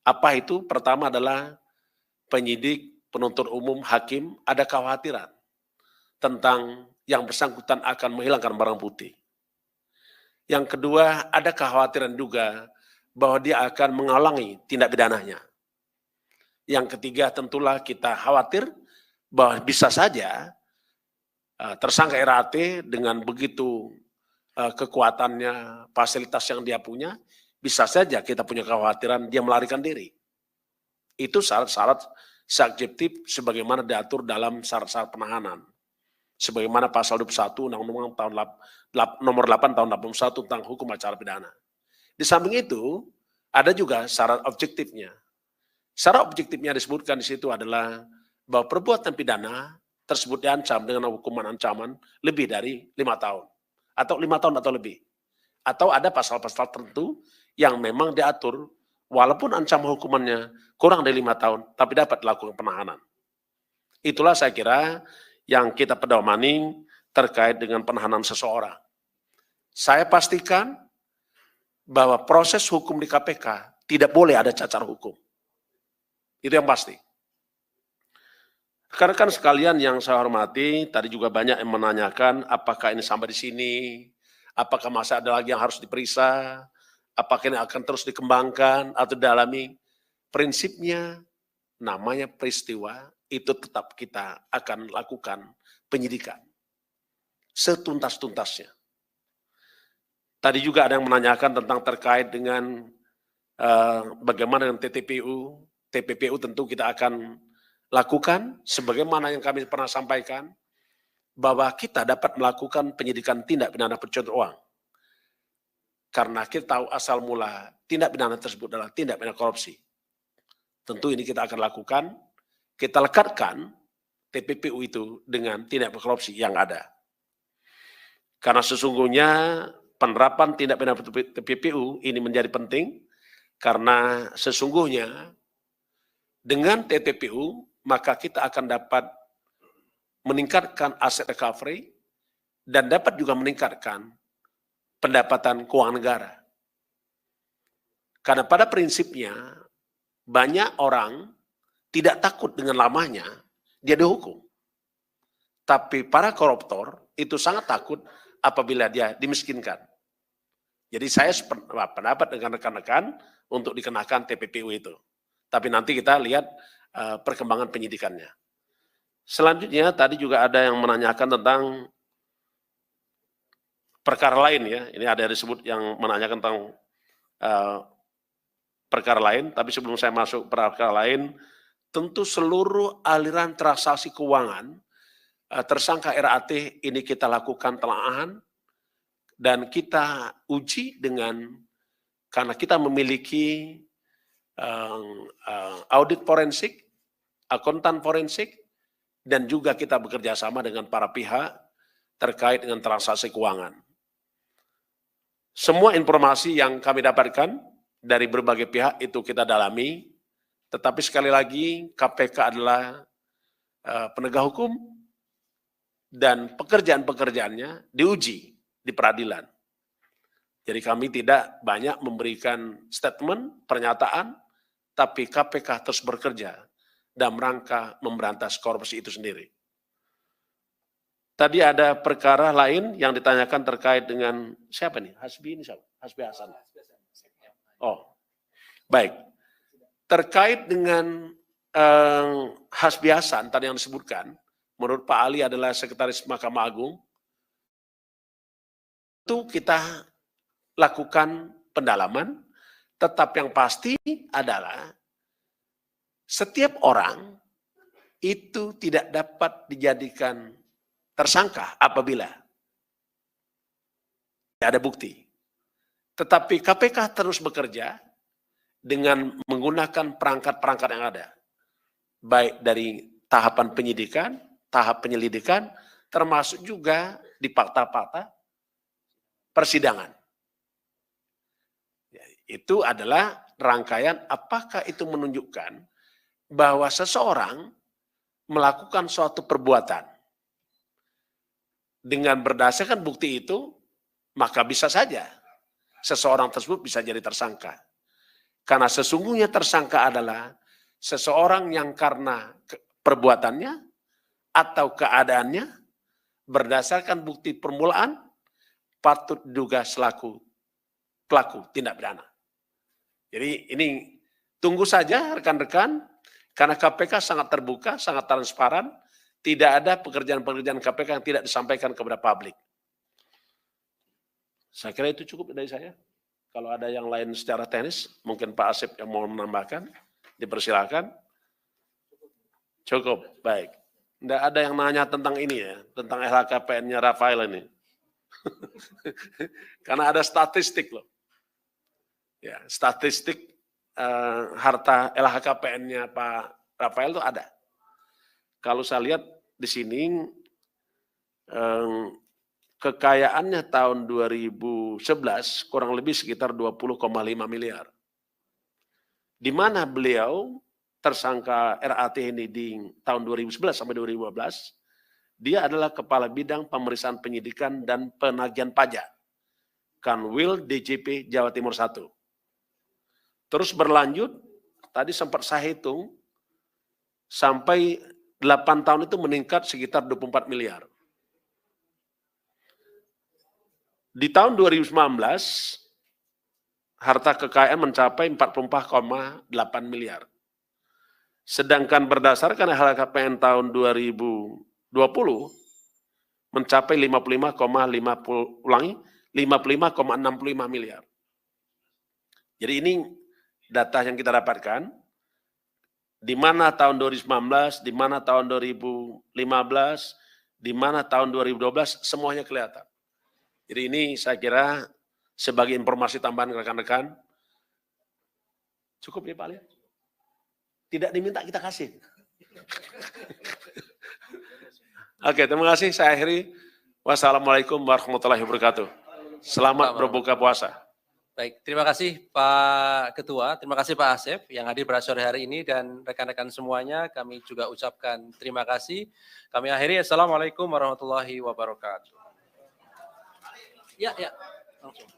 Apa itu? Pertama adalah penyidik, penuntut umum, hakim ada kekhawatiran tentang yang bersangkutan akan menghilangkan barang bukti. Yang kedua, ada kekhawatiran juga bahwa dia akan menghalangi tindak pidananya. Yang ketiga, tentulah kita khawatir bahwa bisa saja tersangka RAT dengan begitu kekuatannya, fasilitas yang dia punya, bisa saja kita punya kekhawatiran dia melarikan diri. Itu syarat-syarat subjektif sebagaimana diatur dalam syarat-syarat penahanan. Sebagaimana pasal 21 Undang-Undang Nomor 8 Tahun 81 tentang hukum acara pidana. Di samping itu, ada juga syarat objektifnya. Syarat objektifnya disebutkan di situ adalah bahwa perbuatan pidana tersebut diancam dengan hukuman ancaman lebih dari 5 tahun. Atau 5 tahun atau lebih. Atau ada pasal-pasal tertentu yang memang diatur walaupun ancaman hukumannya kurang dari 5 tahun, tapi dapat dilakukan penahanan. Itulah saya kira yang kita pedomani terkait dengan penahanan seseorang. Saya pastikan bahwa proses hukum di KPK tidak boleh ada cacat hukum. Itu yang pasti. Rekan-rekan sekalian yang saya hormati, tadi juga banyak yang menanyakan apakah ini sampai di sini, apakah masih ada lagi yang harus diperiksa, apakah ini akan terus dikembangkan atau didalami. Prinsipnya namanya peristiwa itu tetap kita akan lakukan penyidikan setuntas-tuntasnya. Tadi juga ada yang menanyakan tentang terkait dengan bagaimana dengan TPPU. TPPU tentu kita akan lakukan sebagaimana yang kami pernah sampaikan bahwa kita dapat melakukan penyidikan tindak pidana pencucian uang. Karena kita tahu asal mula tindak pidana tersebut adalah tindak pidana korupsi. Tentu ini kita akan lakukan, kita lekatkan TPPU itu dengan tindak pidana korupsi yang ada. Karena sesungguhnya penerapan tindak pidana TPPU ini menjadi penting, karena sesungguhnya dengan TPPU maka kita akan dapat meningkatkan aset recovery dan dapat juga meningkatkan pendapatan keuangan negara. Karena pada prinsipnya banyak orang tidak takut dengan lamanya dia dihukum. Tapi para koruptor itu sangat takut apabila dia dimiskinkan. Jadi saya pendapat dengan rekan-rekan untuk dikenakan TPPU itu. Tapi nanti kita lihat perkembangan penyidikannya. Selanjutnya tadi juga ada yang menanyakan tentang perkara lain ya. Ini ada yang disebut yang menanyakan tentang perkara lain. Tapi sebelum saya masuk perkara lain, tentu seluruh aliran transaksi keuangan tersangka RAT ini kita lakukan telaahan dan kita uji dengan karena kita memiliki audit forensik, akuntan forensik, dan juga kita bekerja sama dengan para pihak terkait dengan transaksi keuangan. Semua informasi yang kami dapatkan dari berbagai pihak itu kita dalami, tetapi sekali lagi KPK adalah penegak hukum dan pekerjaan-pekerjaannya diuji di peradilan. Jadi kami tidak banyak memberikan statement, pernyataan, tapi KPK terus bekerja dalam rangka memberantas korupsi itu sendiri. Tadi ada perkara lain yang ditanyakan terkait dengan siapa nih? Hasbi ini siapa? Hasbi Hasan. Oh, baik. Terkait dengan Hasbi Hasan tadi yang disebutkan, menurut Pak Ali adalah Sekretaris Mahkamah Agung, itu kita lakukan pendalaman, tetap yang pasti adalah setiap orang itu tidak dapat dijadikan tersangka apabila tidak ada bukti. Tetapi KPK terus bekerja dengan menggunakan perangkat-perangkat yang ada. Baik dari tahapan penyidikan, tahap penyelidikan, termasuk juga di fakta-fakta persidangan. Itu adalah rangkaian apakah itu menunjukkan bahwa seseorang melakukan suatu perbuatan. Dengan berdasarkan bukti itu, maka bisa saja seseorang tersebut bisa jadi tersangka. Karena sesungguhnya tersangka adalah seseorang yang karena perbuatannya atau keadaannya berdasarkan bukti permulaan patut diduga selaku pelaku tindak pidana. Jadi ini tunggu saja rekan-rekan, karena KPK sangat terbuka, sangat transparan, tidak ada pekerjaan-pekerjaan KPK yang tidak disampaikan kepada publik. Saya kira itu cukup dari saya. Kalau ada yang lain secara teknis, mungkin Pak Asep yang mau menambahkan, dipersilakan. Cukup, baik. Tidak ada yang nanya tentang ini ya, tentang LHKPN-nya Rafael ini. Karena ada statistik loh. Ya, statistik harta LHKPN-nya Pak Rafael itu ada. Kalau saya lihat di sini kekayaannya tahun 2011 kurang lebih sekitar 20,5 miliar. Di mana beliau tersangka RAT ini di tahun 2011 sampai 2015, dia adalah Kepala Bidang Pemeriksaan Penyidikan dan Penagihan Pajak, Kanwil DJP Jawa Timur 1. Terus berlanjut, tadi sempat saya hitung, sampai 8 tahun itu meningkat sekitar 24 miliar. Di tahun 2019, harta kekayaan mencapai 44,8 miliar. Sedangkan berdasarkan LHKPN tahun 2020, mencapai 55,65 miliar. Jadi ini data yang kita dapatkan, di mana tahun 2019, di mana tahun 2015, di mana tahun 2012, semuanya kelihatan. Jadi ini saya kira sebagai informasi tambahan rekan-rekan, cukup ya Pak Ali? Tidak diminta kita kasih. Oke, terima kasih. Saya akhiri. Wassalamualaikum warahmatullahi wabarakatuh. Selamat berbuka puasa. Baik, terima kasih Pak Ketua, terima kasih Pak Asep yang hadir pada sore hari ini dan rekan-rekan semuanya kami juga ucapkan terima kasih. Kami akhiri, Assalamualaikum warahmatullahi wabarakatuh. Ya, langsung.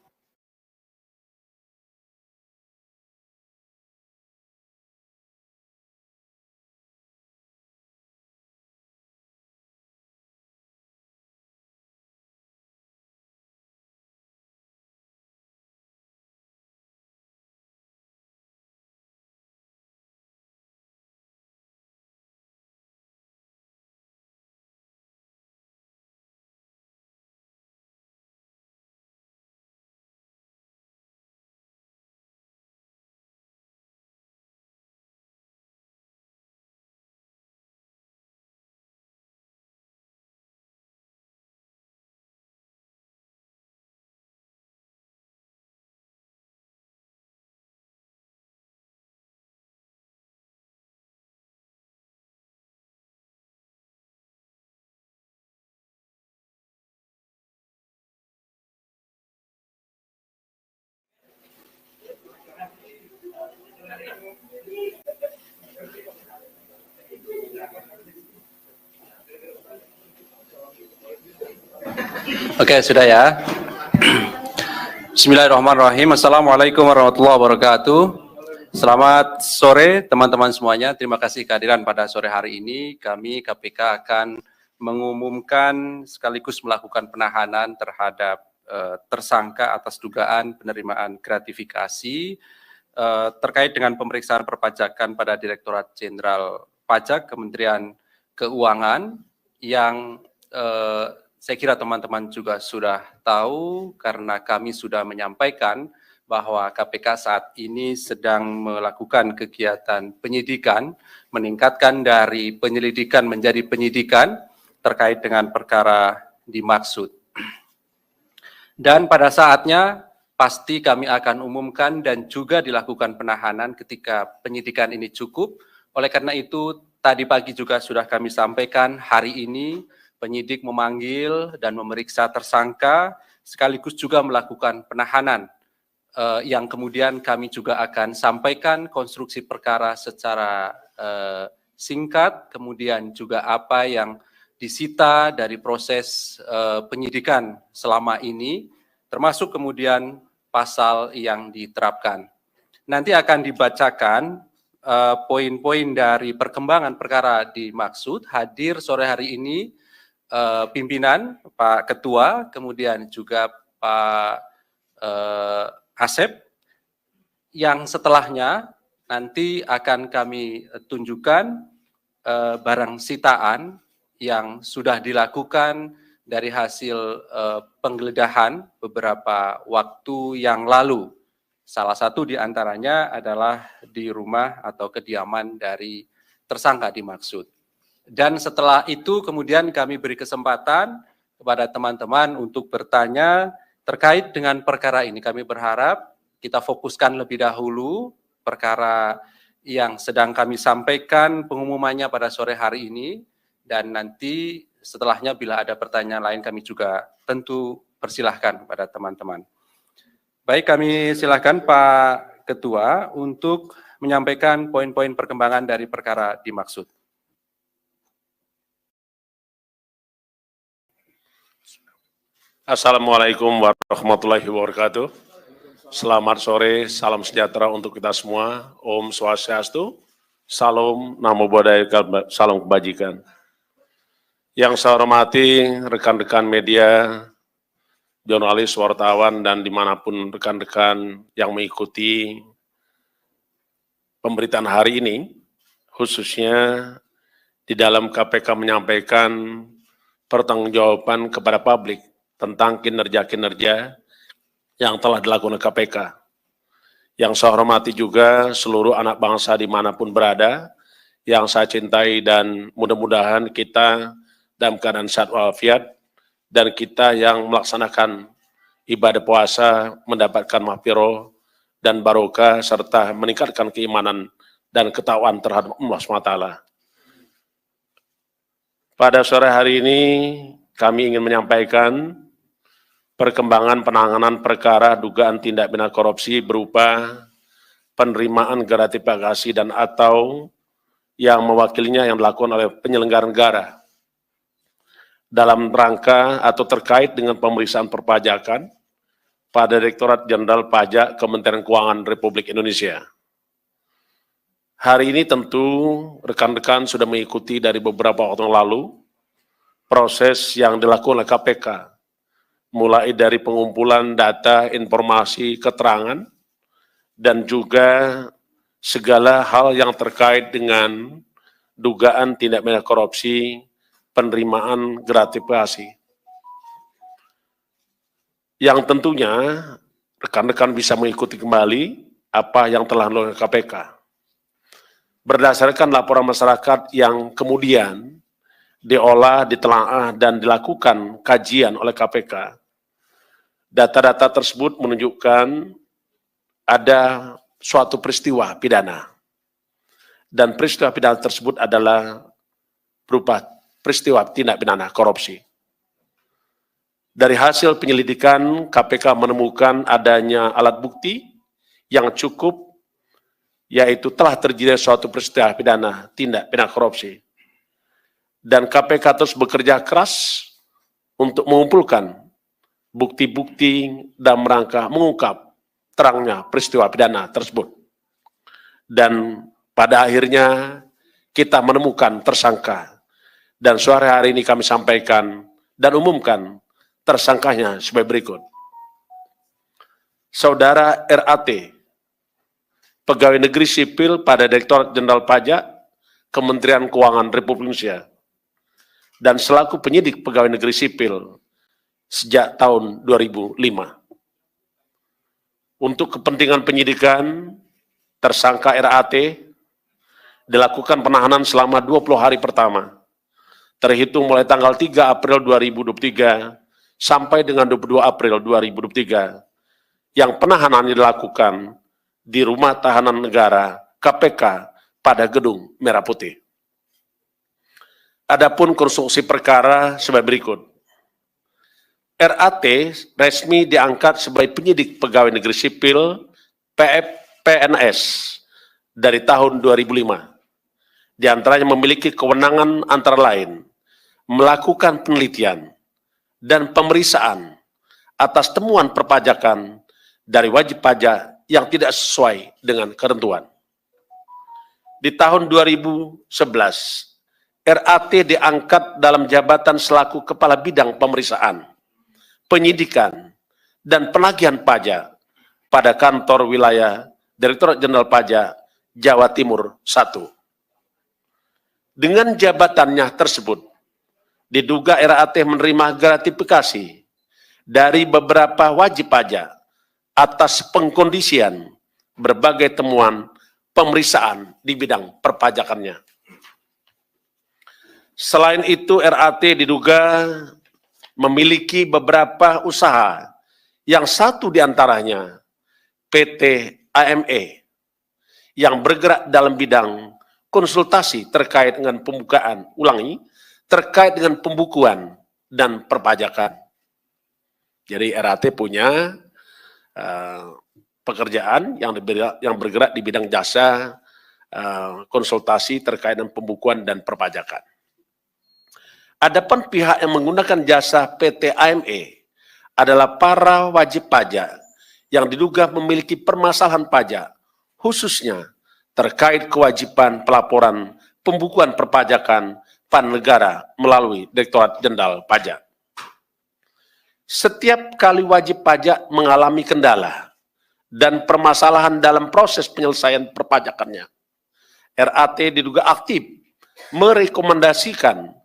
Oke, sudah ya. Bismillahirrahmanirrahim. Assalamualaikum warahmatullahi wabarakatuh. Selamat sore teman-teman semuanya. Terima kasih kehadiran pada sore hari ini. Kami KPK akan mengumumkan sekaligus melakukan penahanan terhadap tersangka atas dugaan penerimaan gratifikasi terkait dengan pemeriksaan perpajakan pada Direktorat Jenderal Pajak Kementerian Keuangan yang saya kira teman-teman juga sudah tahu karena kami sudah menyampaikan bahwa KPK saat ini sedang melakukan kegiatan penyidikan, meningkatkan dari penyelidikan menjadi penyidikan terkait dengan perkara dimaksud. Dan pada saatnya pasti kami akan umumkan dan juga dilakukan penahanan ketika penyidikan ini cukup. Oleh karena itu, tadi pagi juga sudah kami sampaikan hari ini penyidik memanggil dan memeriksa tersangka sekaligus juga melakukan penahanan yang kemudian kami juga akan sampaikan konstruksi perkara secara singkat, kemudian juga apa yang disita dari proses penyidikan selama ini, termasuk kemudian pasal yang diterapkan. Nanti akan dibacakan poin-poin dari perkembangan perkara dimaksud. Hadir sore hari ini pimpinan, Pak Ketua, kemudian juga Pak Asep, yang setelahnya nanti akan kami tunjukkan barang sitaan yang sudah dilakukan dari hasil penggeledahan beberapa waktu yang lalu. Salah satu di antaranya adalah di rumah atau kediaman dari tersangka dimaksud. Dan setelah itu kemudian kami beri kesempatan kepada teman-teman untuk bertanya terkait dengan perkara ini. Kami berharap kita fokuskan lebih dahulu perkara yang sedang kami sampaikan pengumumannya pada sore hari ini, dan nanti setelahnya bila ada pertanyaan lain kami juga tentu persilahkan kepada teman-teman. Baik, kami silakan Pak Ketua untuk menyampaikan poin-poin perkembangan dari perkara dimaksud. Assalamualaikum warahmatullahi wabarakatuh. Selamat sore, salam sejahtera untuk kita semua. Om Swastiastu, Salam Namo Buddhaya, salam kebajikan. Yang saya hormati rekan-rekan media, jurnalis, wartawan, dan dimanapun rekan-rekan yang mengikuti pemberitaan hari ini, khususnya di dalam KPK menyampaikan pertanggungjawaban kepada publik tentang kinerja-kinerja yang telah dilakukan KPK. Yang saya hormati juga seluruh anak bangsa dimanapun berada, yang saya cintai, dan mudah-mudahan kita dalam keadaan sehat walafiat, dan kita yang melaksanakan ibadah puasa mendapatkan mahfirah dan barokah, serta meningkatkan keimanan dan ketakwaan terhadap Allah SWT. Pada sore hari ini kami ingin menyampaikan perkembangan penanganan perkara dugaan tindak pidana korupsi berupa penerimaan gratifikasi dan atau yang mewakilinya yang dilakukan oleh penyelenggara negara dalam rangka atau terkait dengan pemeriksaan perpajakan pada Direktorat Jenderal Pajak Kementerian Keuangan Republik Indonesia. Hari ini tentu rekan-rekan sudah mengikuti dari beberapa waktu yang lalu proses yang dilakukan oleh KPK, mulai dari pengumpulan data, informasi, keterangan, dan juga segala hal yang terkait dengan dugaan tindak pidana korupsi, penerimaan gratifikasi. Yang tentunya rekan-rekan bisa mengikuti kembali apa yang telah dilakukan KPK. Berdasarkan laporan masyarakat yang kemudian diolah, ditelaah, dan dilakukan kajian oleh KPK, data-data tersebut menunjukkan ada suatu peristiwa pidana. Dan peristiwa pidana tersebut adalah berupa peristiwa tindak pidana korupsi. Dari hasil penyelidikan, KPK menemukan adanya alat bukti yang cukup, yaitu telah terjadi suatu peristiwa pidana tindak pidana korupsi. Dan KPK terus bekerja keras untuk mengumpulkan bukti-bukti dalam rangka mengungkap terangnya peristiwa pidana tersebut. Dan pada akhirnya kita menemukan tersangka. Dan sore hari ini kami sampaikan dan umumkan tersangkanya sebagai berikut. Saudara RAT, pegawai negeri sipil pada Direktorat Jenderal Pajak Kementerian Keuangan Republik Indonesia, dan selaku penyidik pegawai negeri sipil sejak tahun 2005. Untuk kepentingan penyidikan, tersangka RAT dilakukan penahanan selama 20 hari pertama, terhitung mulai tanggal 3 April 2023 sampai dengan 22 April 2023, yang penahanan dilakukan di Rumah Tahanan Negara KPK pada Gedung Merah Putih. Adapun konstruksi perkara sebagai berikut. RAT resmi diangkat sebagai penyidik pegawai negeri sipil PNS dari tahun 2005. Di antaranya memiliki kewenangan antara lain melakukan penelitian dan pemeriksaan atas temuan perpajakan dari wajib pajak yang tidak sesuai dengan ketentuan. Di tahun 2011, RAT diangkat dalam jabatan selaku Kepala Bidang Pemeriksaan, Penyidikan, dan Penagihan Pajak pada kantor wilayah Direktorat Jenderal Pajak Jawa Timur 1. Dengan jabatannya tersebut, diduga RAT menerima gratifikasi dari beberapa wajib pajak atas pengkondisian berbagai temuan pemeriksaan di bidang perpajakannya. Selain itu, RAT diduga memiliki beberapa usaha, yang satu diantaranya PT AME, yang bergerak dalam bidang konsultasi terkait dengan terkait dengan pembukuan dan perpajakan. Jadi RAT punya pekerjaan yang bergerak di bidang jasa konsultasi terkait dengan pembukuan dan perpajakan. Adapun pihak yang menggunakan jasa PT AME adalah para wajib pajak yang diduga memiliki permasalahan pajak, khususnya terkait kewajiban pelaporan pembukuan perpajakan pada negara melalui Direktorat Jenderal Pajak. Setiap kali wajib pajak mengalami kendala dan permasalahan dalam proses penyelesaian perpajakannya, RAT diduga aktif merekomendasikan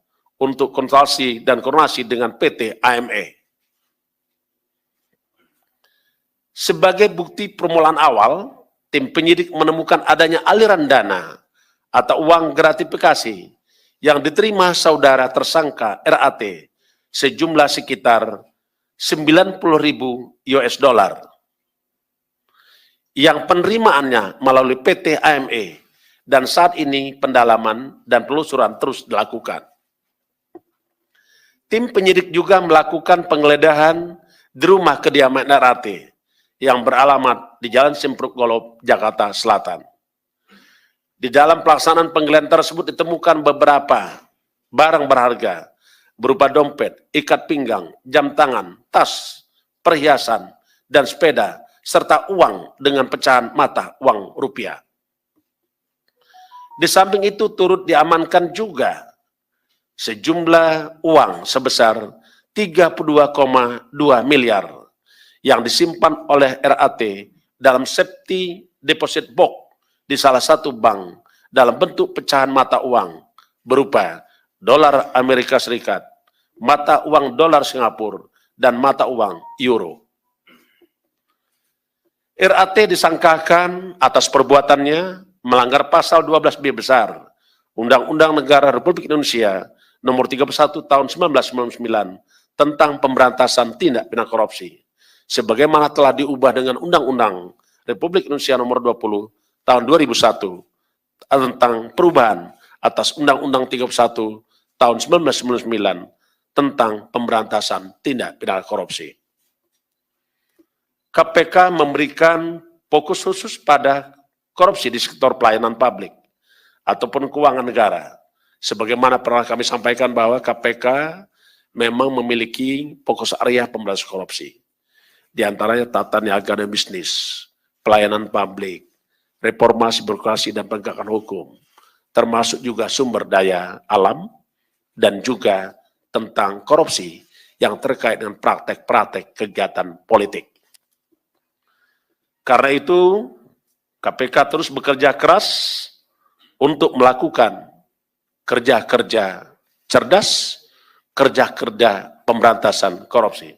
untuk konsultasi dan koordinasi dengan PT AME. Sebagai bukti permulaan awal, tim penyidik menemukan adanya aliran dana atau uang gratifikasi yang diterima saudara tersangka RAT sejumlah sekitar 90.000 US dollar yang penerimaannya melalui PT AME, dan saat ini pendalaman dan penelusuran terus dilakukan. Tim penyidik juga melakukan penggeledahan di rumah kediaman RAT yang beralamat di Jalan Simpruk Golob, Jakarta Selatan. Di dalam pelaksanaan penggeledahan tersebut ditemukan beberapa barang berharga berupa dompet, ikat pinggang, jam tangan, tas, perhiasan, dan sepeda, serta uang dengan pecahan mata uang rupiah. Di samping itu turut diamankan juga sejumlah uang sebesar 32,2 miliar yang disimpan oleh RAT dalam safety deposit box di salah satu bank dalam bentuk pecahan mata uang berupa dolar Amerika Serikat, mata uang dolar Singapura, dan mata uang euro. RAT disangkakan atas perbuatannya melanggar pasal 12B besar Undang-Undang Negara Republik Indonesia Nomor 31 Tahun 1999 tentang pemberantasan tindak pidana korupsi, sebagaimana telah diubah dengan Undang-Undang Republik Indonesia Nomor 20 Tahun 2001 tentang perubahan atas Undang-Undang 31 Tahun 1999 tentang pemberantasan tindak pidana korupsi. KPK memberikan fokus khusus pada korupsi di sektor pelayanan publik ataupun keuangan negara. Sebagaimana pernah kami sampaikan bahwa KPK memang memiliki fokus area pemberantasan korupsi. Di antaranya tata niaga dan bisnis, pelayanan publik, reformasi birokrasi dan penegakan hukum, termasuk juga sumber daya alam, dan juga tentang korupsi yang terkait dengan praktek-praktek kegiatan politik. Karena itu, KPK terus bekerja keras untuk melakukan kerja-kerja cerdas, kerja-kerja pemberantasan korupsi.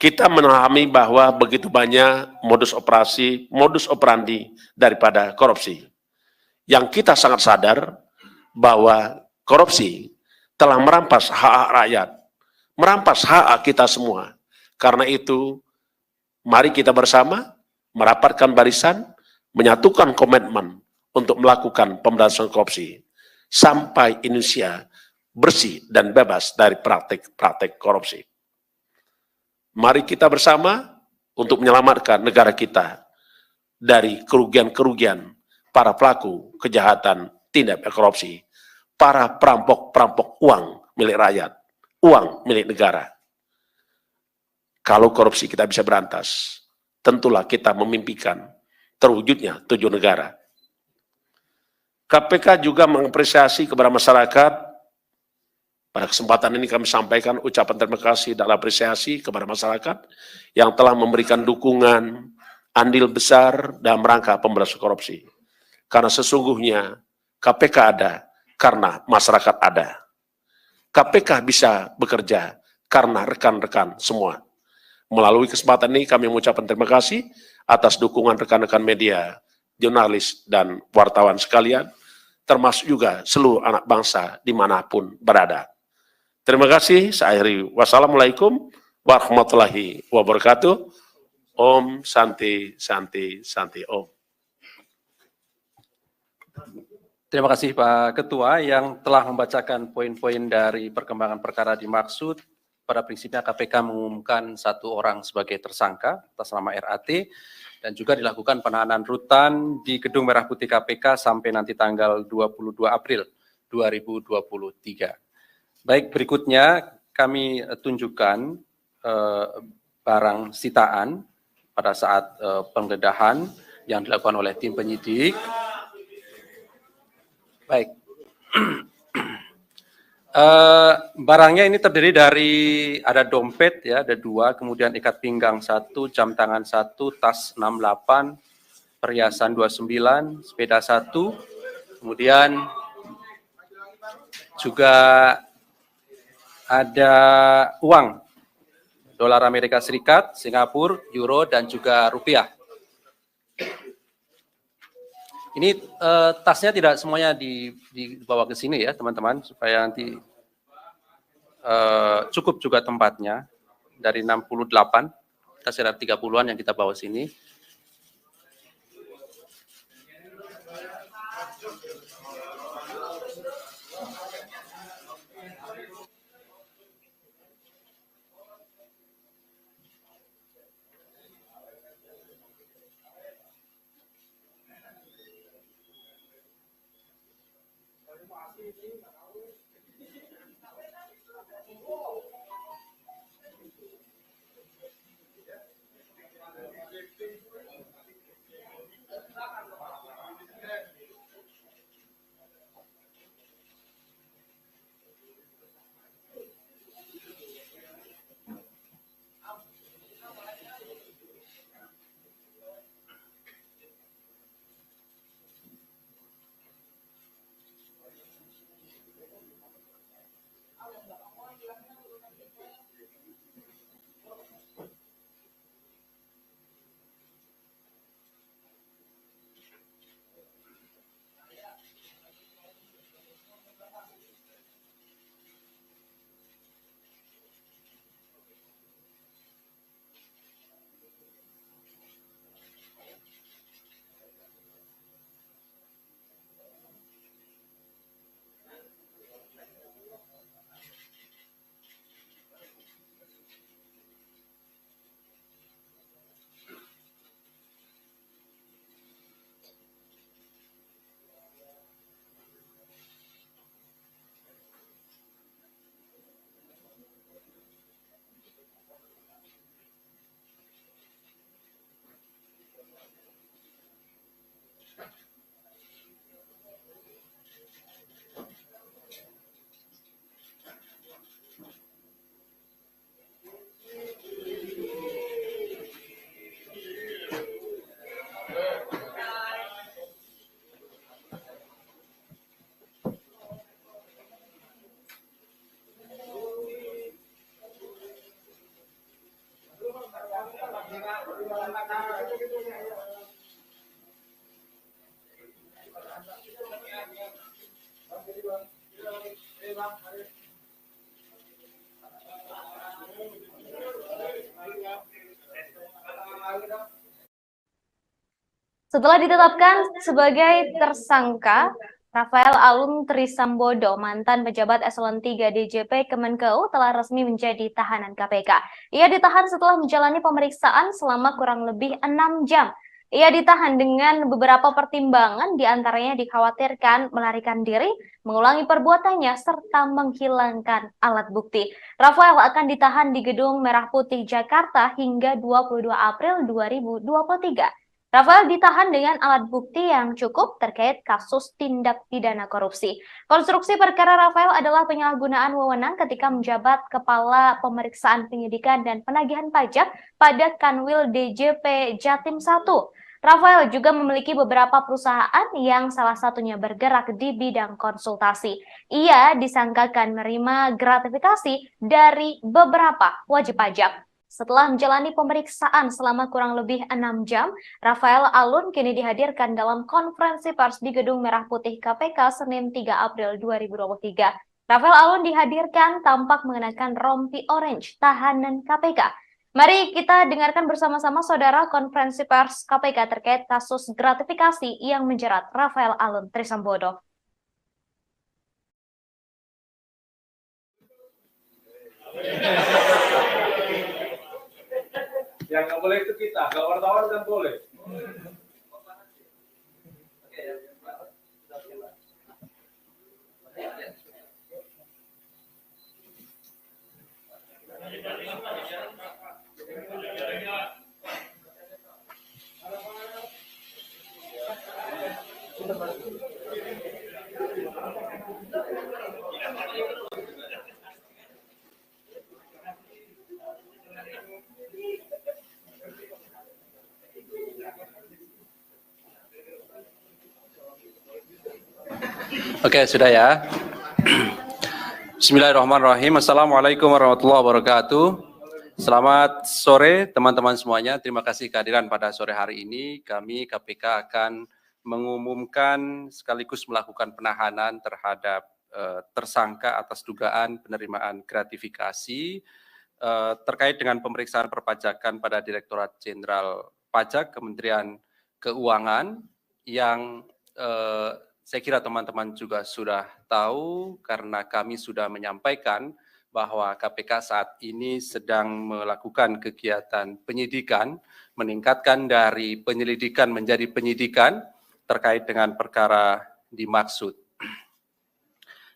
Kita memahami bahwa begitu banyak modus operandi daripada korupsi. Yang kita sangat sadar bahwa korupsi telah merampas hak rakyat, merampas hak kita semua. Karena itu, mari kita bersama merapatkan barisan, menyatukan komitmen untuk melakukan pemberantasan korupsi sampai Indonesia bersih dan bebas dari praktik-praktik korupsi. Mari kita bersama untuk menyelamatkan negara kita dari kerugian-kerugian para pelaku kejahatan tindak pidana korupsi, para perampok-perampok uang milik rakyat, uang milik negara. Kalau korupsi kita bisa berantas, tentulah kita memimpikan terwujudnya 7 negara. KPK juga mengapresiasi kepada masyarakat. Pada kesempatan ini kami sampaikan ucapan terima kasih dan apresiasi kepada masyarakat yang telah memberikan dukungan andil besar dalam rangka pemberantasan korupsi. Karena sesungguhnya KPK ada karena masyarakat ada. KPK bisa bekerja karena rekan-rekan semua. Melalui kesempatan ini kami mengucapkan terima kasih atas dukungan rekan-rekan media, jurnalis, dan wartawan sekalian, termasuk juga seluruh anak bangsa dimanapun berada. Terima kasih, saya akhiri. Wassalamualaikum warahmatullahi wabarakatuh. Om Santi Santi Santi Om. Terima kasih Pak Ketua yang telah membacakan poin-poin dari perkembangan perkara dimaksud. Pada prinsipnya KPK mengumumkan 1 orang sebagai tersangka atas nama RAT dan juga dilakukan penahanan rutan di Gedung Merah Putih KPK sampai nanti tanggal 22 April 2023. Baik, berikutnya kami tunjukkan barang sitaan pada saat penggeledahan yang dilakukan oleh tim penyidik. Baik. Barangnya ini terdiri dari ada dompet ya, ada 2, kemudian ikat pinggang 1, jam tangan 1, tas 68, perhiasan 29, sepeda 1, kemudian juga ada uang dolar Amerika Serikat, Singapura, euro, dan juga rupiah. Ini tasnya tidak semuanya dibawa ke sini ya teman-teman, supaya nanti cukup juga tempatnya. Dari 68, kita sekitar 30-an yang kita bawa sini. Setelah ditetapkan sebagai tersangka, Rafael Alun Trisambodo, mantan pejabat eselon 3 DJP Kemenkeu, telah resmi menjadi tahanan KPK. Ia ditahan setelah menjalani pemeriksaan selama kurang lebih 6 jam. Ia ditahan dengan beberapa pertimbangan, diantaranya dikhawatirkan melarikan diri, mengulangi perbuatannya, serta menghilangkan alat bukti. Rafael akan ditahan di Gedung Merah Putih Jakarta hingga 22 April 2023. Rafael ditahan dengan alat bukti yang cukup terkait kasus tindak pidana korupsi. Konstruksi perkara Rafael adalah penyalahgunaan wewenang ketika menjabat Kepala Pemeriksaan Penyidikan dan Penagihan Pajak pada Kanwil DJP Jatim 1. Rafael juga memiliki beberapa perusahaan yang salah satunya bergerak di bidang konsultasi. Ia disangkakan menerima gratifikasi dari beberapa wajib pajak. Setelah menjalani pemeriksaan selama kurang lebih 6 jam, Rafael Alun kini dihadirkan dalam konferensi pers di Gedung Merah Putih KPK Senin 3 April 2023. Rafael Alun dihadirkan tampak mengenakan rompi orange tahanan KPK. Mari kita dengarkan bersama-sama saudara konferensi pers KPK terkait kasus gratifikasi yang menjerat Rafael Alun Trisambodo. Yang nggak boleh itu kita, kalau wartawan kan boleh. Oke, sudah ya. Bismillahirrahmanirrahim. Assalamualaikum warahmatullahi wabarakatuh. Selamat sore teman-teman semuanya. Terima kasih kehadiran pada sore hari ini. Kami KPK akan mengumumkan sekaligus melakukan penahanan terhadap tersangka atas dugaan penerimaan gratifikasi terkait dengan pemeriksaan perpajakan pada Direktorat Jenderal Pajak Kementerian Keuangan yang saya kira teman-teman juga sudah tahu karena kami sudah menyampaikan bahwa KPK saat ini sedang melakukan kegiatan penyidikan, meningkatkan dari penyelidikan menjadi penyidikan terkait dengan perkara dimaksud.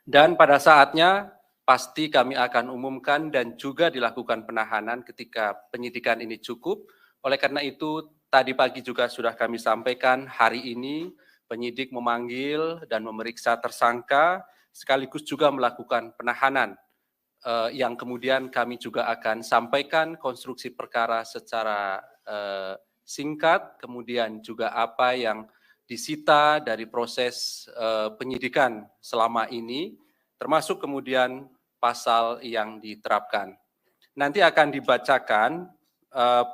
Dan pada saatnya pasti kami akan umumkan dan juga dilakukan penahanan ketika penyidikan ini cukup. Oleh karena itu, tadi pagi juga sudah kami sampaikan, hari ini penyidik memanggil dan memeriksa tersangka, sekaligus juga melakukan penahanan, yang kemudian kami juga akan sampaikan konstruksi perkara secara singkat, kemudian juga apa yang disita dari proses penyidikan selama ini, termasuk kemudian pasal yang diterapkan. Nanti akan dibacakan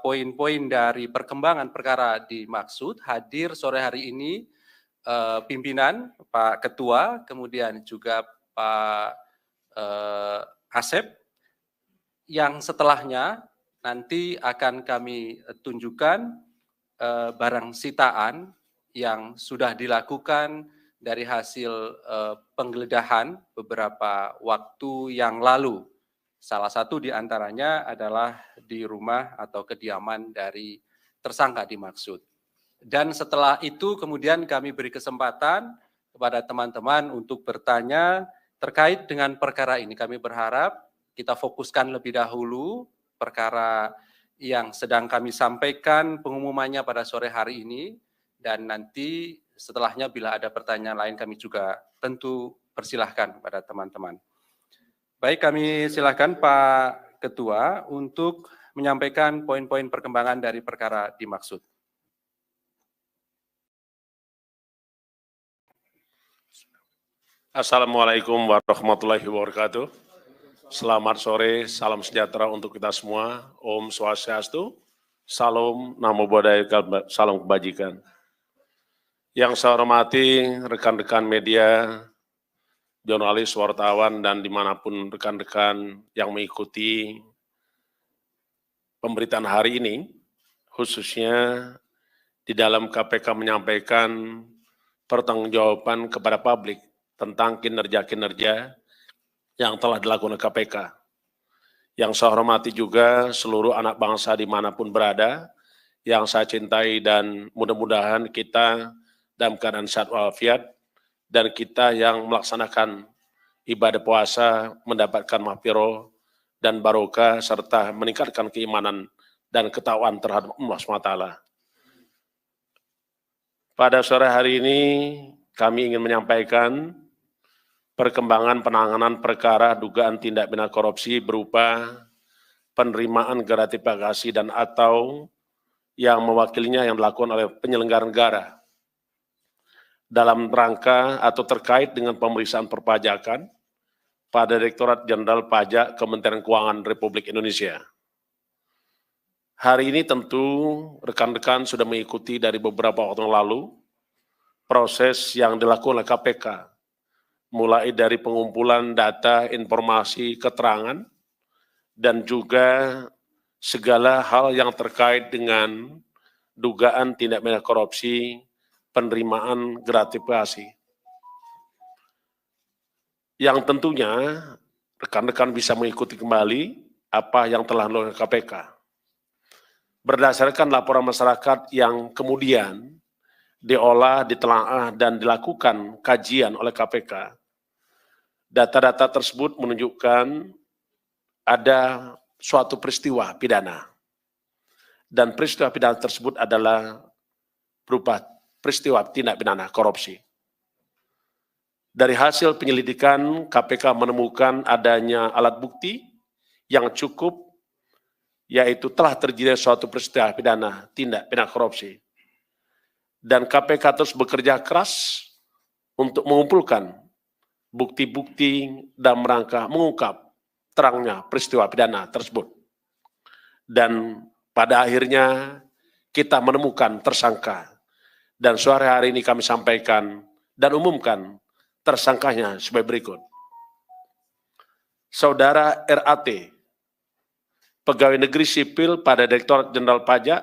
poin-poin dari perkembangan perkara dimaksud. Hadir sore hari ini pimpinan, Pak Ketua, kemudian juga Pak Asep, yang setelahnya nanti akan kami tunjukkan barang sitaan yang sudah dilakukan dari hasil penggeledahan beberapa waktu yang lalu. Salah satu di antaranya adalah di rumah atau kediaman dari tersangka dimaksud. Dan setelah itu kemudian kami beri kesempatan kepada teman-teman untuk bertanya terkait dengan perkara ini. Kami berharap kita fokuskan lebih dahulu perkara yang sedang kami sampaikan pengumumannya pada sore hari ini, dan nanti setelahnya bila ada pertanyaan lain kami juga tentu persilahkan kepada teman-teman. Baik, kami silakan Pak Ketua untuk menyampaikan poin-poin perkembangan dari perkara dimaksud. Assalamualaikum warahmatullahi wabarakatuh. Selamat sore, salam sejahtera untuk kita semua. Om Swastiastu, Salam Namo Buddhaya, salam kebajikan. Yang saya hormati rekan-rekan media, jurnalis, wartawan, dan dimanapun rekan-rekan yang mengikuti pemberitaan hari ini, khususnya di dalam KPK menyampaikan pertanggungjawaban kepada publik tentang kinerja-kinerja yang telah dilakukan oleh KPK. Yang saya hormati juga seluruh anak bangsa dimanapun berada, yang saya cintai, dan mudah-mudahan kita dalam keadaan sehat walafiat, dan kita yang melaksanakan ibadah puasa mendapatkan mahfirah dan barokah serta meningkatkan keimanan dan ketakwaan terhadap Allah SWT. Pada sore hari ini kami ingin menyampaikan perkembangan penanganan perkara dugaan tindak pidana korupsi berupa penerimaan gratifikasi dan atau yang mewakilinya yang dilakukan oleh penyelenggara negara dalam rangka atau terkait dengan pemeriksaan perpajakan pada Direktorat Jenderal Pajak Kementerian Keuangan Republik Indonesia. Hari ini tentu rekan-rekan sudah mengikuti dari beberapa waktu yang lalu proses yang dilakukan oleh KPK, mulai dari pengumpulan data, informasi, keterangan, dan juga segala hal yang terkait dengan dugaan tindak pidana korupsi, penerimaan gratifikasi. Yang tentunya rekan-rekan bisa mengikuti kembali apa yang telah dilakukan KPK. Berdasarkan laporan masyarakat yang kemudian diolah, ditelaah, dan dilakukan kajian oleh KPK, data-data tersebut menunjukkan ada suatu peristiwa pidana. Dan peristiwa pidana tersebut adalah berupa peristiwa tindak pidana korupsi. Dari hasil penyelidikan, KPK menemukan adanya alat bukti yang cukup, yaitu telah terjadi suatu peristiwa pidana tindak pidana korupsi. Dan KPK terus bekerja keras untuk mengumpulkan bukti-bukti dalam rangka mengungkap terangnya peristiwa pidana tersebut. Dan pada akhirnya kita menemukan tersangka. Dan sore hari ini kami sampaikan dan umumkan tersangkanya sebagai berikut. Saudara RAT, pegawai negeri sipil pada Direktorat Jenderal Pajak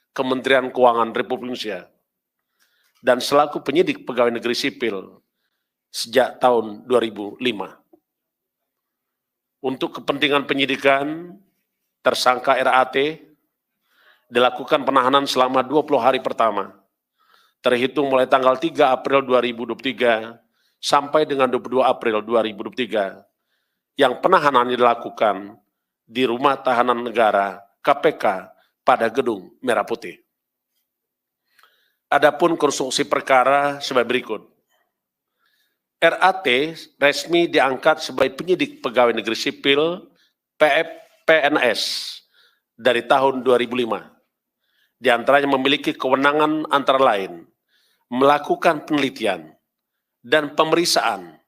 Kementerian Keuangan Republik Indonesia, dan selaku penyidik pegawai negeri sipil sejak tahun 2005. Untuk kepentingan penyidikan, tersangka RAT dilakukan penahanan selama 20 hari pertama, terhitung mulai tanggal 3 April 2023 sampai dengan 22 April 2023 yang penahanannya dilakukan di Rumah Tahanan Negara KPK pada Gedung Merah Putih. Adapun konstruksi perkara sebagai berikut. RAT resmi diangkat sebagai penyidik pegawai negeri sipil PNS dari tahun 2005. Di antaranya memiliki kewenangan antara lain melakukan penelitian dan pemeriksaan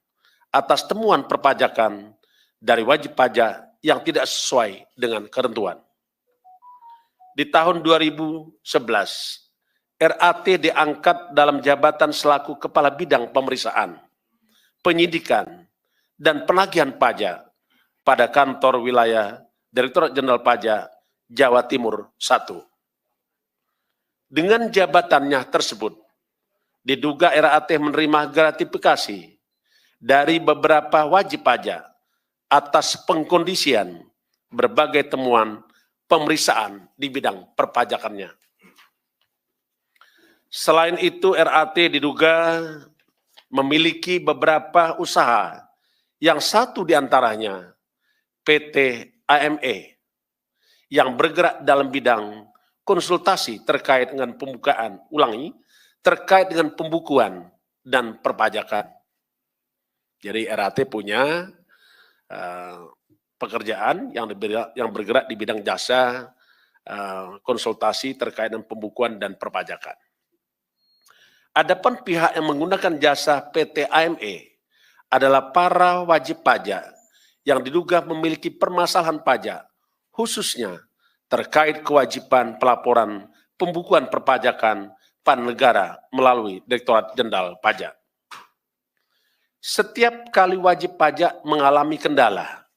atas temuan perpajakan dari wajib pajak yang tidak sesuai dengan ketentuan. Di tahun 2011, RAT diangkat dalam jabatan selaku Kepala Bidang Pemeriksaan, Penyidikan, dan Penagihan Pajak pada kantor wilayah Direktorat Jenderal Pajak Jawa Timur 1. Dengan jabatannya tersebut, diduga RAT menerima gratifikasi dari beberapa wajib pajak atas pengkondisian berbagai temuan pemeriksaan di bidang perpajakannya. Selain itu, RAT diduga memiliki beberapa usaha yang satu diantaranya PT AME yang bergerak dalam bidang konsultasi terkait dengan terkait dengan pembukuan dan perpajakan. Jadi RAT punya pekerjaan yang bergerak di bidang jasa konsultasi terkait dengan pembukuan dan perpajakan. Adapun pihak yang menggunakan jasa PT AME adalah para wajib pajak yang diduga memiliki permasalahan pajak, khususnya terkait kewajiban pelaporan pembukuan perpajakan pada negara melalui Direktorat Jenderal Pajak. Setiap kali wajib pajak mengalami kendala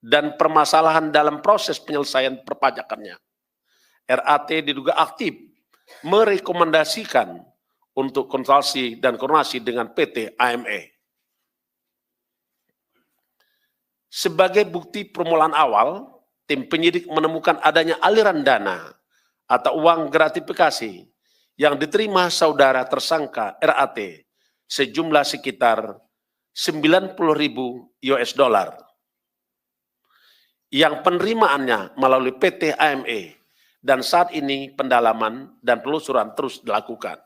dan permasalahan dalam proses penyelesaian perpajakannya, RAT diduga aktif merekomendasikan untuk konsultasi dan koordinasi dengan PT AME. Sebagai bukti permulaan awal, tim penyidik menemukan adanya aliran dana atau uang gratifikasi yang diterima saudara tersangka RAT sejumlah sekitar 90.000 US dollar yang penerimaannya melalui PT AME dan saat ini pendalaman dan penelusuran terus dilakukan.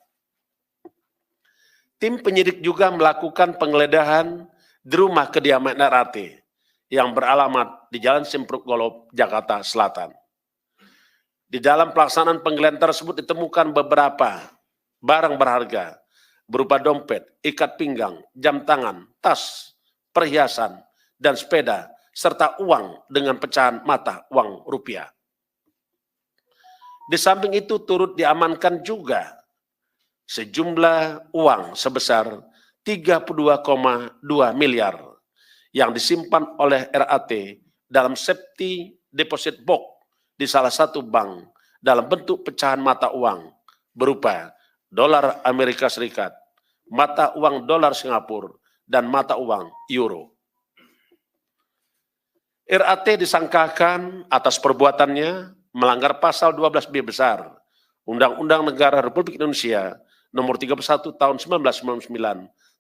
Tim penyidik juga melakukan penggeledahan di rumah kediaman RAT yang beralamat di Jalan Simpruk Golob, Jakarta Selatan. Di dalam pelaksanaan penggeledahan tersebut ditemukan beberapa barang berharga berupa dompet, ikat pinggang, jam tangan, tas, perhiasan, dan sepeda, serta uang dengan pecahan mata uang rupiah. Di samping itu turut diamankan juga sejumlah uang sebesar 32,2 miliar yang disimpan oleh RAT dalam safety deposit box di salah satu bank dalam bentuk pecahan mata uang berupa dolar Amerika Serikat, mata uang dolar Singapura, dan mata uang euro. RAT disangkakan atas perbuatannya melanggar pasal 12B besar Undang-Undang Negara Republik Indonesia Nomor 31 Tahun 1999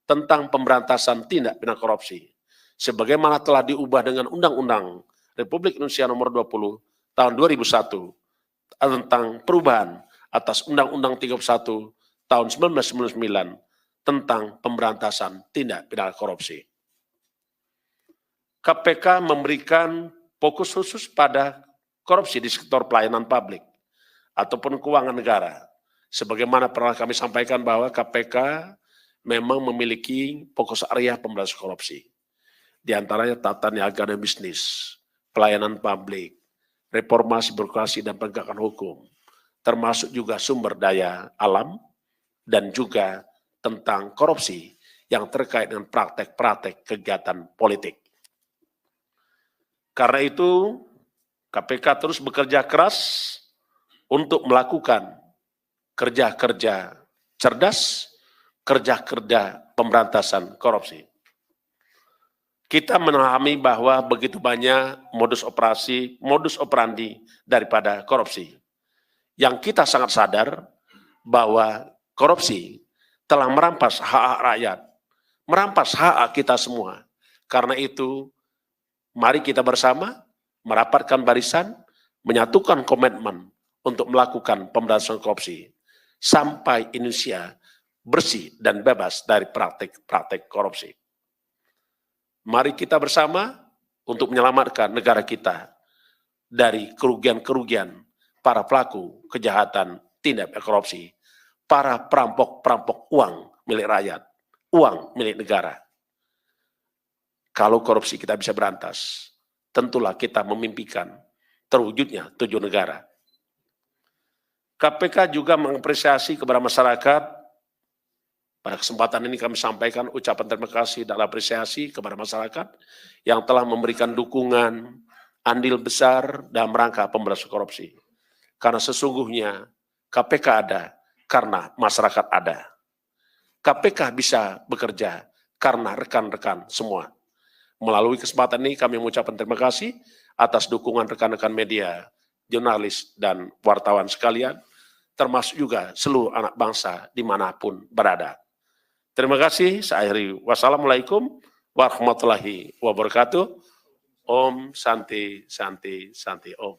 tentang pemberantasan tindak pidana korupsi, sebagaimana telah diubah dengan Undang-Undang Republik Indonesia Nomor 20 Tahun 2001 tentang perubahan atas Undang-Undang 31 Tahun 1999 tentang pemberantasan tindak pidana korupsi. KPK memberikan fokus khusus pada korupsi di sektor pelayanan publik ataupun keuangan negara. Sebagaimana pernah kami sampaikan bahwa KPK memang memiliki fokus area pemberantasan korupsi. Di antaranya tata niaga dan bisnis, pelayanan publik, reformasi birokrasi dan penegakan hukum, termasuk juga sumber daya alam, dan juga tentang korupsi yang terkait dengan praktek-praktek kegiatan politik. Karena itu, KPK terus bekerja keras untuk melakukan kerja-kerja cerdas, kerja-kerja pemberantasan korupsi. Kita memahami bahwa begitu banyak modus operandi daripada korupsi. Yang kita sangat sadar bahwa korupsi telah merampas hak-hak rakyat, merampas hak kita semua. Karena itu, mari kita bersama merapatkan barisan, menyatukan komitmen untuk melakukan pemberantasan korupsi sampai Indonesia bersih dan bebas dari praktik-praktik korupsi. Mari kita bersama untuk menyelamatkan negara kita dari kerugian-kerugian para pelaku kejahatan tindak korupsi, para perampok-perampok uang milik rakyat, uang milik negara. Kalau korupsi kita bisa berantas, tentulah kita memimpikan terwujudnya 7 negara. KPK juga mengapresiasi kepada masyarakat. Pada kesempatan ini kami sampaikan ucapan terima kasih dan apresiasi kepada masyarakat yang telah memberikan dukungan, andil besar dalam rangka pemberantasan korupsi. Karena sesungguhnya KPK ada karena masyarakat ada. KPK bisa bekerja karena rekan-rekan semua. Melalui kesempatan ini kami mengucapkan terima kasih atas dukungan rekan-rekan media, jurnalis, dan wartawan sekalian, termasuk juga seluruh anak bangsa dimanapun berada. Terima kasih, saya akhiri. Wassalamualaikum warahmatullahi wabarakatuh. Om Santi Santi Santi Om.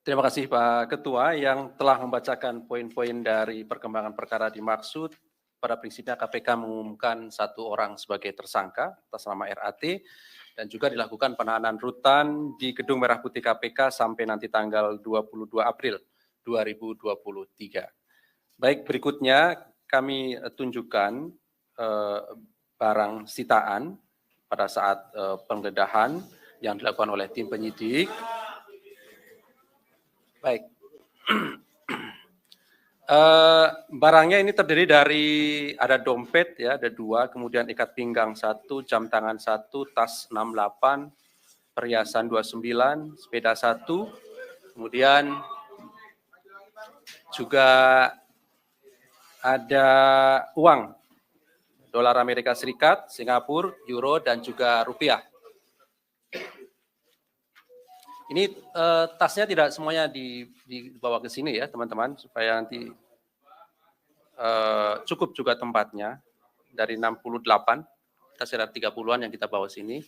Terima kasih Pak Ketua yang telah membacakan poin-poin dari perkembangan perkara dimaksud. Pada prinsipnya KPK mengumumkan 1 orang sebagai tersangka atas nama RAT dan juga dilakukan penahanan rutan di Gedung Merah Putih KPK sampai nanti tanggal 22 April 2023. Baik, berikutnya kami tunjukkan barang sitaan pada saat penggeledahan yang dilakukan oleh tim penyidik. Baik, barangnya ini terdiri dari ada dompet ya, ada 2, kemudian ikat pinggang 1, jam tangan 1, tas 68, perhiasan 29, sepeda 1, kemudian juga ada uang dolar Amerika Serikat, Singapura, euro, dan juga rupiah. Ini tasnya tidak semuanya dibawa ke sini ya teman-teman, supaya nanti cukup juga tempatnya. Dari 68, kita sekitar 30-an yang kita bawa sini.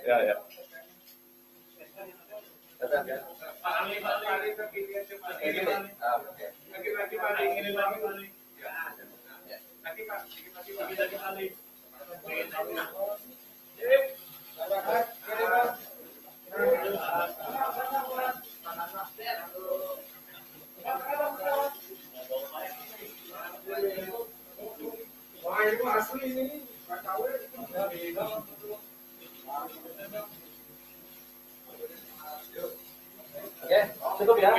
Ya, ya. Oke, cukup ya.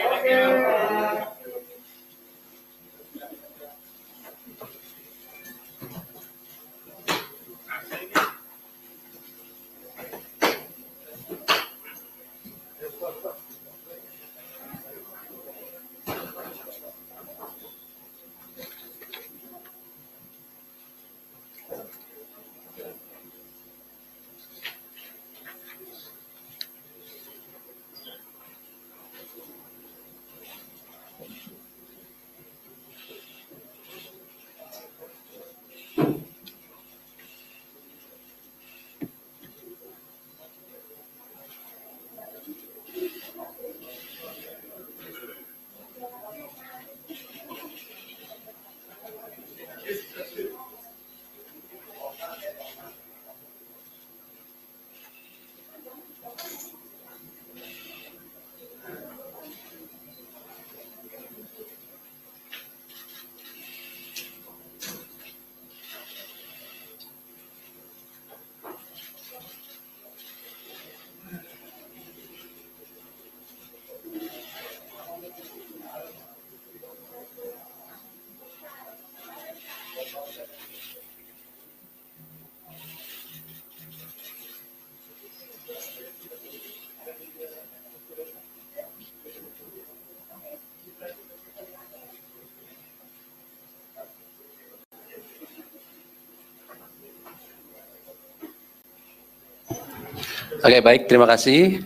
Oke, baik, terima kasih.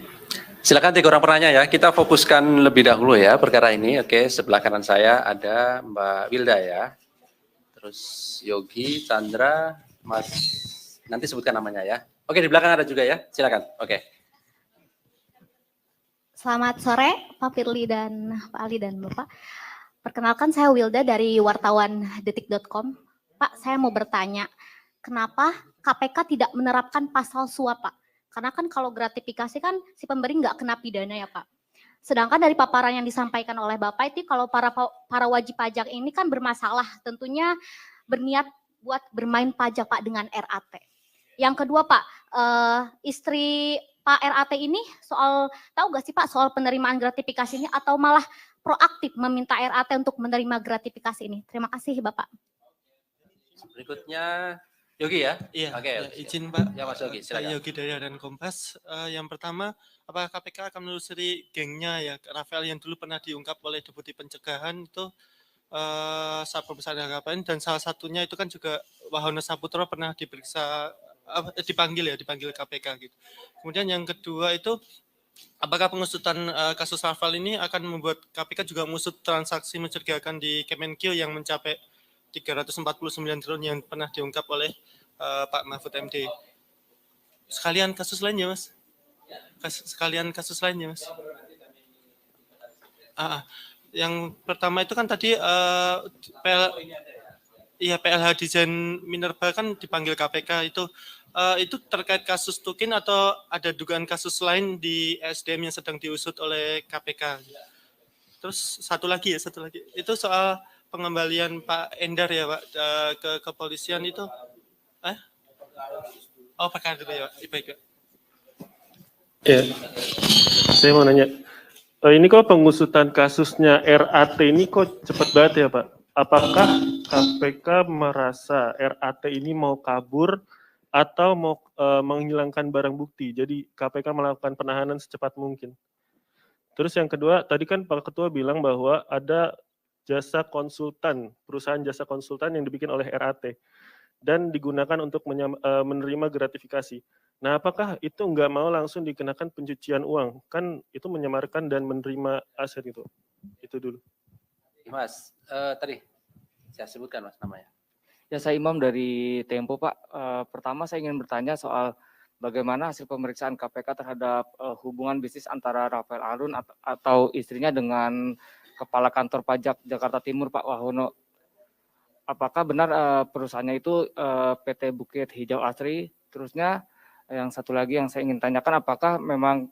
Silakan 3 orang penanya ya. Kita fokuskan lebih dahulu ya perkara ini. Oke, sebelah kanan saya ada Mbak Wilda ya. Terus Yogi, Chandra, Mas, nanti sebutkan namanya ya. Oke, di belakang ada juga ya. Silakan. Oke. Selamat sore Pak Firly dan Pak Ali dan Bapak. Perkenalkan saya Wilda dari wartawan detik.com. Pak, saya mau bertanya, kenapa KPK tidak menerapkan pasal suap, Pak? Karena kan kalau gratifikasi kan si pemberi nggak kena pidana ya Pak. Sedangkan dari paparan yang disampaikan oleh Bapak itu kalau para wajib pajak ini kan bermasalah, tentunya berniat buat bermain pajak Pak dengan RAT. Yang kedua Pak, istri Pak RAT ini tahu nggak sih Pak soal penerimaan gratifikasi ini atau malah proaktif meminta RAT untuk menerima gratifikasi ini? Terima kasih Bapak. Berikutnya Yogi ya? Iya, Oke, ya, izin Pak. Ya Mas Yogi, Saya silakan. Yogi dari Harian Kompas. Yang pertama, apakah KPK akan menelusuri gengnya ya Rafael yang dulu pernah diungkap oleh Deputi Pencegahan itu Satpol Besar KPN, dan salah satunya itu kan juga Wahono Saputro pernah diperiksa dipanggil KPK gitu. Kemudian yang kedua itu apakah pengusutan kasus Rafael ini akan membuat KPK juga mengusut transaksi mencurigakan di Kemenkeu yang mencapai 349 triliun yang pernah diungkap oleh Pak Mahfud MD. Sekalian kasus lainnya, Mas. Sekalian kasus lainnya, Mas. Yang pertama itu kan tadi PLH Desain Minerba kan dipanggil KPK itu terkait kasus Tukin atau ada dugaan kasus lain di SDM yang sedang diusut oleh KPK. Terus satu lagi itu soal pengembalian Pak Endar ya Pak ke kepolisian itu perkara dulu ya Pak. Baik. Ya, saya mau nanya, ini kok pengusutan kasusnya RAT ini kok cepat banget ya Pak? Apakah KPK merasa RAT ini mau kabur atau mau menghilangkan barang bukti? Jadi KPK melakukan penahanan secepat mungkin. Terus yang kedua, tadi kan Pak Ketua bilang bahwa ada jasa konsultan, perusahaan jasa konsultan yang dibikin oleh RAT dan digunakan untuk menerima gratifikasi. Nah, apakah itu nggak mau langsung dikenakan pencucian uang? Kan itu menyamarkan dan menerima aset itu. Itu dulu. Mas, tadi Saya sebutkan Mas namanya. Ya, saya Imam dari Tempo, Pak. Pertama saya ingin bertanya soal bagaimana hasil pemeriksaan KPK terhadap hubungan bisnis antara Rafael Alun atau istrinya dengan Kepala Kantor Pajak Jakarta Timur, Pak Wahono. Apakah benar perusahaannya itu PT Bukit Hijau Asri? Terusnya yang satu lagi yang saya ingin tanyakan, apakah memang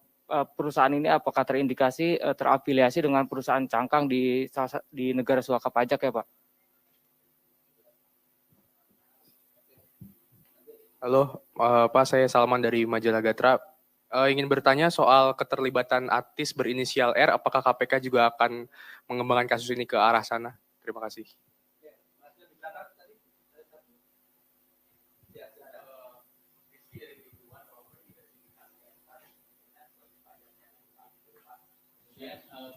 perusahaan ini apakah terindikasi terafiliasi dengan perusahaan cangkang di negara suaka pajak ya, Pak? Halo, Pak, saya Salman dari Majalah Gatra. Ingin bertanya soal keterlibatan artis berinisial R, apakah KPK juga akan mengembangkan kasus ini ke arah sana? Terima kasih.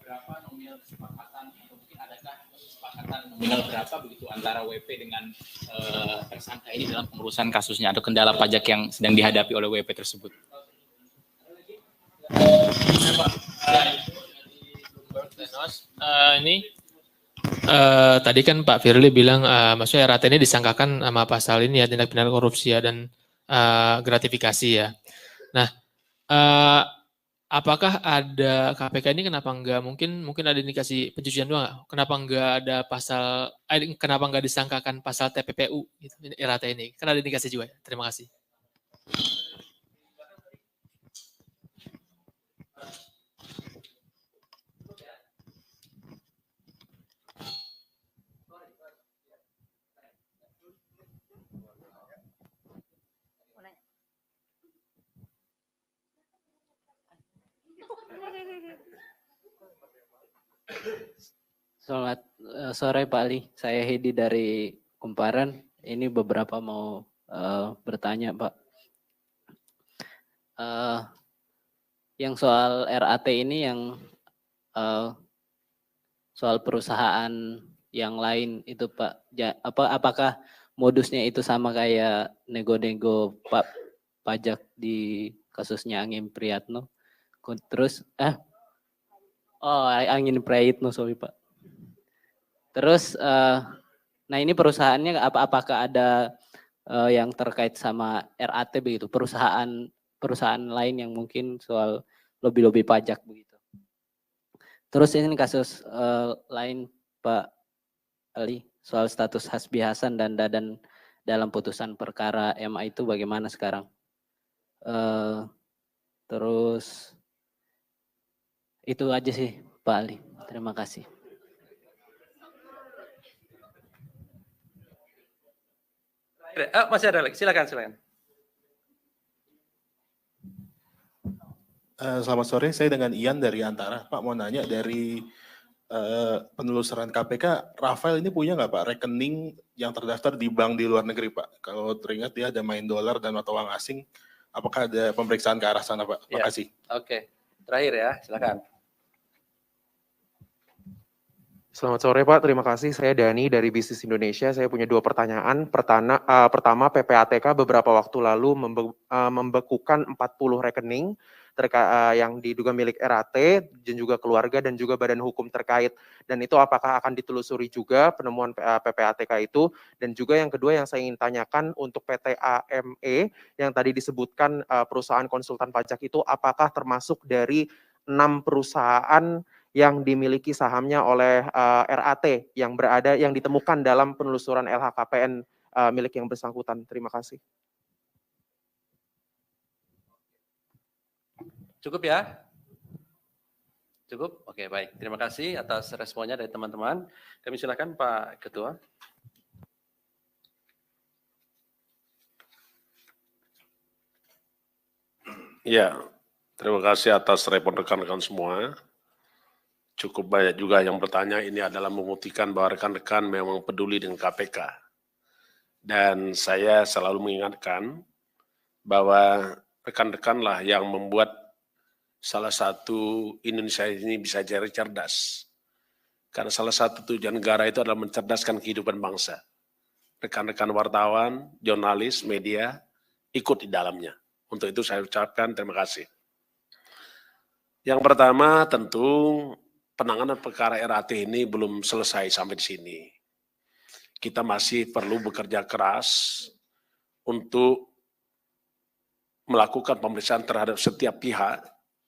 Berapa nominal kesepakatan atau mungkin adakah kesepakatan nominal berapa begitu antara WP dengan tersangka ini dalam pengurusan kasusnya atau kendala pajak yang sedang dihadapi oleh WP tersebut? Tadi kan Pak Firly bilang maksudnya RAT ini disangkakan sama pasal ini ya, tindak pidana korupsi ya, dan gratifikasi ya. Nah, apakah ada KPK ini kenapa enggak mungkin ada indikasi pencucian uang nggak? Kenapa enggak ada pasal, kenapa enggak disangkakan pasal TPPU gitu, RAT ini? Kan ada indikasi juga ya. Terima kasih. Selamat sore Pak Ali, saya Hedi dari Kumparan. Ini beberapa mau bertanya Pak. Yang soal RAT ini yang soal perusahaan yang lain itu Pak, apakah modusnya itu sama kayak nego-nego pajak di kasusnya Angin Priyatno? Terus Angin Prayitno, sorry Pak. Terus, nah ini perusahaannya apakah ada yang terkait sama RAT begitu, perusahaan lain yang mungkin soal lobby-lobby pajak begitu. Terus ini kasus lain Pak Ali, soal status Hasbi Hasan dan Dadan dalam putusan perkara MA itu bagaimana sekarang? Terus itu aja sih Pak Ali, terima kasih. Masih ada lagi, silakan. Selamat sore, saya dengan Ian dari Antara. Pak mau nanya dari penelusuran KPK, Rafael ini punya nggak Pak rekening yang terdaftar di bank di luar negeri Pak? Kalau teringat dia ada main dolar dan mata uang asing, apakah ada pemeriksaan ke arah sana Pak? Makasih. Oke, terakhir ya, silakan. Selamat sore Pak, terima kasih. Saya Dani dari Bisnis Indonesia. Saya punya 2 pertanyaan. Pertama, PPATK beberapa waktu lalu membekukan 40 rekening yang diduga milik RAT dan juga keluarga dan juga badan hukum terkait. Dan itu apakah akan ditelusuri juga penemuan PPATK itu? Dan juga yang kedua yang saya ingin tanyakan untuk PT AME yang tadi disebutkan perusahaan konsultan pajak itu apakah termasuk dari 6 perusahaan yang dimiliki sahamnya oleh RAT yang ditemukan dalam penelusuran LHKPN milik yang bersangkutan. Terima kasih. Cukup ya? Cukup? Oke, baik. Terima kasih atas responnya dari teman-teman. Kami silakan Pak Ketua. Ya, terima kasih atas respon rekan-rekan semua. Cukup banyak juga yang bertanya, ini adalah membuktikan bahwa rekan-rekan memang peduli dengan KPK. Dan saya selalu mengingatkan bahwa rekan-rekanlah yang membuat salah satu Indonesia ini bisa jadi cerdas. Karena salah satu tujuan negara itu adalah mencerdaskan kehidupan bangsa. Rekan-rekan wartawan, jurnalis, media ikut di dalamnya. Untuk itu saya ucapkan terima kasih. Yang pertama tentu penanganan perkara RAT ini belum selesai sampai di sini. kita masih perlu bekerja keras untuk melakukan pemeriksaan terhadap setiap pihak,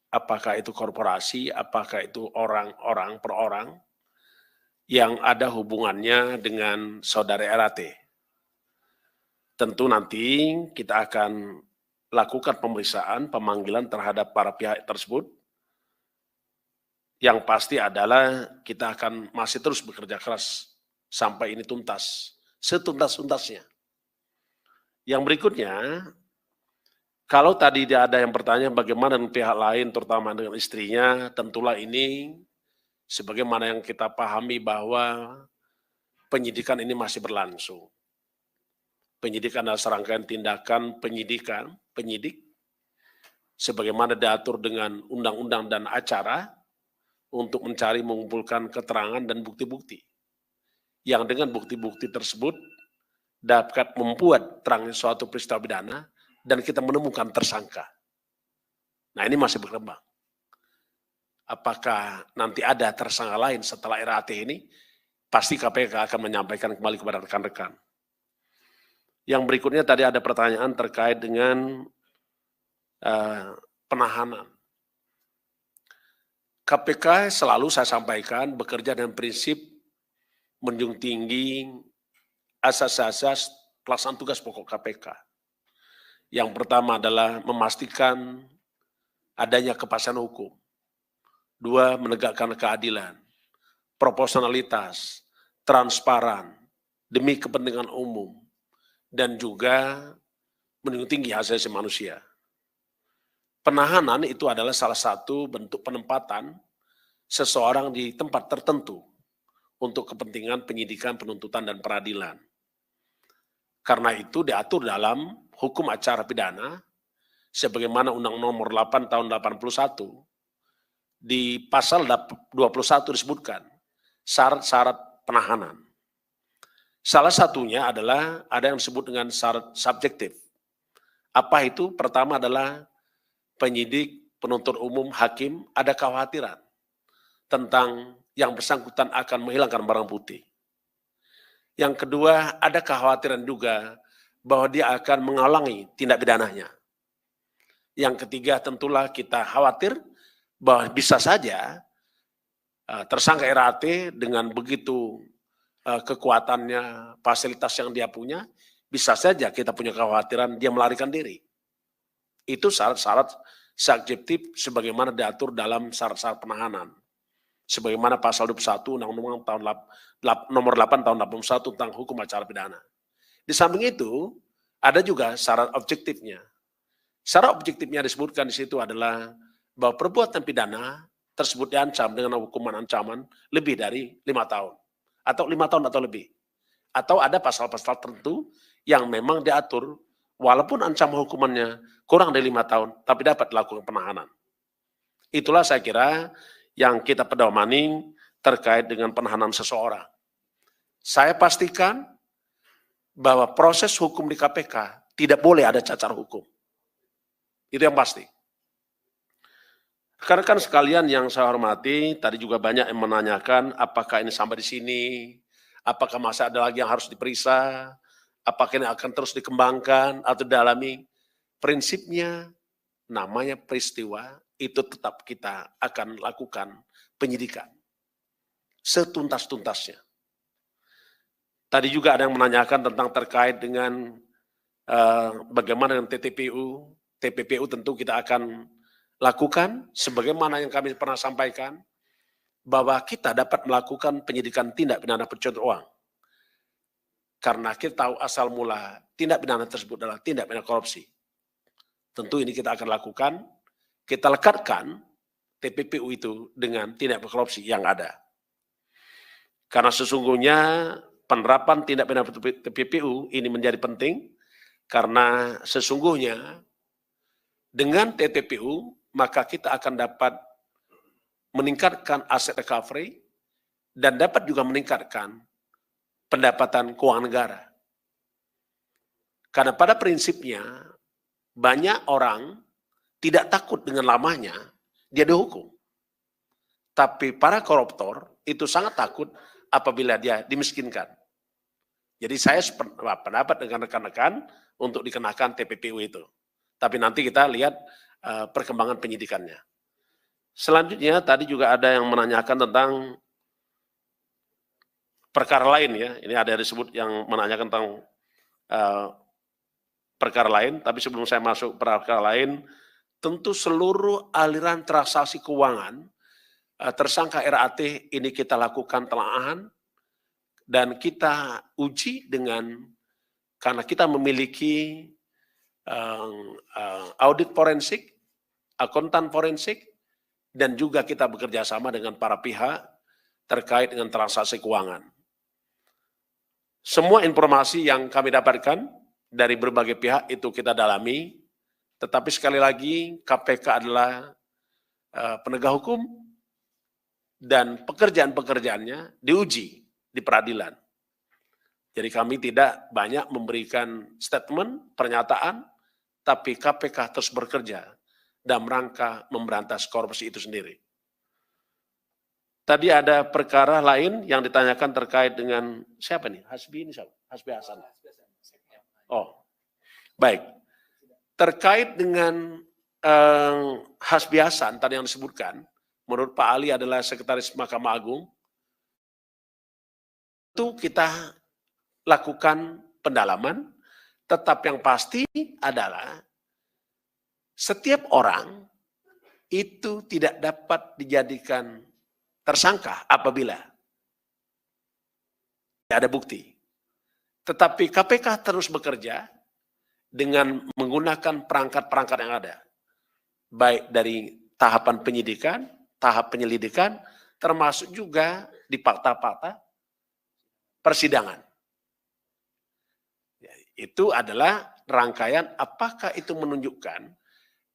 apakah itu korporasi, apakah itu orang-orang per orang, yang ada hubungannya dengan saudara RAT. Tentu nanti kita akan lakukan pemeriksaan, pemanggilan terhadap para pihak tersebut. Yang pasti adalah kita akan masih terus bekerja keras sampai ini tuntas, setuntas-tuntasnya. Yang berikutnya, kalau tadi ada yang bertanya bagaimana dengan pihak lain, terutama dengan istrinya, tentulah ini sebagaimana yang kita pahami bahwa penyidikan ini masih berlangsung. Penyidikan adalah serangkaian tindakan penyidik, sebagaimana diatur dengan undang-undang dan acara untuk mencari mengumpulkan keterangan dan bukti-bukti. Yang dengan bukti-bukti tersebut dapat membuat terangnya suatu peristiwa pidana dan kita menemukan tersangka. Nah ini masih berkembang. Apakah nanti ada tersangka lain setelah RAT ini? Pasti KPK akan menyampaikan kembali kepada rekan-rekan. Yang berikutnya tadi ada pertanyaan terkait dengan penahanan. KPK selalu saya sampaikan bekerja dengan prinsip menjunjung tinggi asas-asas pelaksanaan tugas pokok KPK. Yang pertama adalah memastikan adanya kepastian hukum. 2, menegakkan keadilan, proporsionalitas, transparan, demi kepentingan umum, dan juga menjunjung tinggi hak asasi manusia. Penahanan itu adalah salah satu bentuk penempatan seseorang di tempat tertentu untuk kepentingan penyidikan, penuntutan, dan peradilan. Karena itu diatur dalam hukum acara pidana, sebagaimana Undang Nomor 8 Tahun 81, di pasal 21 disebutkan syarat-syarat penahanan. Salah satunya adalah ada yang disebut dengan syarat subjektif. Apa itu? Pertama adalah penyidik, penuntut umum, hakim ada kekhawatiran tentang yang bersangkutan akan menghilangkan barang bukti. Yang kedua, ada kekhawatiran juga bahwa dia akan menghalangi tindak pidananya. Yang ketiga, tentulah kita khawatir bahwa bisa saja tersangka RAT dengan begitu kekuatannya, fasilitas yang dia punya, bisa saja kita punya kekhawatiran dia melarikan diri. Itu syarat-syarat subjektif sebagaimana diatur dalam syarat-syarat penahanan. Sebagaimana pasal 21 Undang-Undang Nomor 8 Tahun 81 tentang hukum acara pidana. Di samping itu, ada juga syarat objektifnya. Syarat objektifnya disebutkan di situ adalah bahwa perbuatan pidana tersebut diancam dengan hukuman ancaman lebih dari 5 tahun. Atau 5 tahun atau lebih. Atau ada pasal-pasal tertentu yang memang diatur walaupun ancaman hukumannya kurang dari 5 tahun, tapi dapat dilakukan penahanan. Itulah saya kira yang kita pedomani terkait dengan penahanan seseorang. Saya pastikan bahwa proses hukum di KPK tidak boleh ada cacat hukum. Itu yang pasti. Rekan-rekan sekalian yang saya hormati, tadi juga banyak yang menanyakan apakah ini sampai di sini, apakah masih ada lagi yang harus diperiksa, apakah ini akan terus dikembangkan atau didalami. Prinsipnya namanya peristiwa itu tetap kita akan lakukan penyidikan setuntas-tuntasnya. Tadi juga ada yang menanyakan tentang terkait dengan bagaimana dengan TPPU. TPPU tentu kita akan lakukan sebagaimana yang kami pernah sampaikan bahwa kita dapat melakukan penyidikan tindak pidana pencucian uang. Karena kita tahu asal mula tindak pidana tersebut adalah tindak pidana korupsi. Tentu ini kita akan lakukan, kita lekatkan TPPU itu dengan tindak pidana korupsi yang ada. Karena sesungguhnya penerapan tindak pidana TPPU ini menjadi penting, karena sesungguhnya dengan TPPU maka kita akan dapat meningkatkan aset recovery dan dapat juga meningkatkan pendapatan keuangan negara. Karena pada prinsipnya banyak orang tidak takut dengan lamanya dia dihukum. Tapi para koruptor itu sangat takut apabila dia dimiskinkan. Jadi saya pendapat dengan rekan-rekan untuk dikenakan TPPU itu. Tapi nanti kita lihat perkembangan penyidikannya. Selanjutnya tadi juga ada yang menanyakan tentang perkara lain ya. Ini ada yang disebut yang menanyakan tentang perkara lain, tapi sebelum saya masuk perkara lain, tentu seluruh aliran transaksi keuangan tersangka RAT ini kita lakukan telaahan dan kita uji dengan, karena kita memiliki audit forensik, akuntan forensik, dan juga kita bekerja sama dengan para pihak terkait dengan transaksi keuangan. Semua informasi yang kami dapatkan dari berbagai pihak itu kita dalami, tetapi sekali lagi KPK adalah penegak hukum dan pekerjaan-pekerjaannya diuji di peradilan. Jadi kami tidak banyak memberikan statement, pernyataan, tapi KPK terus bekerja dalam rangka memberantas korupsi itu sendiri. Tadi ada perkara lain yang ditanyakan terkait dengan siapa nih? Hasbi ini siapa? Hasbi Hasan. Oh, baik. Terkait dengan Hasbi Hasan tadi yang disebutkan, menurut Pak Ali adalah Sekretaris Mahkamah Agung, itu kita lakukan pendalaman, tetap yang pasti adalah setiap orang itu tidak dapat dijadikan tersangka apabila tidak ada bukti. Tetapi KPK terus bekerja dengan menggunakan perangkat-perangkat yang ada. Baik dari tahapan penyidikan, tahap penyelidikan, termasuk juga di fakta-fakta persidangan. Itu adalah rangkaian apakah itu menunjukkan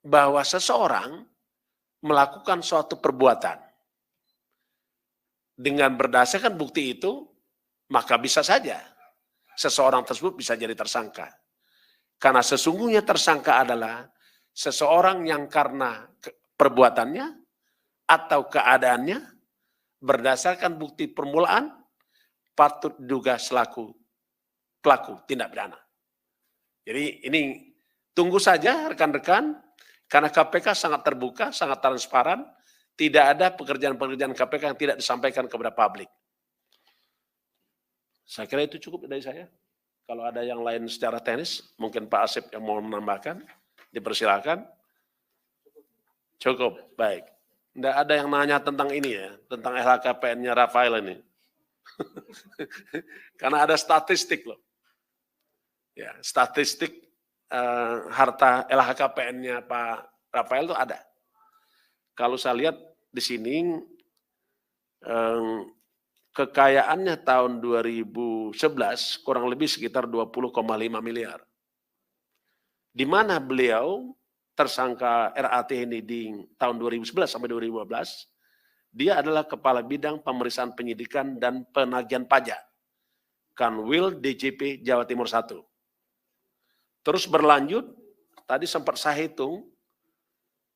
bahwa seseorang melakukan suatu perbuatan. Dengan berdasarkan bukti itu, maka bisa saja seseorang tersebut bisa jadi tersangka. Karena sesungguhnya tersangka adalah seseorang yang karena perbuatannya atau keadaannya berdasarkan bukti permulaan patut diduga selaku pelaku tindak pidana. Jadi ini tunggu saja rekan-rekan, karena KPK sangat terbuka, sangat transparan, tidak ada pekerjaan-pekerjaan KPK yang tidak disampaikan kepada publik. Saya kira itu cukup dari saya. Kalau ada yang lain secara teknis, mungkin Pak Asep yang mau menambahkan, dipersilakan. Cukup, baik. Tidak ada yang nanya tentang ini ya, tentang LHKPN-nya Rafael ini. Karena ada statistik loh. Ya, statistik harta LHKPN-nya Pak Rafael itu ada. Kalau saya lihat di sini kekayaannya tahun 2011 kurang lebih sekitar 20,5 miliar. Di mana beliau tersangka RAT ini di tahun 2011 sampai 2015, dia adalah Kepala Bidang Pemeriksaan Penyidikan dan Penagihan Pajak, Kanwil DJP Jawa Timur 1. Terus berlanjut, tadi sempat saya hitung,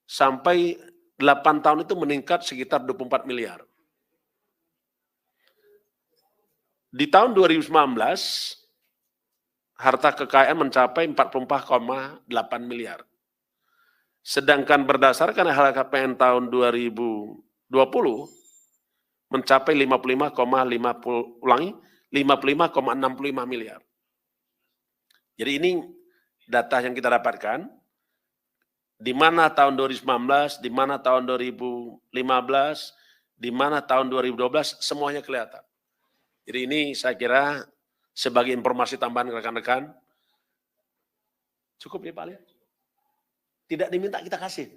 sampai 8 tahun itu meningkat sekitar 24 miliar. Di tahun 2019, harta kekayaan mencapai 44,8 miliar. Sedangkan berdasarkan LHKPN tahun 2020, mencapai 55,65 miliar. Jadi ini data yang kita dapatkan, di mana tahun 2019, di mana tahun 2015, di mana tahun 2012, semuanya kelihatan. Jadi ini saya kira sebagai informasi tambahan rekan-rekan, cukup ya Pak Ali? Tidak diminta kita kasih.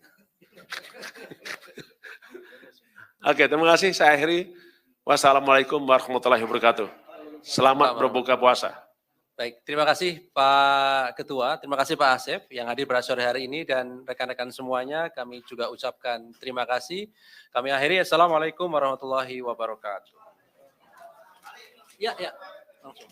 Oke, terima kasih. Saya akhiri. Wassalamualaikum warahmatullahi wabarakatuh. Selamat berbuka puasa. Baik, terima kasih Pak Ketua, terima kasih Pak Asep yang hadir pada sore hari ini dan rekan-rekan semuanya. Kami juga ucapkan terima kasih. Kami akhiri. Assalamualaikum warahmatullahi wabarakatuh. Ya, langsung.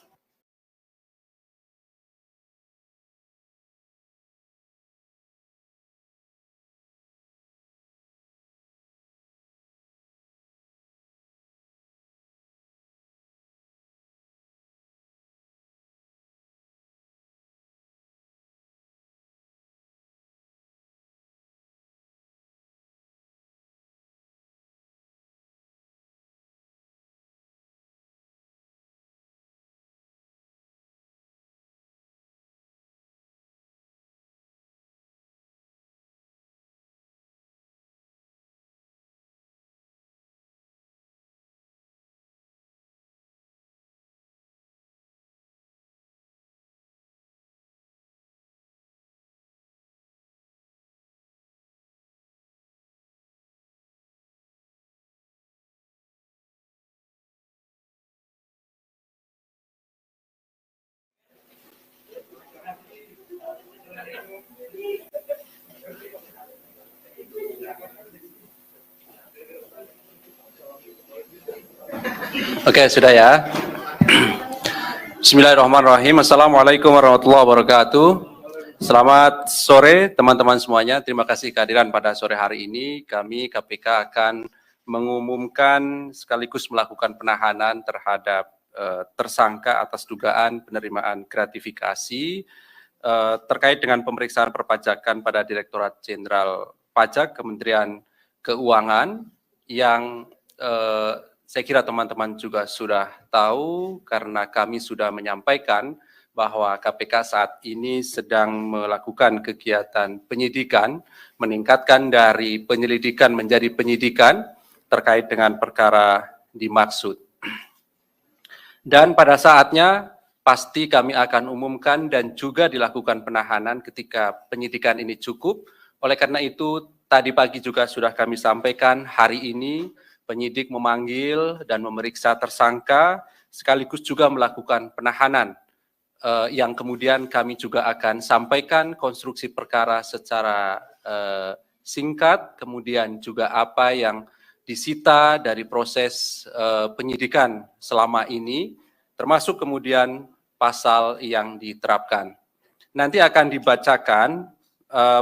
Oke, sudah ya. Bismillahirrahmanirrahim. Assalamualaikum warahmatullahi wabarakatuh. Selamat sore teman-teman semuanya. Terima kasih kehadiran pada sore hari ini. Kami KPK akan mengumumkan sekaligus melakukan penahanan terhadap tersangka atas dugaan penerimaan gratifikasi terkait dengan pemeriksaan perpajakan pada Direktorat Jenderal Pajak Kementerian Keuangan yang saya kira teman-teman juga sudah tahu karena kami sudah menyampaikan bahwa KPK saat ini sedang melakukan kegiatan penyidikan, meningkatkan dari penyelidikan menjadi penyidikan terkait dengan perkara dimaksud. Dan pada saatnya pasti kami akan umumkan dan juga dilakukan penahanan ketika penyidikan ini cukup. Oleh karena itu, tadi pagi juga sudah kami sampaikan hari ini penyidik memanggil dan memeriksa tersangka sekaligus juga melakukan penahanan yang kemudian kami juga akan sampaikan konstruksi perkara secara singkat, kemudian juga apa yang disita dari proses penyidikan selama ini, termasuk kemudian pasal yang diterapkan. Nanti akan dibacakan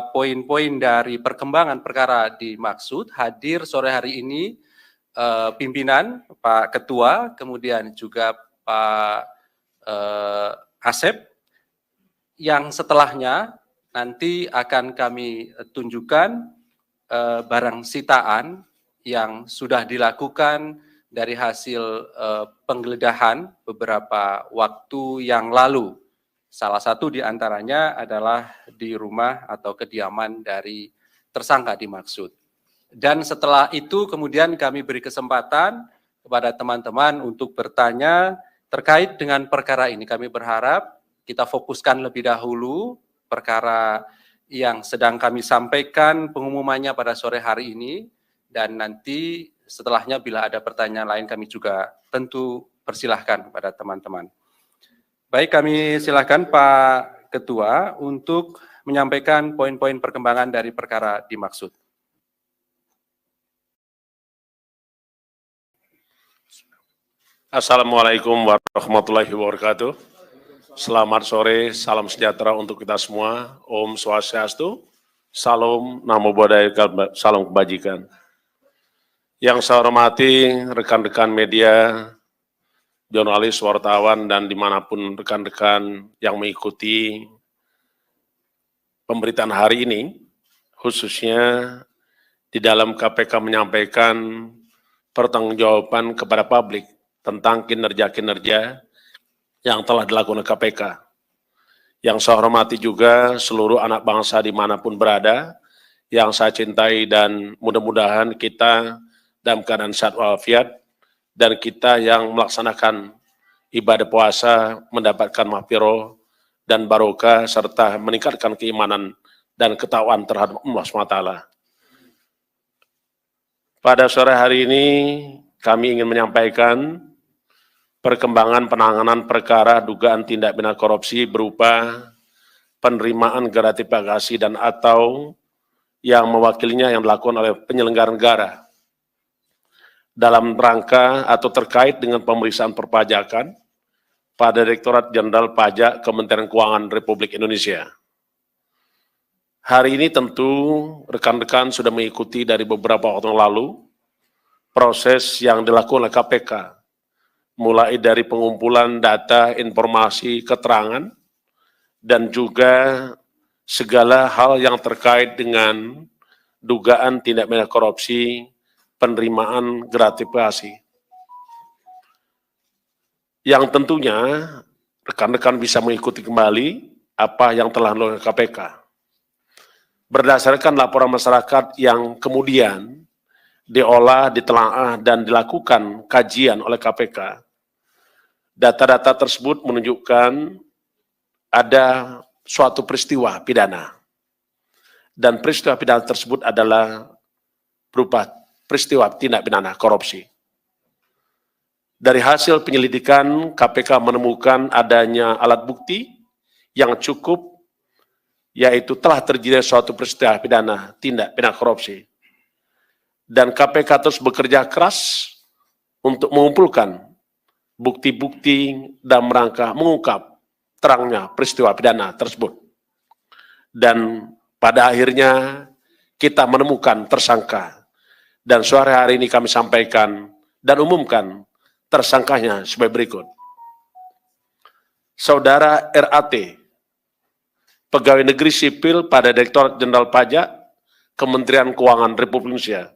poin-poin dari perkembangan perkara dimaksud. Hadir sore hari ini pimpinan, Pak Ketua, kemudian juga Pak Asep, yang setelahnya nanti akan kami tunjukkan barang sitaan yang sudah dilakukan dari hasil penggeledahan beberapa waktu yang lalu. Salah satu di antaranya adalah di rumah atau kediaman dari tersangka dimaksud. Dan setelah itu kemudian kami beri kesempatan kepada teman-teman untuk bertanya terkait dengan perkara ini. Kami berharap kita fokuskan lebih dahulu perkara yang sedang kami sampaikan pengumumannya pada sore hari ini, dan nanti setelahnya bila ada pertanyaan lain kami juga tentu persilahkan kepada teman-teman. Baik, kami silakan Pak Ketua untuk menyampaikan poin-poin perkembangan dari perkara dimaksud. Assalamualaikum warahmatullahi wabarakatuh. Selamat sore, salam sejahtera untuk kita semua. Om Swastiastu, Salam Namo Buddhaya, salam kebajikan. Yang saya hormati rekan-rekan media, jurnalis, wartawan, dan dimanapun rekan-rekan yang mengikuti pemberitaan hari ini, khususnya di dalam KPK menyampaikan pertanggungjawaban kepada publik tentang kinerja-kinerja yang telah dilakukan KPK. Yang saya hormati juga seluruh anak bangsa dimanapun berada, yang saya cintai, dan mudah-mudahan kita dalam keadaan sehat walafiat, dan kita yang melaksanakan ibadah puasa mendapatkan maghfirah dan barokah, serta meningkatkan keimanan dan ketakwaan terhadap Allah SWT. Pada sore hari ini kami ingin menyampaikan perkembangan penanganan perkara dugaan tindak pidana korupsi berupa penerimaan gratifikasi dan atau yang mewakilinya yang dilakukan oleh penyelenggara negara dalam rangka atau terkait dengan pemeriksaan perpajakan pada Direktorat Jenderal Pajak Kementerian Keuangan Republik Indonesia. Hari ini tentu rekan-rekan sudah mengikuti dari beberapa waktu lalu proses yang dilakukan oleh KPK, mulai dari pengumpulan data, informasi, keterangan, dan juga segala hal yang terkait dengan dugaan tindak pidana korupsi, penerimaan gratifikasi. Yang tentunya rekan-rekan bisa mengikuti kembali apa yang telah dilakukan KPK. Berdasarkan laporan masyarakat yang kemudian diolah, ditelaah, dan dilakukan kajian oleh KPK, data-data tersebut menunjukkan ada suatu peristiwa pidana. Dan peristiwa pidana tersebut adalah berupa peristiwa tindak pidana korupsi. Dari hasil penyelidikan, KPK menemukan adanya alat bukti yang cukup, yaitu telah terjadi suatu peristiwa pidana tindak pidana korupsi. Dan KPK terus bekerja keras untuk mengumpulkan bukti-bukti dalam rangka mengungkap terangnya peristiwa pidana tersebut. Dan pada akhirnya kita menemukan tersangka. Dan sore hari ini kami sampaikan dan umumkan tersangkanya sebagai berikut. Saudara RAT, pegawai negeri sipil pada Direktorat Jenderal Pajak, Kementerian Keuangan Republik Indonesia,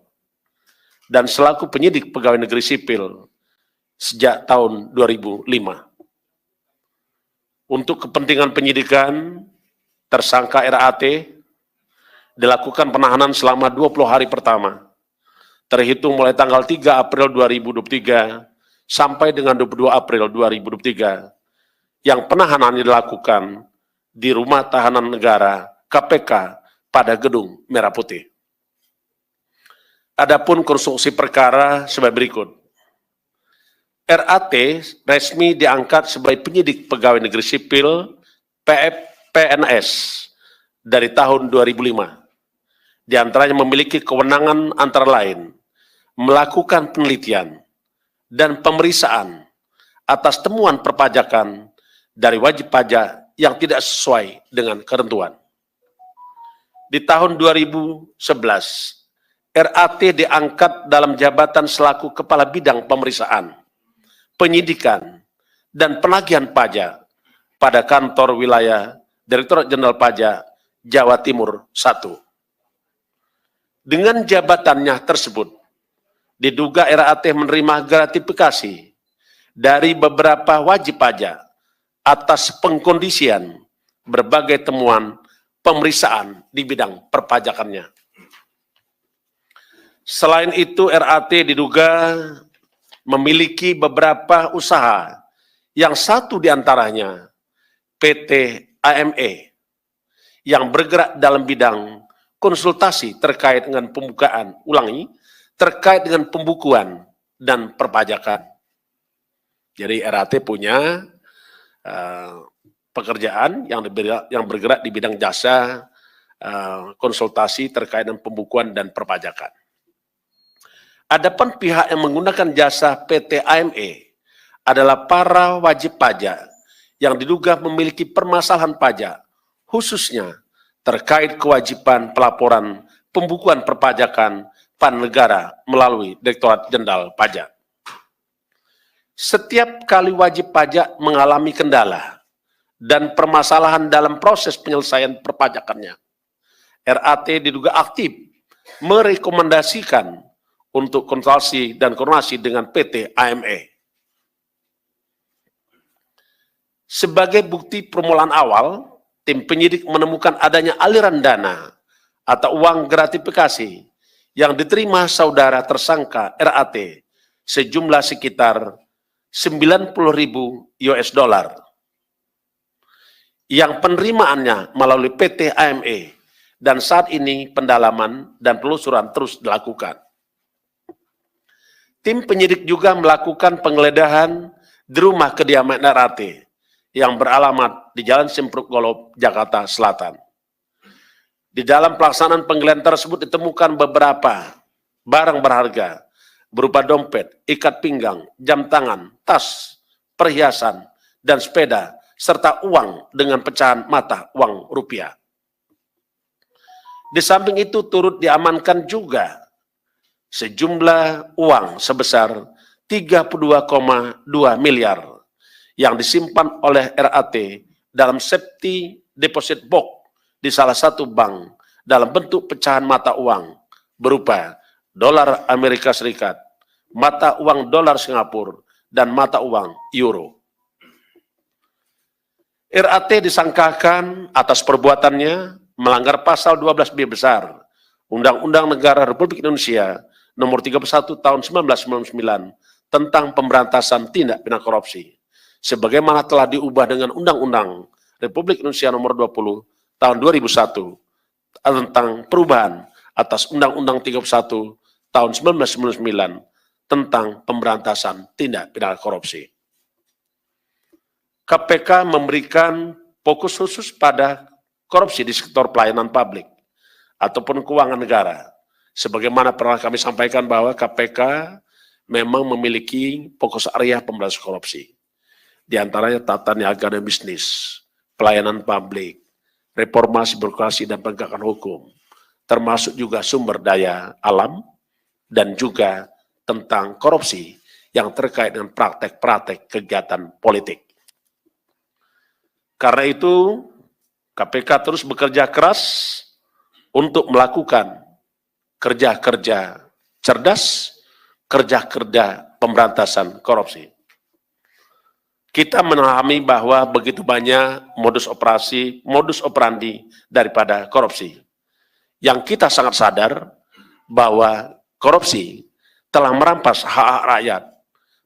dan selaku penyidik pegawai negeri sipil sejak tahun 2005. Untuk kepentingan penyidikan, tersangka RAT dilakukan penahanan selama 20 hari pertama, terhitung mulai tanggal 3 April 2023 sampai dengan 22 April 2023, yang penahanannya dilakukan di Rumah Tahanan Negara KPK pada Gedung Merah Putih. Adapun konstruksi perkara sebagai berikut. RAT resmi diangkat sebagai penyidik pegawai negeri sipil PNS dari tahun 2005. Di antaranya memiliki kewenangan antara lain melakukan penelitian dan pemeriksaan atas temuan perpajakan dari wajib pajak yang tidak sesuai dengan ketentuan. Di tahun 2011, RAT diangkat dalam jabatan selaku Kepala Bidang Pemeriksaan, Penyidikan, dan Penagihan Pajak pada kantor wilayah Direktorat Jenderal Pajak Jawa Timur 1. Dengan jabatannya tersebut, diduga RAT menerima gratifikasi dari beberapa wajib pajak atas pengkondisian berbagai temuan pemeriksaan di bidang perpajakannya. Selain itu, RAT diduga memiliki beberapa usaha, yang satu diantaranya PT AME, yang bergerak dalam bidang konsultasi terkait dengan terkait dengan pembukuan dan perpajakan. Jadi RAT punya pekerjaan yang bergerak di bidang jasa konsultasi terkait dengan pembukuan dan perpajakan. Adapun pihak yang menggunakan jasa PT AME adalah para wajib pajak yang diduga memiliki permasalahan pajak, khususnya terkait kewajiban pelaporan pembukuan perpajakan pada negara melalui Direktorat Jenderal Pajak. Setiap kali wajib pajak mengalami kendala dan permasalahan dalam proses penyelesaian perpajakannya, RAT diduga aktif merekomendasikan untuk konsultasi dan koordinasi dengan PT AME. Sebagai bukti permulaan awal, tim penyidik menemukan adanya aliran dana atau uang gratifikasi yang diterima saudara tersangka RAT sejumlah sekitar 90.000 US dollar yang penerimaannya melalui PT AME, dan saat ini pendalaman dan penelusuran terus dilakukan. Tim penyidik juga melakukan penggeledahan di rumah kediaman RAT yang beralamat di Jalan Simpruk Golob, Jakarta Selatan. Di dalam pelaksanaan penggeledahan tersebut ditemukan beberapa barang berharga berupa dompet, ikat pinggang, jam tangan, tas, perhiasan, dan sepeda, serta uang dengan pecahan mata uang rupiah. Di samping itu turut diamankan juga sejumlah uang sebesar 32,2 miliar yang disimpan oleh RAT dalam safety deposit box di salah satu bank dalam bentuk pecahan mata uang berupa dolar Amerika Serikat, mata uang dolar Singapura, dan mata uang euro. RAT disangkakan atas perbuatannya melanggar pasal 12B besar Undang-Undang Negara Republik Indonesia Nomor 31 Tahun 1999 tentang pemberantasan tindak pidana korupsi, sebagaimana telah diubah dengan Undang-Undang Republik Indonesia Nomor 20 Tahun 2001 tentang perubahan atas Undang-Undang 31 Tahun 1999 tentang pemberantasan tindak pidana korupsi. KPK memberikan fokus khusus pada korupsi di sektor pelayanan publik ataupun keuangan negara. Sebagaimana pernah kami sampaikan bahwa KPK memang memiliki fokus area pemberantasan korupsi. Di antaranya tata niaga dan bisnis, pelayanan publik, reformasi birokrasi dan penegakan hukum, termasuk juga sumber daya alam, dan juga tentang korupsi yang terkait dengan praktek-praktek kegiatan politik. Karena itu, KPK terus bekerja keras untuk melakukan kerja-kerja cerdas, kerja-kerja pemberantasan korupsi. Kita memahami bahwa begitu banyak modus operandi daripada korupsi. Yang kita sangat sadar bahwa korupsi telah merampas hak rakyat,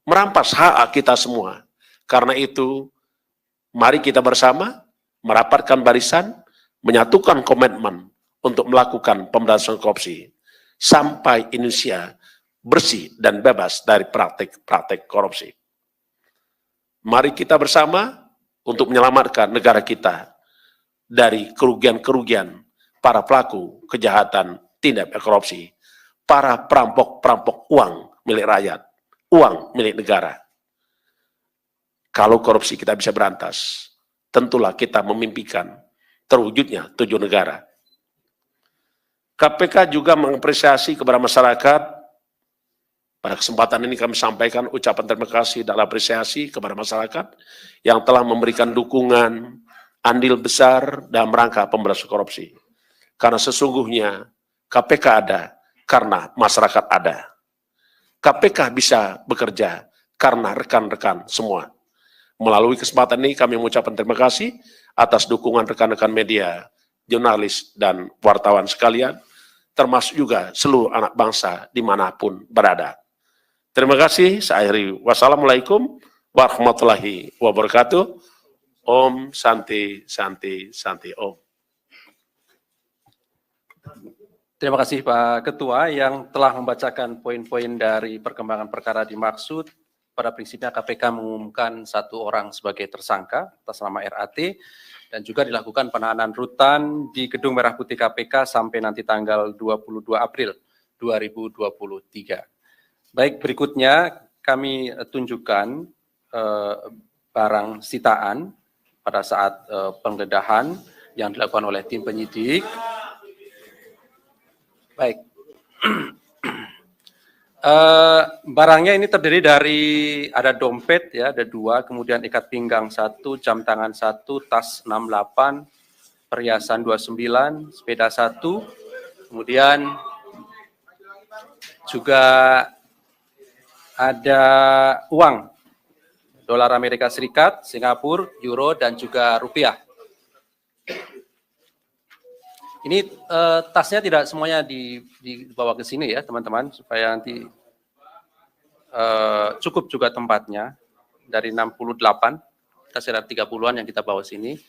merampas hak kita semua. Karena itu, mari kita bersama merapatkan barisan, menyatukan komitmen untuk melakukan pemberantasan korupsi sampai Indonesia bersih dan bebas dari praktik-praktik korupsi. Mari kita bersama untuk menyelamatkan negara kita dari kerugian-kerugian para pelaku kejahatan tindak korupsi, para perampok-perampok uang milik rakyat, uang milik negara. Kalau korupsi kita bisa berantas, tentulah kita memimpikan terwujudnya 7 negara. KPK juga mengapresiasi kepada masyarakat. Pada kesempatan ini kami sampaikan ucapan terima kasih dan apresiasi kepada masyarakat yang telah memberikan dukungan, andil besar dalam rangka pemberantasan korupsi. Karena sesungguhnya KPK ada karena masyarakat ada. KPK bisa bekerja karena rekan-rekan semua. Melalui kesempatan ini kami mengucapkan terima kasih atas dukungan rekan-rekan media, jurnalis, dan wartawan sekalian, termasuk juga seluruh anak bangsa dimanapun berada. Terima kasih, saya akhiri. Wassalamualaikum warahmatullahi wabarakatuh. Om Santi Santi Santi Om. Terima kasih Pak Ketua yang telah membacakan poin-poin dari perkembangan perkara dimaksud. Pada prinsipnya KPK mengumumkan 1 orang sebagai tersangka atas nama RAT dan juga dilakukan penahanan rutan di Gedung Merah Putih KPK sampai nanti tanggal 22 April 2023. Baik, berikutnya kami tunjukkan barang sitaan pada saat penggeledahan yang dilakukan oleh tim penyidik. Baik, barangnya ini terdiri dari ada dompet ya, ada 2, kemudian ikat pinggang 1, jam tangan 1, tas 68, perhiasan 29, sepeda 1, kemudian juga ada uang dolar Amerika Serikat, Singapura, euro, dan juga rupiah. Ini tasnya tidak semuanya dibawa ke sini ya teman-teman, supaya nanti cukup juga tempatnya. Dari 68, kita sekitar 30-an yang kita bawa sini.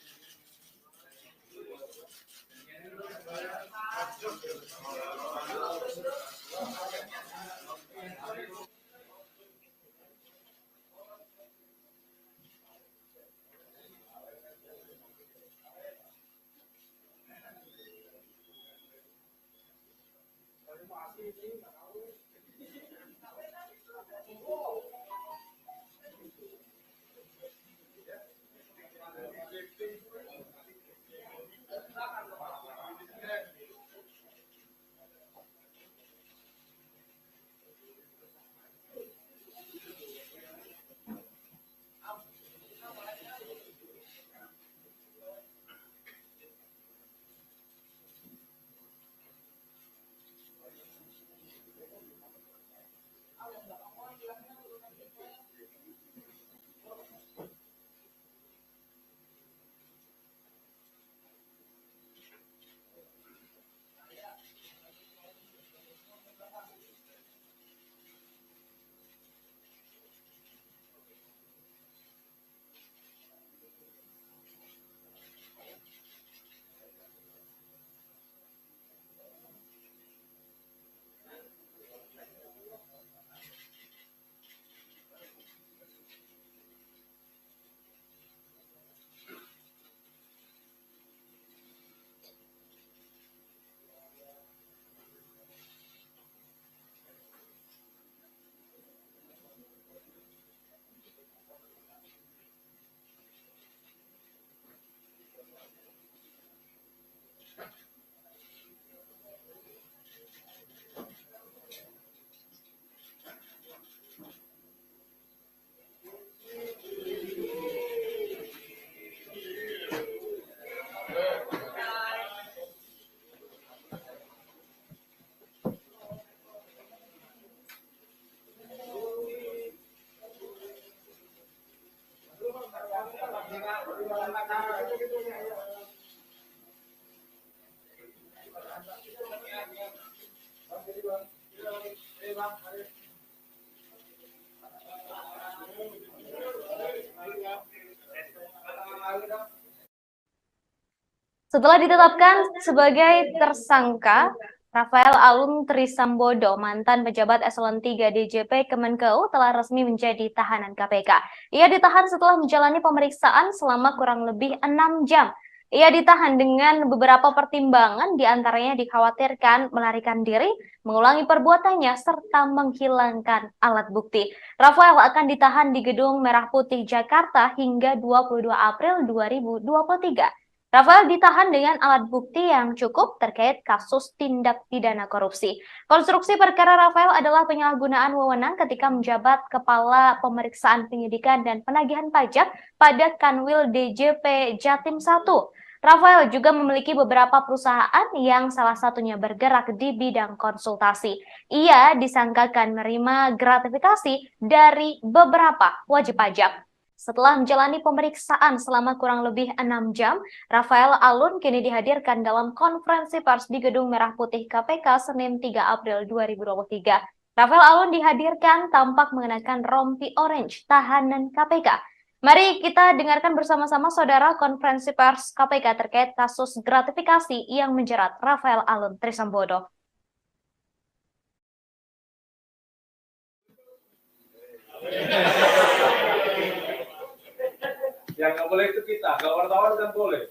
Setelah ditetapkan sebagai tersangka, Rafael Alun Trisambodo, mantan pejabat eselon 3 DJP Kemenkeu, telah resmi menjadi tahanan KPK. Ia ditahan setelah menjalani pemeriksaan selama kurang lebih 6 jam. Ia ditahan dengan beberapa pertimbangan, diantaranya dikhawatirkan melarikan diri, mengulangi perbuatannya, serta menghilangkan alat bukti. Rafael akan ditahan di Gedung Merah Putih Jakarta hingga 22 April 2023. Rafael ditahan dengan alat bukti yang cukup terkait kasus tindak pidana korupsi. Konstruksi perkara Rafael adalah penyalahgunaan wewenang ketika menjabat Kepala Pemeriksaan Penyidikan dan Penagihan Pajak pada Kanwil DJP Jatim 1. Rafael juga memiliki beberapa perusahaan yang salah satunya bergerak di bidang konsultasi. Ia disangkakan menerima gratifikasi dari beberapa wajib pajak. Setelah menjalani pemeriksaan selama kurang lebih 6 jam, Rafael Alun kini dihadirkan dalam konferensi pers di Gedung Merah Putih KPK Senin 3 April 2023. Rafael Alun dihadirkan tampak mengenakan rompi orange tahanan KPK. Mari kita dengarkan bersama-sama saudara konferensi pers KPK terkait kasus gratifikasi yang menjerat Rafael Alun Trisambodo. Yang nggak boleh itu kita, kalau wartawan kan boleh.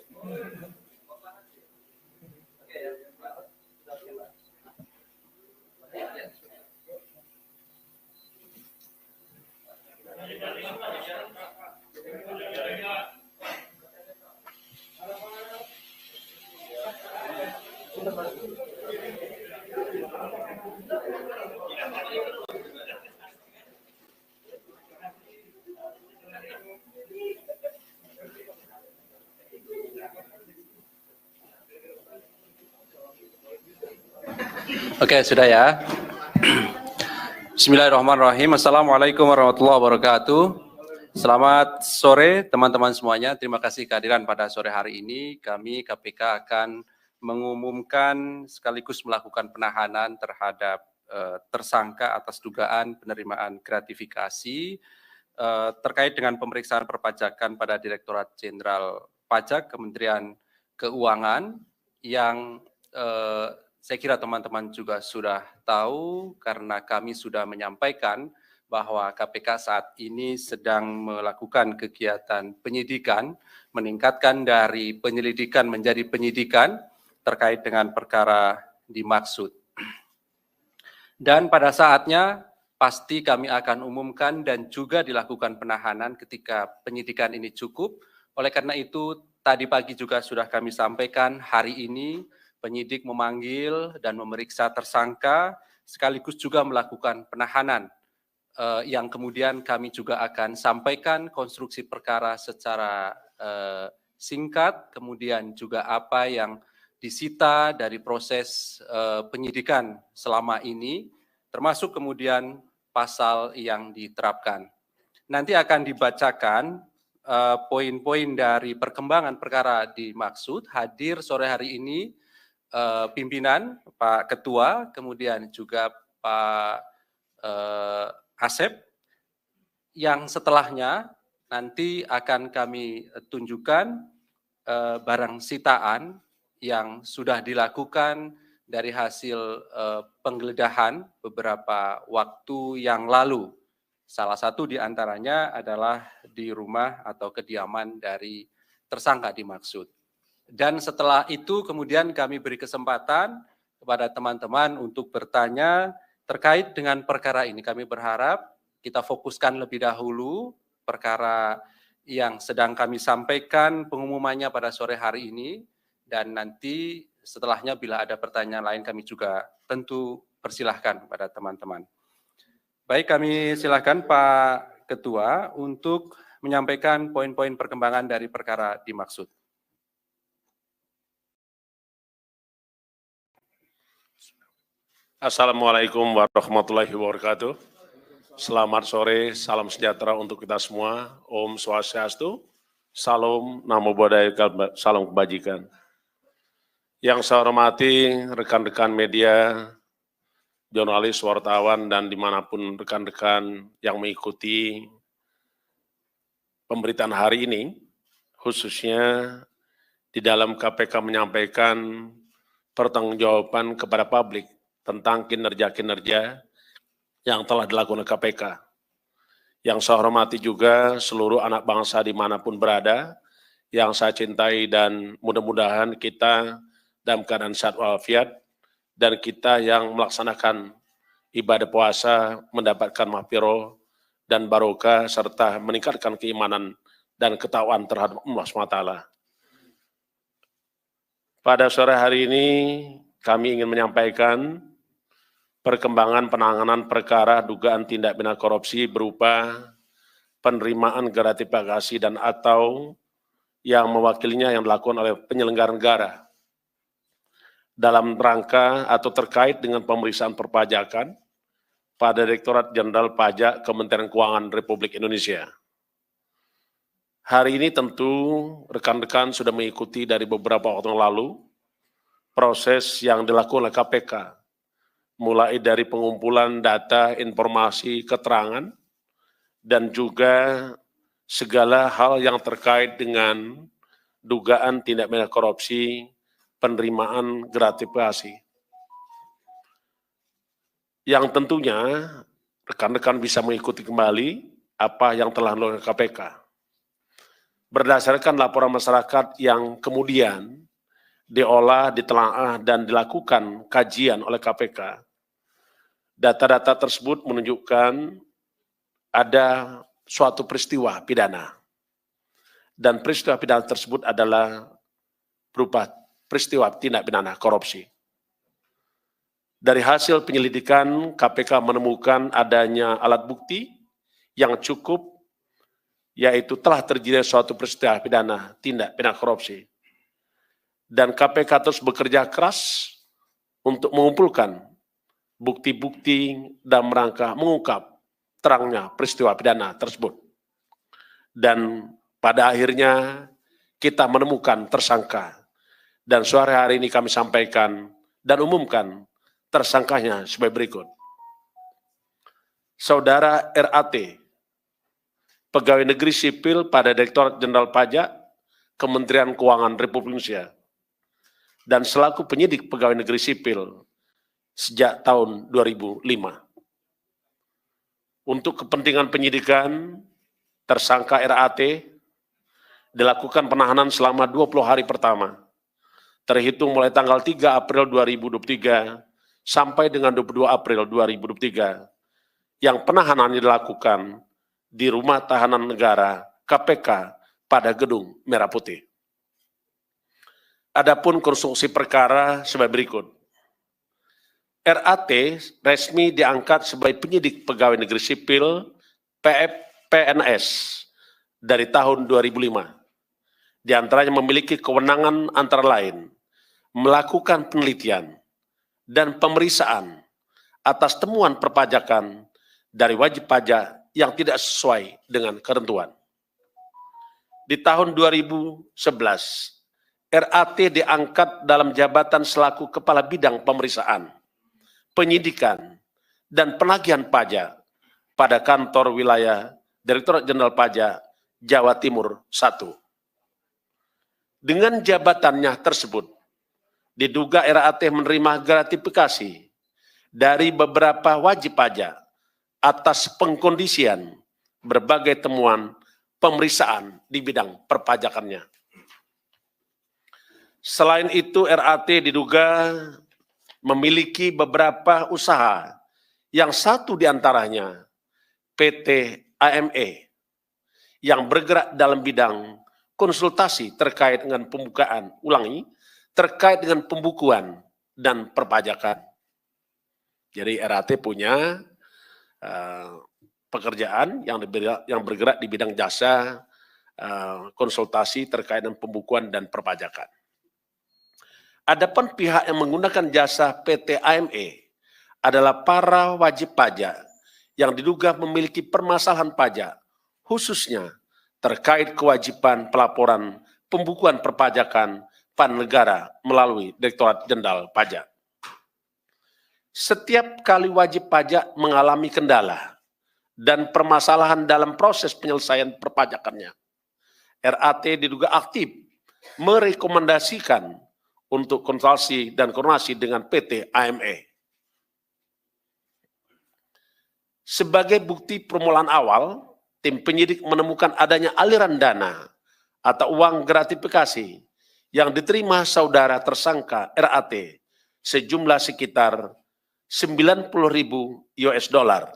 Oke, sudah ya. Bismillahirrahmanirrahim. Assalamualaikum warahmatullahi wabarakatuh. Selamat sore teman-teman semuanya. Terima kasih kehadiran pada sore hari ini. Kami KPK akan mengumumkan sekaligus melakukan penahanan terhadap tersangka atas dugaan penerimaan gratifikasi terkait dengan pemeriksaan perpajakan pada Direktorat Jenderal Pajak Kementerian Keuangan yang saya kira teman-teman juga sudah tahu karena kami sudah menyampaikan bahwa KPK saat ini sedang melakukan kegiatan penyidikan, meningkatkan dari penyelidikan menjadi penyidikan terkait dengan perkara dimaksud. Dan pada saatnya pasti kami akan umumkan dan juga dilakukan penahanan ketika penyidikan ini cukup. Oleh karena itu tadi pagi juga sudah kami sampaikan hari ini penyidik memanggil dan memeriksa tersangka, sekaligus juga melakukan penahanan, yang kemudian kami juga akan sampaikan konstruksi perkara secara singkat, kemudian juga apa yang disita dari proses penyidikan selama ini, termasuk kemudian pasal yang diterapkan. Nanti akan dibacakan poin-poin dari perkembangan perkara dimaksud. Hadir sore hari ini pimpinan, Pak Ketua, kemudian juga Pak Asep, yang setelahnya nanti akan kami tunjukkan barang sitaan yang sudah dilakukan dari hasil penggeledahan beberapa waktu yang lalu. Salah satu di antaranya adalah di rumah atau kediaman dari tersangka dimaksud. Dan setelah itu kemudian kami beri kesempatan kepada teman-teman untuk bertanya terkait dengan perkara ini. Kami berharap kita fokuskan lebih dahulu perkara yang sedang kami sampaikan pengumumannya pada sore hari ini, dan nanti setelahnya bila ada pertanyaan lain kami juga tentu persilahkan kepada teman-teman. Baik, kami silakan Pak Ketua untuk menyampaikan poin-poin perkembangan dari perkara dimaksud. Assalamualaikum warahmatullahi wabarakatuh. Selamat sore, salam sejahtera untuk kita semua. Om Swastiastu, Salam Namo Buddhaya, salam kebajikan. Yang saya hormati rekan-rekan media jurnalis, wartawan, dan dimanapun rekan-rekan yang mengikuti pemberitaan hari ini, khususnya di dalam KPK menyampaikan pertanggungjawaban kepada publik tentang kinerja-kinerja yang telah dilakukan oleh KPK. Yang saya hormati juga seluruh anak bangsa dimanapun berada, yang saya cintai, dan mudah-mudahan kita dalam keadaan sehat walafiat, dan kita yang melaksanakan ibadah puasa mendapatkan mahfirah dan barokah serta meningkatkan keimanan dan ketakwaan terhadap Allah SWT. Pada sore hari ini kami ingin menyampaikan perkembangan penanganan perkara dugaan tindak pidana korupsi berupa penerimaan gratifikasi dan atau yang mewakilinya yang dilakukan oleh penyelenggara negara dalam rangka atau terkait dengan pemeriksaan perpajakan pada Direktorat Jenderal Pajak Kementerian Keuangan Republik Indonesia. Hari ini tentu rekan-rekan sudah mengikuti dari beberapa waktu yang lalu proses yang dilakukan oleh KPK, mulai dari pengumpulan data, informasi, keterangan, dan juga segala hal yang terkait dengan dugaan tindak pidana korupsi, penerimaan gratifikasi. Yang tentunya rekan-rekan bisa mengikuti kembali apa yang telah dilakukan KPK. Berdasarkan laporan masyarakat yang kemudian diolah, ditelaah, dan dilakukan kajian oleh KPK, data-data tersebut menunjukkan ada suatu peristiwa pidana. Dan peristiwa pidana tersebut adalah berupa peristiwa tindak pidana korupsi. Dari hasil penyelidikan, KPK menemukan adanya alat bukti yang cukup, yaitu telah terjadi suatu peristiwa pidana tindak pidana korupsi. Dan KPK terus bekerja keras untuk mengumpulkan bukti-bukti dalam rangka mengungkap terangnya peristiwa pidana tersebut. Dan pada akhirnya kita menemukan tersangka. Dan sore hari ini kami sampaikan dan umumkan tersangkanya sebagai berikut. Saudara RAT, pegawai negeri sipil pada Direktorat Jenderal Pajak Kementerian Keuangan Republik Indonesia, dan selaku penyidik pegawai negeri sipil sejak tahun 2005. Untuk kepentingan penyidikan, tersangka RAT dilakukan penahanan selama 20 hari pertama, terhitung mulai tanggal 3 April 2023 sampai dengan 22 April 2023, yang penahanan dilakukan di Rumah Tahanan Negara KPK pada Gedung Merah Putih. Adapun konstruksi perkara sebagai berikut. RAT resmi diangkat sebagai penyidik pegawai negeri sipil PNS dari tahun 2005. Di antaranya memiliki kewenangan antara lain melakukan penelitian dan pemeriksaan atas temuan perpajakan dari wajib pajak yang tidak sesuai dengan ketentuan. Di tahun 2011, RAT diangkat dalam jabatan selaku Kepala Bidang Pemeriksaan, Penyidikan, dan Penagihan Pajak pada kantor wilayah Direktorat Jenderal Pajak Jawa Timur 1. Dengan jabatannya tersebut, diduga RAT menerima gratifikasi dari beberapa wajib pajak atas pengkondisian berbagai temuan pemeriksaan di bidang perpajakannya. Selain itu, RAT diduga memiliki beberapa usaha, yang satu diantaranya PT AME, yang bergerak dalam bidang konsultasi terkait dengan pembukaan, terkait dengan pembukuan dan perpajakan. Jadi RAT punya pekerjaan yang bergerak di bidang jasa konsultasi terkait dengan pembukuan dan perpajakan. Adapun pihak yang menggunakan jasa PT AME adalah para wajib pajak yang diduga memiliki permasalahan pajak, khususnya terkait kewajiban pelaporan pembukuan perpajakan pada negara melalui Direktorat Jenderal Pajak. Setiap kali wajib pajak mengalami kendala dan permasalahan dalam proses penyelesaian perpajakannya, RAT diduga aktif merekomendasikan untuk konsultasi dan koordinasi dengan PT AME. Sebagai bukti permulaan awal, tim penyidik menemukan adanya aliran dana atau uang gratifikasi yang diterima saudara tersangka RAT sejumlah sekitar 90.000 US dollar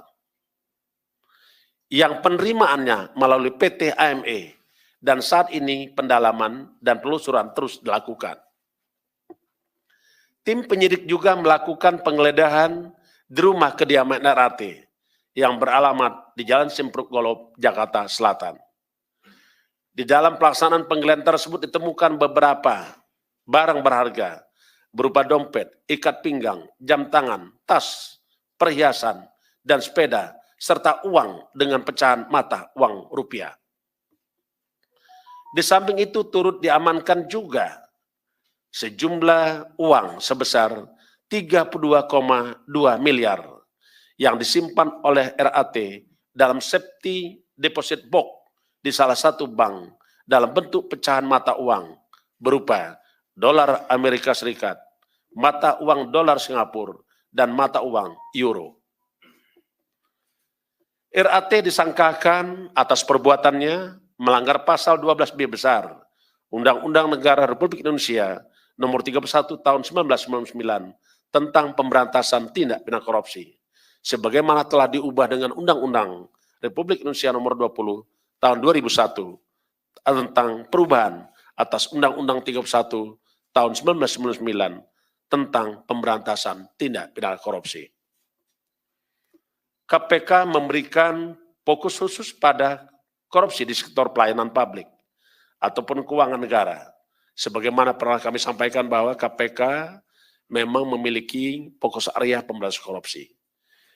yang penerimaannya melalui PT AME dan saat ini pendalaman dan penelusuran terus dilakukan. Tim penyidik juga melakukan penggeledahan di rumah kediaman RAT yang beralamat di Jalan Simpruk Golob, Jakarta Selatan. Di dalam pelaksanaan penggeledahan tersebut ditemukan beberapa barang berharga berupa dompet, ikat pinggang, jam tangan, tas, perhiasan, dan sepeda, serta uang dengan pecahan mata uang rupiah. Di samping itu turut diamankan juga sejumlah uang sebesar 32,2 miliar yang disimpan oleh RAT dalam safety deposit box di salah satu bank dalam bentuk pecahan mata uang berupa dolar Amerika Serikat, mata uang dolar Singapura, dan mata uang euro. RAT disangkakan atas perbuatannya melanggar pasal 12B besar Undang-Undang Negara Republik Indonesia Nomor 31 Tahun 1999 tentang pemberantasan tindak pidana korupsi, sebagaimana telah diubah dengan Undang-Undang Republik Indonesia Nomor 20 Tahun 2001 tentang perubahan atas Undang-Undang 31 Tahun 1999 tentang pemberantasan tindak pidana korupsi. KPK memberikan fokus khusus pada korupsi di sektor pelayanan publik ataupun keuangan negara. Sebagaimana pernah kami sampaikan bahwa KPK memang memiliki fokus area pemberantasan korupsi.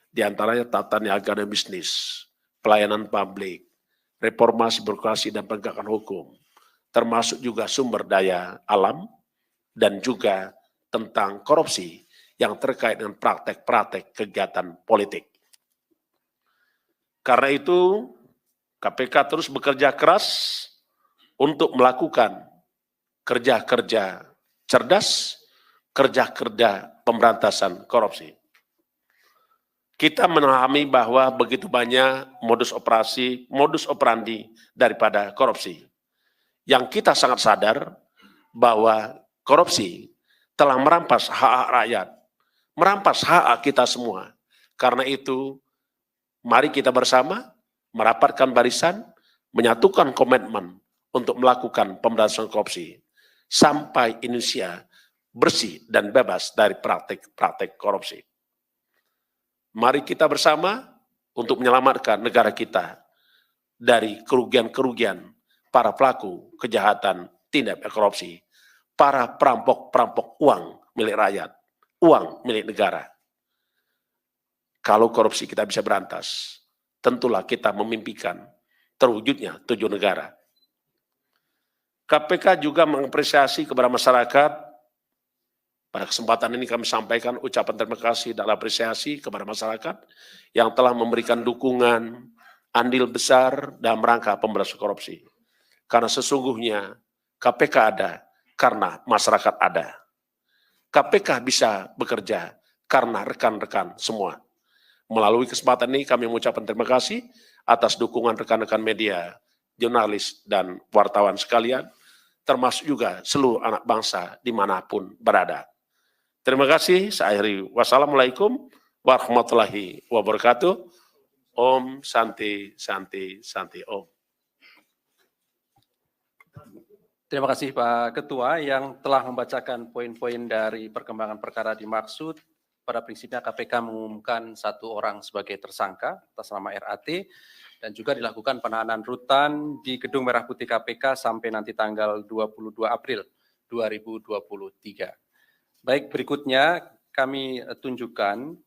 Di antaranya tata niaga dan bisnis, pelayanan publik, reformasi birokrasi dan penegakan hukum, termasuk juga sumber daya alam, dan juga tentang korupsi yang terkait dengan praktek-praktek kegiatan politik. Karena itu, KPK terus bekerja keras untuk melakukan kerja-kerja cerdas, kerja-kerja pemberantasan korupsi. Kita memahami bahwa begitu banyak modus operandi daripada korupsi. Yang kita sangat sadar bahwa korupsi telah merampas hak rakyat, merampas hak kita semua. Karena itu, mari kita bersama merapatkan barisan, menyatukan komitmen untuk melakukan pemberantasan korupsi sampai Indonesia bersih dan bebas dari praktik-praktik korupsi. Mari kita bersama untuk menyelamatkan negara kita dari kerugian-kerugian para pelaku kejahatan tindak pidana korupsi, para perampok-perampok uang milik rakyat, uang milik negara. Kalau korupsi kita bisa berantas, tentulah kita memimpikan terwujudnya tujuan negara. KPK juga mengapresiasi kepada masyarakat. Pada kesempatan ini kami sampaikan ucapan terima kasih dan apresiasi kepada masyarakat yang telah memberikan dukungan andil besar dalam rangka pemberantasan korupsi. Karena sesungguhnya KPK ada karena masyarakat ada. KPK bisa bekerja karena rekan-rekan semua. Melalui kesempatan ini kami mengucapkan terima kasih atas dukungan rekan-rekan media, jurnalis, dan wartawan sekalian, termasuk juga seluruh anak bangsa dimanapun berada. Terima kasih, saya akhiri. Wassalamualaikum warahmatullahi wabarakatuh. Om Santi Santi Santi Om. Terima kasih Pak Ketua yang telah membacakan poin-poin dari perkembangan perkara dimaksud. Pada prinsipnya KPK mengumumkan satu orang sebagai tersangka atas nama RAT dan juga dilakukan penahanan rutan di Gedung Merah Putih KPK sampai nanti tanggal 22 April 2023. Baik, berikutnya kami tunjukkan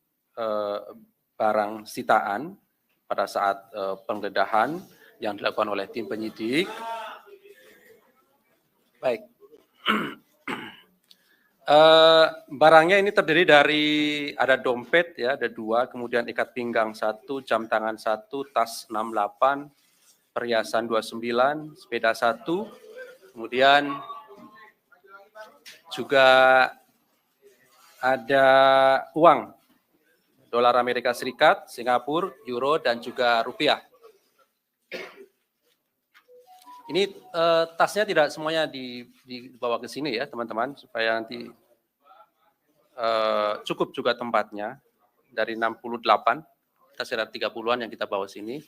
barang sitaan pada saat penggeledahan yang dilakukan oleh tim penyidik. Baik. Barangnya ini terdiri dari ada dompet ya, ada 2, kemudian ikat pinggang 1, jam tangan 1, tas 68, perhiasan 29, sepeda 1, kemudian juga ada uang dolar Amerika Serikat, Singapura, euro, dan juga rupiah. Ini tasnya tidak semuanya dibawa ke sini ya teman-teman, supaya nanti cukup juga tempatnya. Dari 68, kita sekitar 30-an yang kita bawa sini.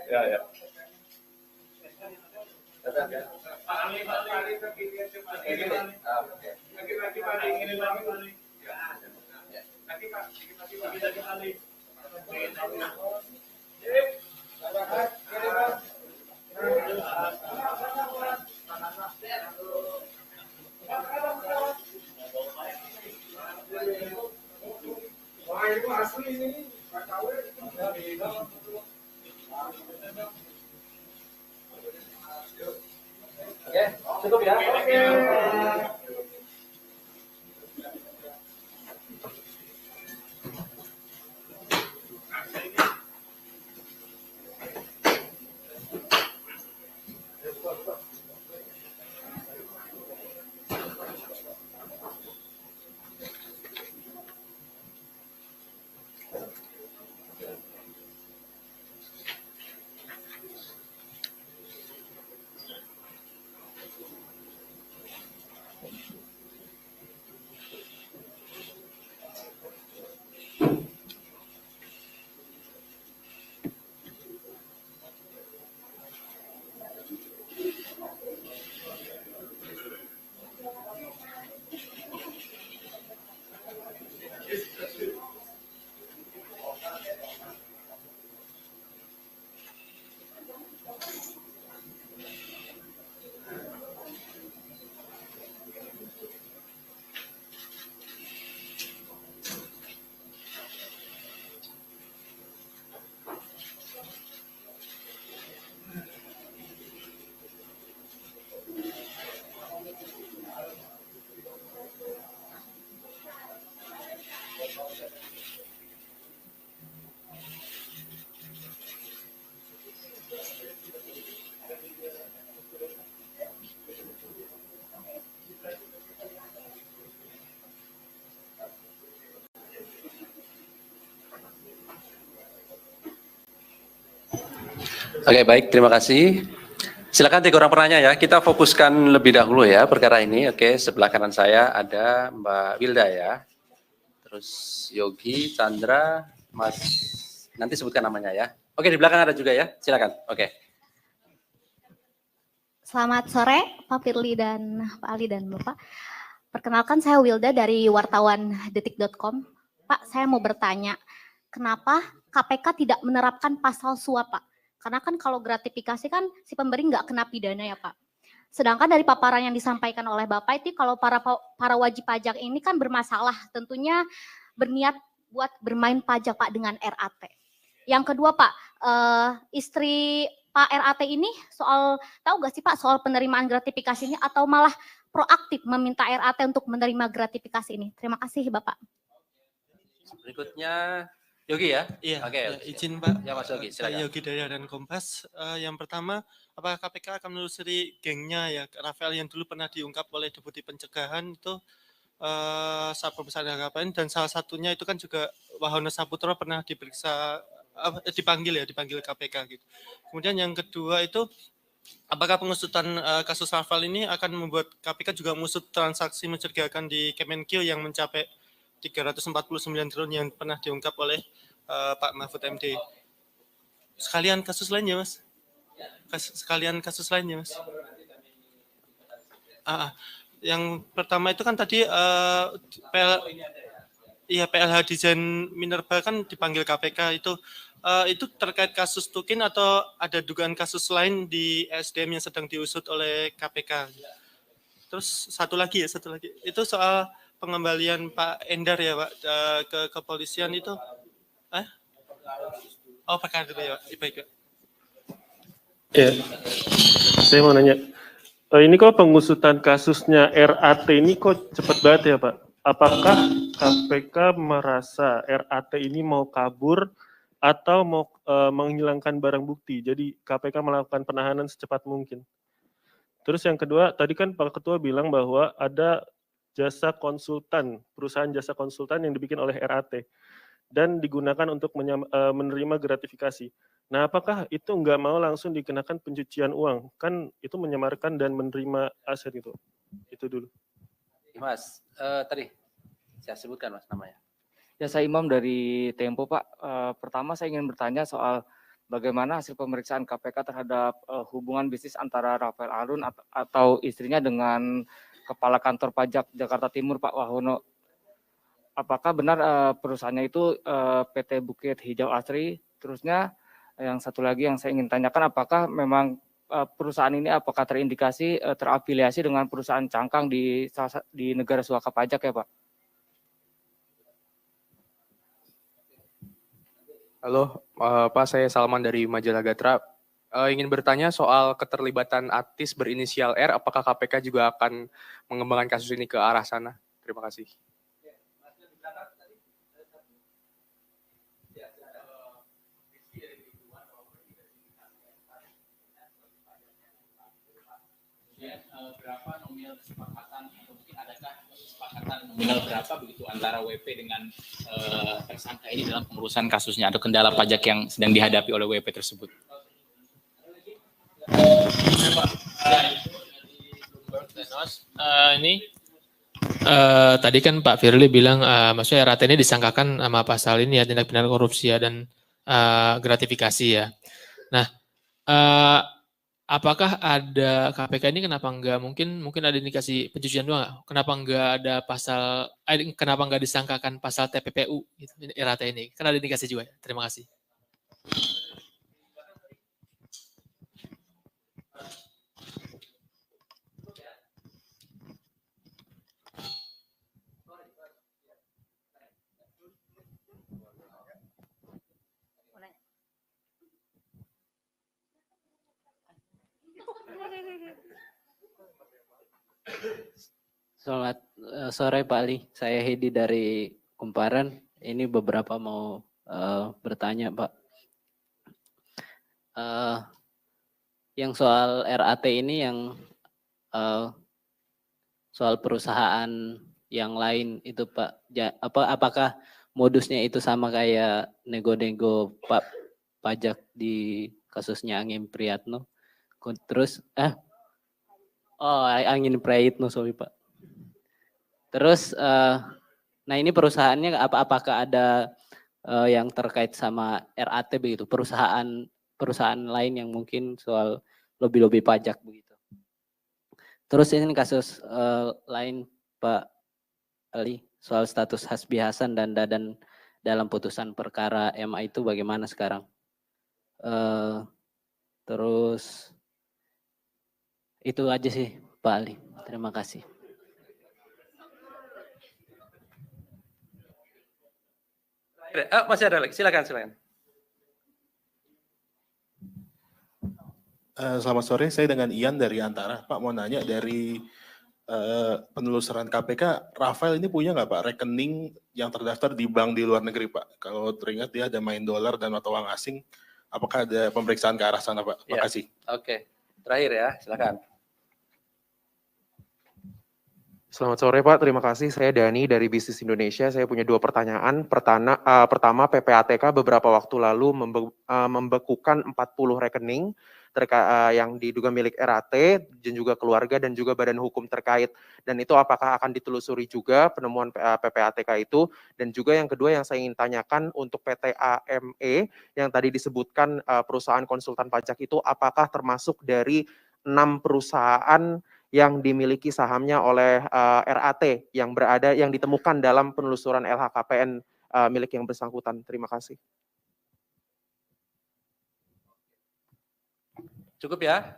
Ya, ya. Oke, cukup ya. Oke, baik, terima kasih. Silakan 3 orang penanya ya. Kita fokuskan lebih dahulu ya perkara ini. Oke, sebelah kanan saya ada Mbak Wilda ya. Terus Yogi, Chandra, Mas, nanti sebutkan namanya ya. Oke, di belakang ada juga ya. Silakan. Oke. Selamat sore Pak Firly dan Pak Ali dan Bapak. Perkenalkan saya Wilda dari wartawan detik.com. Pak, saya mau bertanya, kenapa KPK tidak menerapkan pasal suap, Pak? Karena kan kalau gratifikasi kan si pemberi nggak kena pidana ya, Pak. Sedangkan dari paparan yang disampaikan oleh Bapak itu kalau para wajib pajak ini kan bermasalah, tentunya berniat buat bermain pajak Pak dengan RAT. Yang kedua Pak, istri Pak RAT ini tahu nggak sih Pak soal penerimaan gratifikasi ini atau malah proaktif meminta RAT untuk menerima gratifikasi ini? Terima kasih Bapak. Berikutnya Yogi ya? Iya, Oke, izin Pak. Ya Mas Yogi, Saya silakan. Yogi dari Harian Kompas. Yang pertama, apakah KPK akan menelusuri gengnya ya Rafael yang dulu pernah diungkap oleh Deputi Pencegahan itu saat pemeriksaan LHKPN, dan salah satunya itu kan juga Wahono Saputra pernah diperiksa dipanggil KPK gitu. Kemudian yang kedua itu apakah pengusutan kasus Rafael ini akan membuat KPK juga mengusut transaksi mencurigakan di Kemenkeu yang mencapai 349 triliun yang pernah diungkap oleh Pak Mahfud MD. Sekalian kasus lainnya, Mas. Sekalian kasus lainnya, Mas. Yang pertama itu kan tadi PLH Desain Minerba kan dipanggil KPK itu terkait kasus Tukin atau ada dugaan kasus lain di SDM yang sedang diusut oleh KPK. Terus satu lagi itu soal pengembalian Pak Endar ya Pak ke kepolisian itu perkara dulu ya Pak. Baik Pak. Ya, saya mau nanya, ini kok pengusutan kasusnya RAT ini kok cepat banget ya Pak? Apakah KPK merasa RAT ini mau kabur atau mau menghilangkan barang bukti? Jadi KPK melakukan penahanan secepat mungkin. Terus yang kedua, tadi kan Pak Ketua bilang bahwa ada jasa konsultan, perusahaan jasa konsultan yang dibikin oleh RAT dan digunakan untuk menerima gratifikasi. Nah, apakah itu nggak mau langsung dikenakan pencucian uang? Kan itu menyamarkan dan menerima aset itu. Itu dulu. Mas, tadi saya sebutkan Mas namanya. Ya, saya Imam dari Tempo Pak. Pertama saya ingin bertanya soal bagaimana hasil pemeriksaan KPK terhadap hubungan bisnis antara Rafael Alun atau istrinya dengan Kepala Kantor Pajak Jakarta Timur Pak Wahono. Apakah benar perusahaannya itu PT Bukit Hijau Asri? Terusnya yang satu lagi yang saya ingin tanyakan, apakah memang perusahaan ini apakah terindikasi terafiliasi dengan perusahaan cangkang di negara suaka pajak ya Pak? Halo, Pak, saya Salman dari Majalah Gatra. Ingin bertanya soal keterlibatan artis berinisial R, apakah KPK juga akan mengembangkan kasus ini ke arah sana? Terima kasih. Berapa nominal kesepakatan, mungkin adakah kesepakatan nominal berapa begitu antara WP dengan tersangka ini dalam pengurusan kasusnya atau kendala pajak yang sedang dihadapi oleh WP tersebut? Tadi kan Pak Firly bilang maksudnya RAT ini disangkakan sama pasal ini ya, tindak pidana korupsi ya, dan gratifikasi ya. Nah, apakah ada KPK ini kenapa enggak mungkin ada indikasi pencucian uang nggak? Kenapa enggak ada pasal kenapa enggak disangkakan pasal TPPU gitu, RAT ini? Kan ada indikasi juga ya. Terima kasih. Selamat sore Pak Ali, saya Hedi dari Kumparan. Ini beberapa mau bertanya Pak. Yang soal RAT ini yang soal perusahaan yang lain itu Pak, apakah modusnya itu sama kayak nego-nego pajak di kasusnya Angin Priyatno. Terus Angin Prayitno, sorry Pak. Terus nah ini perusahaannya apakah ada yang terkait sama RAT begitu, perusahaan lain yang mungkin soal lobby-lobby pajak begitu. Terus ini kasus lain Pak Ali, soal status Hasbi Hasan dan Dadan dalam putusan perkara MA itu bagaimana sekarang? Terus itu aja sih Pak Ali. Terima kasih. Masih ada lagi, silakan. Selamat sore, saya dengan Ian dari Antara. Pak mau nanya dari penelusuran KPK, Rafael ini punya nggak Pak rekening yang terdaftar di bank di luar negeri Pak? Kalau teringat dia ada main dolar dan mata uang asing, apakah ada pemeriksaan ke arah sana Pak? Makasih. Oke, terakhir ya, silakan. Selamat sore Pak, terima kasih. Saya Dani dari Bisnis Indonesia. Saya punya 2 pertanyaan. Pertama, PPATK beberapa waktu lalu membekukan 40 rekening yang diduga milik RAT dan juga keluarga dan juga badan hukum terkait. Dan itu apakah akan ditelusuri juga penemuan PPATK itu? Dan juga yang kedua yang saya ingin tanyakan untuk PT AME yang tadi disebutkan perusahaan konsultan pajak itu apakah termasuk dari 6 perusahaan yang dimiliki sahamnya oleh RAT yang ditemukan dalam penelusuran LHKPN milik yang bersangkutan. Terima kasih. Cukup ya?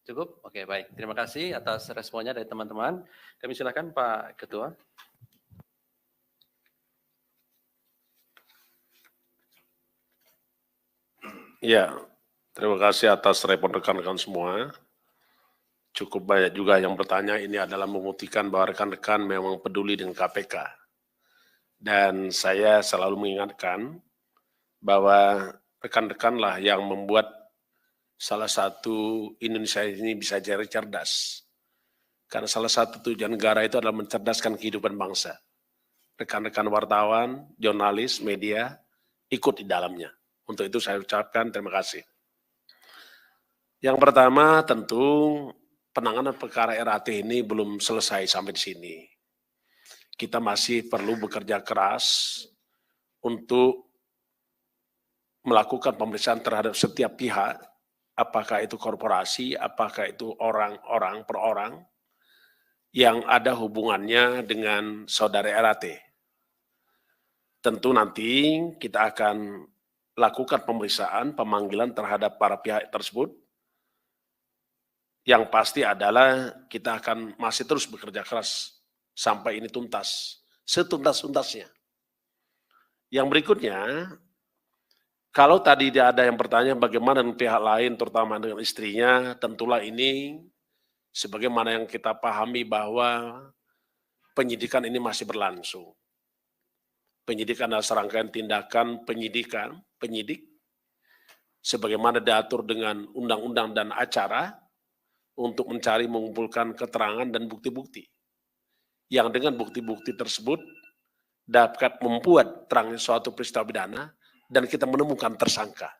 Cukup? Oke, baik. Terima kasih atas responnya dari teman-teman. Kami silakan Pak Ketua. Ya, terima kasih atas respon rekan-rekan semua. Cukup banyak juga yang bertanya, ini adalah membuktikan bahwa rekan-rekan memang peduli dengan KPK. Dan saya selalu mengingatkan bahwa rekan-rekanlah yang membuat salah satu Indonesia ini bisa jadi cerdas. Karena salah satu tujuan negara itu adalah mencerdaskan kehidupan bangsa. Rekan-rekan wartawan, jurnalis, media ikut di dalamnya. Untuk itu saya ucapkan terima kasih. Yang pertama tentu penanganan perkara RAT ini belum selesai sampai di sini. Kita masih perlu bekerja keras untuk melakukan pemeriksaan terhadap setiap pihak, apakah itu korporasi, apakah itu orang-orang per orang, yang ada hubungannya dengan saudara RAT. Tentu nanti kita akan lakukan pemeriksaan, pemanggilan terhadap para pihak tersebut. Yang pasti adalah kita akan masih terus bekerja keras sampai ini tuntas, setuntas-tuntasnya. Yang berikutnya, kalau tadi ada yang bertanya bagaimana dengan pihak lain, terutama dengan istrinya, tentulah ini sebagaimana yang kita pahami bahwa penyidikan ini masih berlangsung. Penyidikan adalah serangkaian tindakan penyidik, sebagaimana diatur dengan undang-undang dan acara, untuk mencari mengumpulkan keterangan dan bukti-bukti. Yang dengan bukti-bukti tersebut dapat membuat terangnya suatu peristiwa pidana dan kita menemukan tersangka.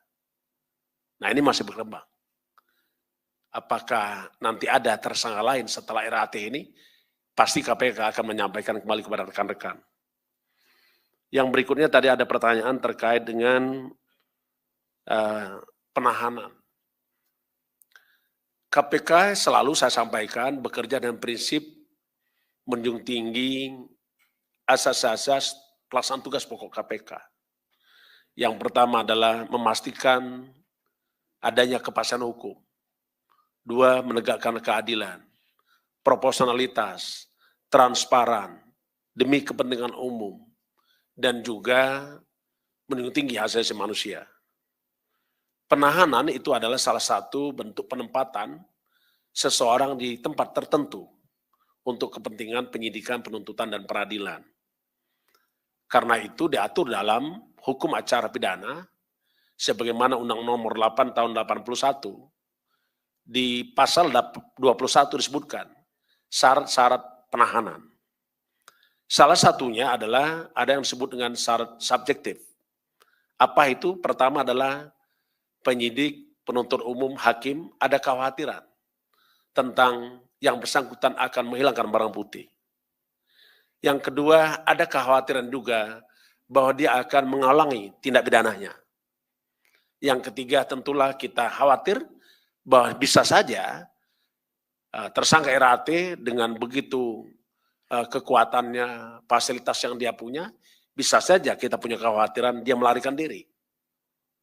Nah ini masih berkembang. Apakah nanti ada tersangka lain setelah RAT ini? Pasti KPK akan menyampaikan kembali kepada rekan-rekan. Yang berikutnya tadi ada pertanyaan terkait dengan penahanan. KPK selalu saya sampaikan bekerja dengan prinsip menjunjung tinggi asas-asas pelaksanaan tugas pokok KPK. Yang pertama adalah memastikan adanya kepastian hukum. 2, menegakkan keadilan, proporsionalitas, transparan, demi kepentingan umum, dan juga menjunjung tinggi hak asasi manusia. Penahanan itu adalah salah satu bentuk penempatan seseorang di tempat tertentu untuk kepentingan penyidikan, penuntutan, dan peradilan. Karena itu diatur dalam hukum acara pidana, sebagaimana Undang Nomor 8 Tahun 81, di pasal 21 disebutkan syarat-syarat penahanan. Salah satunya adalah ada yang disebut dengan syarat subjektif. Apa itu? Pertama adalah penyidik, penuntut umum, hakim ada kekhawatiran tentang yang bersangkutan akan menghilangkan barang bukti. Yang kedua, ada kekhawatiran juga bahwa dia akan menghalangi tindak pidananya. Yang ketiga, tentulah kita khawatir bahwa bisa saja tersangka RAT dengan begitu kekuatannya, fasilitas yang dia punya, bisa saja kita punya kekhawatiran dia melarikan diri.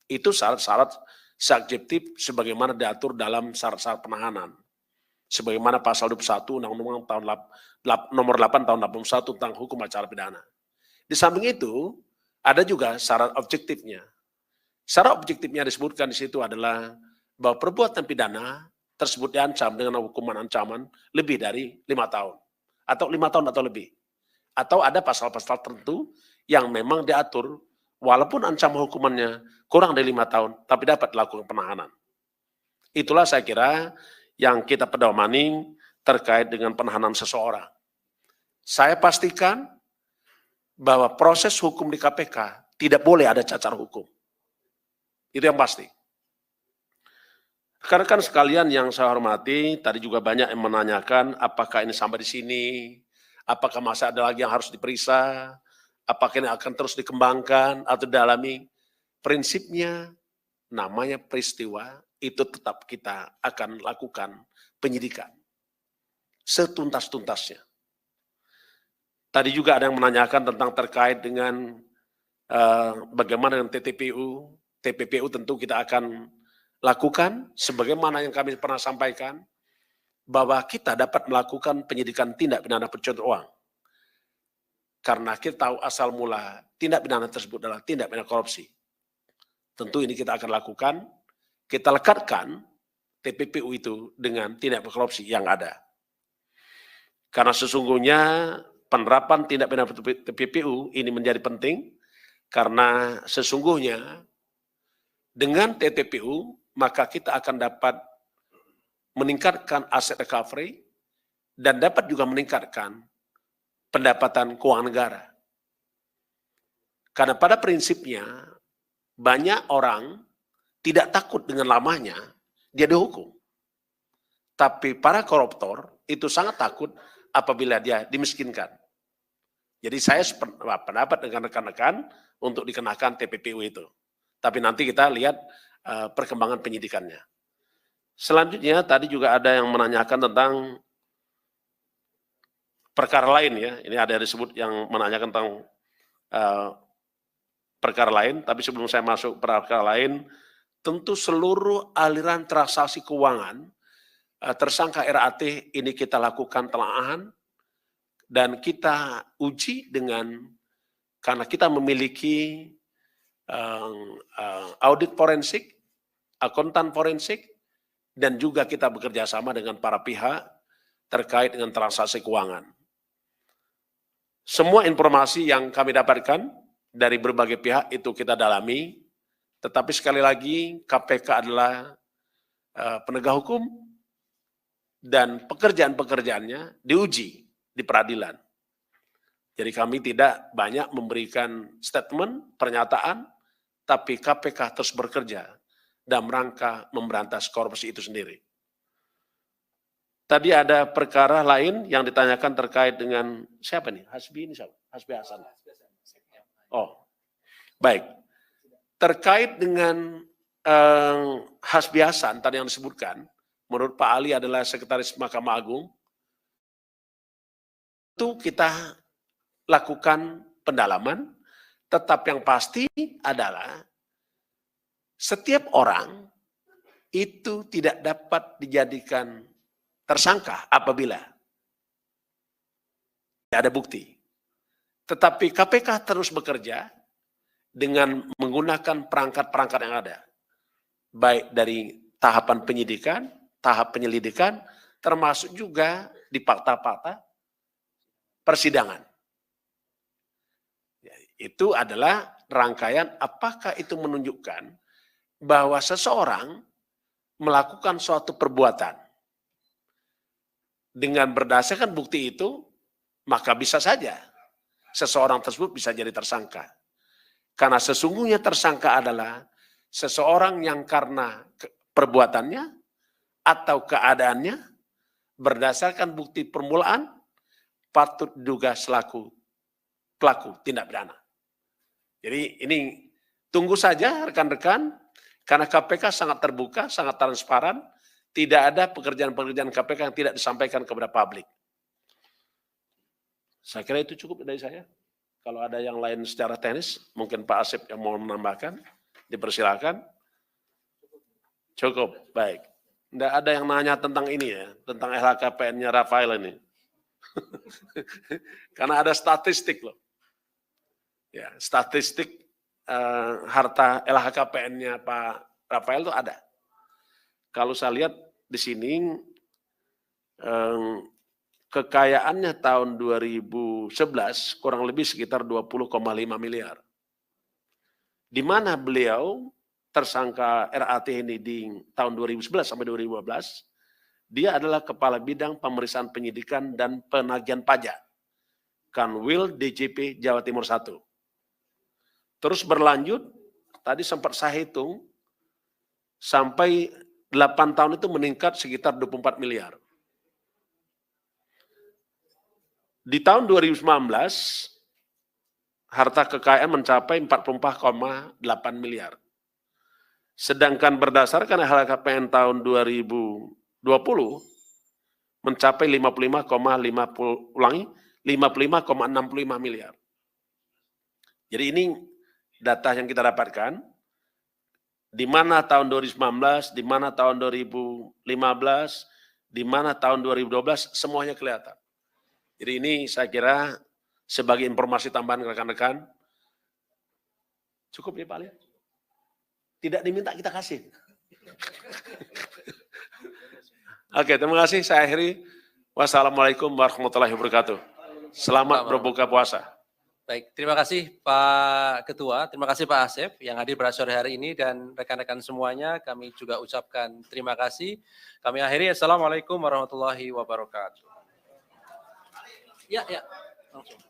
Itu syarat-syarat subjektif sebagaimana diatur dalam syarat-syarat penahanan. Sebagaimana pasal 21 Undang-Undang tahun nomor 8 tahun 81 tentang hukum acara pidana. Di samping itu, ada juga syarat objektifnya. Syarat objektifnya disebutkan di situ adalah bahwa perbuatan pidana tersebut diancam dengan hukuman ancaman lebih dari 5 tahun. Atau 5 tahun atau lebih. Atau ada pasal-pasal tertentu yang memang diatur walaupun ancaman hukumannya kurang dari 5 tahun, tapi dapat dilakukan penahanan. Itulah saya kira yang kita pedomani terkait dengan penahanan seseorang. Saya pastikan bahwa proses hukum di KPK tidak boleh ada cacat hukum. Itu yang pasti. Rekan-rekan sekalian yang saya hormati, tadi juga banyak yang menanyakan apakah ini sampai di sini, apakah masih ada lagi yang harus diperiksa, apakah ini akan terus dikembangkan atau didalami. Prinsipnya namanya peristiwa itu tetap kita akan lakukan penyidikan setuntas-tuntasnya. Tadi juga ada yang menanyakan tentang terkait dengan bagaimana dengan TPPU. TPPU tentu kita akan lakukan sebagaimana yang kami pernah sampaikan bahwa kita dapat melakukan penyidikan tindak pidana pencucian uang. Karena kita tahu asal mula tindak pidana tersebut adalah tindak pidana korupsi. Tentu ini kita akan lakukan, kita lekatkan TPPU itu dengan tindak pidana korupsi yang ada. Karena sesungguhnya penerapan tindak pidana TPPU ini menjadi penting karena sesungguhnya dengan TPPU maka kita akan dapat meningkatkan aset recovery dan dapat juga meningkatkan pendapatan keuangan negara. Karena pada prinsipnya banyak orang tidak takut dengan lamanya dia dihukum. Tapi para koruptor itu sangat takut apabila dia dimiskinkan. Jadi saya pendapat dengan rekan-rekan untuk dikenakan TPPU itu. Tapi nanti kita lihat perkembangan penyidikannya. Selanjutnya tadi juga ada yang menanyakan tentang perkara lain ya. Ini ada disebut yang menanyakan tentang perkara lain. Tapi sebelum saya masuk perkara lain, tentu seluruh aliran transaksi keuangan tersangka RAT ini kita lakukan telaahan dan kita uji dengan karena kita memiliki audit forensik, akuntan forensik, dan juga kita bekerja sama dengan para pihak terkait dengan transaksi keuangan. Semua informasi yang kami dapatkan dari berbagai pihak itu kita dalami, tetapi sekali lagi KPK adalah penegak hukum dan pekerjaan-pekerjaannya diuji di peradilan. Jadi kami tidak banyak memberikan statement, pernyataan, tapi KPK terus bekerja dalam rangka memberantas korupsi itu sendiri. Tadi ada perkara lain yang ditanyakan terkait dengan siapa nih? Hasbi ini siapa? Hasbi Hasan. Oh, baik. Terkait dengan Hasbi Hasan tadi yang disebutkan, menurut Pak Ali adalah Sekretaris Mahkamah Agung, itu kita lakukan pendalaman, tetap yang pasti adalah setiap orang itu tidak dapat dijadikan tersangka apabila tidak ada bukti. Tetapi KPK terus bekerja dengan menggunakan perangkat-perangkat yang ada. Baik dari tahapan penyidikan, tahap penyelidikan, termasuk juga di fakta-fakta persidangan. Itu adalah rangkaian apakah itu menunjukkan bahwa seseorang melakukan suatu perbuatan. Dengan berdasarkan bukti itu, maka bisa saja seseorang tersebut bisa jadi tersangka. Karena sesungguhnya tersangka adalah seseorang yang karena perbuatannya atau keadaannya berdasarkan bukti permulaan patut diduga selaku pelaku tindak pidana. Jadi ini tunggu saja rekan-rekan, karena KPK sangat terbuka, sangat transparan, tidak ada pekerjaan-pekerjaan KPK yang tidak disampaikan kepada publik. Saya kira itu cukup dari saya. Kalau ada yang lain secara teknis, mungkin Pak Asep yang mau menambahkan, dipersilakan. Cukup, baik. Tidak ada yang nanya tentang ini ya, tentang LHKPN-nya Rafael ini. Karena ada statistik loh. Ya, statistik harta LHKPN-nya Pak Rafael itu ada. Kalau saya lihat di sini kekayaannya tahun 2011 kurang lebih sekitar 20,5 miliar. Di mana beliau tersangka RAT ini di tahun 2011 sampai 2015, dia adalah Kepala Bidang Pemeriksaan Penyidikan dan Penagihan Pajak, Kanwil DJP Jawa Timur 1. Terus berlanjut, tadi sempat saya hitung, sampai 8 tahun itu meningkat sekitar 24 miliar. Di tahun 2019, harta kekayaan mencapai 44,8 miliar. Sedangkan berdasarkan LHKPN tahun 2020, mencapai 55,65 miliar. Jadi ini data yang kita dapatkan, di mana tahun 2019, di mana tahun 2015, di mana tahun 2012, semuanya kelihatan. Jadi ini saya kira sebagai informasi tambahan rekan-rekan, cukup ya Pak Ali? Tidak diminta kita kasih. Oke, terima kasih. Saya akhiri. Wassalamualaikum warahmatullahi wabarakatuh. Selamat berbuka puasa. Baik, terima kasih Pak Ketua, terima kasih Pak Asep yang hadir pada sore hari ini dan rekan-rekan semuanya. Kami juga ucapkan terima kasih. Kami akhiri. Assalamualaikum warahmatullahi wabarakatuh. Ya, langsung.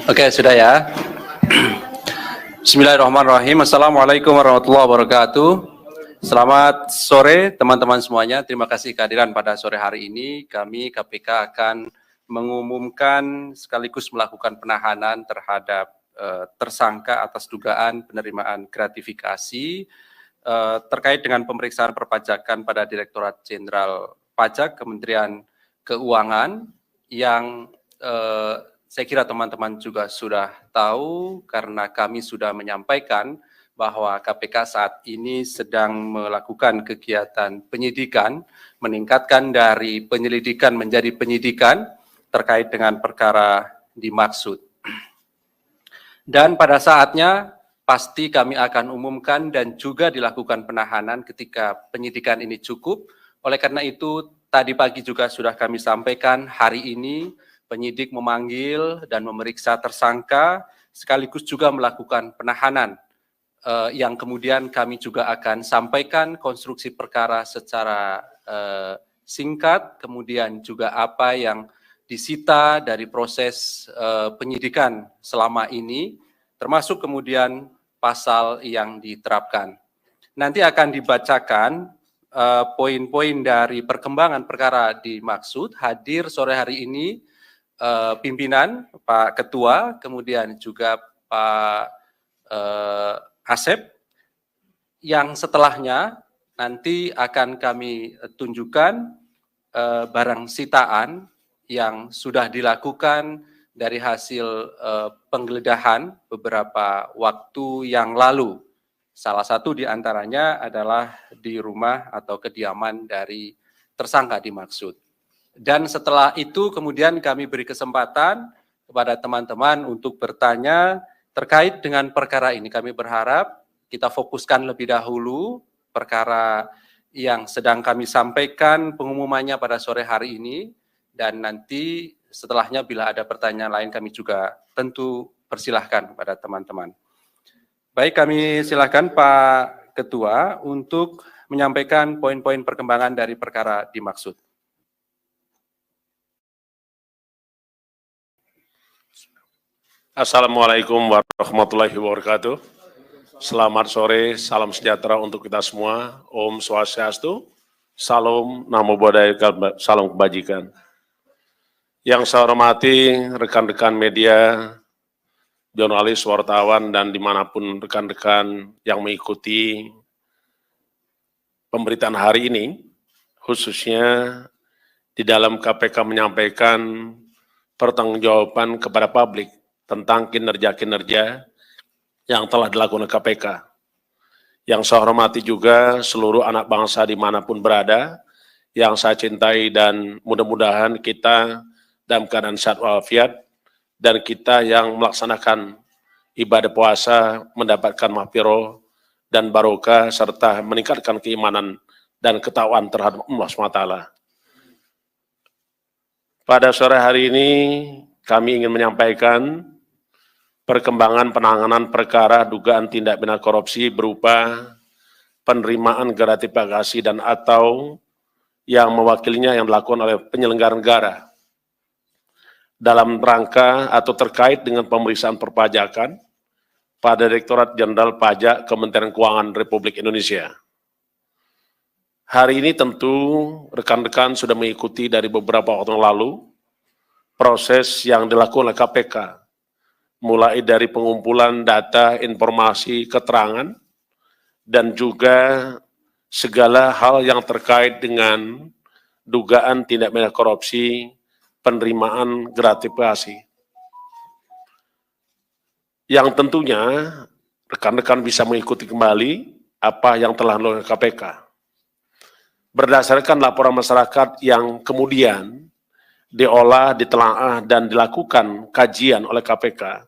Oke, sudah ya. Bismillahirrahmanirrahim. Assalamualaikum warahmatullahi wabarakatuh. Selamat sore teman-teman semuanya. Terima kasih kehadiran pada sore hari ini. Kami KPK akan mengumumkan sekaligus melakukan penahanan terhadap tersangka atas dugaan penerimaan gratifikasi terkait dengan pemeriksaan perpajakan pada Direktorat Jenderal Pajak Kementerian Keuangan yang saya kira teman-teman juga sudah tahu karena kami sudah menyampaikan bahwa KPK saat ini sedang melakukan kegiatan penyidikan, meningkatkan dari penyelidikan menjadi penyidikan terkait dengan perkara dimaksud. Dan pada saatnya pasti kami akan umumkan dan juga dilakukan penahanan ketika penyidikan ini cukup. Oleh karena itu, tadi pagi juga sudah kami sampaikan hari ini penyidik memanggil dan memeriksa tersangka, sekaligus juga melakukan penahanan, yang kemudian kami juga akan sampaikan konstruksi perkara secara singkat, kemudian juga apa yang disita dari proses penyidikan selama ini, termasuk kemudian pasal yang diterapkan. Nanti akan dibacakan poin-poin dari perkembangan perkara dimaksud, hadir sore hari ini pimpinan, Pak Ketua, kemudian juga Pak Asep, yang setelahnya nanti akan kami tunjukkan barang sitaan yang sudah dilakukan dari hasil penggeledahan beberapa waktu yang lalu. Salah satu di antaranya adalah di rumah atau kediaman dari tersangka dimaksud. Dan setelah itu kemudian kami beri kesempatan kepada teman-teman untuk bertanya terkait dengan perkara ini. Kami berharap kita fokuskan lebih dahulu perkara yang sedang kami sampaikan pengumumannya pada sore hari ini, dan nanti setelahnya bila ada pertanyaan lain kami juga tentu persilahkan kepada teman-teman. Baik, kami silakan Pak Ketua untuk menyampaikan poin-poin perkembangan dari perkara dimaksud. Assalamualaikum warahmatullahi wabarakatuh. Selamat sore, salam sejahtera untuk kita semua. Om Swastiastu, Salam Namo Buddhaya, salam kebajikan. Yang saya hormati rekan-rekan media, jurnalis, wartawan, dan dimanapun rekan-rekan yang mengikuti pemberitaan hari ini, khususnya di dalam KPK menyampaikan pertanggungjawaban kepada publik tentang kinerja-kinerja yang telah dilakukan KPK. Yang saya hormati juga seluruh anak bangsa dimanapun berada, yang saya cintai, dan mudah-mudahan kita dalam keadaan sehat walafiat, dan kita yang melaksanakan ibadah puasa mendapatkan mahfirah dan barokah, serta meningkatkan keimanan dan ketakwaan terhadap Allah SWT. Pada sore hari ini kami ingin menyampaikan perkembangan penanganan perkara dugaan tindak pidana korupsi berupa penerimaan gratifikasi dan atau yang mewakilinya yang dilakukan oleh penyelenggara negara dalam rangka atau terkait dengan pemeriksaan perpajakan pada Direktorat Jenderal Pajak Kementerian Keuangan Republik Indonesia. Hari ini tentu rekan-rekan sudah mengikuti dari beberapa waktu yang lalu proses yang dilakukan oleh KPK, mulai dari pengumpulan data, informasi, keterangan, dan juga segala hal yang terkait dengan dugaan tindak pidana korupsi, penerimaan gratifikasi. Yang tentunya rekan-rekan bisa mengikuti kembali apa yang telah dilakukan KPK. Berdasarkan laporan masyarakat yang kemudian diolah, ditelaah, dan dilakukan kajian oleh KPK,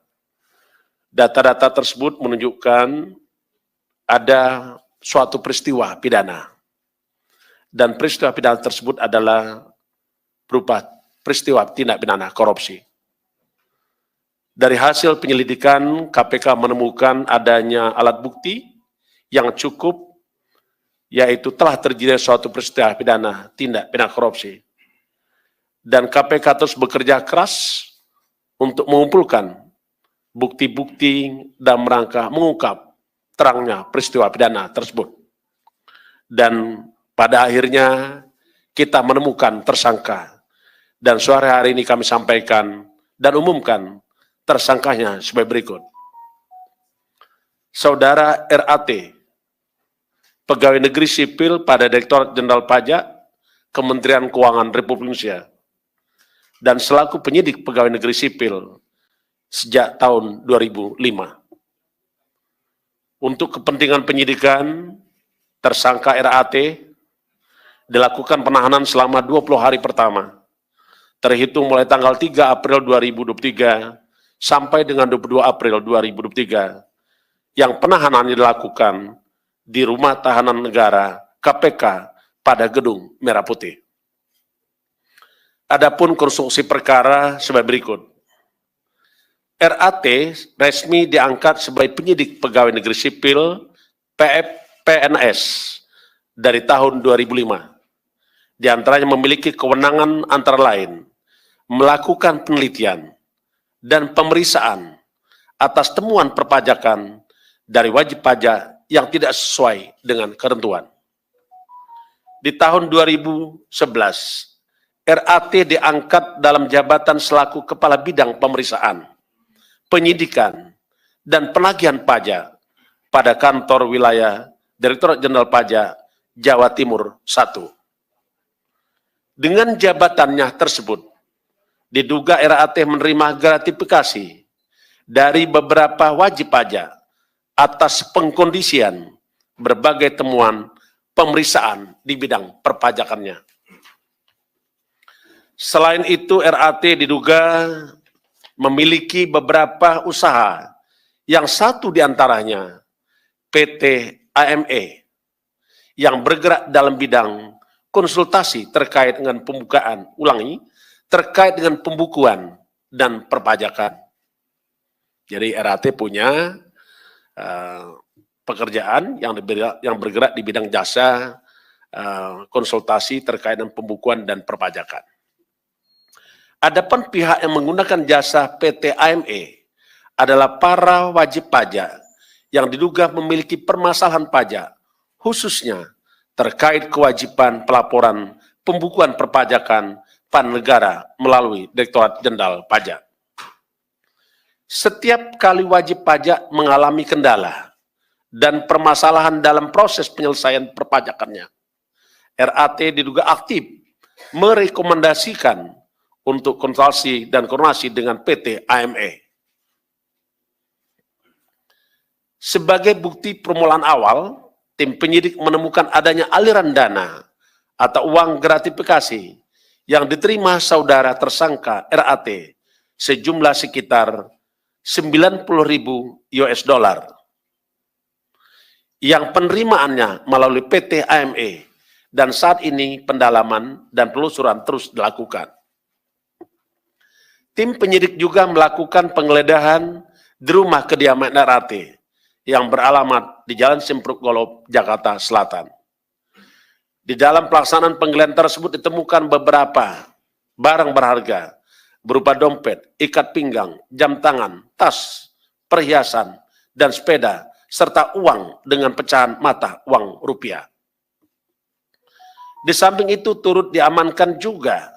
data-data tersebut menunjukkan ada suatu peristiwa pidana. Dan peristiwa pidana tersebut adalah berupa peristiwa tindak pidana korupsi. Dari hasil penyelidikan, KPK menemukan adanya alat bukti yang cukup, yaitu telah terjadi suatu peristiwa pidana tindak pidana korupsi. Dan KPK terus bekerja keras untuk mengumpulkan bukti-bukti dan rangka mengungkap terangnya peristiwa pidana tersebut. Dan pada akhirnya kita menemukan tersangka. Dan sore hari ini kami sampaikan dan umumkan tersangkanya sebagai berikut. Saudara RAT, pegawai negeri sipil pada Direktorat Jenderal Pajak Kementerian Keuangan Republik Indonesia, dan selaku penyidik pegawai negeri sipil sejak tahun 2005. Untuk kepentingan penyidikan, tersangka RAT dilakukan penahanan selama 20 hari pertama, terhitung mulai tanggal 3 April 2023 sampai dengan 22 April 2023, yang penahanan dilakukan di Rumah Tahanan Negara KPK pada Gedung Merah Putih. Adapun konstruksi perkara sebagai berikut. RAT resmi diangkat sebagai penyidik pegawai negeri sipil PNS dari tahun 2005. Di antaranya memiliki kewenangan antara lain melakukan penelitian dan pemeriksaan atas temuan perpajakan dari wajib pajak yang tidak sesuai dengan ketentuan. di tahun 2011, RAT diangkat dalam jabatan selaku Kepala Bidang Pemeriksaan, Penyidikan, dan Penagihan Pajak pada kantor wilayah Direktorat Jenderal Pajak Jawa Timur 1. Dengan jabatannya tersebut, diduga RAT menerima gratifikasi dari beberapa wajib pajak atas pengkondisian berbagai temuan pemeriksaan di bidang perpajakannya. Selain itu, RAT diduga memiliki beberapa usaha, yang satu diantaranya PT AME, yang bergerak dalam bidang konsultasi terkait dengan terkait dengan pembukuan dan perpajakan. Jadi RAT punya pekerjaan yang bergerak di bidang jasa konsultasi terkait dengan pembukuan dan perpajakan. Adapun pihak yang menggunakan jasa PT AME adalah para wajib pajak yang diduga memiliki permasalahan pajak, khususnya terkait kewajiban pelaporan pembukuan perpajakan pada negara melalui Direktorat Jenderal Pajak. Setiap kali wajib pajak mengalami kendala dan permasalahan dalam proses penyelesaian perpajakannya, RAT diduga aktif merekomendasikan untuk konsultasi dan koordinasi dengan PT AME. Sebagai bukti permulaan awal, tim penyidik menemukan adanya aliran dana atau uang gratifikasi yang diterima saudara tersangka RAT sejumlah sekitar 90.000 US dollar yang penerimaannya melalui PT AME, dan saat ini pendalaman dan penelusuran terus dilakukan. Tim penyidik juga melakukan penggeledahan di rumah kediaman RAT yang beralamat di Jalan Simpruk Golob, Jakarta Selatan. Di dalam pelaksanaan penggeledahan tersebut ditemukan beberapa barang berharga berupa dompet, ikat pinggang, jam tangan, tas, perhiasan, dan sepeda, serta uang dengan pecahan mata uang rupiah. Di samping itu turut diamankan juga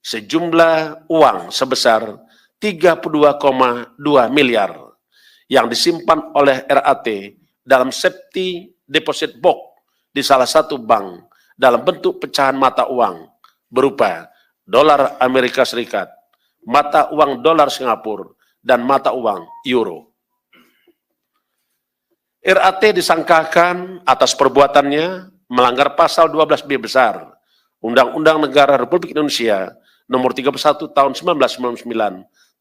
sejumlah uang sebesar 32,2 miliar yang disimpan oleh RAT dalam safety deposit box di salah satu bank dalam bentuk pecahan mata uang berupa dolar Amerika Serikat, mata uang dolar Singapura, dan mata uang euro. RAT disangkakan atas perbuatannya melanggar pasal 12B besar Undang-Undang Negara Republik Indonesia Nomor 31 Tahun 1999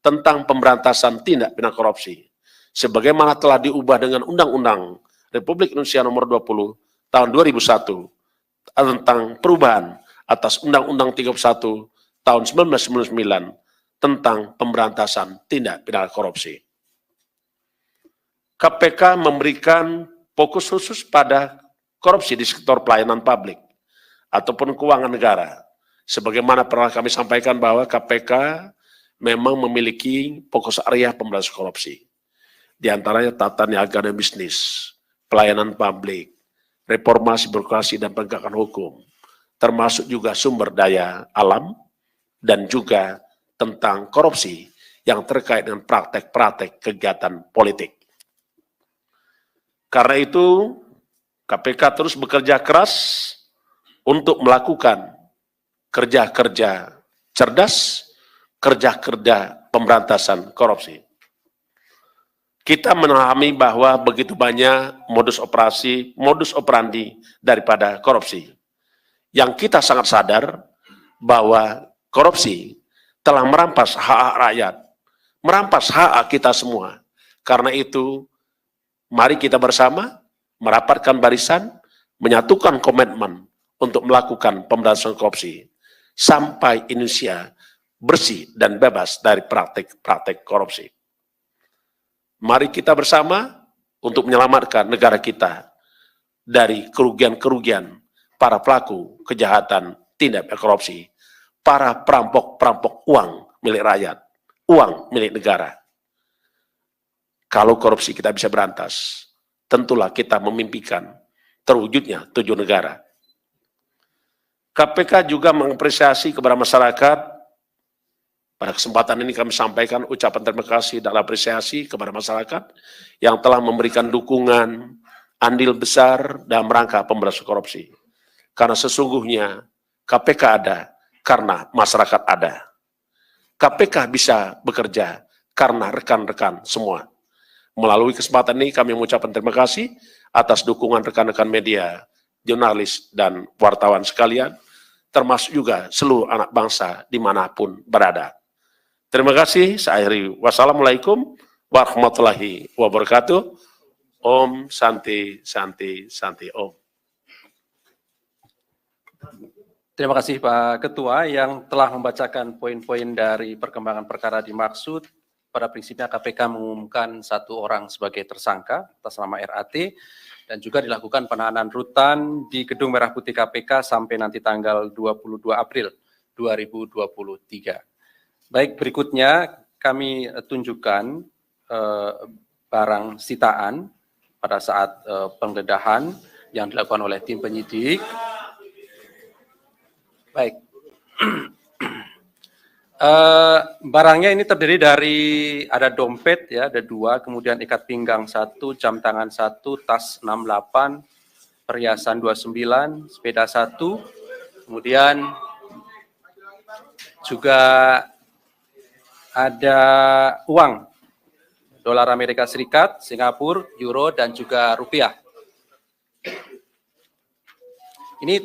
tentang pemberantasan tindak pidana korupsi, sebagaimana telah diubah dengan Undang-Undang Republik Indonesia Nomor 20 Tahun 2001 tentang perubahan atas Undang-Undang 31 Tahun 1999 tentang pemberantasan tindak pidana korupsi. KPK memberikan fokus khusus pada korupsi di sektor pelayanan publik ataupun keuangan negara. Sebagaimana pernah kami sampaikan bahwa KPK memang memiliki fokus area pemberantasan korupsi. Di antaranya tata niaga dan bisnis, pelayanan publik, reformasi birokrasi dan penegakan hukum, termasuk juga sumber daya alam, dan juga tentang korupsi yang terkait dengan praktek-praktek kegiatan politik. Karena itu, KPK terus bekerja keras untuk melakukan kerja-kerja cerdas, kerja-kerja pemberantasan korupsi. Kita memahami bahwa begitu banyak modus operandi daripada korupsi. Yang kita sangat sadar bahwa korupsi telah merampas hak rakyat, merampas hak kita semua. Karena itu, mari kita bersama merapatkan barisan, menyatukan komitmen untuk melakukan pemberantasan korupsi sampai Indonesia bersih dan bebas dari praktik-praktik korupsi. Mari kita bersama untuk menyelamatkan negara kita dari kerugian-kerugian para pelaku kejahatan tindak pidana korupsi, para perampok-perampok uang milik rakyat, uang milik negara. Kalau korupsi kita bisa berantas, tentulah kita memimpikan terwujudnya 7 negara. KPK juga mengapresiasi kepada masyarakat. Pada kesempatan ini kami sampaikan ucapan terima kasih dan apresiasi kepada masyarakat yang telah memberikan dukungan andil besar dalam rangka pemberantasan korupsi. Karena sesungguhnya KPK ada karena masyarakat ada. KPK bisa bekerja karena rekan-rekan semua. Melalui kesempatan ini kami mengucapkan terima kasih atas dukungan rekan-rekan media, jurnalis, dan wartawan sekalian, termasuk juga seluruh anak bangsa dimanapun berada. Terima kasih, saya akhiri. Wassalamualaikum warahmatullahi wabarakatuh. Om Santi Santi Santi Om. Terima kasih Pak Ketua yang telah membacakan poin-poin dari perkembangan perkara dimaksud. Pada prinsipnya KPK mengumumkan 1 orang sebagai tersangka atas nama RAT dan juga dilakukan penahanan rutan di Gedung Merah Putih KPK sampai nanti tanggal 22 April 2023. Baik, berikutnya kami tunjukkan barang sitaan pada saat penggeledahan yang dilakukan oleh tim penyidik. Baik, barangnya ini terdiri dari ada dompet ya, ada 2, kemudian ikat pinggang 1, jam tangan 1, tas 68, perhiasan 29, sepeda 1, kemudian juga ada uang dolar Amerika Serikat, Singapura, euro, dan juga rupiah. Ini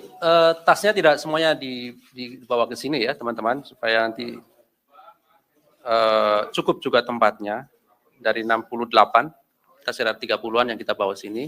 tasnya tidak semuanya dibawa ke sini ya teman-teman, supaya nanti cukup juga tempatnya. Dari 68, kita sekitar 30-an yang kita bawa sini.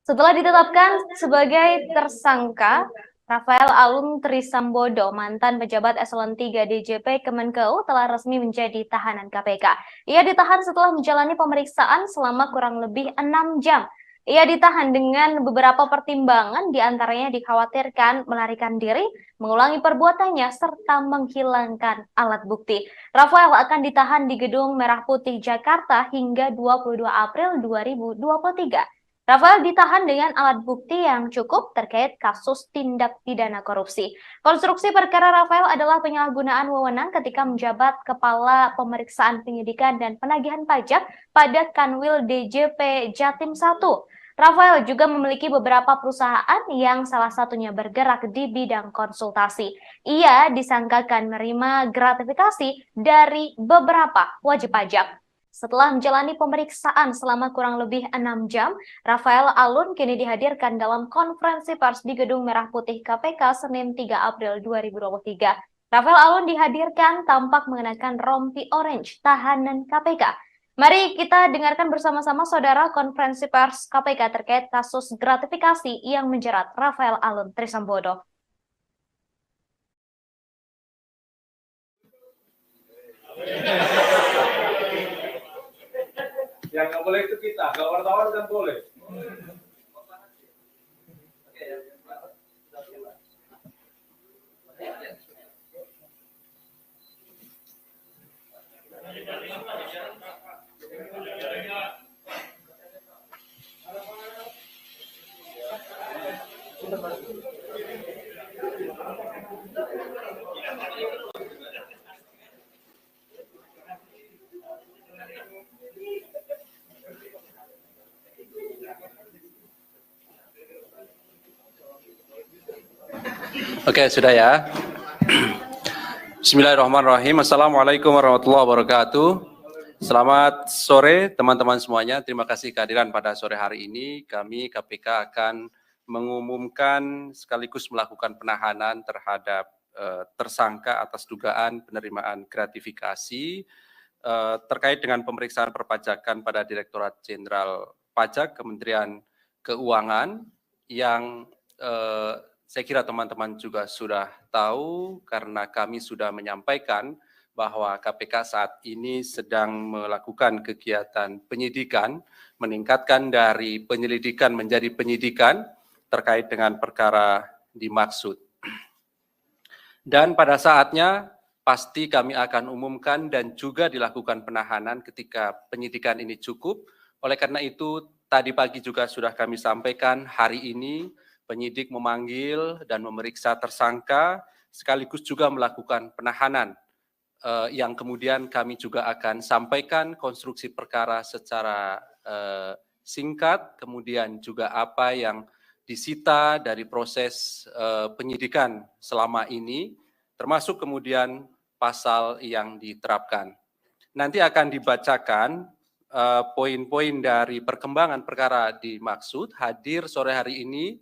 Setelah ditetapkan sebagai tersangka, Rafael Alun Trisambodo, mantan pejabat eselon 3 DJP Kemenkeu, telah resmi menjadi tahanan KPK. Ia ditahan setelah menjalani pemeriksaan selama kurang lebih 6 jam. Ia ditahan dengan beberapa pertimbangan, diantaranya dikhawatirkan melarikan diri, mengulangi perbuatannya, serta menghilangkan alat bukti. Rafael akan ditahan di Gedung Merah Putih Jakarta hingga 22 April 2023. Rafael ditahan dengan alat bukti yang cukup terkait kasus tindak pidana korupsi. Konstruksi perkara Rafael adalah penyalahgunaan wewenang ketika menjabat Kepala Pemeriksaan Penyidikan dan Penagihan Pajak pada Kanwil DJP Jatim 1. Rafael juga memiliki beberapa perusahaan yang salah satunya bergerak di bidang konsultasi. Ia disangkakan menerima gratifikasi dari beberapa wajib pajak. Setelah menjalani pemeriksaan selama kurang lebih 6 jam, Rafael Alun kini dihadirkan dalam konferensi pers di Gedung Merah Putih KPK Senin 3 April 2023. Rafael Alun dihadirkan tampak mengenakan rompi orange tahanan KPK. Mari kita dengarkan bersama-sama saudara konferensi pers KPK terkait kasus gratifikasi yang menjerat Rafael Alun Trisambodo. Yang nggak boleh itu kita, kalau wartawan kan boleh. Oke, sudah ya. Bismillahirrahmanirrahim. Assalamualaikum warahmatullahi wabarakatuh. Selamat sore teman-teman semuanya. Terima kasih kehadiran pada sore hari ini. Kami KPK akan mengumumkan sekaligus melakukan penahanan terhadap tersangka atas dugaan penerimaan gratifikasi terkait dengan pemeriksaan perpajakan pada Direktorat Jenderal Pajak Kementerian Keuangan yang saya kira teman-teman juga sudah tahu karena kami sudah menyampaikan bahwa KPK saat ini sedang melakukan kegiatan penyidikan, meningkatkan dari penyelidikan menjadi penyidikan terkait dengan perkara dimaksud. Dan pada saatnya pasti kami akan umumkan dan juga dilakukan penahanan ketika penyidikan ini cukup. Oleh karena itu tadi pagi juga sudah kami sampaikan hari ini penyidik memanggil dan memeriksa tersangka sekaligus juga melakukan penahanan yang kemudian kami juga akan sampaikan konstruksi perkara secara singkat, kemudian juga apa yang disita dari proses penyidikan selama ini, termasuk kemudian pasal yang diterapkan. Nanti akan dibacakan poin-poin dari perkembangan perkara dimaksud. Hadir sore hari ini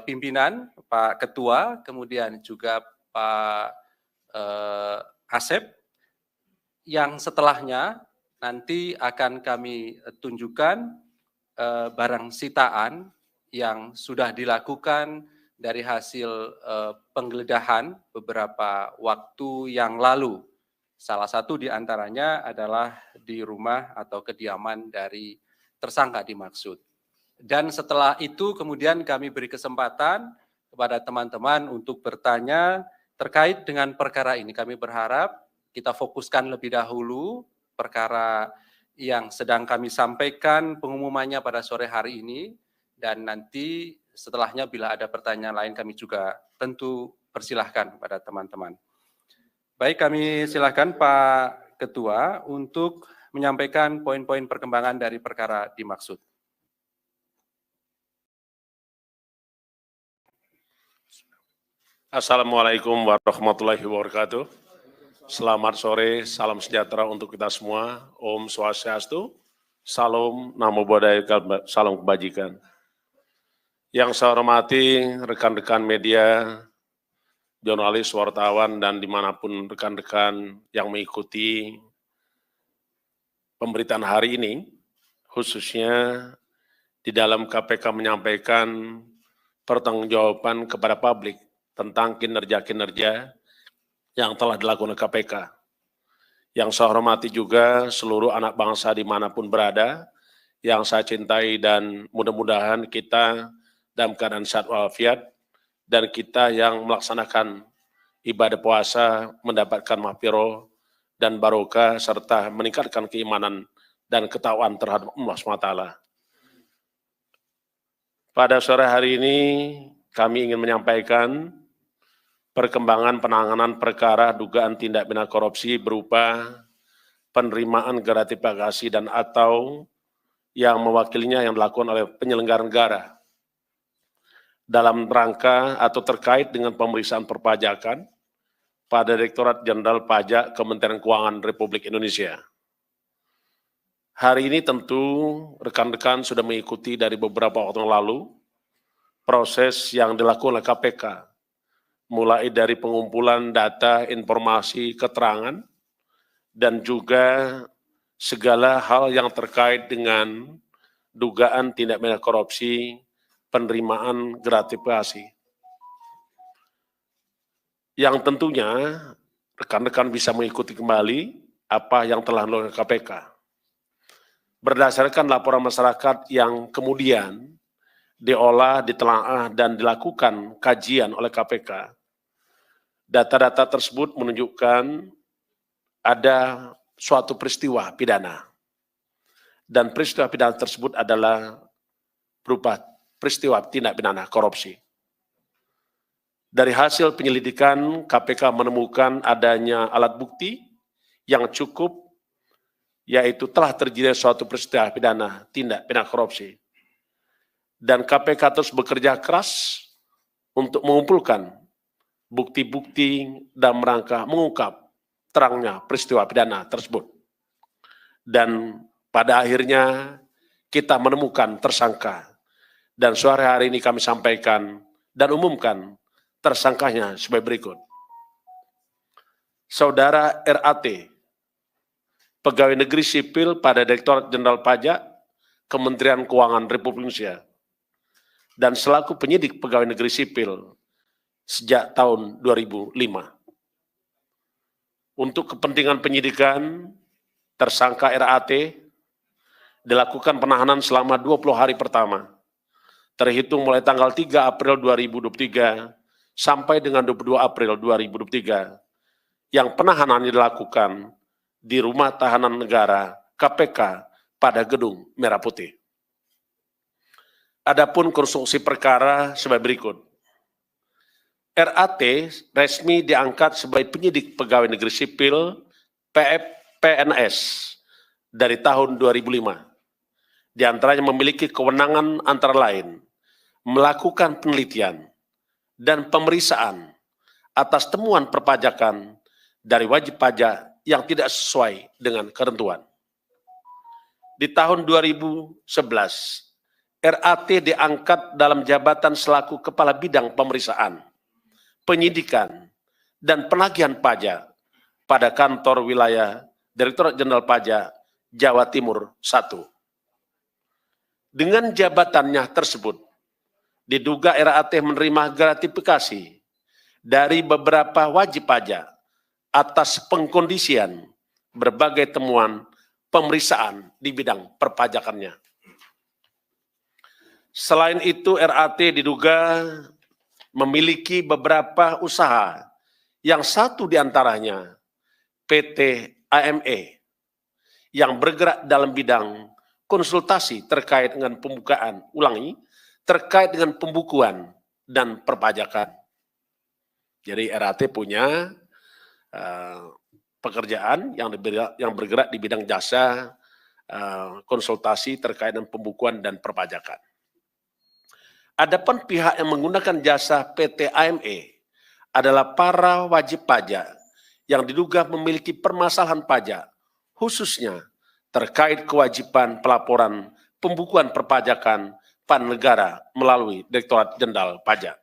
pimpinan, Pak Ketua, kemudian juga Pak Asep, yang setelahnya nanti akan kami tunjukkan barang sitaan yang sudah dilakukan dari hasil penggeledahan beberapa waktu yang lalu. Salah satu di antaranya adalah di rumah atau kediaman dari tersangka dimaksud. Dan setelah itu kemudian kami beri kesempatan kepada teman-teman untuk bertanya terkait dengan perkara ini. Kami berharap kita fokuskan lebih dahulu perkara yang sedang kami sampaikan pengumumannya pada sore hari ini. Dan nanti setelahnya bila ada pertanyaan lain kami juga tentu persilahkan pada teman-teman. Baik, kami silakan Pak Ketua untuk menyampaikan poin-poin perkembangan dari perkara dimaksud. Assalamualaikum warahmatullahi wabarakatuh. Selamat sore, salam sejahtera untuk kita semua. Om Swastiastu, Salam Namo Buddhaya, salam kebajikan. Yang saya hormati rekan-rekan media, jurnalis, wartawan, dan dimanapun rekan-rekan yang mengikuti pemberitaan hari ini, khususnya di dalam KPK menyampaikan pertanggungjawaban kepada publik tentang kinerja-kinerja yang telah dilakukan KPK. Yang saya hormati juga seluruh anak bangsa dimanapun berada, yang saya cintai dan mudah-mudahan kita dalam keadaan sehat walafiat, dan kita yang melaksanakan ibadah puasa mendapatkan maghfirah dan barokah serta meningkatkan keimanan dan ketakwaan terhadap Allah SWT. Pada sore hari ini kami ingin menyampaikan perkembangan penanganan perkara dugaan tindak pidana korupsi berupa penerimaan gratifikasi dan atau yang mewakilinya yang dilakukan oleh penyelenggara negara dalam rangka atau terkait dengan pemeriksaan perpajakan pada Direktorat Jenderal Pajak Kementerian Keuangan Republik Indonesia. Hari ini tentu rekan-rekan sudah mengikuti dari beberapa waktu yang lalu proses yang dilakukan oleh KPK, mulai dari pengumpulan data, informasi, keterangan, dan juga segala hal yang terkait dengan dugaan tindak pidana korupsi, penerimaan gratifikasi. Yang tentunya rekan-rekan bisa mengikuti kembali apa yang telah dilakukan KPK. Berdasarkan laporan masyarakat yang kemudian diolah, ditelaah, dan dilakukan kajian oleh KPK, data-data tersebut menunjukkan ada suatu peristiwa pidana. Dan peristiwa pidana tersebut adalah berupa peristiwa tindak pidana korupsi. Dari hasil penyelidikan, KPK menemukan adanya alat bukti yang cukup, yaitu telah terjadi suatu peristiwa pidana tindak pidana korupsi. Dan KPK terus bekerja keras untuk mengumpulkan bukti-bukti dan rangka mengungkap terangnya peristiwa pidana tersebut. Dan pada akhirnya kita menemukan tersangka. Dan sore hari ini kami sampaikan dan umumkan tersangkanya sebagai berikut. Saudara RAT, Pegawai Negeri Sipil pada Direktorat Jenderal Pajak Kementerian Keuangan Republik Indonesia, dan selaku penyidik Pegawai Negeri Sipil sejak tahun 2005. Untuk kepentingan penyidikan, tersangka RAT dilakukan penahanan selama 20 hari pertama, terhitung mulai tanggal 3 April 2023 sampai dengan 22 April 2023, yang penahanan dilakukan di Rumah Tahanan Negara KPK pada Gedung Merah Putih. Adapun konstruksi perkara sebagai berikut. RAT resmi diangkat sebagai penyidik Pegawai Negeri Sipil PNS dari tahun 2005. Di antaranya memiliki kewenangan antara lain melakukan penelitian dan pemeriksaan atas temuan perpajakan dari wajib pajak yang tidak sesuai dengan ketentuan. Di tahun 2011, RAT diangkat dalam jabatan selaku Kepala Bidang Pemeriksaan, Penyidikan, dan Penagihan Pajak pada Kantor Wilayah Direktorat Jenderal Pajak Jawa Timur 1. Dengan jabatannya tersebut, diduga RAT menerima gratifikasi dari beberapa wajib pajak atas pengkondisian berbagai temuan pemeriksaan di bidang perpajakannya. Selain itu, RAT diduga memiliki beberapa usaha, yang satu diantaranya PT AME, yang bergerak dalam bidang konsultasi terkait dengan terkait dengan pembukuan dan perpajakan. Jadi RAT punya pekerjaan yang bergerak di bidang jasa konsultasi terkait dengan pembukuan dan perpajakan. Adapun pihak yang menggunakan jasa PT AME adalah para wajib pajak yang diduga memiliki permasalahan pajak, khususnya terkait kewajiban pelaporan pembukuan perpajakan pada negara melalui Direktorat Jenderal Pajak.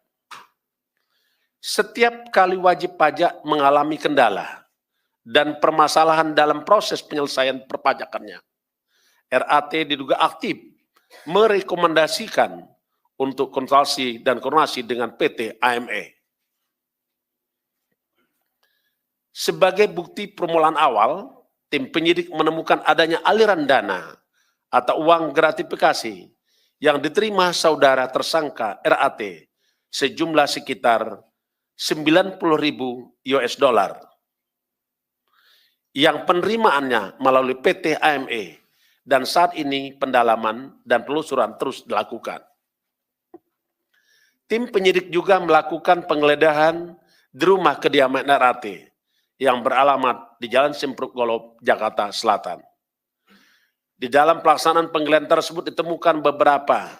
Setiap kali wajib pajak mengalami kendala dan permasalahan dalam proses penyelesaian perpajakannya, RAT diduga aktif merekomendasikan untuk konsultasi dan koordinasi dengan PT AME. Sebagai bukti permulaan awal, tim penyidik menemukan adanya aliran dana atau uang gratifikasi yang diterima saudara tersangka RAT sejumlah sekitar 90.000 US dollar yang penerimaannya melalui PT AME, dan saat ini pendalaman dan penelusuran terus dilakukan. Tim penyidik juga melakukan penggeledahan di rumah kediaman RAT yang beralamat di Jalan Simpruk Golob, Jakarta Selatan. Di dalam pelaksanaan penggeledahan tersebut ditemukan beberapa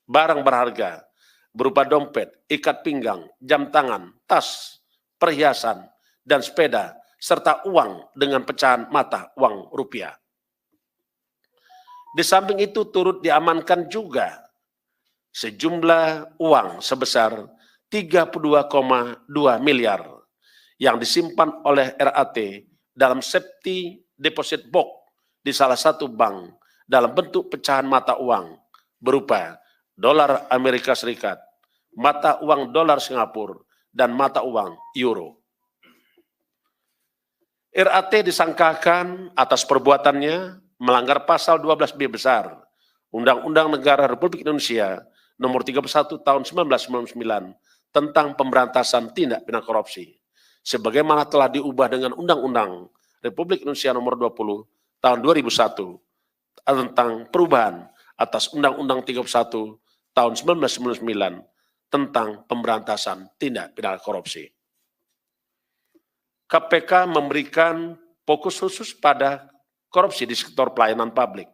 barang berharga berupa dompet, ikat pinggang, jam tangan, tas, perhiasan, dan sepeda, serta uang dengan pecahan mata uang rupiah. Di samping itu turut diamankan juga sejumlah uang sebesar 32,2 miliar yang disimpan oleh RAT dalam safety deposit box di salah satu bank dalam bentuk pecahan mata uang berupa dolar Amerika Serikat, mata uang dolar Singapura, dan mata uang euro. RAT disangkakan atas perbuatannya melanggar pasal 12B besar Undang-Undang Negara Republik Indonesia Nomor 31 Tahun 1999 tentang pemberantasan tindak pidana korupsi, sebagaimana telah diubah dengan Undang-Undang Republik Indonesia Nomor 20 Tahun 2001 tentang perubahan atas Undang-Undang 31 Tahun 1999 tentang pemberantasan tindak pidana korupsi. KPK memberikan fokus khusus pada korupsi di sektor pelayanan publik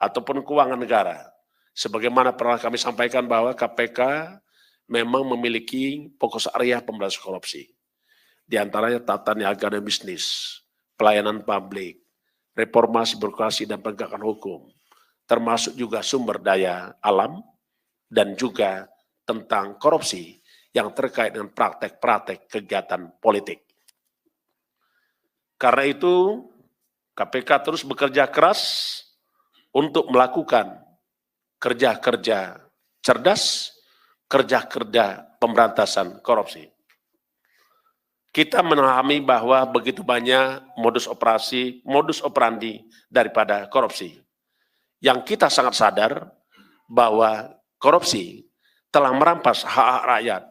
ataupun keuangan negara. Sebagaimana pernah kami sampaikan bahwa KPK memang memiliki fokus area pemberantasan korupsi. Di antaranya tata niaga dan bisnis, pelayanan publik, reformasi birokrasi dan penegakan hukum, termasuk juga sumber daya alam, dan juga tentang korupsi yang terkait dengan praktek-praktek kegiatan politik. Karena itu, KPK terus bekerja keras untuk melakukan kerja-kerja cerdas, kerja-kerja pemberantasan korupsi. Kita memahami bahwa begitu banyak modus operandi daripada korupsi. Yang kita sangat sadar bahwa korupsi telah merampas hak-hak rakyat,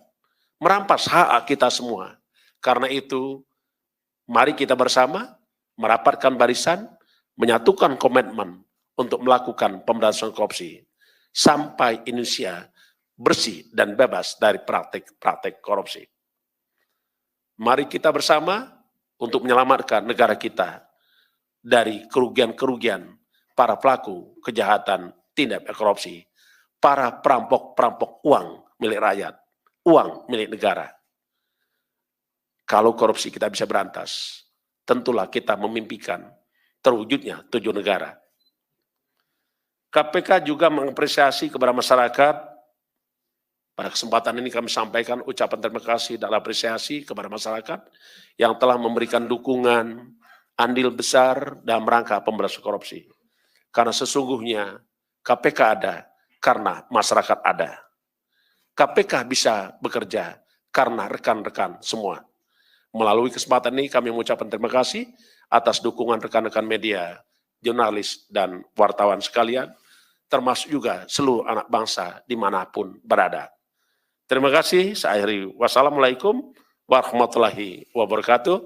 merampas hak kita semua. Karena itu, mari kita bersama merapatkan barisan, menyatukan komitmen untuk melakukan pemberantasan korupsi sampai Indonesia bersih dan bebas dari praktik-praktik korupsi. Mari kita bersama untuk menyelamatkan negara kita dari kerugian-kerugian para pelaku kejahatan tindak pidana korupsi, para perampok-perampok uang milik rakyat, uang milik negara. Kalau korupsi kita bisa berantas, tentulah kita memimpikan terwujudnya 7 negara. KPK juga mengapresiasi kepada masyarakat. Pada kesempatan ini kami sampaikan ucapan terima kasih dan apresiasi kepada masyarakat yang telah memberikan dukungan andil besar dalam rangka pemberantasan korupsi. Karena sesungguhnya KPK ada karena masyarakat ada. KPK bisa bekerja karena rekan-rekan semua. Melalui kesempatan ini kami mengucapkan terima kasih atas dukungan rekan-rekan media, jurnalis, dan wartawan sekalian, termasuk juga seluruh anak bangsa dimanapun berada. Terima kasih, saya akhiri. Wassalamualaikum warahmatullahi wabarakatuh.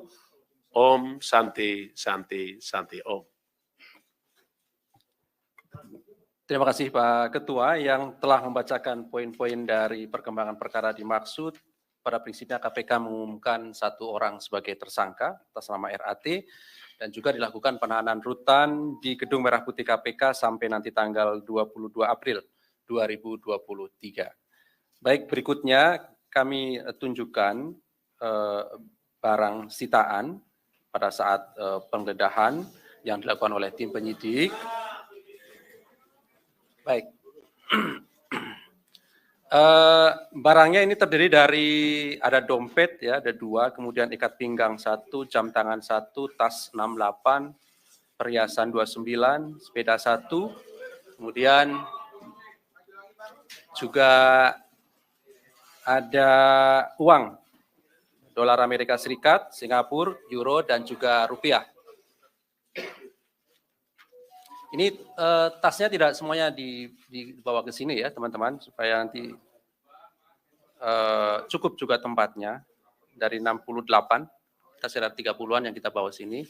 Om Santi Santi Santi Om. Terima kasih Pak Ketua yang telah membacakan poin-poin dari perkembangan perkara dimaksud. Pada prinsipnya KPK mengumumkan 1 orang sebagai tersangka atas nama RAT dan juga dilakukan penahanan rutan di Gedung Merah Putih KPK sampai nanti tanggal 22 April 2023. Baik, berikutnya kami tunjukkan barang sitaan pada saat penggeledahan yang dilakukan oleh tim penyidik. Baik. Barangnya ini terdiri dari ada dompet ya, ada 2, kemudian ikat pinggang 1, jam tangan 1, tas 68, perhiasan 29, sepeda 1, kemudian juga ada uang dolar Amerika Serikat, Singapura, euro, dan juga rupiah. Ini tasnya tidak semuanya dibawa ke sini ya teman-teman, supaya nanti cukup juga tempatnya. Dari 68, kita sekitar 30-an yang kita bawa sini.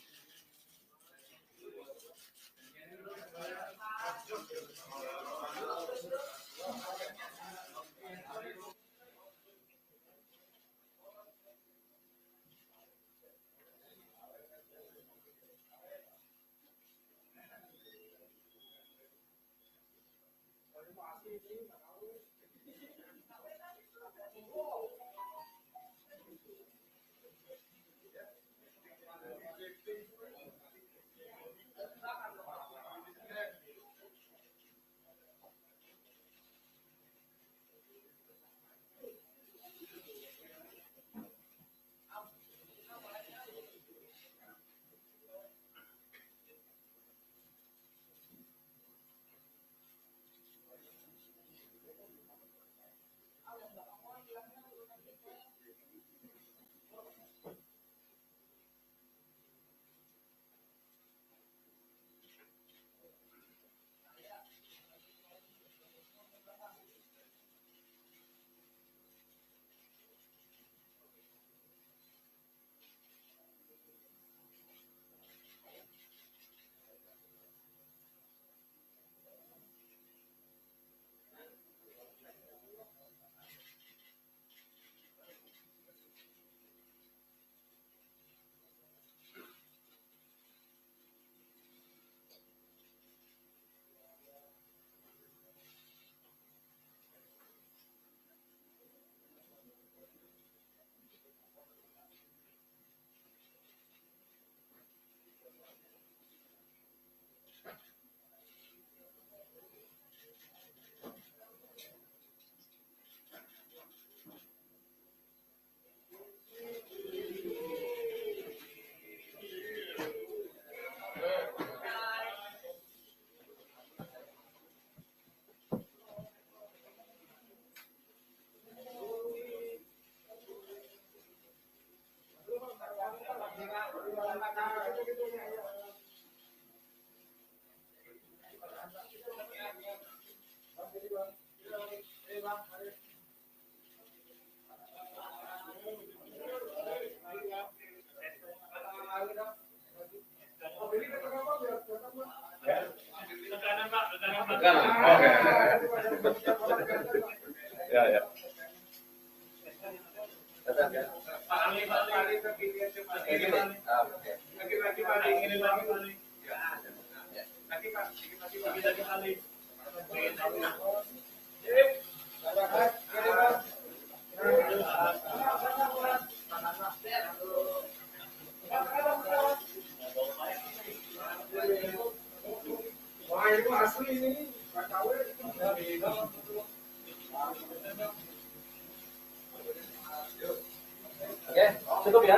Oke, cukup ya.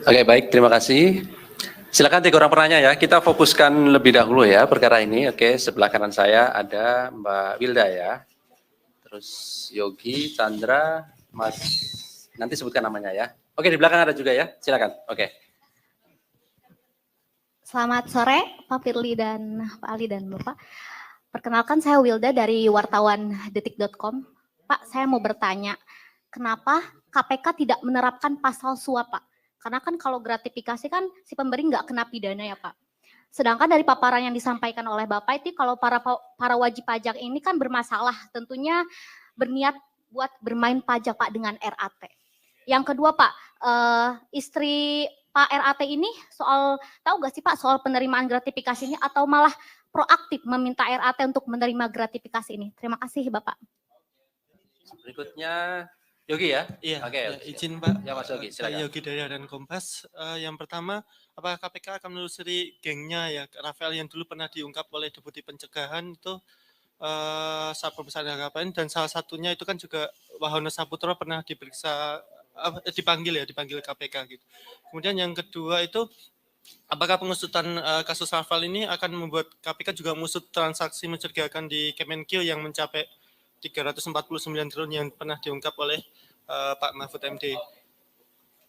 Oke, baik, terima kasih. Silakan 3 orang penanya ya. Kita fokuskan lebih dahulu ya perkara ini. Oke, sebelah kanan saya ada Mbak Wilda ya. Terus Yogi, Chandra, Mas, nanti sebutkan namanya ya. Oke, di belakang ada juga ya. Silakan. Oke. Selamat sore Pak Firly dan Pak Ali dan Bapak. Perkenalkan saya Wilda dari wartawan detik.com. Pak, saya mau bertanya, kenapa KPK tidak menerapkan pasal suap, Pak? Karena kan kalau gratifikasi kan si pemberi nggak kena pidana ya, Pak. Sedangkan dari paparan yang disampaikan oleh Bapak itu kalau para wajib pajak ini kan bermasalah, tentunya berniat buat bermain pajak Pak dengan RAT. Yang kedua Pak, istri Pak RAT ini tahu gak sih Pak soal penerimaan gratifikasi ini atau malah proaktif meminta RAT untuk menerima gratifikasi ini? Terima kasih Bapak. Berikutnya Yogi ya? Iya, Oke, ya, izin Pak. Ya Mas Yogi, silakan. Yogi dari Harian Kompas. Yang pertama, apakah KPK akan menelusuri gengnya ya Rafael yang dulu pernah diungkap oleh Deputi Pencegahan itu Satpol Besar KPN, dan salah satunya itu kan juga Wahono Saputro pernah diperiksa dipanggil KPK gitu. Kemudian yang kedua itu apakah pengusutan kasus Rafael ini akan membuat KPK juga mengusut transaksi mencurigakan di Kemenkeu yang mencapai 349 triliun yang pernah diungkap oleh Pak Mahfud MD.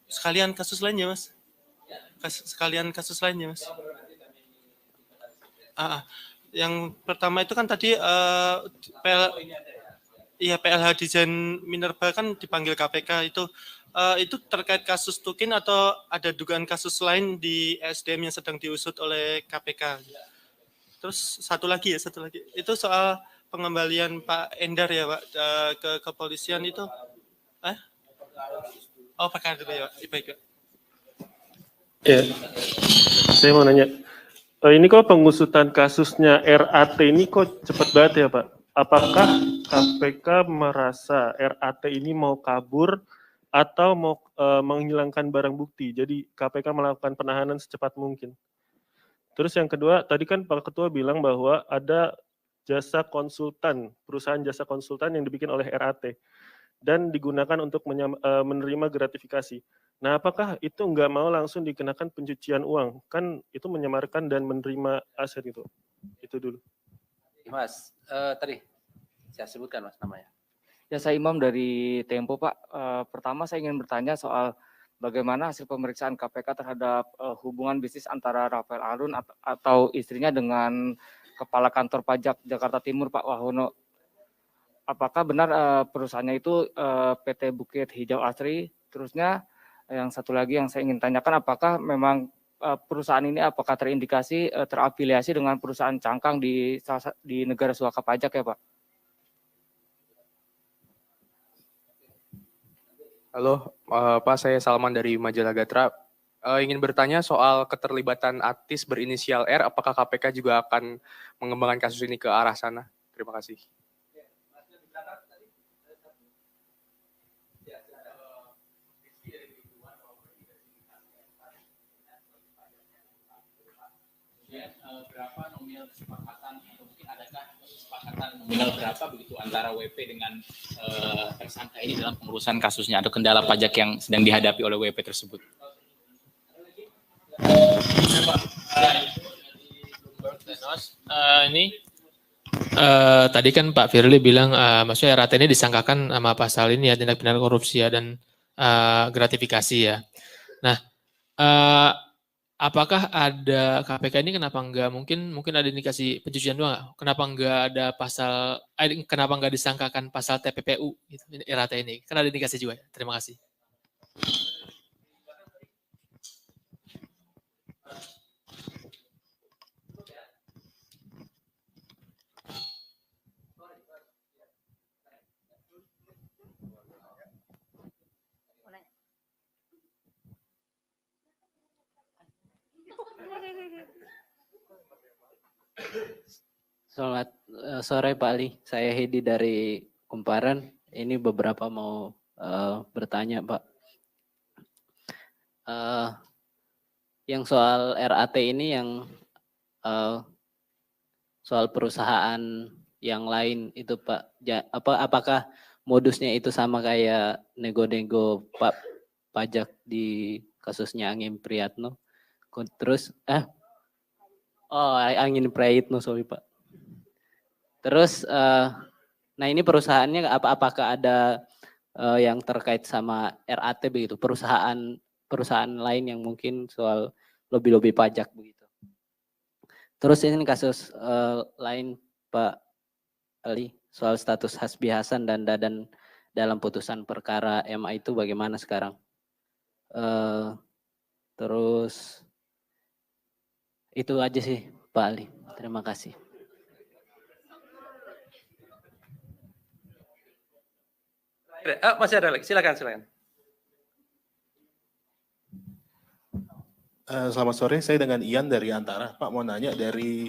Sekalian kasus lainnya, Mas. Mas. Yang pertama itu kan tadi PLH Desain Minerba kan dipanggil KPK itu terkait kasus Tukin atau ada dugaan kasus lain di SDM yang sedang diusut oleh KPK. Terus satu lagi itu soal pengembalian Pak Endar ya Pak ke kepolisian itu perkara dulu ya Pak. Baik Pak. Ya, saya mau nanya, ini kok pengusutan kasusnya RAT ini kok cepat banget ya Pak? Apakah KPK merasa RAT ini mau kabur atau mau menghilangkan barang bukti? Jadi KPK melakukan penahanan secepat mungkin. Terus yang kedua, tadi kan Pak Ketua bilang bahwa ada perusahaan jasa konsultan yang dibikin oleh RAT dan digunakan untuk menerima gratifikasi. Nah, apakah itu nggak mau langsung dikenakan pencucian uang? Kan itu menyamarkan dan menerima aset itu. Itu dulu. Mas, tadi saya sebutkan Mas namanya. Ya, saya Imam dari Tempo Pak. Pertama saya ingin bertanya soal bagaimana hasil pemeriksaan KPK terhadap hubungan bisnis antara Rafael Alun atau istrinya dengan Kepala Kantor Pajak Jakarta Timur Pak Wahono. Apakah benar perusahaannya itu PT Bukit Hijau Asri? Terusnya yang satu lagi yang saya ingin tanyakan, apakah memang perusahaan ini apakah terindikasi terafiliasi dengan perusahaan cangkang di negara suaka pajak ya Pak? Halo, Pak, saya Salman dari Majalah Gatra. Ingin bertanya soal keterlibatan artis berinisial R, apakah KPK juga akan mengembangkan kasus ini ke arah sana? Terima kasih. Berapa nominal kesepakatan atau mungkin adakah kesepakatan nominal berapa begitu antara WP dengan tersangka ini dalam pengurusan kasusnya atau kendala pajak yang sedang dihadapi oleh WP tersebut? Tadi kan Pak Firly bilang maksudnya RAT ini disangkakan sama pasal ini ya, tindak pidana korupsi ya, dan gratifikasi ya. Nah, apakah ada KPK ini kenapa enggak mungkin ada indikasi pencucian uang nggak? Kenapa enggak ada kenapa enggak disangkakan pasal TPPU gitu, RAT ini? Kan ada indikasi juga ya. Terima kasih. Selamat sore Pak Ali, saya Hedi dari Kumparan. Ini beberapa mau bertanya Pak. Yang soal RAT ini yang soal perusahaan yang lain itu Pak, apakah modusnya itu sama kayak nego-nego pajak di kasusnya Angin Priyatno? Terus Angin Prayitno, sorry Pak. Terus, nah ini perusahaannya apakah ada yang terkait sama RAT begitu, perusahaan lain yang mungkin soal lobby pajak begitu. Terus ini kasus lain Pak Ali soal status Hasbi Hasan dan Dadan dalam putusan perkara MA itu bagaimana sekarang? Terus itu aja sih Pak Ali. Terima kasih. Masih ada lagi, silakan. Selamat sore, saya dengan Ian dari Antara. Pak mau nanya dari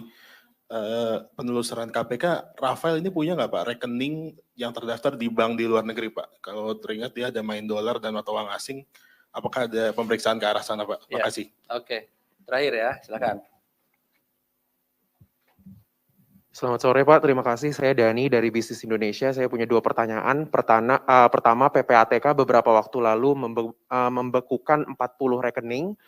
penelusuran KPK, Rafael ini punya nggak Pak rekening yang terdaftar di bank di luar negeri Pak? Kalau teringat dia ada main dolar dan mata uang asing, apakah ada pemeriksaan ke arah sana Pak? Ya. Makasih. Oke, terakhir ya, silakan. Selamat sore Pak, terima kasih. Saya Dani dari Bisnis Indonesia. Saya punya 2 pertanyaan. Pertama, PPATK beberapa waktu lalu membekukan 40 rekening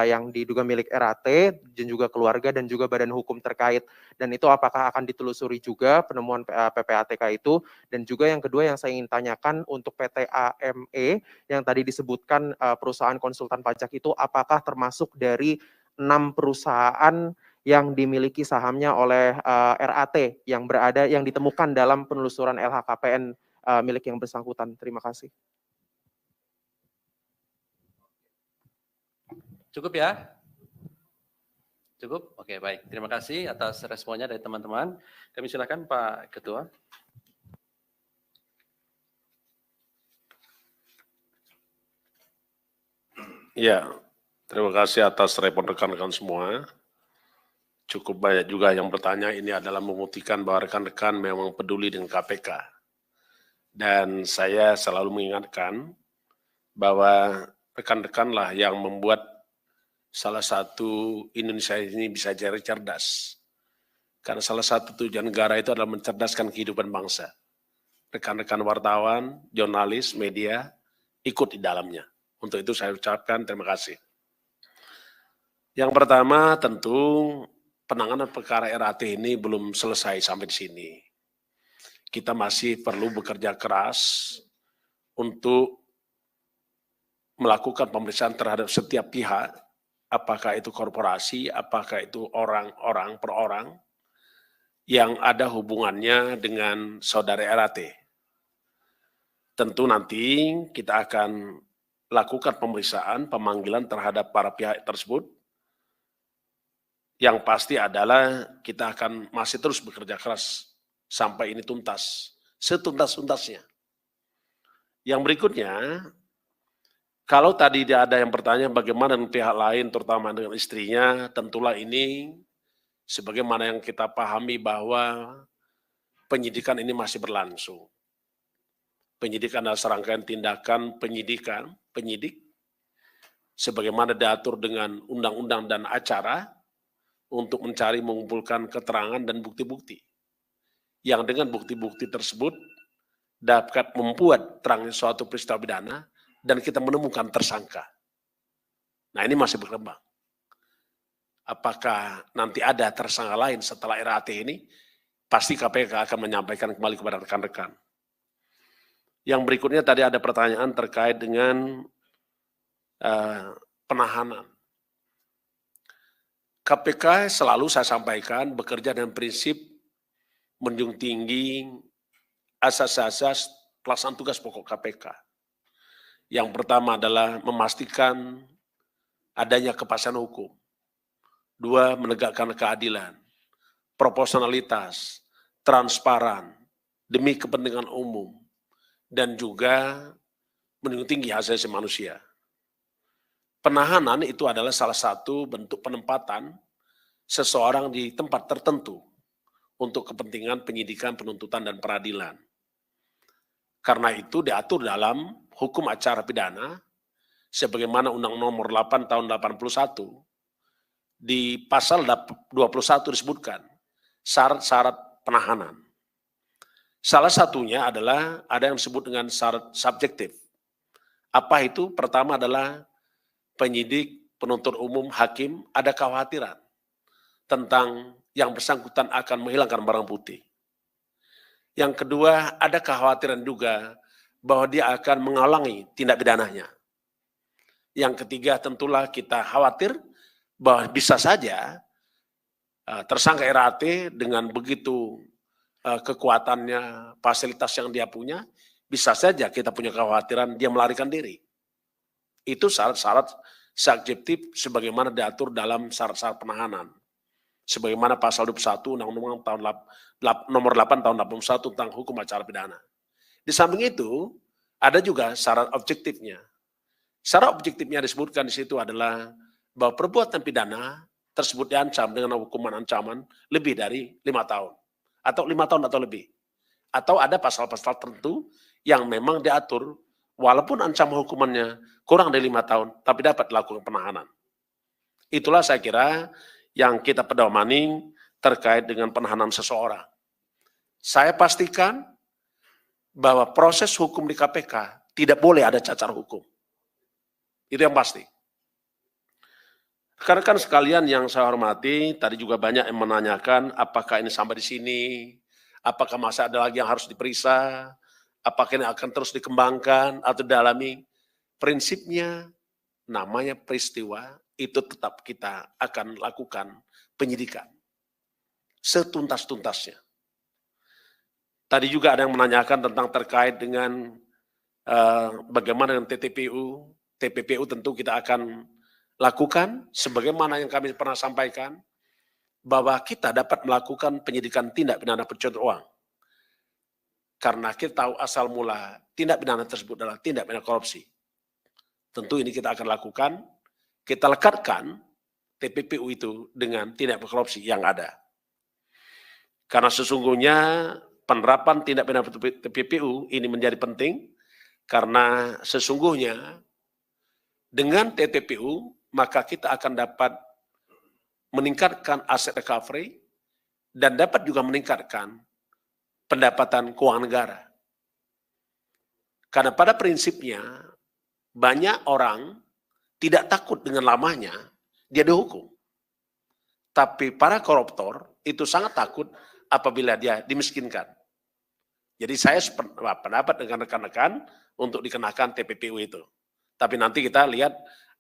yang diduga milik RAT dan juga keluarga dan juga badan hukum terkait. Dan itu apakah akan ditelusuri juga penemuan PPATK itu? Dan juga yang kedua yang saya ingin tanyakan untuk PT AME yang tadi disebutkan perusahaan konsultan pajak itu apakah termasuk dari 6 perusahaan yang dimiliki sahamnya oleh RAT yang ditemukan dalam penelusuran LHKPN milik yang bersangkutan. Terima kasih. Cukup ya? Cukup? Oke, baik. Terima kasih atas responnya dari teman-teman. Kami silakan Pak Ketua. Ya, terima kasih atas respon rekan-rekan semua. Cukup banyak juga yang bertanya, ini adalah membuktikan bahwa rekan-rekan memang peduli dengan KPK. Dan saya selalu mengingatkan bahwa rekan-rekanlah yang membuat salah satu Indonesia ini bisa jadi cerdas. Karena salah satu tujuan negara itu adalah mencerdaskan kehidupan bangsa. Rekan-rekan wartawan, jurnalis, media ikut di dalamnya. Untuk itu saya ucapkan terima kasih. Yang pertama tentu penanganan perkara RAT ini belum selesai sampai di sini. Kita masih perlu bekerja keras untuk melakukan pemeriksaan terhadap setiap pihak, apakah itu korporasi, apakah itu orang-orang per orang, yang ada hubungannya dengan saudara RAT. Tentu nanti kita akan lakukan pemeriksaan, pemanggilan terhadap para pihak tersebut. Yang pasti adalah kita akan masih terus bekerja keras sampai ini tuntas, setuntas-tuntasnya. Yang berikutnya, kalau tadi ada yang bertanya bagaimana dengan pihak lain, terutama dengan istrinya, tentulah ini sebagaimana yang kita pahami bahwa penyidikan ini masih berlangsung. Penyidikan adalah serangkaian tindakan penyidik, sebagaimana diatur dengan undang-undang dan acara, untuk mencari mengumpulkan keterangan dan bukti-bukti. Yang dengan bukti-bukti tersebut dapat membuat terangnya suatu peristiwa pidana dan kita menemukan tersangka. Nah ini masih berkembang. Apakah nanti ada tersangka lain setelah RAT ini? Pasti KPK akan menyampaikan kembali kepada rekan-rekan. Yang berikutnya tadi ada pertanyaan terkait dengan penahanan. KPK selalu saya sampaikan bekerja dengan prinsip menjunjung tinggi asas-asas pelaksanaan tugas pokok KPK. Yang pertama adalah memastikan adanya kepastian hukum. 2, menegakkan keadilan, proporsionalitas, transparan, demi kepentingan umum, dan juga menjunjung tinggi hak asasi manusia. Penahanan itu adalah salah satu bentuk penempatan seseorang di tempat tertentu untuk kepentingan penyidikan, penuntutan, dan peradilan. Karena itu diatur dalam hukum acara pidana, sebagaimana Undang Nomor 8 Tahun 81, di pasal 21 disebutkan syarat-syarat penahanan. Salah satunya adalah ada yang disebut dengan syarat subjektif. Apa itu? Pertama adalah penyidik, penuntut umum, hakim ada kekhawatiran tentang yang bersangkutan akan menghilangkan barang bukti. Yang kedua, ada kekhawatiran juga bahwa dia akan menghalangi tindak pidananya. Yang ketiga, tentulah kita khawatir bahwa bisa saja tersangka RAT dengan begitu kekuatannya, fasilitas yang dia punya, bisa saja kita punya kekhawatiran dia melarikan diri. Itu syarat-syarat subjektif sebagaimana diatur dalam syarat-syarat penahanan. Sebagaimana pasal 21 Undang-Undang nomor 8 tahun 81 tentang hukum acara pidana. Di samping itu, ada juga syarat objektifnya. Syarat objektifnya disebutkan di situ adalah bahwa perbuatan pidana tersebut diancam dengan hukuman ancaman lebih dari 5 tahun. Atau 5 tahun atau lebih. Atau ada pasal-pasal tertentu yang memang diatur walaupun ancaman hukumannya kurang dari 5 tahun, tapi dapat dilakukan penahanan. Itulah saya kira yang kita pedomani terkait dengan penahanan seseorang. Saya pastikan bahwa proses hukum di KPK tidak boleh ada cacat hukum. Itu yang pasti. Rekan-rekan sekalian yang saya hormati, tadi juga banyak yang menanyakan apakah ini sampai di sini, apakah masih ada lagi yang harus diperiksa, apakah ini akan terus dikembangkan atau didalami. Prinsipnya namanya peristiwa itu tetap kita akan lakukan penyidikan setuntas-tuntasnya. Tadi juga ada yang menanyakan tentang terkait dengan bagaimana dengan TPPU. TPPU tentu kita akan lakukan sebagaimana yang kami pernah sampaikan bahwa kita dapat melakukan penyidikan tindak pidana pencucian uang. Karena kita tahu asal mula tindak pidana tersebut adalah tindak pidana korupsi. Tentu ini kita akan lakukan, kita lekatkan TPPU itu dengan tindak pidana korupsi yang ada. Karena sesungguhnya penerapan tindak pidana TPPU ini menjadi penting karena sesungguhnya dengan TPPU maka kita akan dapat meningkatkan aset recovery dan dapat juga meningkatkan pendapatan keuangan negara. Karena pada prinsipnya banyak orang tidak takut dengan lamanya dia dihukum. Tapi para koruptor itu sangat takut apabila dia dimiskinkan. Jadi saya pendapat dengan rekan-rekan untuk dikenakan TPPU itu. Tapi nanti kita lihat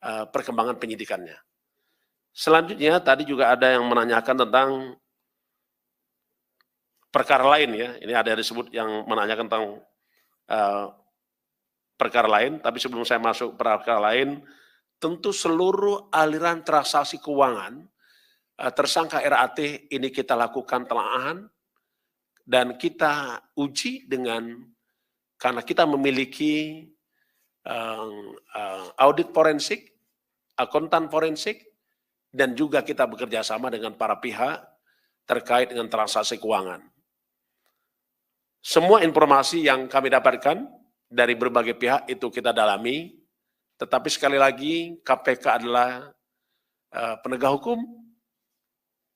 perkembangan penyidikannya. Selanjutnya tadi juga ada yang menanyakan tentang perkara lain ya. Ini ada yang disebut yang menanyakan tentang perkara lain. Tapi sebelum saya masuk perkara lain, tentu seluruh aliran transaksi keuangan tersangka RAT ini kita lakukan telaahan dan kita uji dengan karena kita memiliki audit forensik, akuntan forensik, dan juga kita bekerja sama dengan para pihak terkait dengan transaksi keuangan. Semua informasi yang kami dapatkan dari berbagai pihak itu kita dalami, tetapi sekali lagi KPK adalah penegak hukum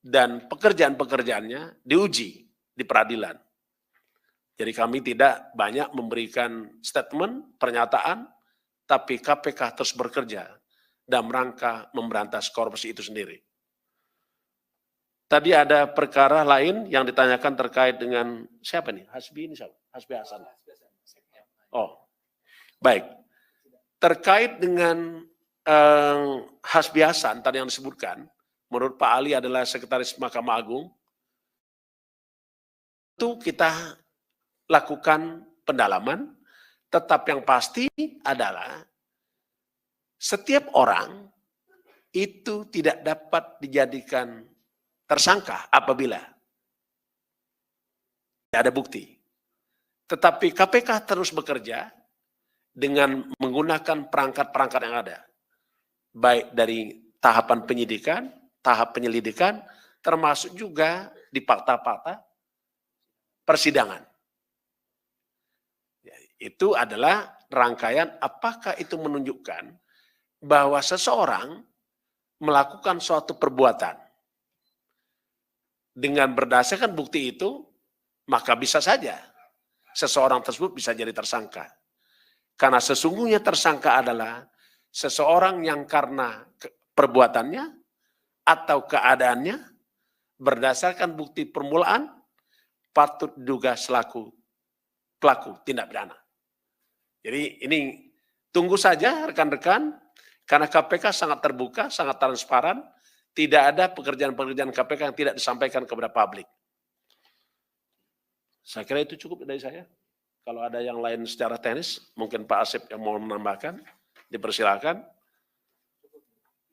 dan pekerjaan-pekerjaannya diuji di peradilan. Jadi kami tidak banyak memberikan statement, pernyataan, tapi KPK terus bekerja dalam rangka memberantas korupsi itu sendiri. Tadi ada perkara lain yang ditanyakan terkait dengan siapa nih? Hasbi ini siapa? Hasbi Hasan. Oh, baik. Terkait dengan Hasbi Hasan tadi yang disebutkan, menurut Pak Ali adalah Sekretaris Mahkamah Agung, itu kita lakukan pendalaman, tetapi yang pasti adalah setiap orang itu tidak dapat dijadikan tersangka apabila tidak ada bukti. Tetapi KPK terus bekerja dengan menggunakan perangkat-perangkat yang ada. Baik dari tahapan penyidikan, tahap penyelidikan, termasuk juga di fakta-fakta persidangan. Itu adalah rangkaian apakah itu menunjukkan bahwa seseorang melakukan suatu perbuatan. Dengan berdasarkan bukti itu, maka bisa saja seseorang tersebut bisa jadi tersangka. Karena sesungguhnya tersangka adalah seseorang yang karena perbuatannya atau keadaannya berdasarkan bukti permulaan patut diduga selaku pelaku tindak pidana. Jadi ini tunggu saja rekan-rekan, karena KPK sangat terbuka, sangat transparan, tidak ada pekerjaan-pekerjaan KPK yang tidak disampaikan kepada publik. Saya kira itu cukup dari saya. Kalau ada yang lain secara teknis, mungkin Pak Asep yang mau menambahkan, dipersilakan.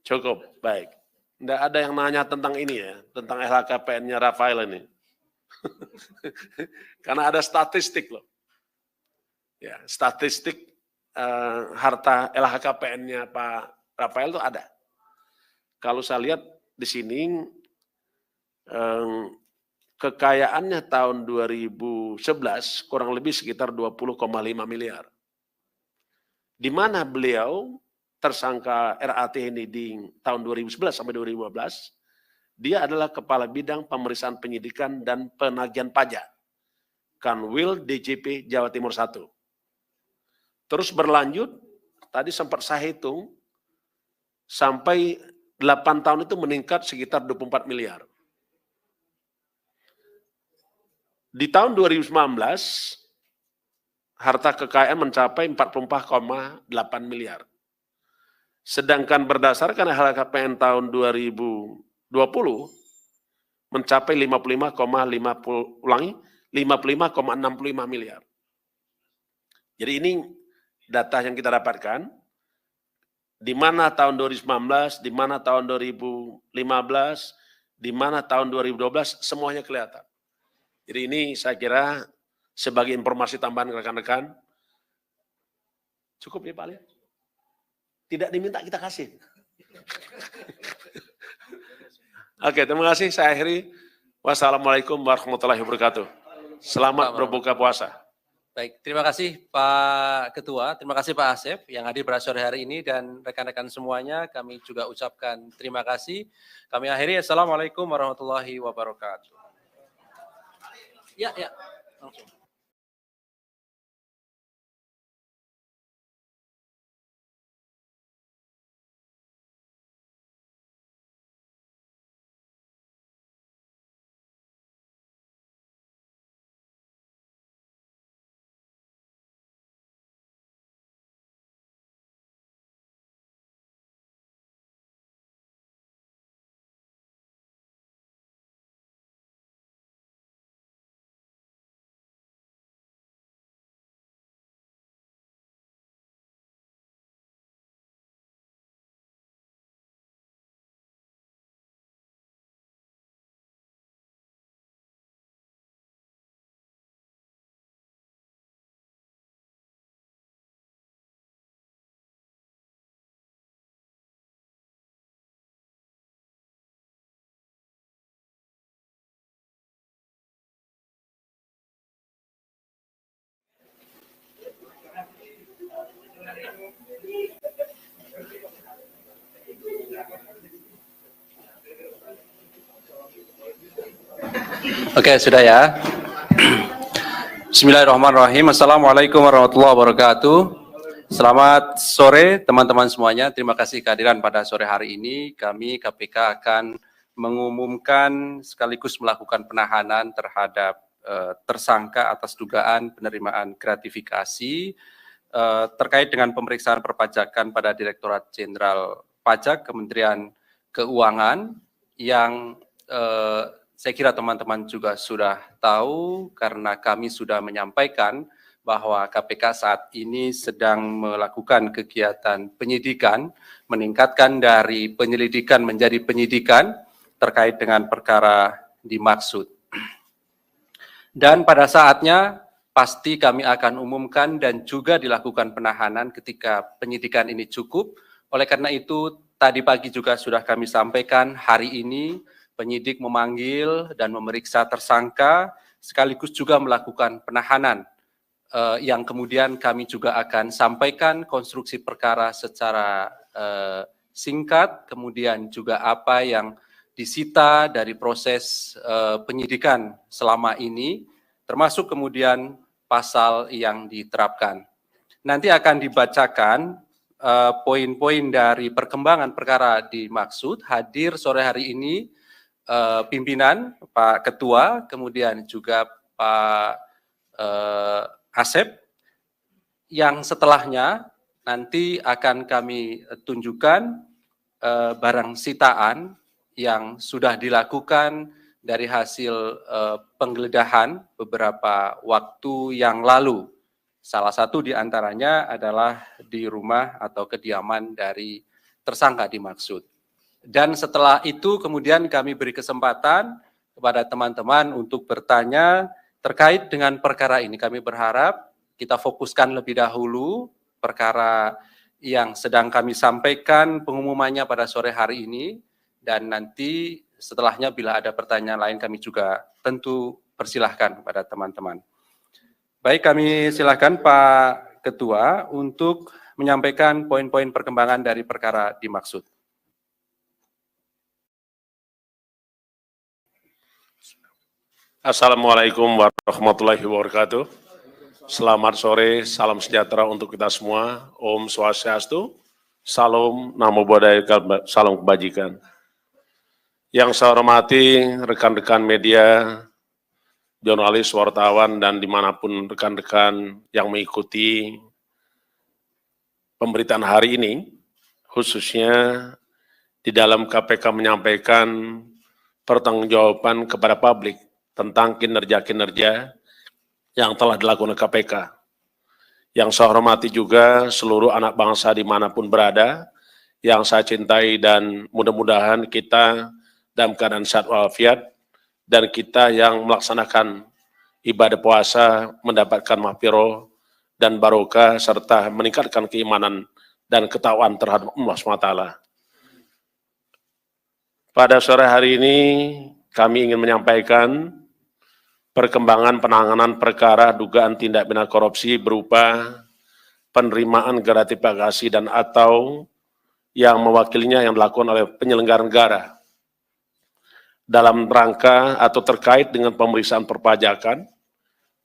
Cukup, baik. Tidak ada yang nanya tentang ini ya, tentang LHKPN-nya Rafael ini. Karena ada statistik loh. Ya, statistik harta LHKPN-nya Pak Rafael itu ada. Kalau saya lihat di sini, kekayaannya tahun 2011 kurang lebih sekitar 20,5 miliar. Di mana beliau tersangka RAT ini di tahun 2011 sampai 2015, dia adalah Kepala Bidang Pemeriksaan Penyidikan dan Penagihan Pajak, Kanwil DJP Jawa Timur 1. Terus berlanjut, tadi sempat saya hitung, sampai 8 tahun itu meningkat sekitar 24 miliar. Di tahun 2019, harta kekayaan mencapai 44,8 miliar. Sedangkan berdasarkan LHKPN tahun 2020, mencapai 55,65 miliar. Jadi ini data yang kita dapatkan, di mana tahun 2019, di mana tahun 2015, di mana tahun 2012, semuanya kelihatan. Jadi ini saya kira sebagai informasi tambahan ke rekan-rekan, cukup ya Pak Ali? Tidak diminta kita kasih. Oke, terima kasih. Saya akhiri. Wassalamualaikum warahmatullahi wabarakatuh. Selamat berbuka puasa. Baik, terima kasih Pak Ketua, terima kasih Pak Asep yang hadir pada sore hari ini dan rekan-rekan semuanya. Kami juga ucapkan terima kasih. Kami akhiri. Assalamualaikum warahmatullahi wabarakatuh. Ya, langsung. Oke, sudah ya. Bismillahirrahmanirrahim. Assalamualaikum warahmatullahi wabarakatuh. Selamat sore teman-teman semuanya. Terima kasih kehadiran pada sore hari ini. Kami KPK akan mengumumkan sekaligus melakukan penahanan terhadap tersangka atas dugaan penerimaan gratifikasi terkait dengan pemeriksaan perpajakan pada Direktorat Jenderal Pajak Kementerian Keuangan yang saya kira teman-teman juga sudah tahu karena kami sudah menyampaikan bahwa KPK saat ini sedang melakukan kegiatan penyidikan, meningkatkan dari penyelidikan menjadi penyidikan terkait dengan perkara dimaksud. Dan pada saatnya pasti kami akan umumkan dan juga dilakukan penahanan ketika penyidikan ini cukup. Oleh karena itu, tadi pagi juga sudah kami sampaikan hari ini penyidik memanggil dan memeriksa tersangka, sekaligus juga melakukan penahanan, yang kemudian kami juga akan sampaikan konstruksi perkara secara singkat, kemudian juga apa yang disita dari proses penyidikan selama ini, termasuk kemudian pasal yang diterapkan. Nanti akan dibacakan poin-poin dari perkembangan perkara dimaksud. Hadir sore hari ini pimpinan, Pak Ketua, kemudian juga Pak Asep, yang setelahnya nanti akan kami tunjukkan barang sitaan yang sudah dilakukan dari hasil penggeledahan beberapa waktu yang lalu. Salah satu di antaranya adalah di rumah atau kediaman dari tersangka dimaksud. Dan setelah itu kemudian kami beri kesempatan kepada teman-teman untuk bertanya terkait dengan perkara ini. Kami berharap kita fokuskan lebih dahulu perkara yang sedang kami sampaikan pengumumannya pada sore hari ini, dan nanti setelahnya bila ada pertanyaan lain kami juga tentu persilahkan kepada teman-teman. Baik, kami silakan Pak Ketua untuk menyampaikan poin-poin perkembangan dari perkara dimaksud. Assalamualaikum warahmatullahi wabarakatuh. Selamat sore, salam sejahtera untuk kita semua. Om Swastiastu, Salam Namo Buddhaya, salam kebajikan. Yang saya hormati rekan-rekan media, jurnalis, wartawan, dan dimanapun rekan-rekan yang mengikuti pemberitaan hari ini, khususnya di dalam KPK menyampaikan pertanggungjawaban kepada publik tentang kinerja-kinerja yang telah dilakukan KPK. Yang saya hormati juga seluruh anak bangsa dimanapun berada, yang saya cintai, dan mudah-mudahan kita dalam keadaan sehat walafiat, dan kita yang melaksanakan ibadah puasa mendapatkan mahfirah dan barokah serta meningkatkan keimanan dan ketakwaan terhadap Allah SWT. Pada sore hari ini kami ingin menyampaikan perkembangan penanganan perkara dugaan tindak pidana korupsi berupa penerimaan gratifikasi dan atau yang mewakilinya yang dilakukan oleh penyelenggara negara dalam rangka atau terkait dengan pemeriksaan perpajakan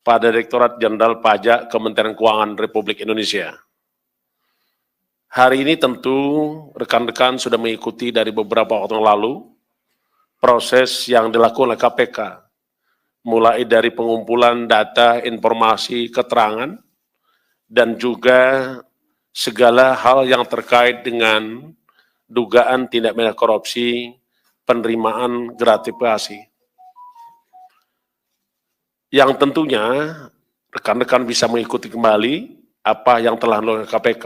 pada Direktorat Jenderal Pajak Kementerian Keuangan Republik Indonesia. Hari ini tentu rekan-rekan sudah mengikuti dari beberapa waktu yang lalu proses yang dilakukan oleh KPK, mulai dari pengumpulan data, informasi, keterangan, dan juga segala hal yang terkait dengan dugaan tindak pidana korupsi, penerimaan gratifikasi. Yang tentunya rekan-rekan bisa mengikuti kembali apa yang telah dilakukan KPK.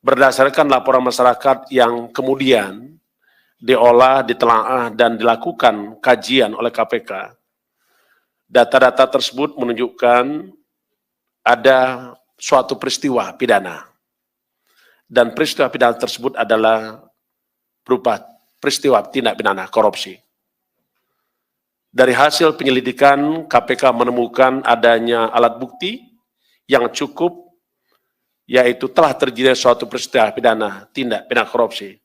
Berdasarkan laporan masyarakat yang kemudian diolah, ditelaah, dan dilakukan kajian oleh KPK, data-data tersebut menunjukkan ada suatu peristiwa pidana. Dan peristiwa pidana tersebut adalah berupa peristiwa tindak pidana korupsi. Dari hasil penyelidikan, KPK menemukan adanya alat bukti yang cukup, yaitu telah terjadi suatu peristiwa pidana tindak pidana korupsi.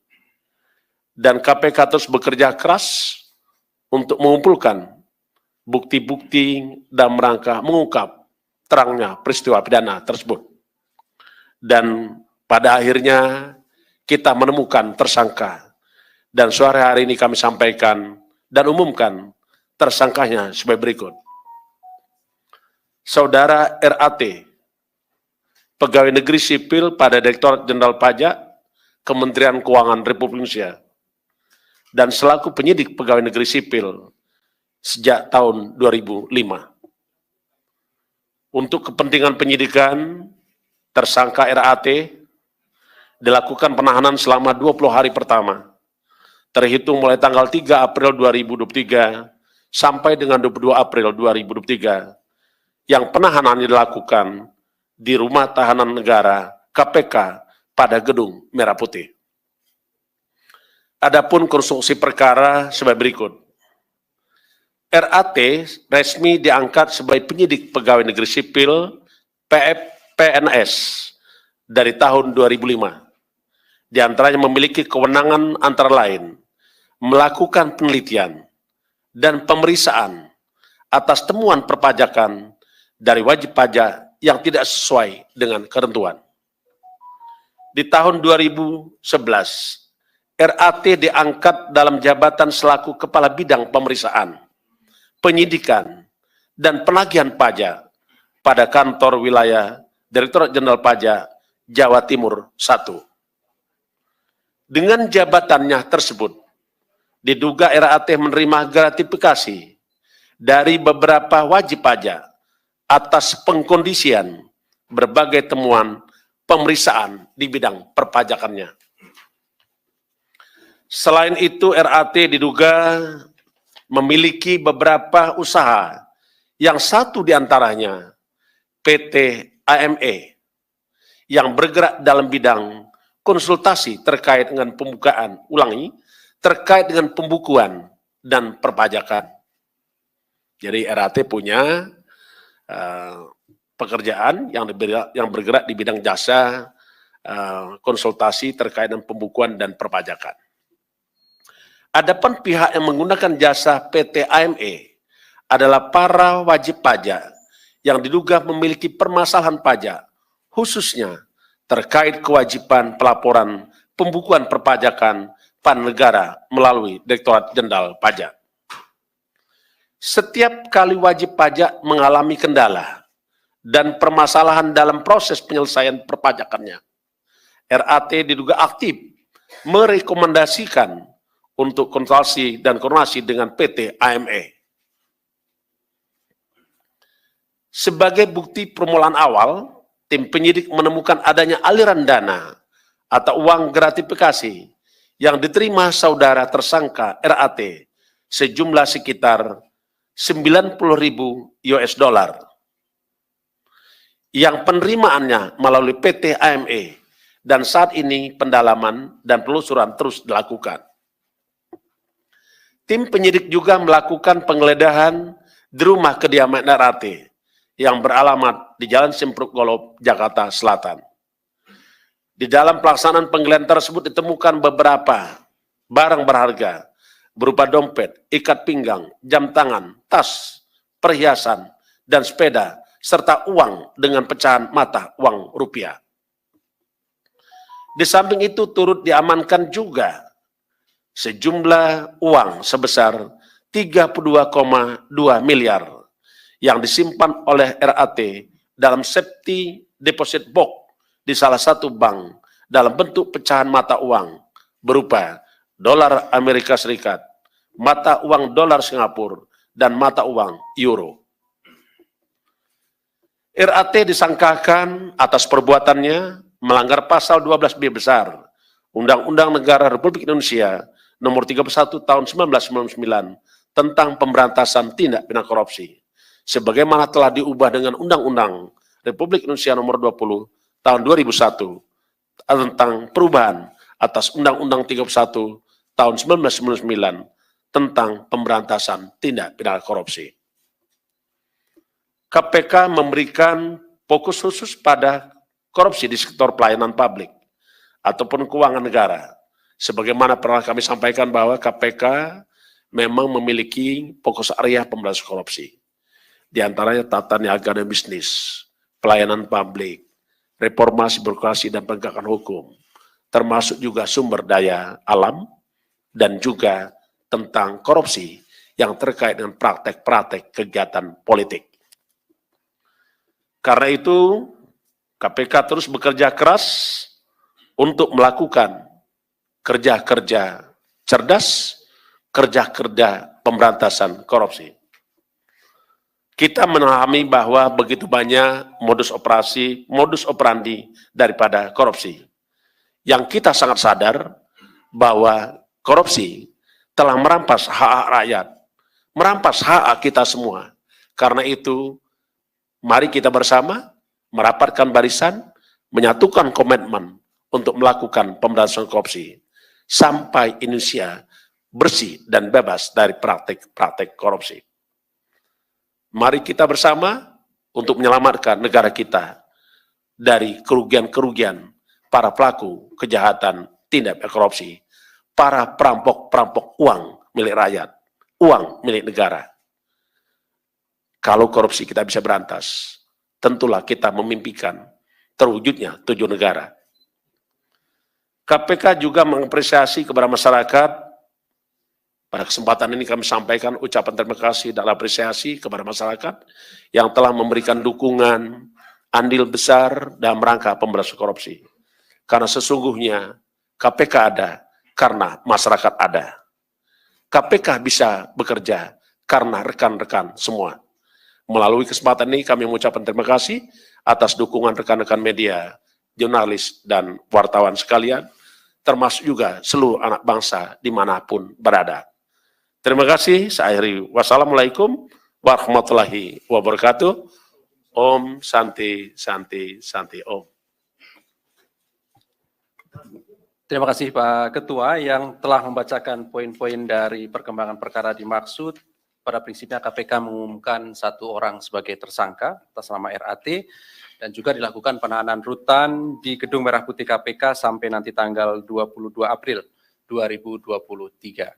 Dan KPK terus bekerja keras untuk mengumpulkan bukti-bukti dalam rangka mengungkap terangnya peristiwa pidana tersebut. Dan pada akhirnya kita menemukan tersangka. Dan sore hari ini kami sampaikan dan umumkan tersangkanya sebagai berikut. Saudara RAT, pegawai negeri sipil pada Direktorat Jenderal Pajak Kementerian Keuangan Republik Indonesia, dan selaku penyidik pegawai negeri sipil sejak tahun 2005. Untuk kepentingan penyidikan, tersangka RAT dilakukan penahanan selama 20 hari pertama, terhitung mulai tanggal 3 April 2023 sampai dengan 22 April 2023, yang penahanannya dilakukan di Rumah Tahanan Negara KPK pada Gedung Merah Putih. Adapun konstruksi perkara sebagai berikut. RAT resmi diangkat sebagai penyidik pegawai negeri sipil PNS dari tahun 2005. Di antaranya memiliki kewenangan antara lain melakukan penelitian dan pemeriksaan atas temuan perpajakan dari wajib pajak yang tidak sesuai dengan ketentuan. Di tahun 2011, RAT diangkat dalam jabatan selaku Kepala Bidang Pemeriksaan, Penyidikan, dan Penagihan Pajak pada kantor wilayah Direktorat Jenderal Pajak Jawa Timur 1. Dengan jabatannya tersebut, diduga RAT menerima gratifikasi dari beberapa wajib pajak atas pengkondisian berbagai temuan pemeriksaan di bidang perpajakannya. Selain itu, RAT diduga memiliki beberapa usaha, yang satu diantaranya PT AME, yang bergerak dalam bidang konsultasi terkait dengan terkait dengan pembukuan dan perpajakan. Jadi RAT punya pekerjaan yang bergerak di bidang jasa konsultasi terkait dengan pembukuan dan perpajakan. Adapun pihak yang menggunakan jasa PT AME adalah para wajib pajak yang diduga memiliki permasalahan pajak, khususnya terkait kewajiban pelaporan pembukuan perpajakan pada negara melalui Direktorat Jenderal Pajak. Setiap kali wajib pajak mengalami kendala dan permasalahan dalam proses penyelesaian perpajakannya, RAT diduga aktif merekomendasikan untuk konsultasi dan koordinasi dengan PT AME. Sebagai bukti permulaan awal, tim penyidik menemukan adanya aliran dana atau uang gratifikasi yang diterima saudara tersangka RAT sejumlah sekitar 90.000 US dollar yang penerimaannya melalui PT AME, dan saat ini pendalaman dan penelusuran terus dilakukan. Tim penyidik juga melakukan penggeledahan di rumah kediaman RAT yang beralamat di Jalan Simpruk Golob, Jakarta Selatan. Di dalam pelaksanaan penggeledahan tersebut ditemukan beberapa barang berharga berupa dompet, ikat pinggang, jam tangan, tas, perhiasan, dan sepeda, serta uang dengan pecahan mata uang rupiah. Di samping itu turut diamankan juga sejumlah uang sebesar 32,2 miliar yang disimpan oleh RAT dalam safety deposit box di salah satu bank dalam bentuk pecahan mata uang berupa dolar Amerika Serikat, mata uang dolar Singapura, dan mata uang euro. RAT disangkakan atas perbuatannya melanggar pasal 12B besar Undang-Undang Negara Republik Indonesia Nomor 31 Tahun 1999 tentang pemberantasan tindak pidana korupsi, sebagaimana telah diubah dengan Undang-Undang Republik Indonesia Nomor 20 Tahun 2001 tentang perubahan atas Undang-Undang 31 Tahun 1999 tentang pemberantasan tindak pidana korupsi. KPK memberikan fokus khusus pada korupsi di sektor pelayanan publik ataupun keuangan negara. Sebagaimana pernah kami sampaikan bahwa KPK memang memiliki fokus area pemberantasan korupsi. Di antaranya tata niaga dan bisnis, pelayanan publik, reformasi birokrasi dan penegakan hukum, termasuk juga sumber daya alam, dan juga tentang korupsi yang terkait dengan praktek-praktek kegiatan politik. Karena itu, KPK terus bekerja keras untuk melakukan kerja-kerja cerdas, kerja-kerja pemberantasan korupsi. Kita memahami bahwa begitu banyak modus operandi daripada korupsi. Yang kita sangat sadar bahwa korupsi telah merampas hak rakyat, merampas hak kita semua. Karena itu, mari kita bersama merapatkan barisan, menyatukan komitmen untuk melakukan pemberantasan korupsi sampai Indonesia bersih dan bebas dari praktik-praktik korupsi. Mari kita bersama untuk menyelamatkan negara kita dari kerugian-kerugian para pelaku kejahatan tindak pidana korupsi, para perampok-perampok uang milik rakyat, uang milik negara. Kalau korupsi kita bisa berantas, tentulah kita memimpikan terwujudnya tujuan negara. KPK juga mengapresiasi kepada masyarakat. Pada kesempatan ini kami sampaikan ucapan terima kasih dan apresiasi kepada masyarakat yang telah memberikan dukungan andil besar dalam rangka pemberantasan korupsi. Karena sesungguhnya KPK ada karena masyarakat ada. KPK bisa bekerja karena rekan-rekan semua. Melalui kesempatan ini kami mengucapkan terima kasih atas dukungan rekan-rekan media, jurnalis, dan wartawan sekalian, termasuk juga seluruh anak bangsa dimanapun berada. Terima kasih, saya akhiri. Wassalamualaikum warahmatullahi wabarakatuh. Om Santi Santi Santi Om. Terima kasih Pak Ketua yang telah membacakan poin-poin dari perkembangan perkara dimaksud. Pada prinsipnya KPK mengumumkan 1 orang sebagai tersangka atas nama RAT dan juga dilakukan penahanan rutan di Gedung Merah Putih KPK sampai nanti tanggal 22 April 2023.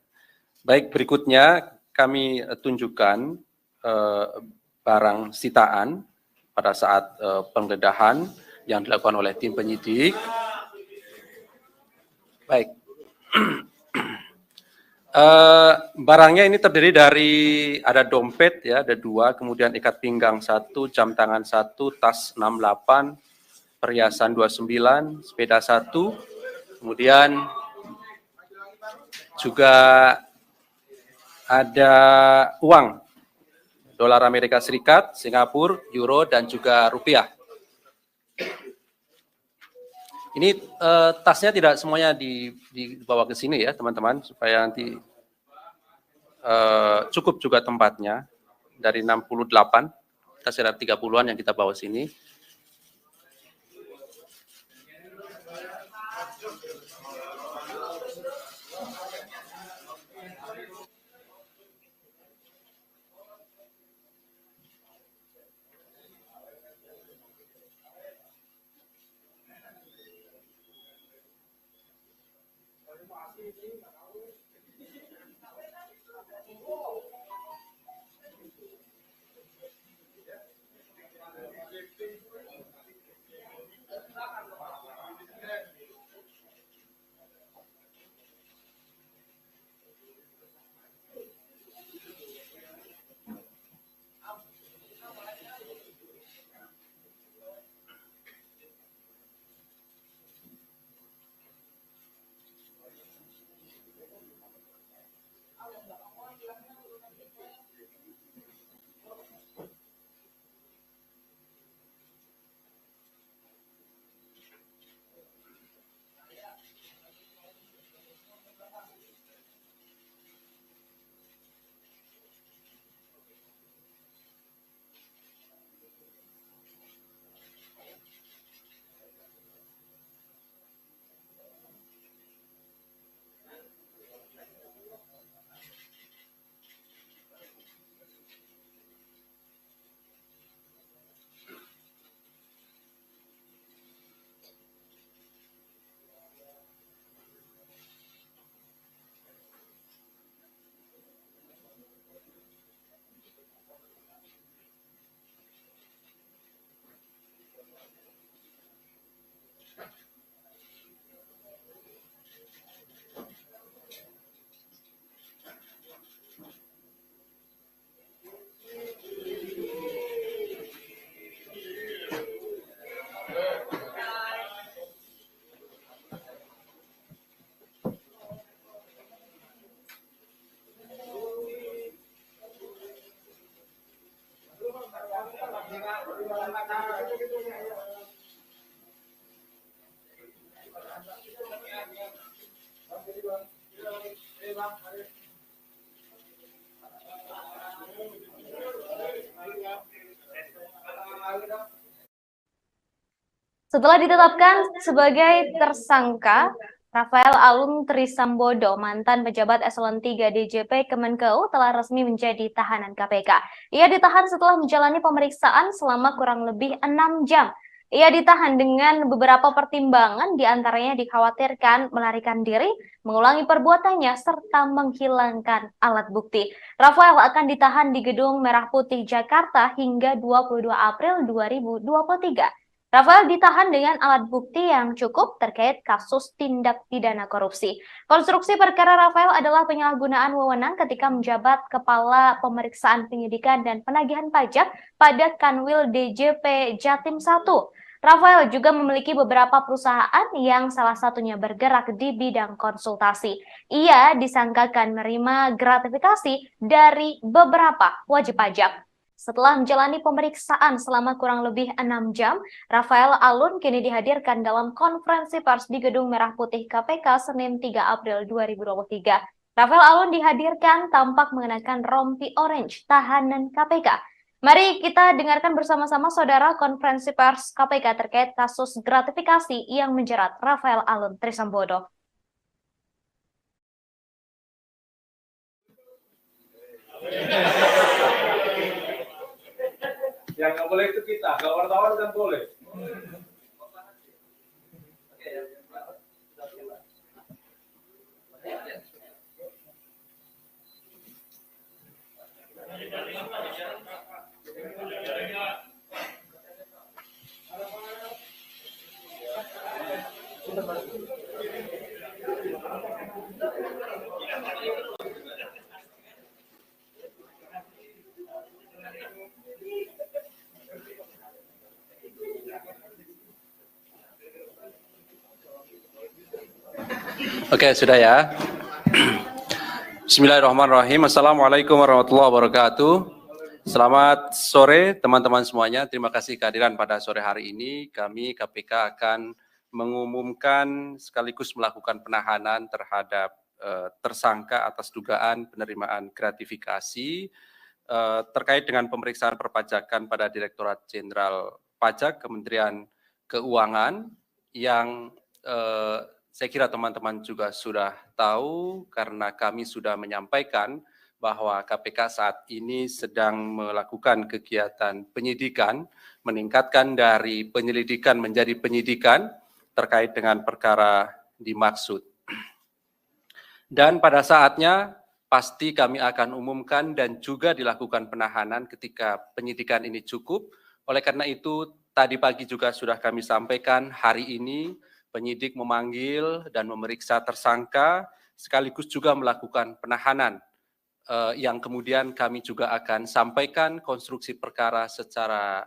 Baik, berikutnya kami tunjukkan barang sitaan pada saat penggeledahan yang dilakukan oleh tim penyidik. Baik. Barangnya ini terdiri dari ada dompet ya, ada 2, kemudian ikat pinggang 1, jam tangan 1, tas 68, perhiasan 29, sepeda 1, kemudian juga ada uang dolar Amerika Serikat, Singapura, euro, dan juga rupiah. Ini tasnya tidak semuanya dibawa ke sini ya teman-teman, supaya nanti cukup juga tempatnya. Dari 68, kita sekitar 30-an yang kita bawa sini. Setelah ditetapkan sebagai tersangka, Rafael Alun Trisambodo, mantan pejabat eselon 3 DJP Kemenkeu, telah resmi menjadi tahanan KPK. Ia ditahan setelah menjalani pemeriksaan selama kurang lebih 6 jam. Ia ditahan dengan beberapa pertimbangan, diantaranya dikhawatirkan melarikan diri, mengulangi perbuatannya, serta menghilangkan alat bukti. Rafael akan ditahan di Gedung Merah Putih Jakarta hingga 22 April 2023. Rafael ditahan dengan alat bukti yang cukup terkait kasus tindak pidana korupsi. Konstruksi perkara Rafael adalah penyalahgunaan wewenang ketika menjabat Kepala Pemeriksaan Penyidikan dan Penagihan Pajak pada Kanwil DJP Jatim 1. Rafael juga memiliki beberapa perusahaan yang salah satunya bergerak di bidang konsultasi. Ia disangkakan menerima gratifikasi dari beberapa wajib pajak. Setelah menjalani pemeriksaan selama kurang lebih 6 jam, Rafael Alun kini dihadirkan dalam konferensi pers di Gedung Merah Putih KPK Senin 3 April 2023. Rafael Alun dihadirkan tampak mengenakan rompi orange tahanan KPK. Mari kita dengarkan bersama-sama saudara konferensi pers KPK terkait kasus gratifikasi yang menjerat Rafael Alun Trisambodo. Yang nggak boleh itu kita, kalau wartawan kan boleh. Oke, sudah ya. Bismillahirrahmanirrahim. Assalamualaikum warahmatullahi wabarakatuh. Selamat sore teman-teman semuanya. Terima kasih kehadiran pada sore hari ini. Kami KPK akan mengumumkan sekaligus melakukan penahanan terhadap tersangka atas dugaan penerimaan gratifikasi terkait dengan pemeriksaan perpajakan pada Direktorat Jenderal Pajak Kementerian Keuangan yang saya kira teman-teman juga sudah tahu karena kami sudah menyampaikan bahwa KPK saat ini sedang melakukan kegiatan penyidikan, meningkatkan dari penyelidikan menjadi penyidikan terkait dengan perkara dimaksud. Dan pada saatnya pasti kami akan umumkan dan juga dilakukan penahanan ketika penyidikan ini cukup. Oleh karena itu tadi pagi juga sudah kami sampaikan hari ini penyidik memanggil dan memeriksa tersangka, sekaligus juga melakukan penahanan, yang kemudian kami juga akan sampaikan konstruksi perkara secara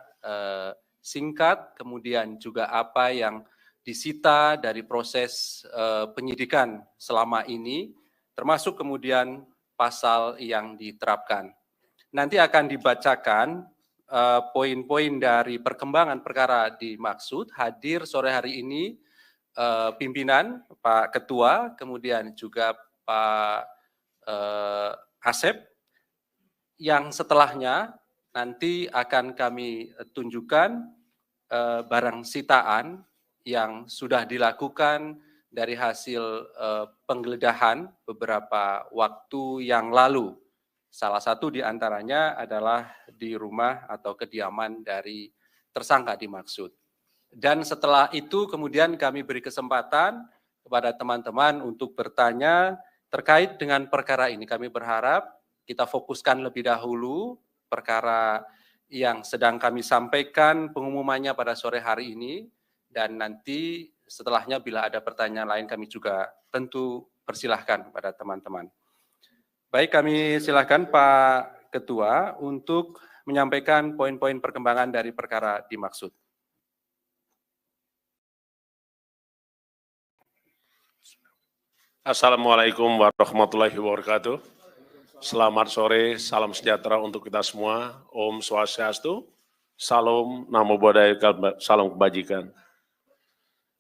singkat, kemudian juga apa yang disita dari proses penyidikan selama ini, termasuk kemudian pasal yang diterapkan. Nanti akan dibacakan poin-poin dari perkembangan perkara dimaksud. Hadir sore hari ini pimpinan, Pak Ketua, kemudian juga Pak Asep, yang setelahnya nanti akan kami tunjukkan barang sitaan yang sudah dilakukan dari hasil penggeledahan beberapa waktu yang lalu. Salah satu di antaranya adalah di rumah atau kediaman dari tersangka dimaksud. Dan setelah itu kemudian kami beri kesempatan kepada teman-teman untuk bertanya terkait dengan perkara ini. Kami berharap kita fokuskan lebih dahulu perkara yang sedang kami sampaikan pengumumannya pada sore hari ini, dan nanti setelahnya bila ada pertanyaan lain kami juga tentu persilahkan kepada teman-teman. Baik, kami silakan Pak Ketua untuk menyampaikan poin-poin perkembangan dari perkara dimaksud. Assalamualaikum warahmatullahi wabarakatuh. Selamat sore, salam sejahtera untuk kita semua. Om Swastiastu, Salam Namo Buddhaya, salam kebajikan.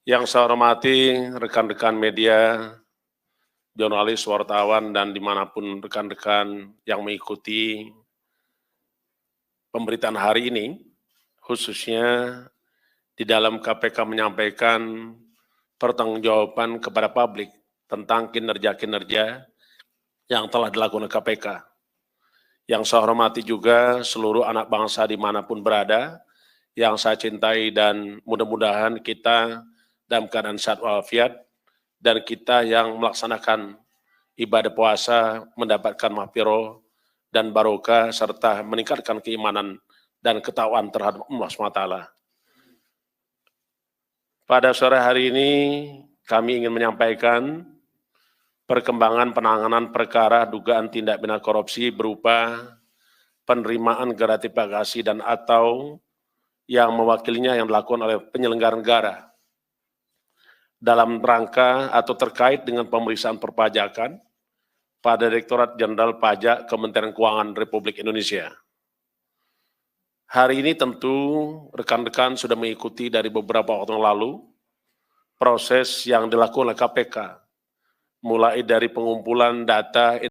Yang saya hormati rekan-rekan media, jurnalis, wartawan, dan dimanapun rekan-rekan yang mengikuti pemberitaan hari ini, khususnya di dalam KPK menyampaikan pertanggungjawaban kepada publik tentang kinerja-kinerja yang telah dilakukan KPK. Yang saya hormati juga seluruh anak bangsa dimanapun berada, yang saya cintai, dan mudah-mudahan kita dalam keadaan sehat walafiat, dan kita yang melaksanakan ibadah puasa mendapatkan mahfirah dan barokah, serta meningkatkan keimanan dan ketakwaan terhadap Allah SWT. Pada sore hari ini kami ingin menyampaikan perkembangan penanganan perkara dugaan tindak pidana korupsi berupa penerimaan gratifikasi dan atau yang mewakilinya yang dilakukan oleh penyelenggara negara dalam rangka atau terkait dengan pemeriksaan perpajakan pada Direktorat Jenderal Pajak Kementerian Keuangan Republik Indonesia. Hari ini tentu rekan-rekan sudah mengikuti dari beberapa waktu yang lalu proses yang dilakukan oleh KPK, mulai dari pengumpulan data